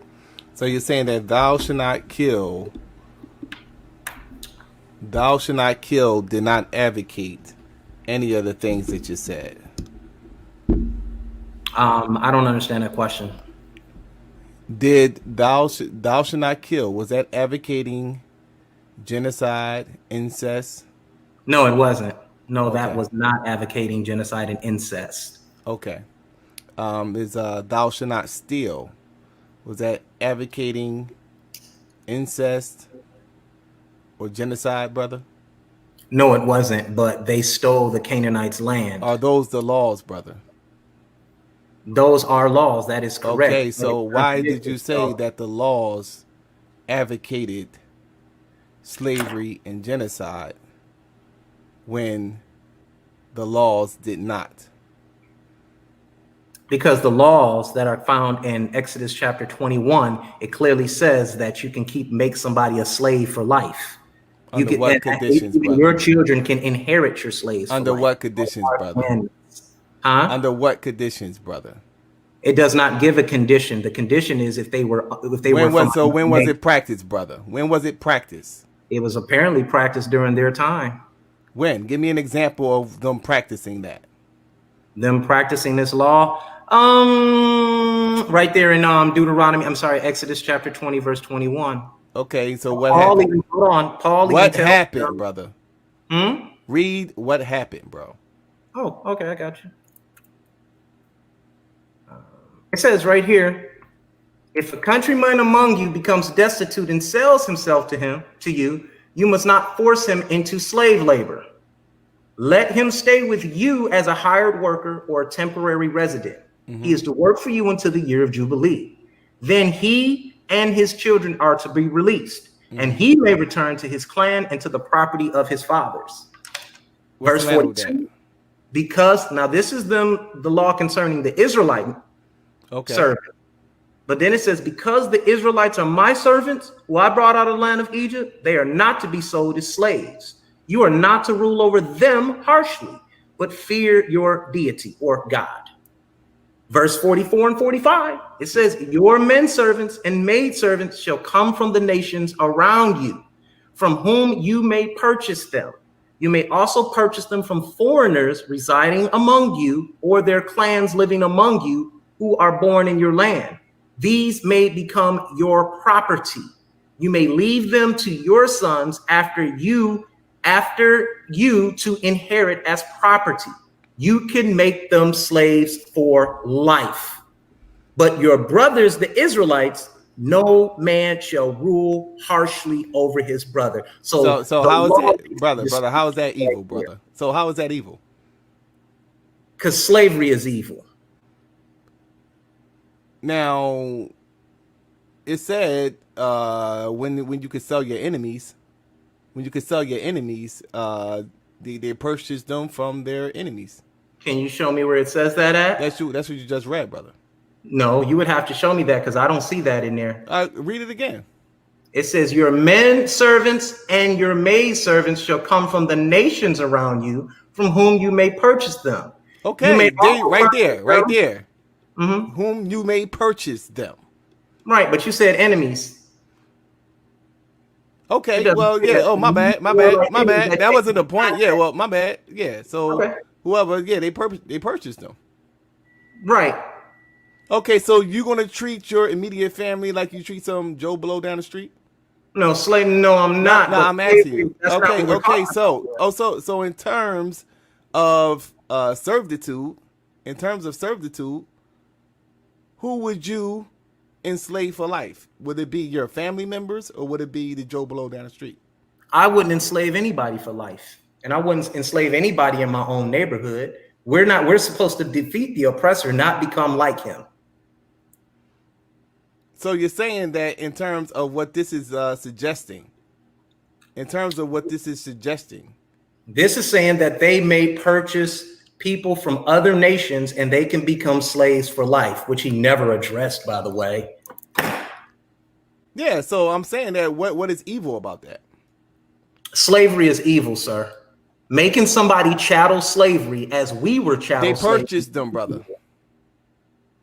So you're saying that thou shalt not kill did not advocate any of the things that you said. I don't understand that question. Did thou shalt not kill, was that advocating genocide, incest? No, it wasn't. No, Okay. that was not advocating genocide and incest. Okay. Is thou shalt not steal, was that advocating incest or genocide, brother? No, it wasn't, but they stole the Canaanites' land. Are those the laws, brother? Those are laws, that is correct. Okay, so why did you say that the laws advocated slavery and genocide when the laws did not? Because the laws that are found in Exodus chapter 21, it clearly says that you can make somebody a slave for life. Under what conditions, brother? Your children can inherit your slaves. Under what conditions, brother? Huh? Under what conditions, brother? It does not give a condition. The condition is if they were when was it practiced, brother? When was it practiced? It was apparently practiced during their time. When? Give me an example of them practicing that. Them practicing this law? Right there in Exodus chapter 20, verse 21. Okay, so what happened? Hold on. Paul. What happened, brother? Hmm? Read what happened, bro. Oh, okay, I got you. It says right here, if a countryman among you becomes destitute and sells himself to you, you must not force him into slave labor. Let him stay with you as a hired worker or a temporary resident. Mm-hmm. He is to work for you until the year of Jubilee. Then he and his children are to be released, and he may return to his clan and to the property of his fathers. What's Verse 42. Because now this is the law concerning the Israelite servant. But then it says, because the Israelites are my servants, who I brought out of the land of Egypt, they are not to be sold as slaves. You are not to rule over them harshly, but fear your deity or God. Verse 44 and 45, it says, your men servants and maid servants shall come from the nations around you, from whom you may purchase them. You may also purchase them from foreigners residing among you, or their clans living among you who are born in your land. These may become your property. You may leave them to your sons after you to inherit as property. You can make them slaves for life. But your brothers, the Israelites, no man shall rule harshly over his brother. So how is it, brother? How is that evil, brother? So how is that evil? Because slavery is evil. Now, it said when you could sell your enemies, they purchased them from their enemies. Can you show me where it says that at? That's what you just read, brother. No, you would have to show me that because I don't see that in there. Read it again. It says, your men servants and your maid servants shall come from the nations around you, from whom you may purchase them. Okay, right there. Mm-hmm. Whom you may purchase them. Right, but you said enemies. Okay, well, yeah. Oh, my bad. That wasn't the point. Yeah, well, my bad. Yeah, so whoever, they purchased them. Right. Okay, so you gonna treat your immediate family like you treat some Joe Blow down the street? No, slave. No, I'm not. No, I'm asking you. Okay. So in terms of servitude, who would you enslave for life? Would it be your family members or would it be the Joe Blow down the street? I wouldn't enslave anybody for life. and I wouldn't enslave anybody in my own neighborhood. We're supposed to defeat the oppressor, not become like him. So you're saying that in terms of what this is suggesting, this is saying that they may purchase people from other nations and they can become slaves for life, which he never addressed, by the way. Yeah, so I'm saying that what is evil about that? Slavery is evil, sir. Making somebody chattel slavery as we were chattel They slavery. purchased them, brother.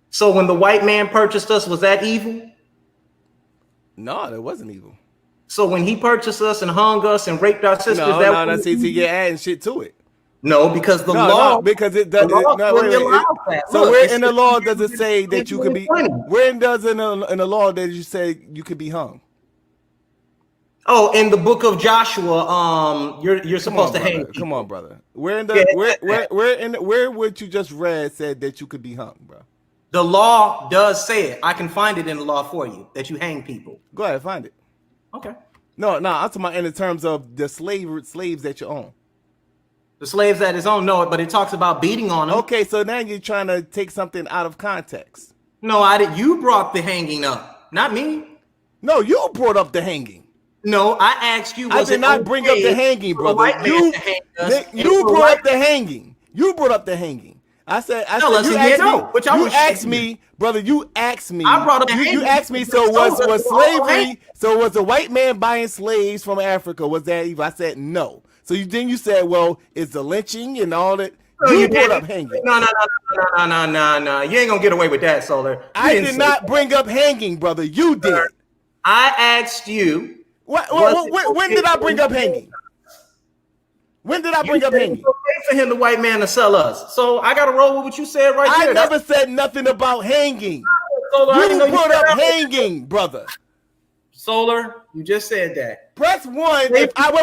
So when the white man purchased us, was that evil? No, that wasn't evil. So when he purchased us and hung us and raped our sisters, see, you're adding shit to it. No, because the law, because it the does. law No, wait, clearly wait, allows that. So Look, where in the law does it say that you could be? Where does in the law that you say you could be hung? Oh, in the book of Joshua, you're supposed to hang. Come on, brother. Where in the where what you just read said that you could be hung, bro? The law does say it. I can find it in the law for you that you hang people. Go ahead, find it. Okay. No, I'm talking about in the terms of the slaves that you own. The slaves that is on, no, but it talks about beating on them. Okay, so now you're trying to take something out of context. No, I did. You brought the hanging up, not me. No, you brought up the hanging. No, I asked you. I did not bring up the hanging, brother. You brought up the hanging. You brought up the hanging. I said you asked me, brother. You asked me. I brought up the you asked me. So was slavery? So was a white man buying slaves from Africa? Was that evil? I said no. So you said, well, it's the lynching and all that. You brought up hanging. No. You ain't gonna get away with that, Solar. I did not bring up hanging, brother. You did. I asked you. When did I bring up hanging? When did I bring up hanging? It's okay for him, the white man, to sell us. So I got to roll with what you said right there. I never said nothing about hanging. Solar, you brought up hanging, brother. Solar, you just said that. Press one. Wait. Press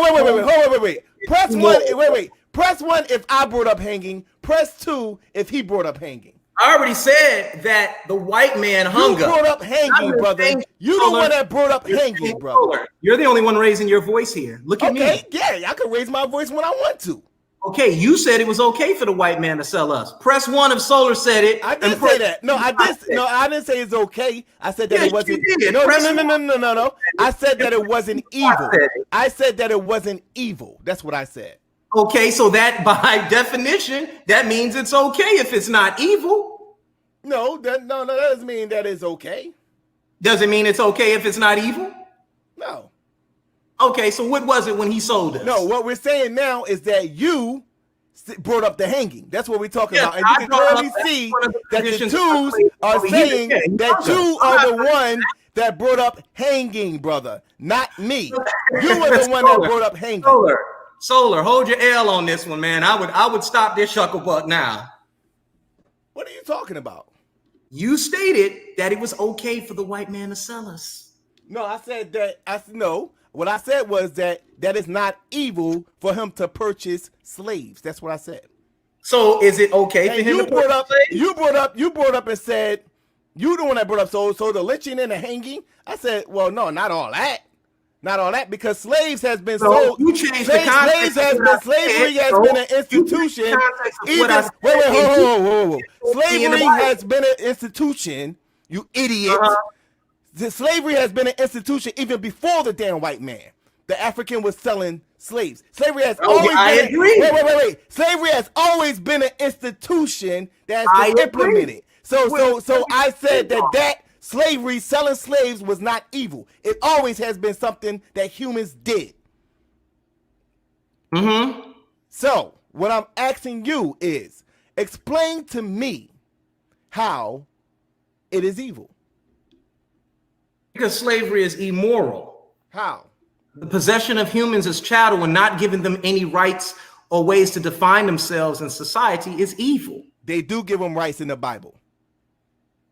one. Wait. Press one if I brought up hanging. Press two if he brought up hanging. I already said that the white man hung up. You brought up hanging, brother. You the one that brought up hanging, brother. You're the only one raising your voice here. Look at me. Okay, yeah, I can raise my voice when I want to. Okay, you said it was okay for the white man to sell us. Press one if Solar said it. I didn't say that. No, I didn't say it's okay. I said that it wasn't. No. I said that it wasn't evil. I said that it wasn't evil. That's what I said. Okay, so that by definition, that means it's okay if it's not evil. No, that doesn't mean that it's okay. Does it mean it's okay if it's not evil? No. Okay, so what was it when he sold us? No, what we're saying now is that you brought up the hanging. That's what we're talking about. And you can clearly see that the twos are saying that you are the one that brought up hanging, brother, not me. You were the one that brought up hanging. Solar, hold your L on this one, man. I would stop this shucklebuck now. What are you talking about? You stated that it was okay for the white man to sell us. No, I said that. No. What I said was that it's not evil for him to purchase slaves. That's what I said. So is it okay for him to purchase slaves? You brought up and said you the one that brought up so the lynching and the hanging. I said, well, no, not all that. Not all that, because slaves has been sold. You changed the context. Slavery has been an institution. Wait. Slavery has been an institution, you idiot. The slavery has been an institution even before the damn white man. The African was selling slaves. Slavery has always been. Wait. Slavery has always been an institution that has been implemented. So I said that slavery, selling slaves, was not evil. It always has been something that humans did. So what I'm asking you is, explain to me how it is evil. Because slavery is immoral. How? The possession of humans as chattel and not giving them any rights or ways to define themselves in society is evil. They do give them rights in the Bible.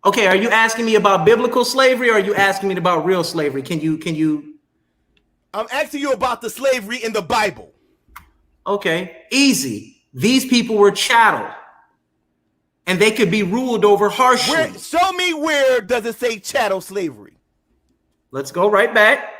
Okay, are you asking me about biblical slavery or are you asking me about real slavery? Can you? I'm asking you about the slavery in the Bible. Okay, easy. These people were chattel and they could be ruled over harshly. Show me where does it say chattel slavery? Let's go right back.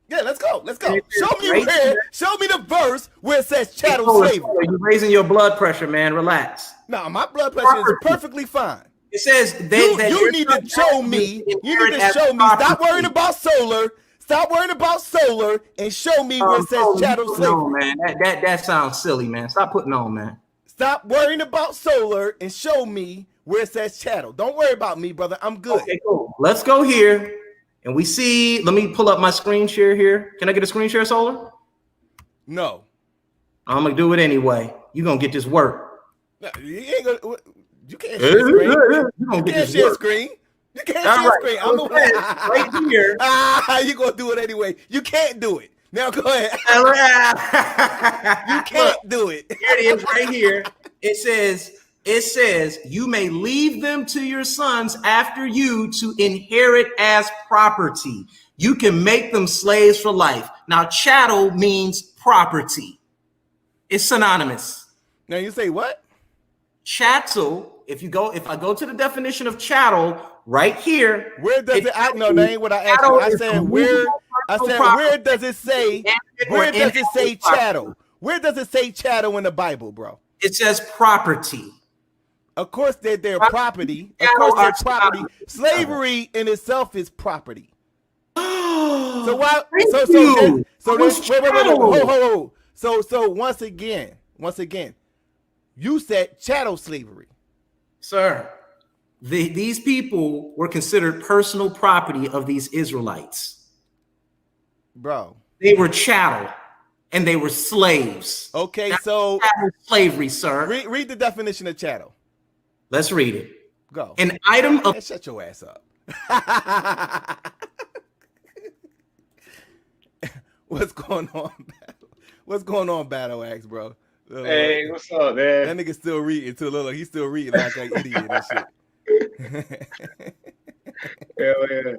Yeah, let's go. Let's go. It Show says me right where. here- Show me the verse where it says chattel Hold on, slavery. You're raising your blood pressure, man. Relax. No, my blood pressure is perfectly fine. It says You need to show me. You need to show me. Stop worrying about solar. Stop worrying about solar and show me where it says chattel slavery. No, man. That sounds silly, man. Stop putting on, man. Stop worrying about solar and show me where it says chattel. Don't worry about me, brother. I'm good. Okay, cool. Let's go here. And we see, let me pull up my screen share here. Can I get a screen share, Solar? No. I'm going to do it anyway. You're going to get this work. No, you can't share screen. You can't share screen. You can't share screen. I'm the one. Right here. You're going to do it anyway. You can't do it. Now go ahead. You can't do it. Here it is right here. It says, you may leave them to your sons after you to inherit as property. You can make them slaves for life. Now, chattel means property. It's synonymous. Now you say what? Chattel. If I go to the definition of chattel right here. Where does it? No, that ain't what I asked you. I said where. Where does it say? Where does it say chattel? Where does it say chattel in the Bible, bro? It says property. Of course, they're their property. Of course, they're property. Slavery in itself is property. So why? Wait. Hold. So once again, you said chattel slavery, sir. These people were considered personal property of these Israelites, bro. They were chattel and they were slaves. Okay, so slavery, sir. Read the definition of chattel. Let's read it. Go. An item of. Shut your ass up. What's going on, Battle? What's going on, Battle Axe, bro? Hey, what's up, man? That nigga still reading too. Look, he's still reading like an idiot and shit. Hell yeah.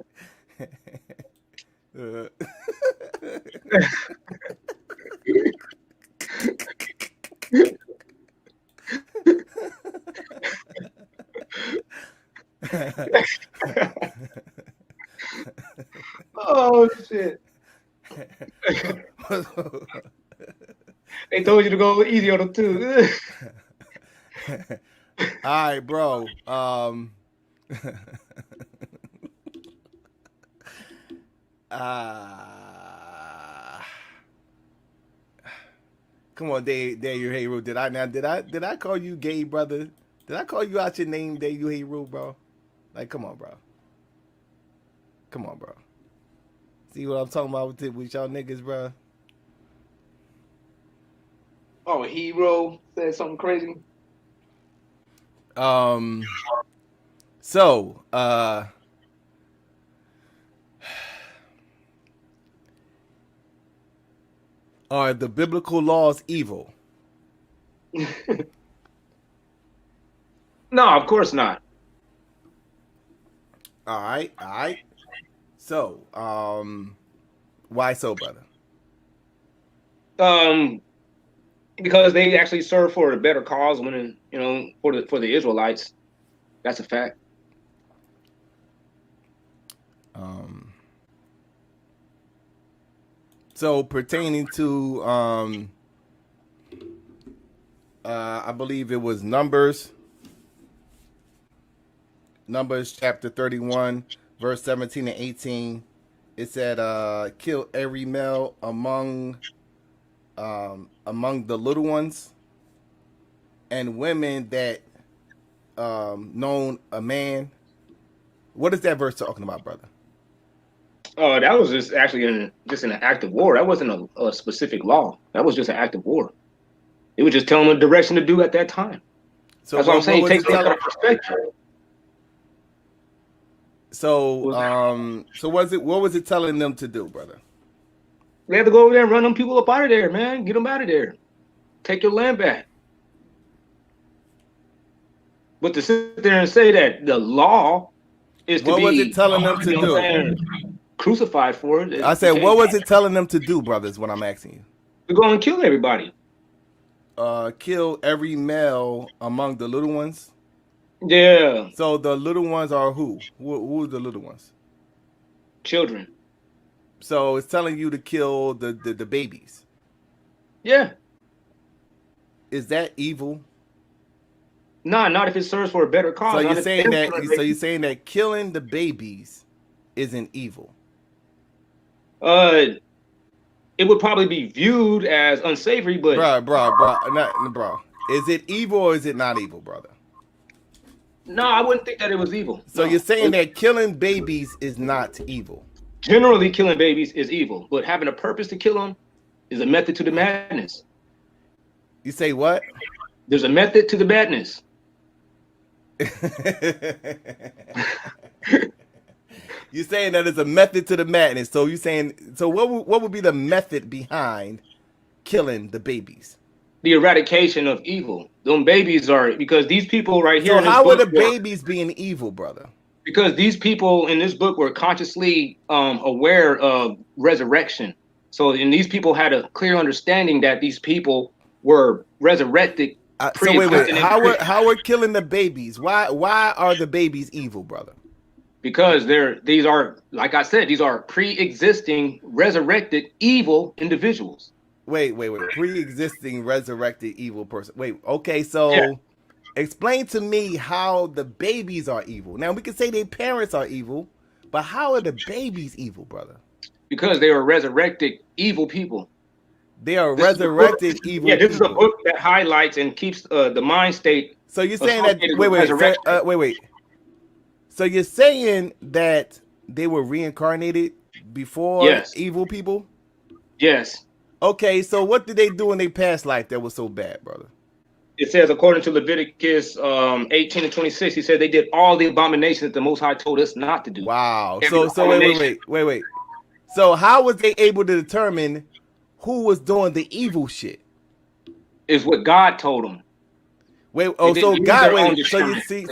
Oh shit. They told you to go easy on them too. All right, bro. Come on, Daniel Hero. Did I call you gay, brother? Did I call you out your name, Daniel Hero, bro? Like, come on, bro. Come on, bro. See what I'm talking about with y'all niggas, bro? Oh, Hero said something crazy. So, are the biblical laws evil? No, of course not. All right. So, why so, brother? Because they actually serve for a better cause when, for the Israelites. That's a fact. So pertaining to I believe it was Numbers chapter 31, verse 17 and 18. It said, kill every male among the little ones and women that known a man. What is that verse talking about, brother? Oh, that was just actually an act of war. That wasn't a specific law. That was just an act of war. It was just telling them the direction to do at that time. So that's what I'm saying. Take that perspective. So, what was it telling them to do, brother? They had to go over there and run them people up out of there, man. Get them out of there. Take your land back. But to sit there and say that the law is to what was it telling them to do? Crucified for it. I said, what was it telling them to do, brother, is what I'm asking you. To go and kill everybody. Kill every male among the little ones? Yeah. So the little ones are who? Who are the little ones? Children. So it's telling you to kill the babies. Yeah. Is that evil? Nah, not if it serves for a better cause. So Not you're if saying them that? killing So you're babies. saying that killing the babies isn't evil? It would probably be viewed as unsavory, but bro. Is it evil or is it not evil, brother? no, I wouldn't think that it was evil. So No. you're saying that killing babies is not evil? Generally, killing babies is evil, but having a purpose to kill them is a method to the madness. You say what? There's a method to the madness. You're saying that it's a method to the madness. So you're saying, so what would be the method behind killing the babies? The eradication of evil. Them babies are, because these people right here. So in this how are book the babies being evil, brother? Because these people in this book were consciously aware of resurrection. So, and these people had a clear understanding that these people were resurrected. So wait. How are killing the babies? Why are the babies evil, brother? Because these are, like I said, these are pre-existing resurrected evil individuals. Wait. Pre-existing resurrected evil person. Wait. Okay. So explain to me how the babies are evil. Now we can say their parents are evil, but how are the babies evil, brother? Because they are resurrected evil people. They are resurrected evil. Yeah, this is a book that highlights and keeps the mind state. So you're saying that wait. So you're saying that they were reincarnated before evil people? Yes. Okay, so what did they do in their past life that was so bad, brother? It says, according to Leviticus 18 and 26, he said they did all the abominations that the Most High told us not to do. Wow. So wait. So how was they able to determine who was doing the evil shit? Is what God told them. So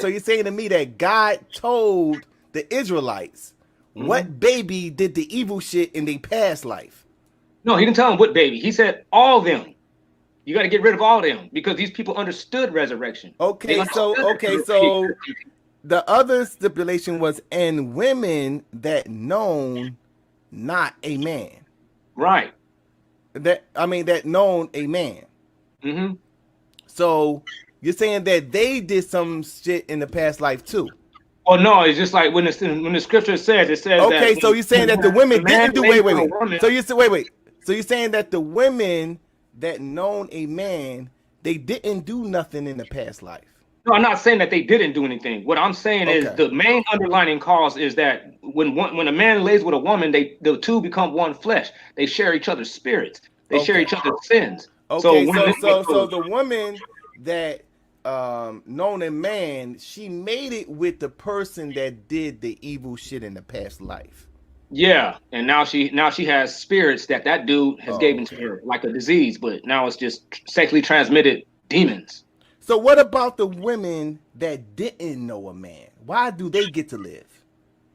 you're saying to me that God told the Israelites what baby did the evil shit in their past life? No, he didn't tell them what baby. He said all them. You got to get rid of all them because these people understood resurrection. Okay, so the other stipulation was, and women that known not a man. Right. That known a man. Mm-hmm. So you're saying that they did some shit in the past life too? Oh no, it's just like when the scripture says, it says. Okay, that so you're saying that the women didn't do wait. So you said wait. So you're saying that the women that known a man, they didn't do nothing in the past life? No, I'm not saying that they didn't do anything. What I'm saying is the main underlining cause is that when a man lays with a woman, the two become one flesh. They share each other's spirits. They share each other's sins. Okay, so the woman that known a man, she made it with the person that did the evil shit in the past life. Yeah, and now she has spirits that dude has given to her, like a disease, but now it's just sexually transmitted demons. So what about the women that didn't know a man? Why do they get to live?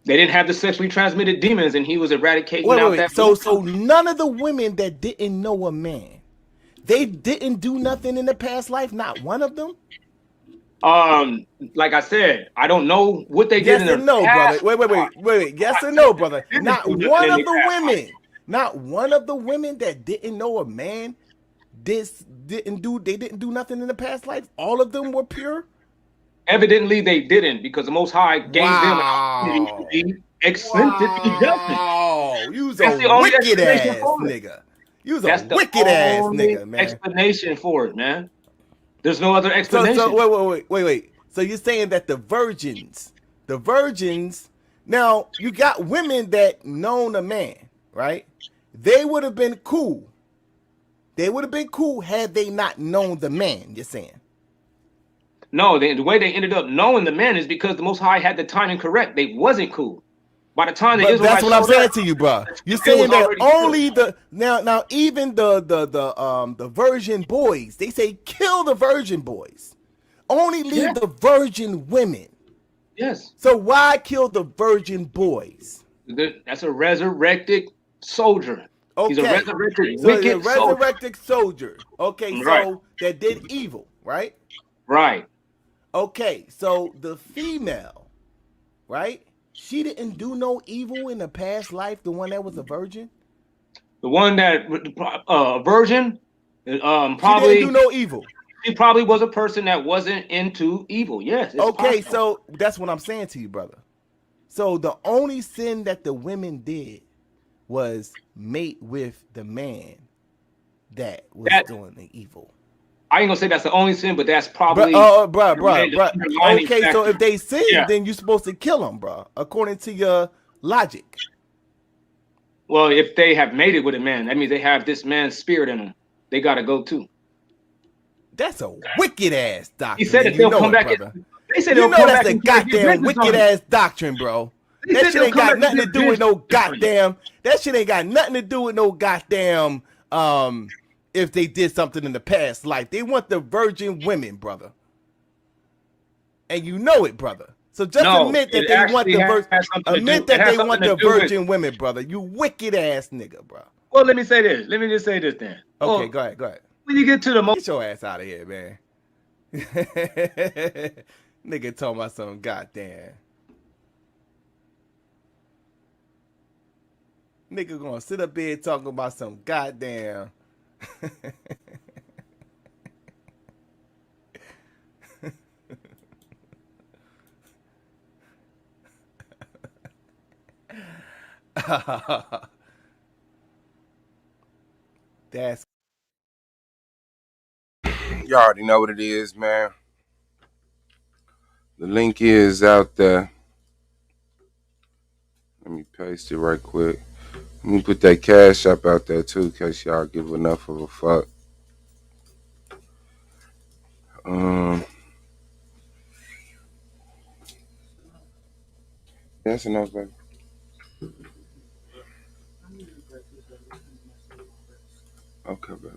They didn't have the sexually transmitted demons, and he was eradicating wait. So none of the women that didn't know a man, they didn't do nothing in the past life. Not one of them. Like I said, I don't know what they did. Yes or no, brother. Wait. Yes or no, brother. Not one of the women. Not one of the women that didn't know a man. They didn't do nothing in the past life. All of them were pure. Evidently, they didn't, because the Most High gave them an opportunity to be exempted from judgment. Oh, you's a wicked ass nigga. You's a wicked ass nigga, man. Explanation for it, man. There's no other explanation. So wait. So you're saying that the virgins. Now you got women that known a man, right? They would have been cool. Had they not known the man. You're saying? No, the way they ended up knowing the man is because the Most High had the timing correct. They wasn't cool. By the time that's what I'm saying to you, bro. You're saying that only now even the virgin boys, they say kill the virgin boys. Only leave the virgin women. Yes. So why kill the virgin boys? That's a resurrected soldier. Okay. He's a resurrected soldier. Okay, so that did evil, right? Right. Okay, so the female, right? She didn't do no evil in the past life, the one that was a virgin? The one that virgin, She didn't do no evil. She probably was a person that wasn't into evil. Yes, it's Okay, possible. so that's what I'm saying to you, brother. So the only sin that the women did was mate with the man that was doing the evil. I ain't gonna say that's the only sin, but that's probably bruh. Okay, so if they sin, Yeah. then you're supposed to kill them, bruh, according to your logic. Well, if they have mated with a man, that means they have this man's spirit in them. They gotta go too. That's a wicked ass doctrine. He said that they'll come back. They said they'll come back. That's a goddamn wicked ass doctrine, bro. That shit ain't got nothing to do with no goddamn. That shit ain't got nothing to do with no goddamn. If they did something in the past life, they want the virgin women, brother. And you know it, brother. So just admit that they want the virgin women, brother. You wicked ass nigga, bro. Well, let me say this. Let me just say this then. Okay, go ahead. When you get to the get your ass out of here, man. Nigga talking about something goddamn. Nigga gonna sit up here talking about some goddamn. That's You already know what it is, man. The link is out there. Let me paste it right quick. Let me put that Cash App out there too, in case y'all give enough of a fuck. That's enough, baby. Okay, baby.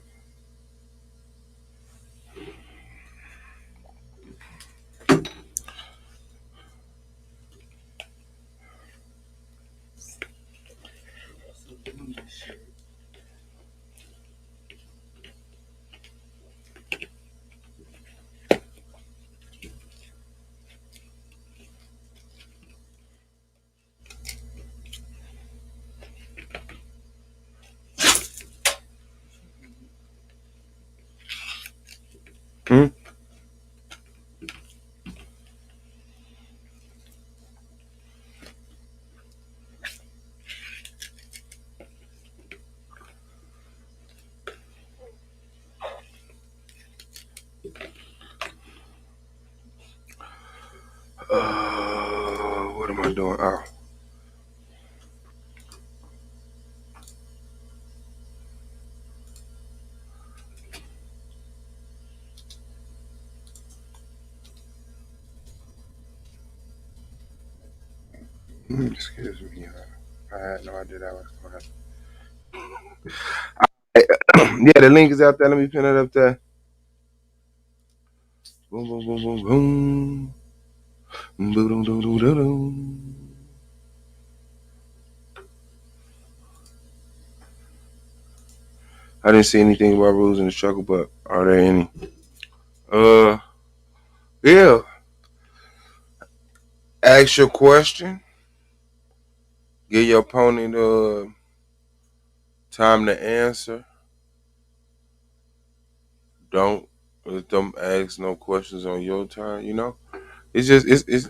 What am I doing? Oh. Excuse me. I had no idea that was going to happen. Yeah, the link is out there. Let me pin it up there. Boom, boom, boom, boom, boom. Boom, boom, boom, boom, boom, boom. I didn't see anything about rules in the struggle, but are there any? Yeah. Ask your question. Give your opponent time to answer. Don't let them ask no questions on your time. You know, it's just it's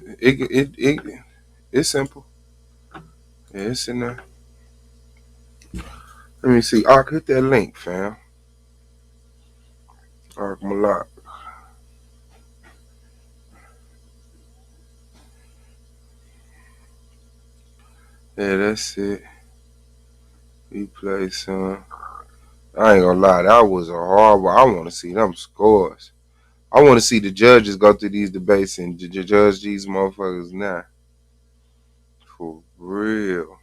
simple. Yeah, it's in there. Let me see. Ark, hit that link, fam. Ark Malak. Yeah, that's it. We play some. I ain't gonna lie, that was a hard one. I want to see them scores. I want to see the judges go through these debates and judge these motherfuckers now. For real.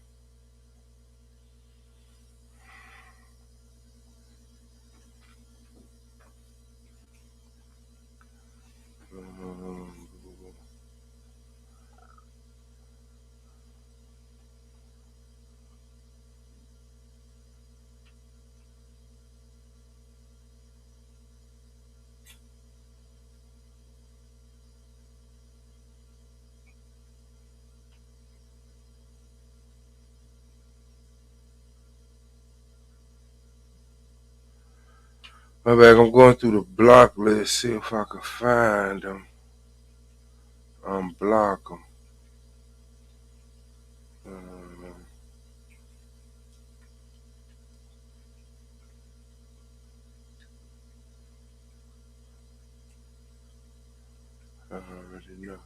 My bad. I'm going through the block list, see if I can find them. Unblock them. I already know.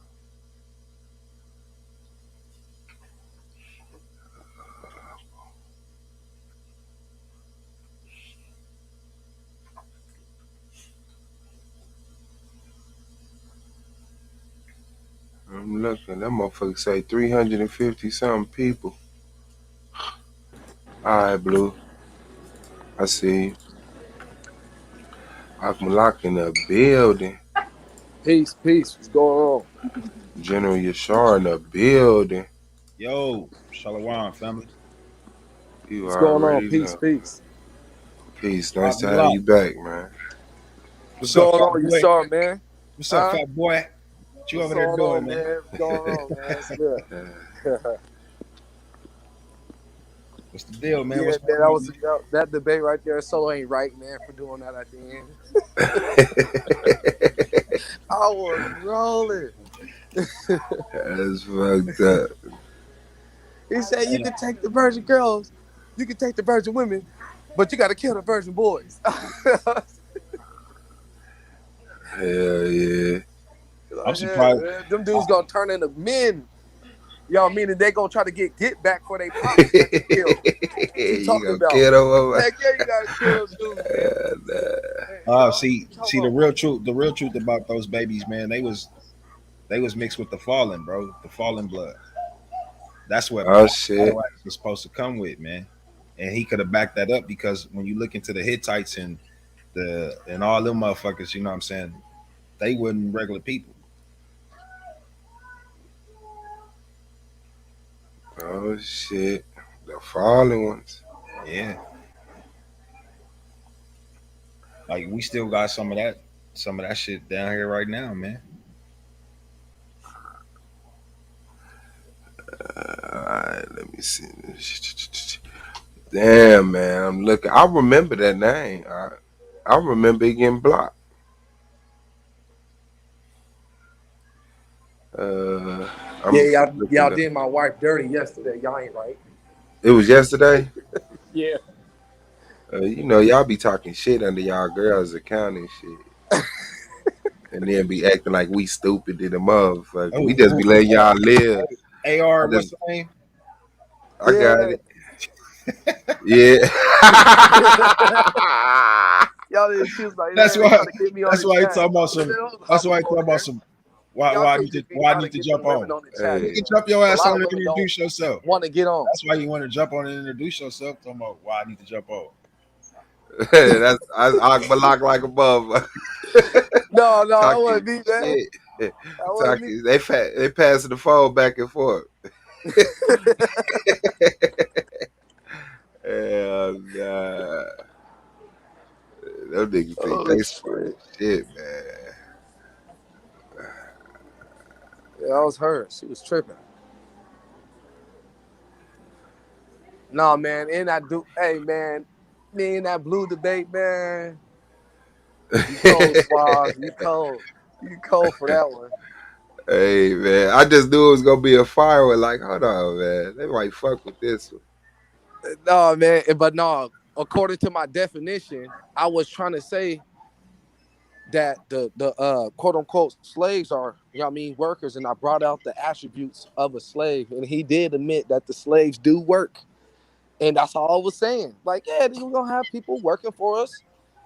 I'm looking. That motherfucker say 350 something people. All right, Blue. I see you. I'm locking the building. Peace, peace. What's going on? General Yashar in the building. Yo, Shalom, family. You What's going on? already Peace, know. peace. Peace. Nice Rock to the have block. you back, man. What's What's up, going fat on, you boy? saw, man? What's up, Huh? fat boy? What you What's over there going doing, on, man? man? What's going on, man? It's good. What's the deal, man? Yeah, What's man, going on, man? that debate right there. Solo ain't right, man, for doing that at the end. I was rolling. That's fucked up. He said you can take the virgin girls, you can take the virgin women, but you got to kill the virgin boys. Hell yeah. I'm Yeah, surprised. man. Them dudes gonna turn into men. Y'all meaning they gonna try to get back for their pops that they killed. What you You talking gonna about? kill them over? Heck yeah, you gotta kill those dudes, man. See the real truth. The real truth about those babies, man. They was mixed with the fallen, bro. The fallen blood. That's what Oh shit. Adonai was supposed to come with, man. And he could have backed that up because when you look into the Hittites and all them motherfuckers, you know what I'm saying, they wasn't regular people. Oh shit. The fallen ones. Yeah. Like we still got some of that shit down here right now, man. Alright, let me see. Damn, man. I'm looking. I remember that name. I remember it getting blocked. Yeah, I'm looking y'all up. did my wife dirty yesterday. Y'all ain't right. It was yesterday. Yeah. You know, y'all be talking shit under y'all girls' account and shit. And then be acting like we stupid to the motherfucker. We just be letting y'all live. AR, what's the name? I got it. Yeah. Y'all didn't. She was like, That's man, why. they trying to get me on That's the why he chat. talking about some. That's why he talking about some. Why Y'all I can't need to just be trying to get jump some women on? on the chat. You can jump your ass A lot on of and women introduce yourself. want to get on. That's why you want to jump on and introduce yourself. Talking about why I need to jump on. That's I block like a motherfucker. No, that Talking wasn't me, man. shit. That wasn't me. They passing the phone back and forth. Hell nah. Them niggas think they smart shit, man. Yeah, that was her. She was tripping. No, man. And I do. Hey, man. Me and that blue debate, man. You cold, Swaz. You cold. You cold for that one. Hey man, I just knew it was gonna be a fire one. Like, hold on, man. They might fuck with this one. No, man. But no, according to my definition, I was trying to say that the quote unquote slaves are, you know what I mean, workers, and I brought out the attributes of a slave, and he did admit that the slaves do work. And that's all I was saying. Like, yeah, we're gonna have people working for us.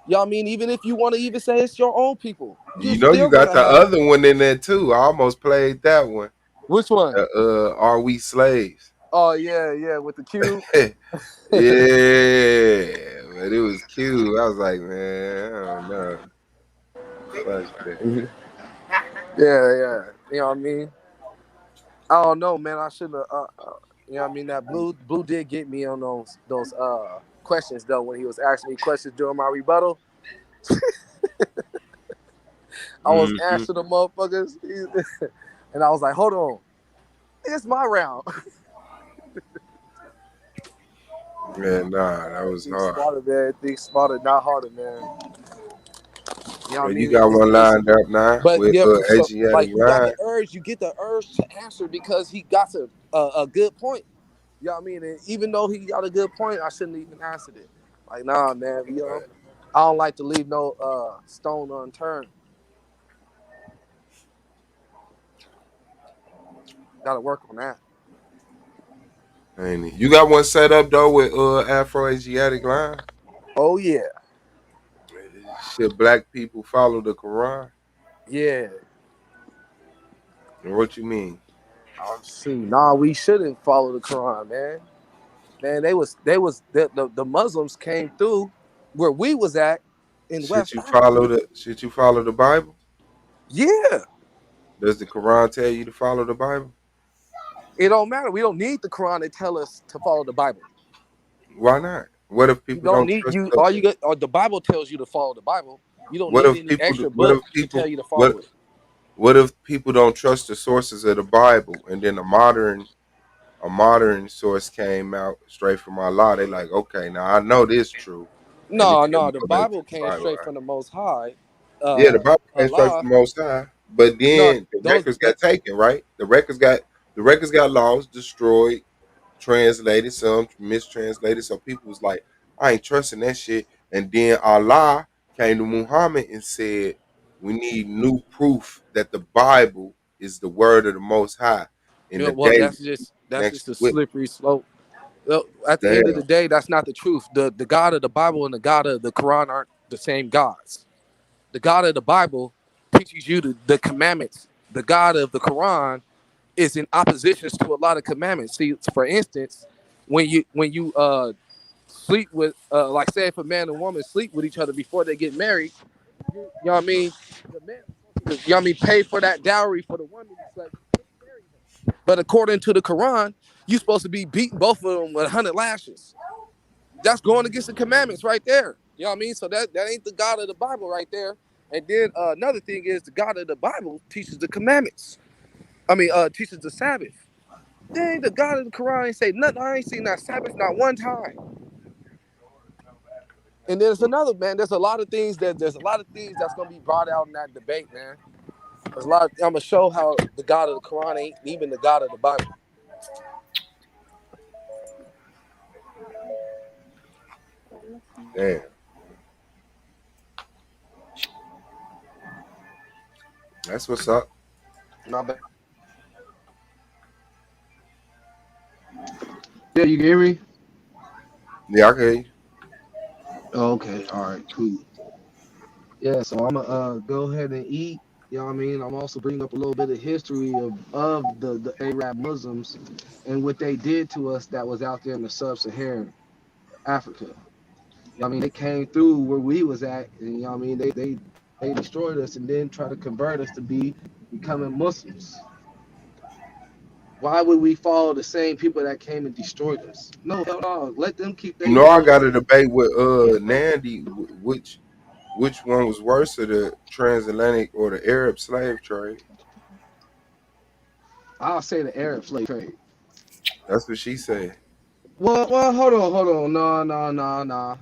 You know what I mean? Even if you want to even say it's your own people, you're You know, you still got gonna the have. other one in there too. I almost played that one. Which one? Are we slaves? Oh yeah, with the cube. Yeah, but it was cute. I was like, man, I don't know. Fuck that. Yeah. You know what I mean? I don't know, man. I shouldn't have. You know what I mean? That blue did get me on those questions though when he was asking me questions during my rebuttal. I was answering the motherfuckers, and I was like, "Hold on, it's my round." Man, nah, that was Think hard. smarter, man. Think smarter, not harder, man. You know what I You mean? got one lined up now But with yeah, so Asiatic like you got line. the urge, you get the urge to answer because he got a good point. You know what I mean? And even though he got a good point, I shouldn't even answered it. Like, nah, man, you know, I don't like to leave no stone unturned. Gotta work on that. Ain't it? You got one set up though with Afro Asiatic line. Oh yeah. Should black people follow the Quran? Yeah. And what you mean? Oh shoot. Nah, we shouldn't follow the Quran, man. Man, the Muslims came through where we was at in Should West you Africa. follow the Bible? Yeah. Does the Quran tell you to follow the Bible? It don't matter. We don't need the Quran to tell us to follow the Bible. Why not? What if You people don't don't need trust you the all you get or the Bible tells you to follow the Bible. You don't what need if any people extra what if book to tell people you to follow it. what if people don't trust the sources of the Bible and then a modern source came out straight from Allah? They like, okay, now I know this true. And No, then we no, the go back to Bible the came Bible. straight from the Most High. Yeah, the Bible came straight Allah. from the Most High, but No, then the those records that got taken, right? The records got lost, destroyed, translated, some mistranslated. So people was like, I ain't trusting that shit. And then Allah came to Muhammad and said, we need new proof that the Bible is the word of the Most High. In the well, day that's next just to a witness. slippery slope. Well, at the end of Damn. the day, that's not the truth. The God of the Bible and the God of the Quran aren't the same gods. The God of the Bible teaches you the commandments. The God of the Quran is in opposition to a lot of commandments. See, for instance, when you sleep with like say if a man and woman sleep with each other before they get married, you know what I mean? The man, you know what I mean, pay for that dowry for the woman to sleep. But according to the Quran, you're supposed to be beating both of them with 100 lashes. That's going against the commandments right there. You know what I mean? So that ain't the God of the Bible right there. And then another thing is the God of the Bible teaches the commandments. Teaches the Sabbath. Dang, the God of the Quran ain't say nothing. I ain't seen that Sabbath not one time. And there's another man. There's a lot of things that's gonna be brought out in that debate, man. There's a lot. I'm gonna show how the God of the Quran ain't even the God of the Bible. Damn. That's what's up. Not bad. Yeah, you can hear me? Yeah, I can hear you. Okay, all right, cool. Yeah, so I'm gonna go ahead and eat. You know what I mean? I'm also bring up a little bit of history of the Arab Muslims and what they did to us that was out there in the sub-Saharan Africa. You know what I mean? They came through where we was at, and you know what I mean? They destroyed us and then tried to convert us to becoming Muslims. Why would we follow the same people that came and destroyed us? No, hell no. Let them keep You their know, I got religion. a debate with Nandy, which one was worse, of the transatlantic or the Arab slave trade? I'll say the Arab slave trade. That's what she said. Well, hold on. No.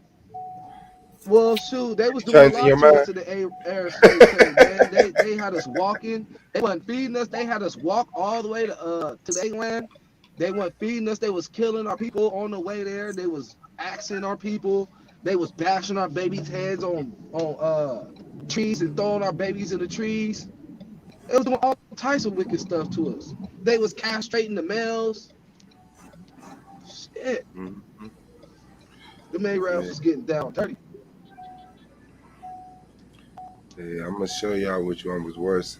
Well, shoot, they was You doing a changing lot your to us mind? in the Arab slave trade, man. They had us walking. They wasn't feeding us. They had us walk all the way to their land. They weren't feeding us. They was killing our people on the way there. They was axing our people. They was bashing our babies' heads on trees and throwing our babies in the trees. They was doing all types of wicked stuff to us. They was castrating the males. Shit, Mm-hmm. the Arabs Yeah, was getting down dirty. yeah. I'm gonna show y'all which one was worse.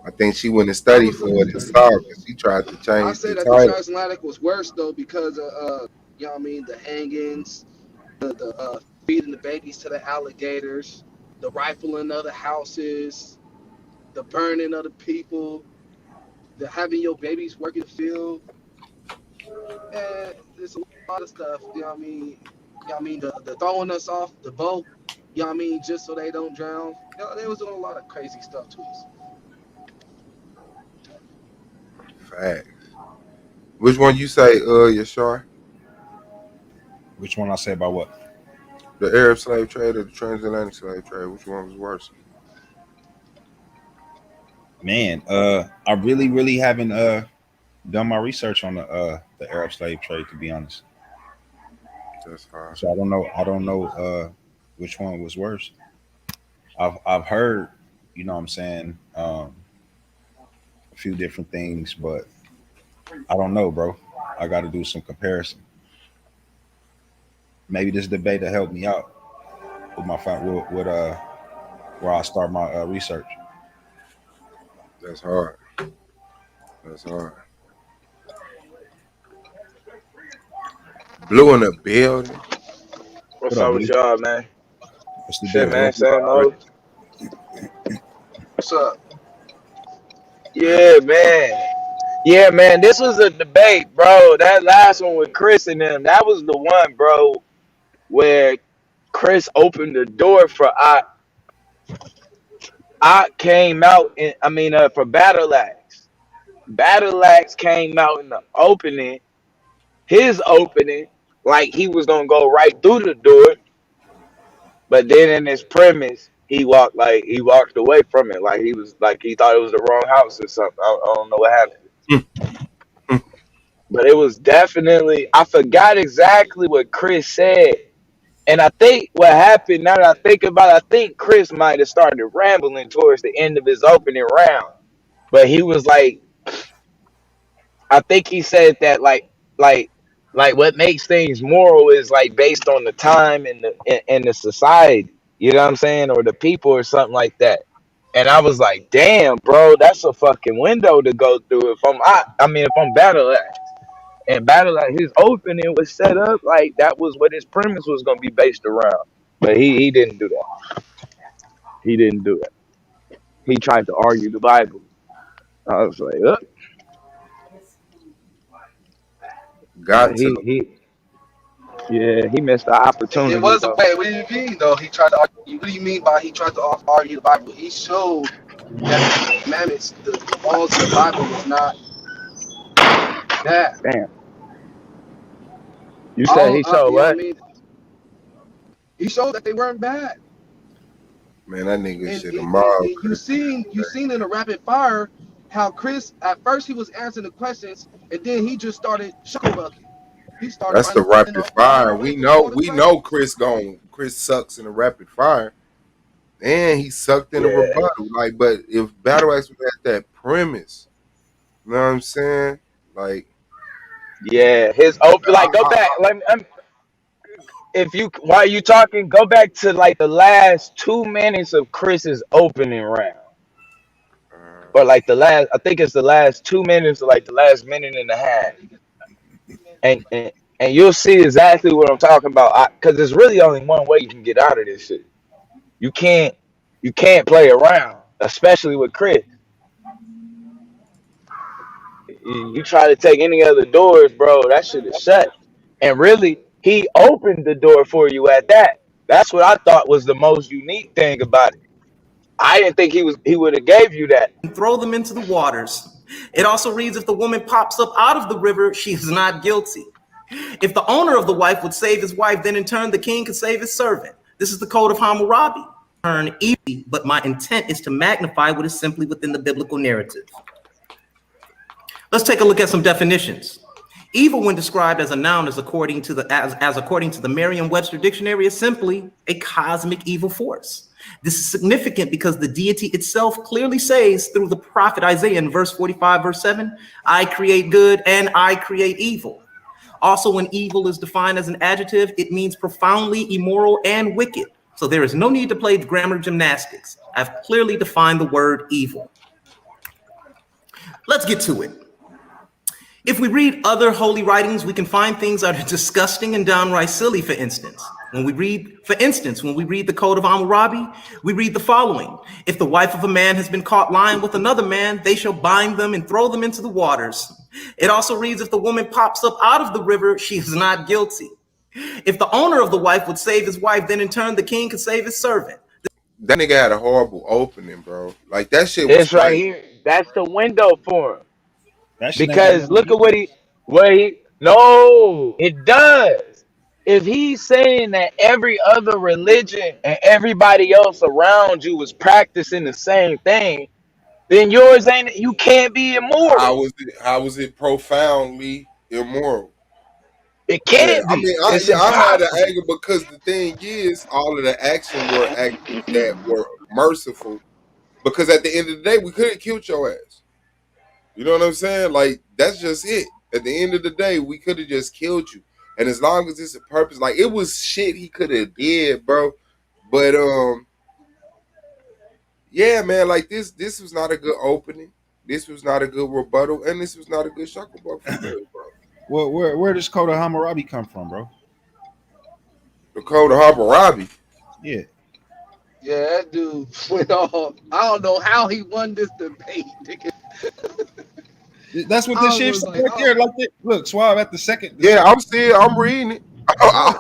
I think she went and I studied was for it and saw because she tried to I change the say that the title. transatlantic was worse though because of you know what I mean, the hangings, the feeding the babies to the alligators, the rifling of the houses, the burning of the people, the having your babies work in the field. There's a lot of stuff, you know what I mean? You know what I mean, the throwing us off the boat, you know what I mean, just so they don't drown. You know, they was doing a lot of crazy stuff to us. Fact. Which one you say, Yashar? Which one I say about what? The Arab slave trade or the transatlantic slave trade? Which one was worse? Man, I really haven't done my research on the Arab slave trade, to be honest. That's hard. So I don't know which one was worse. I've heard, you know what I'm saying, a few different things, but I don't know, bro. I got to do some comparison. Maybe this debate will help me out with my with where I start my research. That's hard. That's hard. Blue in the building. What's What up, up with Blue? y'all, man? What's the Shit, deal? man. What? Same old. What's up? Yeah, man. Yeah, man. This was a debate, bro. That last one with Chris and them, that was the one, bro, where Chris opened the door for I came out in, for Battle Axe. Battle Axe came out in the opening, his opening, like he was gonna go right through the door, but then in his premise, he walked away from it, like he was like he thought it was the wrong house or something. I don't know what happened, but it was definitely, I forgot exactly what Chris said, and I think what happened, now that I think about it, I think Chris might have started rambling towards the end of his opening round, but he was like, I think he said that like what makes things moral is like based on the time and the society. You know what I'm saying? Or the people or something like that. And I was like, damn, bro, that's a fucking window to go through. If I'm Battle Axe. And Battle Axe, his opening was set up like that was what his premise was gonna be based around. But he didn't do that. He didn't do it. He tried to argue the Bible. I was like, Got to. he missed the opportunity. It was a Though. way. What do you mean though? He tried to argue. What do you mean by he tried to argue the Bible? He showed that the commandments, the laws of the Bible was not bad. Damn. You said he showed You know what I what? mean? He showed that they weren't bad. Man, that nigga And, should and, have and, mobbed. and you seen in the rapid fire how Chris at first he was answering the questions and then he just started shucklebucking. He started. That's the rapid fire. We know Chris sucks in the rapid fire. And he sucked in the rebuttal. Like, but if Battle Axe had that premise, you know what I'm saying? Like, yeah, his open. Like, go back. If you while you talking, go back to like the last 2 minutes of Chris's opening round, or like the last. I think it's the last 2 minutes, or like the last minute and a half, and you'll see exactly what I'm talking about. Because there's really only one way you can get out of this shit. You can't play around, especially with Chris. You try to take any other doors, bro, that shit is shut. And really, he opened the door for you at that. That's what I thought was the most unique thing about it. I didn't think he would have gave you that. And throw them into the waters. It also reads, if the woman pops up out of the river, she is not guilty. If the owner of the wife would save his wife, then in turn the king could save his servant. This is the code of Hammurabi. Turn easy, but my intent is to magnify what is simply within the biblical narrative. Let's take a look at some definitions. Evil, when described as a noun, is according to the Merriam-Webster dictionary, is simply a cosmic evil force. This is significant because the deity itself clearly says through the prophet Isaiah in verse 45, verse 7, I create good and I create evil. Also, when evil is defined as an adjective, it means profoundly immoral and wicked. So there is no need to play grammar gymnastics. I've clearly defined the word evil. Let's get to it. If we read other holy writings, we can find things that are disgusting and downright silly, for instance. When we read the Code of Hammurabi, we read the following. If the wife of a man has been caught lying with another man, they shall bind them and throw them into the waters. It also reads, if the woman pops up out of the river, she is not guilty. If the owner of the wife would save his wife, then in turn the king could save his servant. that nigga had a horrible opening, bro. Like, that shit was It's right here. That's the window for him. That Because look at what he no, it does. If he's saying that every other religion and everybody else around you is practicing the same thing, then yours ain't. You can't be How immortal. was it? How was it profoundly immoral? It Yeah, can't I be. mean, It's I had an impossible. anger because the thing is, all of the action were actions that were merciful. Because at the end of the day, we could have killed your ass. You know what I'm saying? Like that's just it. At the end of the day, we could have just killed you. And as long as it's a purpose, like it was shit he could have did, bro. But yeah, man, like this was not a good opening. This was not a good rebuttal, and this was not a good shucklebuck for real, bro. Well, where does Kota Hammurabi come from, bro? The code of Hammurabi. Yeah. Yeah, that dude went off. I don't know how he won this debate, nigga. That's what this I shit was said like, right oh, there. Like that. Look, Suave at the second. Yeah, I'm seeing. I'm reading it.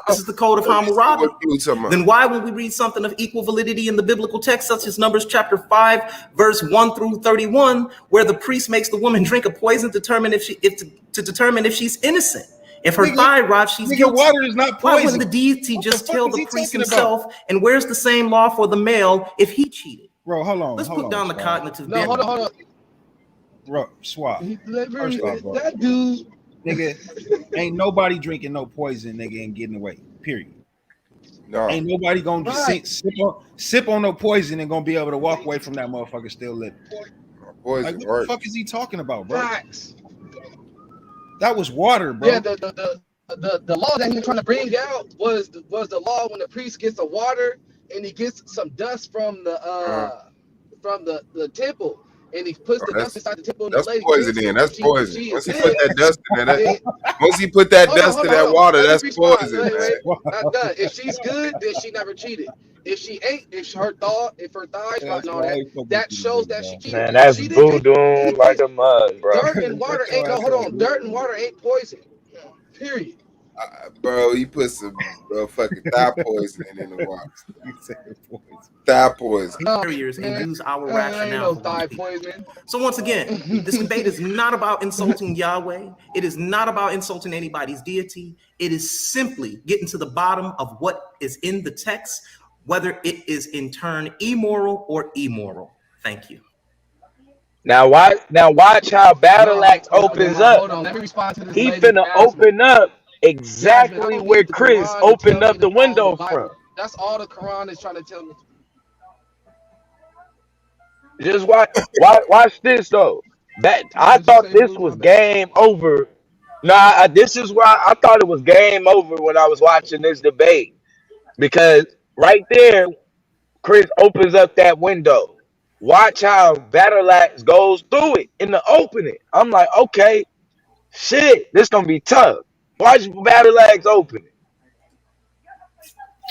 This is the code of Let me see Hammurabi. what you talking about. Then why, when we read something of equal validity in the biblical text, such as Numbers chapter 5, verse 1 through 31, where the priest makes the woman drink a poison to determine if she's innocent? If her Nigga, thigh rots, she's nigga, guilty. water is not Why wouldn't poison. the deity What the just fuck tell is the he priest talking about? himself? And where's the same law for the male if he cheated? Bro, hold on, Let's put down the cognitive no, hold on, barrier. hold on. Bro, Suave. First off, bro, That dude, nigga, ain't nobody drinking no poison, nigga, and getting away. Period. No. Ain't nobody gonna right. sip on no poison and gonna be able to walk away from that motherfucker still living. Poison Like, what works. the fuck is he talking about, bro? Facts. That was water, bro. Yeah, the law that he was trying to bring out was the law when the priest gets the water and he gets some dust from the temple and he puts the dust That's inside the temple and the that's lady poison. drinks Then it. that's If poison. she is Once he put good, that dust in there, then once he put that dust in that hold on. water, Let me that's respond. poison, Wait, man. not done. If she's good, then she never cheated. If she ain't, if her thighs rotten and all that, that shows that she cheated. Man, If that's she didn't, voodoo like a mug, bro. dirt and water ain't no. Hold on, dirt and water ain't poison. Period. Bro, he put some fucking thigh poisoning in the water. Thigh poison. Barriers and use our rationale for these people. So once again, this debate is not about insulting Yahweh. It is not about insulting anybody's deity. It is simply getting to the bottom of what is in the text, whether it is in turn immoral or immoral. Thank you. Now watch how Battle Axe opens up. Hold on. Let me respond to this He lady, finna Jasmine. open up Jasmine, I exactly don't where need the Chris Quran to opened tell up me the to follow the window from. Bible. That's all the Quran is trying to tell me. Just watch this though. That I What you thought say, this Blue? was My bad. game over. No, this is why I thought it was game over when I was watching this debate because right there, Chris opens up that window. Watch how Battle Axe goes through it in the opening. I'm like, okay, shit, this gonna be tough. Watch Battle Axe open it.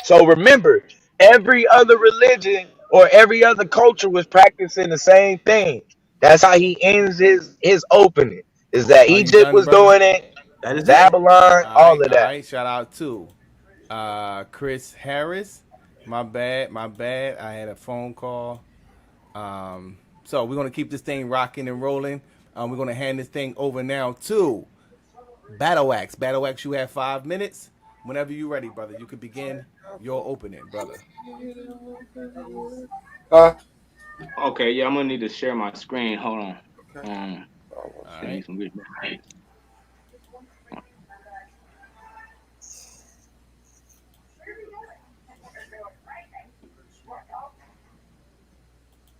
So remember, every other religion or every other culture was practicing the same thing. That's how he ends his opening. Is that Are you Egypt done, was brother? doing it, That is it. Babylon, all of All that. right. Shout out to Chris Harris. My bad. I had a phone call. So we're gonna keep this thing rocking and rolling. We're gonna hand this thing over now to Battle Axe. Battle Axe, you have 5 minutes. Whenever you're ready, brother, you can begin your opening, brother. Okay, yeah, I'm gonna need to share my screen. Hold on. All Send me right. some good.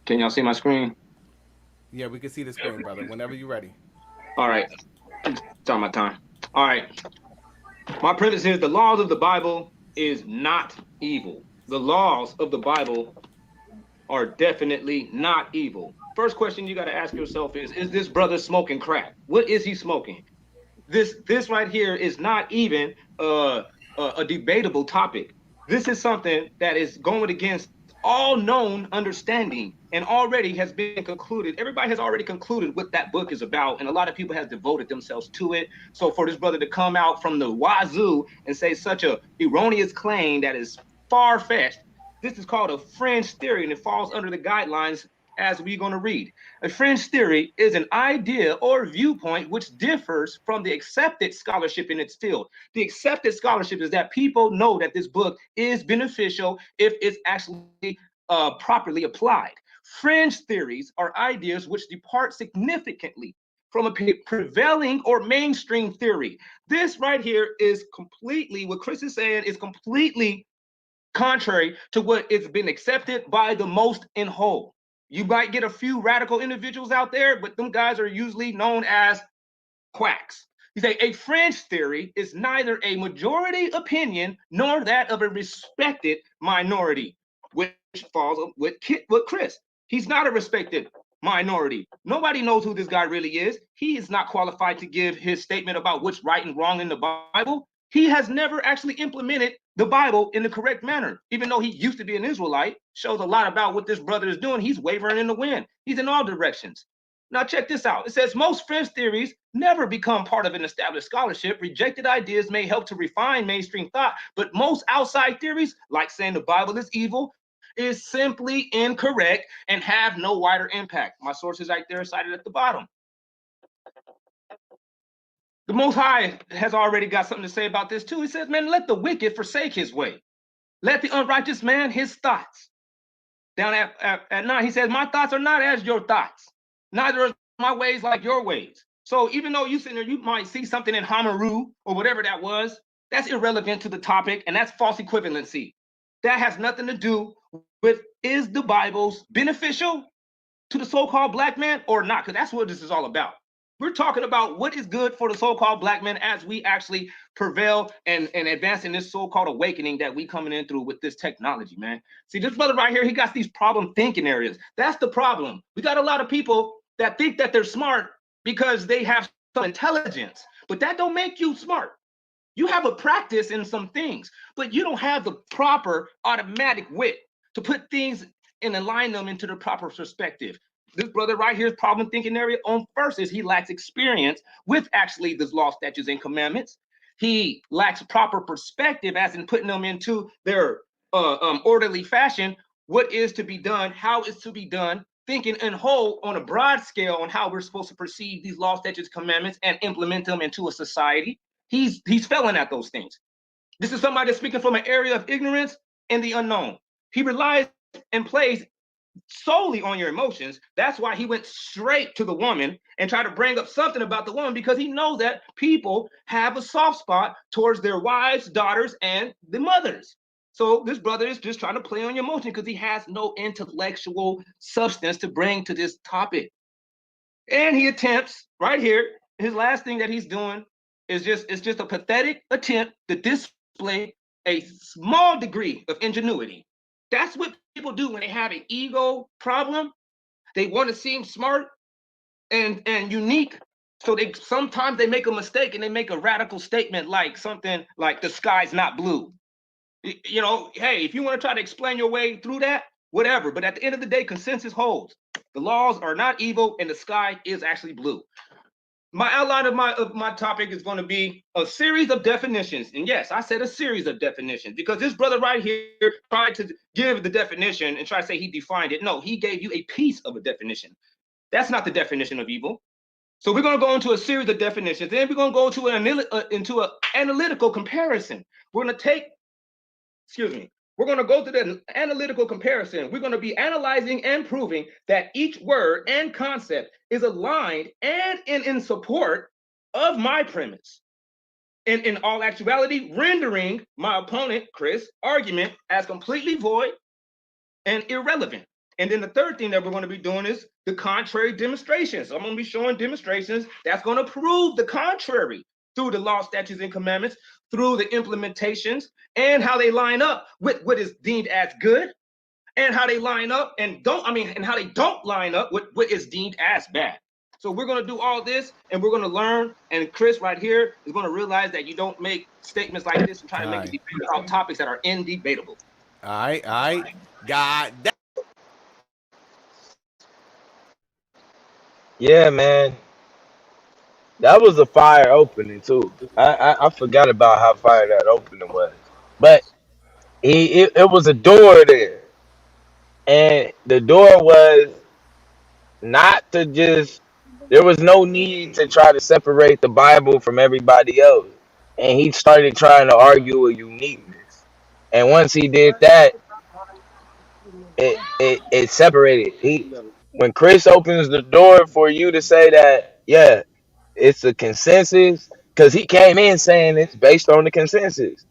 Can y'all see my screen? Yeah, we can see the screen, brother. Whenever you're ready. All right. Start my time. All right. My premise is the laws of the Bible is not evil. The laws of the Bible are definitely not evil. First question you got to ask yourself is this brother smoking crack? What is he smoking? This right here is not even a debatable topic. This is something that is going against all known understanding and already has been concluded. Everybody has already concluded what that book is about, and a lot of people have devoted themselves to it. So for this brother to come out from the wazoo and say such a erroneous claim that is far-fetched, this is called a fringe theory, and it falls under the guidelines as we're going to read. A fringe theory is an idea or viewpoint which differs from the accepted scholarship in its field. The accepted scholarship is that people know that this book is beneficial if it's actually properly applied. Fringe theories are ideas which depart significantly from a prevailing or mainstream theory. This right here is completely, what Chris is saying is completely contrary to what it's been accepted by the most in whole. You might get a few radical individuals out there, but them guys are usually known as quacks. You say a fringe theory is neither a majority opinion nor that of a respected minority, which falls with Chris. He's not a respected minority. Nobody knows who this guy really is. He is not qualified to give his statement about what's right and wrong in the Bible. He has never actually implemented the Bible in the correct manner. Even though he used to be an Israelite, shows a lot about what this brother is doing. He's wavering in the wind. He's in all directions. Now check this out. It says most fringe theories never become part of an established scholarship. Rejected ideas may help to refine mainstream thought, but most outside theories, like saying the Bible is evil, is simply incorrect and have no wider impact. My sources right there cited at the bottom. The Most High has already got something to say about this too. He says, man, let the wicked forsake his way. Let the unrighteous man his thoughts. Down at 9, he says, my thoughts are not as your thoughts. Neither are my ways like your ways. So even though you sitting there, you might see something in Hamaru or whatever that was, that's irrelevant to the topic, and that's false equivalency. That has nothing to do with, is the Bible's beneficial to the so-called black man or not? Because that's what this is all about. We're talking about what is good for the so-called black man as we actually prevail and advance in this so-called awakening that we coming in through with this technology, man. See, this brother right here, he got these problem thinking areas. That's the problem. We got a lot of people that think that they're smart because they have some intelligence, but that don't make you smart. You have a practice in some things, but you don't have the proper automatic wit to put things and align them into the proper perspective. This brother right here's problem thinking area on first is he lacks experience with actually the law, statutes, and commandments. He lacks proper perspective as in putting them into their orderly fashion. What is to be done, how is to be done, thinking in whole on a broad scale on how we're supposed to perceive these law, statutes, commandments and implement them into a society. He's failing at those things. This is somebody that's speaking from an area of ignorance and the unknown. He relies and plays solely on your emotions. That's why he went straight to the woman and tried to bring up something about the woman, because he knows that people have a soft spot towards their wives, daughters, and the mothers. So this brother is just trying to play on your emotion because he has no intellectual substance to bring to this topic. And he attempts right here, his last thing that he's doing is just a pathetic attempt to display a small degree of ingenuity. That's what people do when they have an ego problem. They want to seem smart and unique. So sometimes they make a mistake and they make a radical statement like something like the sky's not blue. You know, hey, if you want to try to explain your way through that, whatever. But at the end of the day, consensus holds. The laws are not evil and the sky is actually blue. My outline of my topic is going to be a series of definitions. And yes, I said a series of definitions because this brother right here tried to give the definition and try to say he defined it. No, he gave you a piece of a definition. That's not the definition of evil. So we're going to go into a series of definitions. Then we're going to go into an analytical comparison. We're going to take, we're going to go through the analytical comparison. We're going to be analyzing and proving that each word and concept is aligned and in support of my premise. And in all actuality, rendering my opponent, Chris' argument as completely void and irrelevant. And then the third thing that we're going to be doing is the contrary demonstrations. So I'm going to be showing demonstrations that's going to prove the contrary through the law, statutes, and commandments, through the implementations, and how they line up with what is deemed as good, and how they line up and how they don't line up with what is deemed as bad. So we're going to do all this, and we're going to learn. And Chris right here is going to realize that you don't make statements like this and try to make it debate about topics that are indebatable. All right. God damn. Yeah, man. That was a fire opening too. I forgot about how fire that opening was. But it was a door there. And the door was not to just. There was no need to try to separate the Bible from everybody else, and he started trying to argue a uniqueness. And once he did that, it separated. He when Chris opens the door for you to say that, yeah, it's a consensus, because he came in saying it's based on the consensus.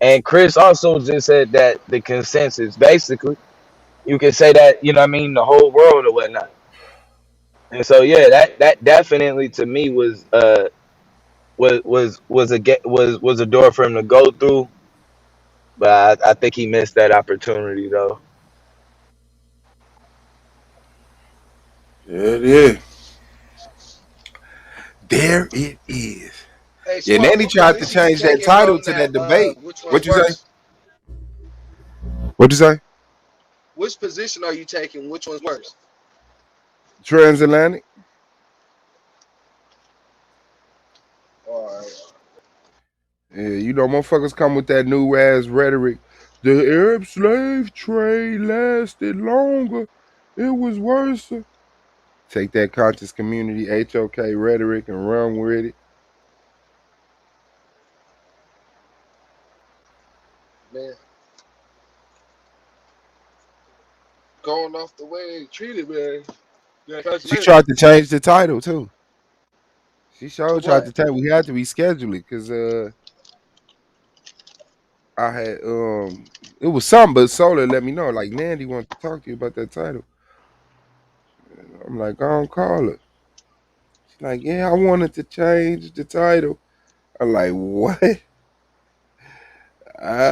And Chris also just said that the consensus, basically, you can say that, you know what I mean, the whole world or whatnot. And so yeah, that definitely to me was a door for him to go through. But I think he missed that opportunity though. There it is. There it is. Hey, Yeah, and Smoke, then he what tried to position you change that taking title on to that? that debate. Which What one's you say? worse? What you say? Which position are you taking? Which one's worse? Transatlantic. All right. Yeah, you know, motherfuckers come with that new ass rhetoric. The Arab slave trade lasted longer. It was worse. Take that conscious community HOK rhetoric and run with it. Man, going off the way they treated, man. Yeah, She tried to change the title too. She to sure tried to what? tell we had to reschedule it because I had it was something, but Solar let me know like Nandy wants to talk to you about that title. And I'm like, I don't call her. She's like, yeah, I wanted to change the title. I'm like, what?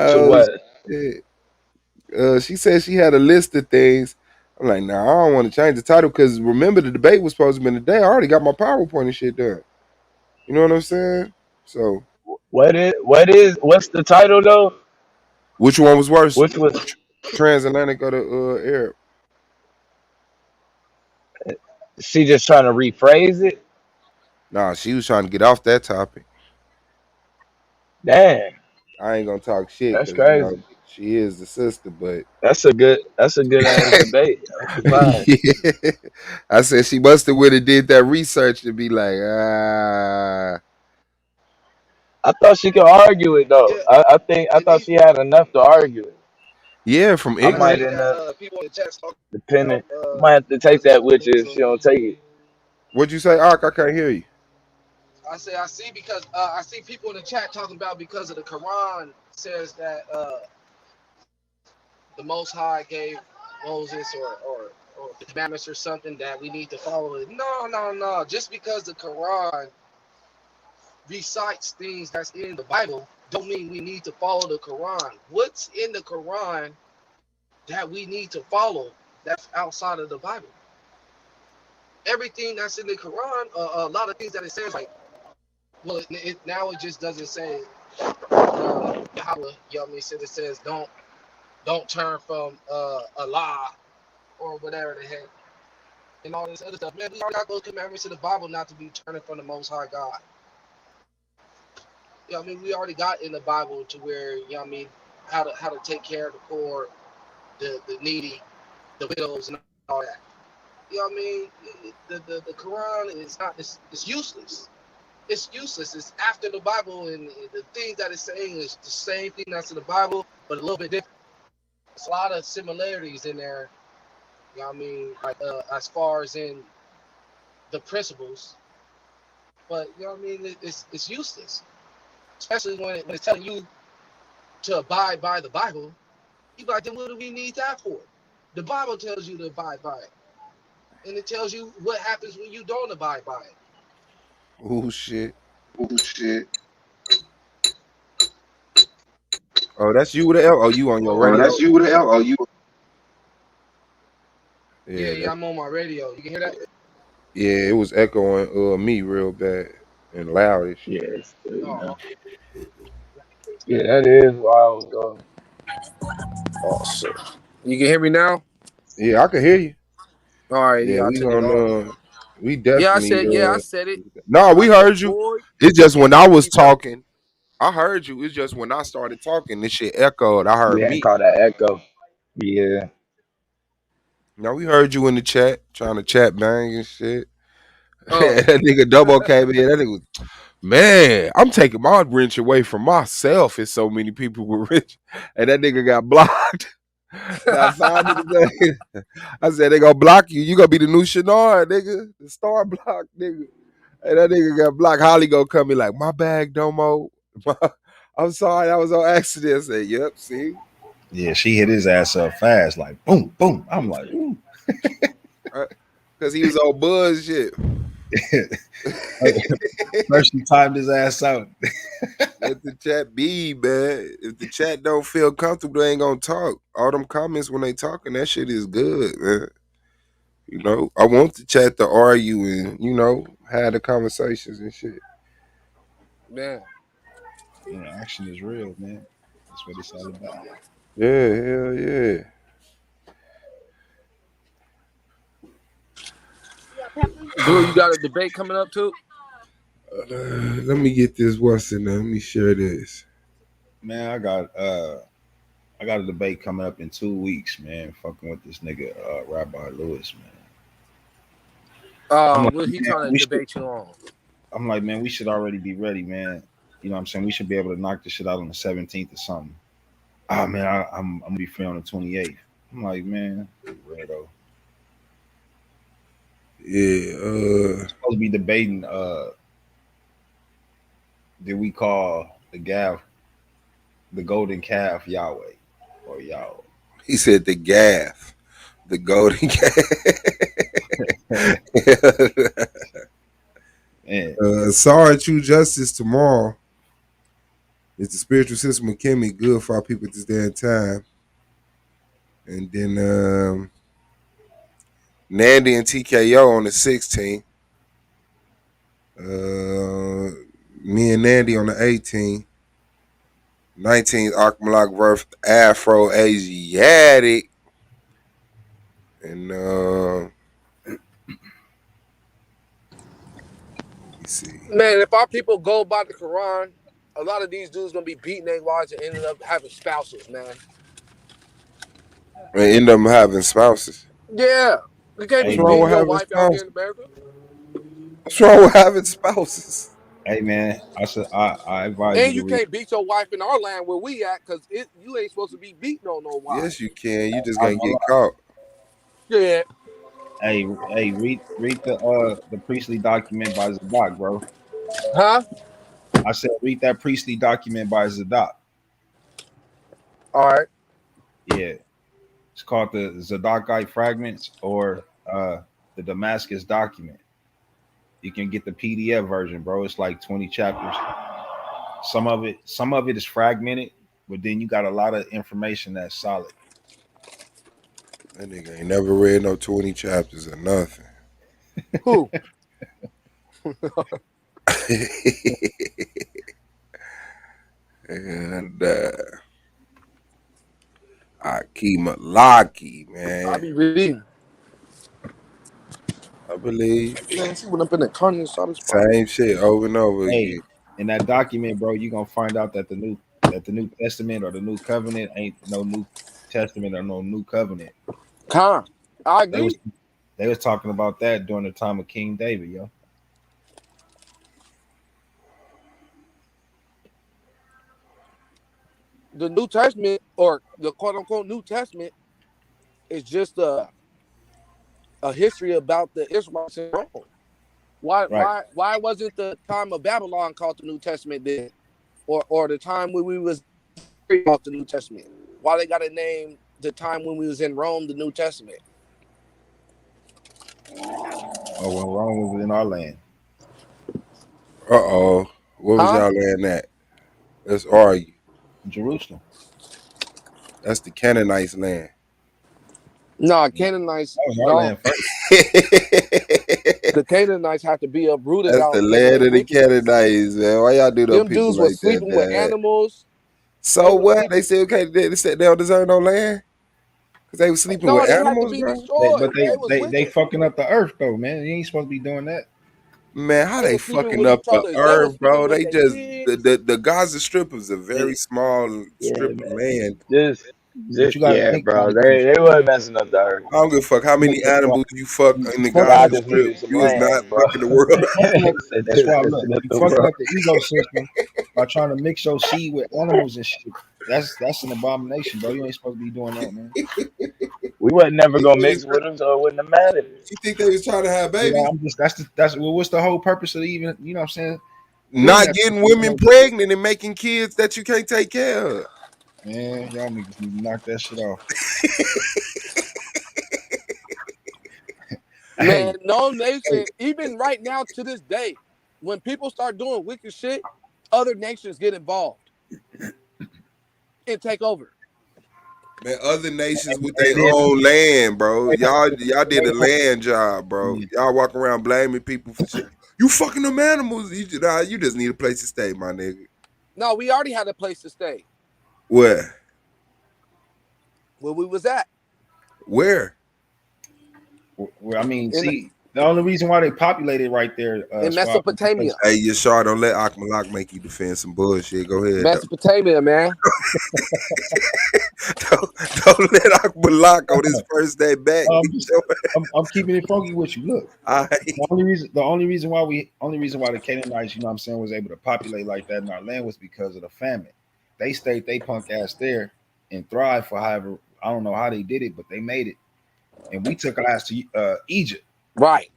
To Oh what? shit. She said she had a list of things. I'm like, nah, I don't want to change the title because remember the debate was supposed to be today. I already got my PowerPoint and shit done. You know what I'm saying? So What's the title though? which one was worse? Which was Transatlantic or the Arab? she just trying to rephrase it? Nah, she was trying to get off that topic. Damn, I ain't gonna talk shit that's because you know crazy. she is the sister, but That's a good ass debate. I'm surprised. yeah. I said she must have would have did that research to be like, ah, I thought she could argue it though. Yeah, I it thought needs she had enough to argue it. yeah, from I I might see ignorant. end that up people in the chat talking depending. about I might have to take that with you if she presidentialism. don't take it. What'd you say, Ark? I can't hear you. I say I see because I see people in the chat talking about because of the Quran says that the Most High gave Moses or the commandments or something that we need to follow it. No, no, no. Just because the Quran recites things that's in the Bible, don't mean we need to follow the Quran. What's in the Quran that we need to follow that's outside of the Bible? Everything that's in the Quran, a lot of things that it says, like, well, now it just doesn't say Yahweh. You know what I mean? It says don't turn from Allah or whatever the heck, and all this other stuff. Man, we already got those commandments in the Bible not to be turning from the Most High God. You know what I mean? We already got in the Bible to where, you know what I mean, how to take care of the poor, the needy, the widows, and all that. You know what I mean? The Quran is not, it's useless. It's useless. It's after the Bible, and the things that it's saying is the same thing that's in the Bible, but a little bit different. There's a lot of similarities in there. You know what I mean? Like as far as in the principles, but you know what I mean? It's useless, especially when it's telling you to abide by the Bible. You be like, then what do we need that for? The Bible tells you to abide by it, and it tells you what happens when you don't abide by it. Oh shit. Oh shit. Oh, that's you with the L. Oh, you on your Oh, radio? that's you with the L. Oh, you. Yeah, Yeah, yeah, I'm on my radio. You can hear that? yeah. It was echoing me real bad and loud and shit. Yes, you Oh, know. Yeah, that is wild though. Oh shit. You can hear me now? Yeah, I can hear you. All right, Yeah, yeah, I we took it off. we Yeah, I definitely said, yeah, I said it. no, I we said heard you. Tory. It's just when I was You heard? talking, I heard you. It's just when I started talking, this shit echoed. I heard Yeah, me. call that echo. Yeah. Now we heard you in the chat trying to chat bang and shit. Oh, That nigga Double came in. That nigga was, man, I'm taking my wrench away from myself. It's so many people with rich. And that nigga got blocked. About 5 niggas. I said they gonna block you. You gonna be the new Shinar, nigga. The star block, nigga. And that nigga got blocked. Holly gonna come in like, my bag, Domo. I'm sorry, that was on accident. I said, yep, see? Yeah, she hit his ass up fast, like boom, boom. I'm like, ooh. Because he was on bullshit. First he timed his ass out. Let the chat be, man. If the chat don't feel comfortable, they ain't gonna talk. All them comments when they talking, that shit is good, man. You know, I want the chat to argue and, you know, have the conversations and shit. man. Yeah, action is real, man. That's what it's all about. Yeah, hell yeah. Dude, you got a debate coming up too? Let me get this. What's in there? Let me share this. Man, I got a debate coming up in 2 weeks, man. Fucking with this nigga Rabbi Lewis, man. I'm like, What he man, trying to debate you on? I'm like, man, we should already be ready, man. You know what I'm saying? We should be able to knock this shit out on the 17th or something. Ah, man, I'm gonna be free on the 28th. I'm like, man, weirdo. Yeah, supposed to be debating did we call the golden calf Yahweh or Yahweh? he said the gaff, the golden gaff. Man. Sorry, True Justice tomorrow. It's the spiritual system of Kimmy, good for our people at this damn time. And then Nandy and TKO on the 16th. Me and Nandy on the 18th. 19th, Akmalak versus Afro Asiatic. And let me see. Man, if our people go by the Quran, a lot of these dudes gonna be beating their wives and ending up having spouses, man. They end up having spouses. Yeah. You can't What's be wrong beating with your having wife out here spouses? in America. What's wrong with having spouses? Hey man, I advise you And to you read. can't beat your wife in our land where we at, because you ain't supposed to be beating on no wife. Yes, you can. You just I, gonna get caught. Yeah. hey, read the priestly document by Zadok, bro. Huh? I said read that priestly document by Zadok. All right. Yeah. It's called the Zadokite fragments or the Damascus document. You can get the PDF version, bro. It's like 20 chapters. Some of it is fragmented, but then you got a lot of information that's solid. That nigga ain't never read no 20 chapters or nothing. Who? And Akima Laki, man. I be reading. I believe. Man, she went up in the corner and saw this Same shit over and over Hey, again. in that document, bro, you're gonna find out that the New Testament or the New Covenant ain't no New Testament or no New Covenant. I agree. They was talking about that during the time of King David, yo. The New Testament, or the quote unquote New Testament, is just a history about the Israelites in Rome. Why wasn't the time of Babylon called the New Testament then? Or the time when we was called the New Testament? Why they got to name the time when we was in Rome the New Testament? Oh, when Rome was in our land. What was y'all laying at? Let's argue. Jerusalem. That's the Canaanites' land. No, Canaanites. No. The Canaanites have to be uprooted That's out the in land their of the wickedness. Canaanites, man. Why y'all do those Them people dudes was like that, sleeping with man? animals. So what? They said okay. They said they don't deserve no land because they was sleeping No, with they had to animals, be bro. destroyed. They was They wicked. fucking up the earth though, man. You ain't supposed to be doing that. Man, how They they was sleeping fucking with up each the other. They was earth, sleeping bro? with They their just kids. the Gaza Strip is a very small strip of land. But you gotta Yeah, think about bro. it too. They wasn't messing up the earth. I don't give a fuck how many animals you fuck in the Fuck Y'all up Gaza the just Strip. needed some You is not land, bro. fucking the world. Said they That's was why messing look, up you the fucking world. up the ecosystem by trying to mix your seed with animals and shit. That's an abomination, bro. You ain't supposed to be doing that, man. We wasn't never gonna mix with them, so it wouldn't have mattered. You think they was trying to have You know, babies? I'm just that's well, what's the whole purpose of even, you know what I'm saying? Doing Not that, getting women pregnant and making kids that you can't take care of. man, y'all niggas need to knock that shit off. Man, no nation, even right now to this day, when people start doing wicked shit, other nations get involved and take over. Man, other nations with Hey, their then, own land, bro. hey, Y'all did a hey, land job, bro. Y'all walk around blaming people for shit. You fucking them animals. You just need a place to stay, my nigga. No, we already had a place to stay Where? where we was at. Where? well, I mean, In, see, the only reason why they populated right there, in Swab, is Mesopotamia. because Hey, Yashar, don't let Akmalak make you defend some bullshit. Go ahead, though. Mesopotamia, man. Don't let Akmalak on his first day back. I'm keeping it funky with you. Look, Alright. the only reason why the Canaanites, you know what I'm saying, was able to populate like that in our land was because of the famine. They stayed they punk ass there and thrived for however, I don't know how they did it, but they made it. And we took our ass to Egypt. Right.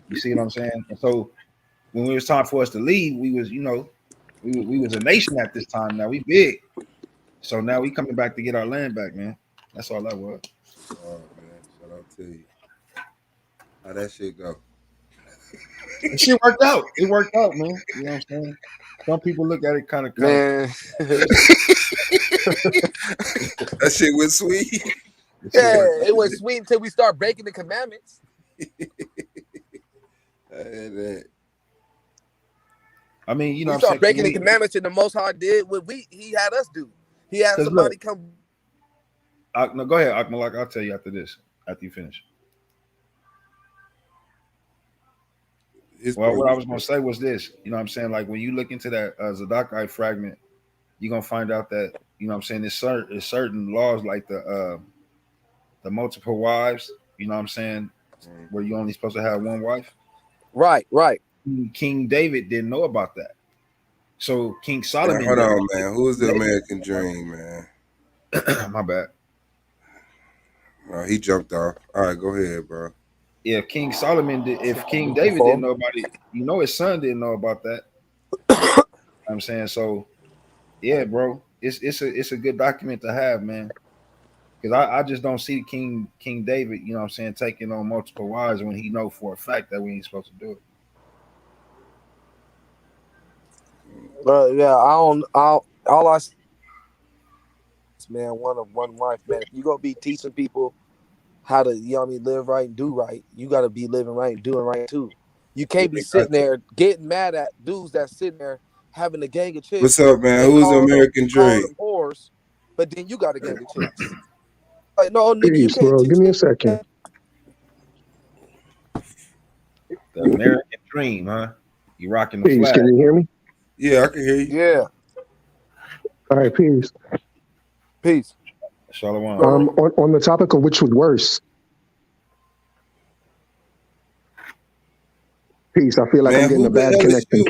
You see what I'm saying? And so when it was time for us to leave, we was, you know, we was a nation at this time. Now we big. So now we coming back to get our land back, man. That's all that was. Oh man, shout out to you. How that shit go? The shit worked out. It worked out, man. You know what I'm saying? Some people look at it kind of Man. That shit was sweet. Yeah, it was sweet until we start breaking the commandments. I mean, you know we what I'm start saying? breaking the commandments, and the Most High did what he had us do. He had somebody come. No, go ahead, Akmalak. I'll tell you after this, after you finish. Well, what I was going to say was this. You know what I'm saying? Like when you look into that Zadokite fragment, you're going to find out that, you know what I'm saying, there's certain laws like the multiple wives, you know what I'm saying, where you're only supposed to have one wife. Right. King David didn't know about that. So King Solomon. Man, hold on, man. Who's the American Dream, man? My bad. He jumped off. All right, go ahead, bro. Yeah, King Solomon did. If King David didn't know about it, you know his son didn't know about that. I'm saying so. Yeah, bro. It's a good document to have, man. Because I just don't see King David, you know what I'm saying, taking on multiple wives when he know for a fact that we ain't supposed to do it. Yeah, all I man, one wife, man. If you gonna be teaching people how to, you know what I mean, live right and do right, you gotta be living right and doing right too. You can't be sitting there getting mad at dudes that sitting there having a gang of chicks. What's up, man? Who's the American calling Dream? them whores, but then you got a gang of chicks. Like, no, nigga, you Peace, can't bro. teach Give me me a second. The American Dream, huh? You rocking the Peace. flag. Can you hear me? Yeah, I can hear you. Yeah. All right, peace. Peace. Shalom. On the topic of which was worse. Peace. I feel like I'm getting a bad connection.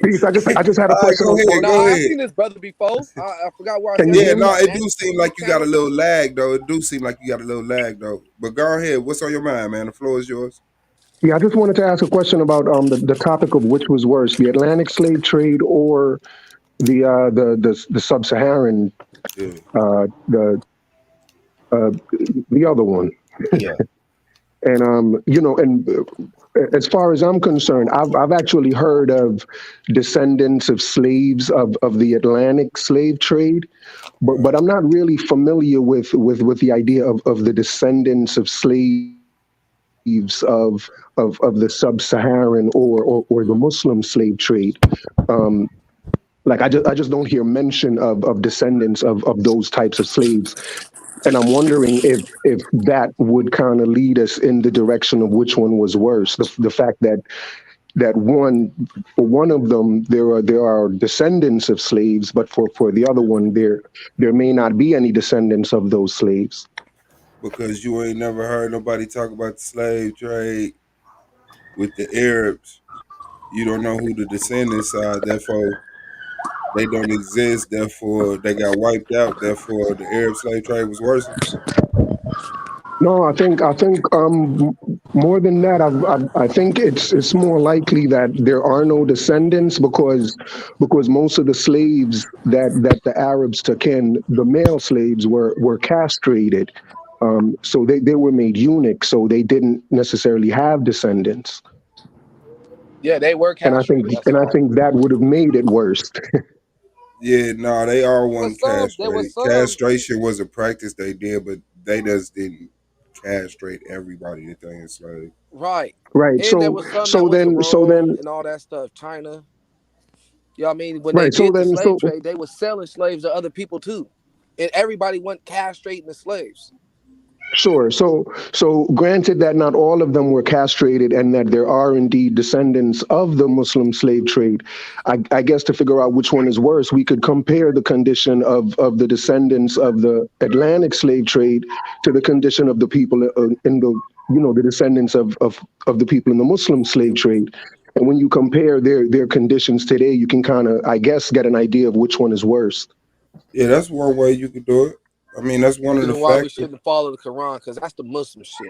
Peace. I just had a question. Go I've ahead. seen this brother before. I forgot where I Can said you hear me? No, it do seem like you got a little lag, though. It do seem like you got a little lag, though. But go ahead. What's on your mind, man? The floor is yours. Yeah, I just wanted to ask a question about the topic of which was worse, the Atlantic slave trade or the sub-Saharan the other one. Yeah. And as far as I'm concerned, I've actually heard of descendants of slaves of the Atlantic slave trade, but I'm not really familiar with the idea of the descendants of slaves of the sub-Saharan or the Muslim slave trade. Like I just don't hear mention of descendants of those types of slaves. And I'm wondering if that would kind of lead us in the direction of which one was worse. The fact that that for one of them there are descendants of slaves, but for the other one there may not be any descendants of those slaves. Because you ain't never heard nobody talk about the slave trade with the Arabs. You don't know who the descendants are, therefore they don't exist, therefore they got wiped out, therefore the Arab slave trade was worse. No, I think more than that. I think it's more likely that there are no descendants because most of the slaves that the Arabs took in, the male slaves were castrated, so they were made eunuchs, so they didn't necessarily have descendants. Yeah, they were And I think castrated. That's and I right. think that would have made it worse. Yeah, no, they all But wasn't some, there was castrated. some. Castration was a practice they did, but they just didn't castrate everybody that they enslaved. Right. Right. And there So was some that so went to then so Rome then and all that stuff, China. You know what I mean? When they right. So did the then slave so trade, they were selling slaves to other people too. And everybody went castrating the slaves. Sure. So granted that not all of them were castrated and that there are indeed descendants of the Muslim slave trade, I guess to figure out which one is worse, we could compare the condition of the descendants of the Atlantic slave trade to the condition of the people in the descendants of the people in the Muslim slave trade. And when you compare their conditions today, you can kind of, I guess, get an idea of which one is worse. Yeah, that's one way you could do it. I mean, that's one of the Reason why we factors. shouldn't follow the Quran, because that's the Muslim shit.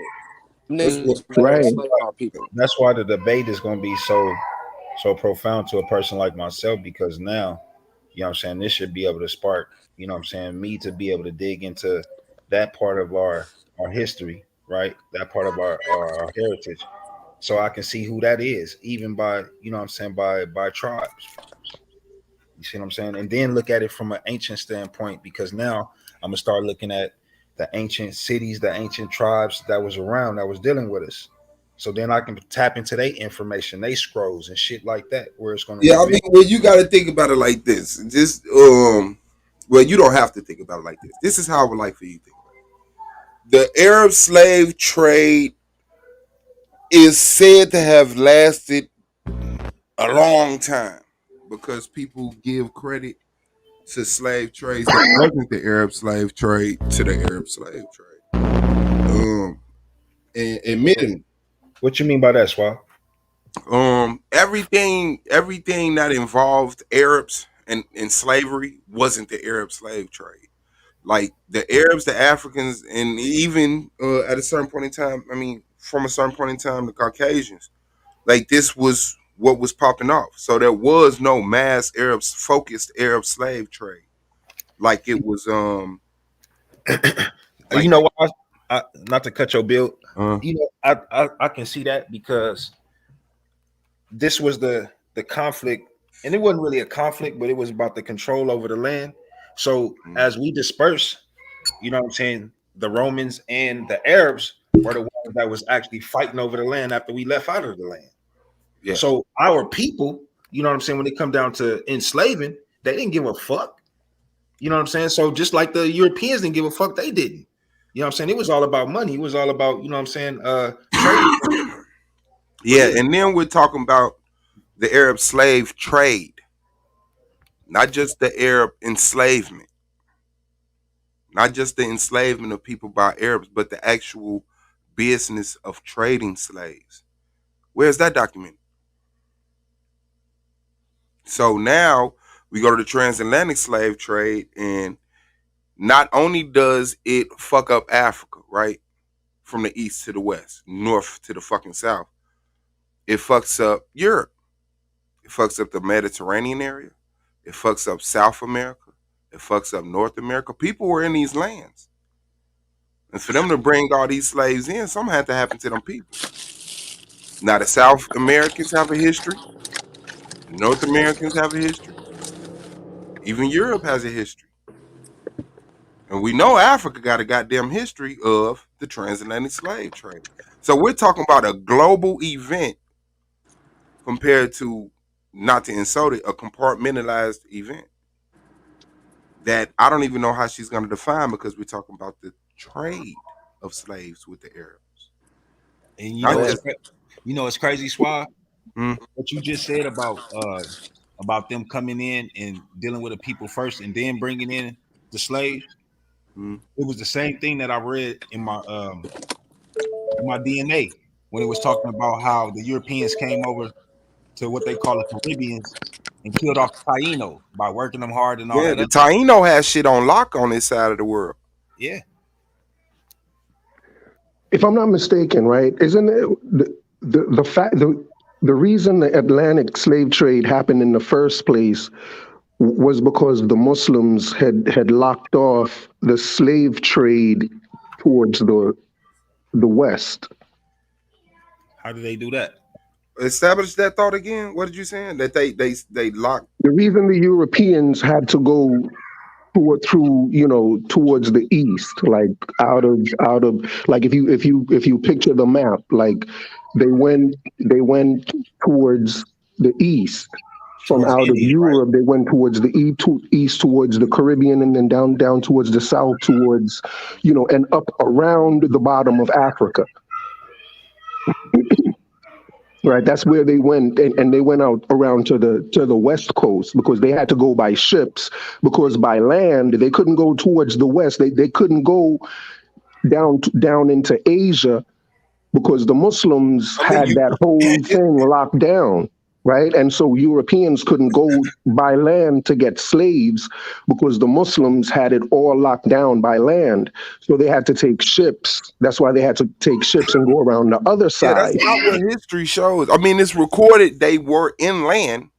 That's Niggas what. want to Right. enslave our people. That's why the debate is going to be so profound to a person like myself, because now, you know what I'm saying, this should be able to spark, you know what I'm saying, me to be able to dig into that part of our history, right? That part of our heritage. So I can see who that is, even by, you know what I'm saying, by tribes. You see what I'm saying? And then look at it from an ancient standpoint, because now I'm gonna start looking at the ancient cities, the ancient tribes that was around that was dealing with us. So then I can tap into their information, they scrolls and shit like that, where it's gonna Yeah, I reveal. mean, well, you got to think about it like this. Just well, you don't have to think about it like this. This is how I would like for you to think about it. The Arab slave trade is said to have lasted a long time because people give credit to slave trades that wasn't the Arab slave trade to the Arab slave trade. And admitting, What you mean by that, Swab? everything that involved Arabs and slavery wasn't the Arab slave trade. Like the Arabs, the Africans, and even at a certain point in time, I mean, from a certain point in time, the Caucasians, like this was what was popping off. So there was no mass Arabs focused Arab slave trade like it was. You Like know what? Not to cut your bill. uh, You know, I can see that because this was the conflict, and it wasn't really a conflict, but it was about the control over the land. So as we disperse, you know what I'm saying, the Romans and the Arabs were the ones that was actually fighting over the land after we left out of the land. yeah, So our people, you know what I'm saying, when it come down to enslaving, they didn't give a fuck. You know what I'm saying? So just like the Europeans didn't give a fuck, they didn't. You know what I'm saying? It was all about money. It was all about, you know what I'm saying, trade. yeah, and then we're talking about the Arab slave trade, not just the Arab enslavement, not just the enslavement of people by Arabs, but the actual business of trading slaves. Where's that document? So now we go to the transatlantic slave trade, and not only does it fuck up Africa, right? From the east to the west, north to the fucking south, it fucks up Europe. It fucks up the Mediterranean area. It fucks up South America. It fucks up North America. People were in these lands. And for them to bring all these slaves in, something had to happen to them people. Now, the South Americans have a history. The North Americans have a history. Even Europe has a history. And we know Africa got a goddamn history of the transatlantic slave trade. So we're talking about a global event compared to, not to insult it, a compartmentalized event that I don't even know how she's going to define, because we're talking about the trade of slaves with the Arabs. And you Not know Man, it's just you know it's crazy, Swab. What you just said about them coming in and dealing with the people first and then bringing in the slaves. It was the same thing that I read in my DNA when it was talking about how the Europeans came over to what they call the Caribbeans and killed off the Taínos by working them hard and all Yeah, that the other. Taino has shit on lock on this side of the world. Yeah. If I'm not mistaken, right? Isn't it the fact the reason the Atlantic slave trade happened in the first place was because the Muslims had locked off the slave trade towards the West. How do they do that? Establish that thought again. What did you say? That they locked. The reason the Europeans had to go towards the east, like out of like if you picture the map, like they went towards the east. From Towards out of India, right? Europe, they went towards the east towards the Caribbean, and then down towards the south towards, and up around the bottom of Africa. Right, that's where they went, and they went out around to the west coast because they had to go by ships, because by land they couldn't go towards the west. They couldn't go down into Asia because the Muslims I mean, had that whole thing locked down, right? And so Europeans couldn't go by land to get slaves because the Muslims had it all locked down by land. So they had to take ships. That's why they had to take ships and go around the other yeah, that's side. not what history shows. I mean, it's recorded they were inland,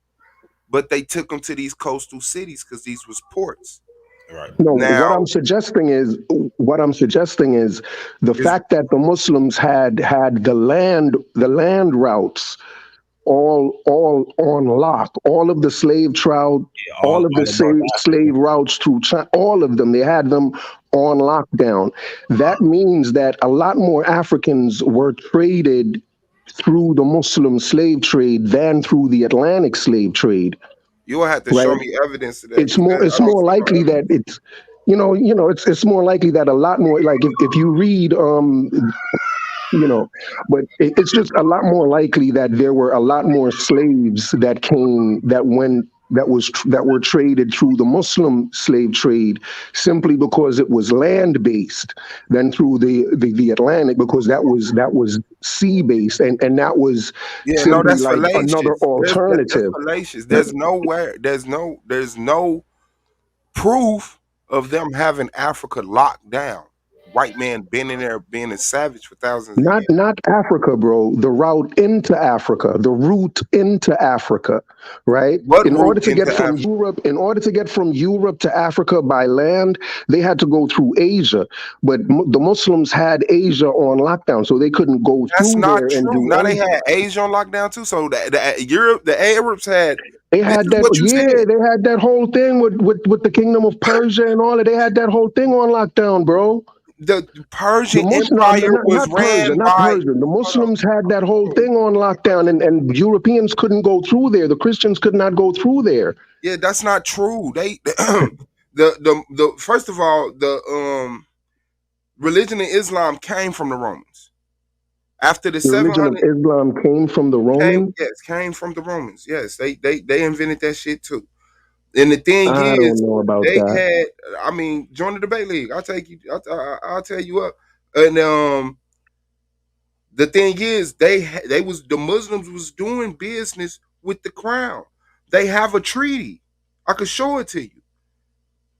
but they took them to these coastal cities because these was ports. Right. No, Now, what I'm suggesting is the fact that the Muslims had the land routes all on lock, all of the slave route, all of the slave routes through China, all of them, they had them on lockdown. That means that a lot more Africans were traded through the Muslim slave trade than through the Atlantic slave trade. you will have to show me evidence to that. It's more likely that it's it's more likely that a lot more, like if you read but it's just a lot more likely that there were a lot more slaves that were traded through the Muslim slave trade simply because it was land based than through the Atlantic, because that was sea based, and that was simply that's like fallacious. another That's alternative. fallacious. There's no proof of them having Africa locked down. White man been in there being a savage for thousands of years. Not Africa, bro. The route into Africa, the route into Africa, right? In order to get from Europe to Africa by land, they had to go through Asia. But the Muslims had Asia on lockdown, so they couldn't go That's through not there and true. do Now they anything. had Asia on lockdown too. So the Arabs had. They had that, they had that whole thing with the Kingdom of Persia and all that. They had that whole thing on lockdown, bro. The Persian Empire was ran not by. Persia. The Muslims had that whole thing on lockdown, and Europeans couldn't go through there. The Christians could not go through there. Yeah, that's not true. They the first of all, the religion of Islam came from the Romans. After the religion of 700 Islam came from the Romans. came from the Romans. Yes, they invented that shit too. And the thing I is, don't know about they that. had. I mean, join the debate league. I'll take you. I'll tell you up. And the thing is, the Muslims was doing business with the crown. They have a treaty. I could show it to you.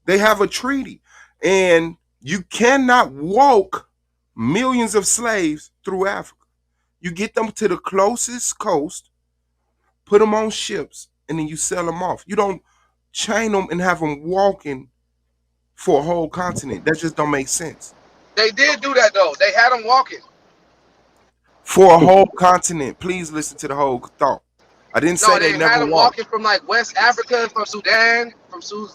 They have a treaty, and you cannot walk millions of slaves through Africa. You get them to the closest coast, put them on ships, and then you sell them off. You don't chain them and have them walking for a whole continent. That just don't make sense. They did do that though. They had them walking For a whole continent. Please listen to the whole thought. I didn't say they had never them walked. walking from like West Africa, from Sudan,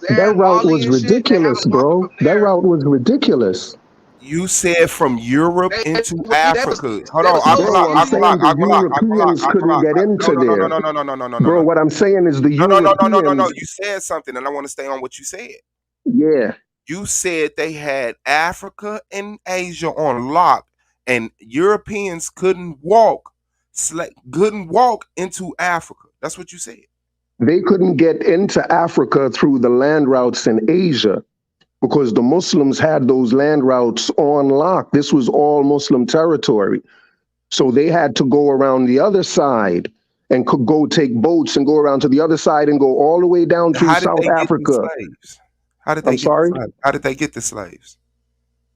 That route Mali was and shit. They had ridiculous, them walking bro. from That there. route was ridiculous. You said from Europe into Africa. Hold Bro, on, I'm saying the Europeans couldn't get into there. No. Bro, what I'm saying is the Europeans. No. You said something, and I want to stay on what you said. Yeah. You said they had Africa and Asia on lock, and Europeans couldn't walk couldn't walk into Africa. That's what you said. They couldn't get into Africa through the land routes in Asia because the Muslims had those land routes on lock. This was all Muslim territory. So they had to go around the other side and could go take boats and go around to the other side and go all the way down through How did South they get the Africa. slaves? How did I'm they get sorry? the slaves? How did they get the slaves?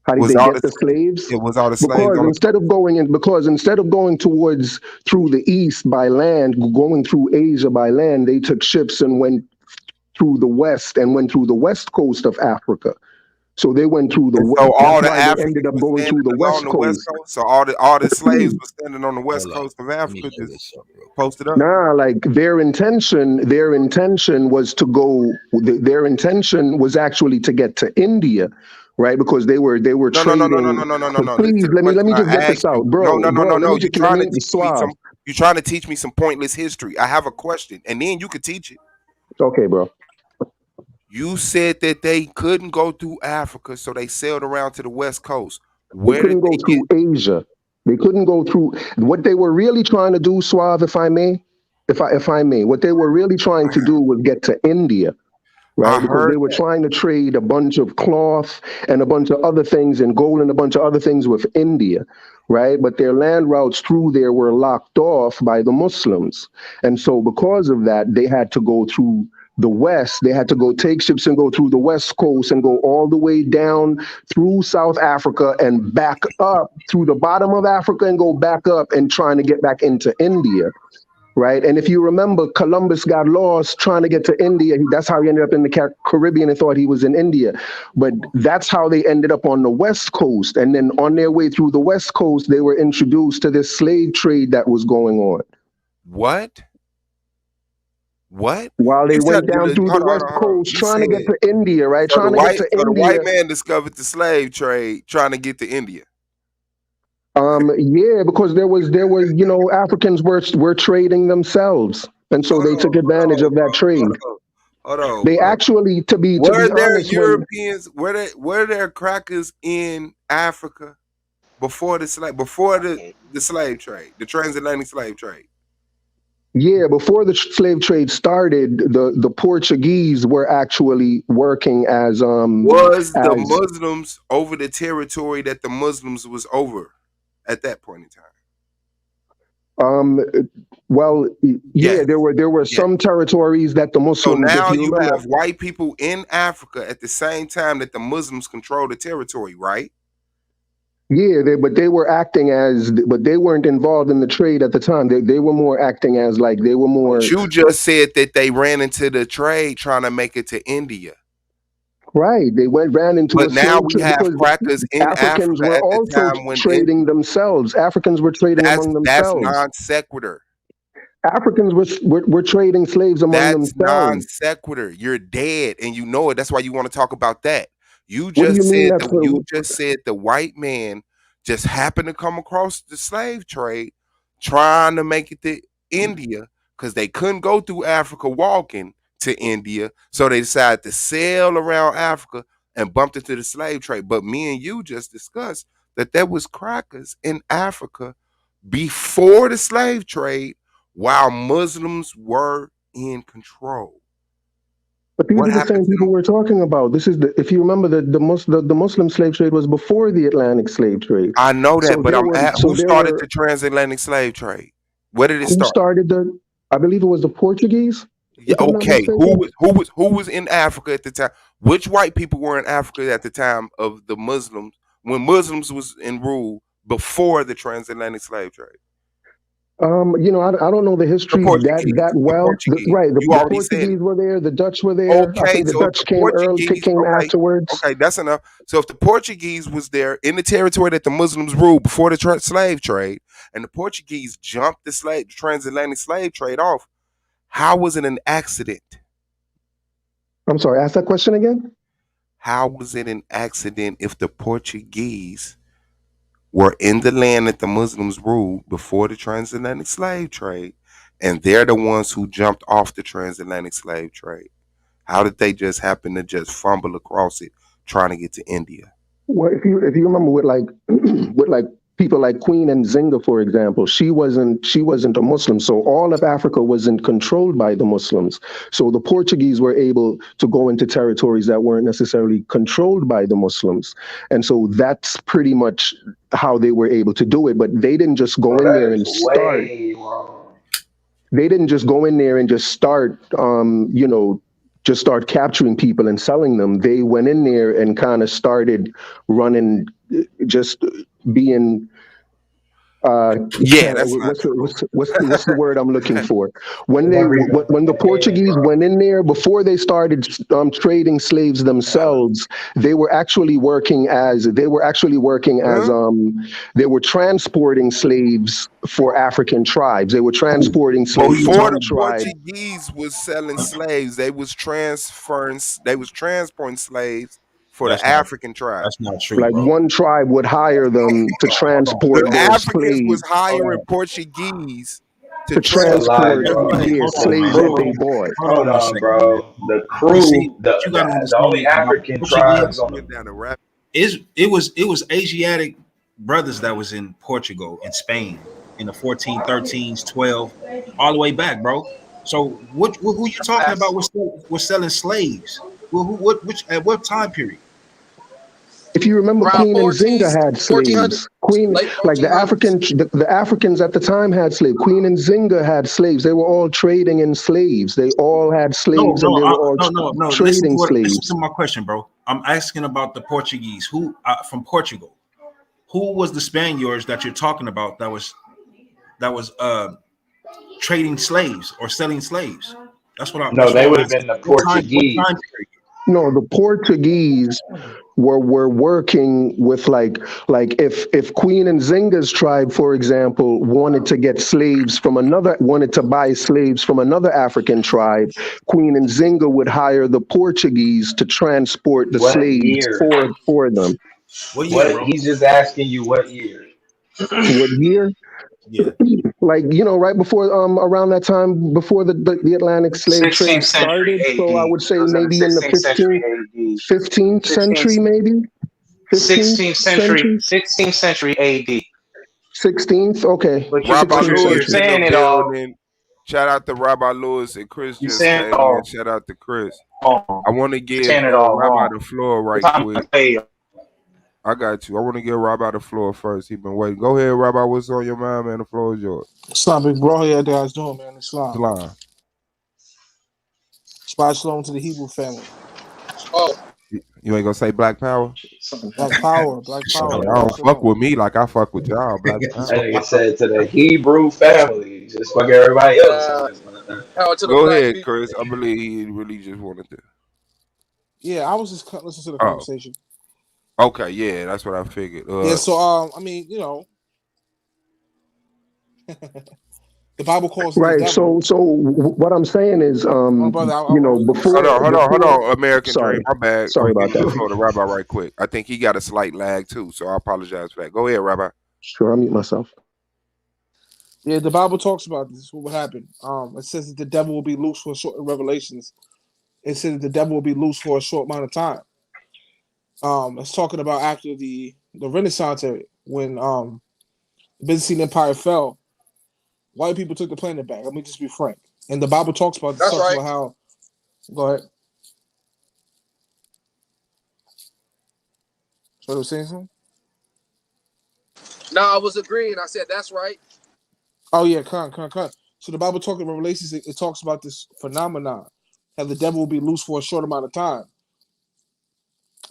How did Was they all get the slaves? It was all the slaves Because on the instead of going towards through the east by land, going through Asia by land, they took ships and went through the west and went through the west coast of Africa. So they went through and so all that's the why they ended Africans up were going standing through the along west the west coast. coast. So all the slaves were standing on the west coast of Africa, just posted up. Nah, like their intention was to go. Their intention was actually to get to India, right? Because they were No, no, no, no, no, trading. no, no, no, no, no. Listen Please to the let me question just I get this asked out, you. No, bro. no, no, no, Let no. me just let me suave. You're trying to teach me some pointless history. I have a question, and then you could teach it. Okay, bro. You said that they couldn't go through Africa, so they sailed around to the west coast. They Where did couldn't go they get? through Asia. They couldn't go through. What they were really trying to do, suave, if I may, if I may, what they were really trying to do was get to India. I Right, because they heard were that. trying to trade a bunch of cloth and a bunch of other things and gold and a bunch of other things with India, right? But their land routes through there were locked off by the Muslims. And so because of that, they had to go through the west. They had to go take ships and go through the west coast and go all the way down through South Africa and back up through the bottom of Africa and go back up and trying to get back into India. Right. And if you remember, Columbus got lost trying to get to India. That's how he ended up in the Caribbean and thought he was in India. But that's how they ended up on the West Coast. And then on their way through the West Coast, they were introduced to this slave trade that was going on. What? What? While they You said, went down through the West hold on. Coast You trying to said get to India, right? so Trying to get to the India. white man discovered the slave trade, trying to get to India. Yeah, because there was, Africans were trading themselves. And so they took advantage of that trade. Hold on. They actually, to be there honest, Europeans? Were there crackers in Africa before the slave trade, the transatlantic slave trade? Yeah, before the slave trade started, the Portuguese were actually working as the Muslims over the territory that the Muslims was over at that point in time? Well, yeah, Yes. there were some territories that the Muslims. So now if you you remember, have white people in Africa at the same time that the Muslims control the territory, right? Yeah, but they weren't involved in the trade at the time. They were more acting as like they were more. But you just said that they ran into the trade trying to make it to India. Right, they ran into But a now slave we trade have because crackers in Africans Africa were at the also time when trading themselves. Africans were trading among that's themselves. non sequitur. Africans were trading slaves among That's non themselves. sequitur. You're dead, and you know it. That's why you want to talk about that. You What do just you mean said that's you just said the white man just happened to come across the slave trade, trying to make it to India because they couldn't go through Africa walking to India, so they decided to sail around Africa and bumped into the slave trade. But me and you just discussed that there was crackers in Africa before the slave trade, while Muslims were in control. But these are the same people we're talking about. This is if you remember the Muslim slave trade was before the Atlantic slave trade. I know that, So but who started the the transatlantic slave trade? Where did it who start? started I believe it was the Portuguese. Yeah, okay. Who was in Africa at the time? Which white people were in Africa at the time of the Muslims when Muslims was in rule before the transatlantic slave trade? I don't know the history that well. The Portuguese were there. The Dutch were there. I think the Dutch came afterwards. Okay, that's enough. So if the Portuguese was there in the territory that the Muslims ruled before the slave trade, and the Portuguese jumped the transatlantic slave trade off, how was it an accident? I'm sorry, ask that question again. How was it an accident if the Portuguese were in the land that the Muslims ruled before the transatlantic slave trade, and they're the ones who jumped off the transatlantic slave trade? How did they just happen to just fumble across it trying to get to India? Well, if you remember with like people like Queen Nzinga, for example, she wasn't a Muslim. So all of Africa wasn't controlled by the Muslims. So the Portuguese were able to go into territories that weren't necessarily controlled by the Muslims. And so that's pretty much how they were able to do it. But they didn't just go Bro, in that there is and start. way wrong. They didn't just go in there and just start, just start capturing people and selling them. They went in there and kind of started running, just being Yeah, that's not what's the word I'm looking for? When the Everything, Portuguese bro. went in there before they started trading slaves themselves, they were actually working as they were transporting slaves for African tribes. They were transporting slaves from Before one the tribe. Portuguese was selling slaves, they was transporting slaves for the African tribe. That's not true, Like bro. one tribe would hire them to Hold on. The transport their Africans was slaves hiring Portuguese to to That's a lie, transport bro. Everybody, their hold The on, slaves man. that crew, they bought. hold One on, second, man. bro. The You see, crew, what you got to the only understand about the African tribes Portuguese on went down the rap. is it was Asiatic brothers that was in Portugal and Spain in the 14, 13s, 12, all the way back, bro. So who you talking about was selling slaves? Well, at what time period? If you remember, Around Queen Nzinga had 1400, slaves. Queen, late like 1400s. the Africans at the time had slaves. Queen Nzinga had slaves. They were all trading in slaves. They all had No, slaves, and no, they were all no. trading Listen to slaves. my question, bro. I'm asking about the Portuguese who from Portugal. Who was the Spaniards that you're talking about that was trading slaves or selling slaves? No, That's what they I'm would have asking. been the What time Portuguese. period? No, the Portuguese were working with like if Queen Nzinga's tribe, for example, wanted to buy slaves from another African tribe, Queen Nzinga would hire the Portuguese to transport the What slaves year? for them. What year, What bro? he's just asking you what year. What year? Yeah. Like, right before around that time before the Atlantic slave 16th trade century started. So I AD. would say It was in the maybe in the 16th century AD. 15th 16th, century, maybe 15th 16th century, century, 16th century AD. 16th. Okay, But Rabbi but 16th you're Lewis century. in the saying it all. building. Shout out to Rabbi Lewis and Chris You're just saying it came in. all Shout out to Chris. wrong. I want to You're give saying it all Rabbi wrong. the floor The right time quick. fail. I got you. I want to give Rabbi the floor first. He been waiting. Go ahead, Rabbi. What's on your mind, man? The floor is yours. Islam, big bro. How you guys doing, man? Islam. Salon. Shabbat shalom to the Hebrew family. Oh, You ain't gonna say Black Power? Black power, black Hey, power. y'all Shabbat don't fuck shalom. with me like I fuck with y'all. Black That Power. nigga said to the Hebrew family, just fuck everybody else on this one. power to the Go black ahead, people. Chris. I believe he really just wanted to. Yeah, I was just listening to the Oh, conversation. okay. Yeah, that's what I figured. Yeah, so I mean, the Bible calls the Right. devil. So what I'm saying is, One brother, I was gonna hold say. on. American Sorry, Dream. My bad. I'm sorry gonna about give you the that. floor to Rabbi right quick. I think he got a slight lag too, so I apologize for that. Go ahead, Rabbi. Sure, I'll mute myself. Yeah, the Bible talks about this. What would happen? It says that the devil will be loose for a short in Revelations. It says that the devil will be loose for a short amount of time. It's talking about after the Renaissance era, when the Byzantine Empire fell, white people took the planet back. Let me just be frank. And the Bible talks about this. That's Talks right. about how. Go ahead. So was saying something? No, I was agreeing. I said that's right. Oh yeah, come. So the Bible talking about Revelations. It talks about this phenomenon, how the devil will be loose for a short amount of time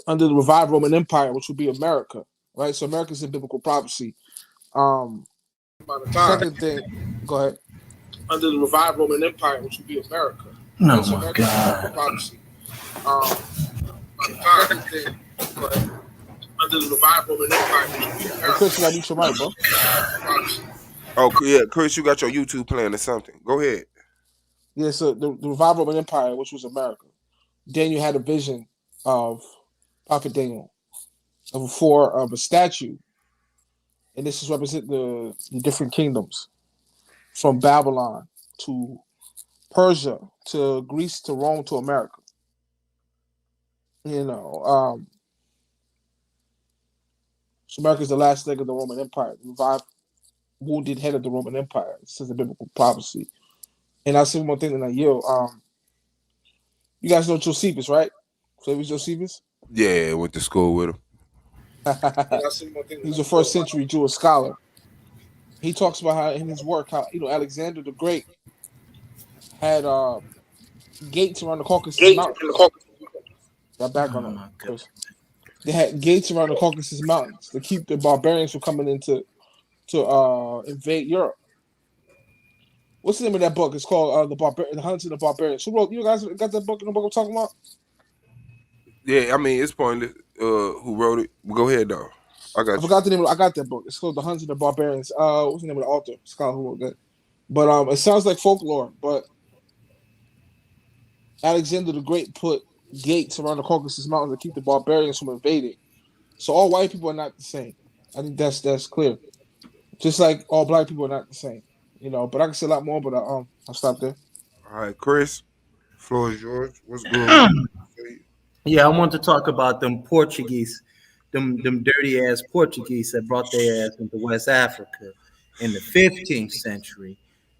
under the revived Roman Empire, which would be America, right? So America is a biblical prophecy. Second thing, go ahead. Under the revived Roman Empire, which would be America. Oh Right? So my America is a God. biblical prophecy. Second thing, go ahead. Under the revived Roman Empire, which would be America. Chris, you gotta mute your mic, bro. Oh yeah, Chris, you got your YouTube playing or something. Go ahead. Yeah, so the revived Roman Empire, which was America. Daniel had a vision of Prophet Daniel of a statue, and this is represent the different kingdoms from Babylon to Persia to Greece to Rome to America. So America is the last leg of the Roman Empire, the revived, wounded head of the Roman Empire. This is a biblical prophecy. And I'll say one more thing, and I yield. You guys know Josephus, right? Flavius Josephus. Yeah, went to school with him. He's a first century Jewish scholar. He talks about how in his work, how Alexander the Great had gates around the Caucasus Mountains. That background on Chris. They had gates around the Caucasus Mountains to keep the barbarians from coming into to invade Europe. What's the name of that book? It's called The Hunts of the Barbarians. Who wrote? You guys got that book? In the book I'm talking about? Yeah, I mean it's pointless. Who wrote it? Go ahead though. I forgot the name. I got that book. It's called The Hunts of the Barbarians. What's the name of the author? Scholar who wrote that. But it sounds like folklore. But Alexander the Great put gates around the Caucasus Mountains to keep the barbarians from invading. So all white people are not the same. I think that's clear. Just like all black people are not the same. But I can say a lot more. But I'll stop there. All right, Chris, floor is yours. What's good? Yeah, I want to talk about them Portuguese, them dirty ass Portuguese that brought their ass into West Africa in the 15th century.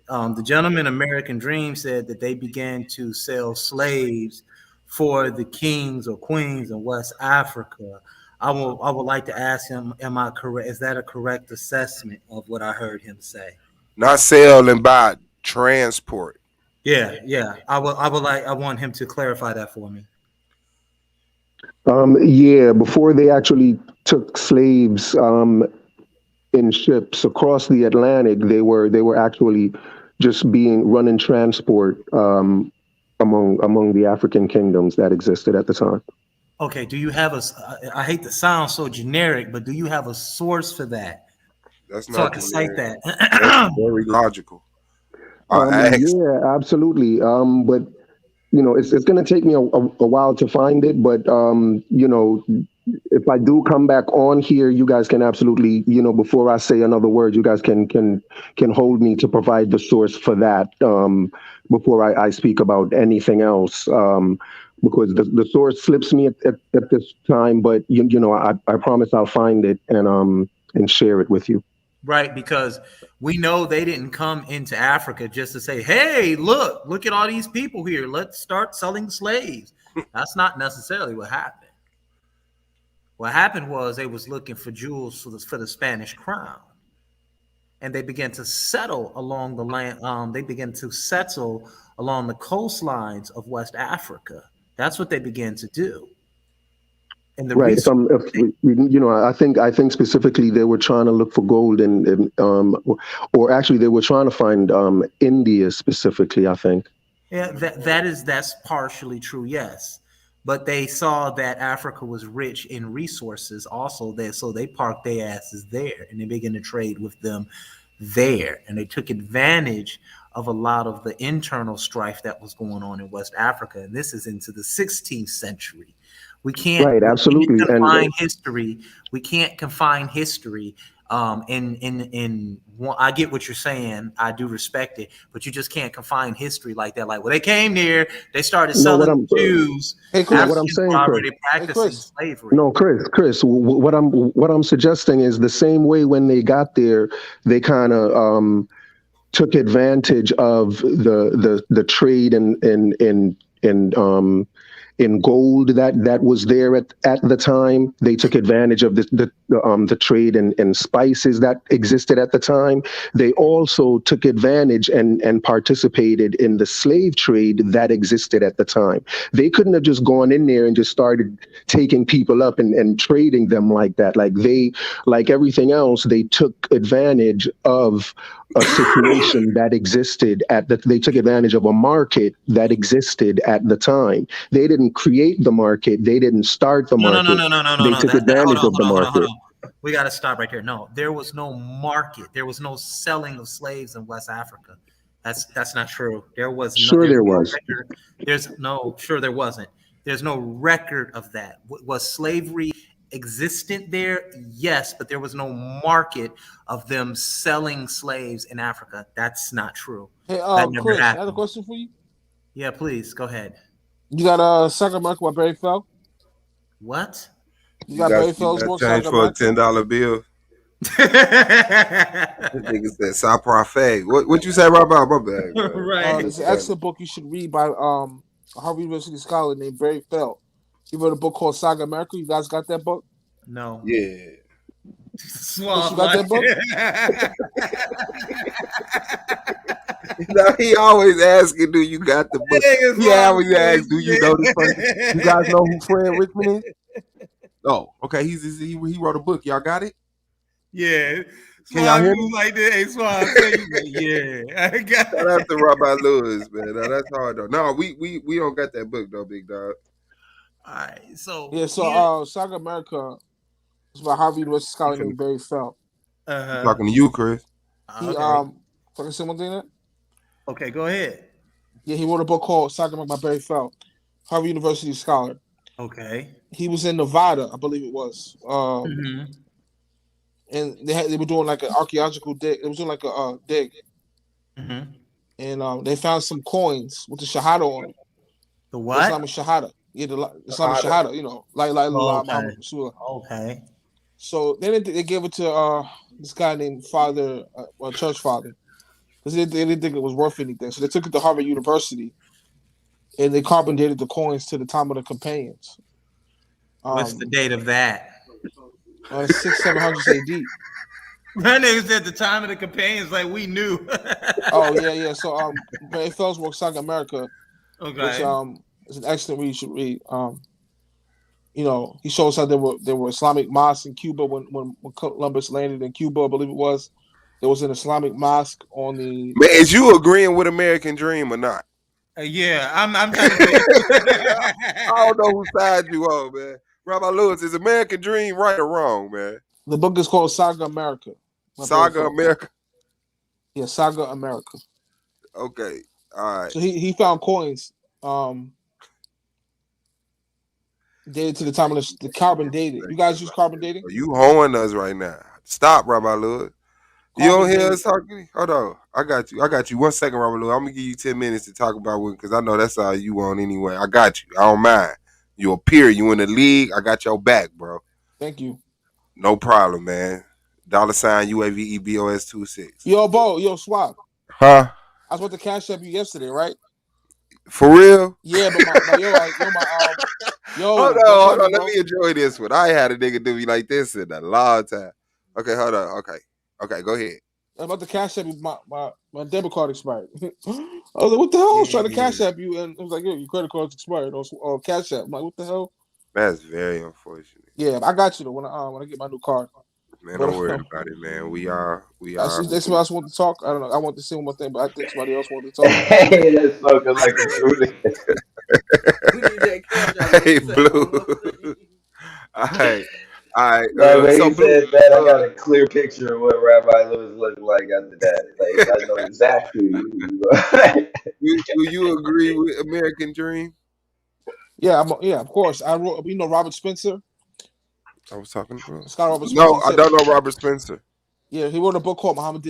The gentleman American Dream said that they began to sell slaves for the kings or queens in West Africa. I would like to ask him, am I correct? Is that a correct assessment of what I heard him say? Not sell and buy, transport. Yeah. I want him to clarify that for me. Yeah, before they actually took slaves in ships across the Atlantic, they were actually just running transport among the African kingdoms that existed at the time. Okay, do you have I hate to sound so generic, but do you have a source for that? That's so not I can cite that. That's very logical. Yeah, absolutely. But it's going to take me a while to find it. But if I do come back on here, you guys can absolutely, before I say another word, you guys can hold me to provide the source for that before I speak about anything else. Because the source slips me at this time, but I promise I'll find it and share it with you. Right, because we know they didn't come into Africa just to say, hey, look at all these people here. Let's start selling slaves. That's not necessarily what happened. What happened was they was looking for jewels for the Spanish crown. And they began to settle along the land. They began to settle along the coastlines of West Africa. That's what they began to do. And the right. I think specifically they were trying to look for gold or actually they were trying to find India specifically, I think. Yeah, that's partially true, yes. But they saw that Africa was rich in resources also there, so they parked their asses there and they began to trade with them there. And they took advantage of a lot of the internal strife that was going on in West Africa. And this is into the 16th century. We can't confine history. We can't confine history. I get what you're saying. I do respect it, but you just can't confine history like that. Like, well, they came there, they started selling Jews. Hey, Chris, what I'm saying, already practicing slavery. No, Chris, what I'm suggesting is the same way when they got there, they kind of took advantage of the trade in gold that was there at the time. They took advantage of the trade in spices that existed at the time. They also took advantage and participated in the slave trade that existed at the time. They couldn't have just gone in there and just started taking people up and trading them like that. Like everything else, they took advantage of a situation that existed they took advantage of a market that existed at the time. They didn't create the market. They didn't start the market. No. They took advantage of the market. We got to stop right here. No, there was no market. There was no selling of slaves in West Africa. That's not true. There was there was. There wasn't. There's no record of that. Was slavery existent there? Yes, but there was no market of them selling slaves in Africa. That's not true. Hey, Chris, I had a question for you. Yeah, please go ahead. You got a second mark where Barry fell? What? You got Barry Fellows book, change Saga for a America? $10 bill. That nigga said Sapra Fag. What you say right about my bag, man? Right. It's an excellent book you should read by a Harvard University scholar named Barry Feld. He wrote a book called Saga America. You guys got that book? No. Yeah. Chris, you got that book? He always asking, "Do you got the book?" He always asks, "Do you know this person?" You guys know who Fred Richmond is? Oh, okay. He wrote a book. Y'all got it? Yeah. Can y'all hear was me? like that. Hey, Swab, say you like, yeah. I got Shout out to Rabbi Lewis, man. Now, that's hard though. No, we don't got that book though, big dog. All right. So Saga America is by Harvard University scholar named Barry Feld. I'm talking to you, Chris. He Okay. can I say one thing there? Okay, go ahead. Yeah, he wrote a book called Saga America by Barry Feld, Harvard University scholar. Okay. He was in Nevada, I believe it was. And they were doing like an archaeological dig. It was doing like a dig. And they found some coins with the Shahada on them. The what? Islamic Shahada. Yeah, the Islamic Shahada, you know, like Muhammad Rasulullah. Okay. So then they gave it to this guy named Father, church father, because they didn't think it was worth anything. So they took it to Harvard University, and they carbon dated the coins to the time of the companions. What's the date of that? 600-700 AD. My nigga said the time of the companions, like we knew. Oh yeah. So Barry Feld's work, Saga America, Okay. which is an excellent read. You should read. You know, he shows how there were Islamic mosques in Cuba when Columbus landed in Cuba, I believe it was. There was an Islamic mosque on the. Man, is you agreeing with American Dream or not? Yeah, I'm trying to. I don't know whose side you on, man. Rabbi Lewis, is American Dream right or wrong, man? The book is called Saga America. Saga America. Yeah, Saga America. Okay, all right. So he found coins dated to the time of the carbon dated. You guys use carbon dating? You hoeing us right now. Stop, Rabbi Lewis. You don't hear us talking? Hold on. I got you. 1 second, Rabbi Lewis. I'm going to give you 10 minutes to talk about it because I know that's all you want anyway. I got you. I don't mind. You a peer. You in the league. I got your back, bro. Thank you. No problem, man. $UAVEBOS26. Yo, Bo. Yo, Swap. Huh? I was about to cash up you yesterday, right? For real? Yeah, but hold on. Let me enjoy this one. I had a nigga do me like this in a long time. Okay, hold on. Okay, go ahead. I'm about to cash app you. My debit card expired. I was like, what the hell? I was trying to cash app you, and it was like, yo, your credit card's expired. Or cash app. I'm like, what the hell? That's very unfortunate. Yeah, I got you though when I get my new card. Man, don't worry about it, man. We are. That's what else want to talk. I don't know. I want to say one more thing, but I think somebody else wanted to talk. Hey, that's fucking like a truly. Hey, Blue. All right. No, when he said that, I got a clear picture of what Rabbi Lewis looked like after that. Like, I know exactly. Do you agree with American Dream? Yeah, of course. I wrote. You know Robert Spencer. I was talking about Scott Robert Spencer. No, I don't know Robert Spencer. Yeah, he wrote a book called Muhammad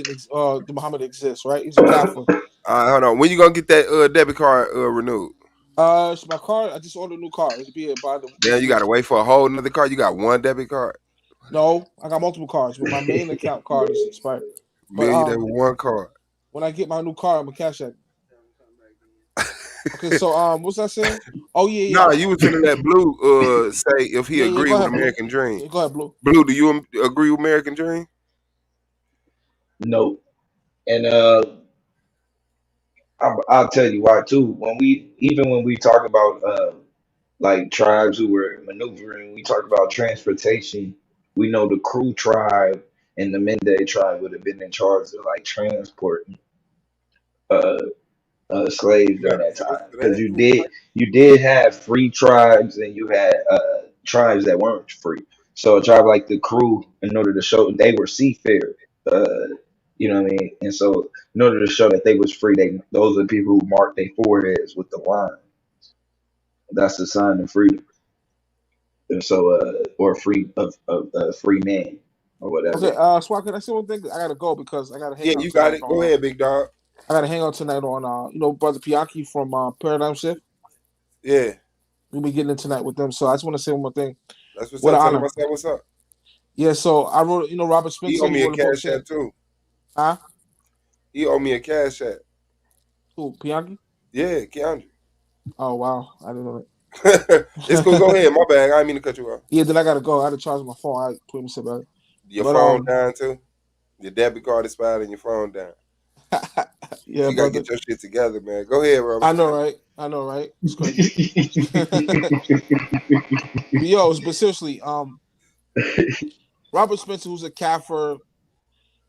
Exists, right? He's a Catholic. Hold on. When you gonna get that debit card renewed? It's my card. I just ordered a new card. It'll be by the. Yeah, you gotta wait for a whole another card. You got one debit card? No, I got multiple cards, but my main account card is expired. But that one card. When I get my new card, I'm gonna cash it. Okay, so what's that saying? Oh yeah. Nah, you was in that Blue say if he agreed with American Dream. Go ahead, Blue. Blue, do you agree with American Dream? No, and I'll tell you why too. When we talk about like tribes who were maneuvering, we talk about transportation. We know the Crew tribe and the Mende tribe would have been in charge of like transporting slaves during that time, because you did have free tribes and you had tribes that weren't free. So a tribe like the Crew, in order to show they were seafared, you know what I mean, and so in order to show that they was free, those are the people who marked their foreheads with the line. That's the sign of freedom. And so, or free of free man or whatever. Okay, Swat, can I say one thing? I gotta go because I gotta hang out. Yeah, you got it. Go ahead, big dog. I gotta hang out tonight on Brother Pianki from Paradigm Shift. Yeah. We'll be getting in tonight with them. So I just want to say one more thing. That's what's What up. an Tell him honor. I said what's up. Yeah, so I wrote, Robert He Spencer, owe he me a wrote a book cash saying, app too. huh? He owe me a cash app. Who, Bianchi? Yeah, Keandre. Oh, wow. I didn't know that. It's cool. Go ahead. My bad. I didn't mean to cut you off. Yeah, then I got to go. I had to charge my phone. I put him sit back. Your But, phone down too? Your debit card expired and your phone down. yeah, You gotta brother. get your shit together, man. Go ahead, Robert. I know, right? It's crazy. But seriously, Robert Spencer, who's a Kafir,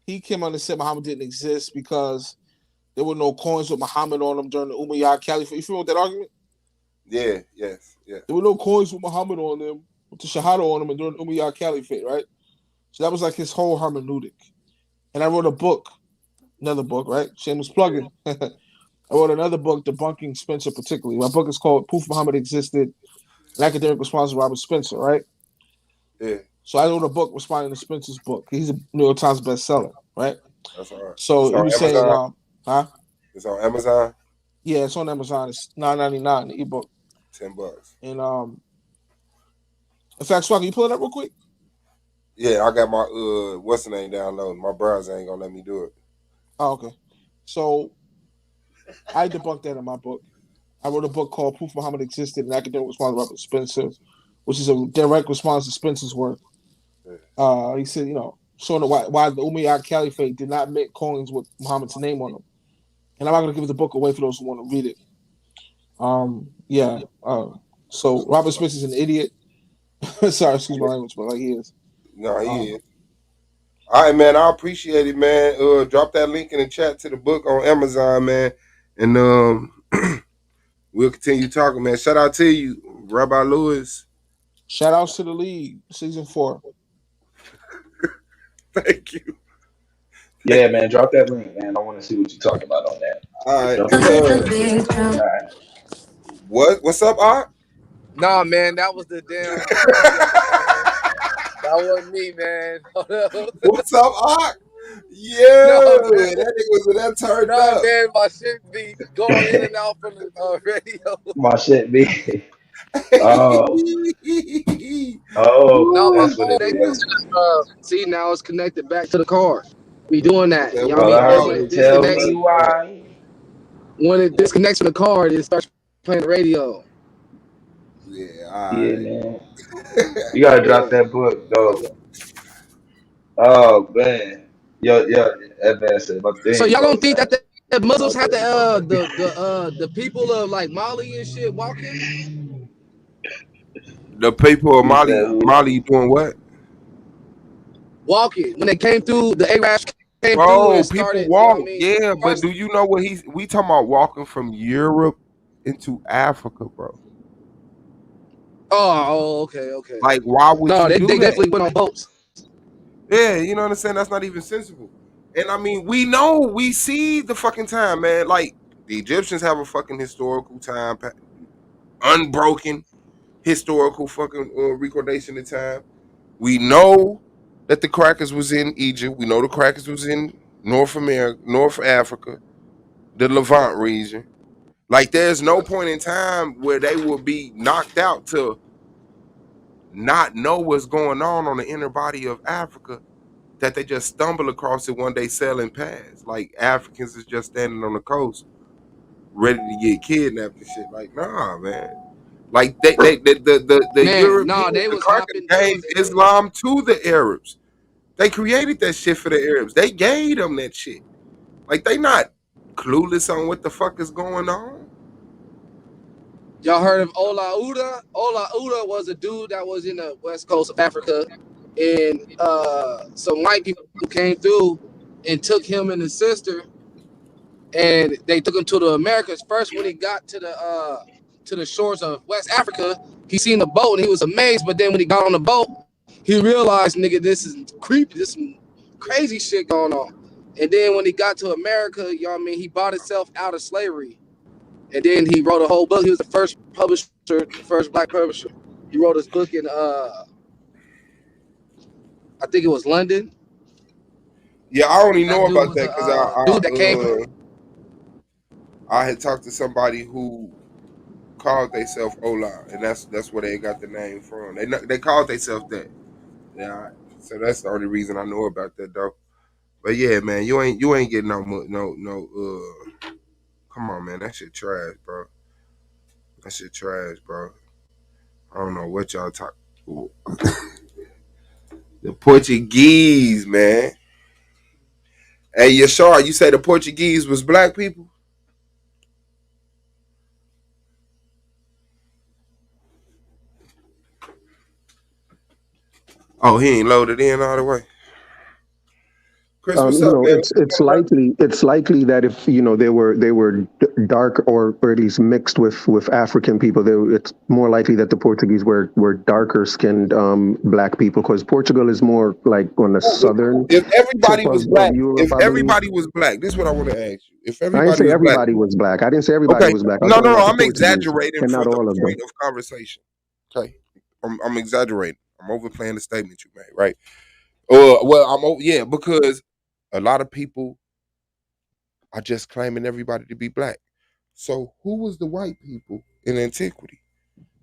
he came on and said Muhammad didn't exist because there were no coins with Muhammad on them during the Umayyad Caliphate. You familiar with that argument? Yeah, yes. There were no coins with Muhammad on them, with the Shahada on them, and during the Umayyad Caliphate, right? So that was like his whole hermeneutic. And I wrote a book, another book, right? Shameless plugging. I wrote another book debunking Spencer particularly. My book is called Proof Muhammad Existed, an academic response to Robert Spencer, right? Yeah. So I wrote a book responding to Spencer's book. He's a New York Times bestseller, right? That's all right. So It's he on was saying, Amazon. huh? It's on Amazon. Yeah, it's on Amazon. It's $9.99, the ebook. $10. And in fact, Swagger, you pull it up real quick? Yeah, I got my what's the name downloaded. My browser ain't gonna let me do it. Oh, okay. So I debunked that in my book. I wrote a book called Proof Muhammad Existed, an academic response to Robert Spencer, which is a direct response to Spencer's work. He said, showing why the Umayyad Caliphate did not make coins with Muhammad's name on them. And I'm not going to give the book away for those who want to read it. So Robert Spencer's an idiot. Sorry, excuse my language, but like he is. No, he is. All right, man. I appreciate it, man. Drop that link in the chat to the book on Amazon, man. And we'll continue talking, man. Shout out to you, Rabbi Lewis. Shout outs to the league, season 4. Thank you. Yeah, man. Drop that link, man. I want to see what you're talking about on that. All right. Drop it. All right. What's up, Art? Nah, man, that was the damn. That wasn't me, man. What's up, Art? Yeah, No, that nigga was that turned up. man, my shit be going in and out from the radio. My shit be. No, my That's what phone it is. see, now it's connected back to the car. We doing that. You know what Well, I I mean? heard you tell me why. When it disconnects from the car, it starts playing the radio. Yeah, yeah, man. You gotta drop that book, though. Oh man, yo, that man said my thing. So y'all don't think that the Muslims have the people of like Mali and shit walking? The people of He said who? Mali doing what? Walking. When they came through, the Arabs came through Bro, and people started, walk. you know what I mean? Yeah, but do you know what we talking about walking from Europe into Africa, bro? Oh, okay. Like, why would No, you they do that? definitely went on boats. Yeah, you know what I'm saying? That's not even sensible. And I mean, we see the fucking time, man. Like, the Egyptians have a fucking historical time, unbroken historical fucking recordation of time. We know that the crackers was in Egypt. We know the crackers was in North America, North Africa, the Levant region. Like, there's no point in time where they will be knocked out to not know what's going on the inner body of Africa, that they just stumble across it one day sailing past. Like, Africans is just standing on the coast ready to get kidnapped and shit. Like, nah, man. Like, the Europeans, they the was crackers hopping. gave Islam to the Arabs. They created that shit for the Arabs. They gave them that shit. Like, they not clueless on what the fuck is going on. Y'all heard of Ola Uda? Ola Uda was a dude that was in the west coast of Africa, and some white people came through and took him and his sister, and they took him to the Americas. First, when he got to the shores of West Africa, he seen the boat and he was amazed. But then when he got on the boat, he realized, nigga, this is creepy. This is some crazy shit going on. And then when he got to America, you know what I mean, he bought himself out of slavery. And then he wrote a whole book. He was the first publisher, the first black publisher. He wrote his book in I think it was London. Yeah, I only know dude about was that dude that came. because I had talked to somebody who called themselves Ola, and that's where they got the name from. They called themselves that. Yeah, so that's the only reason I know about that though. But yeah, man, you ain't getting no. Come on, man, that shit trash, bro. That shit trash, bro. I don't know what y'all talk. The Portuguese, man. Hey, Yashar, you say the Portuguese was black people? Oh, he ain't loaded in all the way. Chris, what's up, man? It's likely that if they were dark or at least mixed with African people, it's more likely that the Portuguese were darker skinned black people, because Portugal is more like on the southern If everybody tip was of black, Europe, if I believe. everybody was black, this is what I want to ask you. If I didn't everybody say was black, everybody was black. I didn't say everybody okay, was black. I was no, talking about the I'm Portuguese, exaggerating and for not the all of them. point of conversation. Okay, I'm exaggerating. I'm overplaying the statement you made, right? Yeah, because a lot of people are just claiming everybody to be black. So who was the white people in antiquity?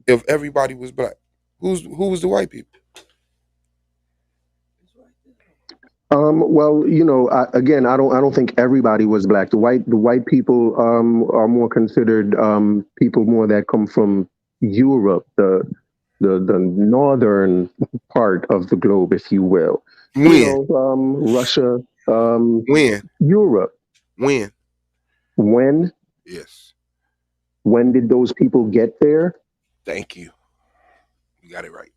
If everybody was black, who was the white people? Well, again, I don't think everybody was black. The white people are more considered people more that come from Europe, the northern part of the globe, if you will. When? Russia, When? Europe. When? When? Yes. When did those people get there? Thank you. You got it right.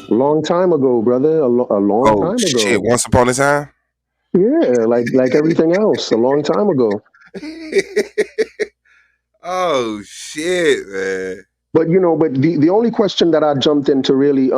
Long time ago, brother. A long Oh time shit! ago. Once upon a time. Yeah, like everything else, a long time ago. Oh shit, man. But the only question that I jumped in to really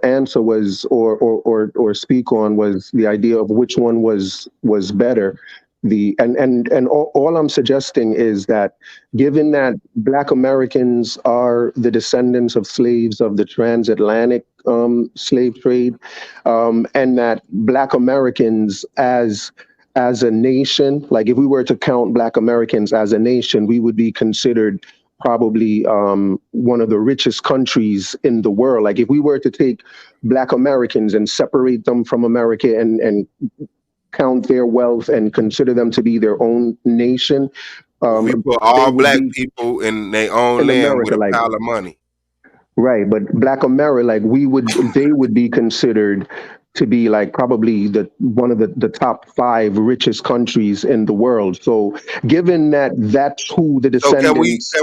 answer was or speak on was the idea of which one was better. All I'm suggesting is that, given that Black Americans are the descendants of slaves of the transatlantic slave trade, and that Black Americans as a nation, like if we were to count Black Americans as a nation, we would be considered probably one of the richest countries in the world. Like if we were to take Black Americans and separate them from America and count their wealth and consider them to be their own nation, We put they all would black be people in their own in land with America, a like, pile of money. right. But Black America, like they would be considered to be like probably one of the top 5 richest countries in the world. So given that that's who the So descendants.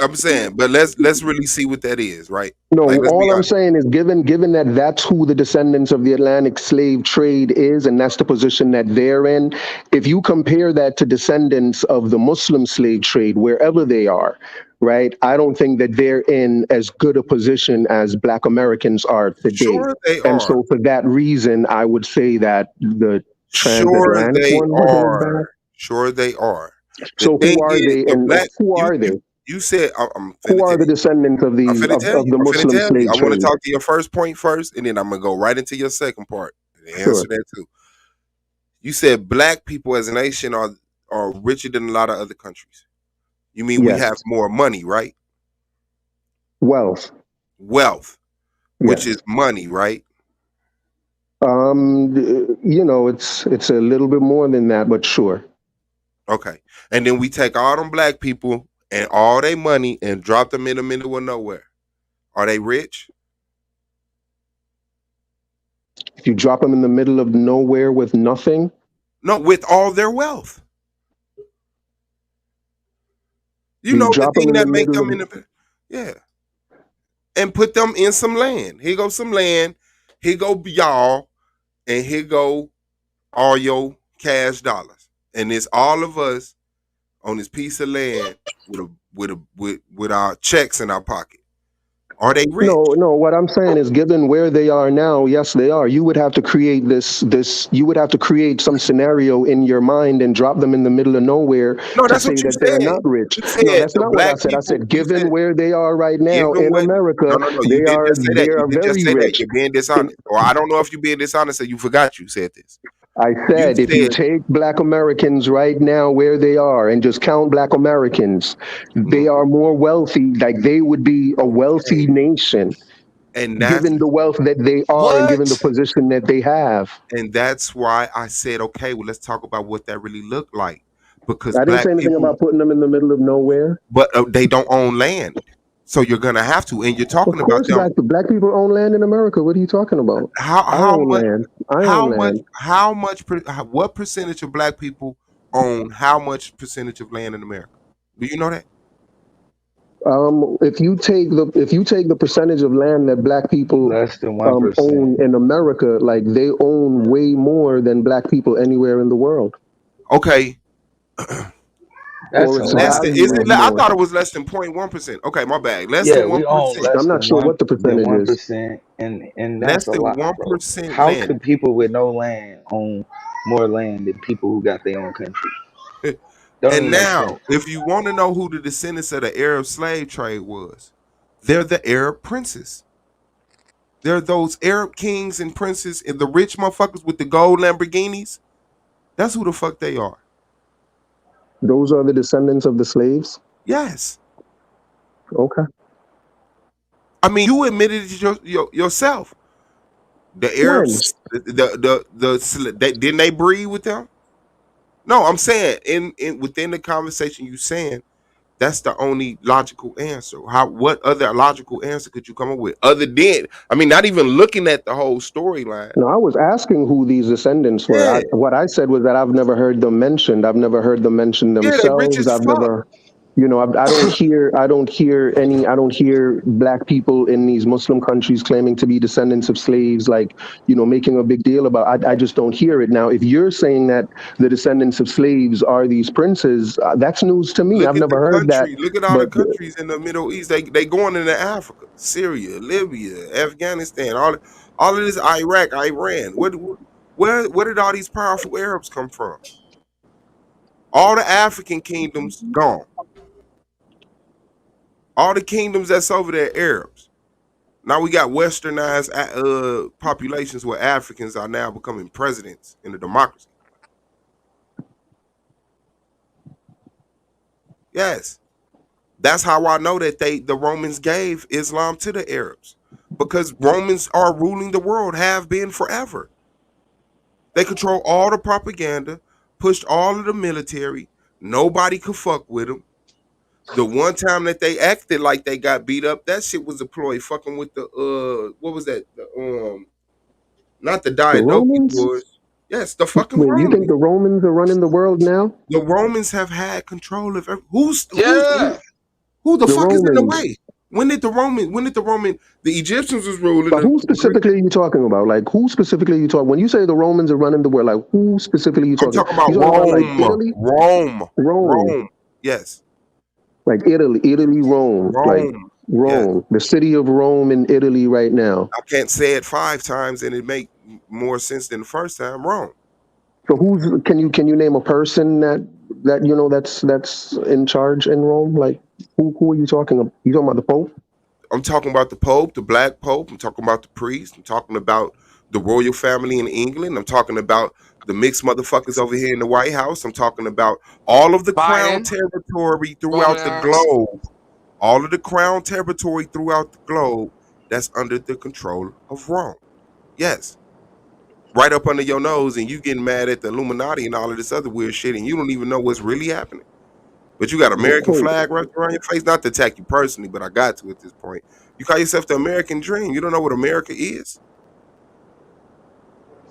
I'm saying, but let's really see what that is, right? No, Like, let's be all I'm honest. saying is given that that's who the descendants of the Atlantic slave trade is, and that's the position that they're in. If you compare that to descendants of the Muslim slave trade, wherever they are, right? I don't think that they're in as good a position as Black Americans are today. Sure they And are. so for that reason, I would say that the Sure transatlantic they one was are. better. Sure they are. The So thing who are is, they, the and black who are they? you said I'm Who finna tell are the you. descendants of I'm finna tell of you. the I'm finna Muslim tell you. slave I want to trade? talk to your first point first, and then I'm gonna go right into your second part and Sure. answer that too. You said black people as a nation are richer than a lot of other countries. You mean we Yes. have more money, right? Wealth. Wealth, which Yes. is money, right? It's a little bit more than that, but sure. Okay. And then we take all them black people and all their money and drop them in the middle of nowhere. Are they rich? If you drop them in the middle of nowhere with nothing, No, with all their wealth. You you know the drop them thing in the that make middle them of. in the yeah. And put them in some land. Here goes some land. Here go y'all, and here go all your cash dollars. And it's all of us on this piece of land with our checks in our pocket. Are they rich? No. What I'm saying is, given where they are now, yes, they are. You would have to create this. You would have to create some scenario in your mind and drop them in the middle of nowhere No, to that's say what you that they're said. not rich. You No, said that's the not what I black said. I people. said, You said given where they are right now given in what? America, No. You they didn't are just say that. they You are didn't just very say that. rich. You're being dishonest. Or I don't know if you're being dishonest or you forgot you said this. I You said if you said take Black Americans right now where they are and just count Black Americans, they are more wealthy. Like they would be a wealthy okay, nation, and that's given the wealth that they are and given the what, position that they have. and that's why I said, okay, well, let's talk about what that really looked like, because I didn't black say anything people, about putting them in the middle of nowhere. but they don't own land, so you're gonna have to, and you're Of talking about course, them. black people own land in America. What are you talking about? I How own much? land. I own How much? land. What percentage of black people own how much percentage of land in America? Do you know that? If you take the percentage of land that black people Less than 1%. own in America, like they own way more than black people anywhere in the world, Okay, That's or a its less lot. than value is it? is I more. thought it was less than 0.1%. Okay, my bad. Less Yeah, than we one own percent. less I'm not than sure one what the than percentage one is. percent, and Less that's a than lot, one bro. percent How land. could people with no land own more land than people who got their own country? Don't And even make sense. now, if you want to know who the descendants of the Arab slave trade was, they're the Arab princes. They're those Arab kings and princes and the rich motherfuckers with the gold Lamborghinis. That's who the fuck they are. Those are the descendants of the slaves. Yes. Okay. I mean, you admitted it yourself. The When? Arabs, didn't they breed with them? No, I'm saying in within the conversation you saying that's the only logical answer. What other logical answer could you come up with other than, I mean, not even looking at the whole storyline? No, I was asking who these descendants were. Yeah, What I said was that I've never heard them mentioned. I've never heard them mention yeah, they rich themselves. as I've fuck. never, I don't hear black people in these Muslim countries claiming to be descendants of slaves, like, making a big deal about. I just don't hear it. Now, if you're saying that the descendants of slaves are these princes, that's news to me. Look I've at the never heard that. country. Look at all the But countries in the Middle East. They going into Africa, Syria, Libya, Afghanistan, all of this, Iraq, Iran. Where did all these powerful Arabs come from? All the African kingdoms gone. All the kingdoms that's over there, Arabs. Now we got westernized populations where Africans are now becoming presidents in a democracy. Yes. That's how I know that the Romans gave Islam to the Arabs, because Romans are ruling the world, have been forever. They control all the propaganda, pushed all of the military. Nobody could fuck with them. The one time that they acted like they got beat up, that shit was a ploy, fucking with the what was that? Not the the Diadochi Romans? Wars. Yes, the fucking Wait, you think Romans. the Romans are running the world now? The Romans have had control of who's Yeah. who the The fuck is in the Romans. way? The Egyptians was ruling But who the Greek. specifically are you talking about? Like, who specifically are you talking? When you say the Romans are running the world, like, who specifically are you I'm talking? talking about You talking about like Rome. Italy, Rome. Rome, Rome. Yes. like Italy, Rome, like Rome. Yes. Rome, the city of Rome in Italy right now. I can't say it 5 times and it make more sense than the first time. Rome. So can you name a person that's in charge in Rome? Like, who are you talking about? You talking about the Pope? I'm talking about the Pope, the Black Pope. I'm talking about the priest. I'm talking about the royal family in England. I'm talking about the mixed motherfuckers over here in the White House. I'm talking about all of the crown Biden, territory Roman throughout the Harris. globe. All of the crown territory throughout the globe that's under the control of Rome. Yes. Right up under your nose, and you getting mad at the Illuminati and all of this other weird shit, and you don't even know what's really happening. But you got The American Pope. flag wrapped around your face. Not to attack you personally, but I got to at this point. You call yourself the American dream. You don't know what America is.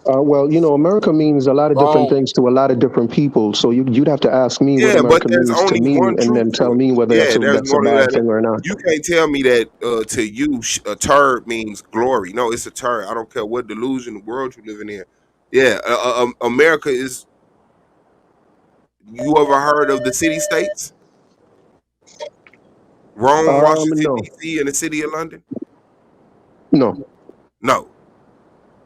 Well, America means a lot of different Rome. things to a lot of different people. So you'd have to ask me what Yeah, but America there's means to only me, one and truth then to tell it. me whether Yeah, there's that's a one. bad thing or not. You can't tell me that to you a turd means glory. No, it's a turd. I don't care what delusion the world you living in. Yeah, America is. You ever heard of the city states? Rome, Washington No, D.C., and the city of London? no. No.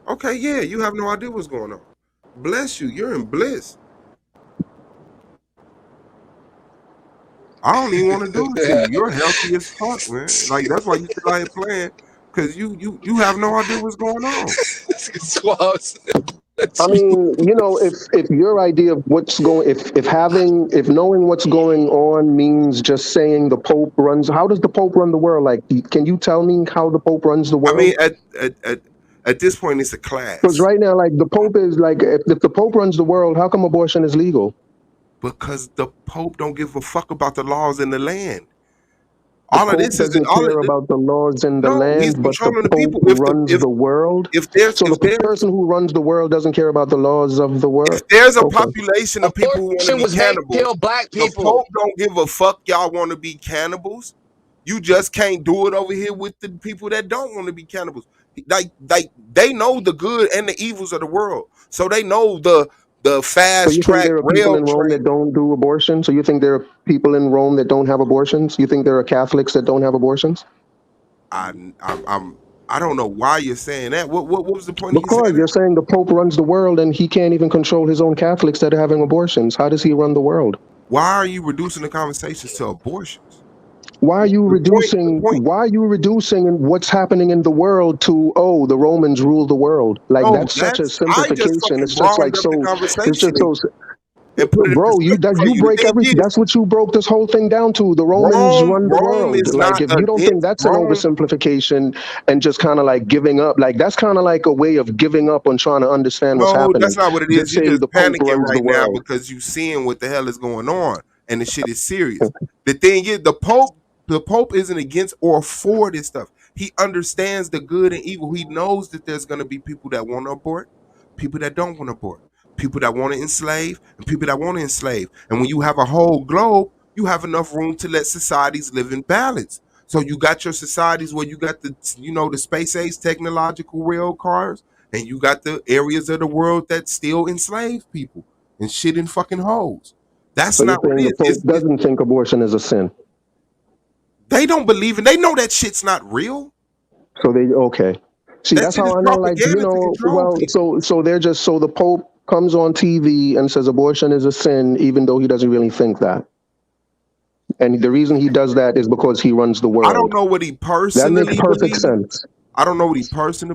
Okay, yeah, you have no idea what's going on. Bless you. You're in bliss. I don't even want to do it to you. You're healthy as fuck, man. Like that's why you still out here playing, because you have no idea what's going on. This is close. I mean, if your idea of what's going, if knowing what's going on means just saying the Pope runs, how does the Pope run the world? Like, can you tell me how the Pope runs the I mean, world? at this point, it's a Because class right now, like the Pope is like, if the Pope runs the world, how come abortion is legal? because the Pope don't give a fuck about the laws in the land. The All of Pope this is doesn't all of care about the laws in the no. He's land, but the controlling the Pope people. runs the world. So the If person who runs the world doesn't care about the laws of the world. there's a Okay. population of people who want to Abortion be was made to cannibals, kill black the people. Pope don't give a fuck. Y'all want to be cannibals? You just can't do it over here with the people that don't want to be cannibals. Like they know the good and the evils of the world, so they know the So fast you think track there are people rail in Rome train. that don't do abortion? So you think there are people in Rome that don't have abortions? You think there are Catholics that don't have abortions? I don't know why you're saying that. What was the point of you Because saying that? you're saying the Pope runs the world and he can't even control his own Catholics that are having abortions. How does he run the world? Why are you reducing the conversations to abortions? Why are you The reducing point. what's happening in the world to, oh, the Romans rule the world? Like No, that's such a that's I just simplification. fucking It's just like broadened up the so it's conversation just so and put it in bro, perspective for you you. The break thing everything. is, That's what you broke this whole thing down to. The Romans run the Rome world. is Like not if you don't think against that's an Rome. oversimplification and just kind of like giving up, like that's kind of like a way of giving up on trying to understand what's No, that's happening. not what it is. Just You're say just the Pope panicking runs the right now world. because you seeing what the hell is going on, and the shit is serious. The thing is, the Pope isn't against or for this stuff. He understands the good and evil. He knows that there's going to be people that want to abort, people that don't want to abort, people that want to enslave, and people that want to enslave. And when you have a whole globe, you have enough room to let societies live in balance. So you got your societies where you got the space age technological rail cars, and you got the areas of the world that still enslave people and shit in fucking holes. That's So you're not what saying the it is. Pope doesn't think abortion is a sin. They don't believe it. They know that shit's not real. So they okay. See, That that's shit is how I know. Like propaganda to control well, people. so they're just so the Pope comes on TV and says abortion is a sin, even though he doesn't really think that. And the reason he does that is because he runs the I don't world. know what he That makes personally perfect believes. sense. I don't know what he personally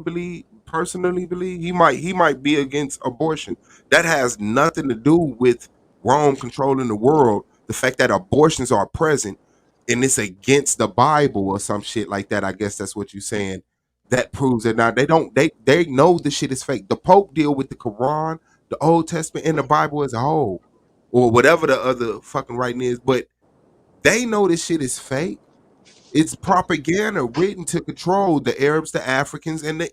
believe. He might be against abortion. That has nothing to do with Rome controlling the world. The fact that abortions are present and it's against the Bible or some shit like that. I guess that's what you're saying. That proves that now they know the shit is fake. The Pope deal with the Quran, the Old Testament, and the Bible as a whole, or whatever the other fucking writing is. But they know this shit is fake. It's propaganda written to control the Arabs, the Africans, and the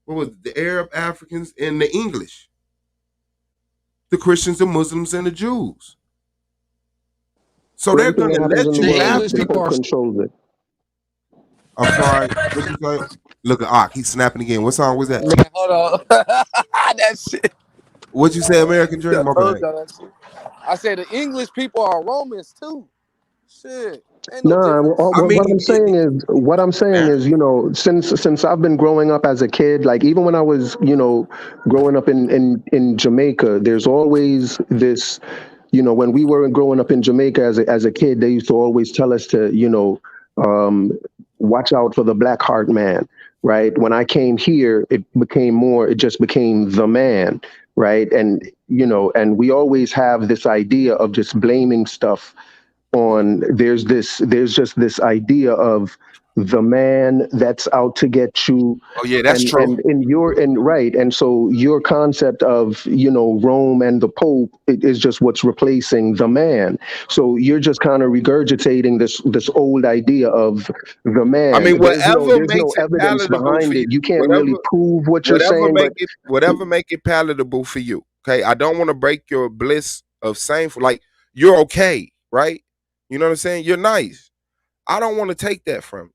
what was it? The Arab Africans and the English, the Christians, the Muslims, and the Jews. So So they're everything gonna that happens let in the you The world, have English the people Pope are controls it. I'm sorry, what you say? Look at Ock, he's snapping again. What song was that? man. Hold on, that shit. What'd you say, American I Dream? My told bad. y'all that shit. I said the English people are Romans too. Shit, ain't no No, difference. I mean, what I'm saying is, since I've been growing up as a kid, like even when I was, growing up in Jamaica, there's always this, when we were growing up in Jamaica as a kid, they used to always tell us to, um, watch out for the black heart man, right? When I came here, it just became the man, right? And and we always have this idea of just blaming stuff on there's just this idea of the man that's out to get you, oh yeah, that's true. and in your and right, and so your concept of Rome and the Pope is just what's replacing the man. So you're just kind of regurgitating this old idea of the I man. mean, whatever There's no makes it evidence palatable for behind you, it. You can't whatever really prove what you're whatever saying, make but it palatable for you. Okay, I don't want to break your bliss of shameful. Like you're okay, right? You know what I'm saying? You're nice. I don't want to take that from you.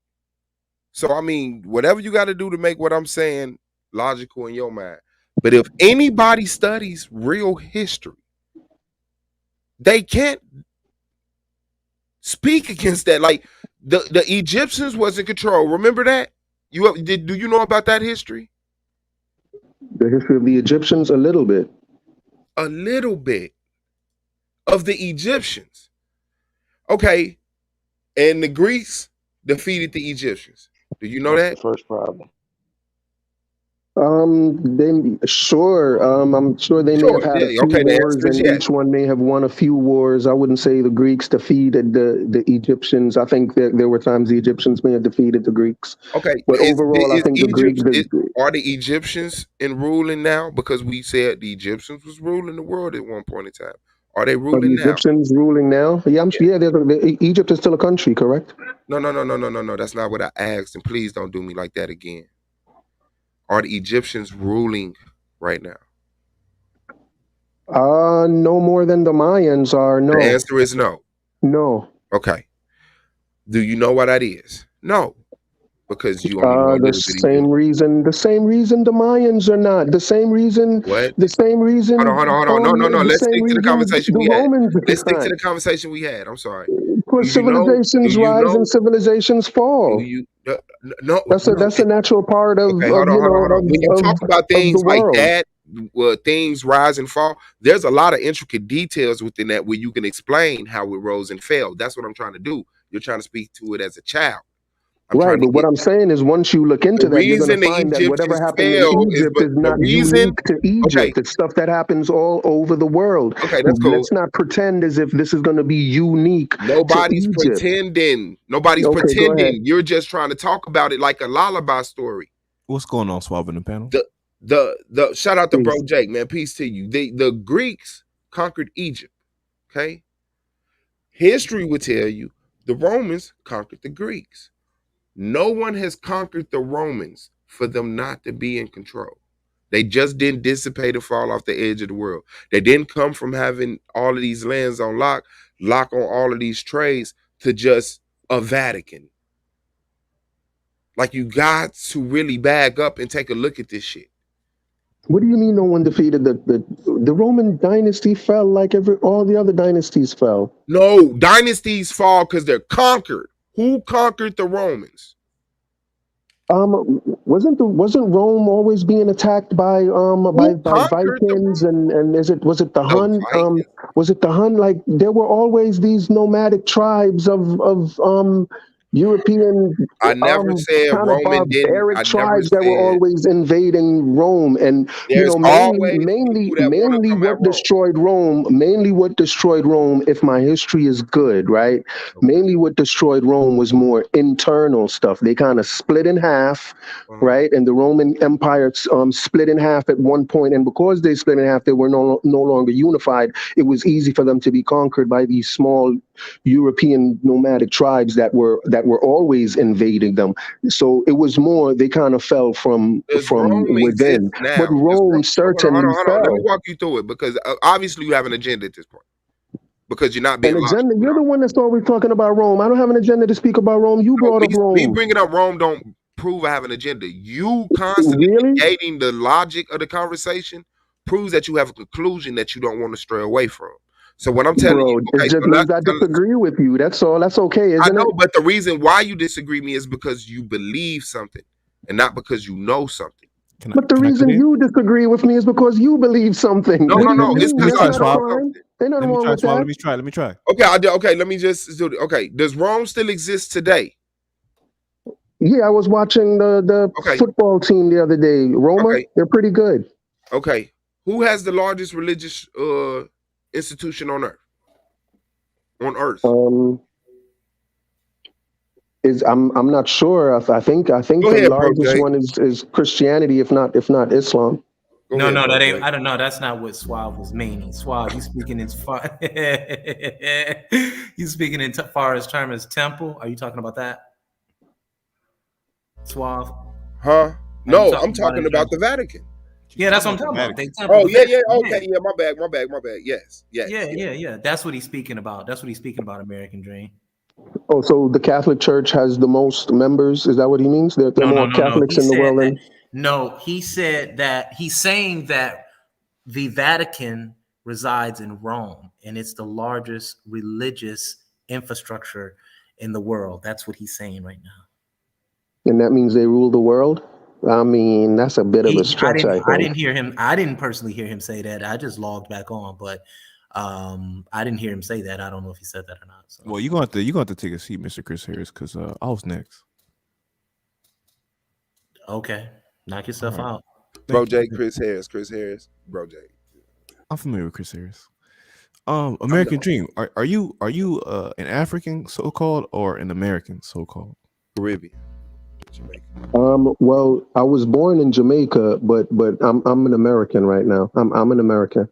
So I mean, whatever you got to do to make what I'm saying logical in your mind. But if anybody studies real history, they can't speak against that. Like the Egyptians was in control. Remember that? Do you know about that history? the history of the Egyptians a little bit. A little bit of the Egyptians. Okay, and the Greeks defeated the Egyptians. Do you know That's the that? first problem. I'm sure they may have had a Yeah. few Okay. The wars, answer is and yes. each one may have won a few wars. I wouldn't say the Greeks defeated the Egyptians. I think that there were times the Egyptians may have defeated the Greeks, Okay. but overall, I Is think the Egypt? Greeks. Are the Egyptians in ruling now? Because we said the Egyptians was ruling the world at one point in time. Are they Are the ruling now? Egyptians ruling now? Yeah, yeah. Egypt is still a country, correct? No. That's not what I asked. And please don't do me like that again. Are the Egyptians ruling right now? No more than the Mayans are. The No, answer is no. no. Okay. Do you know what that is? No, because you only know a The little bitty bit. same reason. The same reason the Mayans are not. The same reason. What? The same reason. Hold on. No. The Let's same stick to the reason conversation the we had. Romans Let's are stick to not. the conversation we had. I'm sorry. Because Do civilizations you rise and know? civilizations Do fall. you? No. That's a natural part Okay, hold on. When you talk about of the things like world. that, things rise and fall, there's a lot of intricate details within that where you can explain how it rose and fell. That's what I'm trying to do. You're trying to speak to it as a child. I'm Right, trying to but what get I'm saying is once you look into the that, you're going reason to the find that whatever Egyptians happened in fell is, Egypt but is the not reason. unique to Okay, Egypt. It's stuff that happens all over the world. okay, that's cool. Let's not pretend as if this is going to be unique to Nobody's Egypt. pretending. Nobody's Okay, go ahead. pretending. You're just trying to talk about it like a lullaby story. What's going on, Suave, in the panel? The shout out to bro Peace. Jake, man. Peace to you. The Greeks conquered Egypt. Okay. History would tell you the Romans conquered the Greeks. No one has conquered the Romans for them not to be in control. They just didn't dissipate and fall off the edge of the world. They didn't come from having all of these lands on lock on all of these trades to just a Vatican. Like, you got to really bag up and take a look at this shit. What do you mean no one defeated the Roman dynasty fell like all the other dynasties fell? No, dynasties fall because they're conquered. Who conquered the Romans? Wasn't Rome always being attacked by Vikings and was it the Hun? Was it the Hun? Like there were always these nomadic tribes of European I never said kind of Roman didn't. barbaric I never tribes that were said always invading Rome, and there's always people that want to mainly come at what Rome. destroyed Rome. Mainly what destroyed Rome, if my history is good, right? Okay. Mainly what destroyed Rome was more internal stuff. They kind of split in half, right? And the Roman Empire split in half at one point, and because they split in half, they were no longer unified. It was easy for them to be conquered by these small European nomadic tribes that were always invading them. So it was more they kind of fell from Rome within. exists now. But Rome certainly Hold on. Let me fell. walk you through it because obviously you have an agenda at this point. Because you're not being An logical. agenda. You're the one that's always talking about Rome. I don't have an agenda to speak about Rome. You brought up Rome. Me bringing up Rome don't prove I have an agenda. You constantly negating the logic of the conversation proves that you have a conclusion that you don't want to stray away from. So what I'm telling you, okay, it just means I disagree with you. That's all. That's okay, isn't it? I know, but the reason why you disagree with me is because you believe something and not because you know something. But the reason you disagree with me is because you believe something. No. It's because I know something. Ain't nothing wrong with that. Let me try. Okay, let me just do it. Okay, does Rome still exist today? Yeah, I was watching the football team the other day. Roma, they're pretty good. Okay, who has the largest religious institution on earth? I'm not sure. I think the largest one is Christianity, if not Islam. No, that ain't. I don't know. That's not what Suave was meaning. Suave, you speaking as far. You speaking in far as term as temple? Are you talking about that? Suave? Huh? No, I'm talking about the Vatican. Yeah, that's what I'm talking about. Oh, yeah. Okay, yeah. My bad. Yes. Yeah. That's what he's speaking about. American Dream. Oh, so the Catholic Church has the most members? Is that what he means? There are more Catholics in the world. No, he said that he's saying that the Vatican resides in Rome, and it's the largest religious infrastructure in the world. That's what he's saying right now. And that means they rule the world? I mean, that's a bit of a stretch, I think. I didn't hear him. I didn't personally hear him say that. I just logged back on, but I didn't hear him say that. I don't know if he said that or not. So. Well, you're going to have to take a seat, Mr. Chris Harris, because I was next. Okay, knock yourself out. Bro J, Chris Harris, Bro J. I'm familiar with Chris Harris. I'm American done. Dream. Are you an African so called or an American so called? Caribbean, Jamaica. Well, I was born in Jamaica, but I'm an American right now. I'm an American,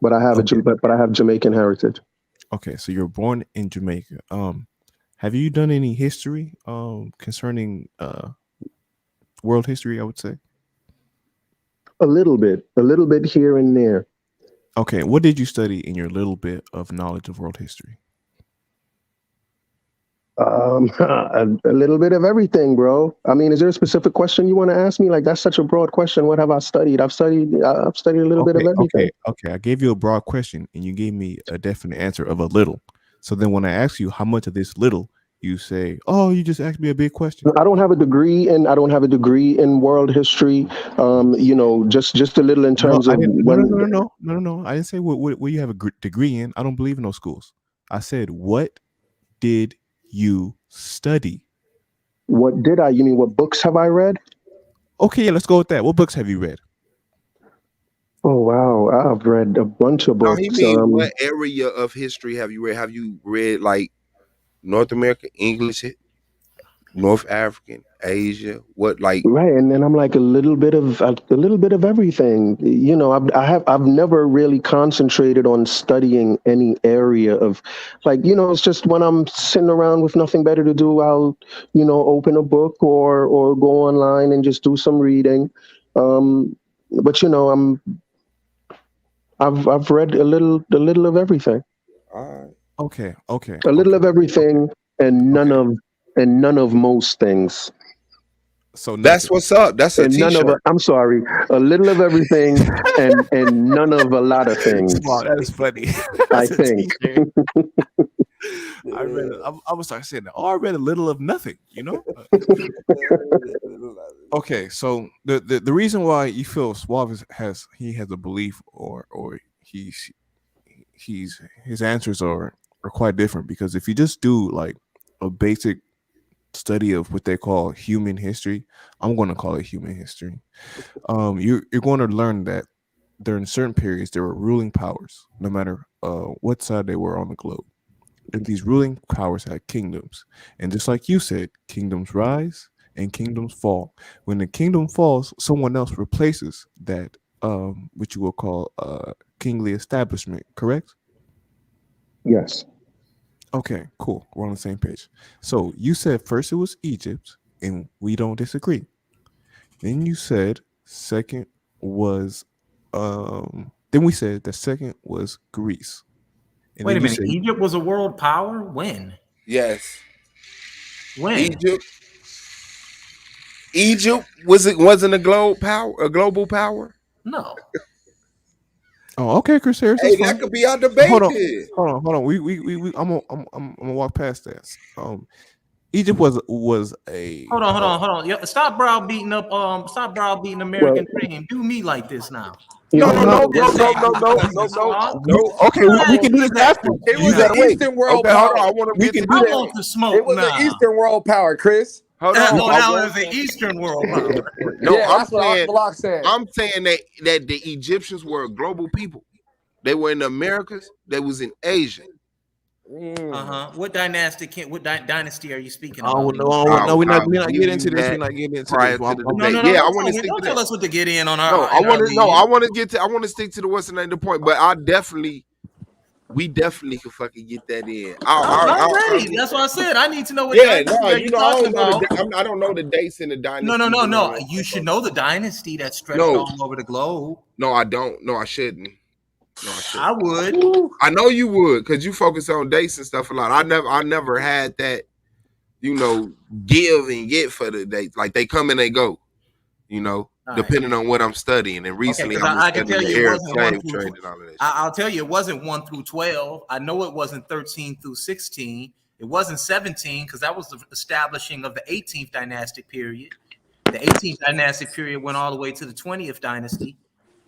but I have Okay. but I have Jamaican heritage. Okay, so you're born in Jamaica. Have you done any history concerning world history, I would say? A little bit here and there. Okay, what did you study in your little bit of knowledge of world history? A little bit of everything, bro. I mean, is there a specific question you want to ask me? Like, that's such a broad question. What have I studied? I've studied a little bit of everything. Okay. I gave you a broad question and you gave me a definite answer of a little. So then when I ask you how much of this little, you say, "Oh, you just asked me a big question." I don't have a degree in world history. Just a little in terms I of didn't. when. No. I didn't say what you have a degree in. I don't believe in those schools. I said, what did you study? What did I? You mean what books have I read? Okay, yeah, let's go with that. What books have you read? Oh wow, I've read a bunch of No, books. he mean what area of history have you read? Have you read like North America, English, North African, Asia? What like? Right, and then I'm like a little bit of everything. I've never really concentrated on studying any area of, like, it's just when I'm sitting around with nothing better to do, I'll open a book or go online and just do some reading. But I've read a little of everything. Okay. A little of everything and none of most things. So that's what's up. That's a and none of t-shirt. I'm sorry, a little of everything and none of a lot of things. Wow, that is funny. I That's a think. t-shirt. I read. I'm gonna start saying that. Oh, I read a little of nothing. Okay, so the reason why you feel Suave has a belief or he's his answers are quite different, because if you just do like a basic study of what they call human history, I'm going to call it human history. You're going to learn that during certain periods there were ruling powers, no matter what side they were on the globe. And these ruling powers had kingdoms, and just like you said, kingdoms rise and kingdoms fall. When the kingdom falls, someone else replaces that, which you will call kingly establishment. Correct? Yes. Okay, cool. We're on the same page. So you said first it was Egypt, and we don't disagree. Then you said second was then we said the second was Greece. And Wait a then you minute. said Egypt was a world power? When? Yes. When? Egypt wasn't a global power? No. Oh, okay, Chris Harris. Hey, That's fine. that could be our debate. Hold on. Then. I'm gonna walk past that. Egypt was a Hold on. Yo, stop browbeating American Dream. Do me like this now. No. Okay, we can do this after. It was an Eastern world Okay, hold power. on. I want to get to I that. want to smoke It was now. an Eastern world power, Chris. Hold on. Now it's the Eastern world power. No, Yeah, that's what Block said. I'm saying that the Egyptians were a global people. They were in the Americas. They was in Asia. What dynasty are you speaking Oh, about? no, we're not getting into this. We're not getting into prior this. to the No, debate. I want to stick don't to tell that. us what to get in on our. No, I want to get to. I want to stick to the Western end of the point, but we definitely can fucking get that in. I'm ready. That's what I said. I need to know what. Yeah, dynasty you're talking about. I don't know the dates in the dynasty. No. You should know the dynasty that stretched all over the globe. No, I don't. No, I shouldn't. No, I shouldn't. I would. I know you would, because you focus on dates and stuff a lot. I never had that, give and get for the dates. Like they come and they go, depending on what I'm studying. And recently I can tell you it wasn't 1 through. Trade and all of that. I'll tell you it wasn't 1 through 12. I know it wasn't 13 through 16. It wasn't 17, because that was the establishing of the 18th dynastic period. The 18th dynastic period went all the way to the 20th dynasty.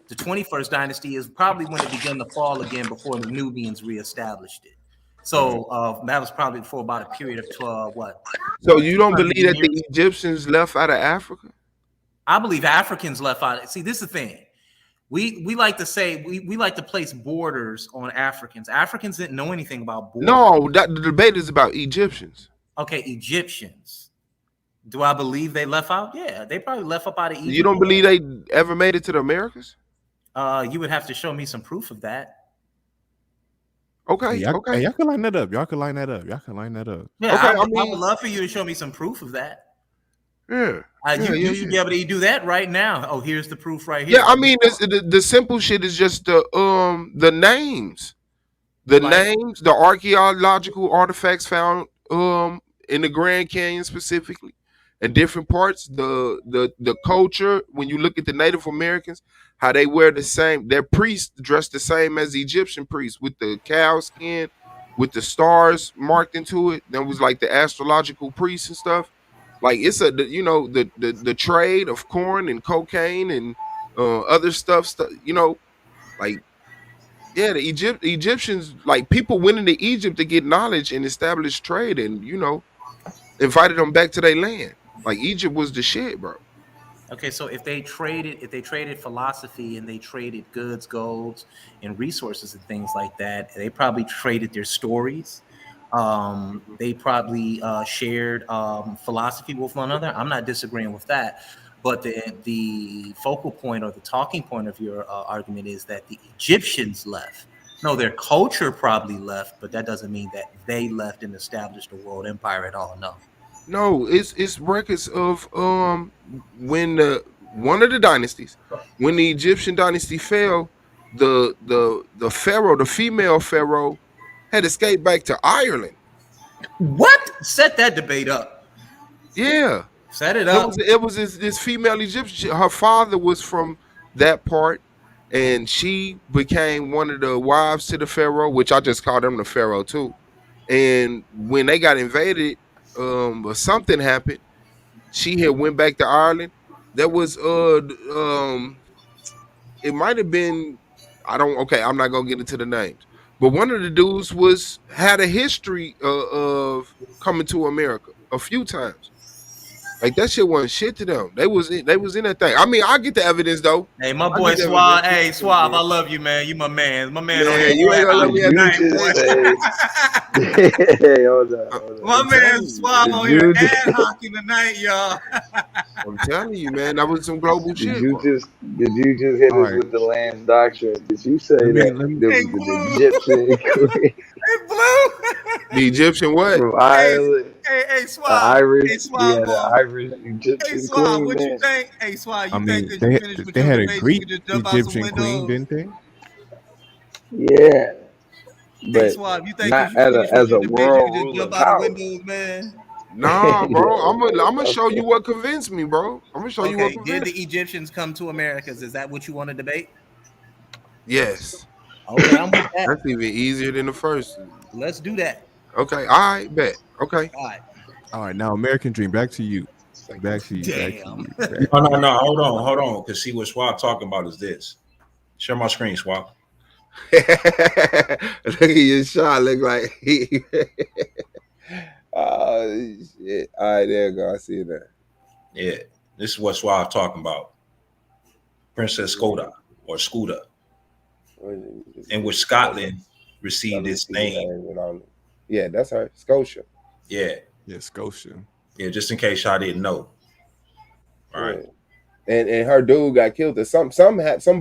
The 21st dynasty is probably when it began to fall again before the Nubians reestablished it. So that was probably for about a period of 12. What? So you don't believe that the Egyptians left out of Africa? I believe Africans left out. See, this is the thing. We like to say we like to place borders on Africans. Africans didn't know anything about borders. No, the debate is about Egyptians. Okay, Egyptians. Do I believe they left out? Yeah, they probably left up out of Egypt. You don't believe they ever made it to the Americas? You would have to show me some proof of that. Okay, Hey, okay. Hey, y'all can line that up. Y'all can line that up. Yeah, Okay, I would love for you to show me some proof of that. Yeah. You should be able to do that right now. Oh, here's the proof right here. Yeah, I mean, the simple shit is just the names. The names, the archaeological artifacts found in the Grand Canyon specifically, and different parts, the culture. When you look at the Native Americans, how they wear the same, their priests dress the same as the Egyptian priests with the cow skin, with the stars marked into it. That was like the astrological priests and stuff. Like it's the trade of corn and cocaine and other stuff. Like yeah, the Egyptians, like people went into Egypt to get knowledge and establish trade, and invited them back to their land. Like Egypt was the shit, bro. Okay, so if they traded philosophy and they traded goods, golds, and resources and things like that, they probably traded their stories. They probably shared philosophy with one another. I'm not disagreeing with that, but the focal point or the talking point of your argument is that the Egyptians left. No, their culture probably left, but that doesn't mean that they left and established a world empire at all. No. No, it's records of when one of the dynasties, when the Egyptian dynasty fell, the pharaoh, the female pharaoh, had escaped back to Ireland. What? Set that debate up. Yeah. Set it up. It was this female Egyptian. Her father was from that part, and she became one of the wives to the pharaoh, which I just called him the pharaoh too. And when they got invaded, or something happened, she had went back to Ireland. There was it might have been, I'm not gonna get into the names, but one of the dudes had a history of coming to America a few times. Like that shit wasn't shit to them. They was in that thing. I mean, I get the evidence though. Hey, my boy Suave. Hey, Suave, I love you, man. You my man. My man. Man, you ain't gonna let me tonight, Hey, hold on. My man Suave on here ad hocking tonight, y'all. I'm telling you, man, that was some global shit. Did you just hit us with the Lance doctrine? Did you say that there was an Egyptian The Egyptian what? from Ireland? Hey, Suave. Irish, Hey, Suave. yeah, the Irish Egyptian Suave, queen, what man. you think? Hey, Suave, you I think mean, that you finished with they your had a debate, Greek you could just jump out some Egyptian queen, windows? didn't they? Yeah, Hey, but Suave, you think not you as finished a with your debate, you world could just ruling jump out the power. windows, man? Nah, bro. I'm gonna show you what convinced me, bro. I'm gonna show you what Okay, convinced did the Egyptians come to Americas? Is that what you want to debate? Yes. Okay, I'm with that. That's even easier than the first. Let's do that. Okay, all right, bet. Okay. All right. Now, American Dream. Back to you. Back to you. Damn. No. Hold on. Because see what Swab talking about is this. Share my screen, Swab. Look at your shot. Look like he. Oh shit! All right, there you go. I see that. Yeah, this is what Swab talking about. Princess Skoda or Skuda, in which Scotland received its name. Yeah, that's her. Scotia. Yeah. Yeah, Scotia. Yeah, just in case y'all didn't know. All right. And her dude got killed. Or some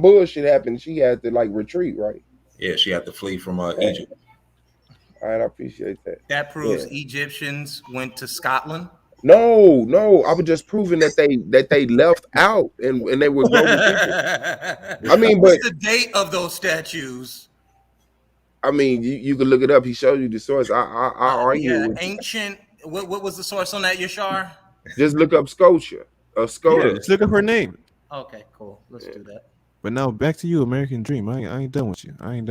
bullshit happened. She had to like retreat, right? Yeah, she had to flee from Egypt. All right, I appreciate that. That proves Egyptians went to Scotland. No, I was just proving that they left out and they were global people. I mean, what's the date of those statues? I mean, you can look it up. He showed you the source. I argue. Yeah, with ancient. What was the source on that, Yashar? Just look up Scotia. Scotia. Yeah, just look up her name. Okay, cool. Let's do that. But now back to you, American Dream. I ain't done with you. You're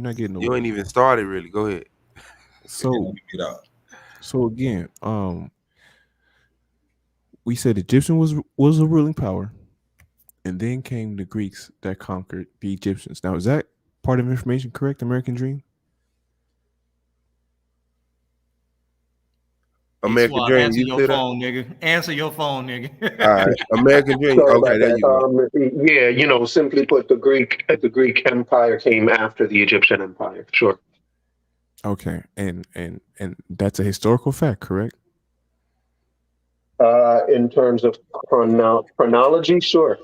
not getting You ain't even started really. Go ahead. So again, we said Egyptian was a ruling power, and then came the Greeks that conquered the Egyptians. Now, is that part of information correct, American Dream? American Suave, Dream. answer You your see that? phone, nigga. Answer your phone, nigga. All right, American Dream. Sorry Okay, about there that. you go. Yeah, simply put, the Greek Empire came after the Egyptian Empire. Sure. Okay, and that's a historical fact, correct? In terms of chronology, sure.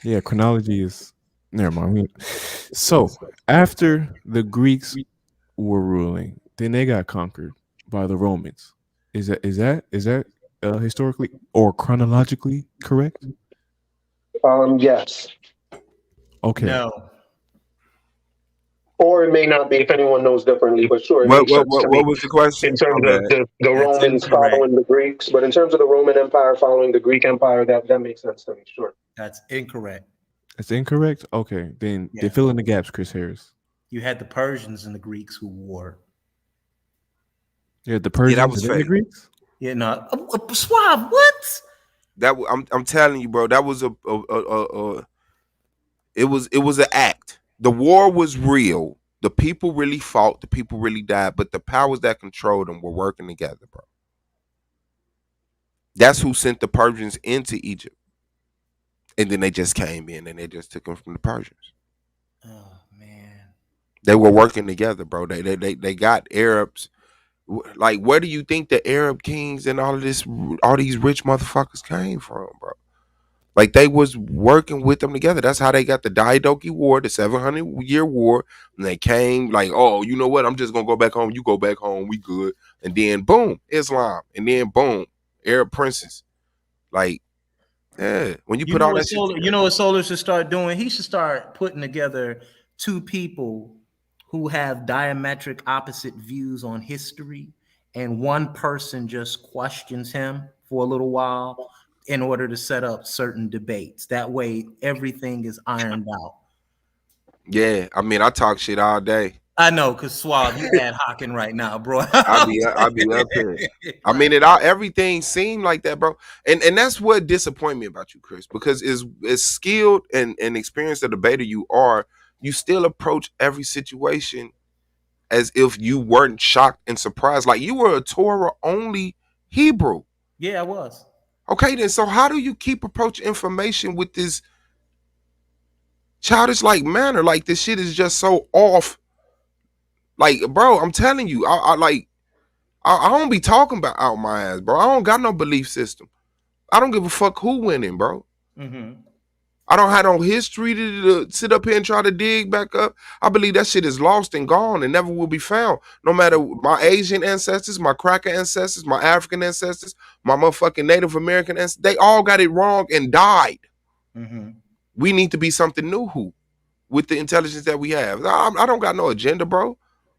Yeah, chronology is never mind. So after the Greeks were ruling, then they got conquered by the Romans. Is that historically or chronologically correct? Yes. Okay. No. Or it may not be if anyone knows differently, but sure, it What makes what sense what to what me was the question? in My terms of bad. the That's Romans incorrect. following the Greeks. But in terms of the Roman Empire following the Greek Empire, that makes sense to me, sure. That's incorrect. That's incorrect. Okay, then Yeah. fill in the gaps, Chris Harris. You had the Persians and the Greeks who war. Yeah, the Yeah, that Persians was and then the fake. Greeks. Yeah, no. Suave, what? I'm telling you, bro. That was it was an act. The war was real. The people really fought. The people really died. But the powers that controlled them were working together, bro. That's who sent the Persians into Egypt, and then they just came in and they just took them from the Persians. Oh man. They were working together, bro. They got Arabs. Like, where do you think the Arab kings and all these rich motherfuckers came from, bro? Like, they was working with them together. That's how they got the Diadochi War, the 700-year war. And they came like, oh, you know what? I'm just gonna go back home. You go back home. We good. And then boom, Islam. And then boom, Arab princes. Like, yeah. When you You put know all what that shit Solar? You together, know what Solar should start doing? He should start putting together two people who have diametric opposite views on history, and one person just questions him for a little while in order to set up certain debates. That way, everything is ironed out. yeah. I mean, I talk shit all day. I know, cause Suave, you ad hocking right now, bro. I be up here. I mean, everything seemed like that, bro. And that's what disappointed me about you, Chris, because as skilled and experienced a debater you are, you still approach every situation as if you weren't shocked and surprised. Like, you were a Torah only Hebrew. Yeah, I was. Okay, then so how do you keep approaching information with this childish like manner? Like, this shit is just so off. Like, bro, I'm telling you, I don't be talking about out my ass, bro. I don't got no belief system. I don't give a fuck who winning, bro. Mm-hmm. I don't have no history to sit up here and try to dig back up. I believe that shit is lost and gone and never will be found. No matter my Asian ancestors, my cracker ancestors, my African ancestors, my motherfucking Native American ancestors, they all got it wrong and died. Mm-hmm. We need to be something new with the intelligence that we have. I don't got no agenda, bro.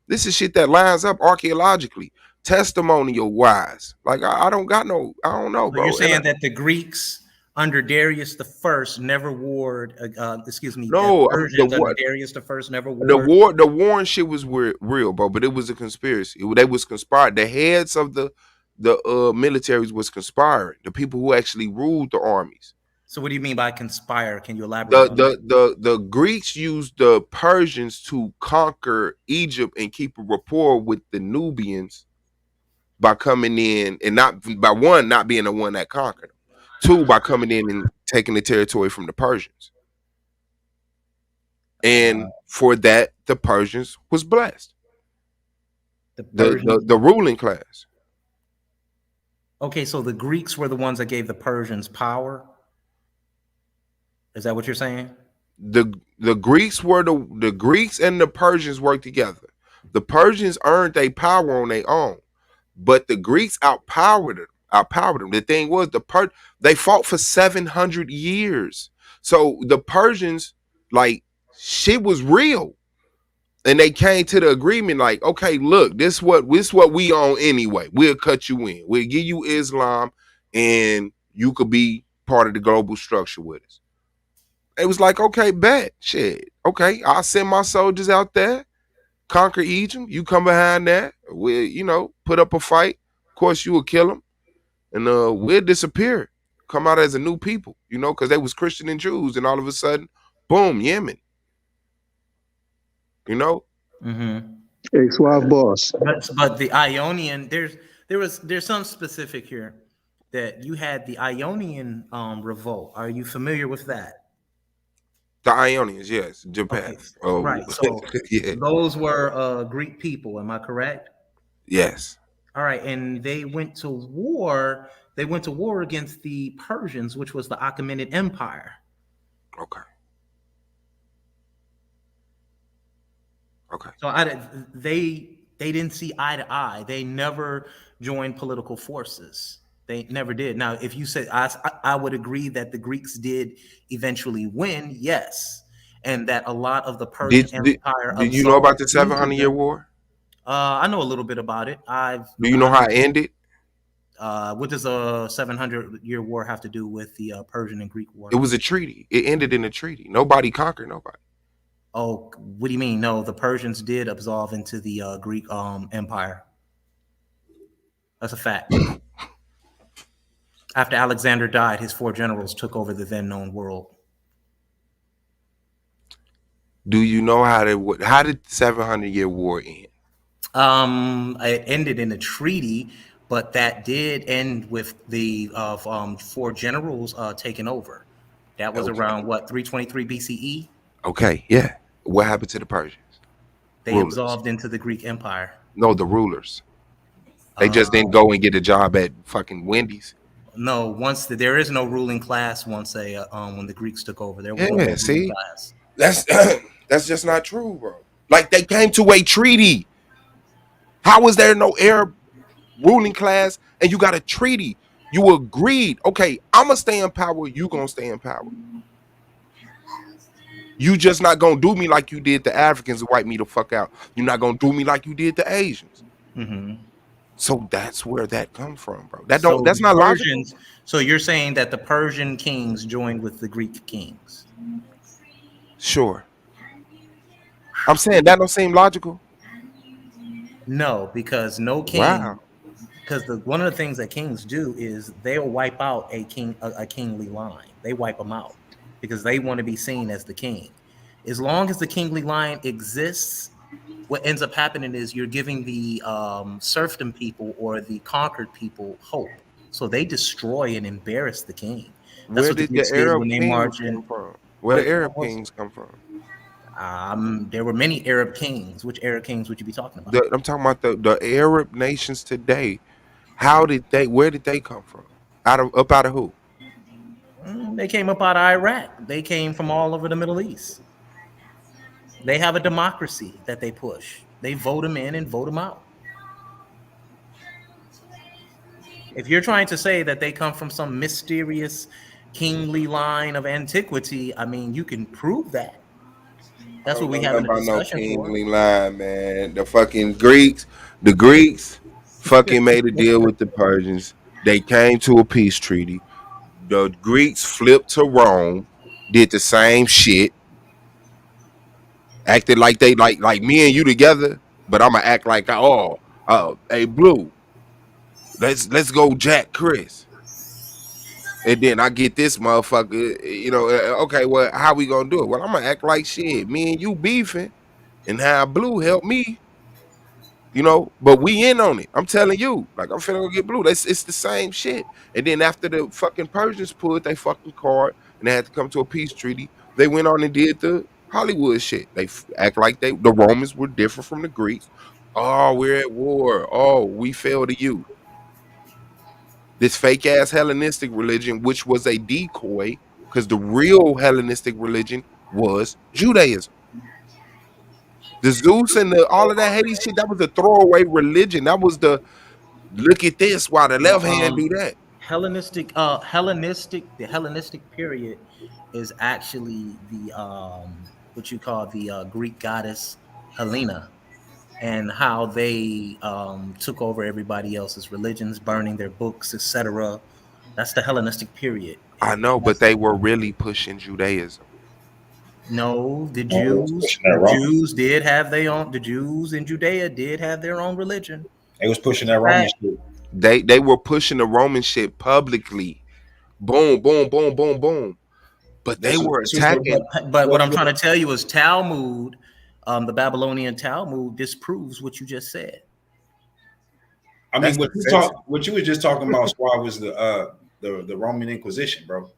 This is shit that lines up archaeologically, testimonial wise. Like, I don't know, So bro. you're saying that the Greeks under Darius the First never warred, the No, Persians under Darius the First never the warred? war and shit was real, bro, but it was a conspiracy. They was conspired. The heads of the militaries was conspiring. The people who actually ruled the armies. So what do you mean by conspire? Can you elaborate on that? The Greeks used the Persians to conquer Egypt and keep a rapport with the Nubians by coming in and not being the one that conquered them. Two, by coming in and taking the territory from the Persians. And for that, the Persians was blessed. The ruling class. Okay, so the Greeks were the ones that gave the Persians power. Is that what you're saying? The Greeks were the Greeks and the Persians worked together. The Persians earned their power on their own, but the Greeks outpowered them. The thing was, they fought for 700 years. So the Persians, like, shit was real. And they came to the agreement like, okay, look, this what we own anyway. We'll cut you in. We'll give you Islam and you could be part of the global structure with us. It was like, okay, bet. Shit. Okay, I'll send my soldiers out there, conquer Egypt. You come behind that. We'll, put up a fight. Of course, you will kill them. And we'll disappear. Come out as a new people, because they was Christian and Jews. And all of a sudden, boom, Yemen. Mm-hmm. Hey, Suave Boss. But the Ionian, there's some specific here that you had the Ionian revolt. Are you familiar with that? The Ionians, yes, Okay, Japan. Oh, right. So yeah, those were Greek people. Am I correct? yes. All right, and they went to war. They went to war against the Persians, which was the Achaemenid Empire. Okay. Okay. So they didn't see eye to eye. They never joined political forces. They never did. Now, if you said I would agree that the Greeks did eventually win, yes, and that a lot of the Persian Did did, Empire did you know about absorbed the into 700 Year them. War? I know a little bit about it. Do you know how it ended? What does a 700-year war have to do with the Persian and Greek It war? was a treaty. It ended in a treaty. Nobody conquered nobody. Oh, what do you mean? No, the Persians did absolve into the Greek Empire. That's a fact. After Alexander died, his 4 generals took over the then known world. Do you know how did the 700 Year War end? It ended in a treaty, but that did end with the 4 generals taking over. That was Okay. around what, 323 BCE? Okay, yeah. What happened to the Persians? They Rulers. absolved into the Greek Empire. No, the rulers. They just didn't go and get a job at fucking Wendy's. No, there is no ruling class once when the Greeks took over. There was no Yeah, ruling see, class. that's just not true, bro. Like they came to a treaty. How was there no Arab ruling class and you got a treaty? You agreed. Okay, I'm gonna stay in power. You gonna stay in power. You just not gonna do me like you did the Africans and wipe me the fuck out. You're not gonna do me like you did the Asians. Mm-hmm. So that's where that come from, bro. That's the not logical. Persians. So you're saying that the Persian kings joined with the Greek kings? Sure. I'm saying that don't seem logical. No, because no king. Wow. Because one of the things that kings do is they'll wipe out a kingly line. They wipe them out because they want to be seen as the king. As long as the kingly line exists, what ends up happening is you're giving the serfdom people or the conquered people hope. So they destroy and embarrass the king. That's Where what the did the Greeks did Arab when they kings marched come in. from? Where the Arab kings come from? There were many Arab kings. Which Arab kings would you be talking about? I'm talking about the Arab nations today. Where did they come from? Out of who? They came up out of Iraq. They came from all over the Middle East. They have a democracy that they push. They vote them in and vote them out. If you're trying to say that they come from some mysterious kingly line of antiquity, I mean, you can prove that. That's what we have in a About no discussion for. kingly line, man. The Greeks fucking made a deal with the Persians. They came to a peace treaty. The Greeks flipped to Rome, did the same shit, acted like they like me and you together, but I'm gonna act like hey Blue, let's go Jack Chris. And then I get this motherfucker, okay, well, how we gonna do it? Well, I'm gonna act like shit. Me and you beefing and have Blue help me, but we in on it. I'm telling you, like I'm finna go get Blue. It's the same shit. And then after the fucking Persians pulled they fucking card and they had to come to a peace treaty, they went on and did the Hollywood shit. They act like the Romans were different from the Greeks. Oh, we're at war. Oh, we fell to you. This fake ass Hellenistic religion, which was a decoy, because the real Hellenistic religion was Judaism. The Zeus and all of that Hades shit, that was a throwaway religion. That was the look at this while the left hand do that. The Hellenistic period is actually the what you call the Greek goddess Helena, and how they took over everybody else's religions, burning their books, etc. That's the Hellenistic period. I know, but they were really pushing Judaism. No, the Jews did have their own. The Jews in Judea did have their own religion. They was pushing that Roman shit. They were pushing the Roman shit publicly. Boom, boom, boom, boom, boom. But they were attacking. But what I'm trying to tell you is Talmud the Babylonian Talmud disproves what you just said. I mean, what you was just talking about, Squad, was the Roman Inquisition, bro.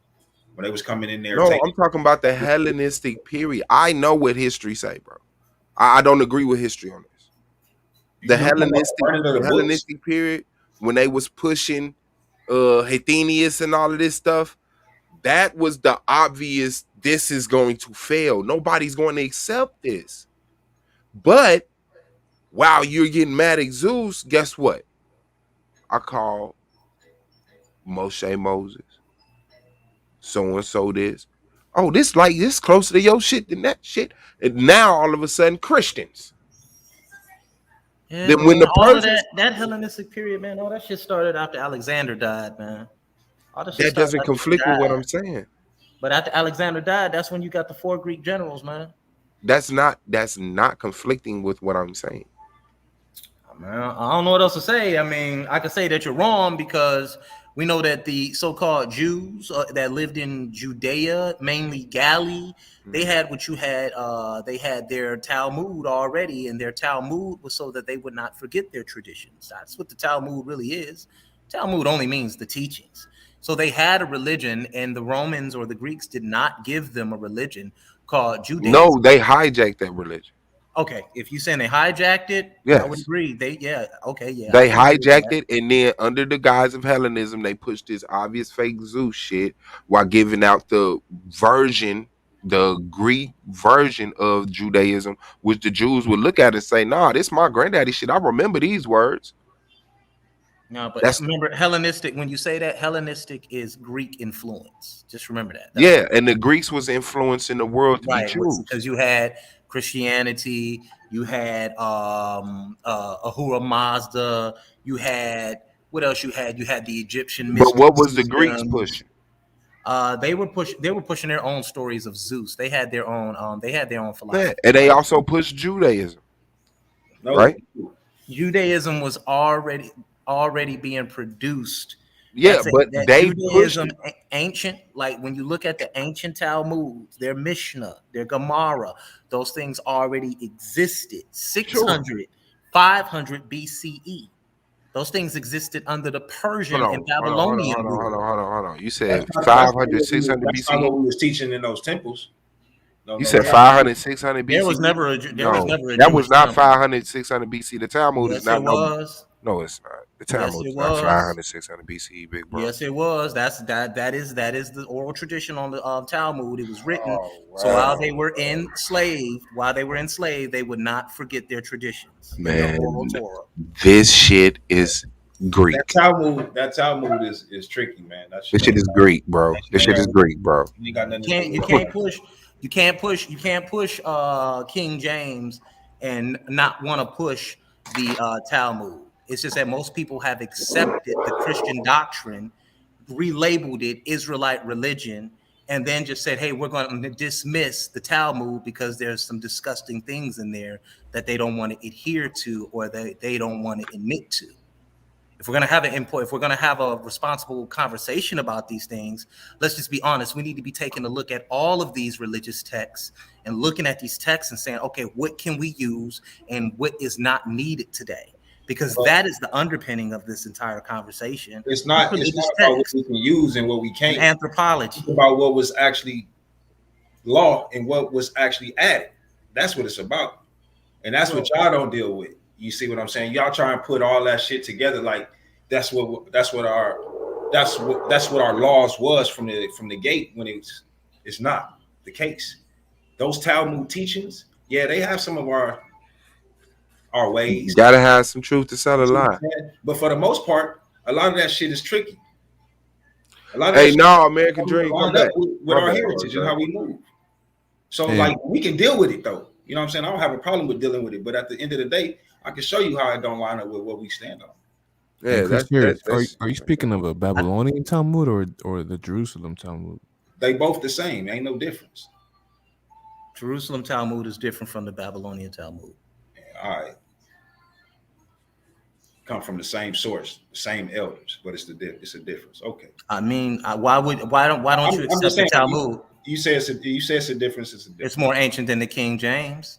When they was coming in there. No, I'm talking about the Hellenistic period. I know what history say, bro. I don't agree with history on this. The Hellenistic period, when they was pushing Athenius and all of this stuff, that was the obvious, this is going to fail. Nobody's going to accept this. But while you're getting mad at Zeus, guess what? I call Moshe Moses. So-and-so this. Oh, this closer to your shit than that shit. And now all of a sudden Christians. Yeah, then when man, the all of Persians, that Hellenistic period, man, all that shit started after Alexander died, man. All that shit that started doesn't after he conflict with what died. I'm saying. But after Alexander died, that's when you got the 4 Greek generals, man. That's not conflicting with what I'm saying. Man, I don't know what else to say. I mean, I could say that you're wrong because we know that the so-called Jews that lived in Judea, mainly Galilee, they had what you had. They had their Talmud already, and their Talmud was so that they would not forget their traditions. That's what the Talmud really is. Talmud only means the teachings. So they had a religion, and the Romans or the Greeks did not give them a religion called Judaism. No, they hijacked that religion. Okay, if you saying they hijacked it, yes. I would agree. They They hijacked it, and then under the guise of Hellenism, they pushed this obvious fake Zeus shit while giving out the Greek version of Judaism, which the Jews would look at and say, "Nah, this is my granddaddy shit. I remember these words." No, but remember, Hellenistic. When you say that, Hellenistic is Greek influence. Just remember that. That's and the Greeks was influencing the world to be Jews because you had Christianity, you had Ahura Mazda, you had what else? You had the Egyptian. But what was the Greeks pushing? They were pushing their own stories of Zeus. They had their own philosophy. Yeah, and they also pushed Judaism. Right? Judaism was already being produced. Yeah, but they Judaism ancient, like when you look at the ancient Talmud, their Mishnah, their Gemara, those things already existed 600, 500 BCE. Those things existed under the Persian and Babylonian rule. Hold on. You said 500, 600 BCE. That's not what we was teaching in those temples. You said 500, 600 BC. There was never a that was not 500, 600 BC. The Talmud is not. No, it's not. The Talmud is not 500, 600 BCE, big bro. Yes, it was. That is the oral tradition on the Talmud. It was written. So while they were enslaved, they would not forget their traditions. Man, this shit is Greek. That Talmud is tricky, man. This shit is Greek, bro. This shit is Greek, bro. You can't push King James and not want to push the Talmud. It's just that most people have accepted the Christian doctrine, relabeled it Israelite religion, and then just said, hey, we're going to dismiss the Talmud because there's some disgusting things in there that they don't want to adhere to or that they don't want to admit to. If we're going to have a responsible conversation about these things, let's just be honest. We need to be taking a look at all of these religious texts and looking at these texts and saying, okay, what can we use and what is not needed today? Because that is the underpinning of this entire conversation. It's not about what we can use and what we can't. Anthropology. It's about what was actually law and what was actually added. That's what it's about. And that's what y'all don't deal with. You see what I'm saying? Y'all try and put all that shit together like that's what our laws was from the gate when it's not the case. Those Talmud teachings, yeah, they have some of our ways. You gotta have some truth to sell a lie. But for the most part, a lot of that shit is tricky. American Dream come back with our heritage and how we move. So like we can deal with it though. You know what I'm saying? I don't have a problem with dealing with it, but at the end of the day, I can show you how it don't line up with what we stand on. Yeah, are you speaking of a Babylonian Talmud or the Jerusalem Talmud? They both the same. Ain't no difference. Jerusalem Talmud is different from the Babylonian Talmud. All right. Come from the same source, the same elders, but it's a difference. Okay. I mean, why don't you accept the Talmud? You say it's a difference. It's a difference. It's more ancient than the King James.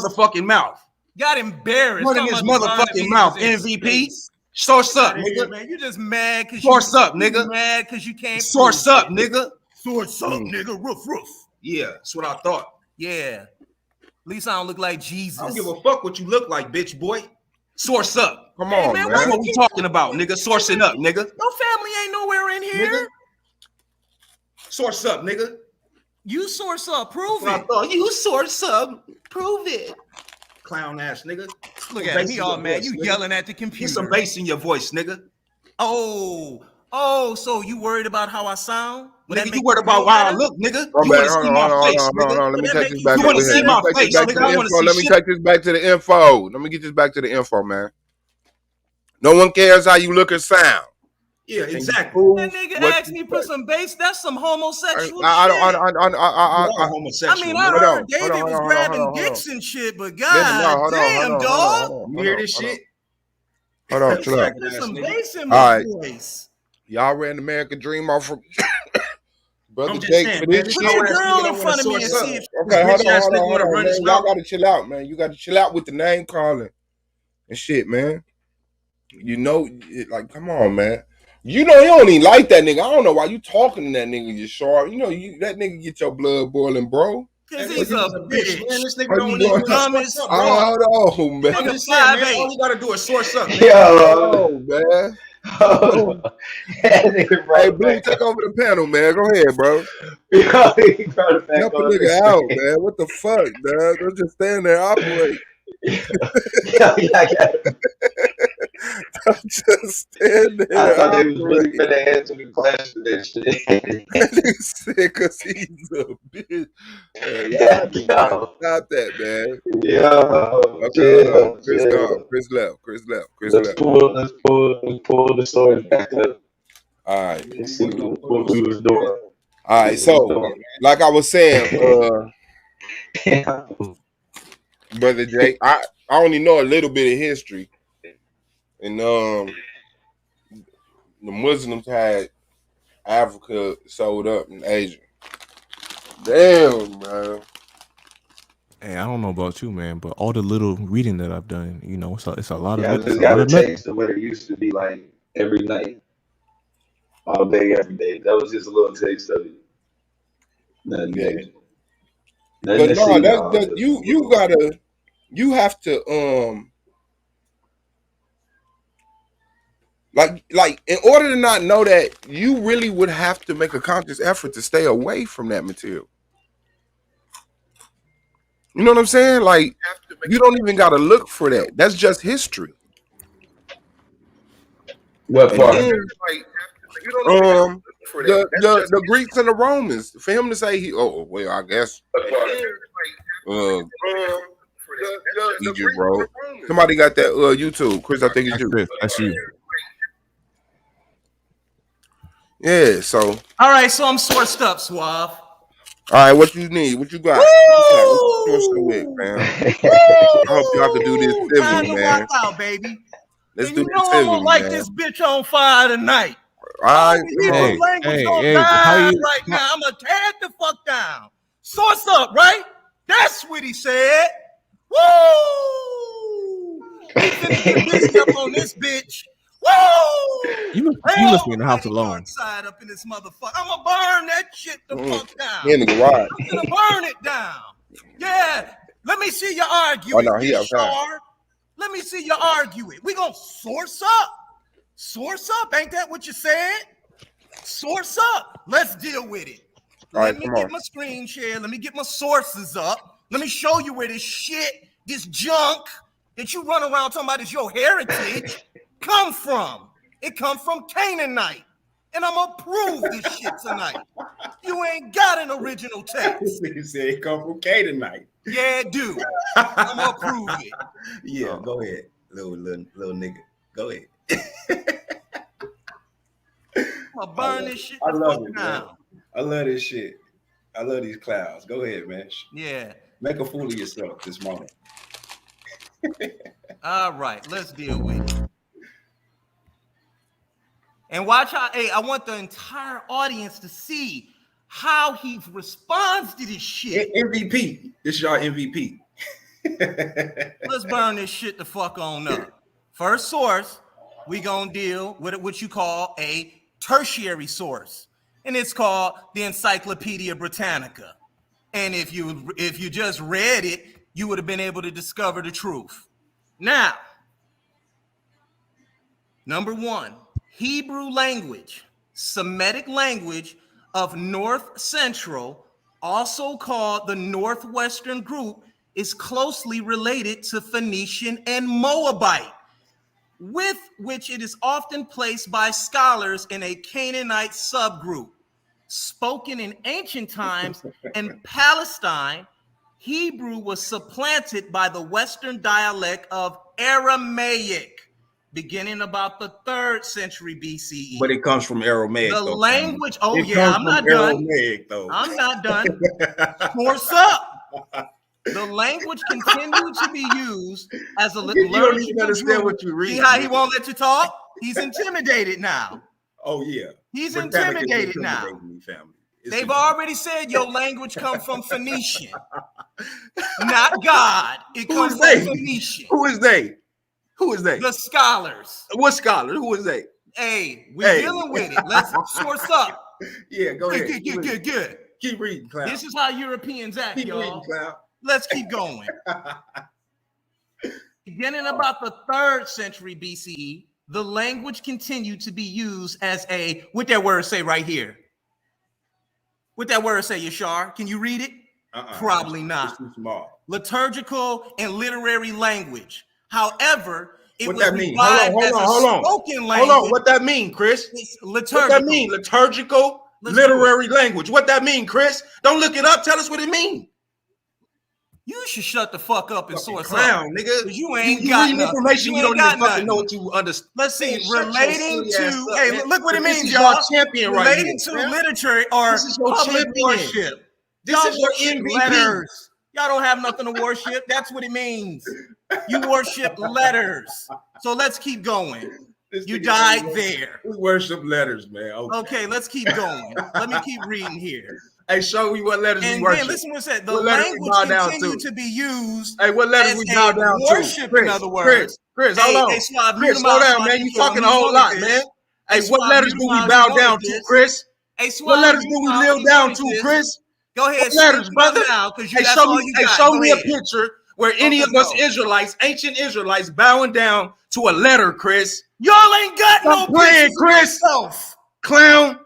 motherfucking mouth. Got embarrassed. Running his motherfucking mouth. MVP. Source up, nigga. Here, man. You just mad because Source up, nigga. Mad because you can't. Source up, nigga. Source up, nigga. Roof. Yeah, that's what I thought. Yeah. At least I don't look like Jesus. I don't give a fuck what you look like, bitch boy. Source up. Come on, man. That's what we talking about, nigga. Sourcing up, nigga. Your family ain't nowhere in here. Nigga. Source up, nigga. You source up. Prove I it. thought you source up. Prove it. clown ass nigga. Look Some at him. bass He in all your mad. voice, You nigga. yelling at the Get computer. some bass in your voice, nigga. Oh, so you worried about how I sound? Nigga, you worried about how I look, nigga. Oh You man, want to see my face, nigga. Let me take this back. You want to see my Let me take face, this back to nigga. I the want to info. see Let me shit. take this back to the info. Let me get this back to the info, man. No one cares how you look or sound. Yeah, exactly. That nigga asked me for some bass. That's some homosexual shit. I mean, I heard David was grabbing dicks and shit, but god damn, dog. You hear this shit? Hold on, chill out. There's some bass in All my right. voice. Y'all ran American Dream off from Brother I'm just Jake saying, for man, this this shit. hoe ass nigga don't want to source up. Okay, hold Bitch ass nigga on, want to run man. his Y'all mouth. gotta chill out, man. You gotta chill out with the name calling and shit, man. You know, like, come on, man. You know, you don't even like that nigga. I don't know why you talking to that nigga, you sharp. You know, that nigga get your blood boiling, bro. Cause he's a bitch. Man, this nigga How don't you even doing? source up, bro. Hold on, man. I'm just saying, man. All you gotta do is source up, man. Hold on, man. Hey, Blue, take over the panel, man. Go ahead, bro. Help a nigga out, man. What the fuck, dog? Don't just stand there and operate. Don't just stand there. I thought they was really operate. gonna answer the question and shit. Sick because he's a bitch. Exactly, man. Stop that, man. Okay, hold on. Chris gone. Chris left. Let's pull the story back up. All right. Let's see what we was doing. All right. So, like I was saying, Brother Jake, I only know a little bit of history, and the Muslims had Africa sold up in Asia. Damn, man. Hey, I don't know about you, man, but all the little reading that I've done, you know, it's a lot Yeah, I of just got a taste of what it used to be like every night, all day, every day. That was just a little taste of it. Nothing major. Nothing But to no, see, that's y'all. you have to like in order to not know that, you really would have to make a conscious effort to stay away from that material. You know what I'm saying? Like, you don't even got to look for that. That's just history. What And part? then, the Greeks and the Romans, for him to say I guess Egypt, bro. Somebody got that YouTube. Chris, I think it's you. That's you. Yeah, so All right, so I'm sourced up, Suave. all right, what you need? What you got? What you got? With, man? I hope y'all can do this Time civilly, to man. rock out, baby. Let's And do you this know I'm civilly, gonna light man. this bitch on fire tonight. All right, Hebrew language gonna die right now. I'm gonna tear it the fuck down. Source up, right? That's what he said. Woo! We finna get busy up on this bitch. Woo! You must be in the house alone. Side up in this motherfucker. I'm gonna burn that shit the fuck down. In the garage. I'm gonna burn it down. Yeah. Let me see you argue Oh, no, it, he you outside. Shar. Let me see you argue it. We gonna source up. Source up. Ain't that what you said? Source up. Let's deal with it. Let me get my screen share. Let me get my sources up. Let me show you where this shit, this junk that you run around talking about is your heritage come from. It come from Canaanite. And I'm gonna prove this shit tonight. You ain't got an original text. He said it come from Canaanite. Yeah, it do. I'm gonna prove it. Yeah, go ahead, little nigga. Go ahead. I'm gonna burn this shit I the love fuck it, down. man. I love this shit. I love these clouds. Go ahead, man. Yeah. Make a fool of yourself this morning. All right, let's deal with it. And watch how, I want the entire audience to see how he responds to this shit. MVP. This is your MVP. Let's burn this shit the fuck on up. First source, we gonna deal with what you call a tertiary source. And it's called the Encyclopedia Britannica. And if you just read it, you would have been able to discover the truth. Now, number one, Hebrew language, Semitic language of North Central, also called the Northwestern group, is closely related to Phoenician and Moabite, with which it is often placed by scholars in a Canaanite subgroup. Spoken in ancient times in Palestine, Hebrew was supplanted by the Western dialect of Aramaic, beginning about the 3rd century BCE. But it comes from Aramaic. The though, language, family. oh It yeah, comes I'm from not done. Aramaic, though. I'm not done. Force up. The language continued to be used as a You don't even liturgical understand group. what you read. See how he won't let you talk? He's intimidated now. Oh yeah. He's Britannica is intimidated now. intimidating me, family. They've already said your language comes from Phoenician, not God. It comes from Phoenician. Who is they? Who is they? The scholars. What scholars? Who is they? Hey, we're dealing with it. Let's source up. Yeah, go ahead. Good. Keep reading, Clown. This is how Europeans act, Keep y'all. reading, Clown. Let's keep going. Beginning about the 3rd century BCE, the language continued to be used as a, what that word say right here? What that word say, Yashar? Can you read it? Probably not. It's too small. Liturgical and literary language. However, it What was that mean? revived Hold as a on. spoken language. Hold on. What that mean, Chris? It's What liturgical. that mean? Liturgical, literary language. What that mean, Chris? Don't look it up. Tell us what it mean. You should shut the fuck up and source Clown, up. nigga. 'Cause you ain't you got reading nothing. information you don't ain't even got fucking know nothing. what you understand. Let's see. Man, shut your Relating silly ass to, up, hey, man. look what it This means, is y'all. your champion right Relating here, to man. literature or This is your public champion. worship. This Y'all is your worship MVP. letters. Y'all don't have nothing to worship. That's what it means. You worship letters. So let's keep going. You died there. We worship letters, man. Okay, let's keep going. Let me keep reading here. Hey, show me what letters And we worship. then listen what it said. The What letters we language bow down continued to? to be used. Hey, what letters as we bow a down to? worship, in other words. Chris, hold on. Chris, slow down, man. You talking a whole lot, man. Hey, what letters do we bow down to, Chris? What letters do we kneel down to, Chris? Go ahead, what letters, brother? Now, because Hey, that's all you got. show Go me a ahead. picture where any of us Israelites, ancient Israelites, bowing down to a letter, Chris. Y'all ain't got no playing, Chris. Clown.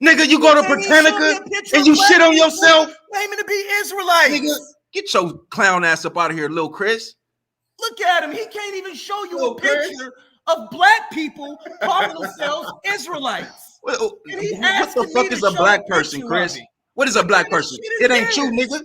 Nigga, you go to Britannica and you shit on yourself. Claiming to be Israelites. Nigga, get your clown ass up out of here, little Chris. Look at him. He can't even show you a picture of black people calling themselves Israelites. What the fuck is a black person, Chris? What is a black person? It ain't you, nigga.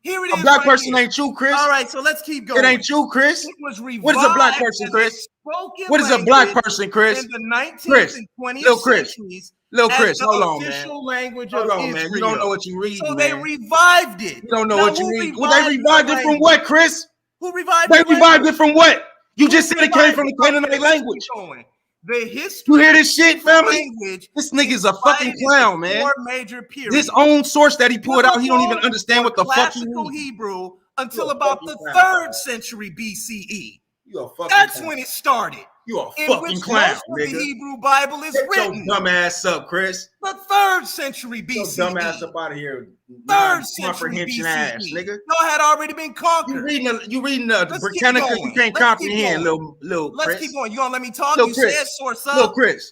Here it is. A black right person here. ain't you, Chris. All right, so let's keep going. It ain't you, Chris. It was What is a black revived person, as Chris? spoken What is a black language person, Chris? in the 19th Chris, and 20th Lil Chris, centuries Lil as Chris, the hold on, man. official language Hold of on, Israel. man. You don't know what you read, So man. they revived it. You don't know Now, what you who read. Well, they revived it from language? what, Chris? Who revived They the revived it from what? You Who just said it came revived from the it? Canaanite Okay, let's language. keep going. The history You hear this shit, family? language This nigga's a fucking divided into clown, man. 4 major periods. This own source that he pulled out, he don't even Biblical understand or what the fuck he classical reading. Hebrew until You a about fucking the clown. 3rd century BCE. You a fucking That's clown. when it started. You a In fucking which clown, most of nigga. the Hebrew Bible is Get written. your dumb ass up, Chris. The 3rd century Your BCE. dumb ass up out of here. 3rd century Comprehension BCE. ass, nigga. Y'all had already been conquered. You reading the Let's Britannica, keep you going. can't Let's comprehend, keep going. little Let's Chris. keep going. You gonna let me talk? Lil You Chris. said source Lil up. Chris.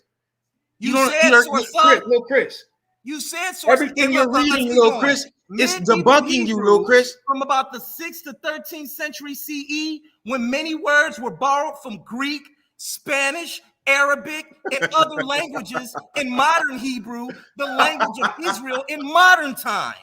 You don't- said you're- source Chris, up. Lil Chris. You said source. Everything Hey, you're look, let's reading, keep Lil going. Chris, it's Medieval debunking you, Lil Hebrew Chris. From about the 6th to 13th century CE, when many words were borrowed from Greek, Spanish, Arabic, and other languages in modern Hebrew, the language of Israel in modern times.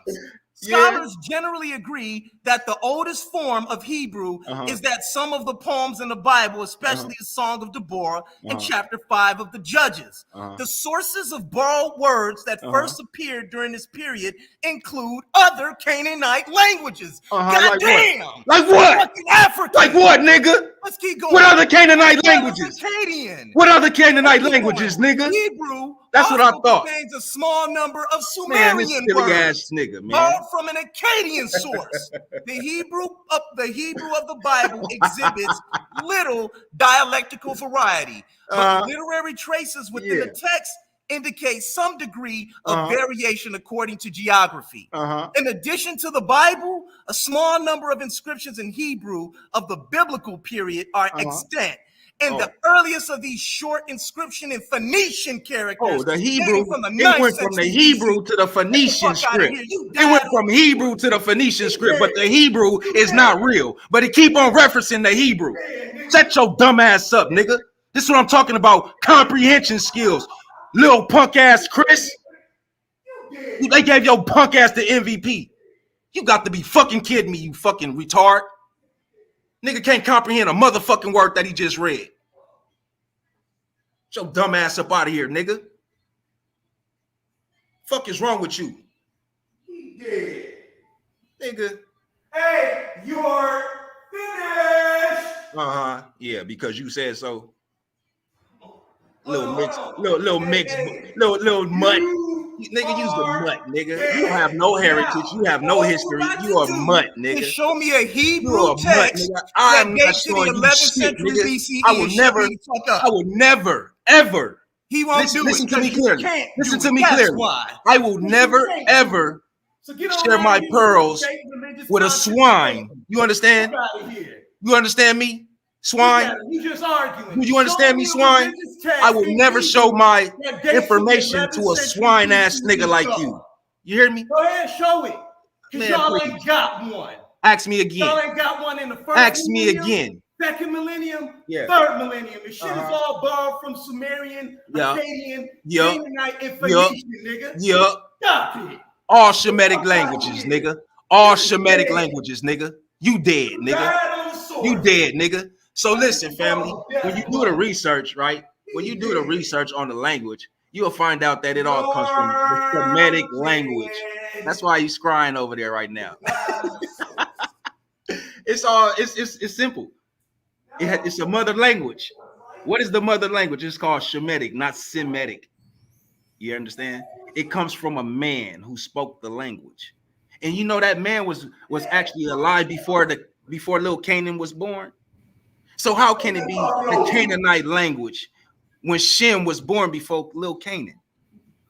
Scholars generally agree that the oldest form of Hebrew is that some of the poems in the Bible, especially the Song of Deborah and chapter 5 of the Judges. The sources of borrowed words that first appeared during this period include other Canaanite languages. Like Goddamn! what? Like what? Fucking African. Like what, nigga? Let's keep going. What other Canaanite languages? Akkadian. What other Canaanite Let's keep languages, going. nigga? Hebrew That's what I also thought. contains a small number of Man, this Sumerian silly words ass nigga, man. borrowed from an Akkadian source. The Hebrew of the Bible exhibits little dialectical variety, but literary traces within the text indicate some degree of variation according to geography. In addition to the Bible, a small number of inscriptions in Hebrew of the biblical period are extant. And the earliest of these short inscription and Phoenician characters, The Hebrew, dating from the it 9th went from the century Hebrew BC. to the Phoenician Fuck out of script. here. You It went died. from Hebrew to the Phoenician script, but the Hebrew is not real. But it keep on referencing the Hebrew. Shut your dumb ass up, nigga. This is what I'm talking about. Comprehension skills. Little punk ass Chris. They gave your punk ass the MVP. You got to be fucking kidding me, you fucking retard. Nigga can't comprehend a motherfucking word that he just read. Get your dumb ass up out of here, nigga. Fuck is wrong with you? He did. Nigga. Hey, you're finished. Yeah, because you said so. Little mix, little mutt. Nigga, use the mutt, nigga. You don't have no heritage. You have no history. You are mutt, nigga. Show me a You Hebrew are mutt, text nigga. I'm that not dates to the showing you 11th shit, century nigga. BCE. I will never, ever. He won't do Listen it. to me clearly. Can't Listen do to it. me That's clearly. why. I will never, ever So get on share out my of here, pearls fake religious with a content. swine. You understand? Fuck out of here. You understand me, swine? You just arguing. Do you understand me, Show swine? religious text I will in never show Hebrew my that dates to the information 11th to a century swine ass BCE, nigga like dog. you. You hear me? Go ahead, show it. Because Man, y'all please. ain't got one. Ask me Y'all again. ain't got one in the first Ask me millennium, again. second millennium, Yeah. third millennium. The shit is Uh-huh. all borrowed from Sumerian, Yeah. Akkadian, Yeah. Canaanite, and Yeah. Phoenician, nigga. Yeah. Stop it. All Shemitic languages, nigga. All Shemitic languages, nigga. You dead, nigga. You dead, nigga. So listen, family, when you do the research, right? When you do the research on the language, you'll find out that it all comes from the Semitic language. That's why he's crying over there right now. It's simple. It's a mother language. What is the mother language? It's called Shemitic, not Semitic. You understand? It comes from a man who spoke the language. And you know that man was actually alive before little Canaan was born. So how can it be the Canaanite language when Shem was born before little Canaan?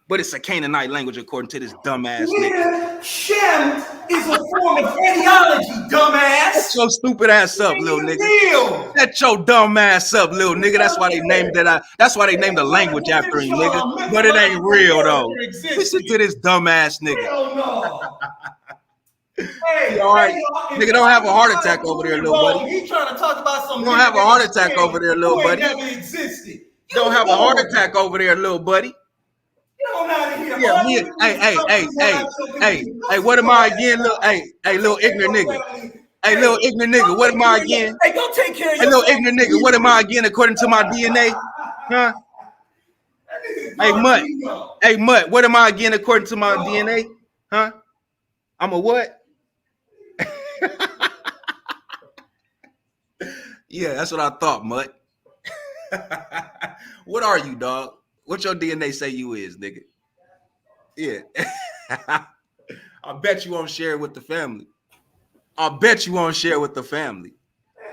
But it's a Canaanite language according to this dumbass nigga. Shem is a form of ideology, dumbass. Shut your stupid ass up, little nigga. Real. Shut your dumb ass up, little nigga. That's why they named it. That's why they named the language after him, nigga. But it ain't real though. Listen to this dumbass nigga. Hell no. Hey, all right. Nigga, don't have a heart attack over there, little buddy. He trying to talk about some. Don't have a heart attack over there, little buddy. Never existed. Don't have a heart attack over there, little buddy. Get on out of here. Yeah, hey, what am I again? Little ignorant nigga. Hey, little ignorant nigga, what am I again? Hey, go take care of yourself. Hey, little ignorant nigga, what am I again according to my DNA? Huh? Hey, Mutt, what am I again according to my DNA? Huh? I'm a what? Yeah, that's what I thought, Mutt. What are you, dog? What your DNA say you is, nigga? Yeah. I bet you won't share it with the family. I bet you won't share it with the family.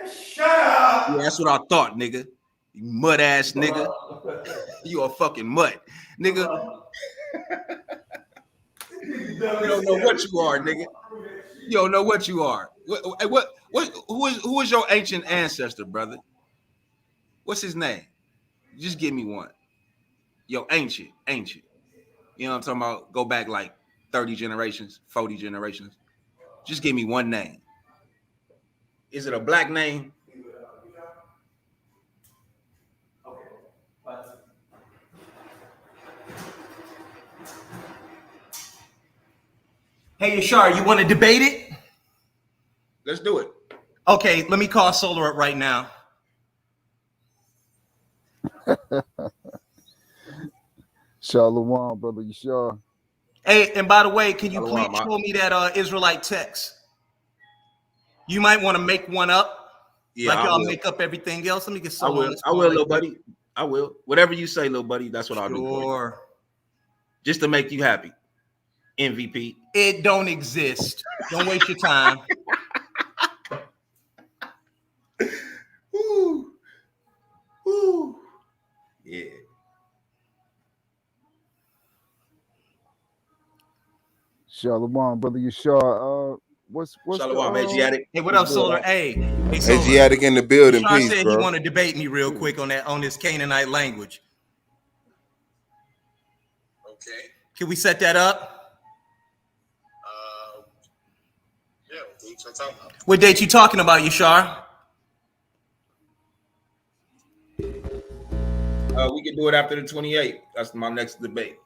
Shut up. Yeah, that's what I thought, nigga. You mud ass nigga. You a fucking mutt, nigga. You don't know what you are, nigga. You don't know what you are. Who is your ancient ancestor, brother? What's his name? Just give me one. Yo, ancient. You know what I'm talking about? Go back like 30 generations, 40 generations. Just give me one name. Is it a black name? Hey, Yashar, you want to debate it? Let's do it. Okay, let me call Solar up right now. Shalom, brother. You sure? Hey, and by the way, can you Shalom, please show me that Israelite text? You might want to make one up. Yeah, like y'all make up everything else. Let me get Solar. I will, little buddy. I will. Whatever you say, little buddy, that's what I'll do for you. Just to make you happy. MVP. It don't exist. Don't waste your time. Woo. Woo. Yeah. Shalom, brother. You sure? what's Shalom, the Asiatic. Hey, what what's up, good? Solar? Hey, Solar. Asiatic in the building, Sean peace, said he bro. want to debate me real quick on this Canaanite language. Okay. Can we set that up? Yeah, what dates are talking about? What date you talking about, Yashar? We can do it after the 28th. That's my next debate.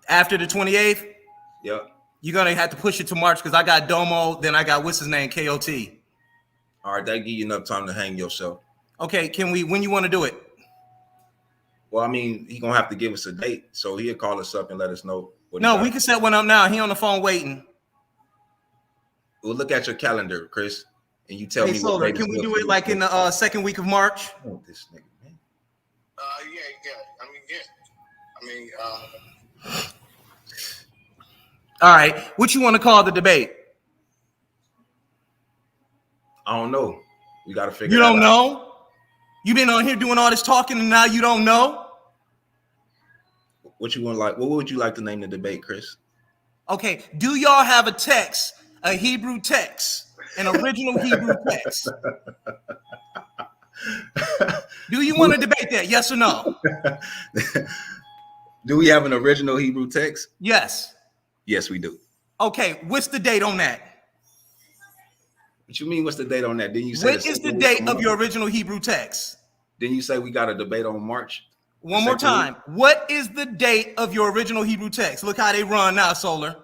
After the 28th? Yep. You're gonna have to push it to March because I got Domo, then I got what's his name, KOT. All right, that give you enough time to hang yourself. Okay, when you want to do it? Well, I mean, he gonna have to give us a date, so he'll call us up and let us know. No, we can set one up now. He on the phone waiting. We'll look at your calendar, Chris, and you tell Hey, me. Solar, can we do it like in the second week of March? Oh, this nigga, man. All right, what you want to call the debate? I don't know. We got to figure. You that don't out. know? You been on here doing all this talking, and now you don't know? What you want? Like, what would you like to name the debate, Chris? Okay, do y'all have a text, a Hebrew text, an original Hebrew text? Do you want to debate that? Yes or no? Do we have an original Hebrew text? Yes. Yes, we do. Okay, what's the date on that? What you mean? What's the date on that? Didn't you say? What is the date of your original Hebrew text? Didn't you say we got a debate on March? One more time. What is the date of your original Hebrew text? Look how they run now, Solar.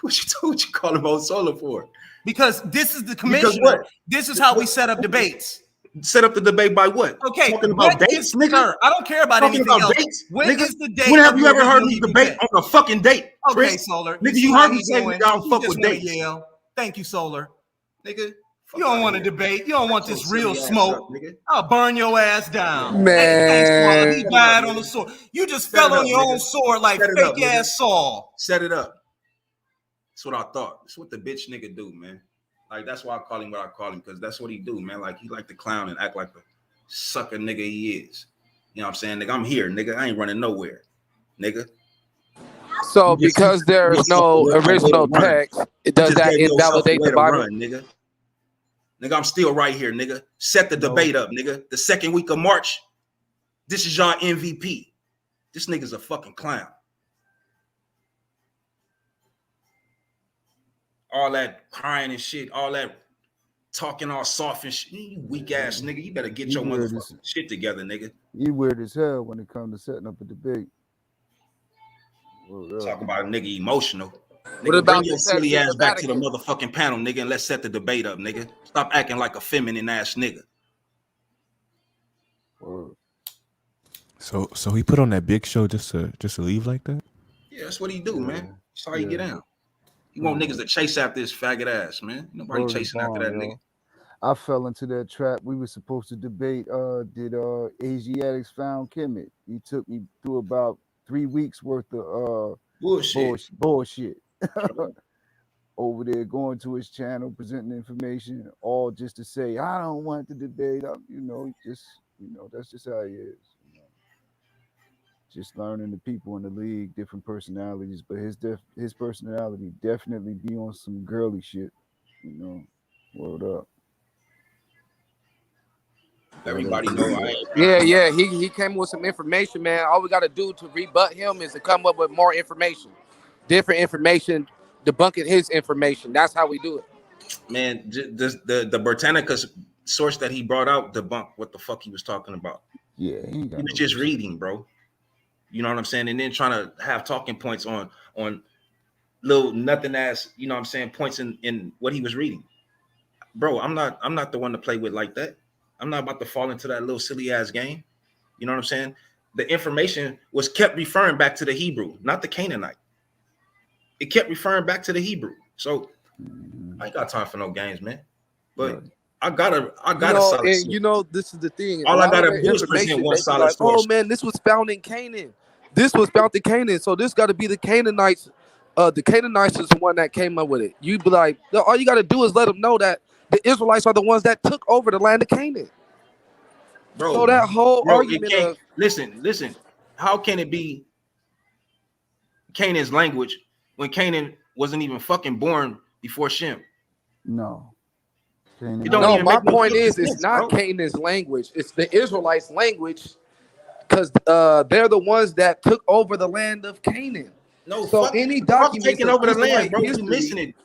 What you call him on Solar for? Because this is the commissioner. This is how we set up debates. Set up the debate by what? Okay. Talking about dates, nigga? Sir, I don't care about Talking anything about else. dates, When nigga? is the date? When have you of ever your heard original me Hebrew debate text? on a fucking date? Okay, Chris? Solar. Nigga, you heard me say we doing? don't You fuck just with wanna dates. yell. Thank you, Solar. Nigga. You don't want to debate. You don't want this real smoke. Nigga. I'll burn your ass down. Man. Hey, Saul, he died on the sword. You just fell on your own sword like fake ass Saul. Set it up. That's what I thought. That's what the bitch nigga do, man. Like, that's why I call him what I call him, because that's what he do, man. Like, he like to clown and act like the sucker nigga he is. You know what I'm saying? Nigga, I'm here, nigga. I ain't running nowhere, nigga. So because there's no original text, does that invalidate the Bible? Nigga, I'm still right here, nigga. Set the debate up, nigga. The second week of March. This is your MVP. This nigga's a fucking clown. All that crying and shit, all that talking all soft and shit. You weak ass nigga. You better get your motherfucking shit together, nigga. You weird as hell when it comes to setting up a debate. Talk about a nigga emotional. What Nigga, about bring the your text silly in ass the back to the Vatican? motherfucking panel, nigga, and let's set the debate up, nigga. Stop acting like a feminine ass nigga. So he put on that big show just to leave like that? Yeah, that's what he do, man. That's how you get down. You want niggas to chase after this faggot ass, man. Nobody Word is chasing after that bond, nigga. yo. I fell into that trap. We were supposed to debate did Asiatics found Kemet. He took me through about 3 weeks worth of bullshit. Over there going to his channel, presenting information, all just to say, I don't want to debate. That's just how he is. Just learning the people in the league, different personalities, but his personality definitely be on some girly shit. Word up. Everybody know I ain't. Yeah. He came with some information, man. All we got to do to rebut him is to come up with more information, different information, debunking his information. That's how we do it. Man, the Britannica source that he brought out debunked what the fuck he was talking about. Yeah, he was just reading, bro. You know what I'm saying? And then trying to have talking points on little nothing ass, you know what I'm saying, points in what he was reading. Bro, I'm not the one to play with like that. I'm not about to fall into that little silly ass game. You know what I'm saying? The information was kept referring back to the Hebrew, not the Canaanite. It kept referring back to the Hebrew. So I ain't got time for no games, man. But I gotta solid source. This is the thing. All I gotta do is information, present one they be solid like, source. oh man, this was found in Canaan. This was found in Canaan. So this got to be the Canaanites. The Canaanites is the one that came up with it. You be like, all you got to do is let them know that the Israelites are the ones that took over the land of Canaan. Bro, so that whole it argument can't, of listen. How can it be Canaan's language when Canaan wasn't even fucking born before Shem. No. It don't No, even my make no point fucking is, it's sense, not bro. Canaan's language. It's the Israelites' language, because they're the ones that took over the land of Canaan. No, So fuck, any fuck documents taking of over the land, Israelite bro. You missing history it.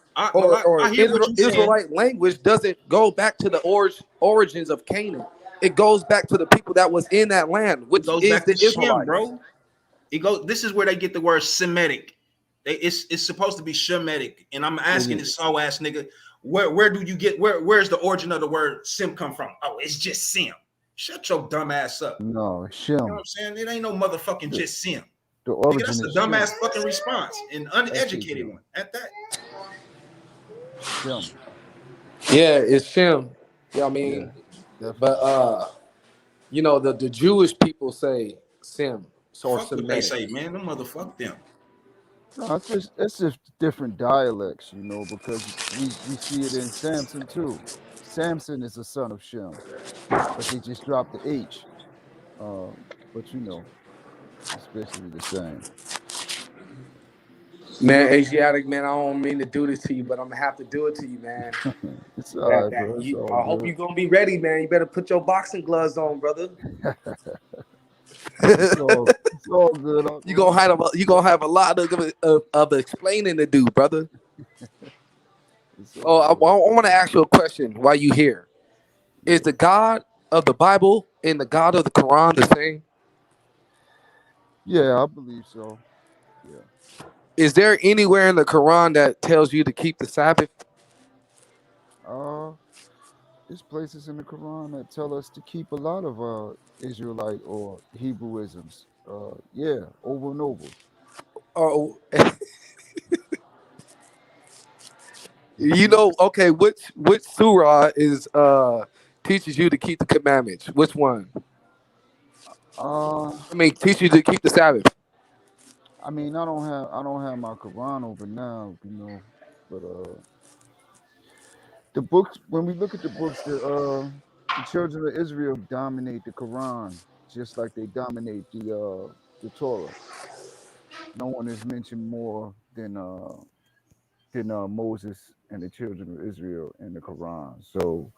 I hear what you saying. Israelite language doesn't go back to the origins of Canaan. It goes back to the people that was in that land, It which goes is back to the Shem, Israelites. bro. This is where they get the word Semitic. It's supposed to be Shemitic. And I'm asking this slow ass nigga, where do you get where's the origin of the word Sim come from? Oh, it's just Sim. Shut your dumb ass up. No, You know what Shem. I'm saying? It ain't no motherfucking just Sim. The Nigga, origin that's a is Shem. dumbass fucking response and uneducated one at that. Shem. Yeah, it's Shem. You know what I Yeah, mean? definitely. But you know, the Jewish people say Sem or Fuck what they Semitic. say, man. Them motherfuck them. No, it's just different dialects, you know, because we see it in Samson too. Samson is a son of Shem, but they just dropped the H. But you know, it's basically the same. Man, Asiatic man, I don't mean to do this to you, but I'm gonna have to do it to you, man. It's all right, bro. It's all I hope good. you're gonna be ready, man. You better put your boxing gloves on, brother. It's all good, You bro. gonna have a lot of explaining to do, brother. It's Oh, all I good. want to ask you a question while you here. Is the God of the Bible and the God of the Quran the same? Yeah, I believe so. Yeah. Is there anywhere in the Quran that tells you to keep the Sabbath? Uh, there's places in the Quran that tell us to keep a lot of Israelite or Hebrewisms. Yeah, over and over. Oh, you know, okay, which surah is teaches you to keep the commandments? Which one? Uh, I mean, teach you to keep the Sabbath. I mean, I don't have my Quran open now, you know, but the books. When we look at the books, the children of Israel dominate the Quran just like they dominate the Torah. No one is mentioned more than Moses and the children of Israel in the Quran. So,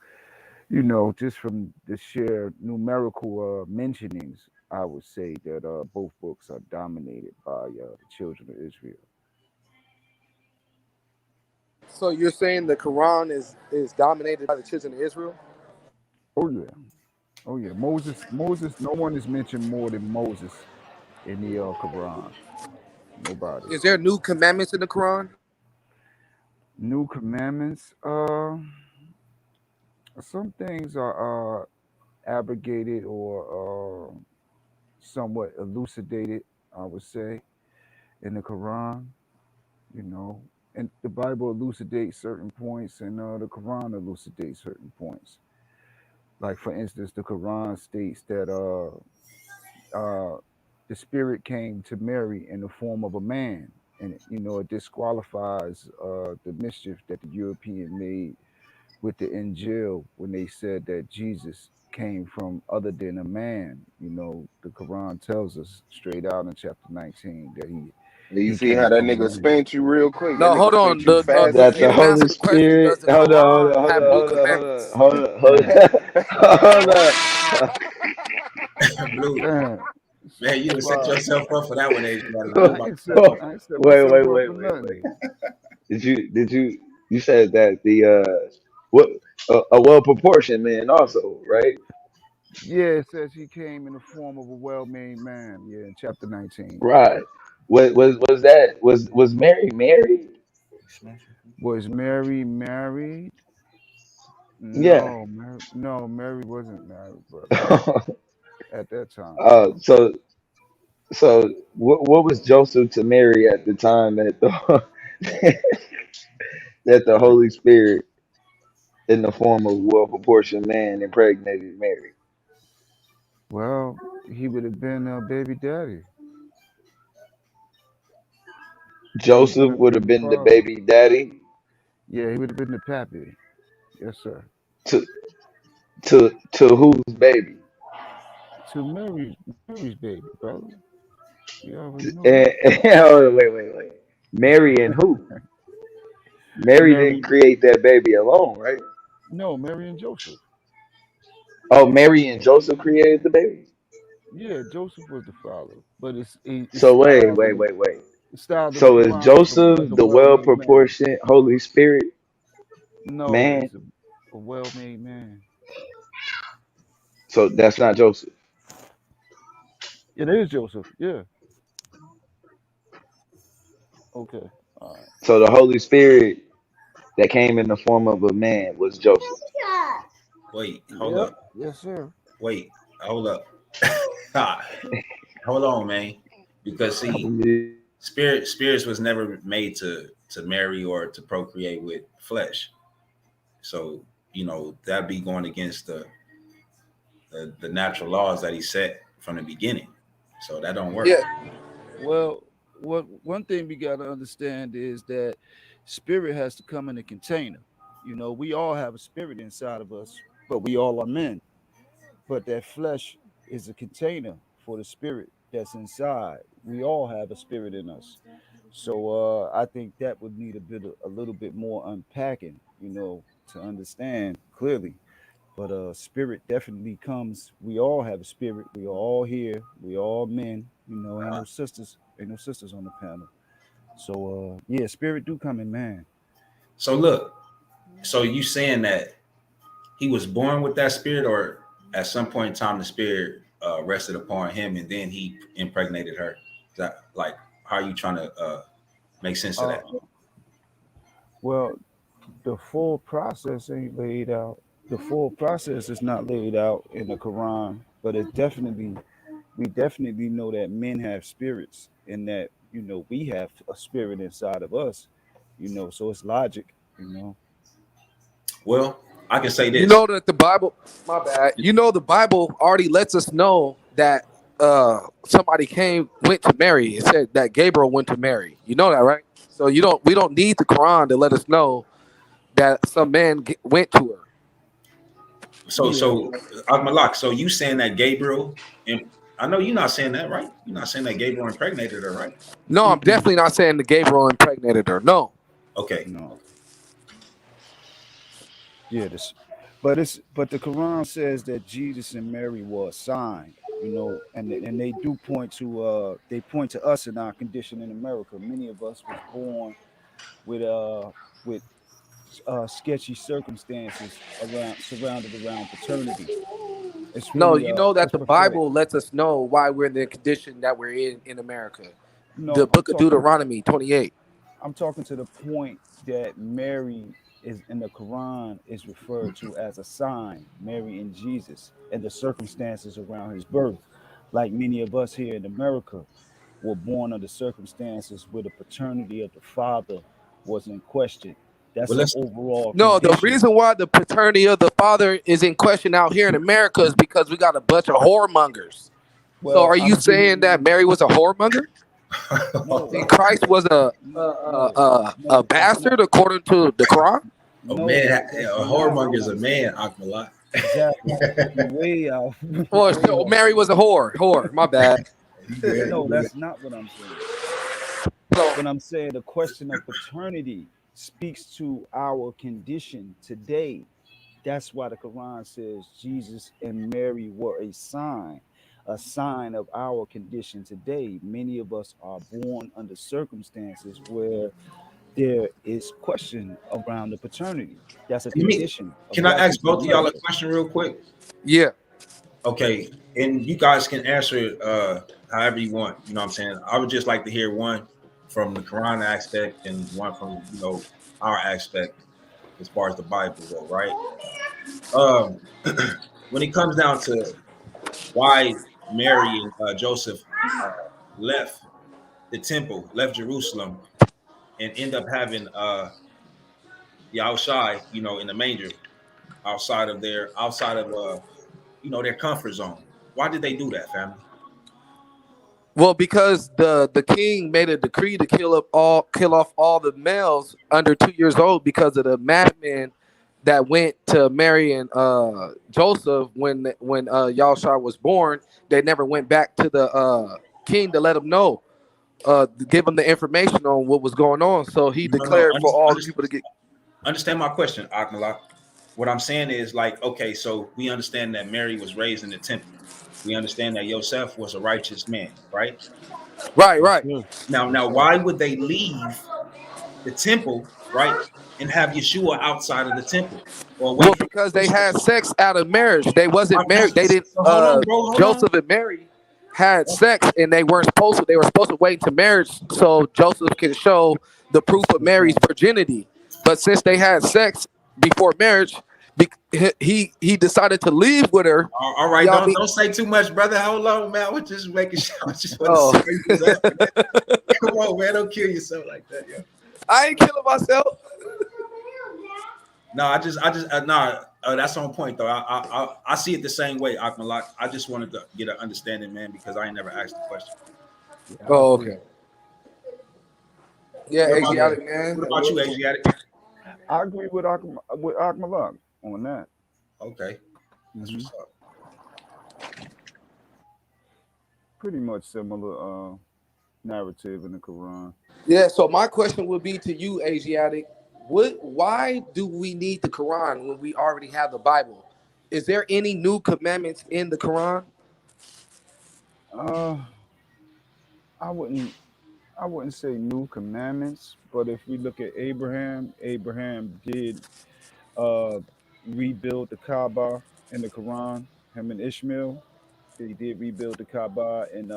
you know, just from the sheer numerical mentionings, I would say that both books are dominated by the children of Israel. So you're saying the Quran is dominated by the children of Israel? Oh yeah, oh yeah. Moses. No one is mentioned more than Moses in the Quran. Nobody. Is there new commandments in the Quran? New commandments. Some things are abrogated or somewhat elucidated, I would say, in the Quran, you know. And the Bible elucidates certain points, and the Quran elucidates certain points. Like, for instance, the Quran states that the Spirit came to Mary in the form of a man, and you know it disqualifies the mischief that the European made with the Injil when they said that Jesus came from other than a man. You know, the Quran tells us straight out in chapter 19 that You he see came how that from a nigga man. spanked you real quick? That No, nigga hold on. spanked you fast as That the Let him hell. answer Holy the question. Does Spirit. the Quran have new commandments? Hold on, hold on. Blue. Damn, Man, you done set wow. yourself up for that one, Asiatic. You I about ain't to set fuck up. I ain't set Wait, myself wait, up wait, for wait, wait. nothing. You said that the what a well proportioned man also, right? Yeah, it says he came in the form of a well-made man. Yeah, in chapter 19. Right. Was Mary married? Was Mary married? Yeah. No, Mary wasn't married, brother, at that time. So what was Joseph to Mary at the time that the that the Holy Spirit in the form of a well proportioned man impregnated Mary? Well, he would have been a baby daddy. He would have been Joseph a would have baby been the father. baby daddy Yeah, he would have been the pappy. Yes, sir. to to whose baby? To Mary's baby, brother. You already know And, that. oh, wait. Mary and who? Mary didn't Mary, create that baby alone, right? no, Mary and Joseph. Oh, Mary and Joseph created the baby. Yeah, Joseph was the father, but it's So wait, styled wait, in wait, wait. the styled in the So is Quran like a Joseph the well-made man. well-proportioned Holy Spirit No, man? it's a well-made man. So that's not Joseph. It is Joseph. Yeah. Okay. All right. So the Holy Spirit that came in the form of a man was Joseph. Wait, hold Yep. up. Yes, sir. Wait, hold up. Hold on, man. Because see, spirits was never made to marry or to procreate with flesh. So that'd be going against the natural laws that he set from the beginning. So that don't work. Yeah. Well, what one thing we got to understand is that spirit has to come in a container. We all have a spirit inside of us, but we all are men. But that flesh is a container for the spirit that's inside. We all have a spirit in us. So I think that would need a little bit more unpacking, to understand clearly. But spirit definitely comes. We all have a spirit. We are all here. We all men. Ain't no sisters on the panel. So yeah, spirit do come in man. So look, so you saying that he was born with that spirit, or at some point in time the spirit rested upon him and then he impregnated her? Is that like how are you trying to make sense of Uh, that? well, the full process ain't laid out. The full process is not laid out in the Quran, but we definitely know that men have spirits and that, we have a spirit inside of us, so it's logic, Well, I can say You this. know that the Bible, my bad. You know the Bible already lets us know that somebody went to Mary. It said that Gabriel went to Mary. You know that, right? So we don't need the Quran to let us know that some man went to her. So Yeah. so Malak, so you saying that Gabriel, and I know you're not saying that, right? You're not saying that Gabriel impregnated her, right? No, I'm definitely not saying that Gabriel impregnated her. No. Okay. No. Yeah, but the Quran says that Jesus and Mary were a sign, and they do point to us in our condition in America. Many of us was born with with sketchy circumstances surrounded around paternity. It's No, really you know that it's the prophetic. Bible lets us know why we're in the condition that we're in America. The No, book of Deuteronomy 28. I'm talking to the point that Mary is in the Quran is referred to as a sign, Mary and Jesus, and the circumstances around his birth. Like many of us here in America were born under circumstances where the paternity of the father was in question. That's Well, an let's overall No, the condition. reason why the paternity of the father is in question out here in America is because we got a bunch of whoremongers. So Well, are you I'm saying giving that Mary was a whoremonger and no, Christ was no, a no. That's not bastard according to the Quran? a no. man, That's a not whoremonger what is I'm a man, saying. Akmalak. Exactly. You way out, Well, way so off Mary was a base. whore. Whore. My bad. You good? No, You good? that's not what I'm saying. So What I'm saying, the question of paternity speaks to our condition today. That's why the Quran says Jesus and Mary were a sign of our condition today. Many of us are born under circumstances where there is question around the paternity. That's a Let me. condition of Can I black ask people in both of y'all a America. question real quick? yeah. Okay, and you guys can answer it however you want. You know what I'm saying? I would just like to hear one from the Quran aspect and one from our aspect as far as the Bible go, right? Um, when it comes down to why Mary and Joseph uh, left the temple, left Jerusalem, and end up having Yahushai, in the manger outside of their comfort zone. Why did they do that, family? Well, because the king made a decree to kill off all the males under 2 years old because of the madmen that went to Mary and Joseph when Yahshua was born. They never went back to the king to let him know. give him the information on what was going on. So he No, no, declared for all the people to get. understand my question, Akmalak. What I'm saying is like, okay, so we understand that Mary was raised in the temple. We understand that Joseph was a righteous man, right? Right. Now, why would they leave the temple, right, and have Yeshua outside of the temple or away Well, from because the they priesthood? had sex out of marriage. They wasn't married. They didn't. So hold on, bro. Hold on. Joseph and Mary had sex, and they weren't supposed to. They were supposed to wait to marriage so Joseph can show the proof of Mary's virginity. But since they had sex before marriage, he decided to leave with her. All right, don't say too much, brother. Hold on, man. I was just making sure. I just want to Oh. see where you was at. Come on, man. Don't kill yourself like that, yo. I ain't killing myself. No, that's on point though. I see it the same way, Akmalak. I just wanted to get an understanding, man, because I ain't never asked the question. Oh, okay. Yeah, What about Asiatic you? man. What about you, Asiatic? I agree with Akmalak on that. Okay, that's what's up. Pretty much similar narrative in the Quran. Yeah. So my question would be to you, Asiatic. Why do we need the Quran when we already have the Bible? Is there any new commandments in the Quran? I wouldn't say new commandments, but if we look at Abraham did rebuild the Kaaba in the Quran. Him and Ishmael, they did rebuild the Kaaba and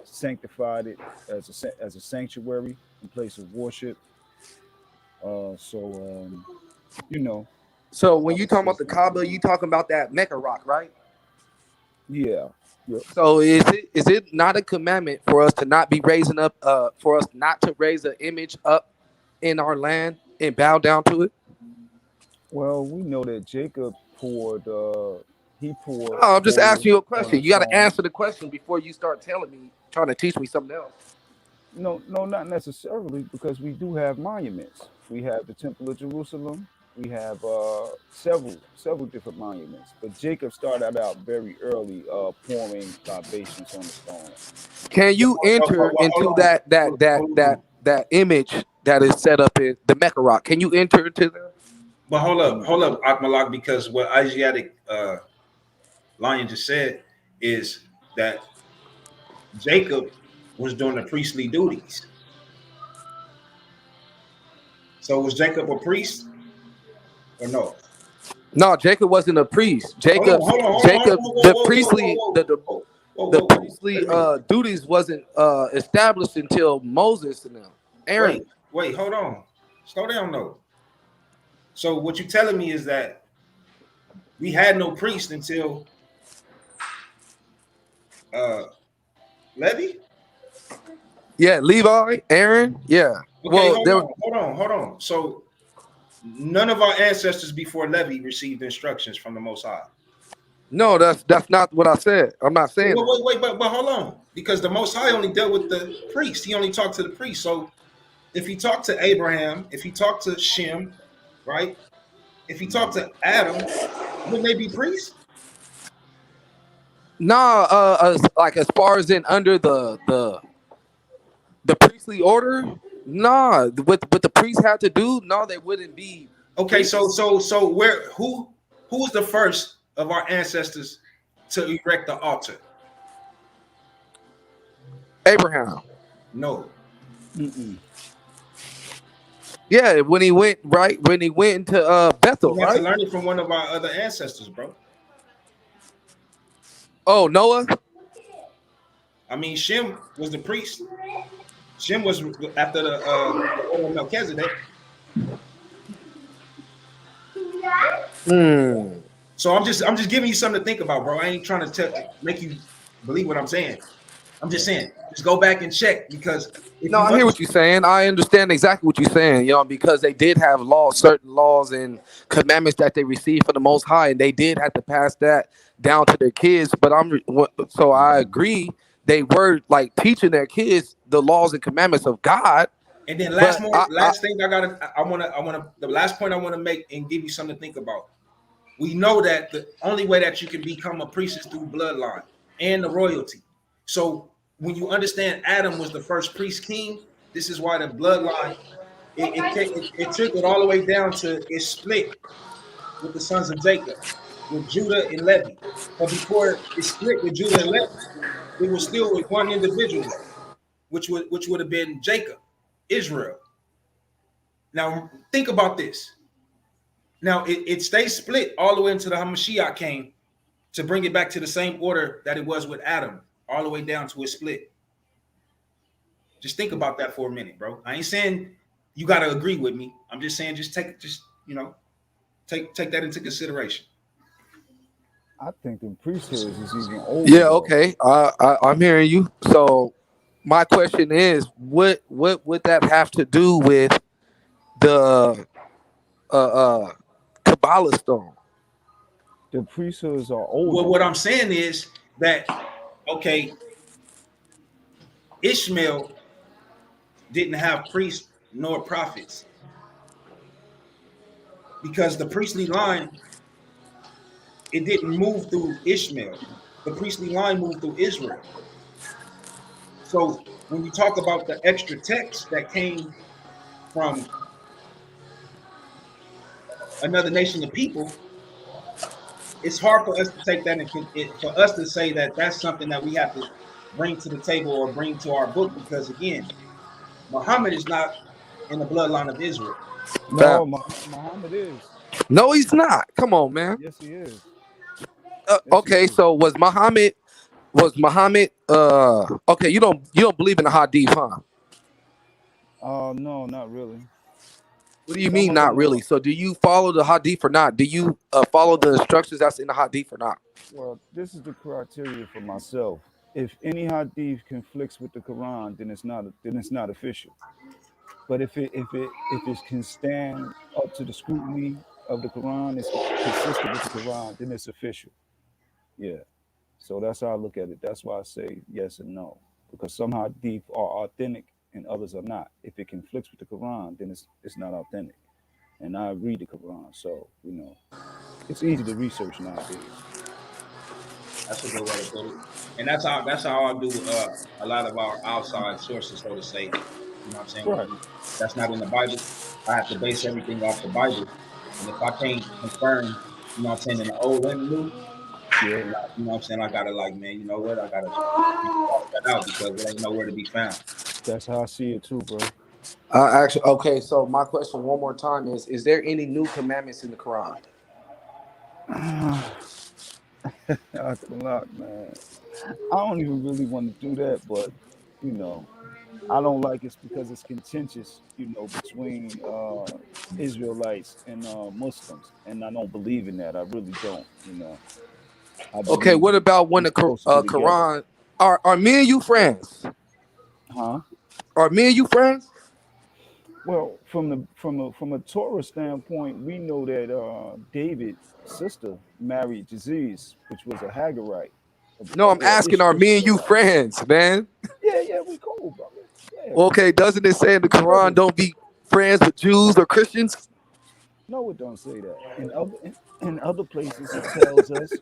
sanctified it as a sanctuary and place of worship. You know. So when you talking about the Kaaba, you talking about that Mecca rock, right? Yeah. Yep. So is it not a commandment for us to not be raising up, for us not to raise an image up in our land and bow down to it? Well, we know that Jacob poured. He poured. Oh, I'm just asking you a on question. a You got to stone. answer the question before you start trying to teach me something else. No, not necessarily, because we do have monuments. We have the Temple of Jerusalem. We have several different monuments. But Jacob started out very early, pouring libations on the stone. Can you enter into that image that is set up in the Mecca rock? Can you enter into that? But hold up, Akmalak, because what Asiatic Lion just said is that Jacob was doing the priestly duties. So was Jacob a priest or no? No, Jacob wasn't a priest. Jacob, the priestly duties wasn't established until Moses and them. Aaron. Wait, hold on. Slow down though. So what you're telling me is that we had no priest until Levi? Yeah, Levi, Aaron. Yeah. Okay, Well, hold on. So none of our ancestors before Levi received instructions from the Most High. No, that's not what I said. I'm not saying that. Wait, but hold on, because the Most High only dealt with the priest. He only talked to the priest. So if he talked to Abraham, if he talked to Shem, right? If he talked to Adam, wouldn't they be priests? No, like as far as in under the priestly order, nah. What the priests had to do, no, they wouldn't be. Okay, so who was the first of our ancestors to erect the altar? Abraham. No. Yeah, when he went into Bethel, We have right? to learn it from one of our other ancestors, bro. Oh, Noah. I mean, Shem was the priest. Shem was after the order of Melchizedek. So I'm just giving you something to think about, bro. I ain't trying to make you believe what I'm saying. I'm just saying, just go back and check, because I hear what you're saying. I understand exactly what you're saying, because they did have laws, certain laws and commandments that they received from the Most High, and they did have to pass that down to their kids. But I agree, they were like teaching their kids the laws and commandments of God. And then the last point I want to make and give you something to think about. We know that the only way that you can become a priest is through bloodline and the royalty. So when you understand Adam was the first priest king, this is why the bloodline it trickled all the way down to it split with the sons of Jacob, with Judah and Levi. But before it split with Judah and Levi, it was still with one individual, which would have been Jacob, Israel. Now think about this. Now it stays split all the way until the Hamashiach came to bring it back to the same order that it was with Adam, all the way down to a split. Just think about that for a minute, bro. I ain't saying you got to agree with me. I'm just saying take that into consideration. I think the priesthoods is even older. Yeah, okay. I'm hearing you. So my question is, what would that have to do with the Kabbalah stone? The priesthoods are older. Well, what I'm saying is that, okay, Ishmael didn't have priests nor prophets because the priestly line, it didn't move through Ishmael. The priestly line moved through Israel. So when you talk about the extra text that came from another nation of people, it's hard for us to take that for us to say that that's something that we have to bring to the table or bring to our book, because again, Muhammad is not in the bloodline of Israel. No, Muhammad is. No, he's not. Come on, man. Yes, he is. Okay, so was Muhammad? Okay, you don't believe in the Hadith, huh? No, not really. What do you mean, not really? So, do you follow the Hadith or not? Do you follow the instructions that's in the Hadith or not? Well, this is the criteria for myself. If any Hadith conflicts with the Quran, then it's not official. But if it can stand up to the scrutiny of the Quran, it's consistent with the Quran, then it's official. Yeah. So that's how I look at it. That's why I say yes and no, because some Hadith are authentic and others are not. If it conflicts with the Quran, then it's not authentic. And I read the Quran, so it's easy to research nowadays. That's a good way to put it. And that's how I do a lot of our outside sources, so to say. You know what I'm saying? Right. That's not in the Bible. I have to base everything off the Bible. And if I can't confirm, you know what I'm saying, in the old and the new, yeah, you know what I'm saying, I gotta man, you know what? I gotta cross that out because it ain't nowhere to be found. That's how I see it too, bro. Actually, okay. So my question one more time is there any new commandments in the Quran? Man, I don't even really want to do that, but I don't like it because it's contentious, between Israelites and Muslims, and I don't believe in that. I really don't. Okay, what about when the Quran? Are me and you friends? Huh? Are me and you friends? Well, from a Torah standpoint, we know that David's sister married Jezreel, which was a Hagarite. No, I'm asking, are me and you friends, man? Yeah, we cool, brother. Yeah. Okay, doesn't it say in the Quran, don't be friends with Jews or Christians? No, it don't say that. In other places, it tells us.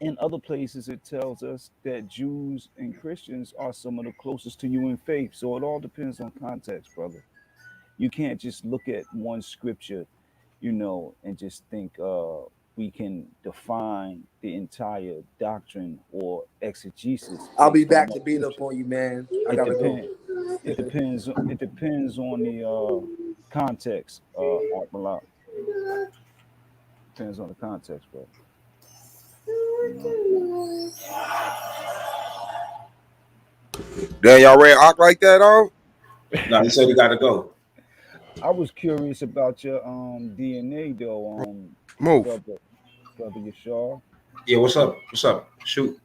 In other places, it tells us that Jews and Christians are some of the closest to you in faith. So it all depends on context, brother. You can't just look at one scripture, and just think we can define the entire doctrine or exegesis. I'll be back to beat up on you, man. I gotta go. It depends. It depends on the context. Malak. Depends on the context, bro. Damn, y'all ready to act like that, on? No, he said we gotta go. I was curious about your DNA though. Move. Brother Yashar. Yeah, what's up? What's up? Shoot.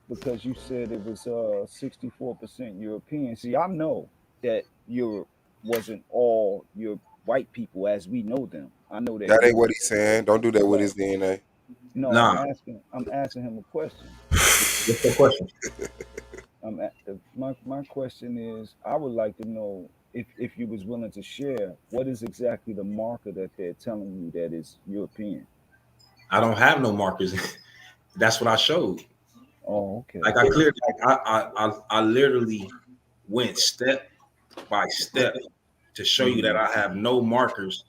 Because you said it was 64% European. See, I know that Europe wasn't all your white people as we know them. I know that. That ain't what he's saying. Don't do that with his DNA. No, nah. I'm asking him a question. What's the question? My question is, I would like to know if you was willing to share what is exactly the marker that they're telling you that is European. I don't have no markers. That's what I showed. Oh, okay. Like I cleared, like I literally went step by step to show you that I have no markers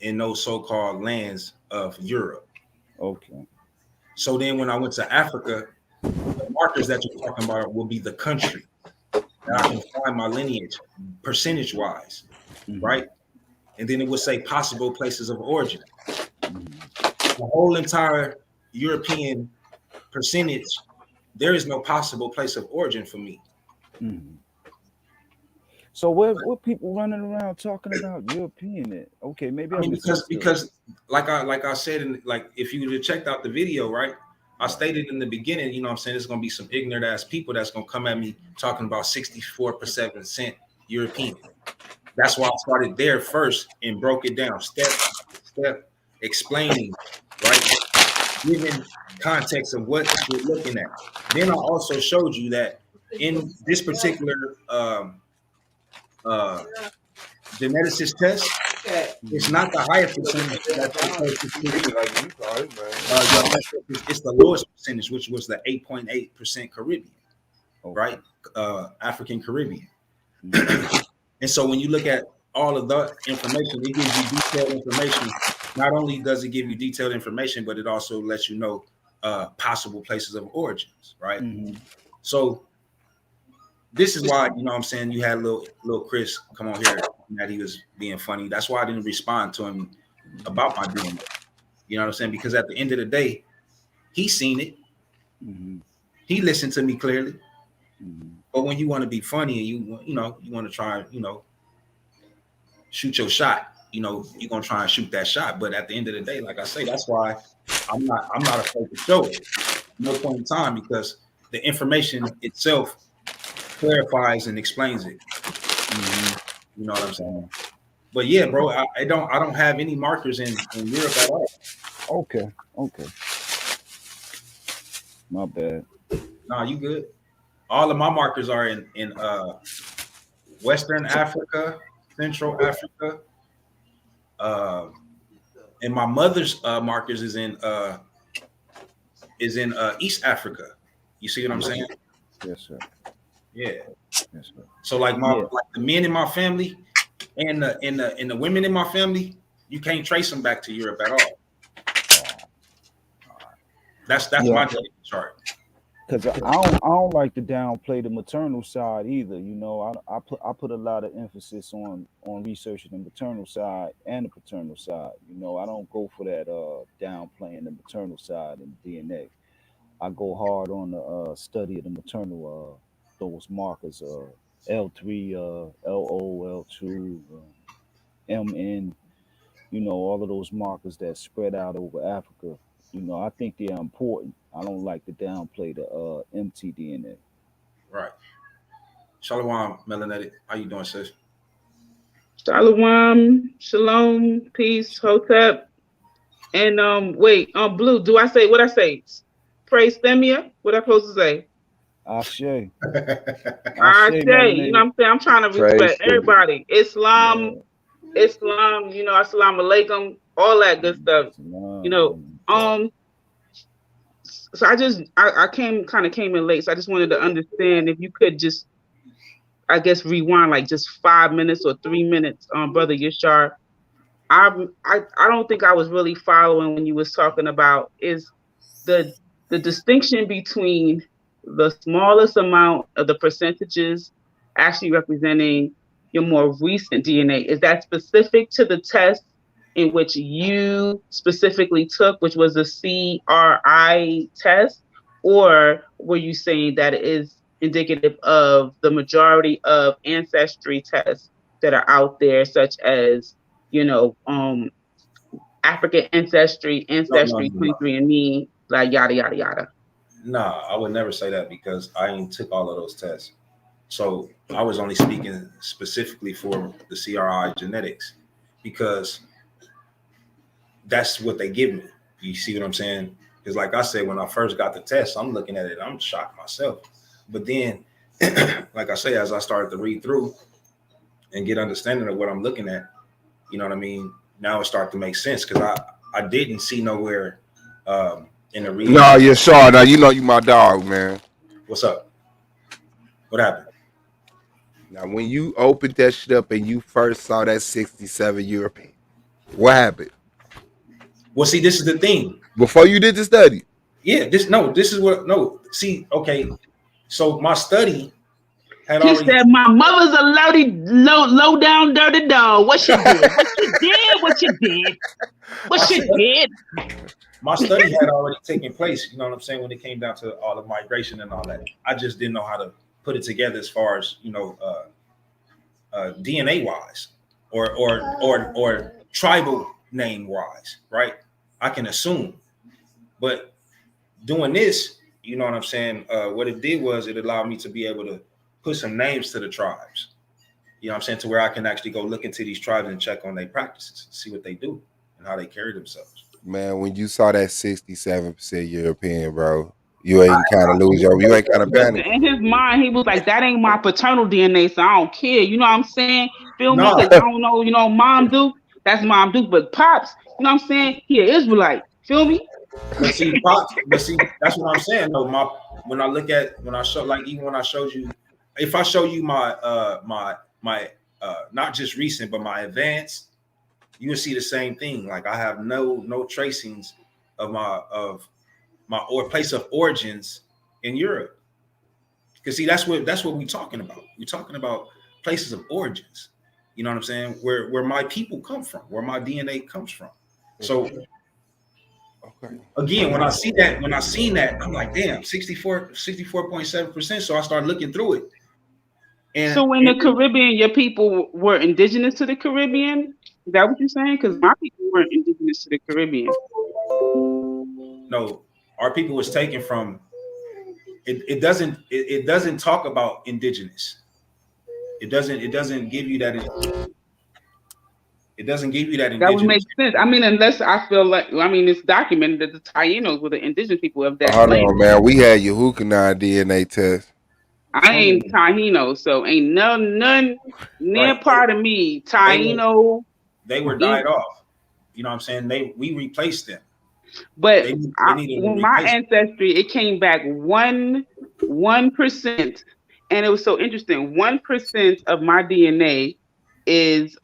in those so-called lands of Europe. Okay. So then when I went to Africa, the markers that you're talking about will be the country that I can find my lineage percentage wise, right? And then it would say possible places of origin. The whole entire European percentage, there is no possible place of origin for me. So what people running around talking about European it? Okay, maybe I mean, misunderstood. because like I said, in, like if you would have checked out the video, right? I stated in the beginning, you know what I'm saying, there's gonna be some ignorant ass people that's gonna come at me talking about 64% European. That's why I started there first and broke it down step by step, explaining, right? Giving context of what you're looking at. Then I also showed you that in this particular geneticist test, it's not the highest percentage that's supposed to it's the lowest percentage, which was the 8.8% Caribbean, right? African Caribbean. And so when you look at all of the information, it gives you detailed information. Not only does it give you detailed information, but it also lets you know possible places of origins, right? So this is why, you know what I'm saying, you had little Chris come on here that he was being funny. That's why I didn't respond to him about my DNA. You know what I'm saying? Because at the end of the day, he seen it. He listened to me clearly. But when you want to be funny and you want to try, shoot your shot, you're gonna try and shoot that shot. But at the end of the day, like I say, that's why I'm not afraid to show it. No point in time, because the information itself clarifies and explains it. You know what I'm saying? But yeah, bro, I don't have any markers in Europe at all. Okay. My bad. Nah, you good. All of my markers are in Western Africa, Central Africa, and my mother's markers is in East Africa. You see what I'm saying? Yes, sir. Yeah. Yes, sir. So like the men in my family and the women in my family, you can't trace them back to Europe at all. That's my chart. Because I don't like to downplay the maternal side either. I put a lot of emphasis on researching the maternal side and the paternal side. I don't go for that downplaying the maternal side in DNA. I go hard on the study of the maternal those markers, L3, LO, L2, MN. All of those markers that spread out over Africa. I think they are important. I don't like to downplay the mtDNA. Right. Shalom, Melanetic. How you doing, sis? Shalom, shalom, peace, hotep. And Blue, do I say what I say? Praise Themia? What I supposed to say? Ashe. Ashe. You know what I'm saying? I'm trying to respect everybody. Islam, assalamu alaikum, all that good stuff. So I came in late, so I just wanted to understand if you could just, I guess, rewind like just 5 minutes or 3 minutes, Brother Yashar. I don't think I was really following when you was talking about is the distinction between the smallest amount of the percentages actually representing your more recent DNA. Is that specific to the test in which you specifically took, which was the CRI test, or were you saying that it is indicative of the majority of ancestry tests that are out there, such as African ancestry, No. 23andMe, like yada yada yada? Nah, I would never say that because I ain't took all of those tests. So I was only speaking specifically for the CRI genetics because that's what they give me. You see what I'm saying? Because like I said, when I first got the test, I'm looking at it, I'm shocked myself. But then, like I say, as I started to read through and get understanding of what I'm looking at, you know what I mean? Now it started to make sense because I didn't see nowhere And the reason No, yeah, sure. Now you know you my dog, man. What's up? What happened? Now when you opened that shit up and you first saw that 67 European, what happened? Well, see, this is the thing. Before you did the study. Yeah, this is what see, okay. So my study had He already said, "My mother's a low down dirty dog. What she did? What she did? What you did? What she did?" my study had already taken place, you know what I'm saying, when it came down to all the migration and all that. I just didn't know how to put it together as far as, DNA wise or tribal name wise, right? I can assume. But doing this, you know what I'm saying, what it did was it allowed me to be able to put some names to the tribes. You know what I'm saying, to where I can actually go look into these tribes and check on their practices, see what they do and how they carry themselves. Man, when you saw that 67% European, bro, you ain't kind of lose your, you ain't kind of panic. In his mind, he was like, "That ain't my paternal DNA, so I don't care." You know what I'm saying? Feel me? No. Because I don't know, Mom Duke, that's Mom Duke, but Pops, you know what I'm saying? He an Israelite. Feel me? But see, that's what I'm saying. Though, when I showed you, if I show you my not just recent, but my advanced, you will see the same thing. Like I have no tracings of my place of origins in Europe. Because see, that's what we're talking about. We're talking about places of origins. You know what I'm saying? Where my people come from, where my DNA comes from. So again, when I seen that, I'm like, damn, 64.7%. So I started looking through it. And so in the Caribbean, your people were indigenous to the Caribbean? Is that what you're saying? Because my people weren't indigenous to the Caribbean. No, our people was taken from it doesn't talk about indigenous. It doesn't give you that. It doesn't give you that indigenous. That would make sense. I mean, unless I feel like, it's documented that the Tainos were the indigenous people of that Hold land. on, man. We had Yehukanah DNA test. I ain't Taino, so ain't none near part of me Taino. They were died off. You know what I'm saying? We replaced them. But when my ancestry, it came back 1%, and it was so interesting. 1% of my DNA is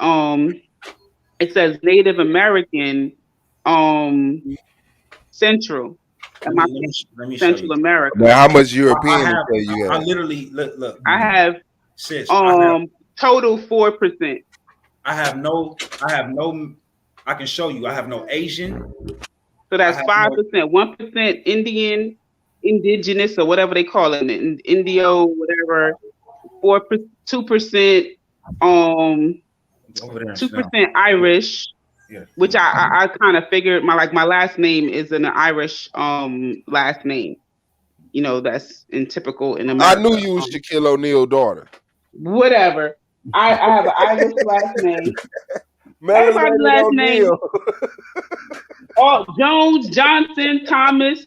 it says Native American Central. Let me Central America. Man, how much European you have? I literally look. I have sis. Total 4%. I have no. I can show you. I have no Asian. So that's 5%. 1% Indian, indigenous, or whatever they call it, Indio, whatever. 2%. 2% Irish. Yeah. Which I kind of figured my last name is an Irish last name. That's typical in America. I knew you was Shaquille O'Neal's daughter. Whatever. I have an Irish last name. Everybody's last name. Jones, Johnson, Thomas,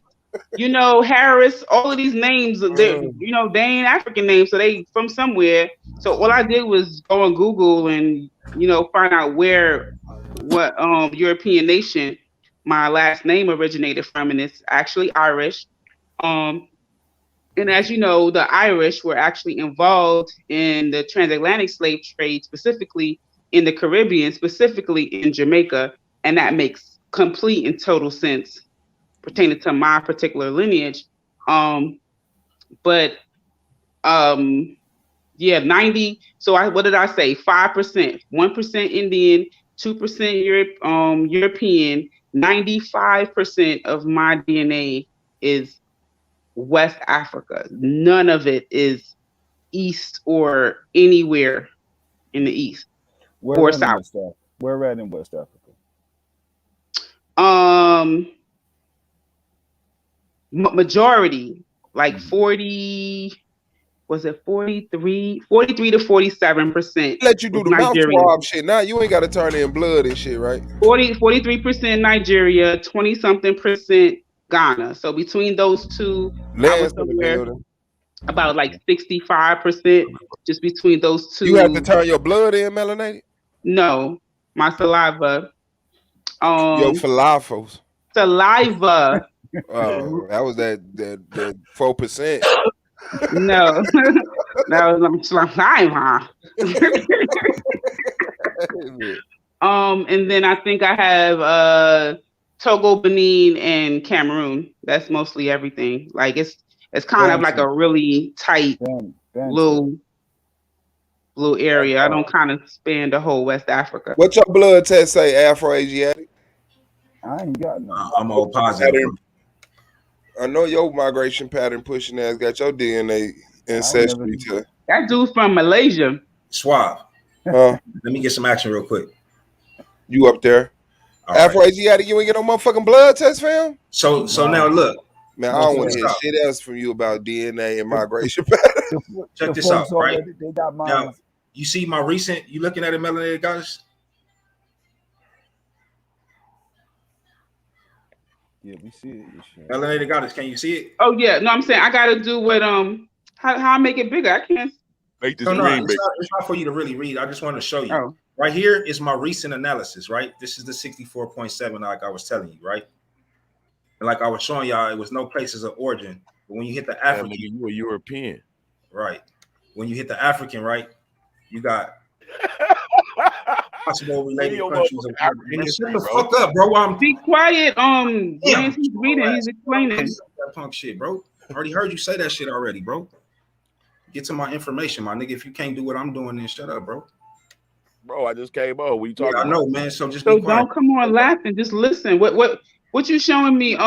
Harris, all of these names, they ain't African names, so they from somewhere. So all I did was go on Google and find out what European nation my last name originated from, and it's actually Irish. And as you know, the Irish were actually involved in the transatlantic slave trade, specifically in the Caribbean, specifically in Jamaica, and that makes complete and total sense pertaining to my particular lineage. 90. So what did I say? 5%, 1% Indian, 2% European. 95% of my DNA is West Africa. None of it is East or anywhere in the East or South. Where at in West Africa? Majority, like 40. Was it 43 to 47%? Let you do the mouth swab shit. Now you ain't got to turn in blood and shit, right? 43% Nigeria, 20-something% Ghana. So between those two, I was somewhere about like 65%, just between those two. You have to turn your blood in, melanated? No, my saliva. Your falafels. Saliva. Oh, that was that 4%. No, no, I'm slime, huh? And then I think I have Togo, Benin, and Cameroon. That's mostly everything. Like it's kind of like a really tight little area. I don't kind of span the whole West Africa. What your blood test say, Afro-Asiatic? I ain't got none. I'm all positive. I know your migration pattern pushing ass got your DNA ancestry to. That dude's from Malaysia. Suave. Huh? Let me get some action real quick. You up there? Afro-Asiatic, you ain't get no motherfucking blood test, fam? So now look. Man, I don't want to hear shit else from you about DNA and migration pattern. Check this out, right? They got mine. Now, you see my recent, you looking at it, melanated goddess? Yeah, we see it. Melanated goddess, can you see it? Oh yeah, no, I'm saying I gotta do what how I make it bigger. I can't make this No, it's not for you to really read. I just want to show you. Oh. Right here is my recent analysis, right? This is the 64.7, like I was telling you, right? And like I was showing y'all, it was no places of origin. But when you hit the African, you were European. Right. When you hit the African, right, you got possible related countries of African. Shut the fuck up, bro. Be quiet. James, he's reading, he's explaining. That punk shit, bro. I already heard you say that shit already, bro. Get to my information, my nigga. If you can't do what I'm doing, then shut up, bro. Bro, I just came on. What you talking I about? know, man. So just So be quiet. don't come on laughing. Just listen. What you showing me?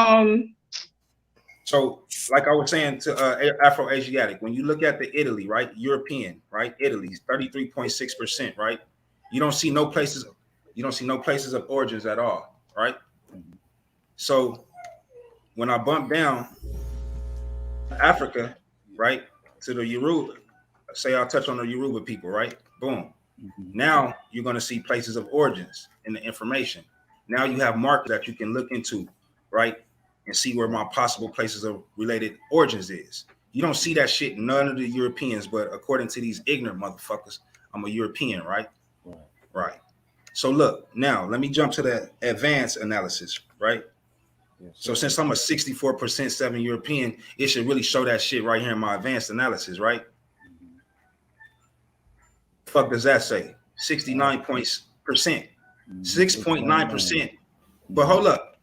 So, like I was saying to Afro-Asiatic, when you look at the Italy, right, European, right, Italy's 33.6%, right. You don't see no places. You don't see no places of origins at all, right. So, when I bump down Africa, right, to the Yoruba, say I'll touch on the Yoruba people, right. Boom. Now you're going to see places of origins in the information. Now you have markers that you can look into, right, and see where my possible places of related origins is. You don't see that shit in none of the Europeans, but according to these ignorant motherfuckers, I'm a European, right? Right. So look, now let me jump to the advanced analysis, right? So since I'm a 64% 7 European, it should really show that shit right here in my advanced analysis, right? Fuck does that say? 69%, 6.9%. But hold up.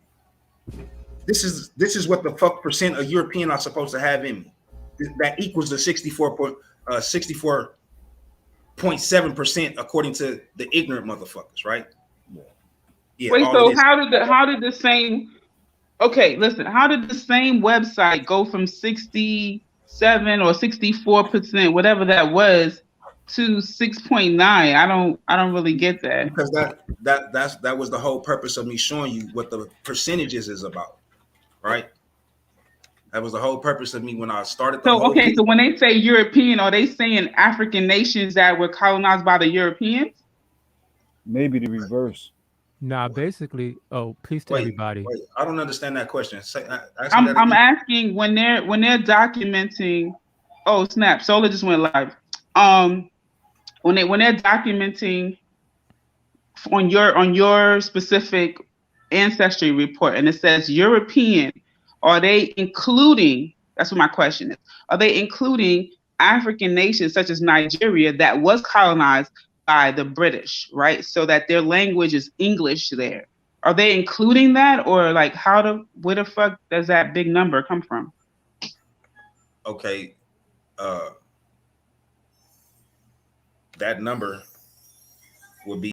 This is what the fuck percent of European are supposed to have in me. That equals the 64.7% according to the ignorant motherfuckers, right? Yeah. Wait, so how did the same? Okay, listen. How did the same website go from 67 or 64%, whatever that was, to 6.9? I don't really get that. Because that was the whole purpose of me showing you what the percentages is about, right? That was the whole purpose of me when I started. So when they say European, are they saying African nations that were colonized by the Europeans? Maybe the reverse. Nah, basically. Oh, peace to everybody. Wait, I don't understand that question. I'm asking when they're documenting. Oh snap! Solar just went live. When they're documenting on your specific ancestry report, and it says European, are they including? That's what my question is. Are they including African nations such as Nigeria that was colonized by the British, right? So that their language is English there. Are they including that, or like where the fuck does that big number come from? Okay, that number would be